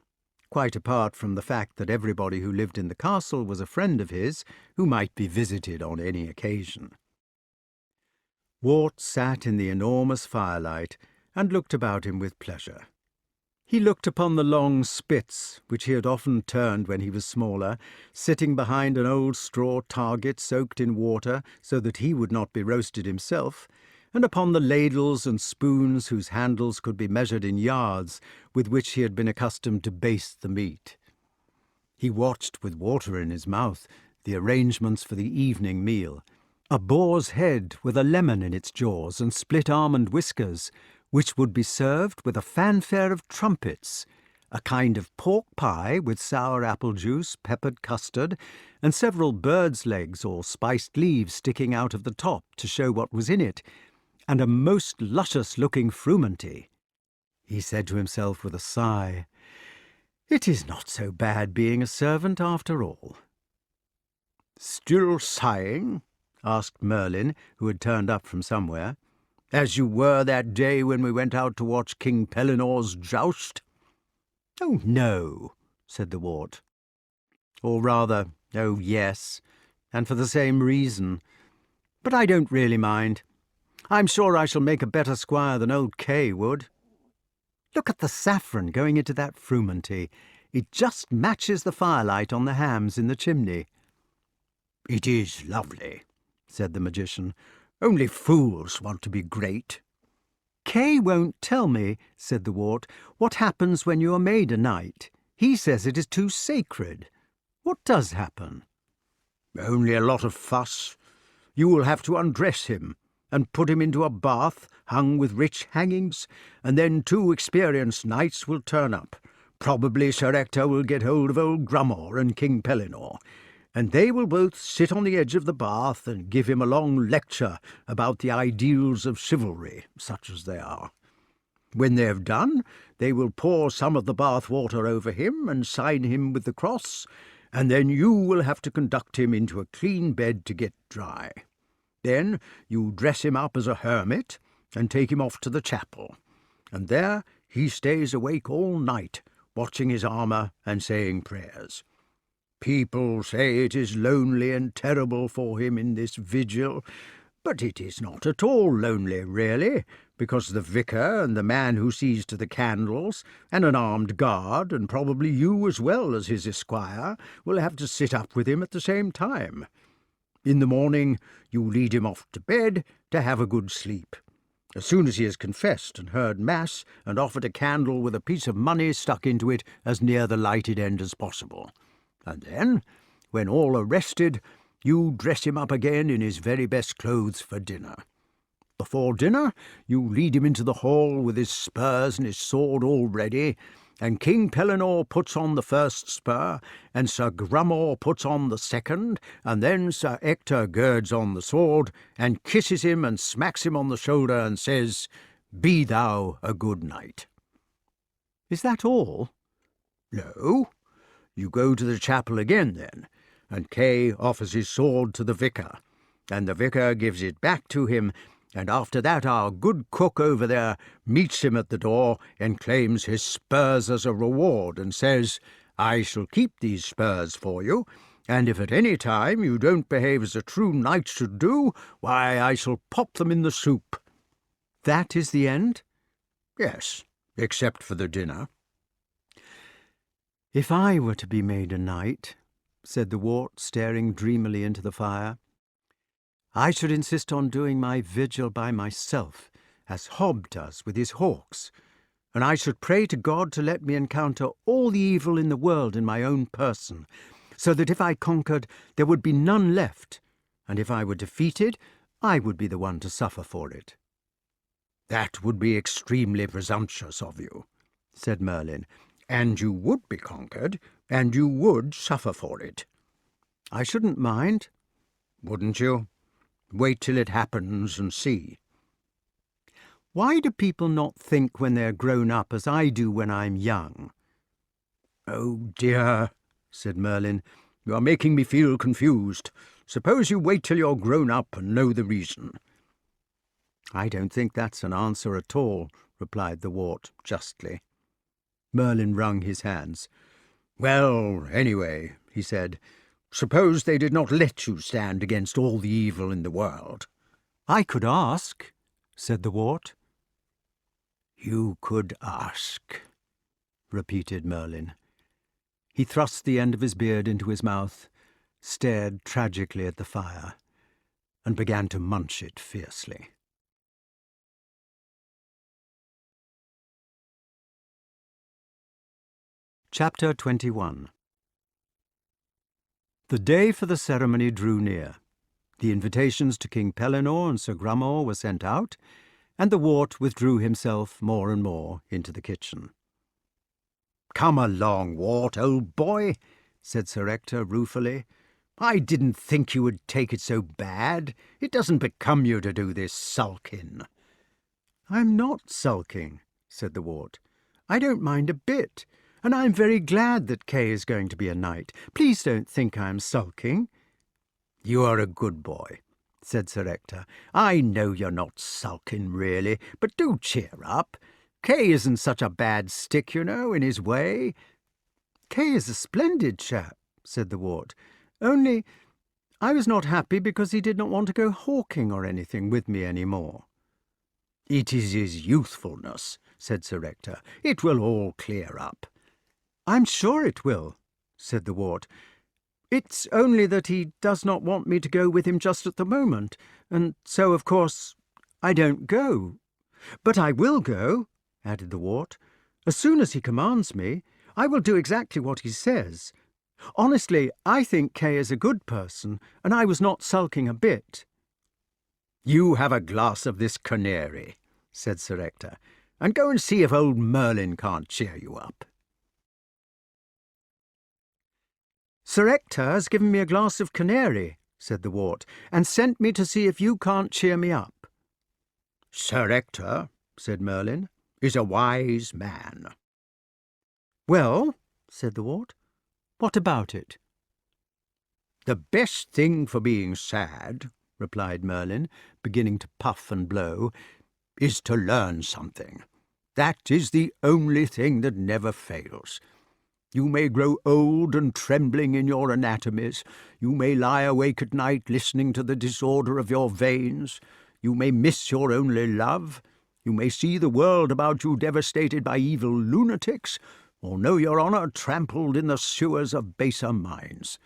quite apart from the fact that everybody who lived in the castle was a friend of his, who might be visited on any occasion. Wart sat in the enormous firelight and looked about him with pleasure. He looked upon the long spits, which he had often turned when he was smaller, sitting behind an old straw target soaked in water so that he would not be roasted himself, and upon the ladles and spoons whose handles could be measured in yards, with which he had been accustomed to baste the meat. He watched, with water in his mouth, the arrangements for the evening meal: a boar's head with a lemon in its jaws and split almond whiskers, which would be served with a fanfare of trumpets, a kind of pork pie with sour apple juice, peppered custard, and several birds' legs or spiced leaves sticking out of the top to show what was in it, and a most luscious-looking frumenty. He said to himself with a sigh, "It is not so bad being a servant after all." "Still sighing?" asked Merlyn, who had turned up from somewhere, "as you were that day when we went out to watch King Pelinor's joust?" "Oh, no," said the wart. "Or rather, oh, yes, and for the same reason. But I don't really mind. I'm sure I shall make a better squire than old Kay would. Look at the saffron going into that frumenty. It just matches the firelight on the hams in the chimney." "It is lovely," said the magician. "Only fools want to be great." "Kay won't tell me," said the wart, "what happens when you are made a knight. He says it is too sacred. What does happen?" "Only a lot of fuss. You will have to undress him and put him into a bath hung with rich hangings, and then 2 experienced knights will turn up. Probably Sir Ector will get hold of old Grummore and King Pellinore, and they will both sit on the edge of the bath and give him a long lecture about the ideals of chivalry, such as they are. When they have done, they will pour some of the bath water over him and sign him with the cross, and then you will have to conduct him into a clean bed to get dry. Then you dress him up as a hermit and take him off to the chapel, and there he stays awake all night, watching his armour and saying prayers. People say it is lonely and terrible for him in this vigil, but it is not at all lonely, really, because the vicar and the man who sees to the candles, and an armed guard, and probably you as well as his esquire, will have to sit up with him at the same time. In the morning you lead him off to bed to have a good sleep. As soon as he has confessed and heard mass and offered a candle with a piece of money stuck into it as near the lighted end as possible. And then, when all are rested, You dress him up again in his very best clothes for dinner. Before dinner, you lead him into the hall with his spurs and his sword all ready, and King Pellinore puts on the first spur, and Sir Grummore puts on the second, and then Sir Ector girds on the sword, and kisses him and smacks him on the shoulder, and says, 'Be thou a good knight.'" "Is that all?" "No. You go to the chapel again then, and Kay offers his sword to the vicar, and the vicar gives it back to him, and after that our good cook over there meets him at the door and claims his spurs as a reward, and says, 'I shall keep these spurs for you, and if at any time you don't behave as a true knight should do, why, I shall pop them in the soup.'" "That is the end?" "Yes, except for the dinner." "If I were to be made a knight," said the wart, staring dreamily into the fire, "I should insist on doing my vigil by myself, as Hob does with his hawks, and I should pray to God to let me encounter all the evil in the world in my own person, so that if I conquered, there would be none left, and if I were defeated, I would be the one to suffer for it." "That would be extremely presumptuous of you," said Merlin, "and you would be conquered, and you would suffer for it." "I shouldn't mind." "Wouldn't you? Wait till it happens and see." "Why do people not think when they're grown up as I do when I'm young?" "Oh dear," said Merlin, "you are making me feel confused. Suppose you wait till you're grown up and know the reason." "I don't think that's an answer at all," replied the wart justly. Merlin wrung his hands. "Well, anyway," he said, "suppose they did not let you stand against all the evil in the world." "I could ask," said the wart. "You could ask," repeated Merlin. He thrust the end of his beard into his mouth, stared tragically at the fire, and began to munch it fiercely. Chapter 21. The day for the ceremony drew near. The invitations to King Pellinore and Sir Grummore were sent out, and the wart withdrew himself more and more into the kitchen. "Come along, Wart, old boy," said Sir Ector ruefully. "I didn't think you would take it so bad. It doesn't become you to do this sulking." "I'm not sulking," said the wart. "I don't mind a bit, and I'm very glad that Kay is going to be a knight. Please don't think I'm sulking." "You are a good boy," said Sir Ector. "I know you're not sulking, really, but do cheer up. Kay isn't such a bad stick, you know, in his way." "Kay is a splendid chap," said the wart. "Only I was not happy because he did not want to go hawking or anything with me any more." "It is his youthfulness," said Sir Ector. "It will all clear up." "I'm sure it will," said the wart. "It's only that he does not want me to go with him just at the moment, and so, of course, I don't go. But I will go," added the wart. "As soon as he commands me, I will do exactly what he says. Honestly, I think Kay is a good person, and I was not sulking a bit." "You have a glass of this canary," said Sir Ector, "and go and see if old Merlin can't cheer you up." "Sir Ector has given me a glass of canary," said the wart, "and sent me to see if you can't cheer me up." "Sir Ector," said Merlin, "is a wise man." "Well," said the wart, "what about it?" "The best thing for being sad," replied Merlin, beginning to puff and blow, "is to learn something. That is the only thing that never fails. You may grow old and trembling in your anatomies. You may lie awake at night listening to the disorder of your veins. You may miss your only love. You may see the world about you devastated by evil lunatics, or know your honour trampled in the sewers of baser minds.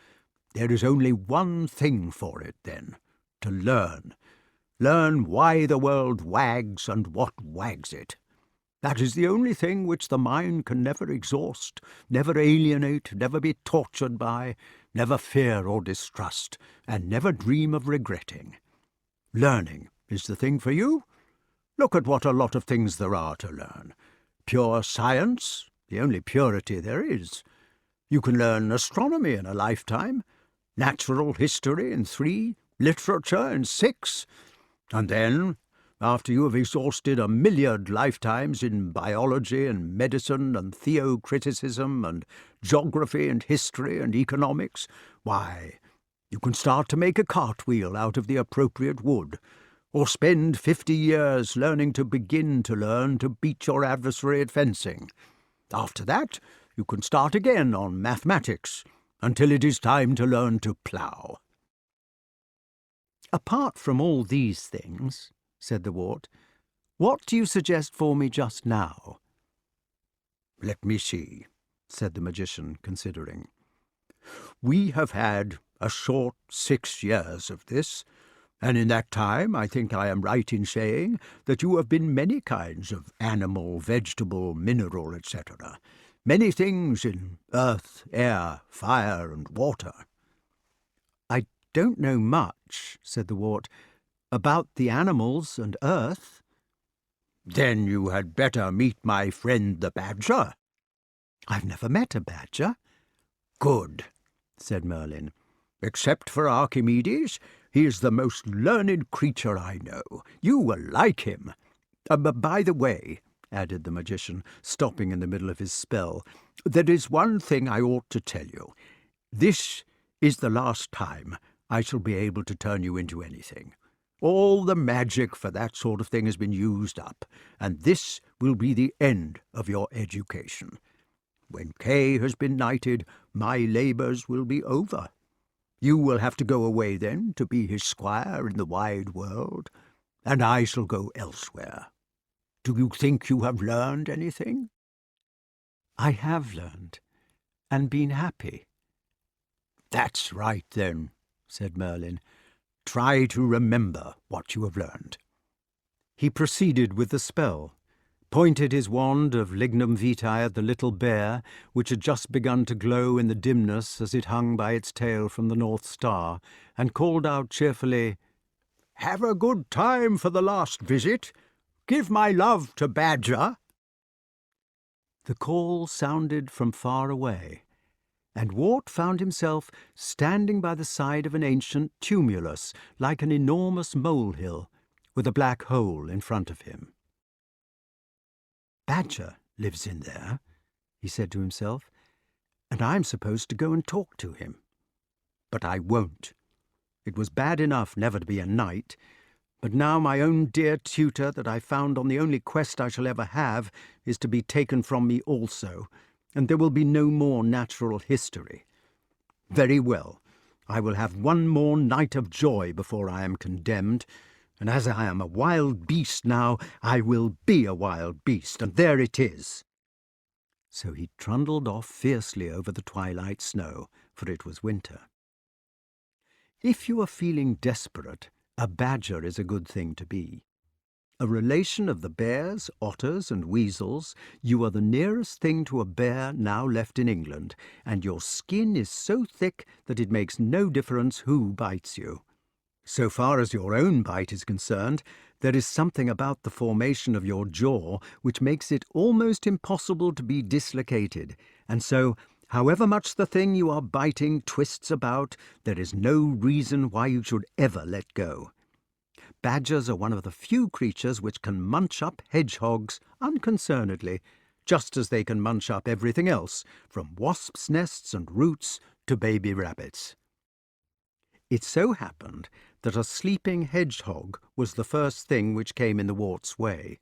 There is only one thing for it, then, to learn. Learn why the world wags and what wags it. That is the only thing which the mind can never exhaust, never alienate, never be tortured by, never fear or distrust, and never dream of regretting. Learning is the thing for you. Look at what a lot of things there are to learn. Pure science, the only purity there is. You can learn astronomy in a lifetime, natural history in 3, literature in 6, and then, after you have exhausted a myriad lifetimes in biology and medicine and theocriticism and geography and history and economics, why, you can start to make a cartwheel out of the appropriate wood, or spend 50 years learning to begin to learn to beat your adversary at fencing. After that, you can start again on mathematics, until it is time to learn to plough. Apart from all these things, said the wart, what do you suggest for me just now? Let me see, said the magician, considering. We have had a short 6 years of this, and in that time I think I am right in saying that you have been many kinds of animal, vegetable, mineral, etc., many things in earth, air, fire, and water. I don't know much, said the wart, about the animals and earth. Then you had better meet my friend the badger. I've never met a badger. Good, said Merlyn. Except for Archimedes, he is the most learned creature I know. You will like him. By the way, added the magician, stopping in the middle of his spell, there is one thing I ought to tell you. This is the last time I shall be able to turn you into anything. All the magic for that sort of thing has been used up, and this will be the end of your education. When Kay has been knighted, my labours will be over. You will have to go away then to be his squire in the wide world, and I shall go elsewhere. Do you think you have learned anything? I have learned, and been happy. That's right, then, said Merlyn. Try to remember what you have learned. He proceeded with the spell, pointed his wand of lignum vitae at the little bear, which had just begun to glow in the dimness as it hung by its tail from the North Star, and called out cheerfully, "Have a good time for the last visit. Give my love to Badger." The call sounded from far away, and Wart found himself standing by the side of an ancient tumulus, like an enormous molehill, with a black hole in front of him. "Badger lives in there," he said to himself, "and I'm supposed to go and talk to him. But I won't. It was bad enough never to be a knight, but now my own dear tutor that I found on the only quest I shall ever have is to be taken from me also, and there will be no more natural history. Very well, I will have one more night of joy before I am condemned, and as I am a wild beast now, I will be a wild beast, and there it is." So he trundled off fiercely over the twilight snow, for it was winter. If you are feeling desperate, a badger is a good thing to be. A relation of the bears, otters, and weasels, you are the nearest thing to a bear now left in England, and your skin is so thick that it makes no difference who bites you. So far as your own bite is concerned, there is something about the formation of your jaw which makes it almost impossible to be dislocated, and so, however much the thing you are biting twists about, there is no reason why you should ever let go. Badgers are one of the few creatures which can munch up hedgehogs unconcernedly, just as they can munch up everything else, from wasps' nests and roots to baby rabbits. It so happened that a sleeping hedgehog was the first thing which came in the wart's way.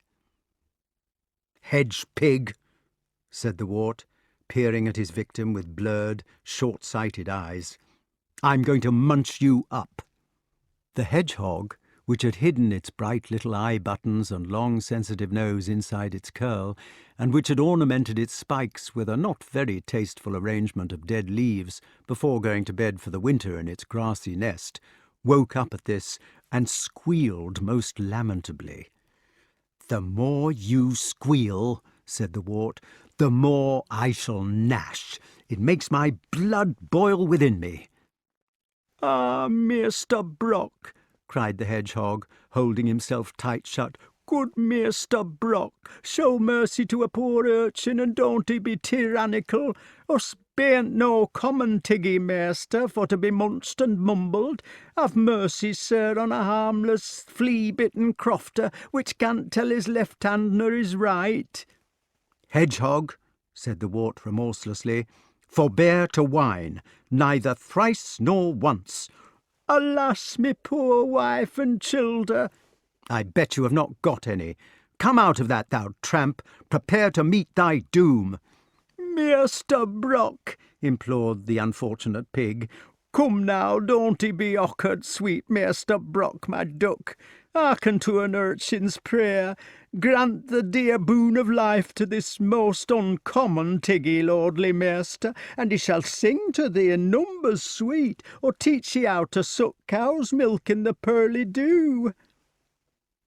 "Hedge pig," said the wart, peering at his victim with blurred, short-sighted eyes. "I'm going to munch you up." The hedgehog, which had hidden its bright little eye-buttons and long sensitive nose inside its curl, and which had ornamented its spikes with a not very tasteful arrangement of dead leaves before going to bed for the winter in its grassy nest, woke up at this and squealed most lamentably. "The more you squeal," said the wart, "the more I shall gnash. It makes my blood boil within me." "Ah, Master Brock," cried the hedgehog, holding himself tight shut, "good Master Brock, show mercy to a poor urchin, and don't he be tyrannical. Us bain't no common tiggy, master, for to be munched and mumbled. Have mercy, sir, on a harmless, flea-bitten crofter, which can't tell his left hand nor his right." "Hedgehog," said the wart remorselessly, "forbear to whine, neither thrice nor once." "Alas, me poor wife and childer!" "I bet you have not got any. Come out of that, thou tramp. Prepare to meet thy doom." "Master Brock," implored the unfortunate pig, "come now, don't he be awkward, sweet Master Brock, my duck. Hearken to an urchin's prayer. Grant the dear boon of life to this most uncommon tiggy, lordly master, and he shall sing to thee in numbers sweet, or teach ye how to suck cow's milk in the pearly dew."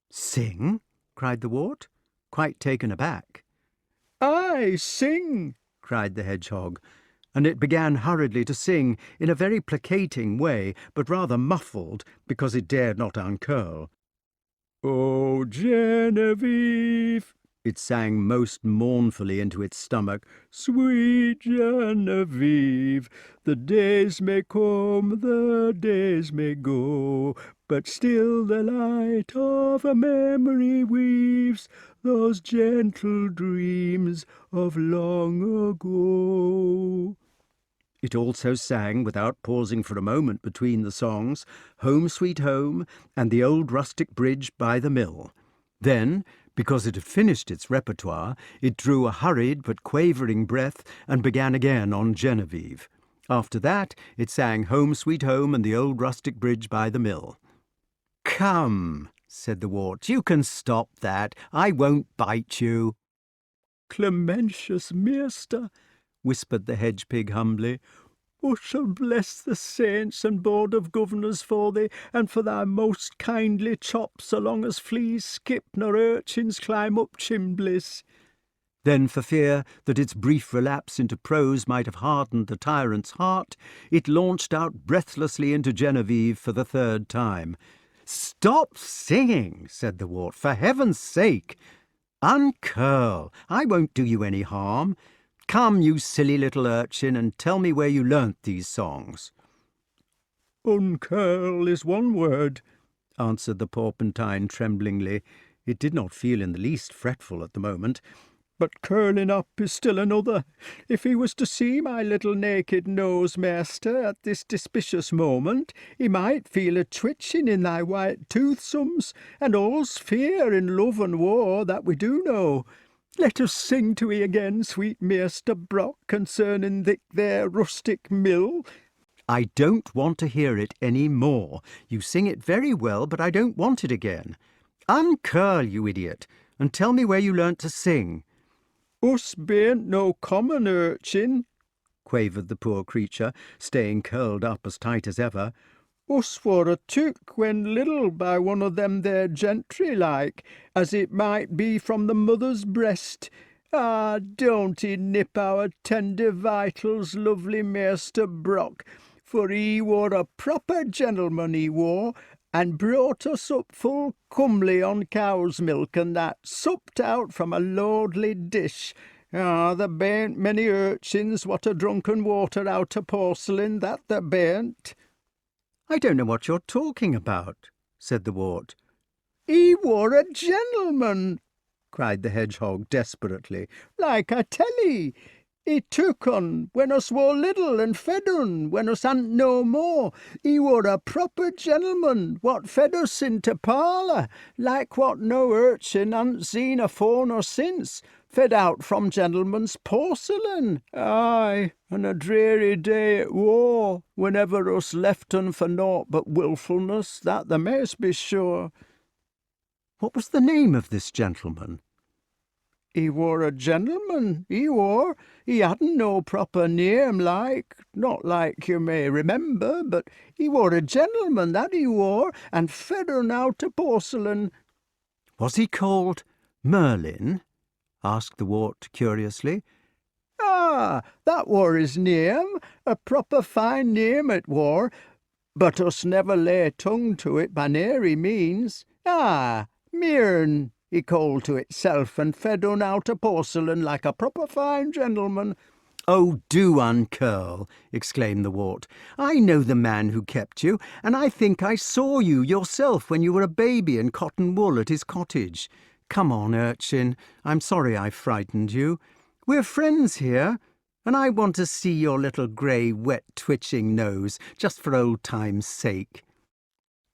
"Sing?" cried the wart, quite taken aback. "Aye, sing," cried the hedgehog, and it began hurriedly to sing in a very placating way, but rather muffled, because it dared not uncurl. "O Genevieve," it sang most mournfully into its stomach, "sweet Genevieve, the days may come, the days may go, but still the light of a memory weaves those gentle dreams of long ago." It also sang, without pausing for a moment between the songs, "Home, Sweet Home," and "The Old Rustic Bridge by the Mill." Then, because it had finished its repertoire, it drew a hurried but quavering breath and began again on Genevieve. After that, it sang "Home, Sweet Home," and "The Old Rustic Bridge by the Mill." "Come," said the wart, "you can stop that. I won't bite you." "Clementious master," whispered the hedge-pig humbly, "us shall bless the saints and board of governors for thee, and for thy most kindly chops, so long as fleas skip nor urchins climb up chimblies." Then, for fear that its brief relapse into prose might have hardened the tyrant's heart, it launched out breathlessly into Genevieve for the third time. "Stop singing," said the wart, "for heaven's sake. Uncurl. I won't do you any harm. Come, you silly little urchin, and tell me where you learnt these songs." "Uncurl is one word," answered the porpentine tremblingly. It did not feel in the least fretful at the moment. "But curling up is still another. If he was to see my little naked nose, master, at this despicious moment, he might feel a twitching in thy white toothsomes, and all's fear in love and war, that we do know. Let us sing to 'ee again, sweet Master Brock, concerning thick there rustic mill." "I don't want to hear it any more. You sing it very well, but I don't want it again. Uncurl, you idiot, and tell me where you learnt to sing." "Us bain't no common urchin," quavered the poor creature, staying curled up as tight as ever. "Us were a took when little by one of them there gentry like, as it might be from the mother's breast. Ah, don't he nip our tender vitals, lovely Master Brock, for he were a proper gentleman, he were, and brought us up full comely on cow's milk, and that supped out from a lordly dish. Ah, there bain't many urchins what are drunken water out of porcelain, that there bain't." "I don't know what you're talking about," said the wart. "He were a gentleman," cried the hedgehog desperately, "like I tell 'ee. He took un when us were little, and fed un when us hadn't no more. He were a proper gentleman, what fed us into parlour, like what no urchin hadn't seen afore nor since, fed out from gentlemen's porcelain. Aye, and a dreary day it were, whenever us left un for naught but wilfulness, that the mayst be sure." "What was the name of this gentleman?" "He were a gentleman, he were. He hadn't no proper name, not like you may remember, but he were a gentleman, that he were, and fed un out of porcelain." "Was he called Merlyn? Asked the wart curiously. Ah, that wor his name, a proper fine name it wor, but us never lay tongue to it by nary means. Ah, Mearn, he called to itself, and fed un out of porcelain like a proper fine gentleman. Oh, do uncurl, exclaimed the wart. I know the man who kept you, and I think I saw you yourself when you were a baby in cotton wool at his cottage. Come on, urchin, I'm sorry I frightened you. We're friends here, and I want to see your little grey, wet, twitching nose, just for old time's sake.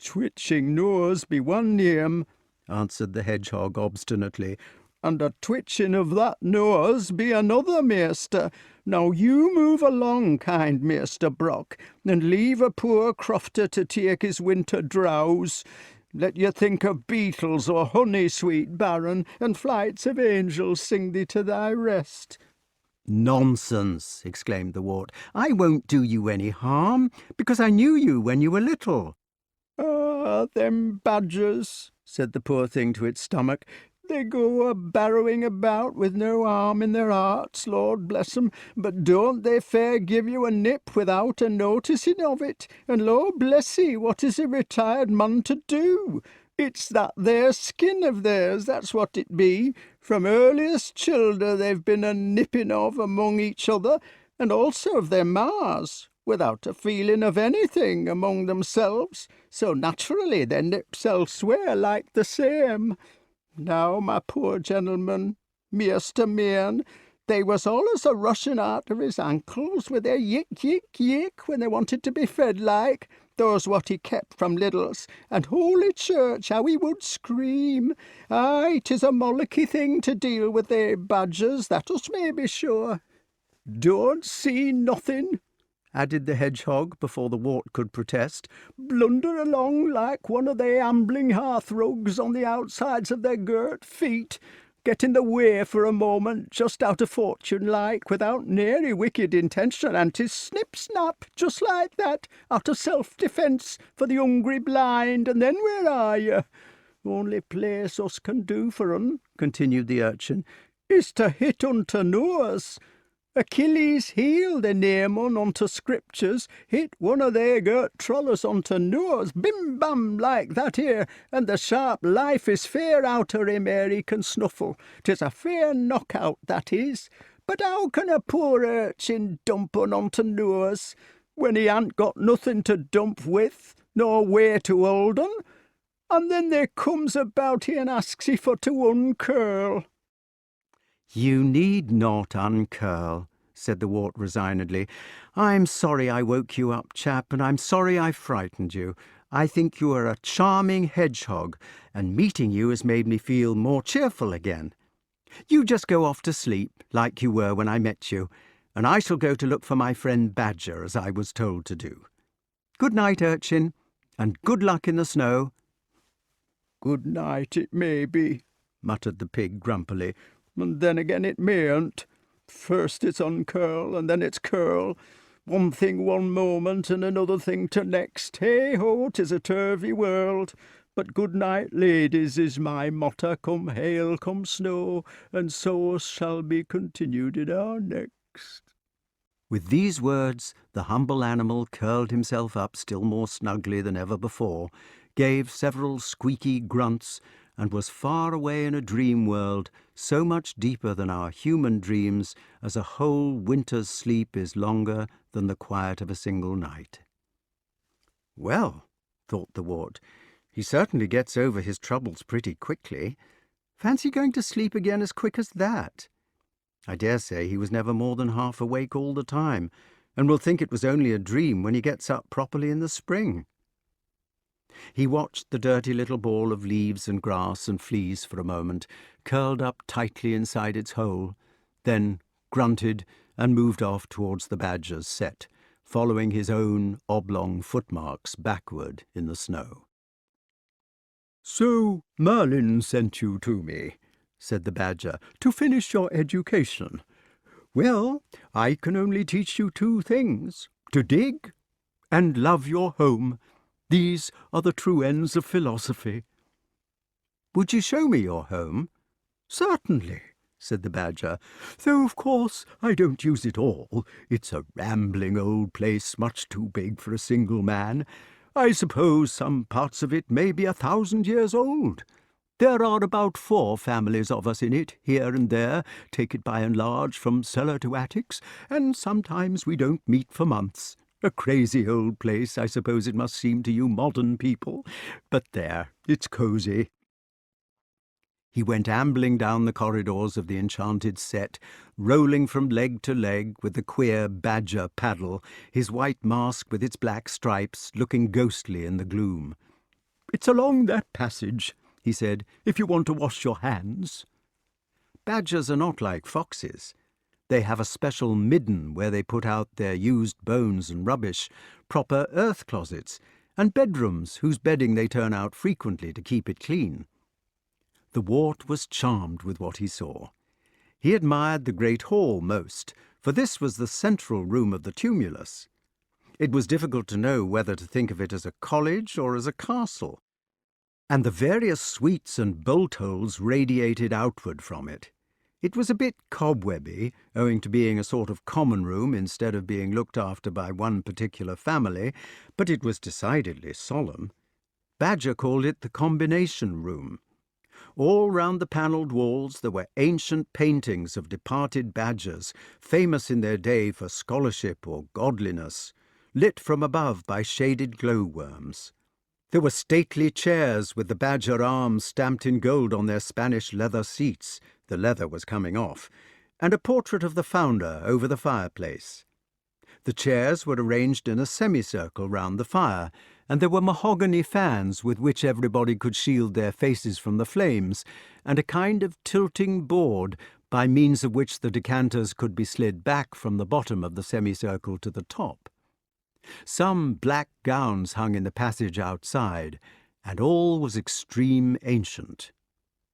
Twitching nose be one name, answered the hedgehog obstinately, and a twitching of that nose be another, maester. Now you move along, kind Maester Brock, and leave a poor crofter to take his winter drowse. Let you think of beetles or honey, sweet baron, and flights of angels sing thee to thy rest. Nonsense, exclaimed the wart. I won't do you any harm, because I knew you when you were little. Ah, them badgers, said the poor thing to its stomach. They go a-barrowing about with no harm in their hearts, Lord bless 'em, but don't they fair give you a nip without a noticing of it? And Lord bless 'ee, what is a retired man to do? It's that there skin of theirs, that's what it be. From earliest childer they've been a-nipping of among each other, and also of their mars, without a feeling of anything among themselves, so naturally their nips elsewhere like the same. Now, my poor gentleman, Meester Mearn, they was allus a-rushing out of his ankles with their yick, yick, yick when they wanted to be fed like, those what he kept from liddles, and Holy Church, how he would scream. Aye, 'tis a mollicky thing to deal with they badgers, that us may be sure. Don't see nothing, added the hedgehog before the wart could protest. Blunder along like one of they ambling hearthrugs on the outsides of their girt feet. Get in the way for a moment, just out of fortune like, without nary wicked intention, and 'tis snip-snap, just like that, out of self-defence for the hungry blind, and then where are you? Only place us can do for un, continued the urchin, is to hit un to nose. Achilles' heel they name un onto scriptures, hit one of their girt trollers onto nose, bim-bam, like that here, and the sharp life is fair out of him ere he can snuffle. 'Tis a fair knock-out, that is. But how can a poor urchin dump un onto nose, when he ain't got nothing to dump with, nor where to hold un? And then they comes about here and asks he for to uncurl. You need not uncurl, said the wart resignedly. I'm sorry I woke you up, chap, and I'm sorry I frightened you. I think you are a charming hedgehog, and meeting you has made me feel more cheerful again. You just go off to sleep, like you were when I met you, and I shall go to look for my friend Badger, as I was told to do. Good night, urchin, and good luck in the snow. Good night it may be, muttered the pig grumpily, and then again it mayn't. First it's uncurl, and then it's curl. One thing one moment, and another thing to next. Hey-ho, 'tis a turvy world. But good night, ladies, is my motto, come hail, come snow, and so shall be continued in our next. With these words, the humble animal curled himself up still more snugly than ever before, gave several squeaky grunts, and was far away in a dream world, so much deeper than our human dreams, as a whole winter's sleep is longer than the quiet of a single night. Well, thought the wart, he certainly gets over his troubles pretty quickly. Fancy going to sleep again as quick as that. I dare say he was never more than half awake all the time, and will think it was only a dream when he gets up properly in the spring. He watched the dirty little ball of leaves and grass and fleas for a moment, curled up tightly inside its hole, then grunted and moved off towards the badger's set, following his own oblong footmarks backward in the snow. So Merlyn sent you to me, said the badger, to finish your education. Well, I can only teach you two things, to dig and love your home. These are the true ends of philosophy. Would you show me your home? "Certainly," said the Badger, "though of course I don't use it all. It's a rambling old place, much too big for a single man. I suppose some parts of it may be 1,000 years old. There are about 4 families of us in it, here and there, take it by and large, from cellar to attics, and sometimes we don't meet for months. A crazy old place, I suppose it must seem to you modern people, but there, it's cosy." He went ambling down the corridors of the enchanted set, rolling from leg to leg with the queer badger paddle, his white mask with its black stripes looking ghostly in the gloom. "It's along that passage," he said, "if you want to wash your hands." Badgers are not like foxes. They have a special midden where they put out their used bones and rubbish, proper earth closets, and bedrooms whose bedding they turn out frequently to keep it clean. The wart was charmed with what he saw. He admired the great hall most, for this was the central room of the tumulus. It was difficult to know whether to think of it as a college or as a castle, and the various suites and bolt-holes radiated outward from it. It was a bit cobwebby, owing to being a sort of common room instead of being looked after by one particular family, but it was decidedly solemn. Badger called it the combination room. All round the panelled walls there were ancient paintings of departed badgers, famous in their day for scholarship or godliness, lit from above by shaded glowworms. There were stately chairs with the badger arms stamped in gold on their Spanish leather seats — the leather was coming off — and a portrait of the founder over the fireplace. The chairs were arranged in a semicircle round the fire, and there were mahogany fans with which everybody could shield their faces from the flames, and a kind of tilting board by means of which the decanters could be slid back from the bottom of the semicircle to the top. Some black gowns hung in the passage outside, and all was extreme ancient.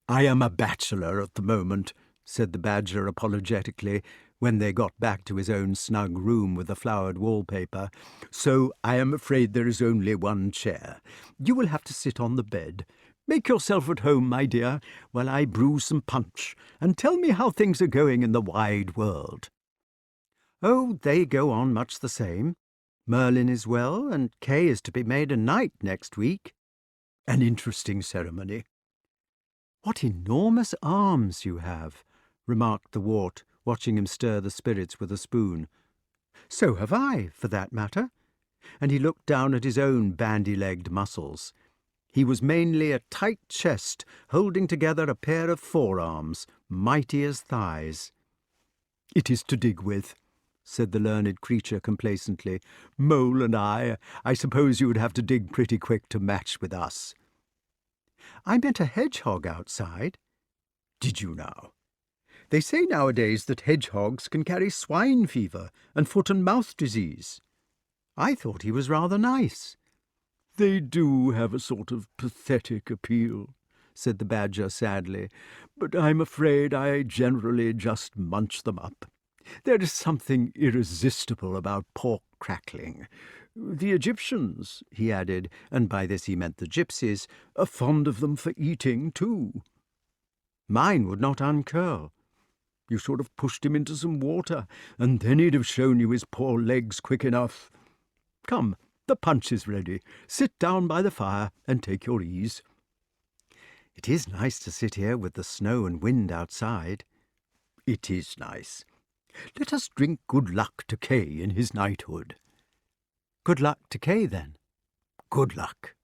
"I am a bachelor at the moment," said the Badger apologetically, when they got back to his own snug room with the flowered wallpaper, "so I am afraid there is only one chair. You will have to sit on the bed. Make yourself at home, my dear, while I brew some punch, and tell me how things are going in the wide world." "Oh, they go on much the same. Merlyn is well, and Kay is to be made a knight next week." "An interesting ceremony." "What enormous arms you have," remarked the wart, watching him stir the spirits with a spoon. "So have I, for that matter." And he looked down at his own bandy-legged muscles. He was mainly a tight chest holding together a pair of forearms, mighty as thighs. "It is to dig with," said the learned creature complacently. "Mole and I suppose you would have to dig pretty quick to match with us." "I met a hedgehog outside." "Did you now? They say nowadays that hedgehogs can carry swine fever and foot and mouth disease." "I thought he was rather nice." "They do have a sort of pathetic appeal," said the Badger sadly, "but I'm afraid I generally just munch them up. There is something irresistible about pork crackling. The Egyptians," he added, and by this he meant the gypsies, "are fond of them for eating too." "Mine would not uncurl." "You should have pushed him into some water, and then he'd have shown you his poor legs quick enough. Come, the punch is ready. Sit down by the fire and take your ease." "It is nice to sit here with the snow and wind outside." "It is nice. Let us drink good luck to Kay in his knighthood." "Good luck to Kay, then." "Good luck."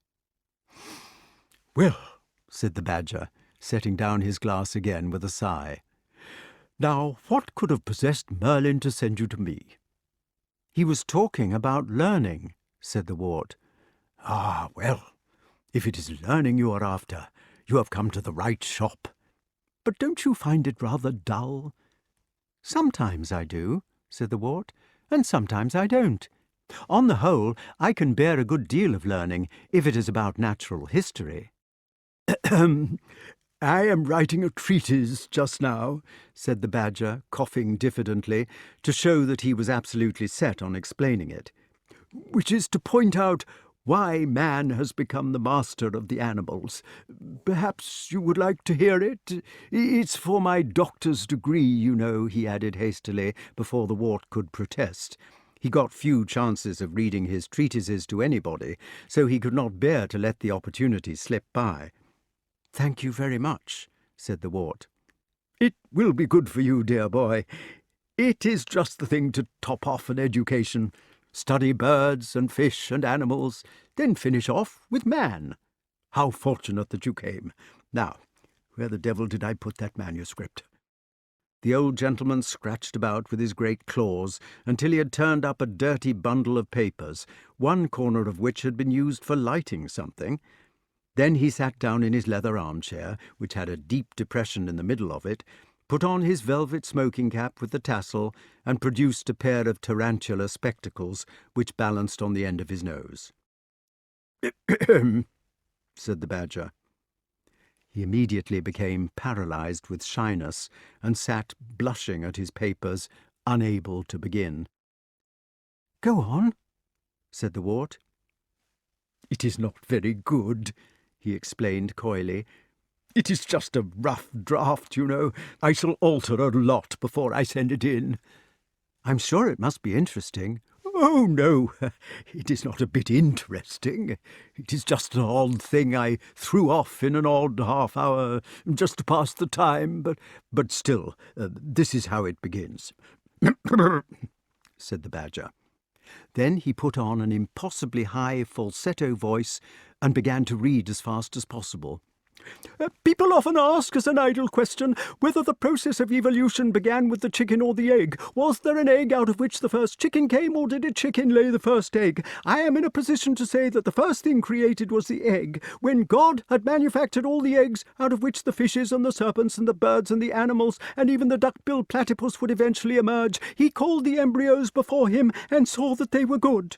"Well," said the Badger, setting down his glass again with a sigh, "now what could have possessed Merlyn to send you to me?" "He was talking about learning," said the wart. "Ah, well, if it is learning you are after, you have come to the right shop. But don't you find it rather dull?" "Sometimes I do," said the wart, "and sometimes I don't. On the whole, I can bear a good deal of learning, if it is about natural history." "I am writing a treatise just now," said the Badger, coughing diffidently, to show that he was absolutely set on explaining it, "which is to point out why man has become the master of the animals. Perhaps you would like to hear it? It's for my doctor's degree, you know," he added hastily, before the wart could protest. He got few chances of reading his treatises to anybody, so he could not bear to let the opportunity slip by. "Thank you very much," said the wart. "It will be good for you, dear boy. It is just the thing to top off an education. Study birds and fish and animals, then finish off with man. How fortunate that you came. Now, where the devil did I put that manuscript?" The old gentleman scratched about with his great claws until he had turned up a dirty bundle of papers, one corner of which had been used for lighting something. Then he sat down in his leather armchair, which had a deep depression in the middle of it, put on his velvet smoking cap with the tassel, and produced a pair of tarantula spectacles which balanced on the end of his nose. "Ahem," said the badger. He immediately became paralyzed with shyness, and sat blushing at his papers, unable to begin. "Go on," said the wart. "It is not very good," he explained coyly. "It is just a rough draft, you know. I shall alter a lot before I send it in." "I'm sure it must be interesting." "Oh, no, it is not a bit interesting. It is just an odd thing I threw off in an odd half-hour just to pass the time, but still, this is how it begins," said the badger. Then he put on an impossibly high falsetto voice and began to read as fast as possible. "People often ask as an idle question whether the process of evolution began with the chicken or the egg. Was there an egg out of which the first chicken came, or did a chicken lay the first egg? I am in a position to say that the first thing created was the egg. When God had manufactured all the eggs, out of which the fishes and the serpents and the birds and the animals and even the duck-billed platypus would eventually emerge, he called the embryos before him and saw that they were good."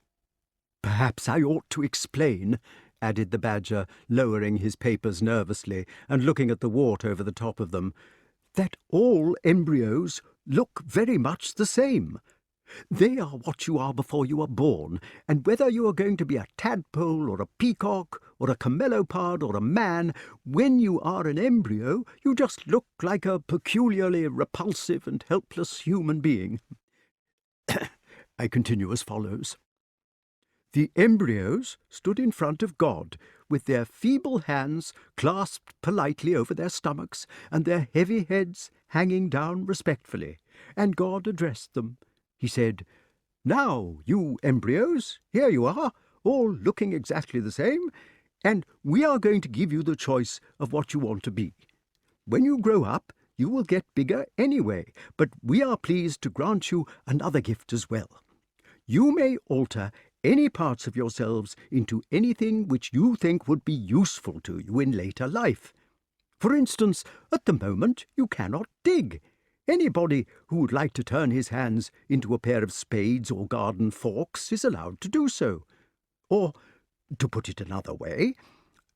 "Perhaps I ought to explain," added the badger, lowering his papers nervously and looking at the wart over the top of them, "that all embryos look very much the same. They are what you are before you are born, and whether you are going to be a tadpole or a peacock or a camelopard or a man, when you are an embryo you just look like a peculiarly repulsive and helpless human being." I continue as follows. "The embryos stood in front of God, with their feeble hands clasped politely over their stomachs, and their heavy heads hanging down respectfully, and God addressed them. He said, 'Now, you embryos, here you are, all looking exactly the same, and we are going to give you the choice of what you want to be. When you grow up, you will get bigger anyway, but we are pleased to grant you another gift as well. You may alter any parts of yourselves into anything which you think would be useful to you in later life. For instance, at the moment you cannot dig. Anybody who would like to turn his hands into a pair of spades or garden forks is allowed to do so. Or, to put it another way,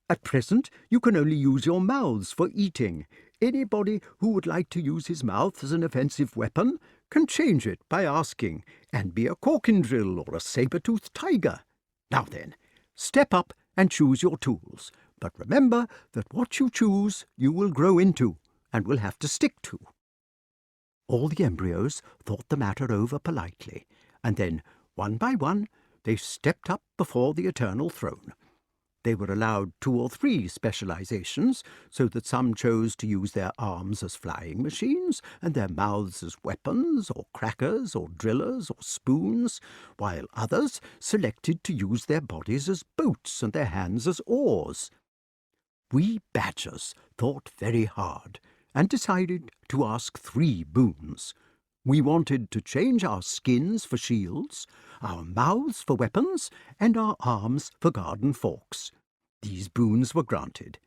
at present you can only use your mouths for eating. Anybody who would like to use his mouth as an offensive weapon can change it by asking, and be a corkindrill or a saber-toothed tiger. Now then, step up and choose your tools, but remember that what you choose you will grow into, and will have to stick to." All the embryos thought the matter over politely, and then, one by one, they stepped up before the eternal throne. They were allowed 2 or 3 specializations, so that some chose to use their arms as flying machines, and their mouths as weapons, or crackers, or drillers, or spoons, while others selected to use their bodies as boats and their hands as oars. We badgers thought very hard, and decided to ask 3 boons. We wanted to change our skins for shields, our mouths for weapons, and our arms for garden forks. These boons were granted.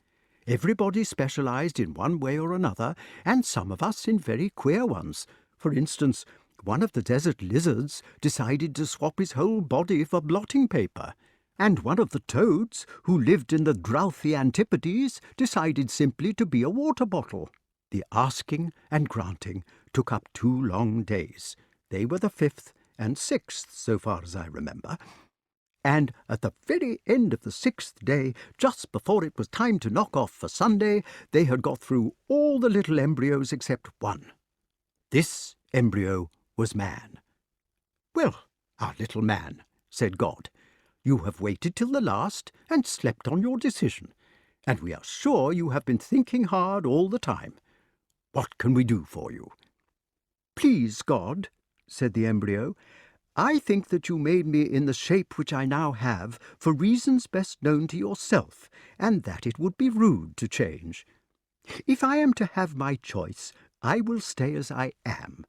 Everybody specialized in one way or another, and some of us in very queer ones. For instance, one of the desert lizards decided to swap his whole body for blotting paper, and one of the toads, who lived in the drouthy antipodes, decided simply to be a water bottle. The asking and granting took up 2 long days. They were the 5th and 6th, so far as I remember. and at the very end of the 6th day, just before it was time to knock off for Sunday, they had got through all the little embryos except one. This embryo was man. "Well, our little man," said God, "you have waited till the last and slept on your decision, and we are sure you have been thinking hard all the time. What can we do for you?" "Please, God," said the embryo, "I think that you made me in the shape which I now have for reasons best known to yourself, and that it would be rude to change. If I am to have my choice, I will stay as I am.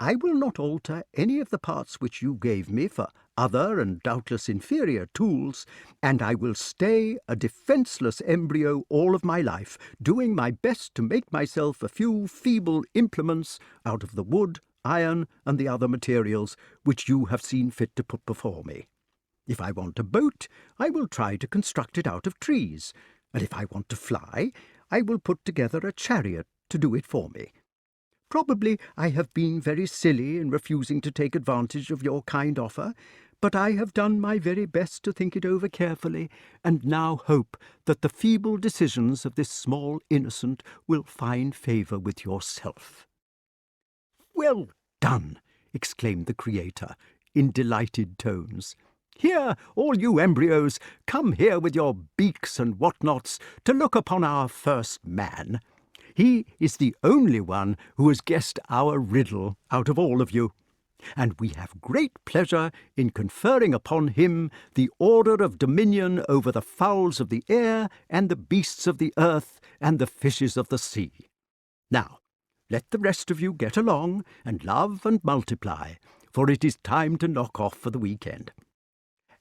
I will not alter any of the parts which you gave me for other and doubtless inferior tools, and I will stay a defenceless embryo all of my life, doing my best to make myself a few feeble implements out of the wood, iron, and the other materials which you have seen fit to put before me. If I want a boat, I will try to construct it out of trees, and if I want to fly, I will put together a chariot to do it for me. Probably I have been very silly in refusing to take advantage of your kind offer, but I have done my very best to think it over carefully, and now hope that the feeble decisions of this small innocent will find favour with yourself." "Well done!" exclaimed the Creator, in delighted tones. "Here, all you embryos, come here with your beaks and what-nots to look upon our first man. He is the only one who has guessed our riddle out of all of you, and we have great pleasure in conferring upon him the order of dominion over the fowls of the air and the beasts of the earth and the fishes of the sea. Now, let the rest of you get along and love and multiply, for it is time to knock off for the weekend.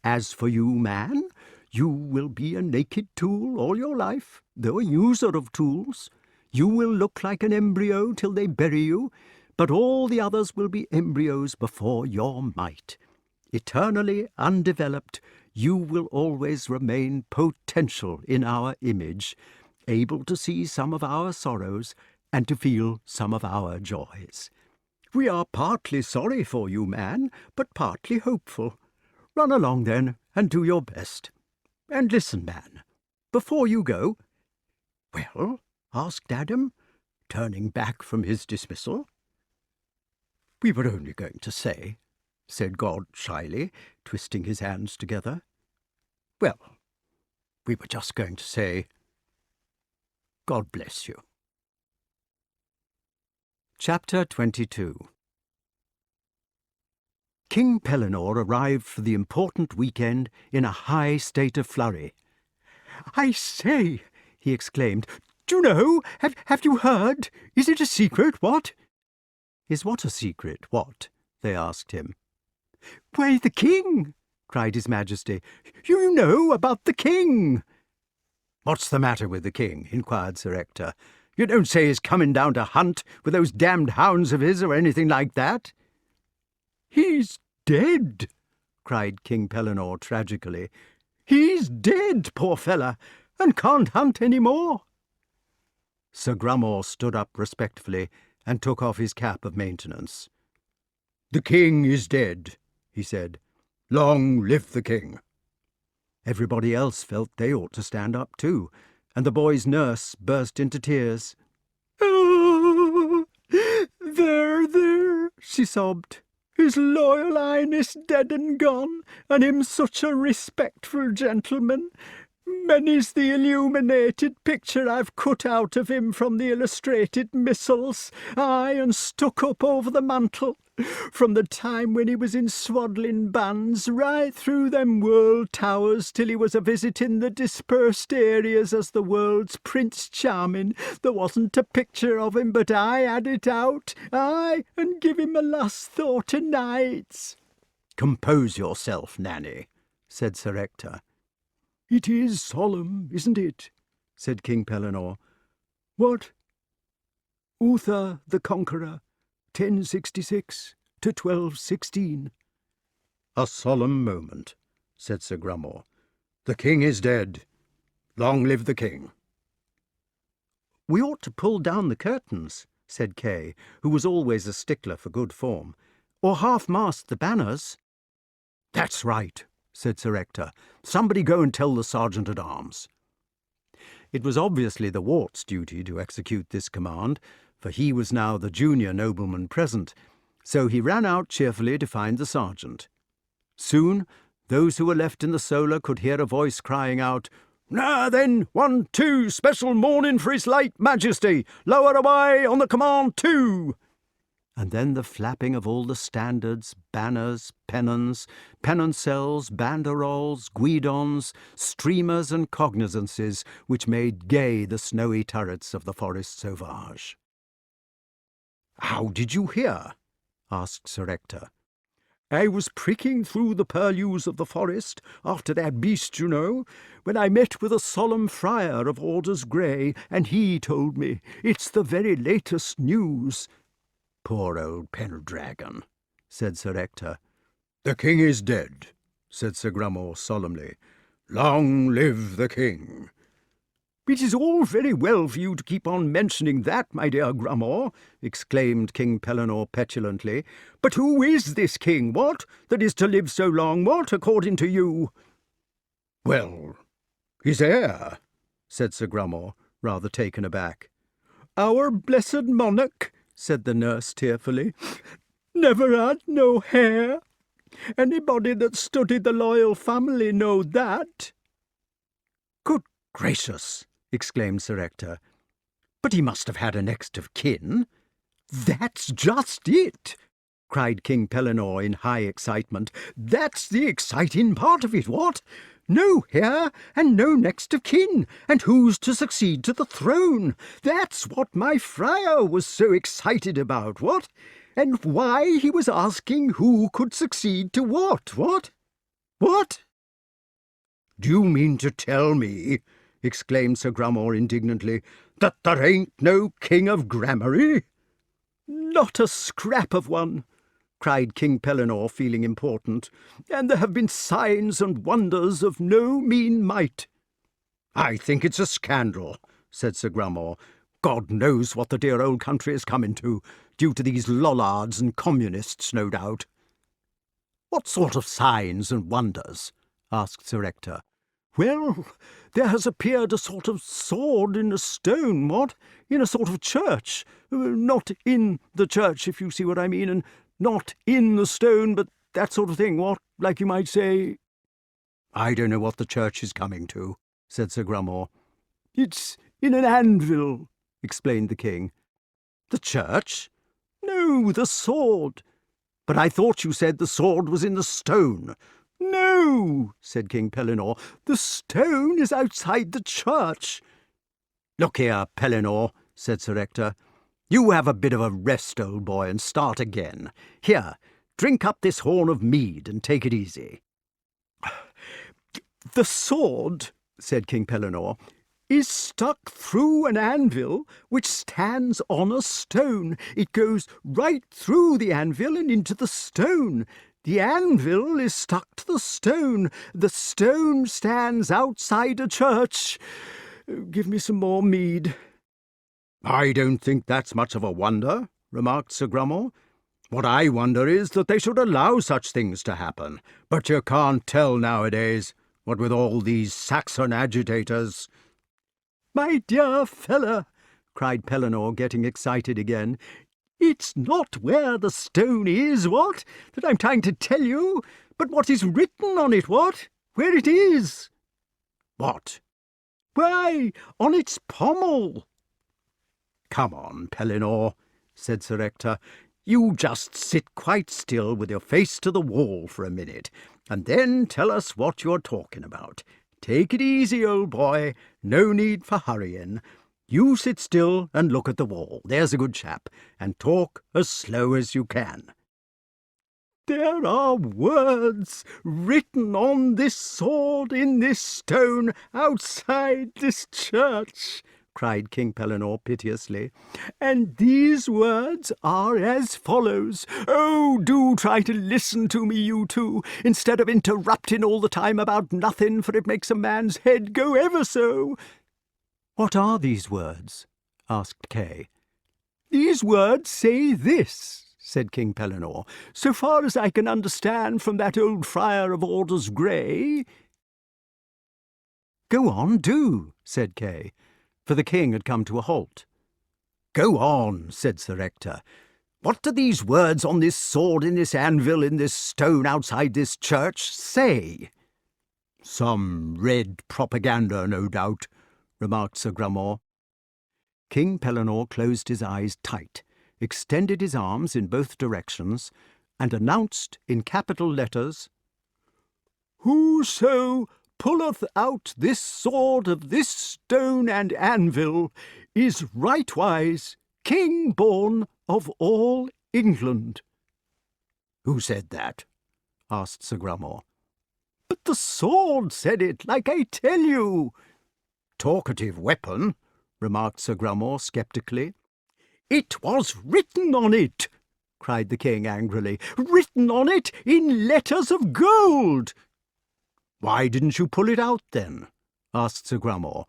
As for you, man, you will be a naked tool all your life, though a user of tools. You will look like an embryo till they bury you, but all the others will be embryos before your might. Eternally undeveloped, you will always remain potential in our image, able to see some of our sorrows and to feel some of our joys. We are partly sorry for you, man, but partly hopeful. Run along, then, and do your best. And listen, man, before you go—" "Well?" asked Adam, turning back from his dismissal. "We were only going to say," said God shyly, twisting his hands together. "Well, we were just going to say, God bless you." Chapter 22. King Pellinore arrived for the important weekend in a high state of flurry. "I say," he exclaimed, "do you know? Have you heard? Is it a secret, what?" "Is what a secret, what?" they asked him. "Why, the king!" cried His Majesty. "You know about the king." "What's the matter with the king?" inquired Sir Ector. "You don't say he's coming down to hunt with those damned hounds of his or anything like that?" "He's dead!" cried King Pellinore tragically. "He's dead, poor fella, and can't hunt any more." Sir Grummore stood up respectfully and took off his cap of maintenance. "The king is dead," he said. "Long live the king." Everybody else felt they ought to stand up too, and the boy's nurse burst into tears. "Oh, there," she sobbed. "His loyal highness dead and gone, and him such a respectful gentleman. Many's the illuminated picture I've cut out of him from the illustrated missals, aye, and stuck up over the mantel, from the time when he was in swaddling bands, right through them world towers till he was a-visiting the dispersed areas as the world's Prince Charming. There wasn't a picture of him but I had it out, aye, and give him a last thought o' nights." "Compose yourself, Nanny," said Sir Ector. "It is solemn, isn't it?" said King Pellinore. "What? Uther the Conqueror, 1066 to 1216. "A solemn moment," said Sir Grummore. "The king is dead. Long live the king." "We ought to pull down the curtains," said Kay, who was always a stickler for good form, "or half-mast the banners." "That's right," said Sir Ector. "Somebody go and tell the sergeant-at-arms." It was obviously the Wart's duty to execute this command, for he was now the junior nobleman present, so he ran out cheerfully to find the sergeant. Soon those who were left in the solar could hear a voice crying out, "Now then, 1, 2, special mourning for his late majesty! Lower away on the command 2!" And then the flapping of all the standards, banners, pennons, pennoncelles, banderols, guidons, streamers and cognizances, which made gay the snowy turrets of the forest sauvage. "How did you hear?" asked Sir Ector. "I was pricking through the purlieus of the forest, after that beast, you know, when I met with a solemn friar of orders grey, and he told me it's the very latest news." "Poor old Pendragon," said Sir Ector. "The king is dead," said Sir Grummore solemnly. "Long live the king." "It is all very well for you to keep on mentioning that, my dear Grummore," exclaimed King Pellinore petulantly. "But who is this king, what, that is to live so long, what, according to you?" "Well, his heir," said Sir Grummore, rather taken aback. "Our blessed monarch," said the nurse tearfully, "never had no hair. Anybody that studied the loyal family know that." "Good gracious!" exclaimed Sir Ector. "But he must have had a next of kin." "That's just it!" cried King Pellinore in high excitement. "That's the exciting part of it, what? No heir and no next of kin, and who's to succeed to the throne? That's what my friar was so excited about, what? And why he was asking who could succeed to what? What? "Do you mean to tell me," exclaimed Sir Grummore indignantly, "that there ain't no king of Gramarye?" "Not a scrap of one," cried King Pellinore, feeling important, "and there have been signs and wonders of no mean might." "I think it's a scandal," said Sir Grummore. "God knows what the dear old country is coming to, due to these Lollards and communists, no doubt." "What sort of signs and wonders?" asked Sir Ector. "Well, there has appeared a sort of sword in a stone, what? In a sort of church. Not in the church, if you see what I mean, and not in the stone, but that sort of thing, what? Like you might say—" "I don't know what the church is coming to," said Sir Grummore. "It's in an anvil," explained the king. "The church?" "No, the sword." "But I thought you said the sword was in the stone." "No," said King Pellinore, "the stone is outside the church." "Look here, Pellinore," said Sir Ector. "You have a bit of a rest, old boy, and start again. Here, drink up this horn of mead and take it easy." "The sword," said King Pellinore, "is stuck through an anvil which stands on a stone. It goes right through the anvil and into the stone. The anvil is stuck to the stone. The stone stands outside a church. Give me some more mead." "I don't think that's much of a wonder," remarked Sir Grummore. "What I wonder is that they should allow such things to happen. But you can't tell nowadays, what with all these Saxon agitators." "My dear fella," cried Pellinore, getting excited again, "it's not where the stone is, what, that I'm trying to tell you, but what is written on it, what, where it is." "What?" "Why, on its pommel." "Come on, Pellinore," said Sir Ector. "You just sit quite still with your face to the wall for a minute, and then tell us what you're talking about. Take it easy, old boy. No need for hurrying. You sit still and look at the wall, there's a good chap, and talk as slow as you can." "There are words written on this sword in this stone outside this church," cried King Pellinore piteously, "and these words are as follows. Oh, do try to listen to me, you two, instead of interrupting all the time about nothing, for it makes a man's head go ever so." "What are these words?" asked Kay. "These words say this," said King Pellinore. "So far as I can understand from that old friar of orders grey—" "Go on, do," said Kay, for the king had come to a halt. "Go on," said Sir Ector. "What do these words on this sword, in this anvil, in this stone outside this church say?" "Some red propaganda, no doubt," remarked Sir Grummore. King Pellinore closed his eyes tight, extended his arms in both directions, and announced in capital letters, "Whoso pulleth out this sword of this stone and anvil is rightwise king born of all England." "Who said that?" asked Sir Grummore. "But the sword said it, like I tell you." "Talkative weapon," remarked Sir Grummore sceptically. "It was written on it," cried the king angrily. "Written on it in letters of gold." "Why didn't you pull it out, then?" asked Sir Grummore.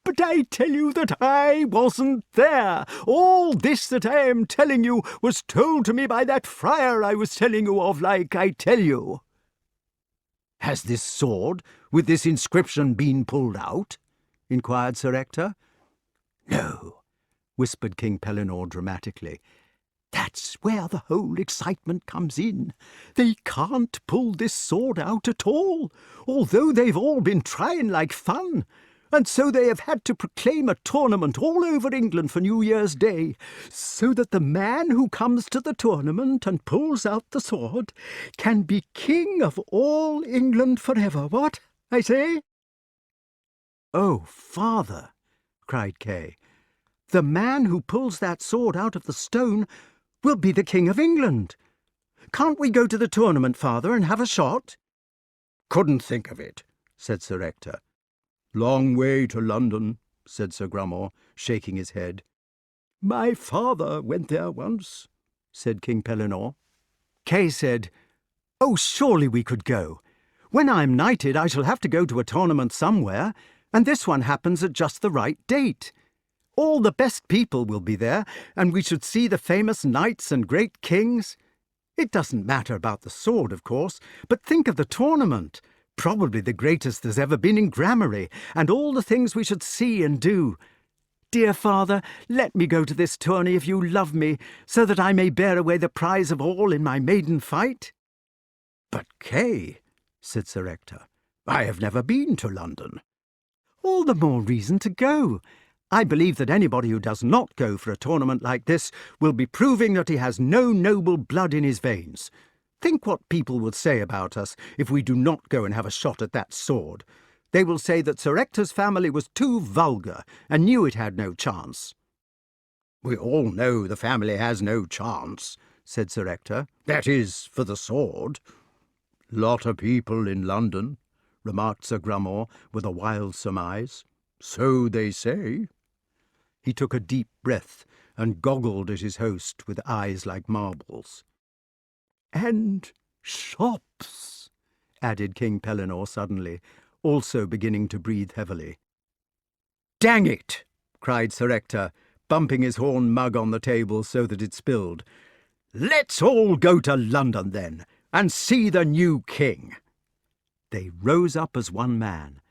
"But I tell you that I wasn't there. All this that I am telling you was told to me by that friar I was telling you of, like I tell you." "Has this sword with this inscription been pulled out?" inquired Sir Ector. "No," whispered King Pellinore dramatically. "That's where the whole excitement comes in. They can't pull this sword out at all, although they've all been trying like fun. And so they have had to proclaim a tournament all over England for New Year's Day, so that the man who comes to the tournament and pulls out the sword can be king of all England forever. What, I say?" "Oh, father," cried Kay, "the man who pulls that sword out of the stone will be the King of England. Can't we go to the tournament, father, and have a shot?" "Couldn't think of it," said Sir Ector. "Long way to London," said Sir Grummore, shaking his head. "My father went there once," said King Pellinore. Kay said, "Oh, surely we could go. When I'm knighted, I shall have to go to a tournament somewhere, and this one happens at just the right date. All the best people will be there, and we should see the famous knights and great kings. It doesn't matter about the sword, of course, but think of the tournament. Probably the greatest there's ever been in Gramarye, and all the things we should see and do. Dear father, let me go to this tourney if you love me, so that I may bear away the prize of all in my maiden fight." "But, Kay," said Sir Ector, "I have never been to London." "All the more reason to go. I believe that anybody who does not go for a tournament like this will be proving that he has no noble blood in his veins. Think what people will say about us if we do not go and have a shot at that sword. They will say that Sir Ector's family was too vulgar and knew it had no chance." "We all know the family has no chance," said Sir Ector. "That is, for the sword." "Lot of people in London," remarked Sir Grummore with a wild surmise. "So they say." He took a deep breath and goggled at his host with eyes like marbles. "And shops," added King Pellinore suddenly, also beginning to breathe heavily. "Dang it!" cried Sir Ector, bumping his horn mug on the table so that it spilled. "Let's all go to London, then, and see the new king." They rose up as one man.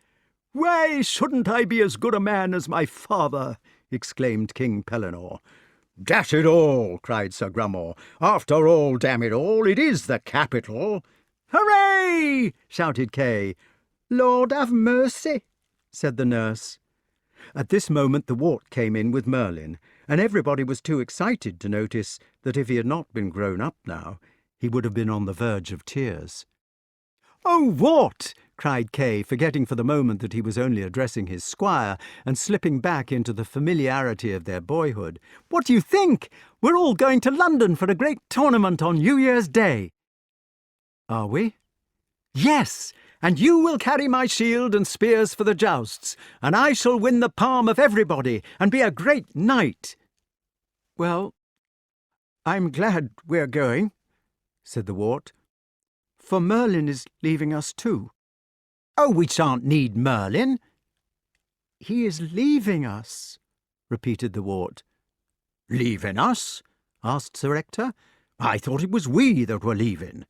"Why shouldn't I be as good a man as my father?" exclaimed King Pellinore. "Dash it all!" cried Sir Grummore. "After all, damn it all, it is the capital." "Hooray!" shouted Kay. "Lord have mercy," said the nurse. At this moment the wart came in with Merlyn, and everybody was too excited to notice that if he had not been grown up now, he would have been on the verge of tears. "Oh, Wart!" cried Kay, forgetting for the moment that he was only addressing his squire, and slipping back into the familiarity of their boyhood. "What do you think? We're all going to London for a great tournament on New Year's Day." "Are we?" "Yes, and you will carry my shield and spears for the jousts, and I shall win the palm of everybody and be a great knight." "Well, I'm glad we're going," said the wart, "for Merlyn is leaving us too." "Oh, we shan't need Merlyn." "He is leaving us," repeated the wart. "Leaving us?" asked Sir Ector. I thought it was we that were leaving."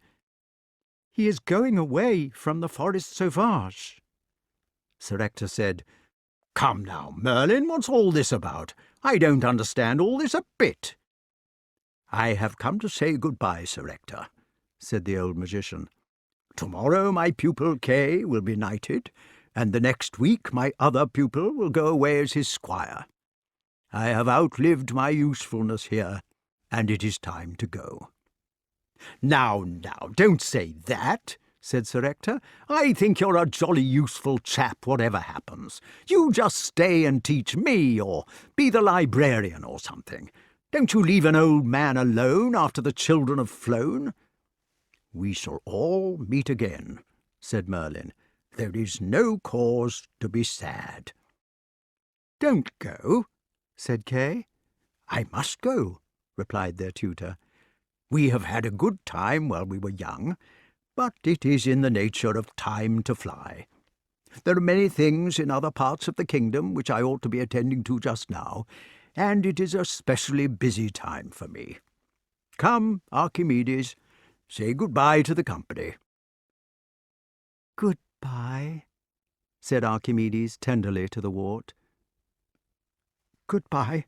"He is going away from the forest sauvage." Sir Ector said, "Come now, Merlyn, what's all this about? I don't understand all this a bit." "I have come to say good-bye, Sir Ector," said the old magician. "Tomorrow my pupil Kay will be knighted, and the next week my other pupil will go away as his squire. I have outlived my usefulness here, and it is time to go." Now, don't say that," said Sir Ector. "I think you're a jolly useful chap, whatever happens. You just stay and teach me, or be the librarian or something. Don't you leave an old man alone after the children have flown." "We shall all meet again," said Merlyn. "There is no cause to be sad." "Don't go," said Kay. "I must go," replied their tutor. "We have had a good time while we were young, but it is in the nature of time to fly. There are many things in other parts of the kingdom which I ought to be attending to just now, and it is a specially busy time for me. Come, Archimedes, say good-bye to the company." "Good-bye," said Archimedes tenderly to the wart. "Good-bye,"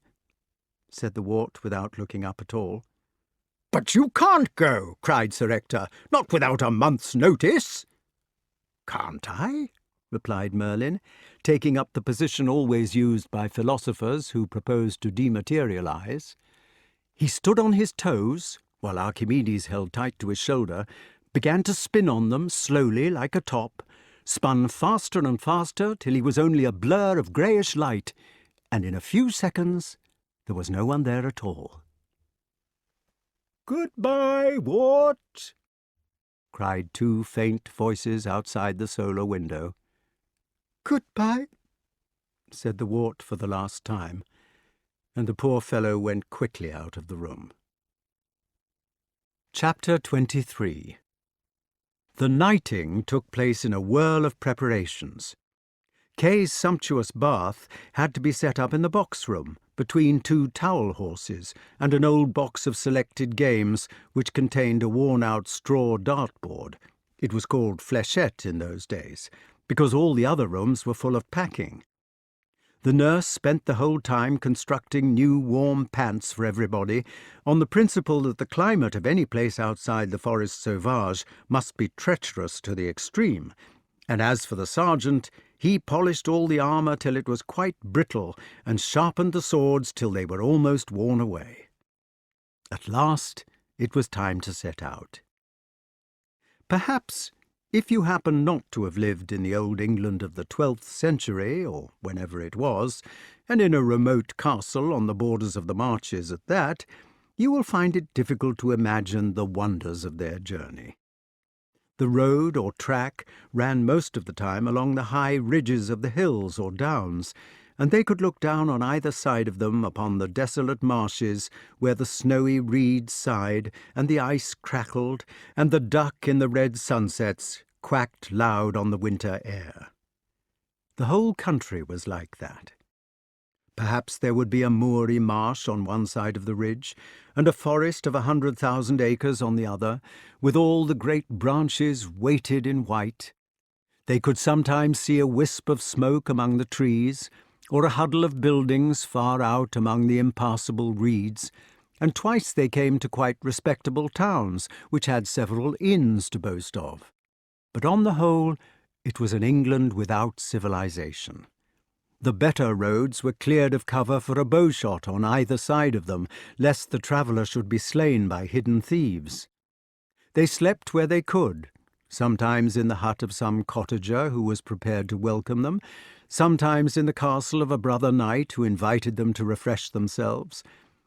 said the wart without looking up at all. "But you can't go," cried Sir Ector, "not without a month's notice." "Can't I?" replied Merlyn, taking up the position always used by philosophers who propose to dematerialize. He stood on his toes, while Archimedes held tight to his shoulder, began to spin on them slowly like a top, spun faster and faster till he was only a blur of greyish light, and in a few seconds there was no one there at all. "Good-bye, wart!" cried two faint voices outside the solar window. "Good-bye," said the wart for the last time, and the poor fellow went quickly out of the room. Chapter 23. The knighting took place in a whirl of preparations. Kay's sumptuous bath had to be set up in the box-room, between two towel horses and an old box of selected games which contained a worn-out straw dartboard. It was called fléchette in those days, because all the other rooms were full of packing. The nurse spent the whole time constructing new warm pants for everybody, on the principle that the climate of any place outside the forest sauvage must be treacherous to the extreme, and as for the sergeant, he polished all the armour till it was quite brittle, and sharpened the swords till they were almost worn away. At last it was time to set out. Perhaps, if you happen not to have lived in the old England of the 12th century, or whenever it was, and in a remote castle on the borders of the marches at that, you will find it difficult to imagine the wonders of their journey. The road or track ran most of the time along the high ridges of the hills or downs, and they could look down on either side of them upon the desolate marshes where the snowy reeds sighed, and the ice crackled, and the duck in the red sunsets quacked loud on the winter air. The whole country was like that. Perhaps there would be a moory marsh on one side of the ridge, and a forest of 100,000 acres on the other, with all the great branches weighted in white. They could sometimes see a wisp of smoke among the trees, or a huddle of buildings far out among the impassable reeds, and twice they came to quite respectable towns, which had several inns to boast of. But on the whole, it was an England without civilization. The better roads were cleared of cover for a bowshot on either side of them, lest the traveller should be slain by hidden thieves. They slept where they could, sometimes in the hut of some cottager who was prepared to welcome them, sometimes in the castle of a brother knight who invited them to refresh themselves,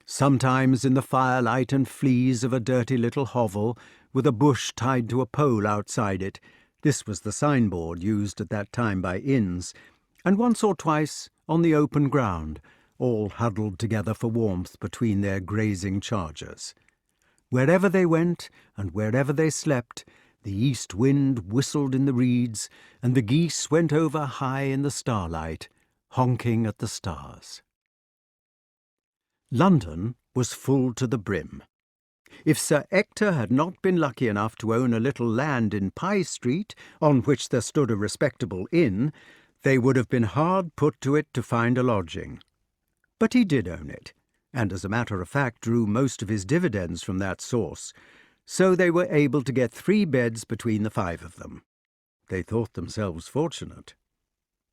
sometimes in the firelight and fleas of a dirty little hovel, with a bush tied to a pole outside it. This was the signboard used at that time by inns, and once or twice on the open ground, all huddled together for warmth between their grazing chargers. Wherever they went, and wherever they slept, the east wind whistled in the reeds, and the geese went over high in the starlight, honking at the stars. London was full to the brim. If Sir Ector had not been lucky enough to own a little land in Pye Street, on which there stood a respectable inn, they would have been hard put to it to find a lodging. But he did own it, and as a matter of fact drew most of his dividends from that source, so they were able to get 3 beds between the 5 of them. They thought themselves fortunate.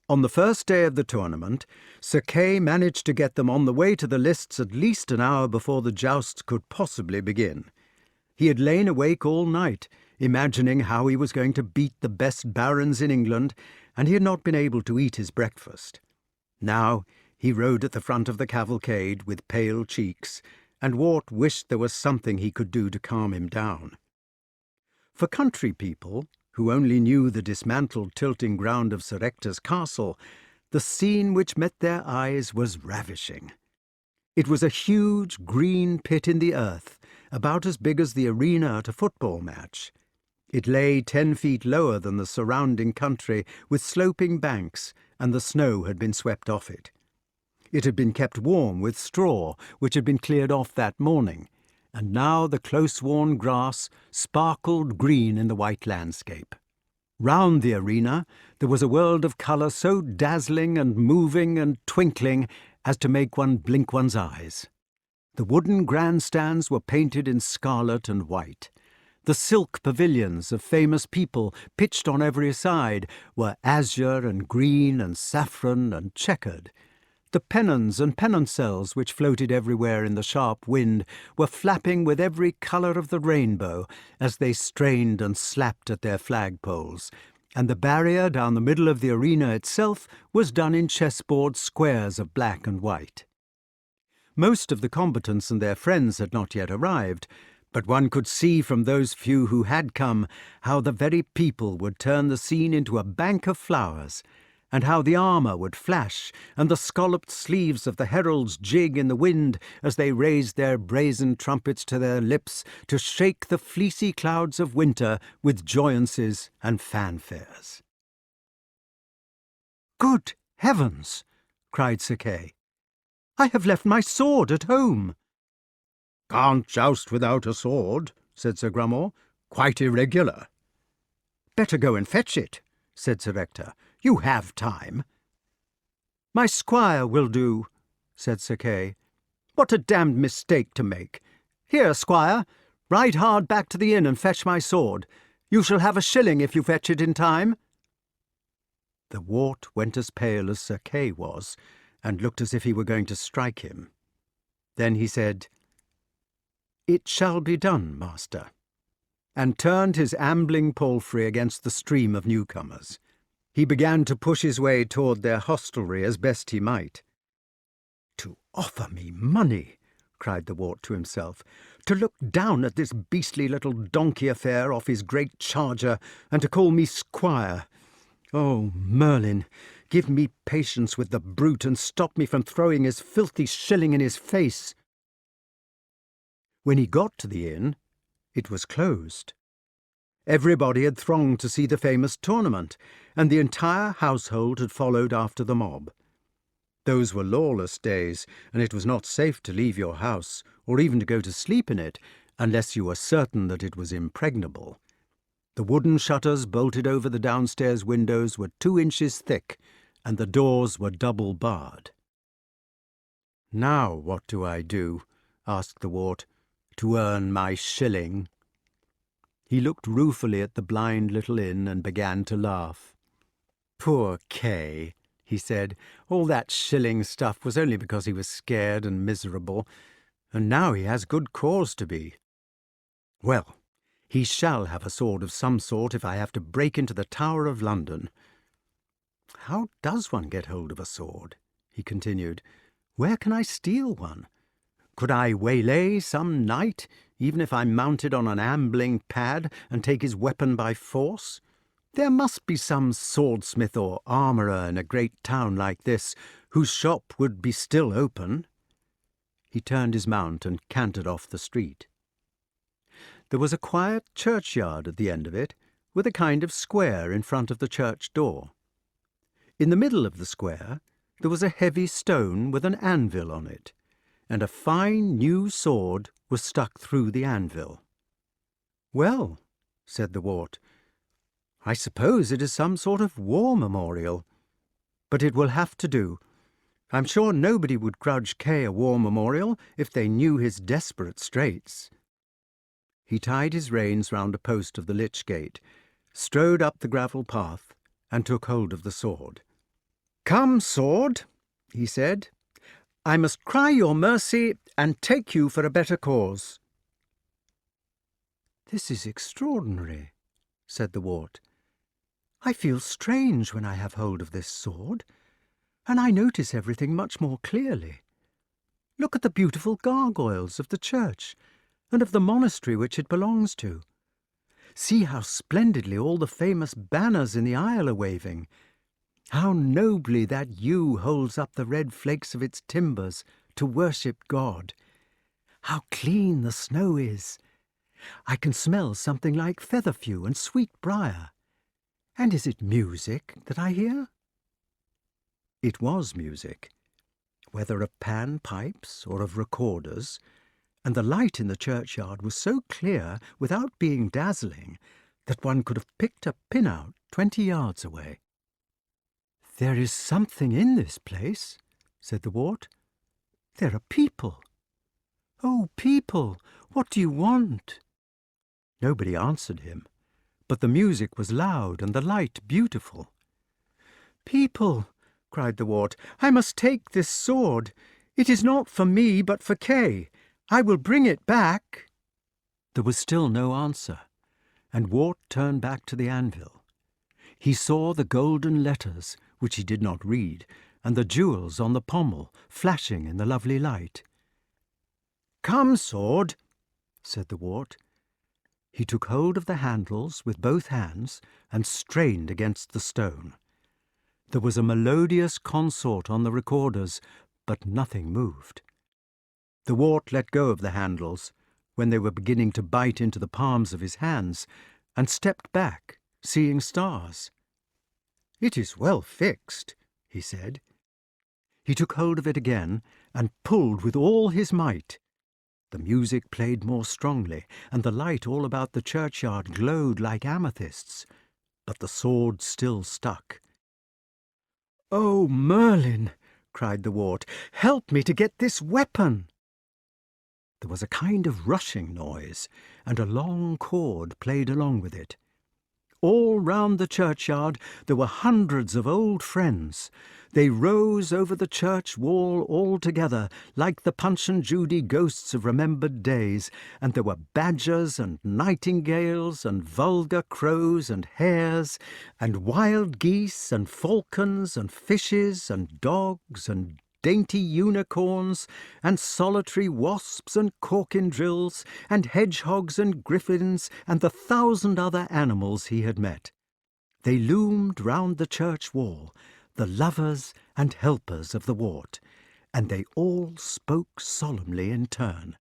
On the first day of the tournament, Sir Kay managed to get them on the way to the lists at least an hour before the jousts could possibly begin. He had lain awake all night, imagining how he was going to beat the best barons in England, and he had not been able to eat his breakfast. Now he rode at the front of the cavalcade with pale cheeks, and Wart wished there was something he could do to calm him down. For country people, who only knew the dismantled tilting ground of Sir Ector's castle, the scene which met their eyes was ravishing. It was a huge green pit in the earth, about as big as the arena at a football match. It lay 10 feet lower than the surrounding country, with sloping banks, and the snow had been swept off it. It had been kept warm with straw, which had been cleared off that morning, and now the close-worn grass sparkled green in the white landscape. Round the arena there was a world of colour so dazzling and moving and twinkling as to make one blink one's eyes. The wooden grandstands were painted in scarlet and white. The silk pavilions of famous people, pitched on every side, were azure and green and saffron and checkered. The pennons and pennoncelles which floated everywhere in the sharp wind were flapping with every colour of the rainbow as they strained and slapped at their flagpoles, and the barrier down the middle of the arena itself was done in chessboard squares of black and white. Most of the combatants and their friends had not yet arrived, but one could see from those few who had come how the very people would turn the scene into a bank of flowers, and how the armour would flash, and the scalloped sleeves of the heralds jig in the wind as they raised their brazen trumpets to their lips to shake the fleecy clouds of winter with joyances and fanfares. "Good heavens!" cried Sir Kay. "I have left my sword at home." "Can't joust without a sword," said Sir Grummore. "Quite irregular." "Better go and fetch it," said Sir Ector. "You have time." "My squire will do," said Sir Kay. "What a damned mistake to make! Here, squire, ride hard back to the inn and fetch my sword. You shall have a shilling if you fetch it in time." The Wart went as pale as Sir Kay was, and looked as if he were going to strike him. Then he said, "It shall be done, master," and turned his ambling palfrey against the stream of newcomers. He began to push his way toward their hostelry as best he might. "To offer me money!" cried the Wart to himself. "To look down at this beastly little donkey affair off his great charger, and to call me squire! Oh, Merlyn, give me patience with the brute, and stop me from throwing his filthy shilling in his face." When he got to the inn, it was closed. Everybody had thronged to see the famous tournament, and the entire household had followed after the mob. Those were lawless days, and it was not safe to leave your house, or even to go to sleep in it, unless you were certain that it was impregnable. The wooden shutters bolted over the downstairs windows were 2 inches thick, and the doors were double barred. "Now what do I do," asked the Wart, "to earn my shilling?" He looked ruefully at the blind little inn and began to laugh. "Poor Kay," he said. "All that shilling stuff was only because he was scared and miserable, and now he has good cause to be. Well, he shall have a sword of some sort if I have to break into the Tower of London. How does one get hold of a sword?" he continued. "Where can I steal one? Could I waylay some knight, even if I mounted on an ambling pad, and take his weapon by force? There must be some swordsmith or armourer in a great town like this, whose shop would be still open." He turned his mount and cantered off the street. There was a quiet churchyard at the end of it, with a kind of square in front of the church door. In the middle of the square there was a heavy stone with an anvil on it, and a fine new sword was stuck through the anvil. "Well," said the wart, "I suppose it is some sort of war memorial. But it will have to do. I'm sure nobody would grudge Kay a war memorial if they knew his desperate straits." He tied his reins round a post of the lich gate, strode up the gravel path, and took hold of the sword. "Come, sword," he said, "I must cry your mercy and take you for a better cause." "This is extraordinary," said the wart. "I feel strange when I have hold of this sword, and I notice everything much more clearly. Look at the beautiful gargoyles of the church and of the monastery which it belongs to. See how splendidly all the famous banners in the aisle are waving. How nobly that yew holds up the red flakes of its timbers to worship God. How clean the snow is. I can smell something like featherfew and sweet briar. And is it music that I hear?" It was music, whether of pan pipes or of recorders, and the light in the churchyard was so clear without being dazzling that one could have picked a pin out 20 yards away. "There is something in this place," said the wart. "There are people. Oh, people, what do you want?" Nobody answered him, but the music was loud and the light beautiful. "People," cried the wart, "I must take this sword. It is not for me, but for Kay. I will bring it back." There was still no answer, and Wart turned back to the anvil. He saw the golden letters, which he did not read, and the jewels on the pommel flashing in the lovely light. "Come, sword," said the wart. He took hold of the handles with both hands and strained against the stone. There was a melodious consort on the recorders, but nothing moved. The wart let go of the handles when they were beginning to bite into the palms of his hands, and stepped back, seeing stars. "It is well fixed," he said. He took hold of it again and pulled with all his might. The music played more strongly, and the light all about the churchyard glowed like amethysts, but the sword still stuck. "Oh, Merlyn," cried the wart, "help me to get this weapon." There was a kind of rushing noise, and a long chord played along with it. All round the churchyard there were hundreds of old friends. They rose over the church wall all together, like the Punch and Judy ghosts of remembered days, and there were badgers and nightingales and vulgar crows and hares and wild geese and falcons and fishes and dogs and dainty unicorns and solitary wasps and corkindrills and hedgehogs and griffins and the 1,000 other animals he had met. They loomed round the church wall, the lovers and helpers of the wart, and they all spoke solemnly in turn.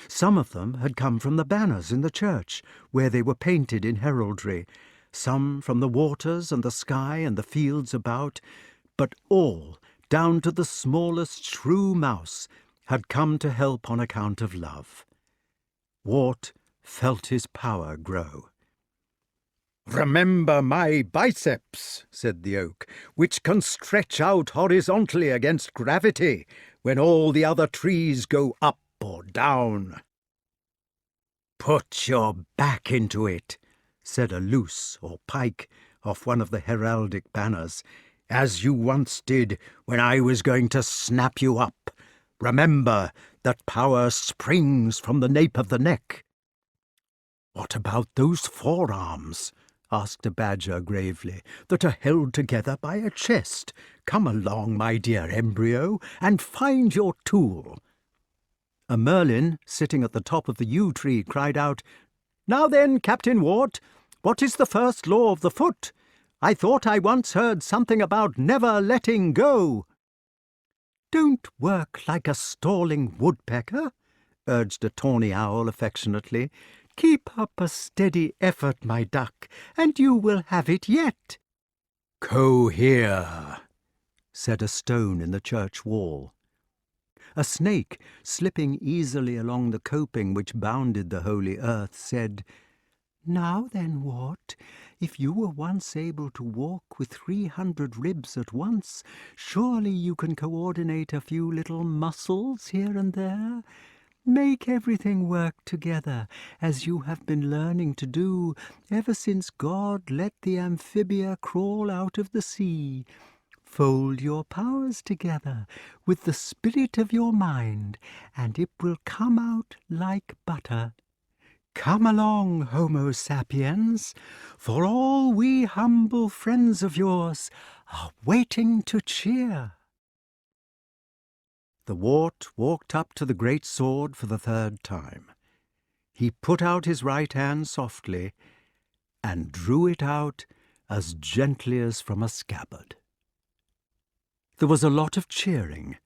Some of them had come from the banners in the church, where they were painted in heraldry, some from the waters and the sky and the fields about, but all, down to the smallest shrew mouse, had come to help on account of love. Wart felt his power grow. "Remember my biceps," said the oak, "which can stretch out horizontally against gravity when all the other trees go up or down." "Put your back into it," said a luce or pike off one of the heraldic banners, "as you once did when I was going to snap you up. Remember that power springs from the nape of the neck." "What about those forearms?" asked a badger gravely, "that are held together by a chest? Come along, my dear embryo, and find your tool." A merlin, sitting at the top of the yew tree, cried out, "Now then, Captain Wart, what is the first law of the foot? I thought I once heard something about never letting go." "Don't work like a stalling woodpecker," urged a tawny owl affectionately. "Keep up a steady effort, my duck, and you will have it yet." "Cohere," said a stone in the church wall. A snake, slipping easily along the coping which bounded the holy earth, said, "Now then, Wart, if you were once able to walk with 300 ribs at once, surely you can coordinate a few little muscles here and there. Make everything work together, as you have been learning to do ever since God let the amphibia crawl out of the sea. Fold your powers together with the spirit of your mind, and it will come out like butter. Come along, Homo sapiens, for all we humble friends of yours are waiting to cheer." The wart walked up to the great sword for the third time. He put out his right hand softly and drew it out as gently as from a scabbard. There was a lot of cheering,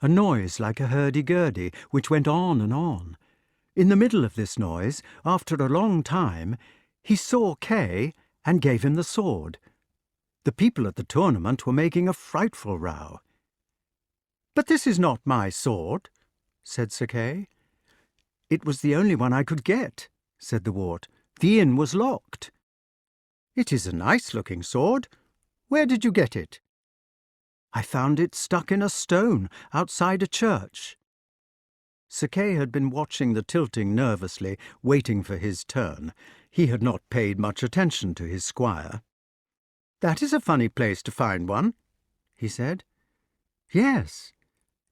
a noise like a hurdy-gurdy, which went on and on. In the middle of this noise, after a long time, he saw Kay and gave him the sword. The people at the tournament were making a frightful row. "But this is not my sword," said Sir Kay. "It was the only one I could get," said the wart. "The inn was locked." "It is a nice-looking sword. Where did you get it?" "I found it stuck in a stone outside a church." Sir Kay had been watching the tilting nervously, waiting for his turn. He had not paid much attention to his squire. "That is a funny place to find one," he said. "Yes,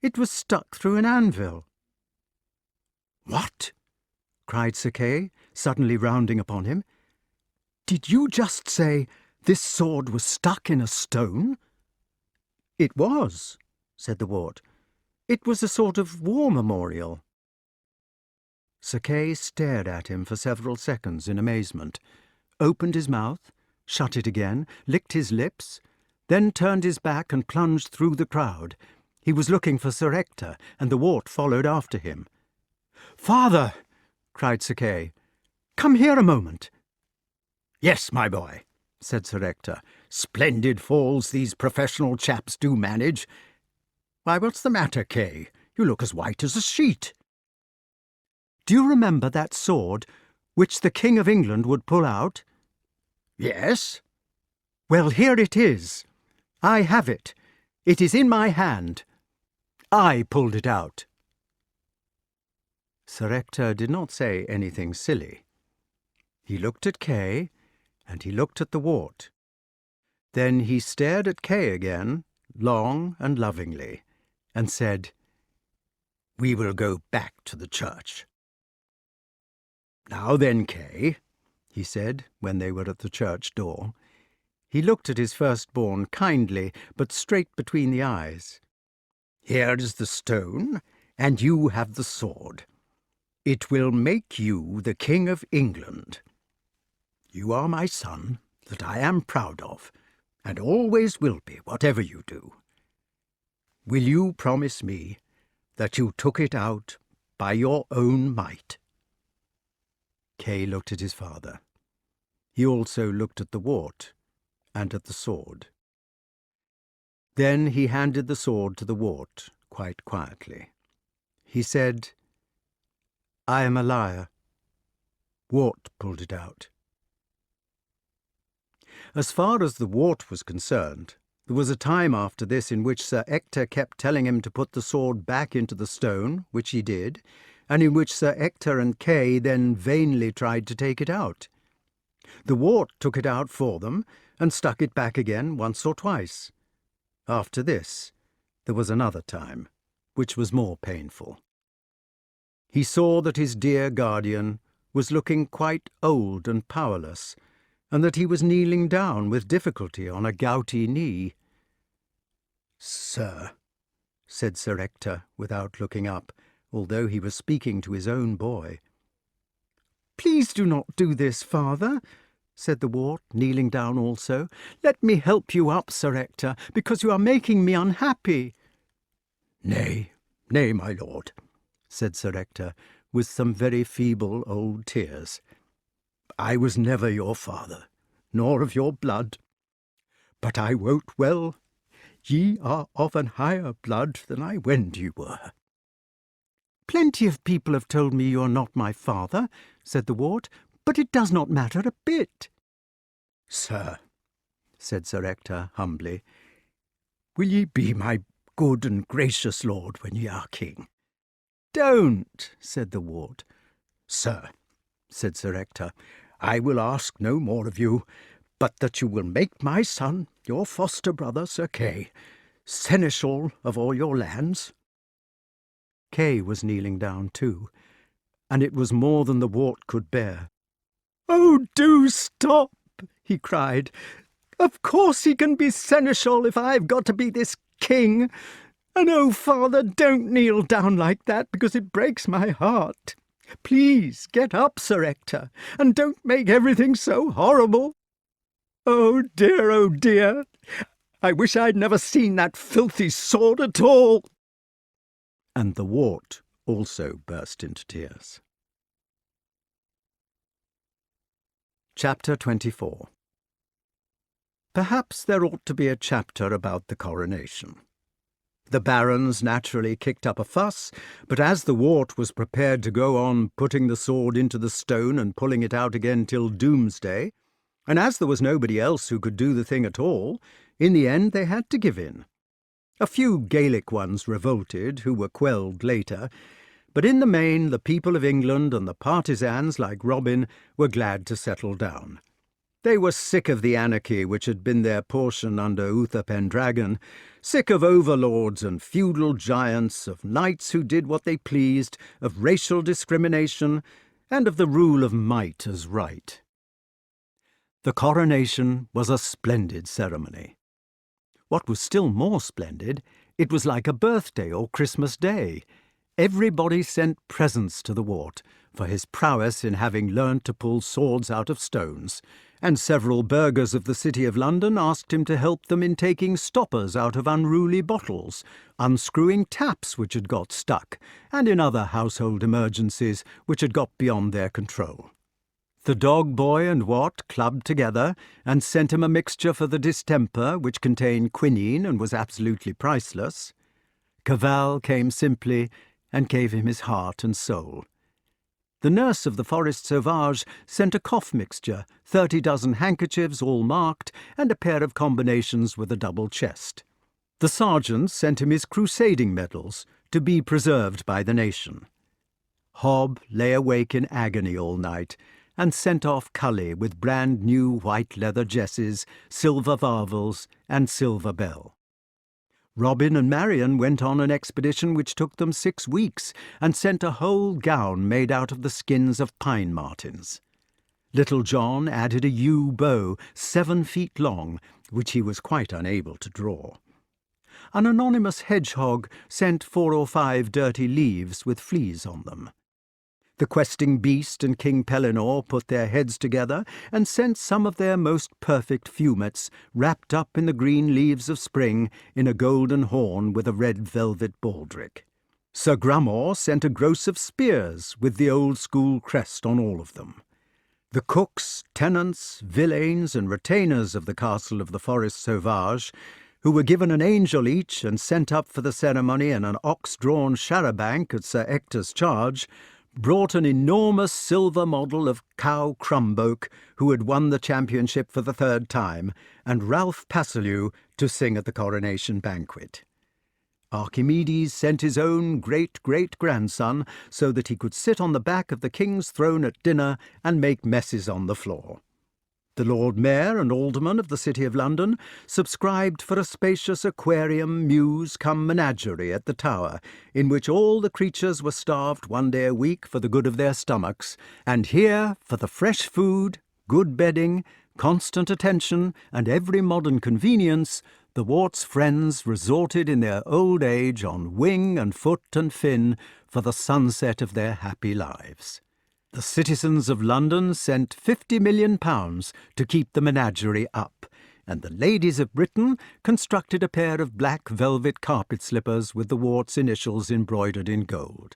it was stuck through an anvil." "What?" cried Sir Kay, suddenly rounding upon him. "Did you just say this sword was stuck in a stone?" "It was," said the wart. "It was a sort of war memorial." Sir Kay stared at him for several seconds in amazement, opened his mouth, shut it again, licked his lips, then turned his back and plunged through the crowd. He was looking for Sir Ector, and the wart followed after him. "Father!" cried Sir Kay. "Come here a moment." "Yes, my boy," said Sir Ector. "Splendid falls these professional chaps do manage. Why, what's the matter, Kay? You look as white as a sheet." "Do you remember that sword which the King of England would pull out?" "Yes." "Well, here it is. I have it. It is in my hand. I pulled it out." Sir Ector did not say anything silly. He looked at Kay, and he looked at the wart. Then he stared at Kay again, long and lovingly, and said, "We will go back to the church." "Now then, Kay," he said, when they were at the church door. He looked at his firstborn kindly, but straight between the eyes. "Here is the stone, and you have the sword. It will make you the King of England. You are my son, that I am proud of, and always will be, whatever you do. Will you promise me that you took it out by your own might?" Kay looked at his father. He also looked at the wart and at the sword. Then he handed the sword to the wart quite quietly. He said, "I am a liar. Wart pulled it out." As far as the wart was concerned, there was a time after this in which Sir Ector kept telling him to put the sword back into the stone, which he did, and in which Sir Ector and Kay then vainly tried to take it out. The wart took it out for them and stuck it back again once or twice. After this, there was another time, which was more painful. He saw that his dear guardian was looking quite old and powerless, and that he was kneeling down with difficulty on a gouty knee. "Sir," said Sir Ector, without looking up, although he was speaking to his own boy. "Please do not do this, father," said the wart, kneeling down also. "Let me help you up, Sir Ector, because you are making me unhappy." "Nay, nay, my lord," said Sir Ector, with some very feeble old tears. "I was never your father, nor of your blood. But I wot well, ye are of an higher blood than I wend ye were. "Plenty of people have told me you are not my father," said the wart, "but it does not matter a bit." "Sir," said Sir Ector humbly, "will ye be my good and gracious lord when ye are king?" "Don't," said the wart. "Sir," said Sir Ector, "I will ask no more of you, but that you will make my son, your foster brother, Sir Kay, seneschal of all your lands." Kay was kneeling down too, and it was more than the wart could bear. "Oh, do stop!" he cried. "Of course he can be seneschal if I've got to be this king. And oh, father, don't kneel down like that, because it breaks my heart. Please get up, Sir Ector, and don't make everything so horrible. Oh dear, I wish I'd never seen that filthy sword at all." And the wart also burst into tears. Chapter 24. Perhaps there ought to be a chapter about the coronation. The barons naturally kicked up a fuss, but as the wart was prepared to go on putting the sword into the stone and pulling it out again till doomsday, and as there was nobody else who could do the thing at all, in the end they had to give in. A few Gaelic ones revolted, who were quelled later, but in the main the people of England and the partisans like Robin were glad to settle down. They were sick of the anarchy which had been their portion under Uther Pendragon, sick of overlords and feudal giants, of knights who did what they pleased, of racial discrimination, and of the rule of might as right. The coronation was a splendid ceremony. What was still more splendid, it was like a birthday or Christmas Day. Everybody sent presents to the wart for his prowess in having learnt to pull swords out of stones, and several burghers of the City of London asked him to help them in taking stoppers out of unruly bottles, unscrewing taps which had got stuck, and in other household emergencies which had got beyond their control. The dog boy and Wat clubbed together and sent him a mixture for the distemper which contained quinine and was absolutely priceless. Cavall came simply and gave him his heart and soul. The nurse of the Forest Sauvage sent a cough mixture, 30 dozen handkerchiefs all marked, and a pair of combinations with a double chest. The sergeant sent him his crusading medals, to be preserved by the nation. Hob lay awake in agony all night, and sent off Cully with brand-new white leather jesses, silver varvels, and silver bell. Robin and Marian went on an expedition which took them 6 weeks, and sent a whole gown made out of the skins of pine martens. Little John added a yew bow 7 feet long, which he was quite unable to draw. An anonymous hedgehog sent 4 or 5 dirty leaves with fleas on them. The questing beast and King Pellinore put their heads together and sent some of their most perfect fumets, wrapped up in the green leaves of spring, in a golden horn with a red velvet baldric. Sir Grummore sent a groce of spears with the old-school crest on all of them. The cooks, tenants, villeins, and retainers of the castle of the Forest Sauvage, who were given an angel each and sent up for the ceremony in an ox-drawn charabanc at Sir Ector's charge, brought an enormous silver model of Cow Crumboke, who had won the championship for the 3rd time, and Ralph Passelew to sing at the coronation banquet. Archimedes sent his own great-great-grandson so that he could sit on the back of the king's throne at dinner and make messes on the floor. The Lord Mayor and Aldermen of the City of London subscribed for a spacious aquarium, mews cum menagerie at the Tower, in which all the creatures were starved 1 day a week for the good of their stomachs, and here, for the fresh food, good bedding, constant attention, and every modern convenience, the wart's friends resorted in their old age on wing and foot and fin for the sunset of their happy lives. The citizens of London sent £50 million to keep the menagerie up, and the ladies of Britain constructed a pair of black velvet carpet slippers with the wart's initials embroidered in gold.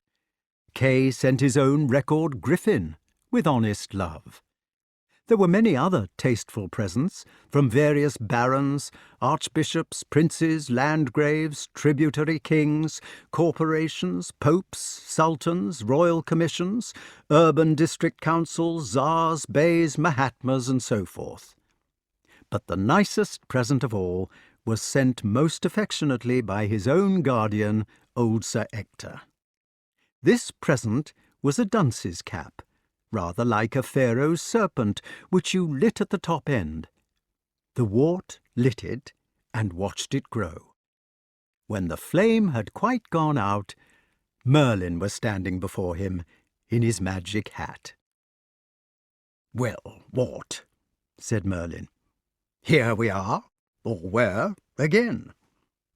Kay sent his own record griffin, with honest love. There were many other tasteful presents, from various barons, archbishops, princes, landgraves, tributary kings, corporations, popes, sultans, royal commissions, urban district councils, czars, beys, mahatmas, and so forth. But the nicest present of all was sent most affectionately by his own guardian, old Sir Ector. This present was a dunce's cap, rather like a pharaoh's serpent, which you lit at the top end. The wart lit it and watched it grow. When the flame had quite gone out, Merlin was standing before him in his magic hat. "Well, wart," said Merlin, "here we are, or were, again.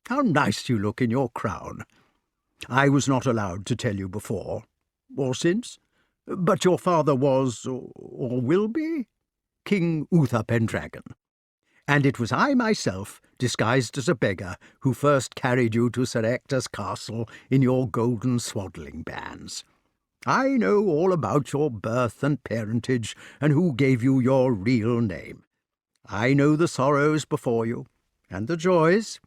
How nice you look in your crown. I was not allowed to tell you before, or since, but your father was, or will be, King Uther Pendragon, and it was I myself, disguised as a beggar, who first carried you to Sir Ector's castle in your golden swaddling bands. I know all about your birth and parentage, and who gave you your real name. I know the sorrows before you, and the joys,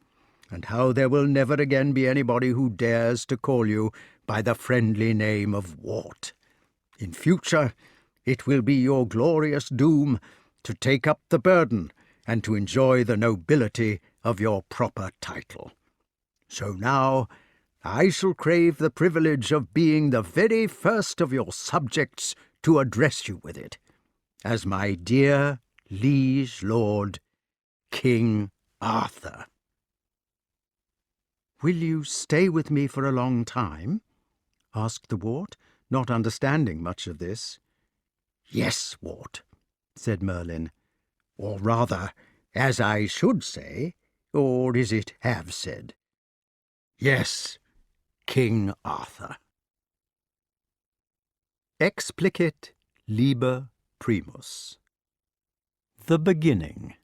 and how there will never again be anybody who dares to call you by the friendly name of Wart. In future, it will be your glorious doom to take up the burden and to enjoy the nobility of your proper title. So now I shall crave the privilege of being the very first of your subjects to address you with it, as my dear liege lord, King Arthur." "Will you stay with me for a long time?" asked the wart, not understanding much of this. "Yes, Wart," said Merlin, "or rather, as I should say, or is it have said? Yes, King Arthur." Explicit liber primus. The beginning.